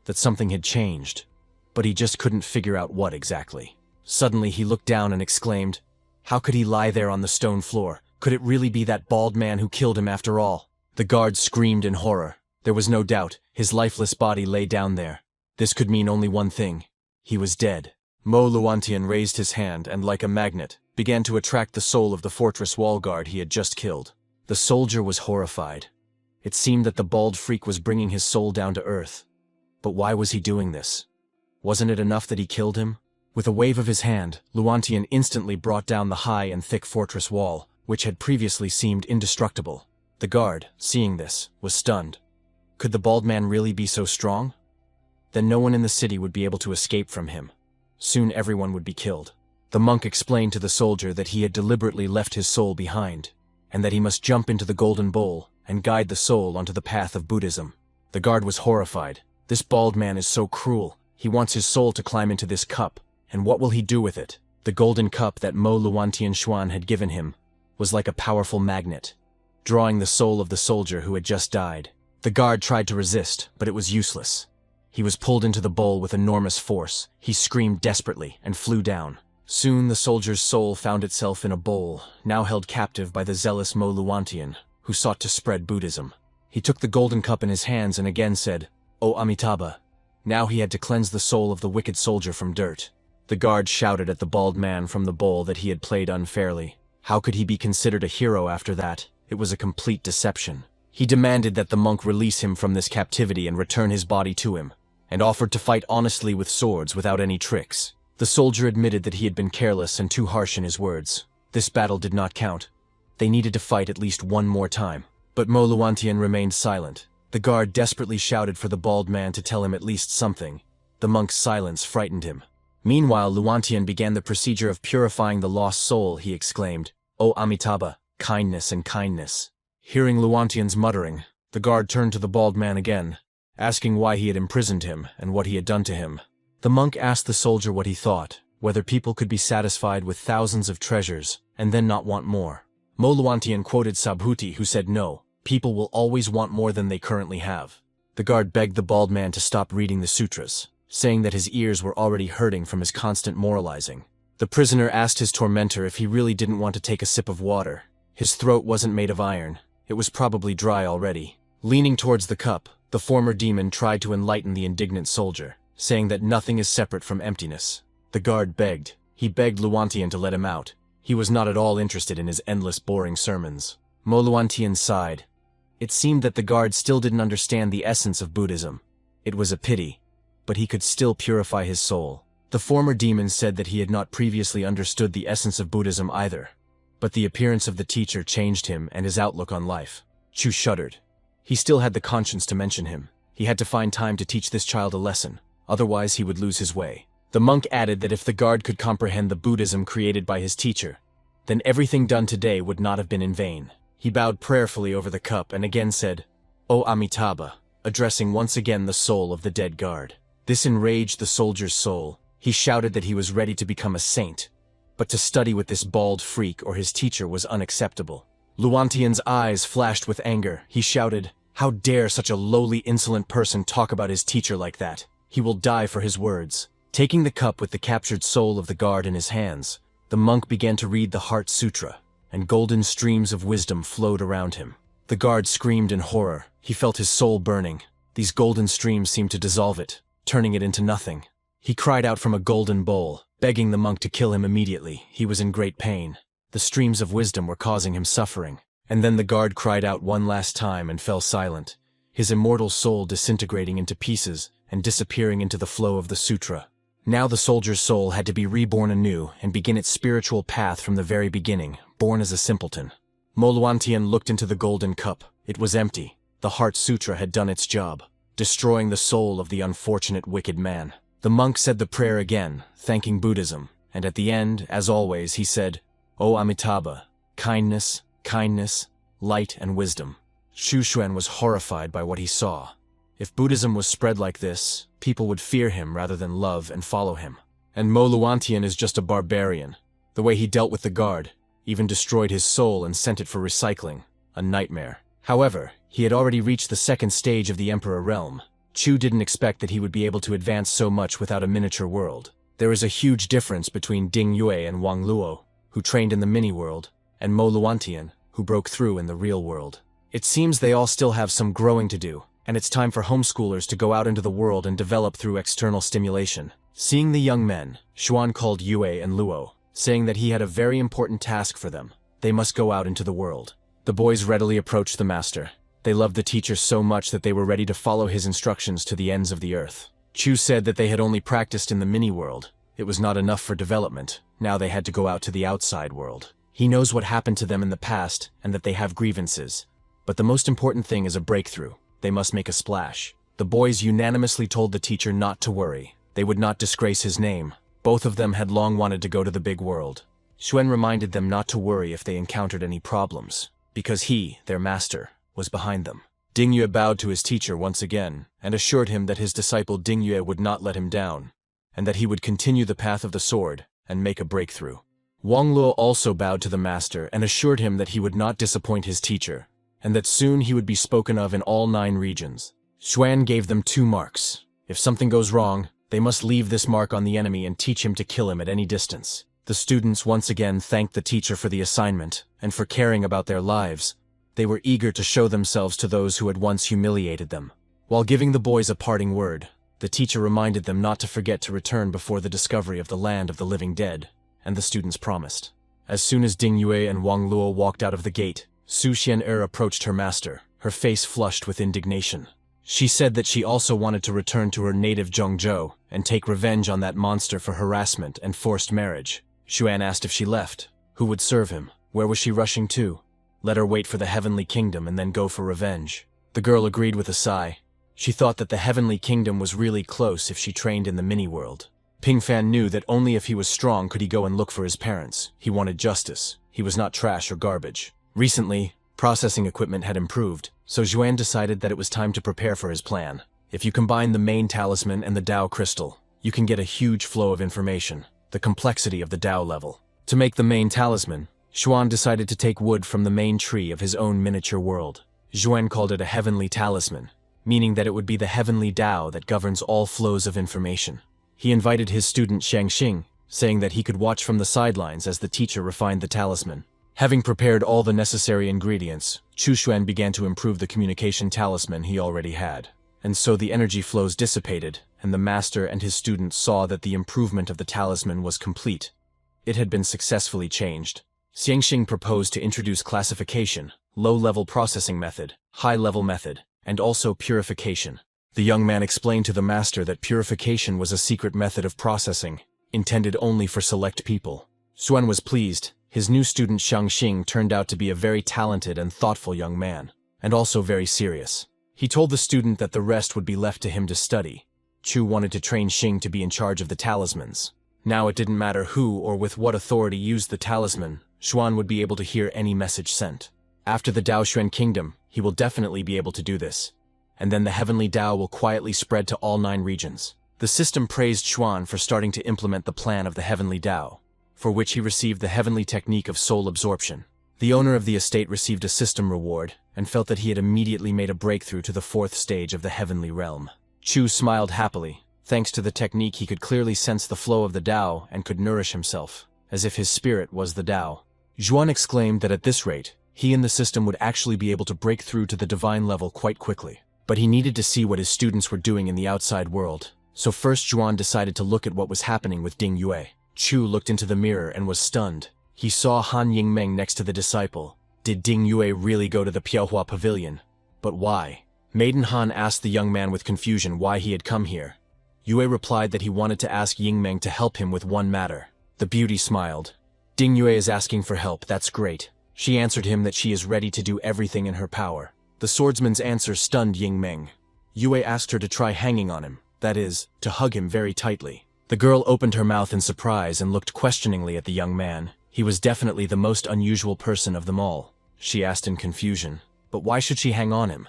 that something had changed, but he just couldn't figure out what exactly. Suddenly he looked down and exclaimed, "How could he lie there on the stone floor? Could it really be that bald man who killed him after all?" The guard screamed in horror. There was no doubt, his lifeless body lay down there. This could mean only one thing. He was dead. Moluantian raised his hand and, like a magnet, began to attract the soul of the fortress wall guard he had just killed. The soldier was horrified. It seemed that the bald freak was bringing his soul down to earth. But why was he doing this? Wasn't it enough that he killed him? With a wave of his hand, Luantian instantly brought down the high and thick fortress wall, which had previously seemed indestructible. The guard, seeing this, was stunned. Could the bald man really be so strong? Then no one in the city would be able to escape from him. Soon everyone would be killed. The monk explained to the soldier that he had deliberately left his soul behind, and that he must jump into the golden bowl and guide the soul onto the path of Buddhism. The guard was horrified. This bald man is so cruel. He wants his soul to climb into this cup, and what will he do with it? The golden cup that Moluantian Xuan had given him was like a powerful magnet, drawing the soul of the soldier who had just died. The guard tried to resist, but it was useless. He was pulled into the bowl with enormous force. He screamed desperately and flew down. Soon the soldier's soul found itself in a bowl, now held captive by the zealous Moluantian, who sought to spread Buddhism. He took the golden cup in his hands and again said, "O Amitabha." Now he had to cleanse the soul of the wicked soldier from dirt. The guard shouted at the bald man from the bowl that he had played unfairly. How could he be considered a hero after that? It was a complete deception. He demanded that the monk release him from this captivity and return his body to him, and offered to fight honestly with swords without any tricks. The soldier admitted that he had been careless and too harsh in his words. This battle did not count. They needed to fight at least one more time. But Moluantian remained silent. The guard desperately shouted for the bald man to tell him at least something. The monk's silence frightened him. Meanwhile, Luantian began the procedure of purifying the lost soul. He exclaimed, "O Amitabha, kindness and kindness." Hearing Luantian's muttering, the guard turned to the bald man again. asking why he had imprisoned him and what he had done to him. The monk asked the soldier what he thought, whether people could be satisfied with thousands of treasures and then not want more. Moluantian quoted Subhuti, who said no, people will always want more than they currently have. The guard begged the bald man to stop reading the sutras, saying that his ears were already hurting from his constant moralizing. The prisoner asked his tormentor if he really didn't want to take a sip of water. His throat wasn't made of iron, it was probably dry already. Leaning towards the cup, the former demon tried to enlighten the indignant soldier, saying that nothing is separate from emptiness. The guard begged. He begged Luantian to let him out. He was not at all interested in his endless boring sermons. Moluantian sighed. It seemed that the guard still didn't understand the essence of Buddhism. It was a pity, but he could still purify his soul. The former demon said that he had not previously understood the essence of Buddhism either, but the appearance of the teacher changed him and his outlook on life. Chu shuddered. He still had the conscience to mention him. He had to find time to teach this child a lesson, otherwise he would lose his way. The monk added that if the guard could comprehend the Buddhism created by his teacher, then everything done today would not have been in vain. He bowed prayerfully over the cup and again said, "O Amitabha," addressing once again the soul of the dead guard. This enraged the soldier's soul. He shouted that he was ready to become a saint, but to study with this bald freak or his teacher was unacceptable. Luantian's eyes flashed with anger. He shouted, "How dare such a lowly, insolent person talk about his teacher like that? He will die for his words." Taking the cup with the captured soul of the guard in his hands, the monk began to read the Heart Sutra, and golden streams of wisdom flowed around him. The guard screamed in horror. He felt his soul burning. These golden streams seemed to dissolve it, turning it into nothing. He cried out from a golden bowl, begging the monk to kill him immediately. He was in great pain. The streams of wisdom were causing him suffering. And then the guard cried out one last time and fell silent, his immortal soul disintegrating into pieces and disappearing into the flow of the sutra. Now the soldier's soul had to be reborn anew and begin its spiritual path from the very beginning, born as a simpleton. Moluantian looked into the golden cup. It was empty. The Heart Sutra had done its job, destroying the soul of the unfortunate wicked man. The monk said the prayer again, thanking Buddhism, and at the end, as always, he said, "O Amitabha, kindness, kindness, light and wisdom." Xu Xuan was horrified by what he saw. If Buddhism was spread like this, people would fear him rather than love and follow him. And Moluantian is just a barbarian. The way he dealt with the guard, even destroyed his soul and sent it for recycling. A nightmare. However, he had already reached the second stage of the Emperor realm. Chu didn't expect that he would be able to advance so much without a miniature world. There is a huge difference between Ding Yue and Wang Luo, who trained in the mini-world, and Moluantian, who broke through in the real world. It seems they all still have some growing to do, and it's time for homeschoolers to go out into the world and develop through external stimulation. Seeing the young men, Xuan called Yue and Luo, saying that he had a very important task for them. They must go out into the world. The boys readily approached the master. They loved the teacher so much that they were ready to follow his instructions to the ends of the earth. Chu said that they had only practiced in the mini-world. It was not enough for development. Now they had to go out to the outside world. He knows what happened to them in the past and that they have grievances. But the most important thing is a breakthrough. They must make a splash. The boys unanimously told the teacher not to worry. They would not disgrace his name. Both of them had long wanted to go to the big world. Xuan reminded them not to worry if they encountered any problems, because he, their master, was behind them. Ding Yue bowed to his teacher once again, and assured him that his disciple Ding Yue would not let him down, and that he would continue the path of the sword and make a breakthrough. Wang Luo also bowed to the master and assured him that he would not disappoint his teacher, and that soon he would be spoken of in all 9 regions. Xuan gave them 2 marks. If something goes wrong, they must leave this mark on the enemy and teach him to kill him at any distance. The students once again thanked the teacher for the assignment and for caring about their lives. They were eager to show themselves to those who had once humiliated them. While giving the boys a parting word, the teacher reminded them not to forget to return before the discovery of the land of the living dead, and the students promised. As soon as Ding Yue and Wang Luo walked out of the gate, Su Xian'er approached her master, her face flushed with indignation. She said that she also wanted to return to her native Zhongzhou and take revenge on that monster for harassment and forced marriage. Xuan asked if she left. Who would serve him? Where was she rushing to? Let her wait for the heavenly kingdom and then go for revenge. The girl agreed with a sigh. She thought that the heavenly kingdom was really close if she trained in the mini-world. Pingfan knew that only if he was strong could he go and look for his parents. He wanted justice. He was not trash or garbage. Recently, processing equipment had improved, so Xuan decided that it was time to prepare for his plan. If you combine the main talisman and the Tao crystal, you can get a huge flow of information, the complexity of the Tao level. To make the main talisman, Xuan decided to take wood from the main tree of his own miniature world. Xuan called it a heavenly talisman, meaning that it would be the heavenly Tao that governs all flows of information. He invited his student Shangxing, saying that he could watch from the sidelines as the teacher refined the talisman. Having prepared all the necessary ingredients, Chu Xuan began to improve the communication talisman he already had. And so the energy flows dissipated, and the master and his students saw that the improvement of the talisman was complete. It had been successfully changed. Xiangxing proposed to introduce classification, low-level processing method, high-level method, and also purification. The young man explained to the master that purification was a secret method of processing, intended only for select people. Xuan was pleased. His new student Shangxing turned out to be a very talented and thoughtful young man, and also very serious. He told the student that the rest would be left to him to study. Chu wanted to train Xing to be in charge of the talismans. Now it didn't matter who or with what authority used the talisman, Xuan would be able to hear any message sent. After the Daoxuan kingdom, he will definitely be able to do this. And then the heavenly Tao will quietly spread to all 9 regions. The system praised Xuan for starting to implement the plan of the heavenly Tao, for which he received the heavenly technique of soul absorption. The owner of the estate received a system reward, and felt that he had immediately made a breakthrough to the 4th stage of the heavenly realm. Chu smiled happily. Thanks to the technique, he could clearly sense the flow of the Tao and could nourish himself, as if his spirit was the Tao. Xuan exclaimed that at this rate, he and the system would actually be able to break through to the divine level quite quickly. But he needed to see what his students were doing in the outside world, so first Xuan decided to look at what was happening with Ding Yue. Chu looked into the mirror and was stunned. He saw Han Yingmeng next to the disciple. Did Ding Yue really go to the Piaohua pavilion? But why? Maiden Han asked the young man with confusion why he had come here. Yue replied that he wanted to ask Yingmeng to help him with one matter. The beauty smiled. Ding Yue is asking for help, that's great. She answered him that she is ready to do everything in her power. The swordsman's answer stunned Yingmeng. Yue asked her to try hanging on him, that is, to hug him very tightly. The girl opened her mouth in surprise and looked questioningly at the young man. He was definitely the most unusual person of them all. She asked in confusion, but why should she hang on him?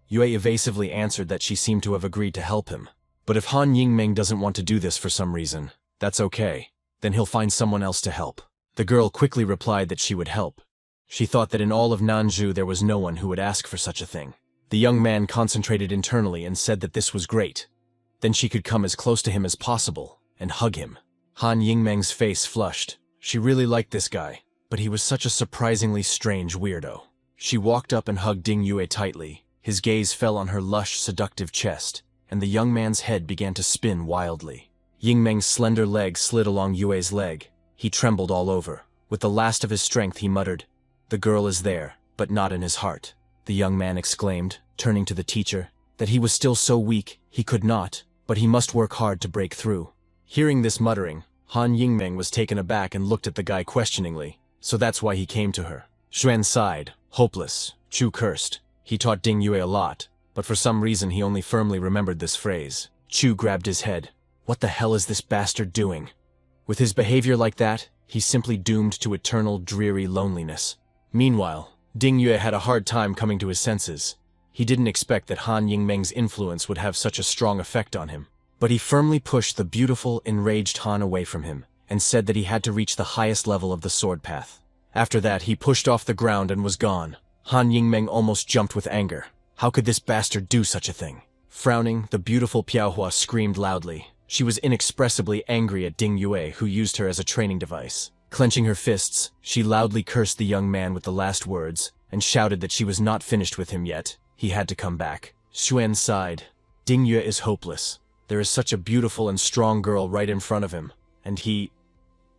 Yue evasively answered that she seemed to have agreed to help him. But if Han Yingmeng doesn't want to do this for some reason, that's okay. Then he'll find someone else to help. The girl quickly replied that she would help. She thought that in all of Nanzhou there was no one who would ask for such a thing. The young man concentrated internally and said that this was great. Then she could come as close to him as possible and hug him. Han Yingmeng's face flushed. She really liked this guy, but he was such a surprisingly strange weirdo. She walked up and hugged Ding Yue tightly. His gaze fell on her lush, seductive chest, and the young man's head began to spin wildly. Yingmeng's slender leg slid along Yue's leg. He trembled all over. With the last of his strength he muttered, "The girl is there, but not in his heart." The young man exclaimed, turning to the teacher, that he was still so weak, he could not, but he must work hard to break through. Hearing this muttering, Han Yingmeng was taken aback and looked at the guy questioningly, so that's why he came to her. Xuan sighed, hopeless. Chu cursed. He taught Ding Yue a lot, but for some reason he only firmly remembered this phrase. Chu grabbed his head. What the hell is this bastard doing? With his behavior like that, he's simply doomed to eternal, dreary loneliness. Meanwhile, Ding Yue had a hard time coming to his senses. He didn't expect that Han Yingmeng's influence would have such a strong effect on him. But he firmly pushed the beautiful, enraged Han away from him, and said that he had to reach the highest level of the sword path. After that, he pushed off the ground and was gone. Han Yingmeng almost jumped with anger. How could this bastard do such a thing? Frowning, the beautiful Piaohua screamed loudly. She was inexpressibly angry at Ding Yue, who used her as a training device. Clenching her fists, she loudly cursed the young man with the last words, and shouted that she was not finished with him yet. He had to come back. Xuan sighed. Ding Yue is hopeless. There is such a beautiful and strong girl right in front of him, and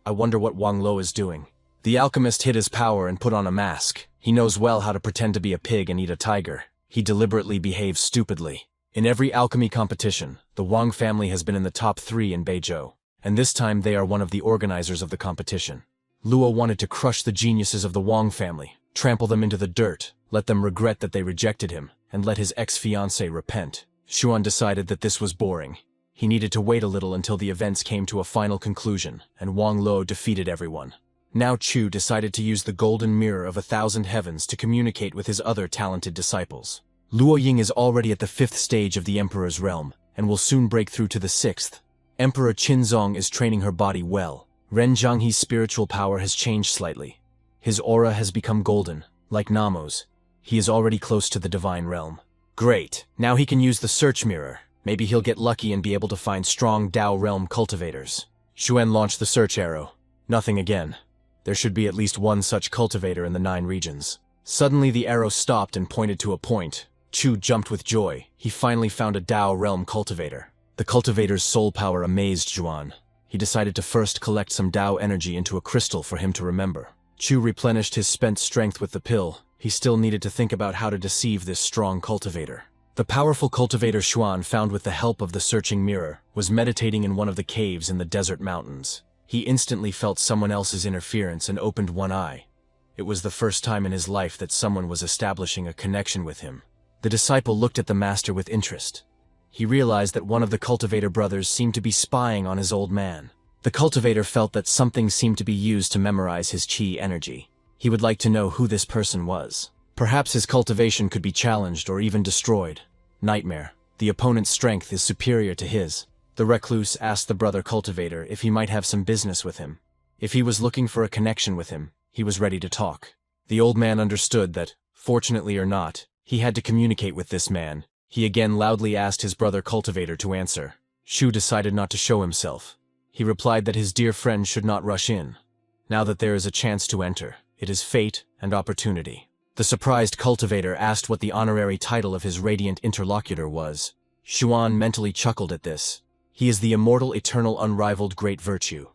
I wonder what Wang Lo is doing. The alchemist hid his power and put on a mask. He knows well how to pretend to be a pig and eat a tiger. He deliberately behaves stupidly. In every alchemy competition, the Wang family has been in the top 3 in Beizhou, and this time they are one of the organizers of the competition. Luo wanted to crush the geniuses of the Wang family, trample them into the dirt, let them regret that they rejected him, and let his ex-fiancée repent. Xuan decided that this was boring. He needed to wait a little until the events came to a final conclusion, and Wang Lo defeated everyone. Now Chu decided to use the golden mirror of 1,000 heavens to communicate with his other talented disciples. Luo Ying is already at the 5th stage of the Emperor's realm, and will soon break through to the 6th. Emperor Qinzong is training her body well. Ren Zhanghe's spiritual power has changed slightly. His aura has become golden, like Namo's. He is already close to the divine realm. Great, now he can use the search mirror. Maybe he'll get lucky and be able to find strong Dao realm cultivators. Xuan launched the search arrow. Nothing again. There should be at least one such cultivator in the 9 regions. Suddenly the arrow stopped and pointed to a point. Chu jumped with joy. He finally found a Dao realm cultivator. The cultivator's soul power amazed Xuan. He decided to first collect some Dao energy into a crystal for him to remember. Chu replenished his spent strength with the pill. He still needed to think about how to deceive this strong cultivator. The powerful cultivator Xuan, found with the help of the searching mirror, was meditating in one of the caves in the desert mountains. He instantly felt someone else's interference and opened one eye. It was the first time in his life that someone was establishing a connection with him. The disciple looked at the master with interest. He realized that one of the cultivator brothers seemed to be spying on his old man. The cultivator felt that something seemed to be used to memorize his qi energy. He would like to know who this person was. Perhaps his cultivation could be challenged or even destroyed. Nightmare. The opponent's strength is superior to his. The recluse asked the brother cultivator if he might have some business with him. If he was looking for a connection with him, he was ready to talk. The old man understood that, fortunately or not, he had to communicate with this man. He again loudly asked his brother cultivator to answer. Shu decided not to show himself. He replied that his dear friend should not rush in. Now that there is a chance to enter, it is fate and opportunity. The surprised cultivator asked what the honorary title of his radiant interlocutor was. Xuan mentally chuckled at this. He is the immortal, eternal, unrivaled great virtue.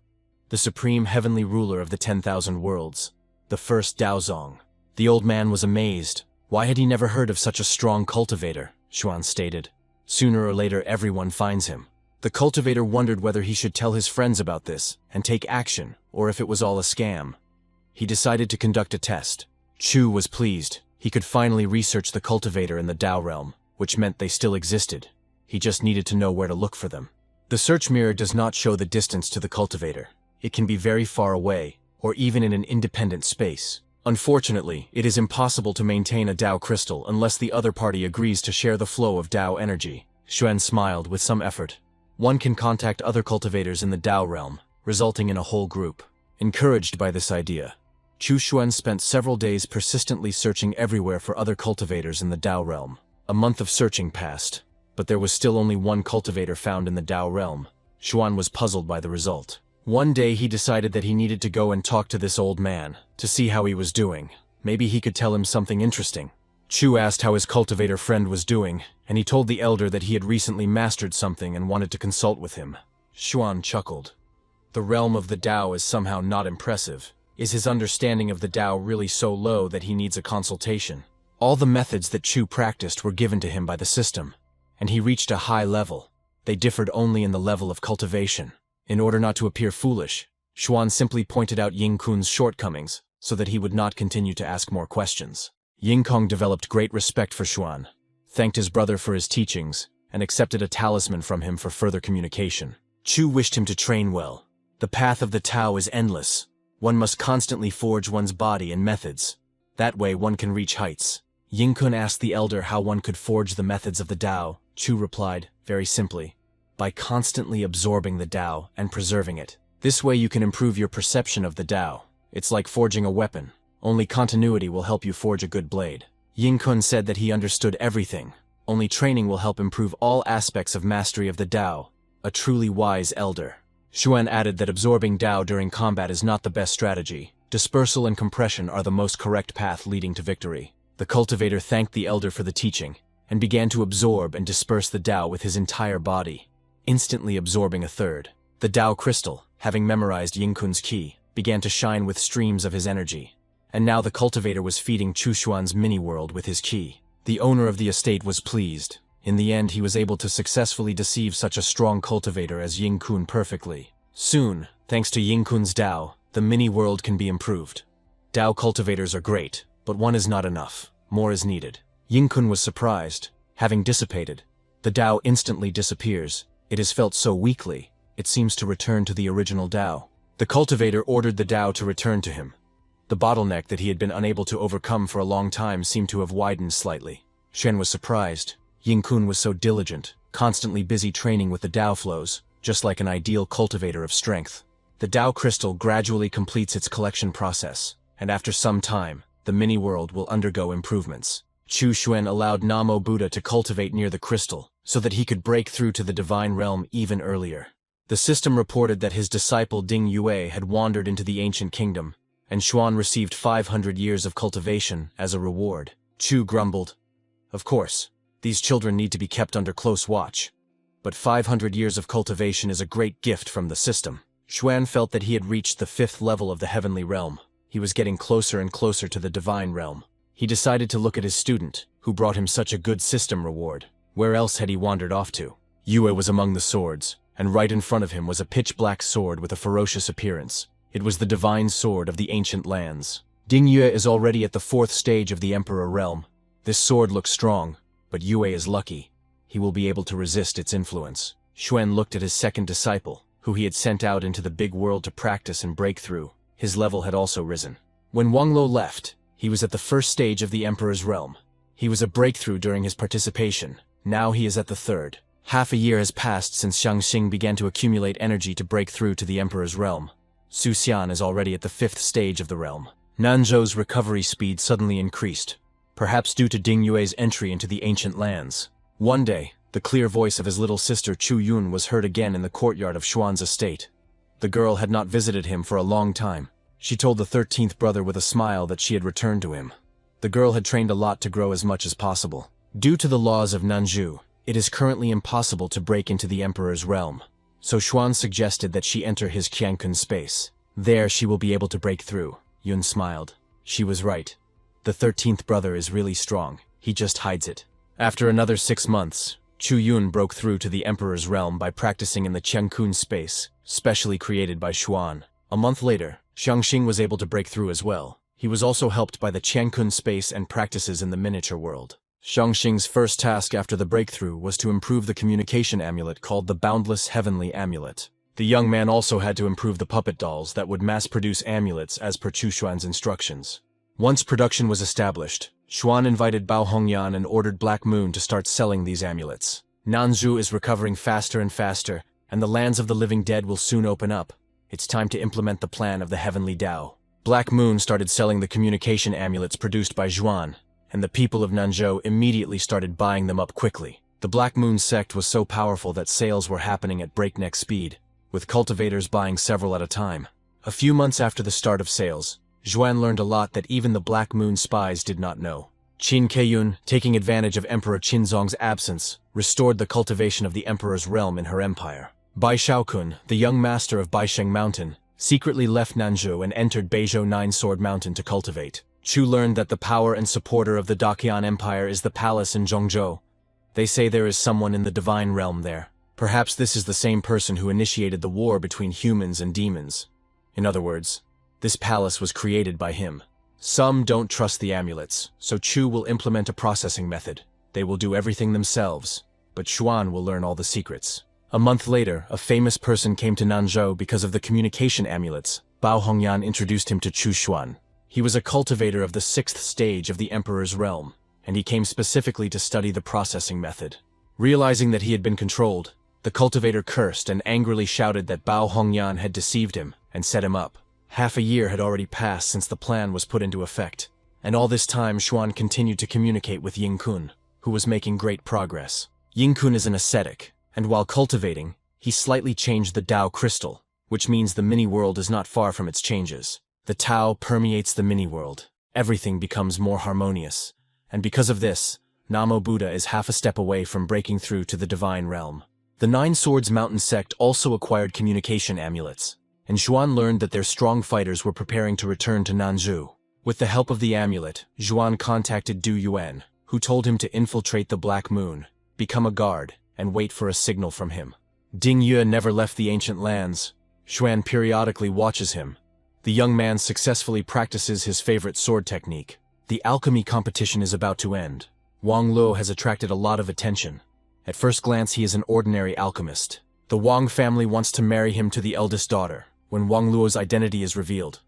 The supreme heavenly ruler of the 10,000 worlds. The first Daozong. The old man was amazed. Why had he never heard of such a strong cultivator? Xuan stated. Sooner or later everyone finds him. The cultivator wondered whether he should tell his friends about this and take action, or if it was all a scam. He decided to conduct a test. Chu was pleased. He could finally research the cultivator in the Dao realm, which meant they still existed. He just needed to know where to look for them. The search mirror does not show the distance to the cultivator. It can be very far away, or even in an independent space. Unfortunately, it is impossible to maintain a Dao crystal unless the other party agrees to share the flow of Dao energy. Xuan smiled with some effort. One can contact other cultivators in the Dao realm, resulting in a whole group. Encouraged by this idea, Chu Xuan spent several days persistently searching everywhere for other cultivators in the Dao realm. A month of searching passed, but there was still only one cultivator found in the Dao realm. Xuan was puzzled by the result. One day he decided that he needed to go and talk to this old man, to see how he was doing. Maybe he could tell him something interesting. Chu asked how his cultivator friend was doing, and he told the elder that he had recently mastered something and wanted to consult with him. Xuan chuckled. The realm of the Dao is somehow not impressive. Is his understanding of the Dao really so low that he needs a consultation? All the methods that Chu practiced were given to him by the system, and he reached a high level. They differed only in the level of cultivation. In order not to appear foolish, Xuan simply pointed out Ying Kun's shortcomings so that he would not continue to ask more questions. Ying Kong developed great respect for Xuan, thanked his brother for his teachings, and accepted a talisman from him for further communication. Chu wished him to train well. The path of the Tao is endless. One must constantly forge one's body and methods. That way one can reach heights. Ying Kun asked the elder how one could forge the methods of the Tao. Chu replied, very simply, by constantly absorbing the Tao and preserving it. This way you can improve your perception of the Tao. It's like forging a weapon. Only continuity will help you forge a good blade. Ying Kun said that he understood everything. Only training will help improve all aspects of mastery of the Tao. A truly wise elder. Xuan added that absorbing Tao during combat is not the best strategy. Dispersal and compression are the most correct path leading to victory. The cultivator thanked the elder for the teaching, and began to absorb and disperse the Tao with his entire body, instantly absorbing a third. The Tao crystal, having memorized Ying Kun's ki, began to shine with streams of his energy. And now the cultivator was feeding Chu Xuan's mini-world with his ki. The owner of the estate was pleased. In the end, he was able to successfully deceive such a strong cultivator as Ying Kun perfectly. Soon, thanks to Ying Kun's Tao, the mini-world can be improved. Tao cultivators are great, but one is not enough. More is needed. Ying Kun was surprised. Having dissipated, the Tao instantly disappears. It is felt so weakly, it seems to return to the original Tao. The cultivator ordered the Tao to return to him. The bottleneck that he had been unable to overcome for a long time seemed to have widened slightly. Xuan was surprised. Ying-kun was so diligent, constantly busy training with the Dao flows, just like an ideal cultivator of strength. The Dao crystal gradually completes its collection process, and after some time, the mini-world will undergo improvements. Chu Xuan allowed Namo Buddha to cultivate near the crystal, so that he could break through to the divine realm even earlier. The system reported that his disciple Ding Yue had wandered into the ancient kingdom, and Xuan received 500 years of cultivation as a reward. Chu grumbled, "Of course, these children need to be kept under close watch. But 500 years of cultivation is a great gift from the system." Xuan felt that he had reached the 5th level of the heavenly realm. He was getting closer and closer to the divine realm. He decided to look at his student, who brought him such a good system reward. Where else had he wandered off to? Yue was among the swords, and right in front of him was a pitch-black sword with a ferocious appearance. It was the divine sword of the ancient lands. Ding Yue is already at the 4th stage of the Emperor realm. This sword looks strong, but Yue is lucky. He will be able to resist its influence. Xuan looked at his second disciple, who he had sent out into the big world to practice and break through. His level had also risen. When Wang Lo left, he was at the 1st stage of the Emperor's realm. He was a breakthrough during his participation. Now he is at the 3rd. Half a year has passed since Xiangxing began to accumulate energy to break through to the Emperor's realm. Su Xian is already at the 5th stage of the realm. Nanzhou's recovery speed suddenly increased, perhaps due to Ding Yue's entry into the ancient lands. One day, the clear voice of his little sister Chu Yun was heard again in the courtyard of Xuan's estate. The girl had not visited him for a long time. She told the 13th brother with a smile that she had returned to him. The girl had trained a lot to grow as much as possible. Due to the laws of Nanzhou, it is currently impossible to break into the Emperor's realm. So Xuan suggested that she enter his Qiankun space. There she will be able to break through. Yun smiled. She was right. The 13th brother is really strong. He just hides it. After another 6 months, Chu Yun broke through to the Emperor's realm by practicing in the Qiankun space, specially created by Xuan. A month later, Xiangxing was able to break through as well. He was also helped by the Qiankun space and practices in the miniature world. Xiangxing's first task after the breakthrough was to improve the communication amulet called the Boundless Heavenly Amulet. The young man also had to improve the puppet dolls that would mass-produce amulets as per Chu Xuan's instructions. Once production was established, Xuan invited Bao Hongyan and ordered Black Moon to start selling these amulets. Nanzhou is recovering faster and faster, and the lands of the living dead will soon open up. It's time to implement the plan of the Heavenly Dao. Black Moon started selling the communication amulets produced by Xuan, and the people of Nanzhou immediately started buying them up quickly. The Black Moon sect was so powerful that sales were happening at breakneck speed, with cultivators buying several at a time. A few months after the start of sales, Xuan learned a lot that even the Black Moon spies did not know. Qin Keiyun, taking advantage of Emperor Qinzong's absence, restored the cultivation of the Emperor's realm in her empire. Bai Shaokun, the young master of Baisheng Mountain, secretly left Nanzhou and entered Beizhou Nine-Sword Mountain to cultivate. Chu learned that the power and supporter of the Daqian Empire is the palace in Zhongzhou. They say there is someone in the divine realm there. Perhaps this is the same person who initiated the war between humans and demons. In other words, this palace was created by him. Some don't trust the amulets, so Chu will implement a processing method. They will do everything themselves, but Xuan will learn all the secrets. A month later, a famous person came to Nanzhou because of the communication amulets. Bao Hongyan introduced him to Chu Xuan. He was a cultivator of the 6th stage of the Emperor's realm, and he came specifically to study the processing method. Realizing that he had been controlled, the cultivator cursed and angrily shouted that Bao Hongyan had deceived him and set him up. Half a year had already passed since the plan was put into effect, and all this time Xuan continued to communicate with Ying-kun, who was making great progress. Ying-kun is an ascetic, and while cultivating, he slightly changed the Dao crystal, which means the mini-world is not far from its changes. The Tao permeates the mini-world. Everything becomes more harmonious, and because of this, Namo Buddha is half a step away from breaking through to the divine realm. The Nine Swords Mountain sect also acquired communication amulets, and Xuan learned that their strong fighters were preparing to return to Nanzhou. With the help of the amulet, Xuan contacted Du Yuan, who told him to infiltrate the Black Moon, become a guard, and wait for a signal from him. Ding Yue never left the ancient lands. Xuan periodically watches him. The young man successfully practices his favorite sword technique. The alchemy competition is about to end. Wang Luo has attracted a lot of attention. At first glance, he is an ordinary alchemist. The Wang family wants to marry him to the eldest daughter. When Wang Luo's identity is revealed,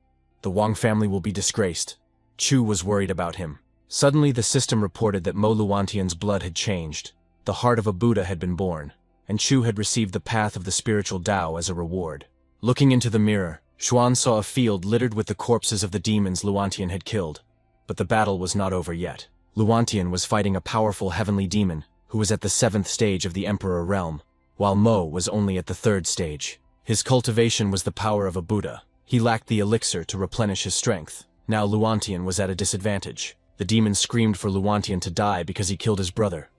the Wang family will be disgraced. Chu was worried about him. Suddenly the system reported that Mo Luantian's blood had changed. The heart of a Buddha had been born, and Chu had received the path of the spiritual Tao as a reward. Looking into the mirror, Xuan saw a field littered with the corpses of the demons Luantian had killed. But the battle was not over yet. Luantian was fighting a powerful heavenly demon, who was at the 7th stage of the Emperor realm, while Mo was only at the 3rd stage. His cultivation was the power of a Buddha. He lacked the elixir to replenish his strength. Now Luantian was at a disadvantage. The demon screamed for Luantian to die because he killed his brother.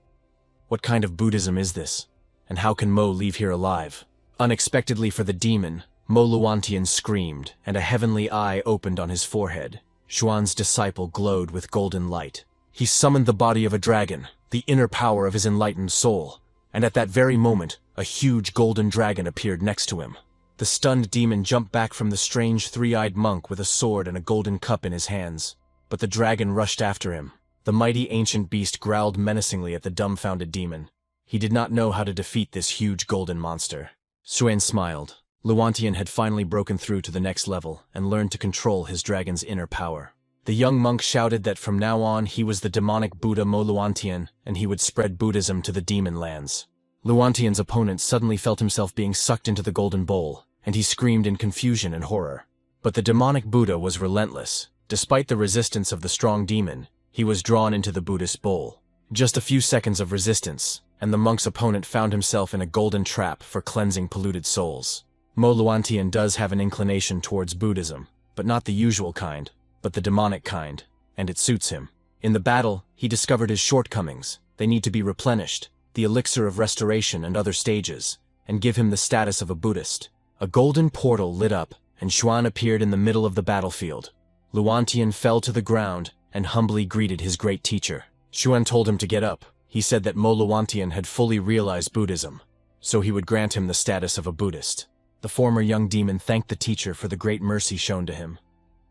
What kind of Buddhism is this? And how can Mo leave here alive? Unexpectedly for the demon, Mo Luantian screamed, and a heavenly eye opened on his forehead. Xuan's disciple glowed with golden light. He summoned the body of a dragon, the inner power of his enlightened soul, and at that very moment, a huge golden dragon appeared next to him. The stunned demon jumped back from the strange three-eyed monk with a sword and a golden cup in his hands. But the dragon rushed after him. The mighty ancient beast growled menacingly at the dumbfounded demon. He did not know how to defeat this huge golden monster. Xuan smiled. Luantian had finally broken through to the next level and learned to control his dragon's inner power. The young monk shouted that from now on he was the demonic Buddha Mo Luantian, and he would spread Buddhism to the demon lands. Luantian's opponent suddenly felt himself being sucked into the golden bowl, and he screamed in confusion and horror. But the demonic Buddha was relentless. Despite the resistance of the strong demon, he was drawn into the Buddhist bowl. Just a few seconds of resistance, and the monk's opponent found himself in a golden trap for cleansing polluted souls. Mo Luantian does have an inclination towards Buddhism, but not the usual kind, but the demonic kind, and it suits him. In the battle, he discovered his shortcomings. They need to be replenished, the elixir of restoration and other stages, and give him the status of a Buddhist. A golden portal lit up, and Xuan appeared in the middle of the battlefield. Luantian fell to the ground and humbly greeted his great teacher. Xuan told him to get up. He said that Mo Luantian had fully realized Buddhism, so he would grant him the status of a Buddhist. The former young demon thanked the teacher for the great mercy shown to him.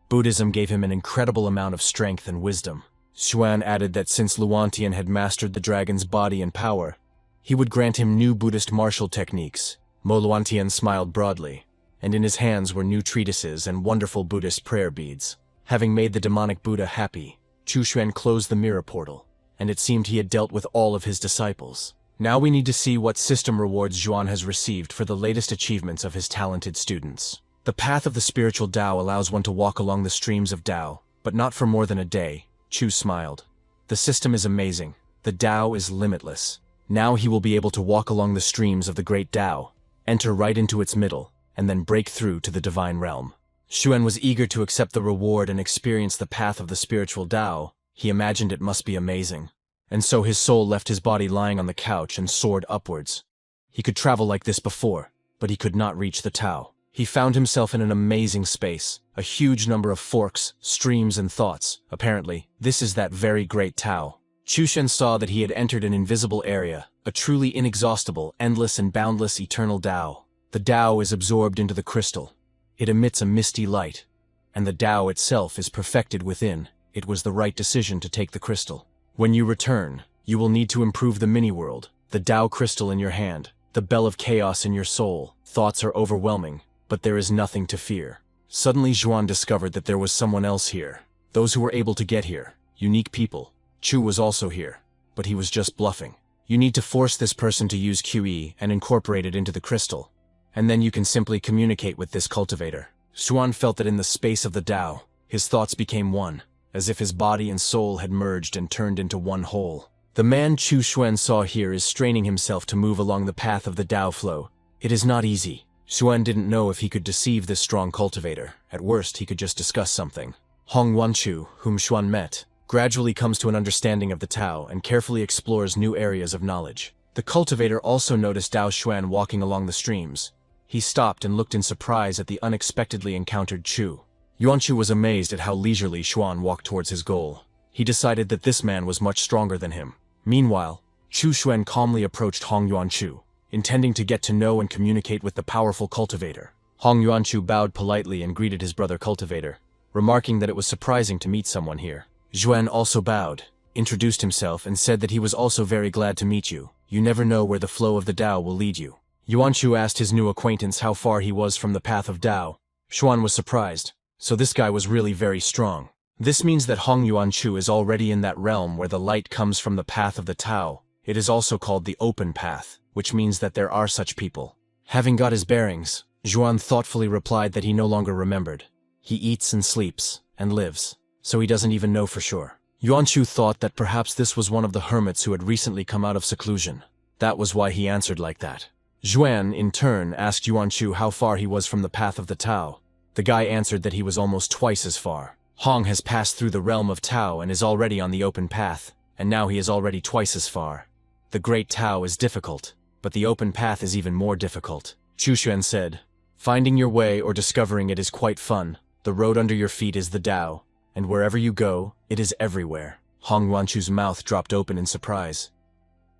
Buddhism gave him an incredible amount of strength and wisdom. Xuan added that since Luantian had mastered the dragon's body and power, he would grant him new Buddhist martial techniques. Mo Luantian smiled broadly, and in his hands were new treatises and wonderful Buddhist prayer beads. Having made the demonic Buddha happy, Chu Xuan closed the mirror portal, and it seemed he had dealt with all of his disciples. Now we need to see what system rewards Xuan has received for the latest achievements of his talented students. The path of the spiritual Tao allows one to walk along the streams of Tao, but not for more than a day. Chu smiled. The system is amazing. The Tao is limitless. Now he will be able to walk along the streams of the great Tao, enter right into its middle, and then break through to the divine realm. Xuan was eager to accept the reward and experience the path of the spiritual Tao. He imagined it must be amazing. And so his soul left his body lying on the couch and soared upwards. He could travel like this before, but he could not reach the Tao. He found himself in an amazing space, a huge number of forks, streams, and thoughts. Apparently, this is that very great Tao. Chu Xuan saw that he had entered an invisible area, a truly inexhaustible, endless, and boundless eternal Tao. The Tao is absorbed into the crystal. It emits a misty light, and the Tao itself is perfected within. It was the right decision to take the crystal. When you return, you will need to improve the mini-world, the Tao crystal in your hand, the bell of chaos in your soul. Thoughts are overwhelming, but there is nothing to fear. Suddenly Xuan discovered that there was someone else here. Those who were able to get here, unique people. Chu was also here, but he was just bluffing. You need to force this person to use QE and incorporate it into the crystal, and then you can simply communicate with this cultivator. Xuan felt that in the space of the Tao, his thoughts became one, as if his body and soul had merged and turned into one whole. The man Chu Xuan saw here is straining himself to move along the path of the Tao flow. It is not easy. Xuan didn't know if he could deceive this strong cultivator. At worst, he could just discuss something. Hong Wanchu, whom Xuan met, gradually comes to an understanding of the Tao and carefully explores new areas of knowledge. The cultivator also noticed Dao Xuan walking along the streams. He stopped and looked in surprise at the unexpectedly encountered Chu. Yuanchu was amazed at how leisurely Xuan walked towards his goal. He decided that this man was much stronger than him. Meanwhile, Chu Xuan calmly approached Hong Yuanchu, intending to get to know and communicate with the powerful cultivator. Hong Yuanchu bowed politely and greeted his brother cultivator, remarking that it was surprising to meet someone here. Xuan also bowed, introduced himself, and said that he was also very glad to meet you. You never know where the flow of the Tao will lead you. Yuanchu asked his new acquaintance how far he was from the path of Tao. Xuan was surprised. So this guy was really very strong. This means that Hong Yuanchu is already in that realm where the light comes from the path of the Tao. It is also called the open path, which means that there are such people. Having got his bearings, Zhuan thoughtfully replied that he no longer remembered. He eats and sleeps, and lives, so he doesn't even know for sure. Yuanchu thought that perhaps this was one of the hermits who had recently come out of seclusion. That was why he answered like that. Zhuan, in turn, asked Yuanchu how far he was from the path of the Tao. The guy answered that he was almost twice as far. Hong has passed through the realm of Tao and is already on the open path, and now he is already twice as far. The great Tao is difficult, but the open path is even more difficult. Chu Xuan said, "Finding your way or discovering it is quite fun. The road under your feet is the Tao, and wherever you go, it is everywhere." Hong Yuanchu's mouth dropped open in surprise.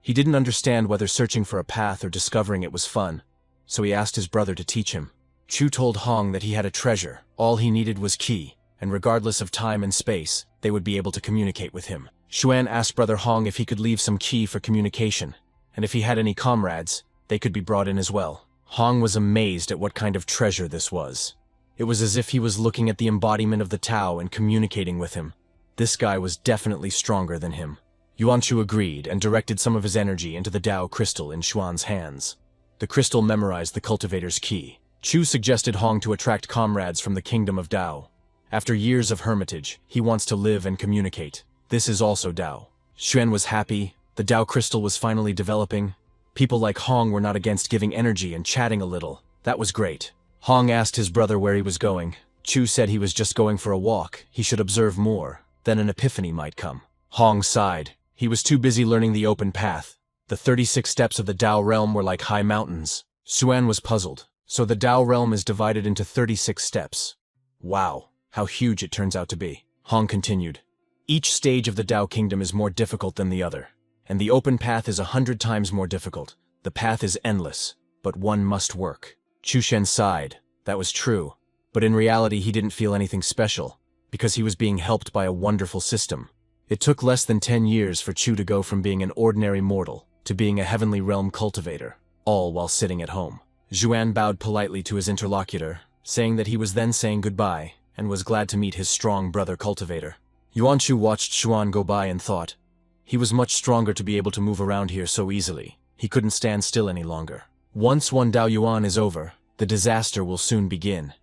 He didn't understand whether searching for a path or discovering it was fun, so he asked his brother to teach him. Chu told Hong that he had a treasure. All he needed was Qi, and regardless of time and space, they would be able to communicate with him. Xuan asked Brother Hong if he could leave some Qi for communication, and if he had any comrades, they could be brought in as well. Hong was amazed at what kind of treasure this was. It was as if he was looking at the embodiment of the Tao and communicating with him. This guy was definitely stronger than him. Yuanchu agreed and directed some of his energy into the Tao crystal in Xuan's hands. The crystal memorized the cultivator's Qi. Chu suggested Hong to attract comrades from the kingdom of Tao. After years of hermitage, he wants to live and communicate. This is also Tao. Xuan was happy. The Tao crystal was finally developing. People like Hong were not against giving energy and chatting a little. That was great. Hong asked his brother where he was going. Chu said he was just going for a walk. He should observe more. Then an epiphany might come. Hong sighed. He was too busy learning the open path. The 36 steps of the Tao realm were like high mountains. Xuan was puzzled. So the Tao realm is divided into 36 steps. Wow, how huge it turns out to be. Hong continued. Each stage of the Tao kingdom is more difficult than the other, and the open path is 100 times more difficult. The path is endless, but one must work. Chu Shen sighed. That was true, but in reality he didn't feel anything special, because he was being helped by a wonderful system. It took less than 10 years for Chu to go from being an ordinary mortal to being a heavenly realm cultivator, all while sitting at home. Zhuan bowed politely to his interlocutor, saying that he was then saying goodbye, and was glad to meet his strong brother cultivator. Yuanchu watched Zhuan go by and thought, he was much stronger to be able to move around here so easily. He couldn't stand still any longer. Once one Dao Yuan is over, the disaster will soon begin.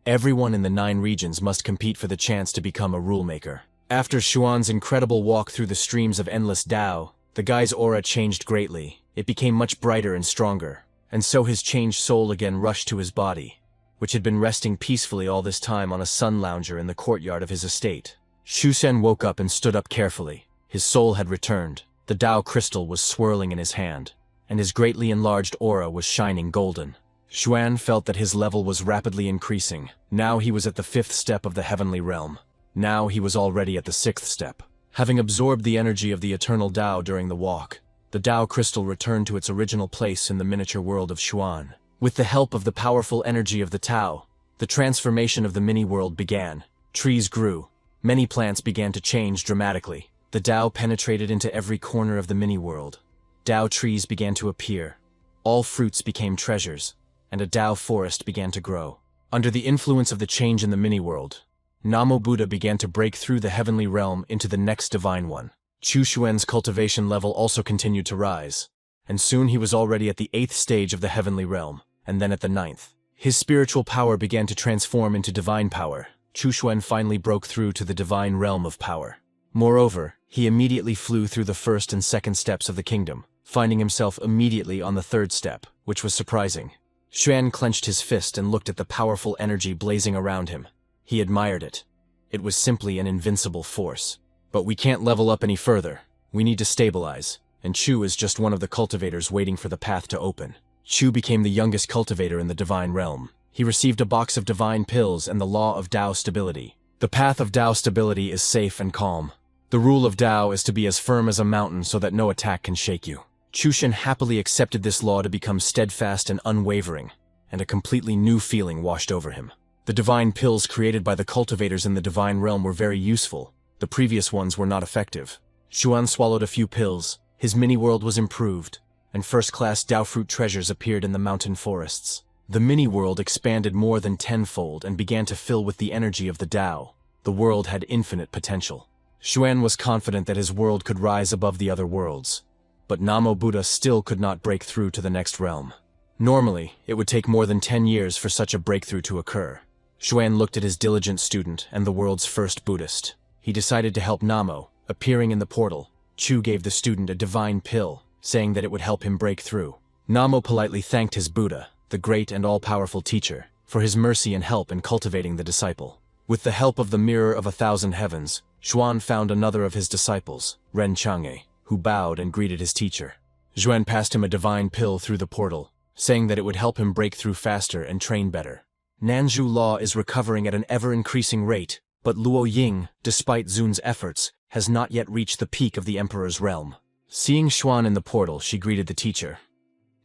Everyone in the 9 regions must compete for the chance to become a rule maker. After Xuan's incredible walk through the streams of endless Dao, the guy's aura changed greatly. It became much brighter and stronger, and so his changed soul again rushed to his body, which had been resting peacefully all this time on a sun lounger in the courtyard of his estate. Xu Shen woke up and stood up carefully. His soul had returned. The Dao crystal was swirling in his hand, and his greatly enlarged aura was shining golden. Xuan felt that his level was rapidly increasing. Now he was at the 5th step of the heavenly realm. Now he was already at the 6th step. Having absorbed the energy of the eternal Dao during the walk, the Dao crystal returned to its original place in the miniature world of Xuan. With the help of the powerful energy of the Tao, the transformation of the mini-world began. Trees grew. Many plants began to change dramatically. The Dao penetrated into every corner of the mini-world. Dao trees began to appear. All fruits became treasures, and a Dao forest began to grow. Under the influence of the change in the mini-world, Namo Buddha began to break through the heavenly realm into the next divine one. Chu Xuan's cultivation level also continued to rise, and soon he was already at the 8th stage of the heavenly realm, and then at the 9th. His spiritual power began to transform into divine power. Chu Xuan finally broke through to the divine realm of power. Moreover, he immediately flew through the 1st and 2nd steps of the kingdom, finding himself immediately on the 3rd step, which was surprising. Xuan clenched his fist and looked at the powerful energy blazing around him. He admired it. It was simply an invincible force. But we can't level up any further. We need to stabilize, and Chu is just one of the cultivators waiting for the path to open. Chu became the youngest cultivator in the divine realm. He received a box of divine pills and the law of Dao stability. The path of Dao stability is safe and calm. The rule of Dao is to be as firm as a mountain so that no attack can shake you. Chu Shen happily accepted this law to become steadfast and unwavering, and a completely new feeling washed over him. The divine pills created by the cultivators in the divine realm were very useful. The previous ones were not effective. Xuan swallowed a few pills. His mini-world was improved, and first-class Dao fruit treasures appeared in the mountain forests. The mini-world expanded more than tenfold and began to fill with the energy of the Dao. The world had infinite potential. Xuan was confident that his world could rise above the other worlds. But Namo Buddha still could not break through to the next realm. Normally, it would take more than 10 years for such a breakthrough to occur. Xuan looked at his diligent student and the world's first Buddhist. He decided to help Namo. Appearing in the portal, Chu gave the student a divine pill, saying that it would help him break through. Namo politely thanked his Buddha, the great and all-powerful teacher, for his mercy and help in cultivating the disciple. With the help of the Mirror of 1,000 Heavens, Xuan found another of his disciples, Ren Chang'e, who bowed and greeted his teacher. Xuan passed him a divine pill through the portal, saying that it would help him break through faster and train better. Nanzhu Law is recovering at an ever-increasing rate, but Luo Ying, despite Zun's efforts, has not yet reached the peak of the Emperor's realm. Seeing Xuan in the portal, she greeted the teacher.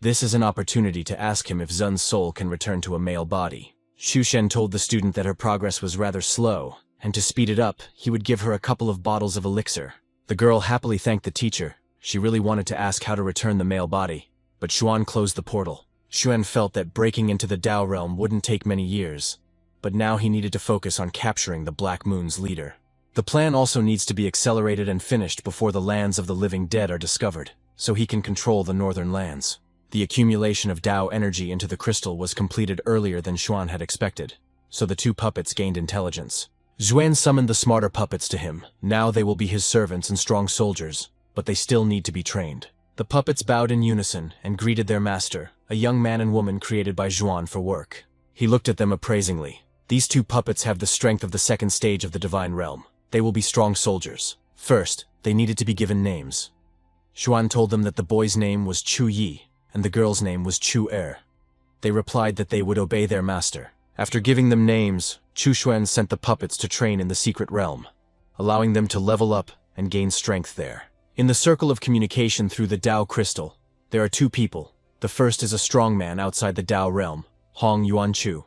This is an opportunity to ask him if Zun's soul can return to a male body. Xu Shen told the student that her progress was rather slow, and to speed it up, he would give her a couple of bottles of elixir. The girl happily thanked the teacher. She really wanted to ask how to return the male body, but Xuan closed the portal. Xuan felt that breaking into the Tao realm wouldn't take many years, but now he needed to focus on capturing the Black Moon's leader. The plan also needs to be accelerated and finished before the lands of the living dead are discovered, so he can control the northern lands. The accumulation of Tao energy into the crystal was completed earlier than Xuan had expected, so the two puppets gained intelligence. Xuan summoned the smarter puppets to him. Now they will be his servants and strong soldiers, but they still need to be trained. The puppets bowed in unison and greeted their master, a young man and woman created by Xuan for work. He looked at them appraisingly. These two puppets have the strength of the second stage of the divine realm. They will be strong soldiers. First, they needed to be given names. Xuan told them that the boy's name was Chu Yi, and the girl's name was Chu Er. They replied that they would obey their master. After giving them names, Chu Xuan sent the puppets to train in the secret realm, allowing them to level up and gain strength there. In the circle of communication through the Tao crystal, there are two people. The first is a strong man outside the Tao realm, Hong Yuanchu,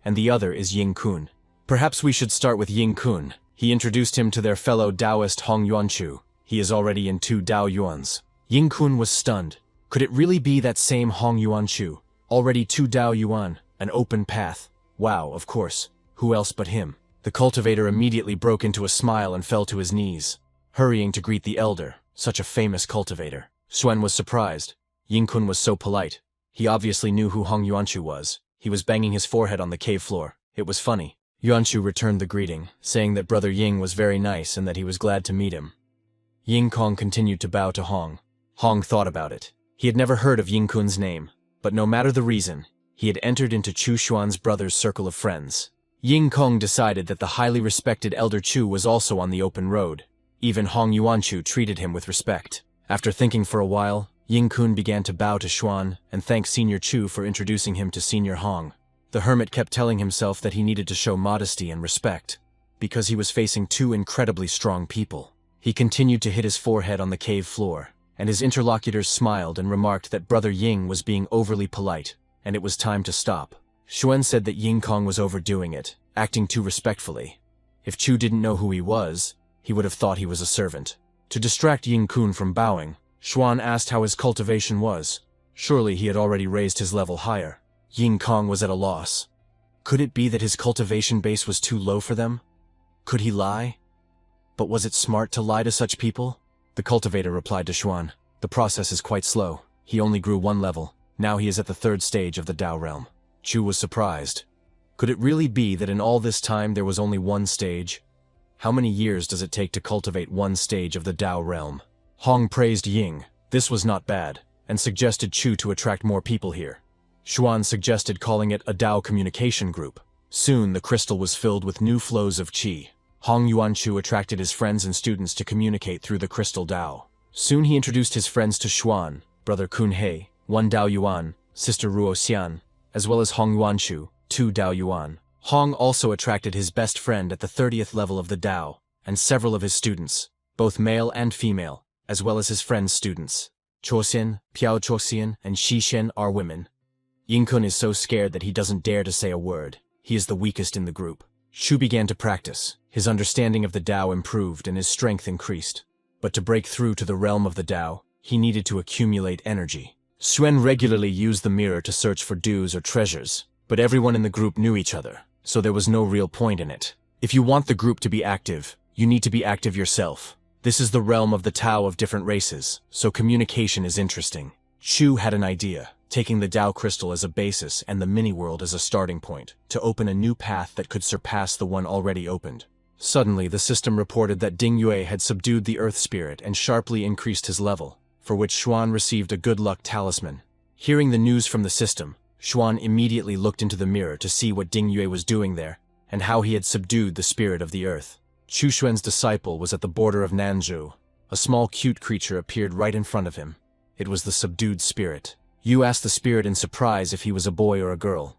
and the other is Ying Kun. Perhaps we should start with Ying Kun. He introduced him to their fellow Taoist Hong Yuanchu. He is already in 2 Tao Yuans. Ying Kun was stunned. Could it really be that same Hong Yuanchu? Already 2 Tao Yuan, an open path. Wow, of course. Who else but him? The cultivator immediately broke into a smile and fell to his knees, hurrying to greet the elder, such a famous cultivator. Xuan was surprised. Ying Kun was so polite. He obviously knew who Hong Yuanchu was. He was banging his forehead on the cave floor. It was funny. Yuanchu returned the greeting, saying that Brother Ying was very nice and that he was glad to meet him. Ying Kong continued to bow to Hong. Hong thought about it. He had never heard of Ying Kun's name, but no matter the reason, he had entered into Chu Xuan's brother's circle of friends. Ying Kong decided that the highly respected Elder Chu was also on the open road. Even Hong Yuanchu treated him with respect. After thinking for a while, Ying Kun began to bow to Xuan and thank Senior Chu for introducing him to Senior Hong. The hermit kept telling himself that he needed to show modesty and respect, because he was facing 2 incredibly strong people. He continued to hit his forehead on the cave floor, and his interlocutors smiled and remarked that Brother Ying was being overly polite, and it was time to stop. Xuan said that Ying Kong was overdoing it, acting too respectfully. If Chu didn't know who he was, he would have thought he was a servant. To distract Ying Kun from bowing, Xuan asked how his cultivation was. Surely he had already raised his level higher. Ying Kong was at a loss. Could it be that his cultivation base was too low for them? Could he lie? But was it smart to lie to such people? The cultivator replied to Xuan. The process is quite slow. He only grew 1 level. Now he is at the 3rd stage of the Tao realm. Chu was surprised. Could it really be that in all this time there was only 1 stage? How many years does it take to cultivate 1 stage of the Tao realm? Hong praised Ying. This was not bad, and suggested Chu to attract more people here. Xuan suggested calling it a Tao communication group. Soon the crystal was filled with new flows of qi. Hong Yuanchu attracted his friends and students to communicate through the crystal Tao. Soon he introduced his friends to Xuan, Brother Kun He, 1 Tao Yuan, Sister Ruo Xian, as well as Hong Yuanchu, 2 Tao Yuan. Hong also attracted his best friend at the 30th level of the Tao, and several of his students, both male and female, as well as his friends' students. Choxian, Piao Choxian, and Xishen are women. Ying Kun is so scared that he doesn't dare to say a word. He is the weakest in the group. Shu began to practice. His understanding of the Tao improved and his strength increased. But to break through to the realm of the Tao, he needed to accumulate energy. Xuan regularly used the mirror to search for dues or treasures, but everyone in the group knew each other, so there was no real point in it. If you want the group to be active, you need to be active yourself. This is the realm of the Tao of different races, so communication is interesting. Chu had an idea, taking the Tao crystal as a basis and the mini-world as a starting point, to open a new path that could surpass the one already opened. Suddenly, the system reported that Ding Yue had subdued the Earth Spirit and sharply increased his level, for which Xuan received a good luck talisman. Hearing the news from the system, Xuan immediately looked into the mirror to see what Ding Yue was doing there, and how he had subdued the spirit of the earth. Chu Xuan's disciple was at the border of Nanzhou. A small cute creature appeared right in front of him. It was the subdued spirit. Yu asked the spirit in surprise if he was a boy or a girl.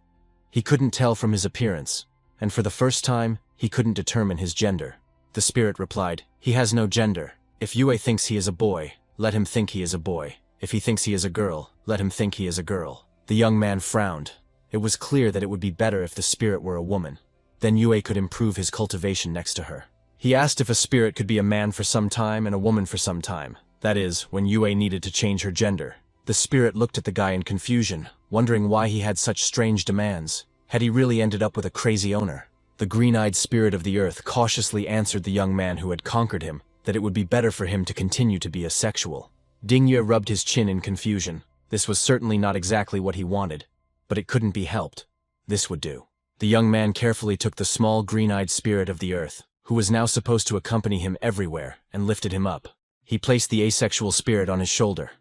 He couldn't tell from his appearance, and for the first time, he couldn't determine his gender. The spirit replied, "He has no gender. If Yue thinks he is a boy, let him think he is a boy. If he thinks he is a girl, let him think he is a girl." The young man frowned. It was clear that it would be better if the spirit were a woman. Then Yue could improve his cultivation next to her. He asked if a spirit could be a man for some time and a woman for some time. That is, when Yue needed to change her gender. The spirit looked at the guy in confusion, wondering why he had such strange demands. Had he really ended up with a crazy owner? The green-eyed spirit of the earth cautiously answered the young man who had conquered him that it would be better for him to continue to be asexual. Ding Yue rubbed his chin in confusion. This was certainly not exactly what he wanted, but it couldn't be helped. This would do. The young man carefully took the small green-eyed spirit of the earth, who was now supposed to accompany him everywhere, and lifted him up. He placed the asexual spirit on his shoulder.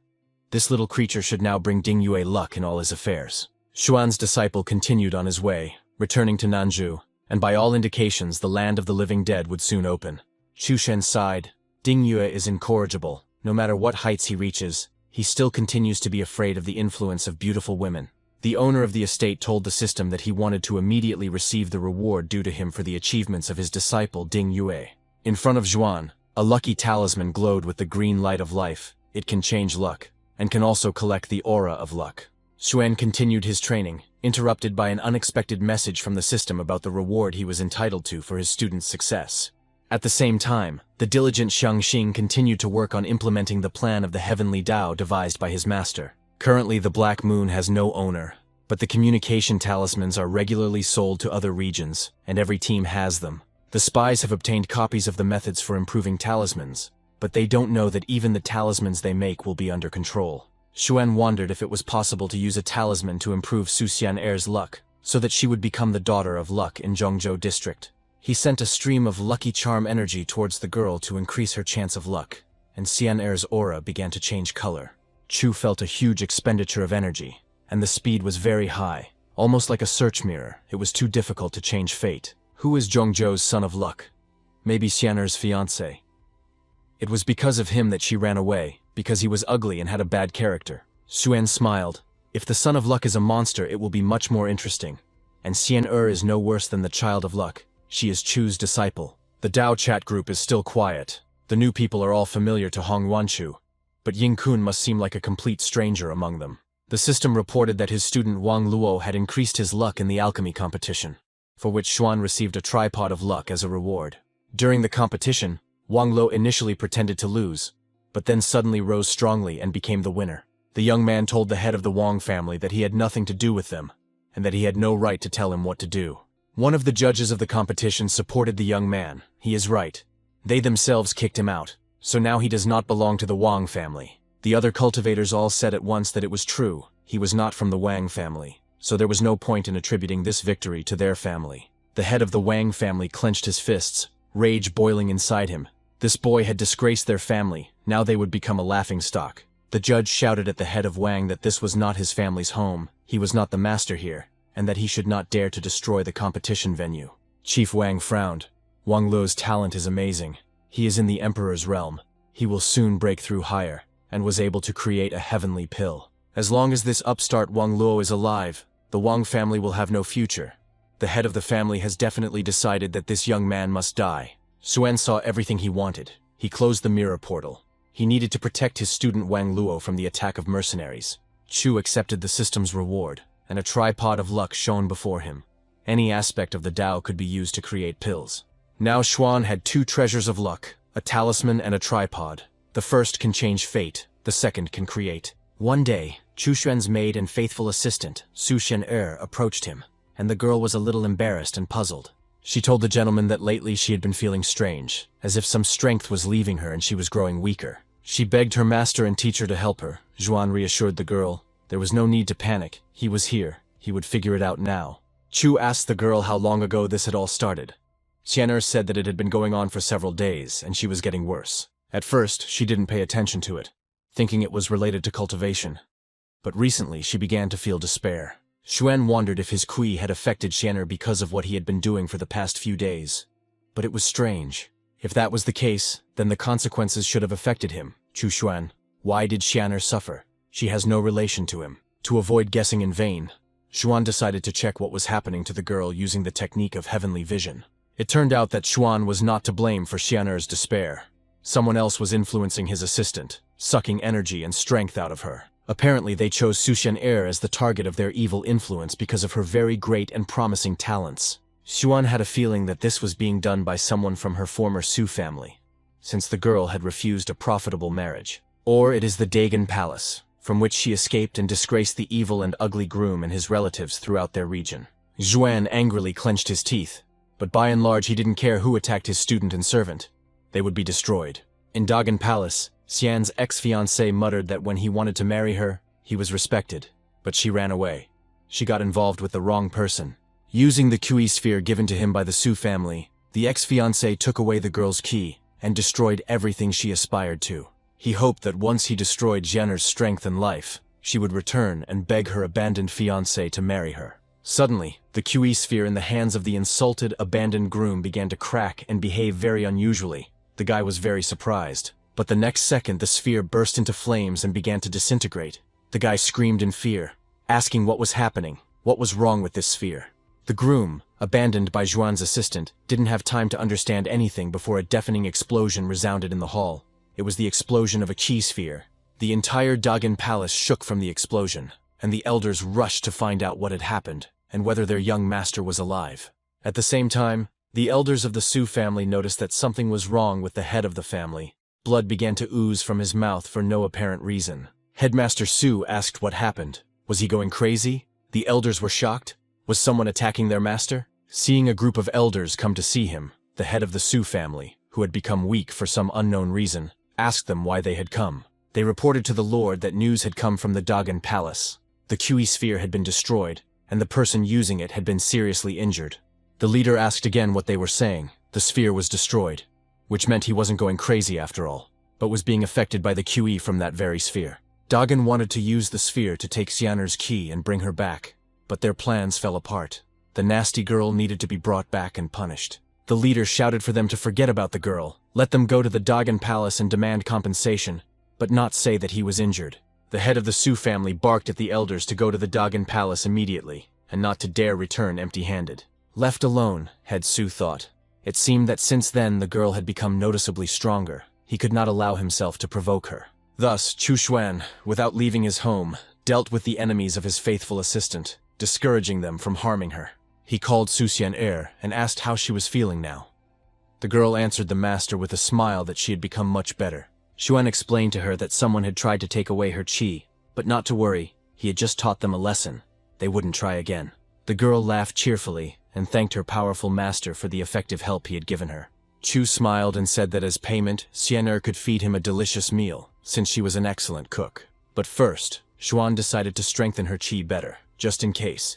This little creature should now bring Ding Yue luck in all his affairs. Xuan's disciple continued on his way, returning to Nanzhou, and by all indications the land of the living dead would soon open. Chu Shen sighed. Ding Yue is incorrigible. No matter what heights he reaches, he still continues to be afraid of the influence of beautiful women. The owner of the estate told the system that he wanted to immediately receive the reward due to him for the achievements of his disciple Ding Yue. In front of Xuan, a lucky talisman glowed with the green light of life. It can change luck, and can also collect the aura of luck. Xuan continued his training, interrupted by an unexpected message from the system about the reward he was entitled to for his student's success. At the same time, the diligent Xiangxing continued to work on implementing the plan of the heavenly Tao devised by his master. Currently, the Black Moon has no owner, but the communication talismans are regularly sold to other regions, and every team has them. The spies have obtained copies of the methods for improving talismans, but they don't know that even the talismans they make will be under control. Xuan wondered if it was possible to use a talisman to improve Su Xian'er's luck, so that she would become the daughter of luck in Zhongzhou district. He sent a stream of lucky charm energy towards the girl to increase her chance of luck, and Xian'er's aura began to change color. Chu felt a huge expenditure of energy, and the speed was very high. Almost like a search mirror, it was too difficult to change fate. Who is Zhongzhou's son of luck? Maybe Xian'er's fiancé. It was because of him that she ran away, because he was ugly and had a bad character. Xuan smiled. If the son of luck is a monster, it will be much more interesting. And Xian'er is no worse than the child of luck. She is Chu's disciple. The Dao chat group is still quiet. The new people are all familiar to Hong Wanchu, but Ying Kun must seem like a complete stranger among them. The system reported that his student Wang Luo had increased his luck in the alchemy competition, for which Xuan received a tripod of luck as a reward. During the competition, Wang Luo initially pretended to lose, but then suddenly rose strongly and became the winner. The young man told the head of the Wang family that he had nothing to do with them, and that he had no right to tell him what to do. One of the judges of the competition supported the young man. He is right. They themselves kicked him out, so now he does not belong to the Wang family. The other cultivators all said at once that it was true. He was not from the Wang family, so there was no point in attributing this victory to their family. The head of the Wang family clenched his fists, rage boiling inside him. This boy had disgraced their family. Now they would become a laughingstock. The judge shouted at the head of Wang that this was not his family's home. He was not the master here, and that he should not dare to destroy the competition venue. Chief Wang frowned. Wang Luo's talent is amazing. He is in the emperor's realm. He will soon break through higher, and was able to create a heavenly pill. As long as this upstart Wang Luo is alive, the Wang family will have no future. The head of the family has definitely decided that this young man must die. Xuan saw everything he wanted. He closed the mirror portal. He needed to protect his student Wang Luo from the attack of mercenaries. Chu accepted the system's reward, and a tripod of luck shone before him. Any aspect of the Tao could be used to create pills. Now Xuan had two treasures of luck, a talisman and a tripod. The first can change fate, the second can create. One day, Chu Xuan's maid and faithful assistant, Su Xian'er, approached him, and the girl was a little embarrassed and puzzled. She told the gentleman that lately she had been feeling strange, as if some strength was leaving her and she was growing weaker. She begged her master and teacher to help her. Zhuan reassured the girl. There was no need to panic. He was here. He would figure it out now. Chu asked the girl how long ago this had all started. Xian'er said that it had been going on for several days, and she was getting worse. At first, she didn't pay attention to it, thinking it was related to cultivation. But recently, she began to feel despair. Xuan wondered if his Kui had affected Xian'er because of what he had been doing for the past few days. But it was strange. If that was the case, then the consequences should have affected him. Chu Xuan, why did Xian'er suffer? She has no relation to him. To avoid guessing in vain, Xuan decided to check what was happening to the girl using the technique of heavenly vision. It turned out that Xuan was not to blame for Xian'er's despair. Someone else was influencing his assistant, sucking energy and strength out of her. Apparently they chose Su Xian'er as the target of their evil influence because of her very great and promising talents. Xuan had a feeling that this was being done by someone from her former Su family, since the girl had refused a profitable marriage. Or it is the Dagon Palace, from which she escaped and disgraced the evil and ugly groom and his relatives throughout their region. Xuan angrily clenched his teeth, but by and large he didn't care who attacked his student and servant. They would be destroyed. In Dagon Palace, Xian's ex-fiancé muttered that when he wanted to marry her, he was respected, but she ran away. She got involved with the wrong person. Using the Kui sphere given to him by the Su family, the ex-fiancé took away the girl's key and destroyed everything she aspired to. He hoped that once he destroyed Xian'er's strength and life, she would return and beg her abandoned fiancé to marry her. Suddenly, the Kui sphere in the hands of the insulted, abandoned groom began to crack and behave very unusually. The guy was very surprised. But the next second the sphere burst into flames and began to disintegrate. The guy screamed in fear, asking what was happening, what was wrong with this sphere. The groom, abandoned by Zhuan's assistant, didn't have time to understand anything before a deafening explosion resounded in the hall. It was the explosion of a chi sphere. The entire Dagon Palace shook from the explosion, and the elders rushed to find out what had happened and whether their young master was alive. At the same time, the elders of the Su family noticed that something was wrong with the head of the family. Blood began to ooze from his mouth for no apparent reason. Headmaster Su asked what happened. Was he going crazy? The elders were shocked. Was someone attacking their master? Seeing a group of elders come to see him, the head of the Su family, who had become weak for some unknown reason, asked them why they had come. They reported to the Lord that news had come from the Dagon Palace. The Kui sphere had been destroyed, and the person using it had been seriously injured. The leader asked again what they were saying. The sphere was destroyed, which meant he wasn't going crazy after all, but was being affected by the QE from that very sphere. Dagon wanted to use the sphere to take Xian'er's key and bring her back, but their plans fell apart. The nasty girl needed to be brought back and punished. The leader shouted for them to forget about the girl, let them go to the Dagon Palace and demand compensation, but not say that he was injured. The head of the Su family barked at the elders to go to the Dagon Palace immediately, and not to dare return empty-handed. Left alone, head Su thought. It seemed that since then the girl had become noticeably stronger. He could not allow himself to provoke her. Thus, Chu Xuan, without leaving his home, dealt with the enemies of his faithful assistant, discouraging them from harming her. He called Su Xian'er and asked how she was feeling now. The girl answered the master with a smile that she had become much better. Xuan explained to her that someone had tried to take away her qi, but not to worry, he had just taught them a lesson. They wouldn't try again. The girl laughed cheerfully and thanked her powerful master for the effective help he had given her. Chu smiled and said that as payment, Xian'er could feed him a delicious meal, since she was an excellent cook. But first, Xuan decided to strengthen her qi better, just in case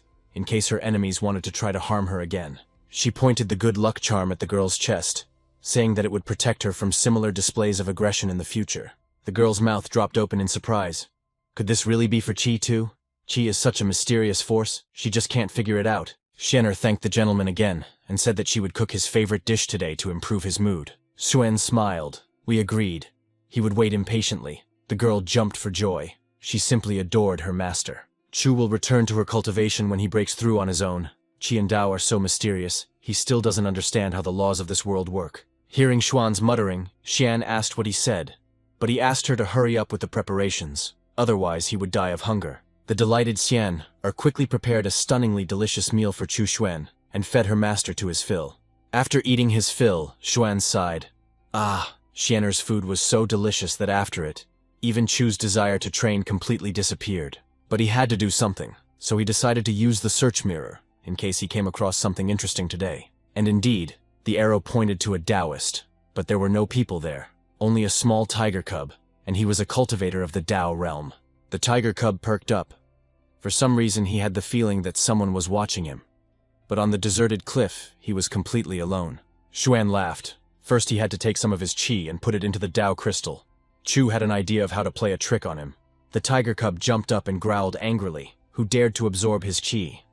her enemies wanted to try to harm her again. She pointed the good luck charm at the girl's chest, saying that it would protect her from similar displays of aggression in the future. The girl's mouth dropped open in surprise. Could this really be for qi too? Qi is such a mysterious force, she just can't figure it out. Xian'er thanked the gentleman again, and said that she would cook his favorite dish today to improve his mood. Xuan smiled. We agreed. He would wait impatiently. The girl jumped for joy. She simply adored her master. Chu will return to her cultivation when he breaks through on his own. Qi and Dao are so mysterious, he still doesn't understand how the laws of this world work. Hearing Xuan's muttering, Xian asked what he said, but he asked her to hurry up with the preparations, otherwise he would die of hunger. The delighted Xian quickly prepared a stunningly delicious meal for Chu Xuan and fed her master to his fill. After eating his fill, Xuan sighed. Xian'er's food was so delicious that after it, even Chu's desire to train completely disappeared. But he had to do something, so he decided to use the search mirror, in case he came across something interesting today. And indeed, the arrow pointed to a Taoist, but there were no people there, only a small tiger cub, and he was a cultivator of the Tao realm. The tiger cub perked up. For some reason he had the feeling that someone was watching him. But on the deserted cliff, he was completely alone. Xuan laughed. First he had to take some of his chi and put it into the Tao crystal. Chu had an idea of how to play a trick on him. The tiger cub jumped up and growled angrily. Who dared to absorb his chi?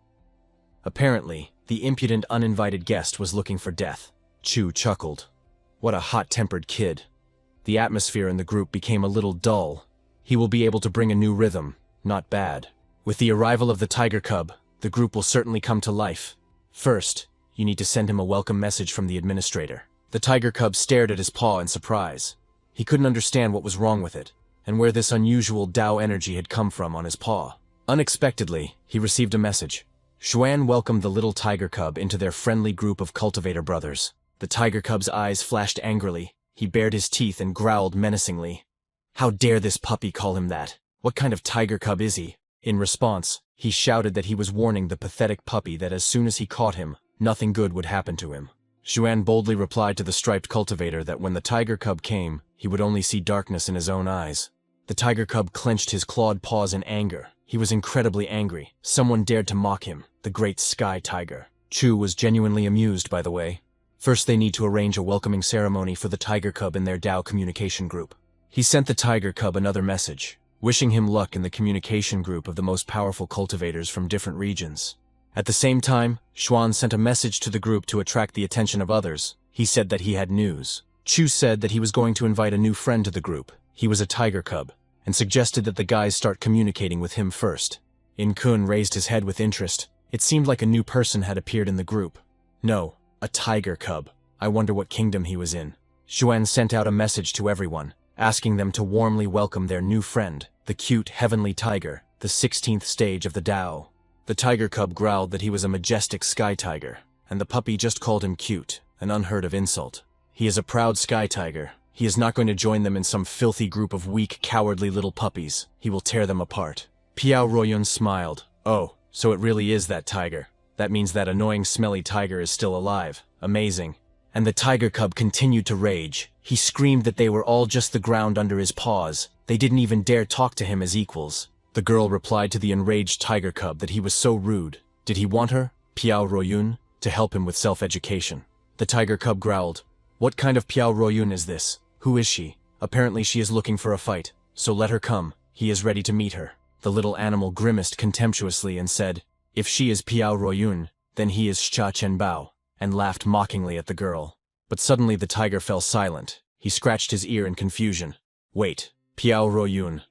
Apparently, the impudent uninvited guest was looking for death. Chu chuckled. What a hot-tempered kid. The atmosphere in the group became a little dull. He will be able to bring a new rhythm. Not bad. With the arrival of the tiger cub, the group will certainly come to life. First, you need to send him a welcome message from the administrator. The tiger cub stared at his paw in surprise. He couldn't understand what was wrong with it, and where this unusual Tao energy had come from on his paw. Unexpectedly, he received a message. Xuan welcomed the little tiger cub into their friendly group of cultivator brothers. The tiger cub's eyes flashed angrily. He bared his teeth and growled menacingly. How dare this puppy call him that? What kind of tiger cub is he? In response, he shouted that he was warning the pathetic puppy that as soon as he caught him, nothing good would happen to him. Xuan boldly replied to the striped cultivator that when the tiger cub came, he would only see darkness in his own eyes. The tiger cub clenched his clawed paws in anger. He was incredibly angry. Someone dared to mock him, the great sky tiger. Chu was genuinely amused, by the way. First they need to arrange a welcoming ceremony for the tiger cub in their Tao communication group. He sent the tiger cub another message, wishing him luck in the communication group of the most powerful cultivators from different regions. At the same time, Xuan sent a message to the group to attract the attention of others. He said that he had news. Chu said that he was going to invite a new friend to the group. He was a tiger cub, and suggested that the guys start communicating with him first. In-kun raised his head with interest. It seemed like a new person had appeared in the group. No, a tiger cub. I wonder what kingdom he was in. Xuan sent out a message to everyone, asking them to warmly welcome their new friend, the cute heavenly tiger, the 16th stage of the Tao. The tiger cub growled that he was a majestic sky tiger, and the puppy just called him cute, an unheard of insult. He is a proud sky tiger. He is not going to join them in some filthy group of weak, cowardly little puppies. He will tear them apart. Piao Royun smiled. Oh, so it really is that tiger. That means that annoying smelly tiger is still alive. Amazing. And the tiger cub continued to rage. He screamed that they were all just the ground under his paws. They didn't even dare talk to him as equals. The girl replied to the enraged tiger cub that he was so rude. Did he want her, Piao Royun, to help him with self-education? The tiger cub growled. What kind of Piao Royun is this? Who is she? Apparently she is looking for a fight, so let her come. He is ready to meet her. The little animal grimaced contemptuously and said, if she is Piao Royun, then he is Xia Chenbao, and laughed mockingly at the girl. But suddenly the tiger fell silent. He scratched his ear in confusion. Wait, Piao Royun.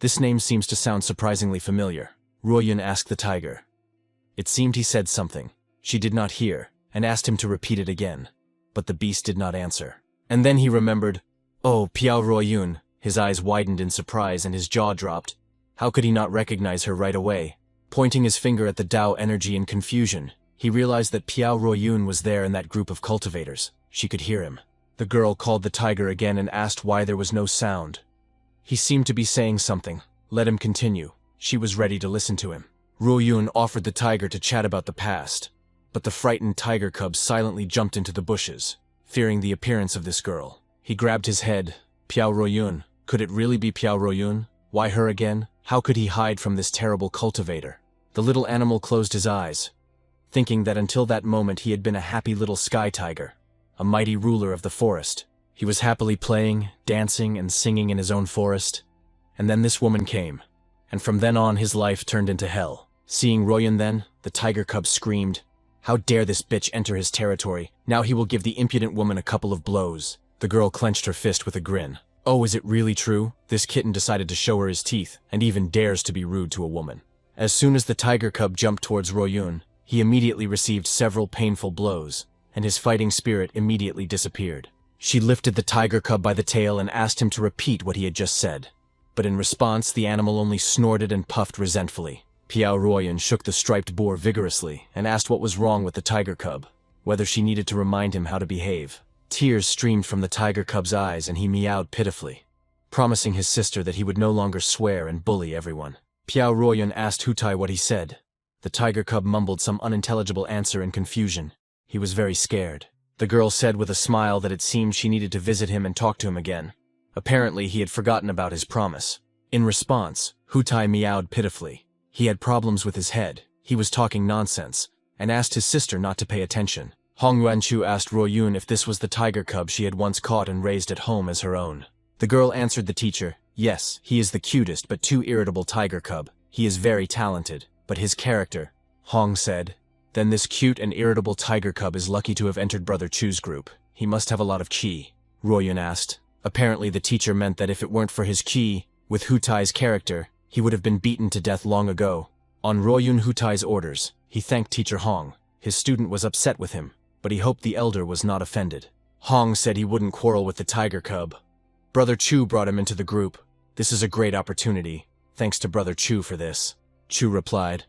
This name seems to sound surprisingly familiar. Royun asked the tiger. It seemed he said something. She did not hear, and asked him to repeat it again. But the beast did not answer. And then he remembered, oh, Piao Royun. His eyes widened in surprise and his jaw dropped. How could he not recognize her right away? Pointing his finger at the Tao energy in confusion, he realized that Piao Royun was there in that group of cultivators. She could hear him. The girl called the tiger again and asked why there was no sound. He seemed to be saying something. Let him continue. She was ready to listen to him. Royun offered the tiger to chat about the past, but the frightened tiger cub silently jumped into the bushes, fearing the appearance of this girl. He grabbed his head. Piao Royun. Could it really be Piao Royun? Why her again? How could he hide from this terrible cultivator? The little animal closed his eyes, thinking that until that moment he had been a happy little sky tiger, a mighty ruler of the forest. He was happily playing, dancing, and singing in his own forest. And then this woman came, and from then on his life turned into hell. Seeing Royun then, the tiger cub screamed, how dare this bitch enter his territory? Now he will give the impudent woman a couple of blows. The girl clenched her fist with a grin. Oh, is it really true? This kitten decided to show her his teeth, and even dares to be rude to a woman. As soon as the tiger cub jumped towards Royun, he immediately received several painful blows, and his fighting spirit immediately disappeared. She lifted the tiger cub by the tail and asked him to repeat what he had just said. But in response, the animal only snorted and puffed resentfully. Piao Royun shook the striped boar vigorously and asked what was wrong with the tiger cub, whether she needed to remind him how to behave. Tears streamed from the tiger cub's eyes and he meowed pitifully, promising his sister that he would no longer swear and bully everyone. Piao Royun asked Hutai what he said. The tiger cub mumbled some unintelligible answer in confusion. He was very scared. The girl said with a smile that it seemed she needed to visit him and talk to him again. Apparently, he had forgotten about his promise. In response, Hutai meowed pitifully. He had problems with his head, he was talking nonsense, and asked his sister not to pay attention. Hong Yuanchu asked Ruoyun if this was the tiger cub she had once caught and raised at home as her own. The girl answered the teacher, yes, he is the cutest but too irritable tiger cub. He is very talented, but his character. Hong said, then this cute and irritable tiger cub is lucky to have entered Brother Chu's group. He must have a lot of qi. Ruoyun asked. Apparently the teacher meant that if it weren't for his qi, with Hutai's character, he would have been beaten to death long ago. On Ruoyun Hutai's orders, he thanked Teacher Hong. His student was upset with him, but he hoped the elder was not offended. Hong said he wouldn't quarrel with the tiger cub. Brother Chu brought him into the group. This is a great opportunity. Thanks to Brother Chu for this. Chu replied,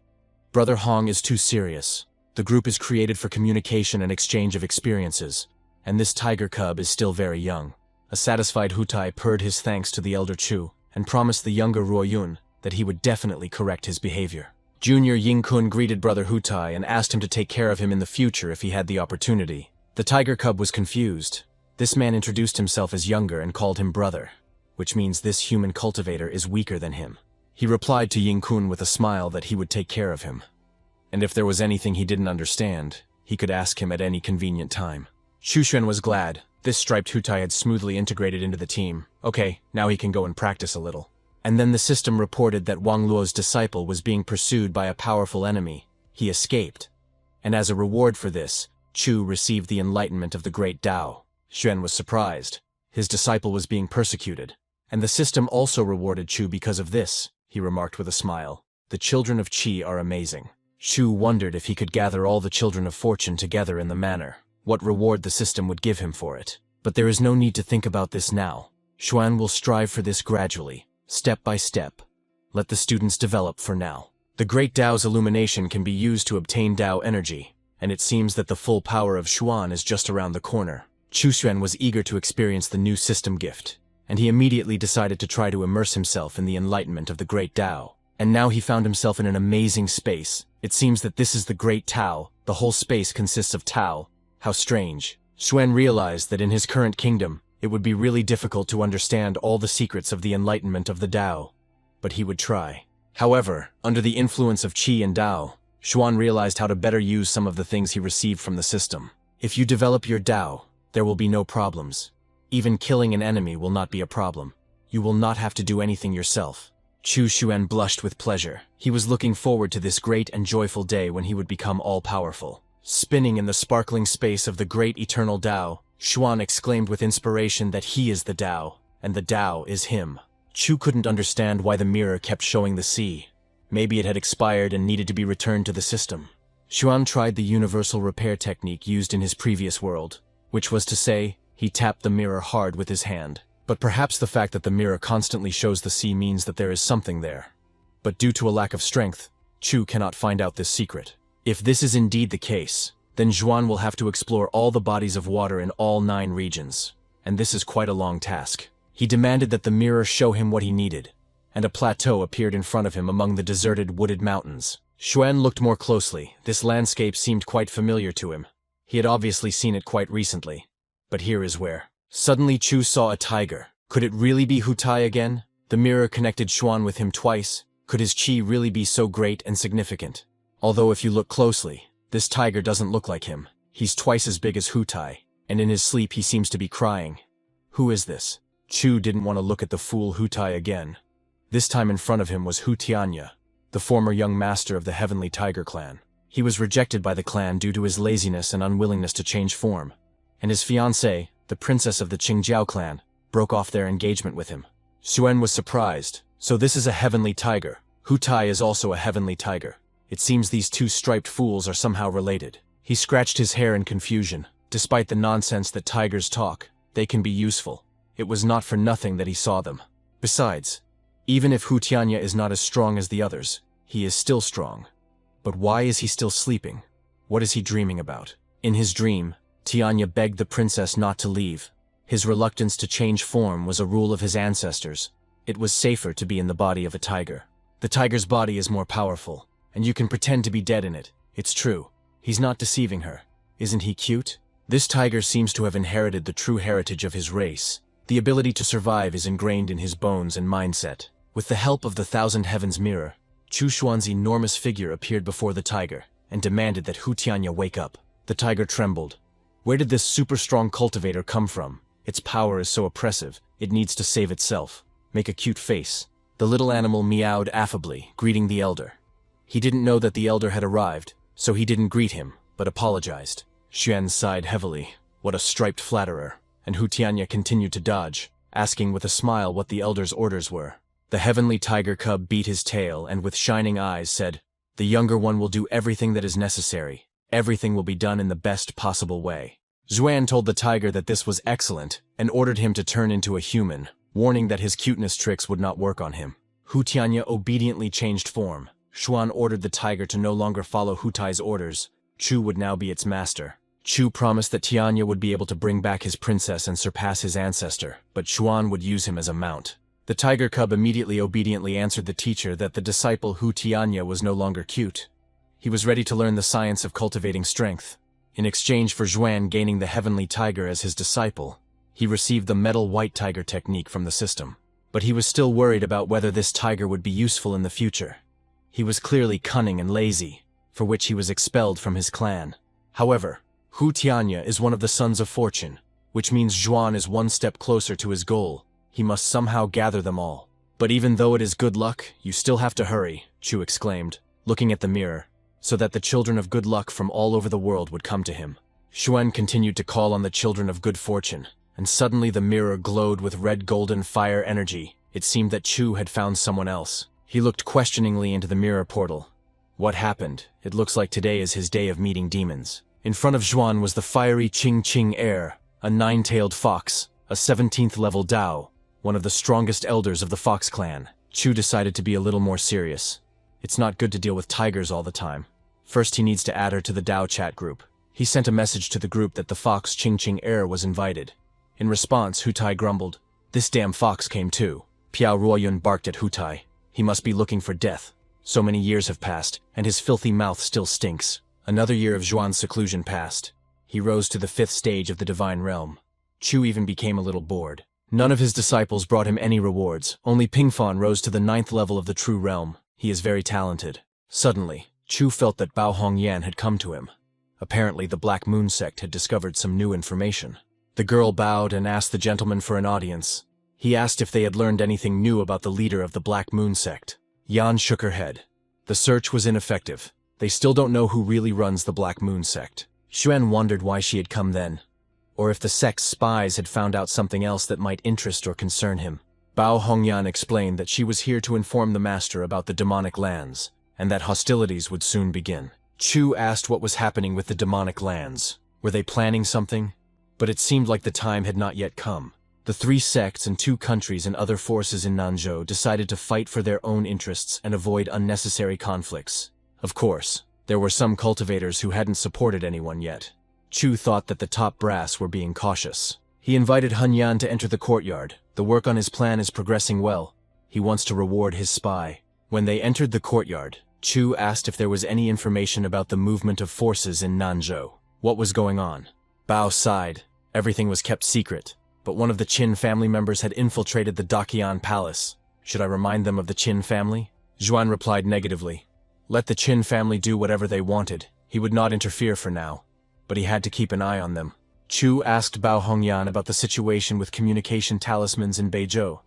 Brother Hong is too serious. The group is created for communication and exchange of experiences, and this tiger cub is still very young. A satisfied Hutai purred his thanks to the elder Chu and promised the younger Ruoyun that he would definitely correct his behavior. Junior Ying-kun greeted Brother Hutai and asked him to take care of him in the future if he had the opportunity. The tiger cub was confused. This man introduced himself as younger and called him brother, which means this human cultivator is weaker than him. He replied to Ying-kun with a smile that he would take care of him. And if there was anything he didn't understand, he could ask him at any convenient time. Xuxuan was glad. This striped Hutai had smoothly integrated into the team. Okay, now he can go and practice a little. And then the system reported that Wang Luo's disciple was being pursued by a powerful enemy. He escaped. And as a reward for this, Chu received the enlightenment of the great Tao. Xuan was surprised. His disciple was being persecuted. And the system also rewarded Chu because of this, he remarked with a smile. The children of Qi are amazing. Chu wondered if he could gather all the children of fortune together in the manner, what reward the system would give him for it. But there is no need to think about this now. Xuan will strive for this gradually, step by step. Let the students develop for now. The great Tao's illumination can be used to obtain Tao energy, and it seems that the full power of Xuan is just around the corner. Xuan was eager to experience the new system gift, and he immediately decided to try to immerse himself in the enlightenment of the great Tao. And now he found himself in an amazing space. It seems that this is the great Tao. The whole space consists of Tao. How strange. Xuan realized that in his current kingdom, it would be really difficult to understand all the secrets of the enlightenment of the Tao. But he would try. However, under the influence of Qi and Tao, Xuan realized how to better use some of the things he received from the system. If you develop your Tao, there will be no problems. Even killing an enemy will not be a problem. You will not have to do anything yourself. Chu Xuan blushed with pleasure. He was looking forward to this great and joyful day when he would become all-powerful. Spinning in the sparkling space of the great eternal Tao, Xuan exclaimed with inspiration that he is the Tao, and the Tao is him. Chu couldn't understand why the mirror kept showing the sea. Maybe it had expired and needed to be returned to the system. Xuan tried the universal repair technique used in his previous world, which was to say, he tapped the mirror hard with his hand. But perhaps the fact that the mirror constantly shows the sea means that there is something there. But due to a lack of strength, Chu cannot find out this secret. If this is indeed the case, then Xuan will have to explore all the bodies of water in all 9 regions. And this is quite a long task. He demanded that the mirror show him what he needed, and a plateau appeared in front of him among the deserted wooded mountains. Xuan looked more closely. This landscape seemed quite familiar to him. He had obviously seen it quite recently. But here is where. Suddenly Chu saw a tiger. Could it really be Hutai again? The mirror connected Xuan with him twice. Could his qi really be so great and significant? Although if you look closely, this tiger doesn't look like him. He's twice as big as Hutai, and in his sleep he seems to be crying. Who is this? Chu didn't want to look at the fool Hutai again. This time in front of him was Hu Tianya, the former young master of the Heavenly Tiger clan. He was rejected by the clan due to his laziness and unwillingness to change form, and his fiancée, the princess of the Qingjiao clan, broke off their engagement with him. Xuan was surprised. So this is a heavenly tiger. Hutai is also a heavenly tiger. It seems these two striped fools are somehow related. He scratched his hair in confusion. Despite the nonsense that tigers talk, they can be useful. It was not for nothing that he saw them. Besides, even if Hu Tianya is not as strong as the others, he is still strong. But why is he still sleeping? What is he dreaming about? In his dream, Tianya begged the princess not to leave. His reluctance to change form was a rule of his ancestors. It was safer to be in the body of a tiger. The tiger's body is more powerful, and you can pretend to be dead in it. It's true. He's not deceiving her. Isn't he cute? This tiger seems to have inherited the true heritage of his race. The ability to survive is ingrained in his bones and mindset. With the help of the Thousand Heavens Mirror, Chu Xuan's enormous figure appeared before the tiger and demanded that Hu Tianya wake up. The tiger trembled. Where did this super-strong cultivator come from? Its power is so oppressive, it needs to save itself. Make a cute face. The little animal meowed affably, greeting the elder. He didn't know that the elder had arrived, so he didn't greet him, but apologized. Xuan sighed heavily. What a striped flatterer. And Hu Tianya continued to dodge, asking with a smile what the elder's orders were. The heavenly tiger cub beat his tail and with shining eyes said, "The younger one will do everything that is necessary. Everything will be done in the best possible way." Xuan told the tiger that this was excellent and ordered him to turn into a human, warning that his cuteness tricks would not work on him. Hu Tianya obediently changed form. Xuan ordered the tiger to no longer follow Hu Tai's orders. Chu would now be its master. Chu promised that Tianya would be able to bring back his princess and surpass his ancestor, but Xuan would use him as a mount. The tiger cub immediately obediently answered the teacher that the disciple Hu Tianya was no longer cute. He was ready to learn the science of cultivating strength. In exchange for Xuan gaining the heavenly tiger as his disciple, he received the metal white tiger technique from the system. But he was still worried about whether this tiger would be useful in the future. He was clearly cunning and lazy, for which he was expelled from his clan. However, Hu Tianya is one of the sons of fortune, which means Xuan is one step closer to his goal. He must somehow gather them all. But even though it is good luck, you still have to hurry, Chu exclaimed, looking at the mirror, so that the children of good luck from all over the world would come to him. Xuan continued to call on the children of good fortune, and suddenly the mirror glowed with red golden fire energy. It seemed that Chu had found someone else. He looked questioningly into the mirror portal. What happened? It looks like today is his day of meeting demons. In front of Xuan was the fiery Ching Ching heir, a 9-tailed fox, a 17th level Dao, one of the strongest elders of the Fox clan. Chu decided to be a little more serious. It's not good to deal with tigers all the time. First he needs to add her to the Dao chat group. He sent a message to the group that the fox Ching Ching heir was invited. In response, Hu Tai grumbled, "This damn fox came too." Piao Ruoyun barked at Hu Tai. He must be looking for death. So many years have passed, and his filthy mouth still stinks. Another year of Xuan's seclusion passed. He rose to the 5th stage of the divine realm. Chu even became a little bored. None of his disciples brought him any rewards. Only Pingfan rose to the 9th level of the true realm. He is very talented. Suddenly, Chu felt that Bao Hongyan had come to him. Apparently, the Black Moon sect had discovered some new information. The girl bowed and asked the gentleman for an audience. He asked if they had learned anything new about the leader of the Black Moon sect. Yan shook her head. The search was ineffective. They still don't know who really runs the Black Moon sect. Xuan wondered why she had come then, or if the sect's spies had found out something else that might interest or concern him. Bao Hongyan explained that she was here to inform the master about the demonic lands, and that hostilities would soon begin. Chu asked what was happening with the demonic lands. Were they planning something? But it seemed like the time had not yet come. The 3 sects and 2 countries and other forces in Nanzhou decided to fight for their own interests and avoid unnecessary conflicts. Of course, there were some cultivators who hadn't supported anyone yet. Chu thought that the top brass were being cautious. He invited Hun Yan to enter the courtyard. The work on his plan is progressing well. He wants to reward his spy. When they entered the courtyard, Chu asked if there was any information about the movement of forces in Nanzhou. What was going on? Bao sighed. Everything was kept secret, but one of the Qin family members had infiltrated the Daqian Palace. Should I remind them of the Qin family? Xuan replied negatively. Let the Qin family do whatever they wanted. He would not interfere for now, but he had to keep an eye on them. Chu asked Bao Hongyan about the situation with communication talismans in Beizhou,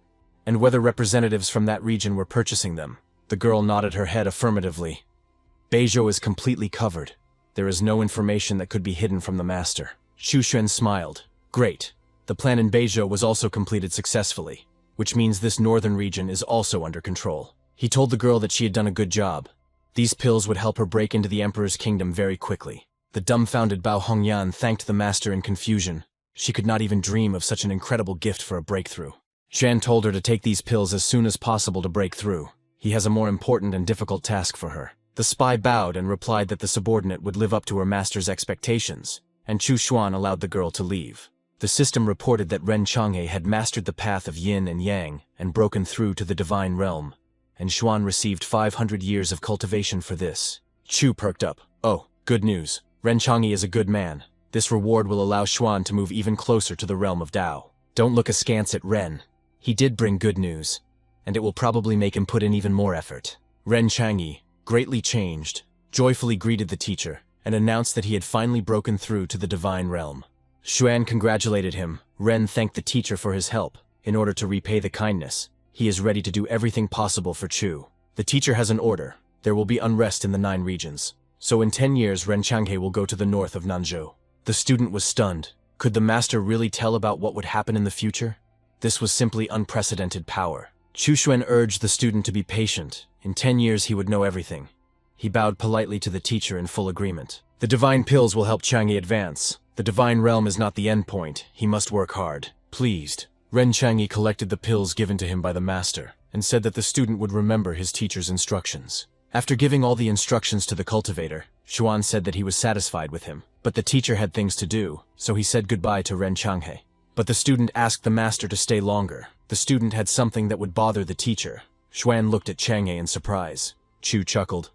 and whether representatives from that region were purchasing them. The girl nodded her head affirmatively. Beizhou is completely covered. There is no information that could be hidden from the master. Xu Xuan smiled. Great. The plan in Beizhou was also completed successfully, which means this northern region is also under control. He told the girl that she had done a good job. These pills would help her break into the emperor's kingdom very quickly. The dumbfounded Bao Hongyan thanked the master in confusion. She could not even dream of such an incredible gift for a breakthrough. Zhan told her to take these pills as soon as possible to break through. He has a more important and difficult task for her. The spy bowed and replied that the subordinate would live up to her master's expectations, and Chu Xuan allowed the girl to leave. The system reported that Ren Chang'e had mastered the path of yin and yang and broken through to the divine realm, and Xuan received 500 years of cultivation for this. Chu perked up. Oh, good news. Ren Chang'e is a good man. This reward will allow Xuan to move even closer to the realm of Dao. Don't look askance at Ren. He did bring good news, and it will probably make him put in even more effort. Ren Chang'e, greatly changed, joyfully greeted the teacher and announced that he had finally broken through to the divine realm. Xuan congratulated him. Ren thanked the teacher for his help. In order to repay the kindness, he is ready to do everything possible for Chu. The teacher has an order. There will be unrest in the 9 regions. So in 10 years, Ren Chang'e will go to the north of Nanzhou. The student was stunned. Could the master really tell about what would happen in the future? This was simply unprecedented power. Chu Xuan urged the student to be patient. In 10 years he would know everything. He bowed politely to the teacher in full agreement. The divine pills will help Chang'e advance. The divine realm is not the end point. He must work hard. Pleased, Ren Chang'e collected the pills given to him by the master and said that the student would remember his teacher's instructions. After giving all the instructions to the cultivator, Xuan said that he was satisfied with him, but the teacher had things to do, so he said goodbye to Ren Chang'e. But the student asked the master to stay longer. The student had something that would bother the teacher. Xuan looked at Chang'e in surprise. Chu chuckled.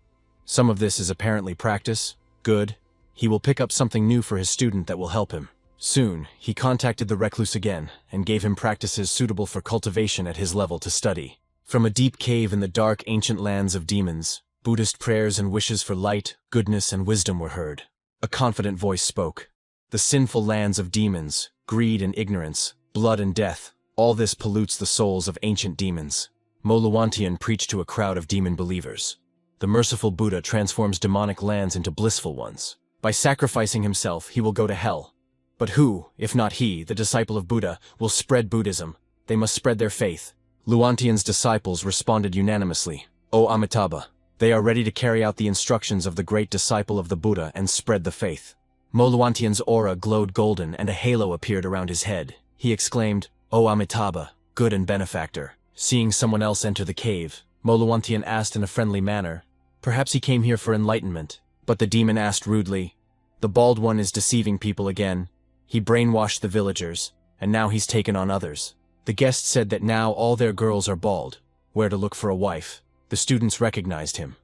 Some of this is apparently practice. Good. He will pick up something new for his student that will help him. Soon, he contacted the Recluse again and gave him practices suitable for cultivation at his level to study. From a deep cave in the dark ancient lands of demons, Buddhist prayers and wishes for light, goodness, and wisdom were heard. A confident voice spoke. The sinful lands of demons, greed and ignorance, blood and death, all this pollutes the souls of ancient demons. Moluantian preached to a crowd of demon believers. The merciful Buddha transforms demonic lands into blissful ones. By sacrificing himself, he will go to hell. But who, if not he, the disciple of Buddha, will spread Buddhism? They must spread their faith. Luantian's disciples responded unanimously. O Amitabha, they are ready to carry out the instructions of the great disciple of the Buddha and spread the faith. Moluantian's aura glowed golden and a halo appeared around his head. He exclaimed, O Amitabha, good and benefactor. Seeing someone else enter the cave, Moluantian asked in a friendly manner, perhaps he came here for enlightenment. But the demon asked rudely, the bald one is deceiving people again. He brainwashed the villagers, and now he's taken on others. The guest said that now all their girls are bald. Where to look for a wife? The students recognized him.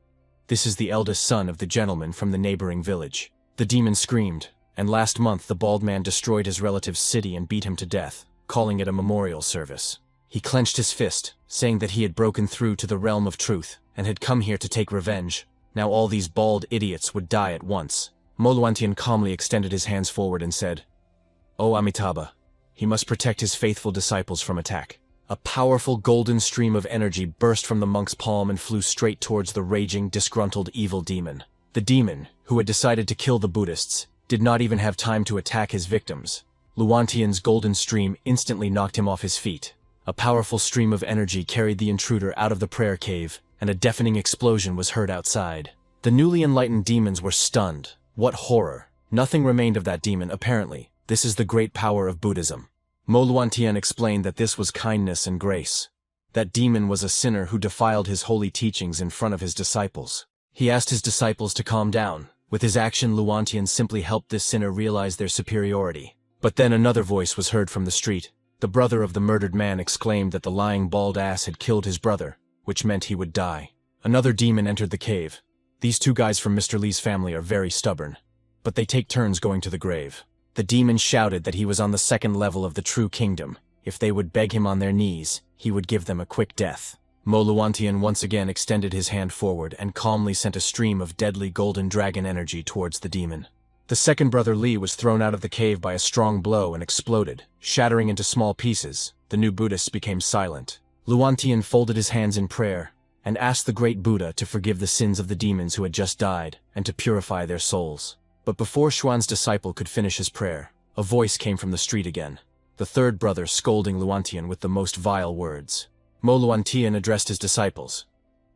This is the eldest son of the gentleman from the neighboring village. The demon screamed, and last month the bald man destroyed his relative's city and beat him to death, calling it a memorial service. He clenched his fist, saying that he had broken through to the realm of truth and had come here to take revenge. Now all these bald idiots would die at once. Moluantian calmly extended his hands forward and said, O Amitabha, he must protect his faithful disciples from attack. A powerful golden stream of energy burst from the monk's palm and flew straight towards the raging, disgruntled evil demon. The demon, who had decided to kill the Buddhists, did not even have time to attack his victims. Luantian's golden stream instantly knocked him off his feet. A powerful stream of energy carried the intruder out of the prayer cave, and a deafening explosion was heard outside. The newly enlightened demons were stunned. What horror! Nothing remained of that demon, apparently. This is the great power of Buddhism. Moluantian explained that this was kindness and grace. That demon was a sinner who defiled his holy teachings in front of his disciples. He asked his disciples to calm down. With his action, Luantian simply helped this sinner realize their superiority. But then another voice was heard from the street. The brother of the murdered man exclaimed that the lying bald ass had killed his brother, which meant he would die. Another demon entered the cave. These 2 guys from Mr. Lee's family are very stubborn, but they take turns going to the grave. The demon shouted that he was on the 2nd level of the true kingdom. If they would beg him on their knees, he would give them a quick death. Moluantian once again extended his hand forward and calmly sent a stream of deadly golden dragon energy towards the demon. The second brother Lee was thrown out of the cave by a strong blow and exploded, shattering into small pieces. The new Buddhists became silent. Luantian folded his hands in prayer and asked the great Buddha to forgive the sins of the demons who had just died and to purify their souls. But before Xuan's disciple could finish his prayer, a voice came from the street again. The third brother scolding Luantian with the most vile words. Moluantian addressed his disciples.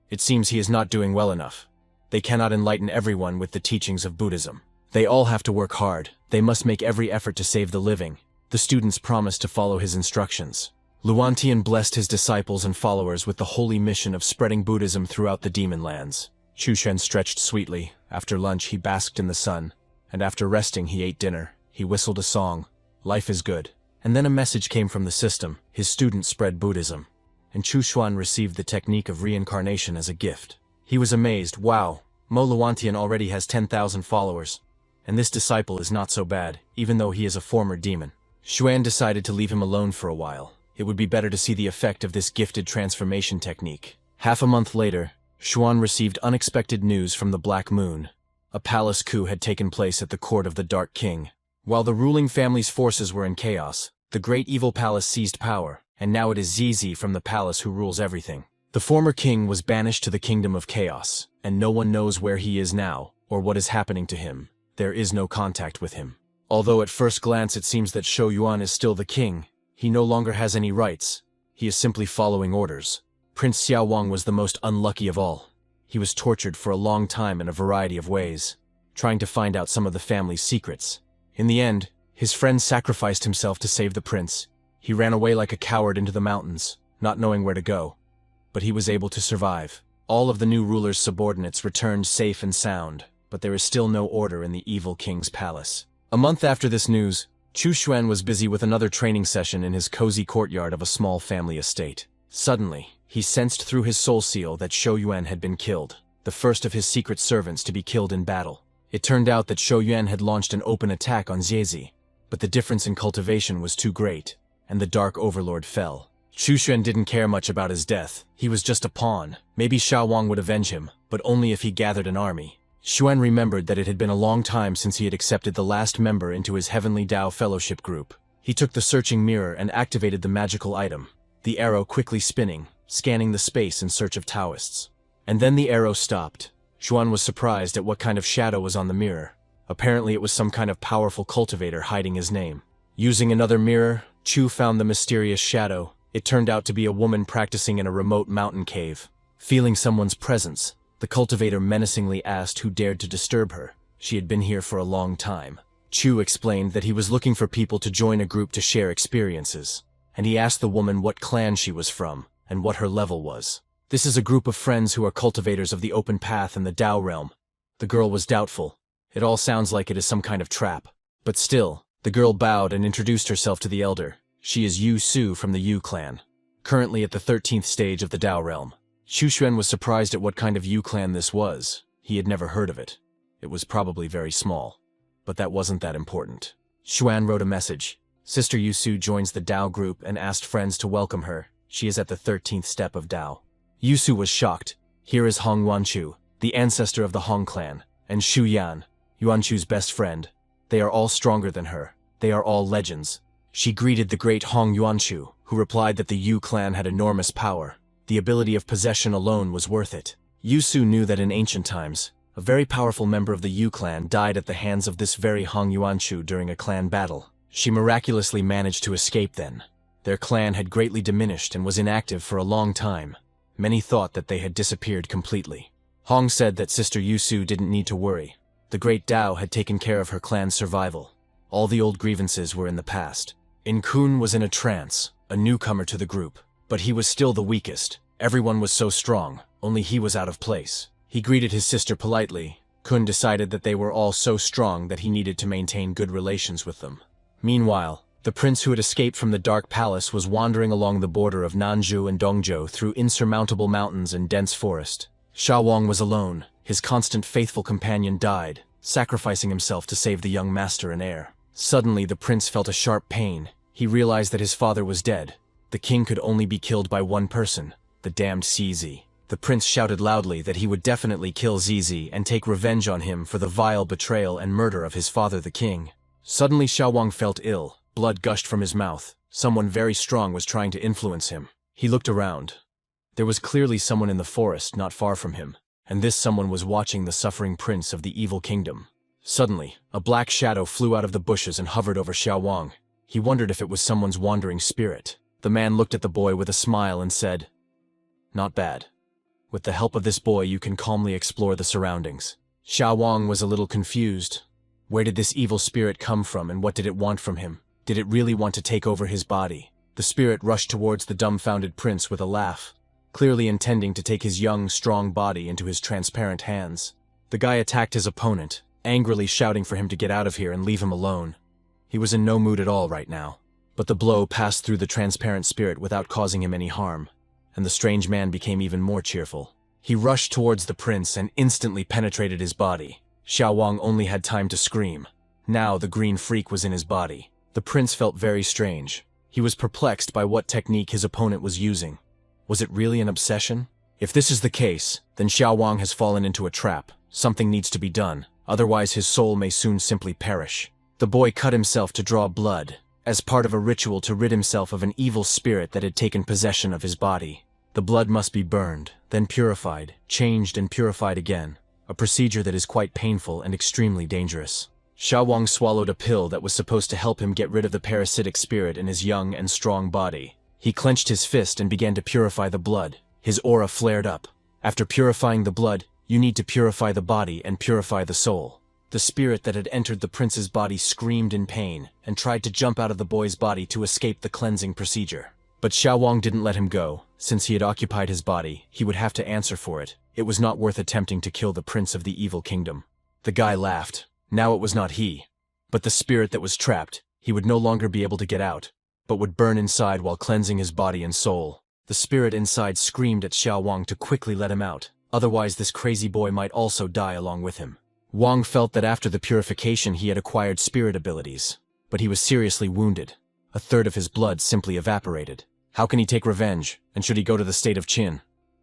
It seems he is not doing well enough. They cannot enlighten everyone with the teachings of Buddhism. They all have to work hard. They must make every effort to save the living. The students promised to follow his instructions. Luantian blessed his disciples and followers with the holy mission of spreading Buddhism throughout the demon lands. Chushen stretched sweetly. After lunch he basked in the sun, and after resting he ate dinner. He whistled a song. Life is good. And then a message came from the system. His students spread Buddhism, and Chu Xuan received the technique of reincarnation as a gift. He was amazed. Wow, Moluantian already has 10,000 followers. and this disciple is not so bad, even though he is a former demon. Xuan decided to leave him alone for a while. It would be better to see the effect of this gifted transformation technique. Half a month later, Xuan received unexpected news from the Black Moon. A palace coup had taken place at the court of the Dark King. While the ruling family's forces were in chaos, the great evil palace seized power, and now it is Zizi from the palace who rules everything. The former king was banished to the kingdom of chaos, and no one knows where he is now, or what is happening to him. There is no contact with him. Although at first glance it seems that Shou Yuan is still the king, he no longer has any rights. He is simply following orders. Prince Xiao Wang was the most unlucky of all. He was tortured for a long time in a variety of ways, trying to find out some of the family's secrets. In the end, his friend sacrificed himself to save the prince. He ran away like a coward into the mountains, not knowing where to go. But he was able to survive. All of the new ruler's subordinates returned safe and sound, but there is still no order in the evil king's palace. A month after this news, Chu Xuan was busy with another training session in his cozy courtyard of a small family estate. Suddenly, he sensed through his soul seal that Shou Yuan had been killed, the first of his secret servants to be killed in battle. It turned out that Shou Yuan had launched an open attack on Ziezi, but the difference in cultivation was too great, and the Dark Overlord fell. Chu Xuan didn't care much about his death. He was just a pawn. Maybe Xiao Wang would avenge him, but only if he gathered an army. Xuan remembered that it had been a long time since he had accepted the last member into his Heavenly Dao Fellowship group. He took the searching mirror and activated the magical item, the arrow quickly spinning, scanning the space in search of Taoists. And then the arrow stopped. Xuan was surprised at what kind of shadow was on the mirror. Apparently it was some kind of powerful cultivator hiding his name. Using another mirror, Chu found the mysterious shadow. It turned out to be a woman practicing in a remote mountain cave. Feeling someone's presence, the cultivator menacingly asked who dared to disturb her. She had been here for a long time. Chu explained that he was looking for people to join a group to share experiences, and he asked the woman what clan she was from and what her level was. This is a group of friends who are cultivators of the open path in the Dao realm. The girl was doubtful. It all sounds like it is some kind of trap. But still, the girl bowed and introduced herself to the elder. She is Yu Su from the Yu clan, currently at the 13th stage of the Dao realm. Chu Xuan was surprised at what kind of Yu clan this was. He had never heard of it. It was probably very small. But that wasn't that important. Xuan wrote a message. Sister Yu Su joins the Dao group and asked friends to welcome her. She is at the 13th step of Dao. Yu Su was shocked. Here is Hong Yuanchu, the ancestor of the Hong clan, and Shu Yan, Yuanchu's best friend. They are all stronger than her. They are all legends. She greeted the great Hong Yuanchu, who replied that the Yu clan had enormous power. The ability of possession alone was worth it. Yu Su knew that in ancient times, a very powerful member of the Yu clan died at the hands of this very Hong Yuanchu during a clan battle. She miraculously managed to escape then. Their clan had greatly diminished and was inactive for a long time. Many thought that they had disappeared completely. Hong said that Sister Yu Su didn't need to worry. The great Dao had taken care of her clan's survival. All the old grievances were in the past. In Kun was in a trance, a newcomer to the group, but he was still the weakest. Everyone was so strong, only he was out of place. He greeted his sister politely. Kun decided that they were all so strong that he needed to maintain good relations with them. Meanwhile, the prince who had escaped from the Dark Palace was wandering along the border of Nanzhou and Dongzhou through insurmountable mountains and dense forest. Xiao Wang was alone. His constant faithful companion died, sacrificing himself to save the young master and heir. Suddenly, the prince felt a sharp pain. He realized that his father was dead. The king could only be killed by one person, the damned Zizi. The prince shouted loudly that he would definitely kill Zizi and take revenge on him for the vile betrayal and murder of his father the king. Suddenly Xiao Wang felt ill. Blood gushed from his mouth. Someone very strong was trying to influence him. He looked around. There was clearly someone in the forest not far from him, and this someone was watching the suffering prince of the evil kingdom. Suddenly, a black shadow flew out of the bushes and hovered over Xiao Wang. He wondered if it was someone's wandering spirit. The man looked at the boy with a smile and said, "Not bad. With the help of this boy you can calmly explore the surroundings." Xiao Wang was a little confused. Where did this evil spirit come from and what did it want from him? Did it really want to take over his body? The spirit rushed towards the dumbfounded prince with a laugh, clearly intending to take his young, strong body into his transparent hands. The guy attacked his opponent, angrily shouting for him to get out of here and leave him alone. He was in no mood at all right now, but the blow passed through the transparent spirit without causing him any harm, and the strange man became even more cheerful. He rushed towards the prince and instantly penetrated his body. Xiao Wang only had time to scream. Now the green freak was in his body. The prince felt very strange. He was perplexed by what technique his opponent was using. Was it really an obsession? If this is the case, then Xiao Wang has fallen into a trap. Something needs to be done, otherwise his soul may soon simply perish. The boy cut himself to draw blood, as part of a ritual to rid himself of an evil spirit that had taken possession of his body. The blood must be burned, then purified, changed and purified again, a procedure that is quite painful and extremely dangerous. Xiao Wang swallowed a pill that was supposed to help him get rid of the parasitic spirit in his young and strong body. He clenched his fist and began to purify the blood. His aura flared up. After purifying the blood, you need to purify the body and purify the soul. The spirit that had entered the prince's body screamed in pain and tried to jump out of the boy's body to escape the cleansing procedure. But Xiao Wang didn't let him go. Since he had occupied his body, he would have to answer for it. It was not worth attempting to kill the prince of the evil kingdom. The guy laughed. Now it was not he, but the spirit that was trapped. He would no longer be able to get out, but would burn inside while cleansing his body and soul. The spirit inside screamed at Xiao Wang to quickly let him out, otherwise this crazy boy might also die along with him. Wang felt that after the purification he had acquired spirit abilities, but he was seriously wounded. A third of his blood simply evaporated. How can he take revenge, and should he go to the state of Qin?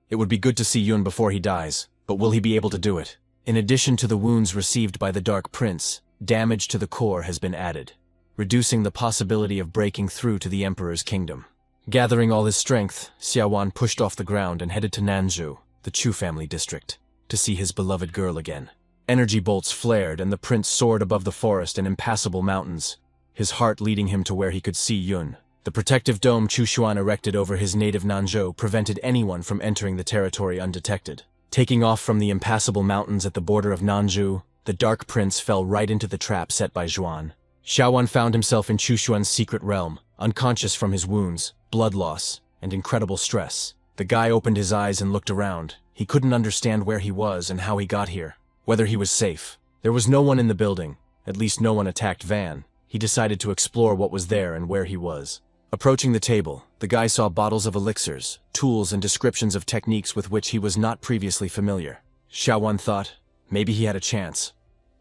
It would be good to see Yun before he dies, but will he be able to do it? In addition to the wounds received by the Dark Prince, damage to the core has been added, reducing the possibility of breaking through to the Emperor's kingdom. Gathering all his strength, Xiao Wan pushed off the ground and headed to Nanzhou, the Chu family district, to see his beloved girl again. Energy bolts flared and the prince soared above the forest and impassable mountains, his heart leading him to where he could see Yun. The protective dome Chu Xuan erected over his native Nanzhou prevented anyone from entering the territory undetected. Taking off from the impassable mountains at the border of Nanzhou, the Dark Prince fell right into the trap set by Zhuan. Xiaowan found himself in Chu Xuan's secret realm, unconscious from his wounds, blood loss, and incredible stress. The guy opened his eyes and looked around. He couldn't understand where he was and how he got here, whether he was safe. There was no one in the building, at least no one attacked Van. He decided to explore what was there and where he was. Approaching the table, the guy saw bottles of elixirs, tools and descriptions of techniques with which he was not previously familiar. Xiaowan thought, maybe he had a chance.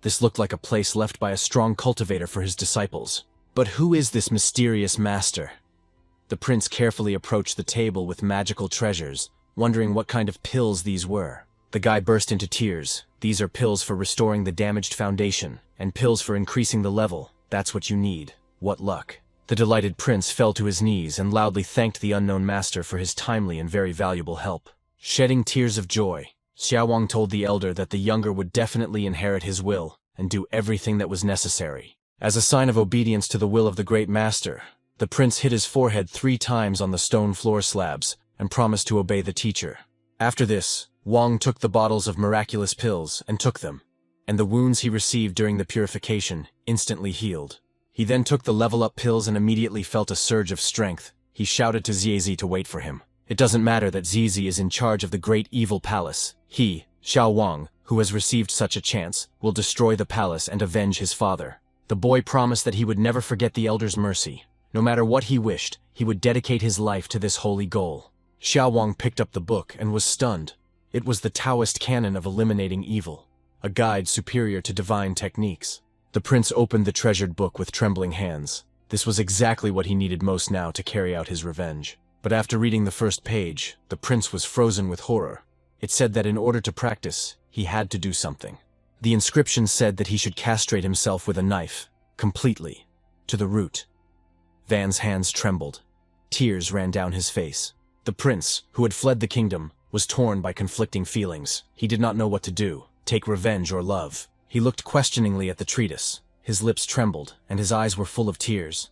This looked like a place left by a strong cultivator for his disciples. But who is this mysterious master? The prince carefully approached the table with magical treasures, wondering what kind of pills these were. The guy burst into tears. These are pills for restoring the damaged foundation, and pills for increasing the level. That's what you need. What luck. The delighted prince fell to his knees and loudly thanked the unknown master for his timely and very valuable help. Shedding tears of joy, Xiaowang told the elder that the younger would definitely inherit his will and do everything that was necessary. As a sign of obedience to the will of the great master, the prince hit his forehead 3 times on the stone floor slabs and promised to obey the teacher. After this, Wang took the bottles of miraculous pills and took them, and the wounds he received during the purification instantly healed. He then took the level-up pills and immediately felt a surge of strength. He shouted to Zizi to wait for him. It doesn't matter that Zizi is in charge of the great evil palace. He, Xiao Wang, who has received such a chance, will destroy the palace and avenge his father. The boy promised that he would never forget the elder's mercy. No matter what he wished, he would dedicate his life to this holy goal. Xiao Wang picked up the book and was stunned. It was the Taoist canon of eliminating evil, a guide superior to divine techniques. The prince opened the treasured book with trembling hands. This was exactly what he needed most now to carry out his revenge. But after reading the first page, the prince was frozen with horror. It said that in order to practice, he had to do something. The inscription said that he should castrate himself with a knife, completely, to the root. Van's hands trembled. Tears ran down his face. The prince, who had fled the kingdom, was torn by conflicting feelings. He did not know what to do, take revenge or love. He looked questioningly at the treatise. His lips trembled, and his eyes were full of tears.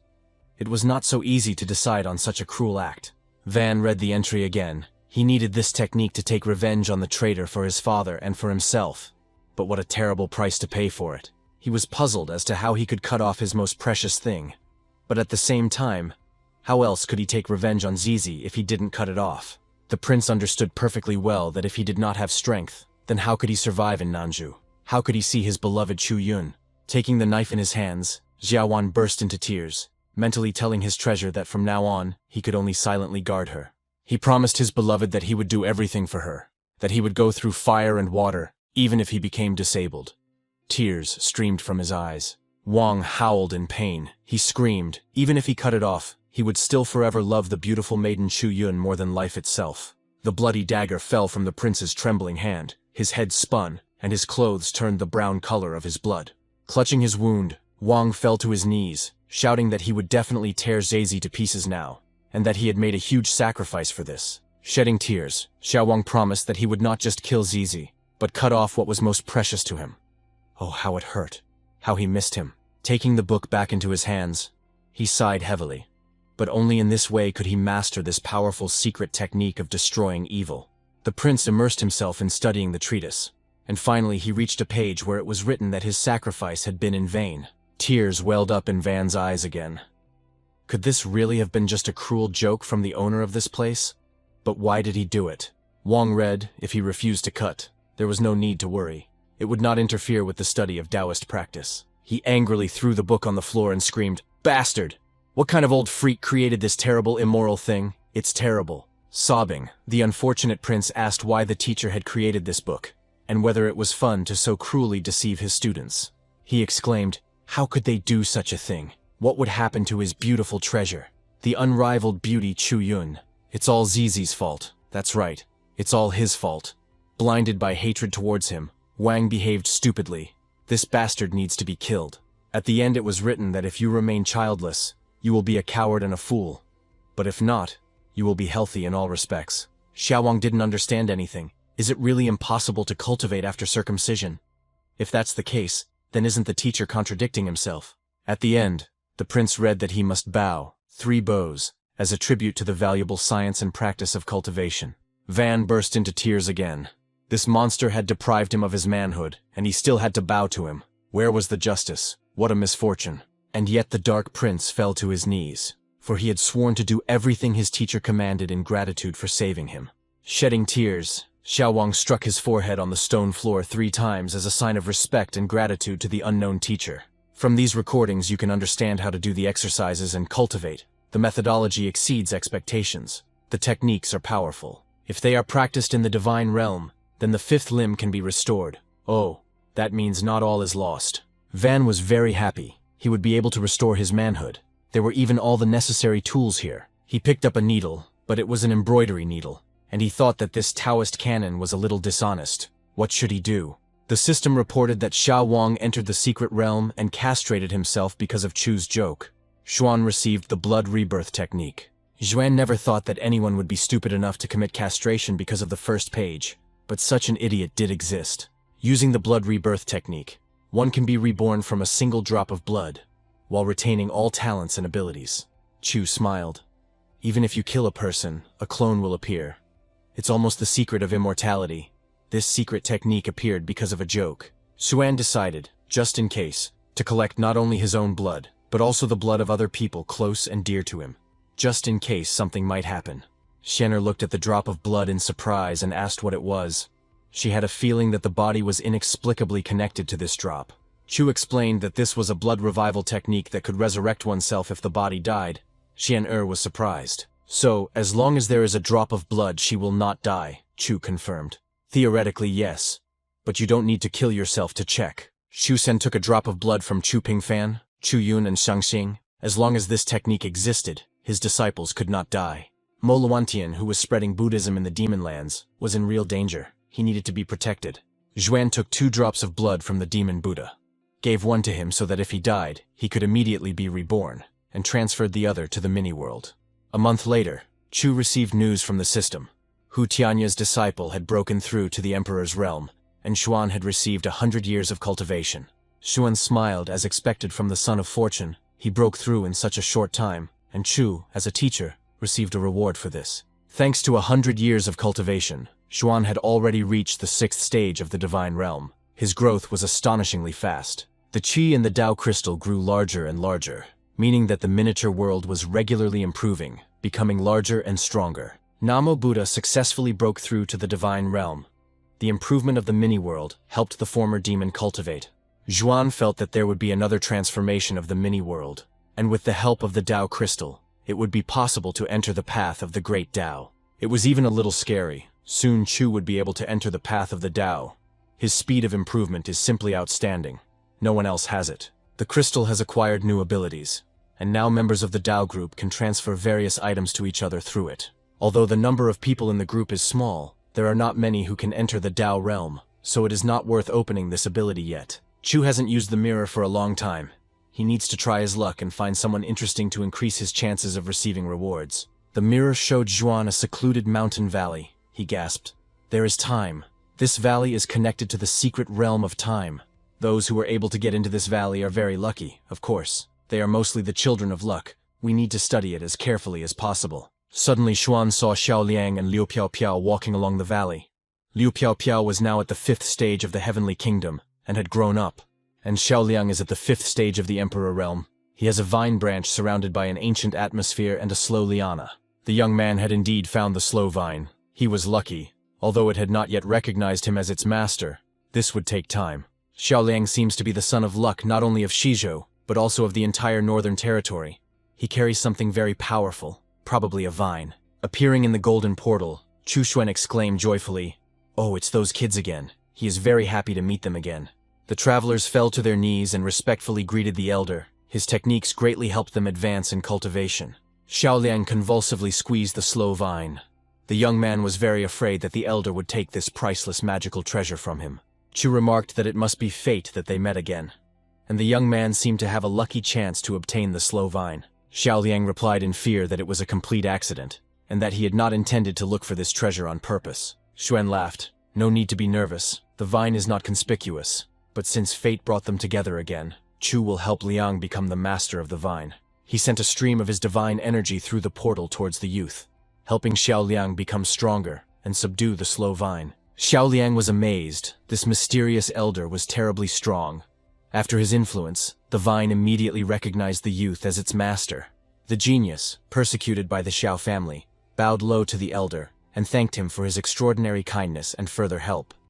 It was not so easy to decide on such a cruel act. Van read the entry again. He needed this technique to take revenge on the traitor for his father and for himself. But what a terrible price to pay for it. He was puzzled as to how he could cut off his most precious thing. But at the same time, how else could he take revenge on Zizi if he didn't cut it off? The prince understood perfectly well that if he did not have strength, then how could he survive in Nanzhou? How could he see his beloved Chu Yun? Taking the knife in his hands, Xiaowan burst into tears, mentally telling his treasure that from now on, he could only silently guard her. He promised his beloved that he would do everything for her, that he would go through fire and water, even if he became disabled. Tears streamed from his eyes. Wang howled in pain. He screamed. Even if he cut it off, he would still forever love the beautiful maiden Chu Yun more than life itself. The bloody dagger fell from the prince's trembling hand. His head spun, and his clothes turned the brown color of his blood. Clutching his wound, Wang fell to his knees, shouting that he would definitely tear Zazie to pieces now, and that he had made a huge sacrifice for this. Shedding tears, Xiao Wang promised that he would not just kill Zizi, but cut off what was most precious to him. Oh, how it hurt. How he missed him. Taking the book back into his hands, he sighed heavily. But only in this way could he master this powerful secret technique of destroying evil. The prince immersed himself in studying the treatise, and finally he reached a page where it was written that his sacrifice had been in vain. Tears welled up in Van's eyes again. Could this really have been just a cruel joke from the owner of this place? But why did he do it? Wang read, if he refused to cut, there was no need to worry. It would not interfere with the study of Taoist practice. He angrily threw the book on the floor and screamed, "Bastard! What kind of old freak created this terrible, immoral thing? It's terrible." Sobbing, the unfortunate prince asked why the teacher had created this book, and whether it was fun to so cruelly deceive his students. He exclaimed, how could they do such a thing? What would happen to his beautiful treasure? The unrivaled beauty Chu Yun. It's all Zizi's fault. That's right. It's all his fault. Blinded by hatred towards him, Wang behaved stupidly. This bastard needs to be killed. At the end it was written that if you remain childless, you will be a coward and a fool. But if not, you will be healthy in all respects. Xiao Wang didn't understand anything. Is it really impossible to cultivate after circumcision? If that's the case, then isn't the teacher contradicting himself? At the end, the prince read that he must bow 3 bows as a tribute to the valuable science and practice of cultivation. Van burst into tears again. This monster had deprived him of his manhood, and he still had to bow to him. Where was the justice? What a misfortune. And yet the dark prince fell to his knees, for he had sworn to do everything his teacher commanded in gratitude for saving him. Shedding tears, Xiao Wang struck his forehead on the stone floor 3 times as a sign of respect and gratitude to the unknown teacher. From these recordings you can understand how to do the exercises and cultivate. The methodology exceeds expectations. The techniques are powerful. If they are practiced in the divine realm, then the 5th limb can be restored. Oh, that means not all is lost. Van was very happy. He would be able to restore his manhood. There were even all the necessary tools here. He picked up a needle, but it was an embroidery needle, and he thought that this Taoist canon was a little dishonest. What should he do? The system reported that Xiao Wang entered the secret realm and castrated himself because of Chu's joke. Xuan received the blood rebirth technique. Xuan never thought that anyone would be stupid enough to commit castration because of the first page, but such an idiot did exist. Using the blood rebirth technique, one can be reborn from a single drop of blood, while retaining all talents and abilities. Chu smiled. Even if you kill a person, a clone will appear. It's almost the secret of immortality. This secret technique appeared because of a joke. Xuan decided, just in case, to collect not only his own blood, but also the blood of other people close and dear to him. Just in case something might happen. Shenner looked at the drop of blood in surprise and asked what it was. She had a feeling that the body was inexplicably connected to this drop. Chu explained that this was a blood revival technique that could resurrect oneself if the body died. Xian was surprised. So, as long as there is a drop of blood, she will not die, Chu confirmed. Theoretically, yes. But you don't need to kill yourself to check. Xu Sen took a drop of blood from Chu Pingfan, Chu Yun and Shangxing. As long as this technique existed, his disciples could not die. Mo Luantian, who was spreading Buddhism in the demon lands, was in real danger. He needed to be protected. Zhuan took 2 drops of blood from the demon Buddha, gave one to him so that if he died, he could immediately be reborn, and transferred the other to the mini-world. A month later, Chu received news from the system. Hu Tianya's disciple had broken through to the emperor's realm, and Xuan had received 100 years of cultivation. Xuan smiled as expected from the son of fortune. He broke through in such a short time, and Chu, as a teacher, received a reward for this. Thanks to 100 years of cultivation, Xuan had already reached the 6th stage of the divine realm. His growth was astonishingly fast. The qi in the Tao crystal grew larger and larger, meaning that the miniature world was regularly improving, becoming larger and stronger. Namo Buddha successfully broke through to the divine realm. The improvement of the mini-world helped the former demon cultivate. Zhuan felt that there would be another transformation of the mini-world, and with the help of the Tao crystal, it would be possible to enter the path of the great Tao. It was even a little scary. Soon Chu would be able to enter the path of the Tao. His speed of improvement is simply outstanding. No one else has it. The crystal has acquired new abilities, and now members of the Dao group can transfer various items to each other through it. Although the number of people in the group is small, there are not many who can enter the Dao realm, so it is not worth opening this ability yet. Chu hasn't used the mirror for a long time. He needs to try his luck and find someone interesting to increase his chances of receiving rewards. The mirror showed Zhuan a secluded mountain valley. He gasped. There is time. This valley is connected to the secret realm of time. Those who are able to get into this valley are very lucky, of course. They are mostly the children of luck. We need to study it as carefully as possible. Suddenly Xuan saw Xiao Liang and Liu Piao Piao walking along the valley. Liu Piao Piao was now at the 5th stage of the Heavenly Kingdom, and had grown up. And Xiao Liang is at the 5th stage of the Emperor Realm. He has a vine branch surrounded by an ancient atmosphere and a slow liana. The young man had indeed found the slow vine. He was lucky, although it had not yet recognized him as its master. This would take time. Xiao Liang seems to be the son of luck not only of Shizhou, but also of the entire Northern Territory. He carries something very powerful, probably a vine. Appearing in the golden portal, Chu Xuan exclaimed joyfully, "Oh, it's those kids again." He is very happy to meet them again. The travelers fell to their knees and respectfully greeted the elder. His techniques greatly helped them advance in cultivation. Xiao Liang convulsively squeezed the slow vine. The young man was very afraid that the elder would take this priceless magical treasure from him. Chu remarked that it must be fate that they met again, and the young man seemed to have a lucky chance to obtain the slow vine. Xiao Liang replied in fear that it was a complete accident, and that he had not intended to look for this treasure on purpose. Xuan laughed. No need to be nervous. The vine is not conspicuous. But since fate brought them together again, Chu will help Liang become the master of the vine. He sent a stream of his divine energy through the portal towards the youth, helping Xiao Liang become stronger and subdue the slow vine. Xiao Liang was amazed. This mysterious elder was terribly strong. After his influence, the vine immediately recognized the youth as its master. The genius, persecuted by the Xiao family, bowed low to the elder and thanked him for his extraordinary kindness and further help.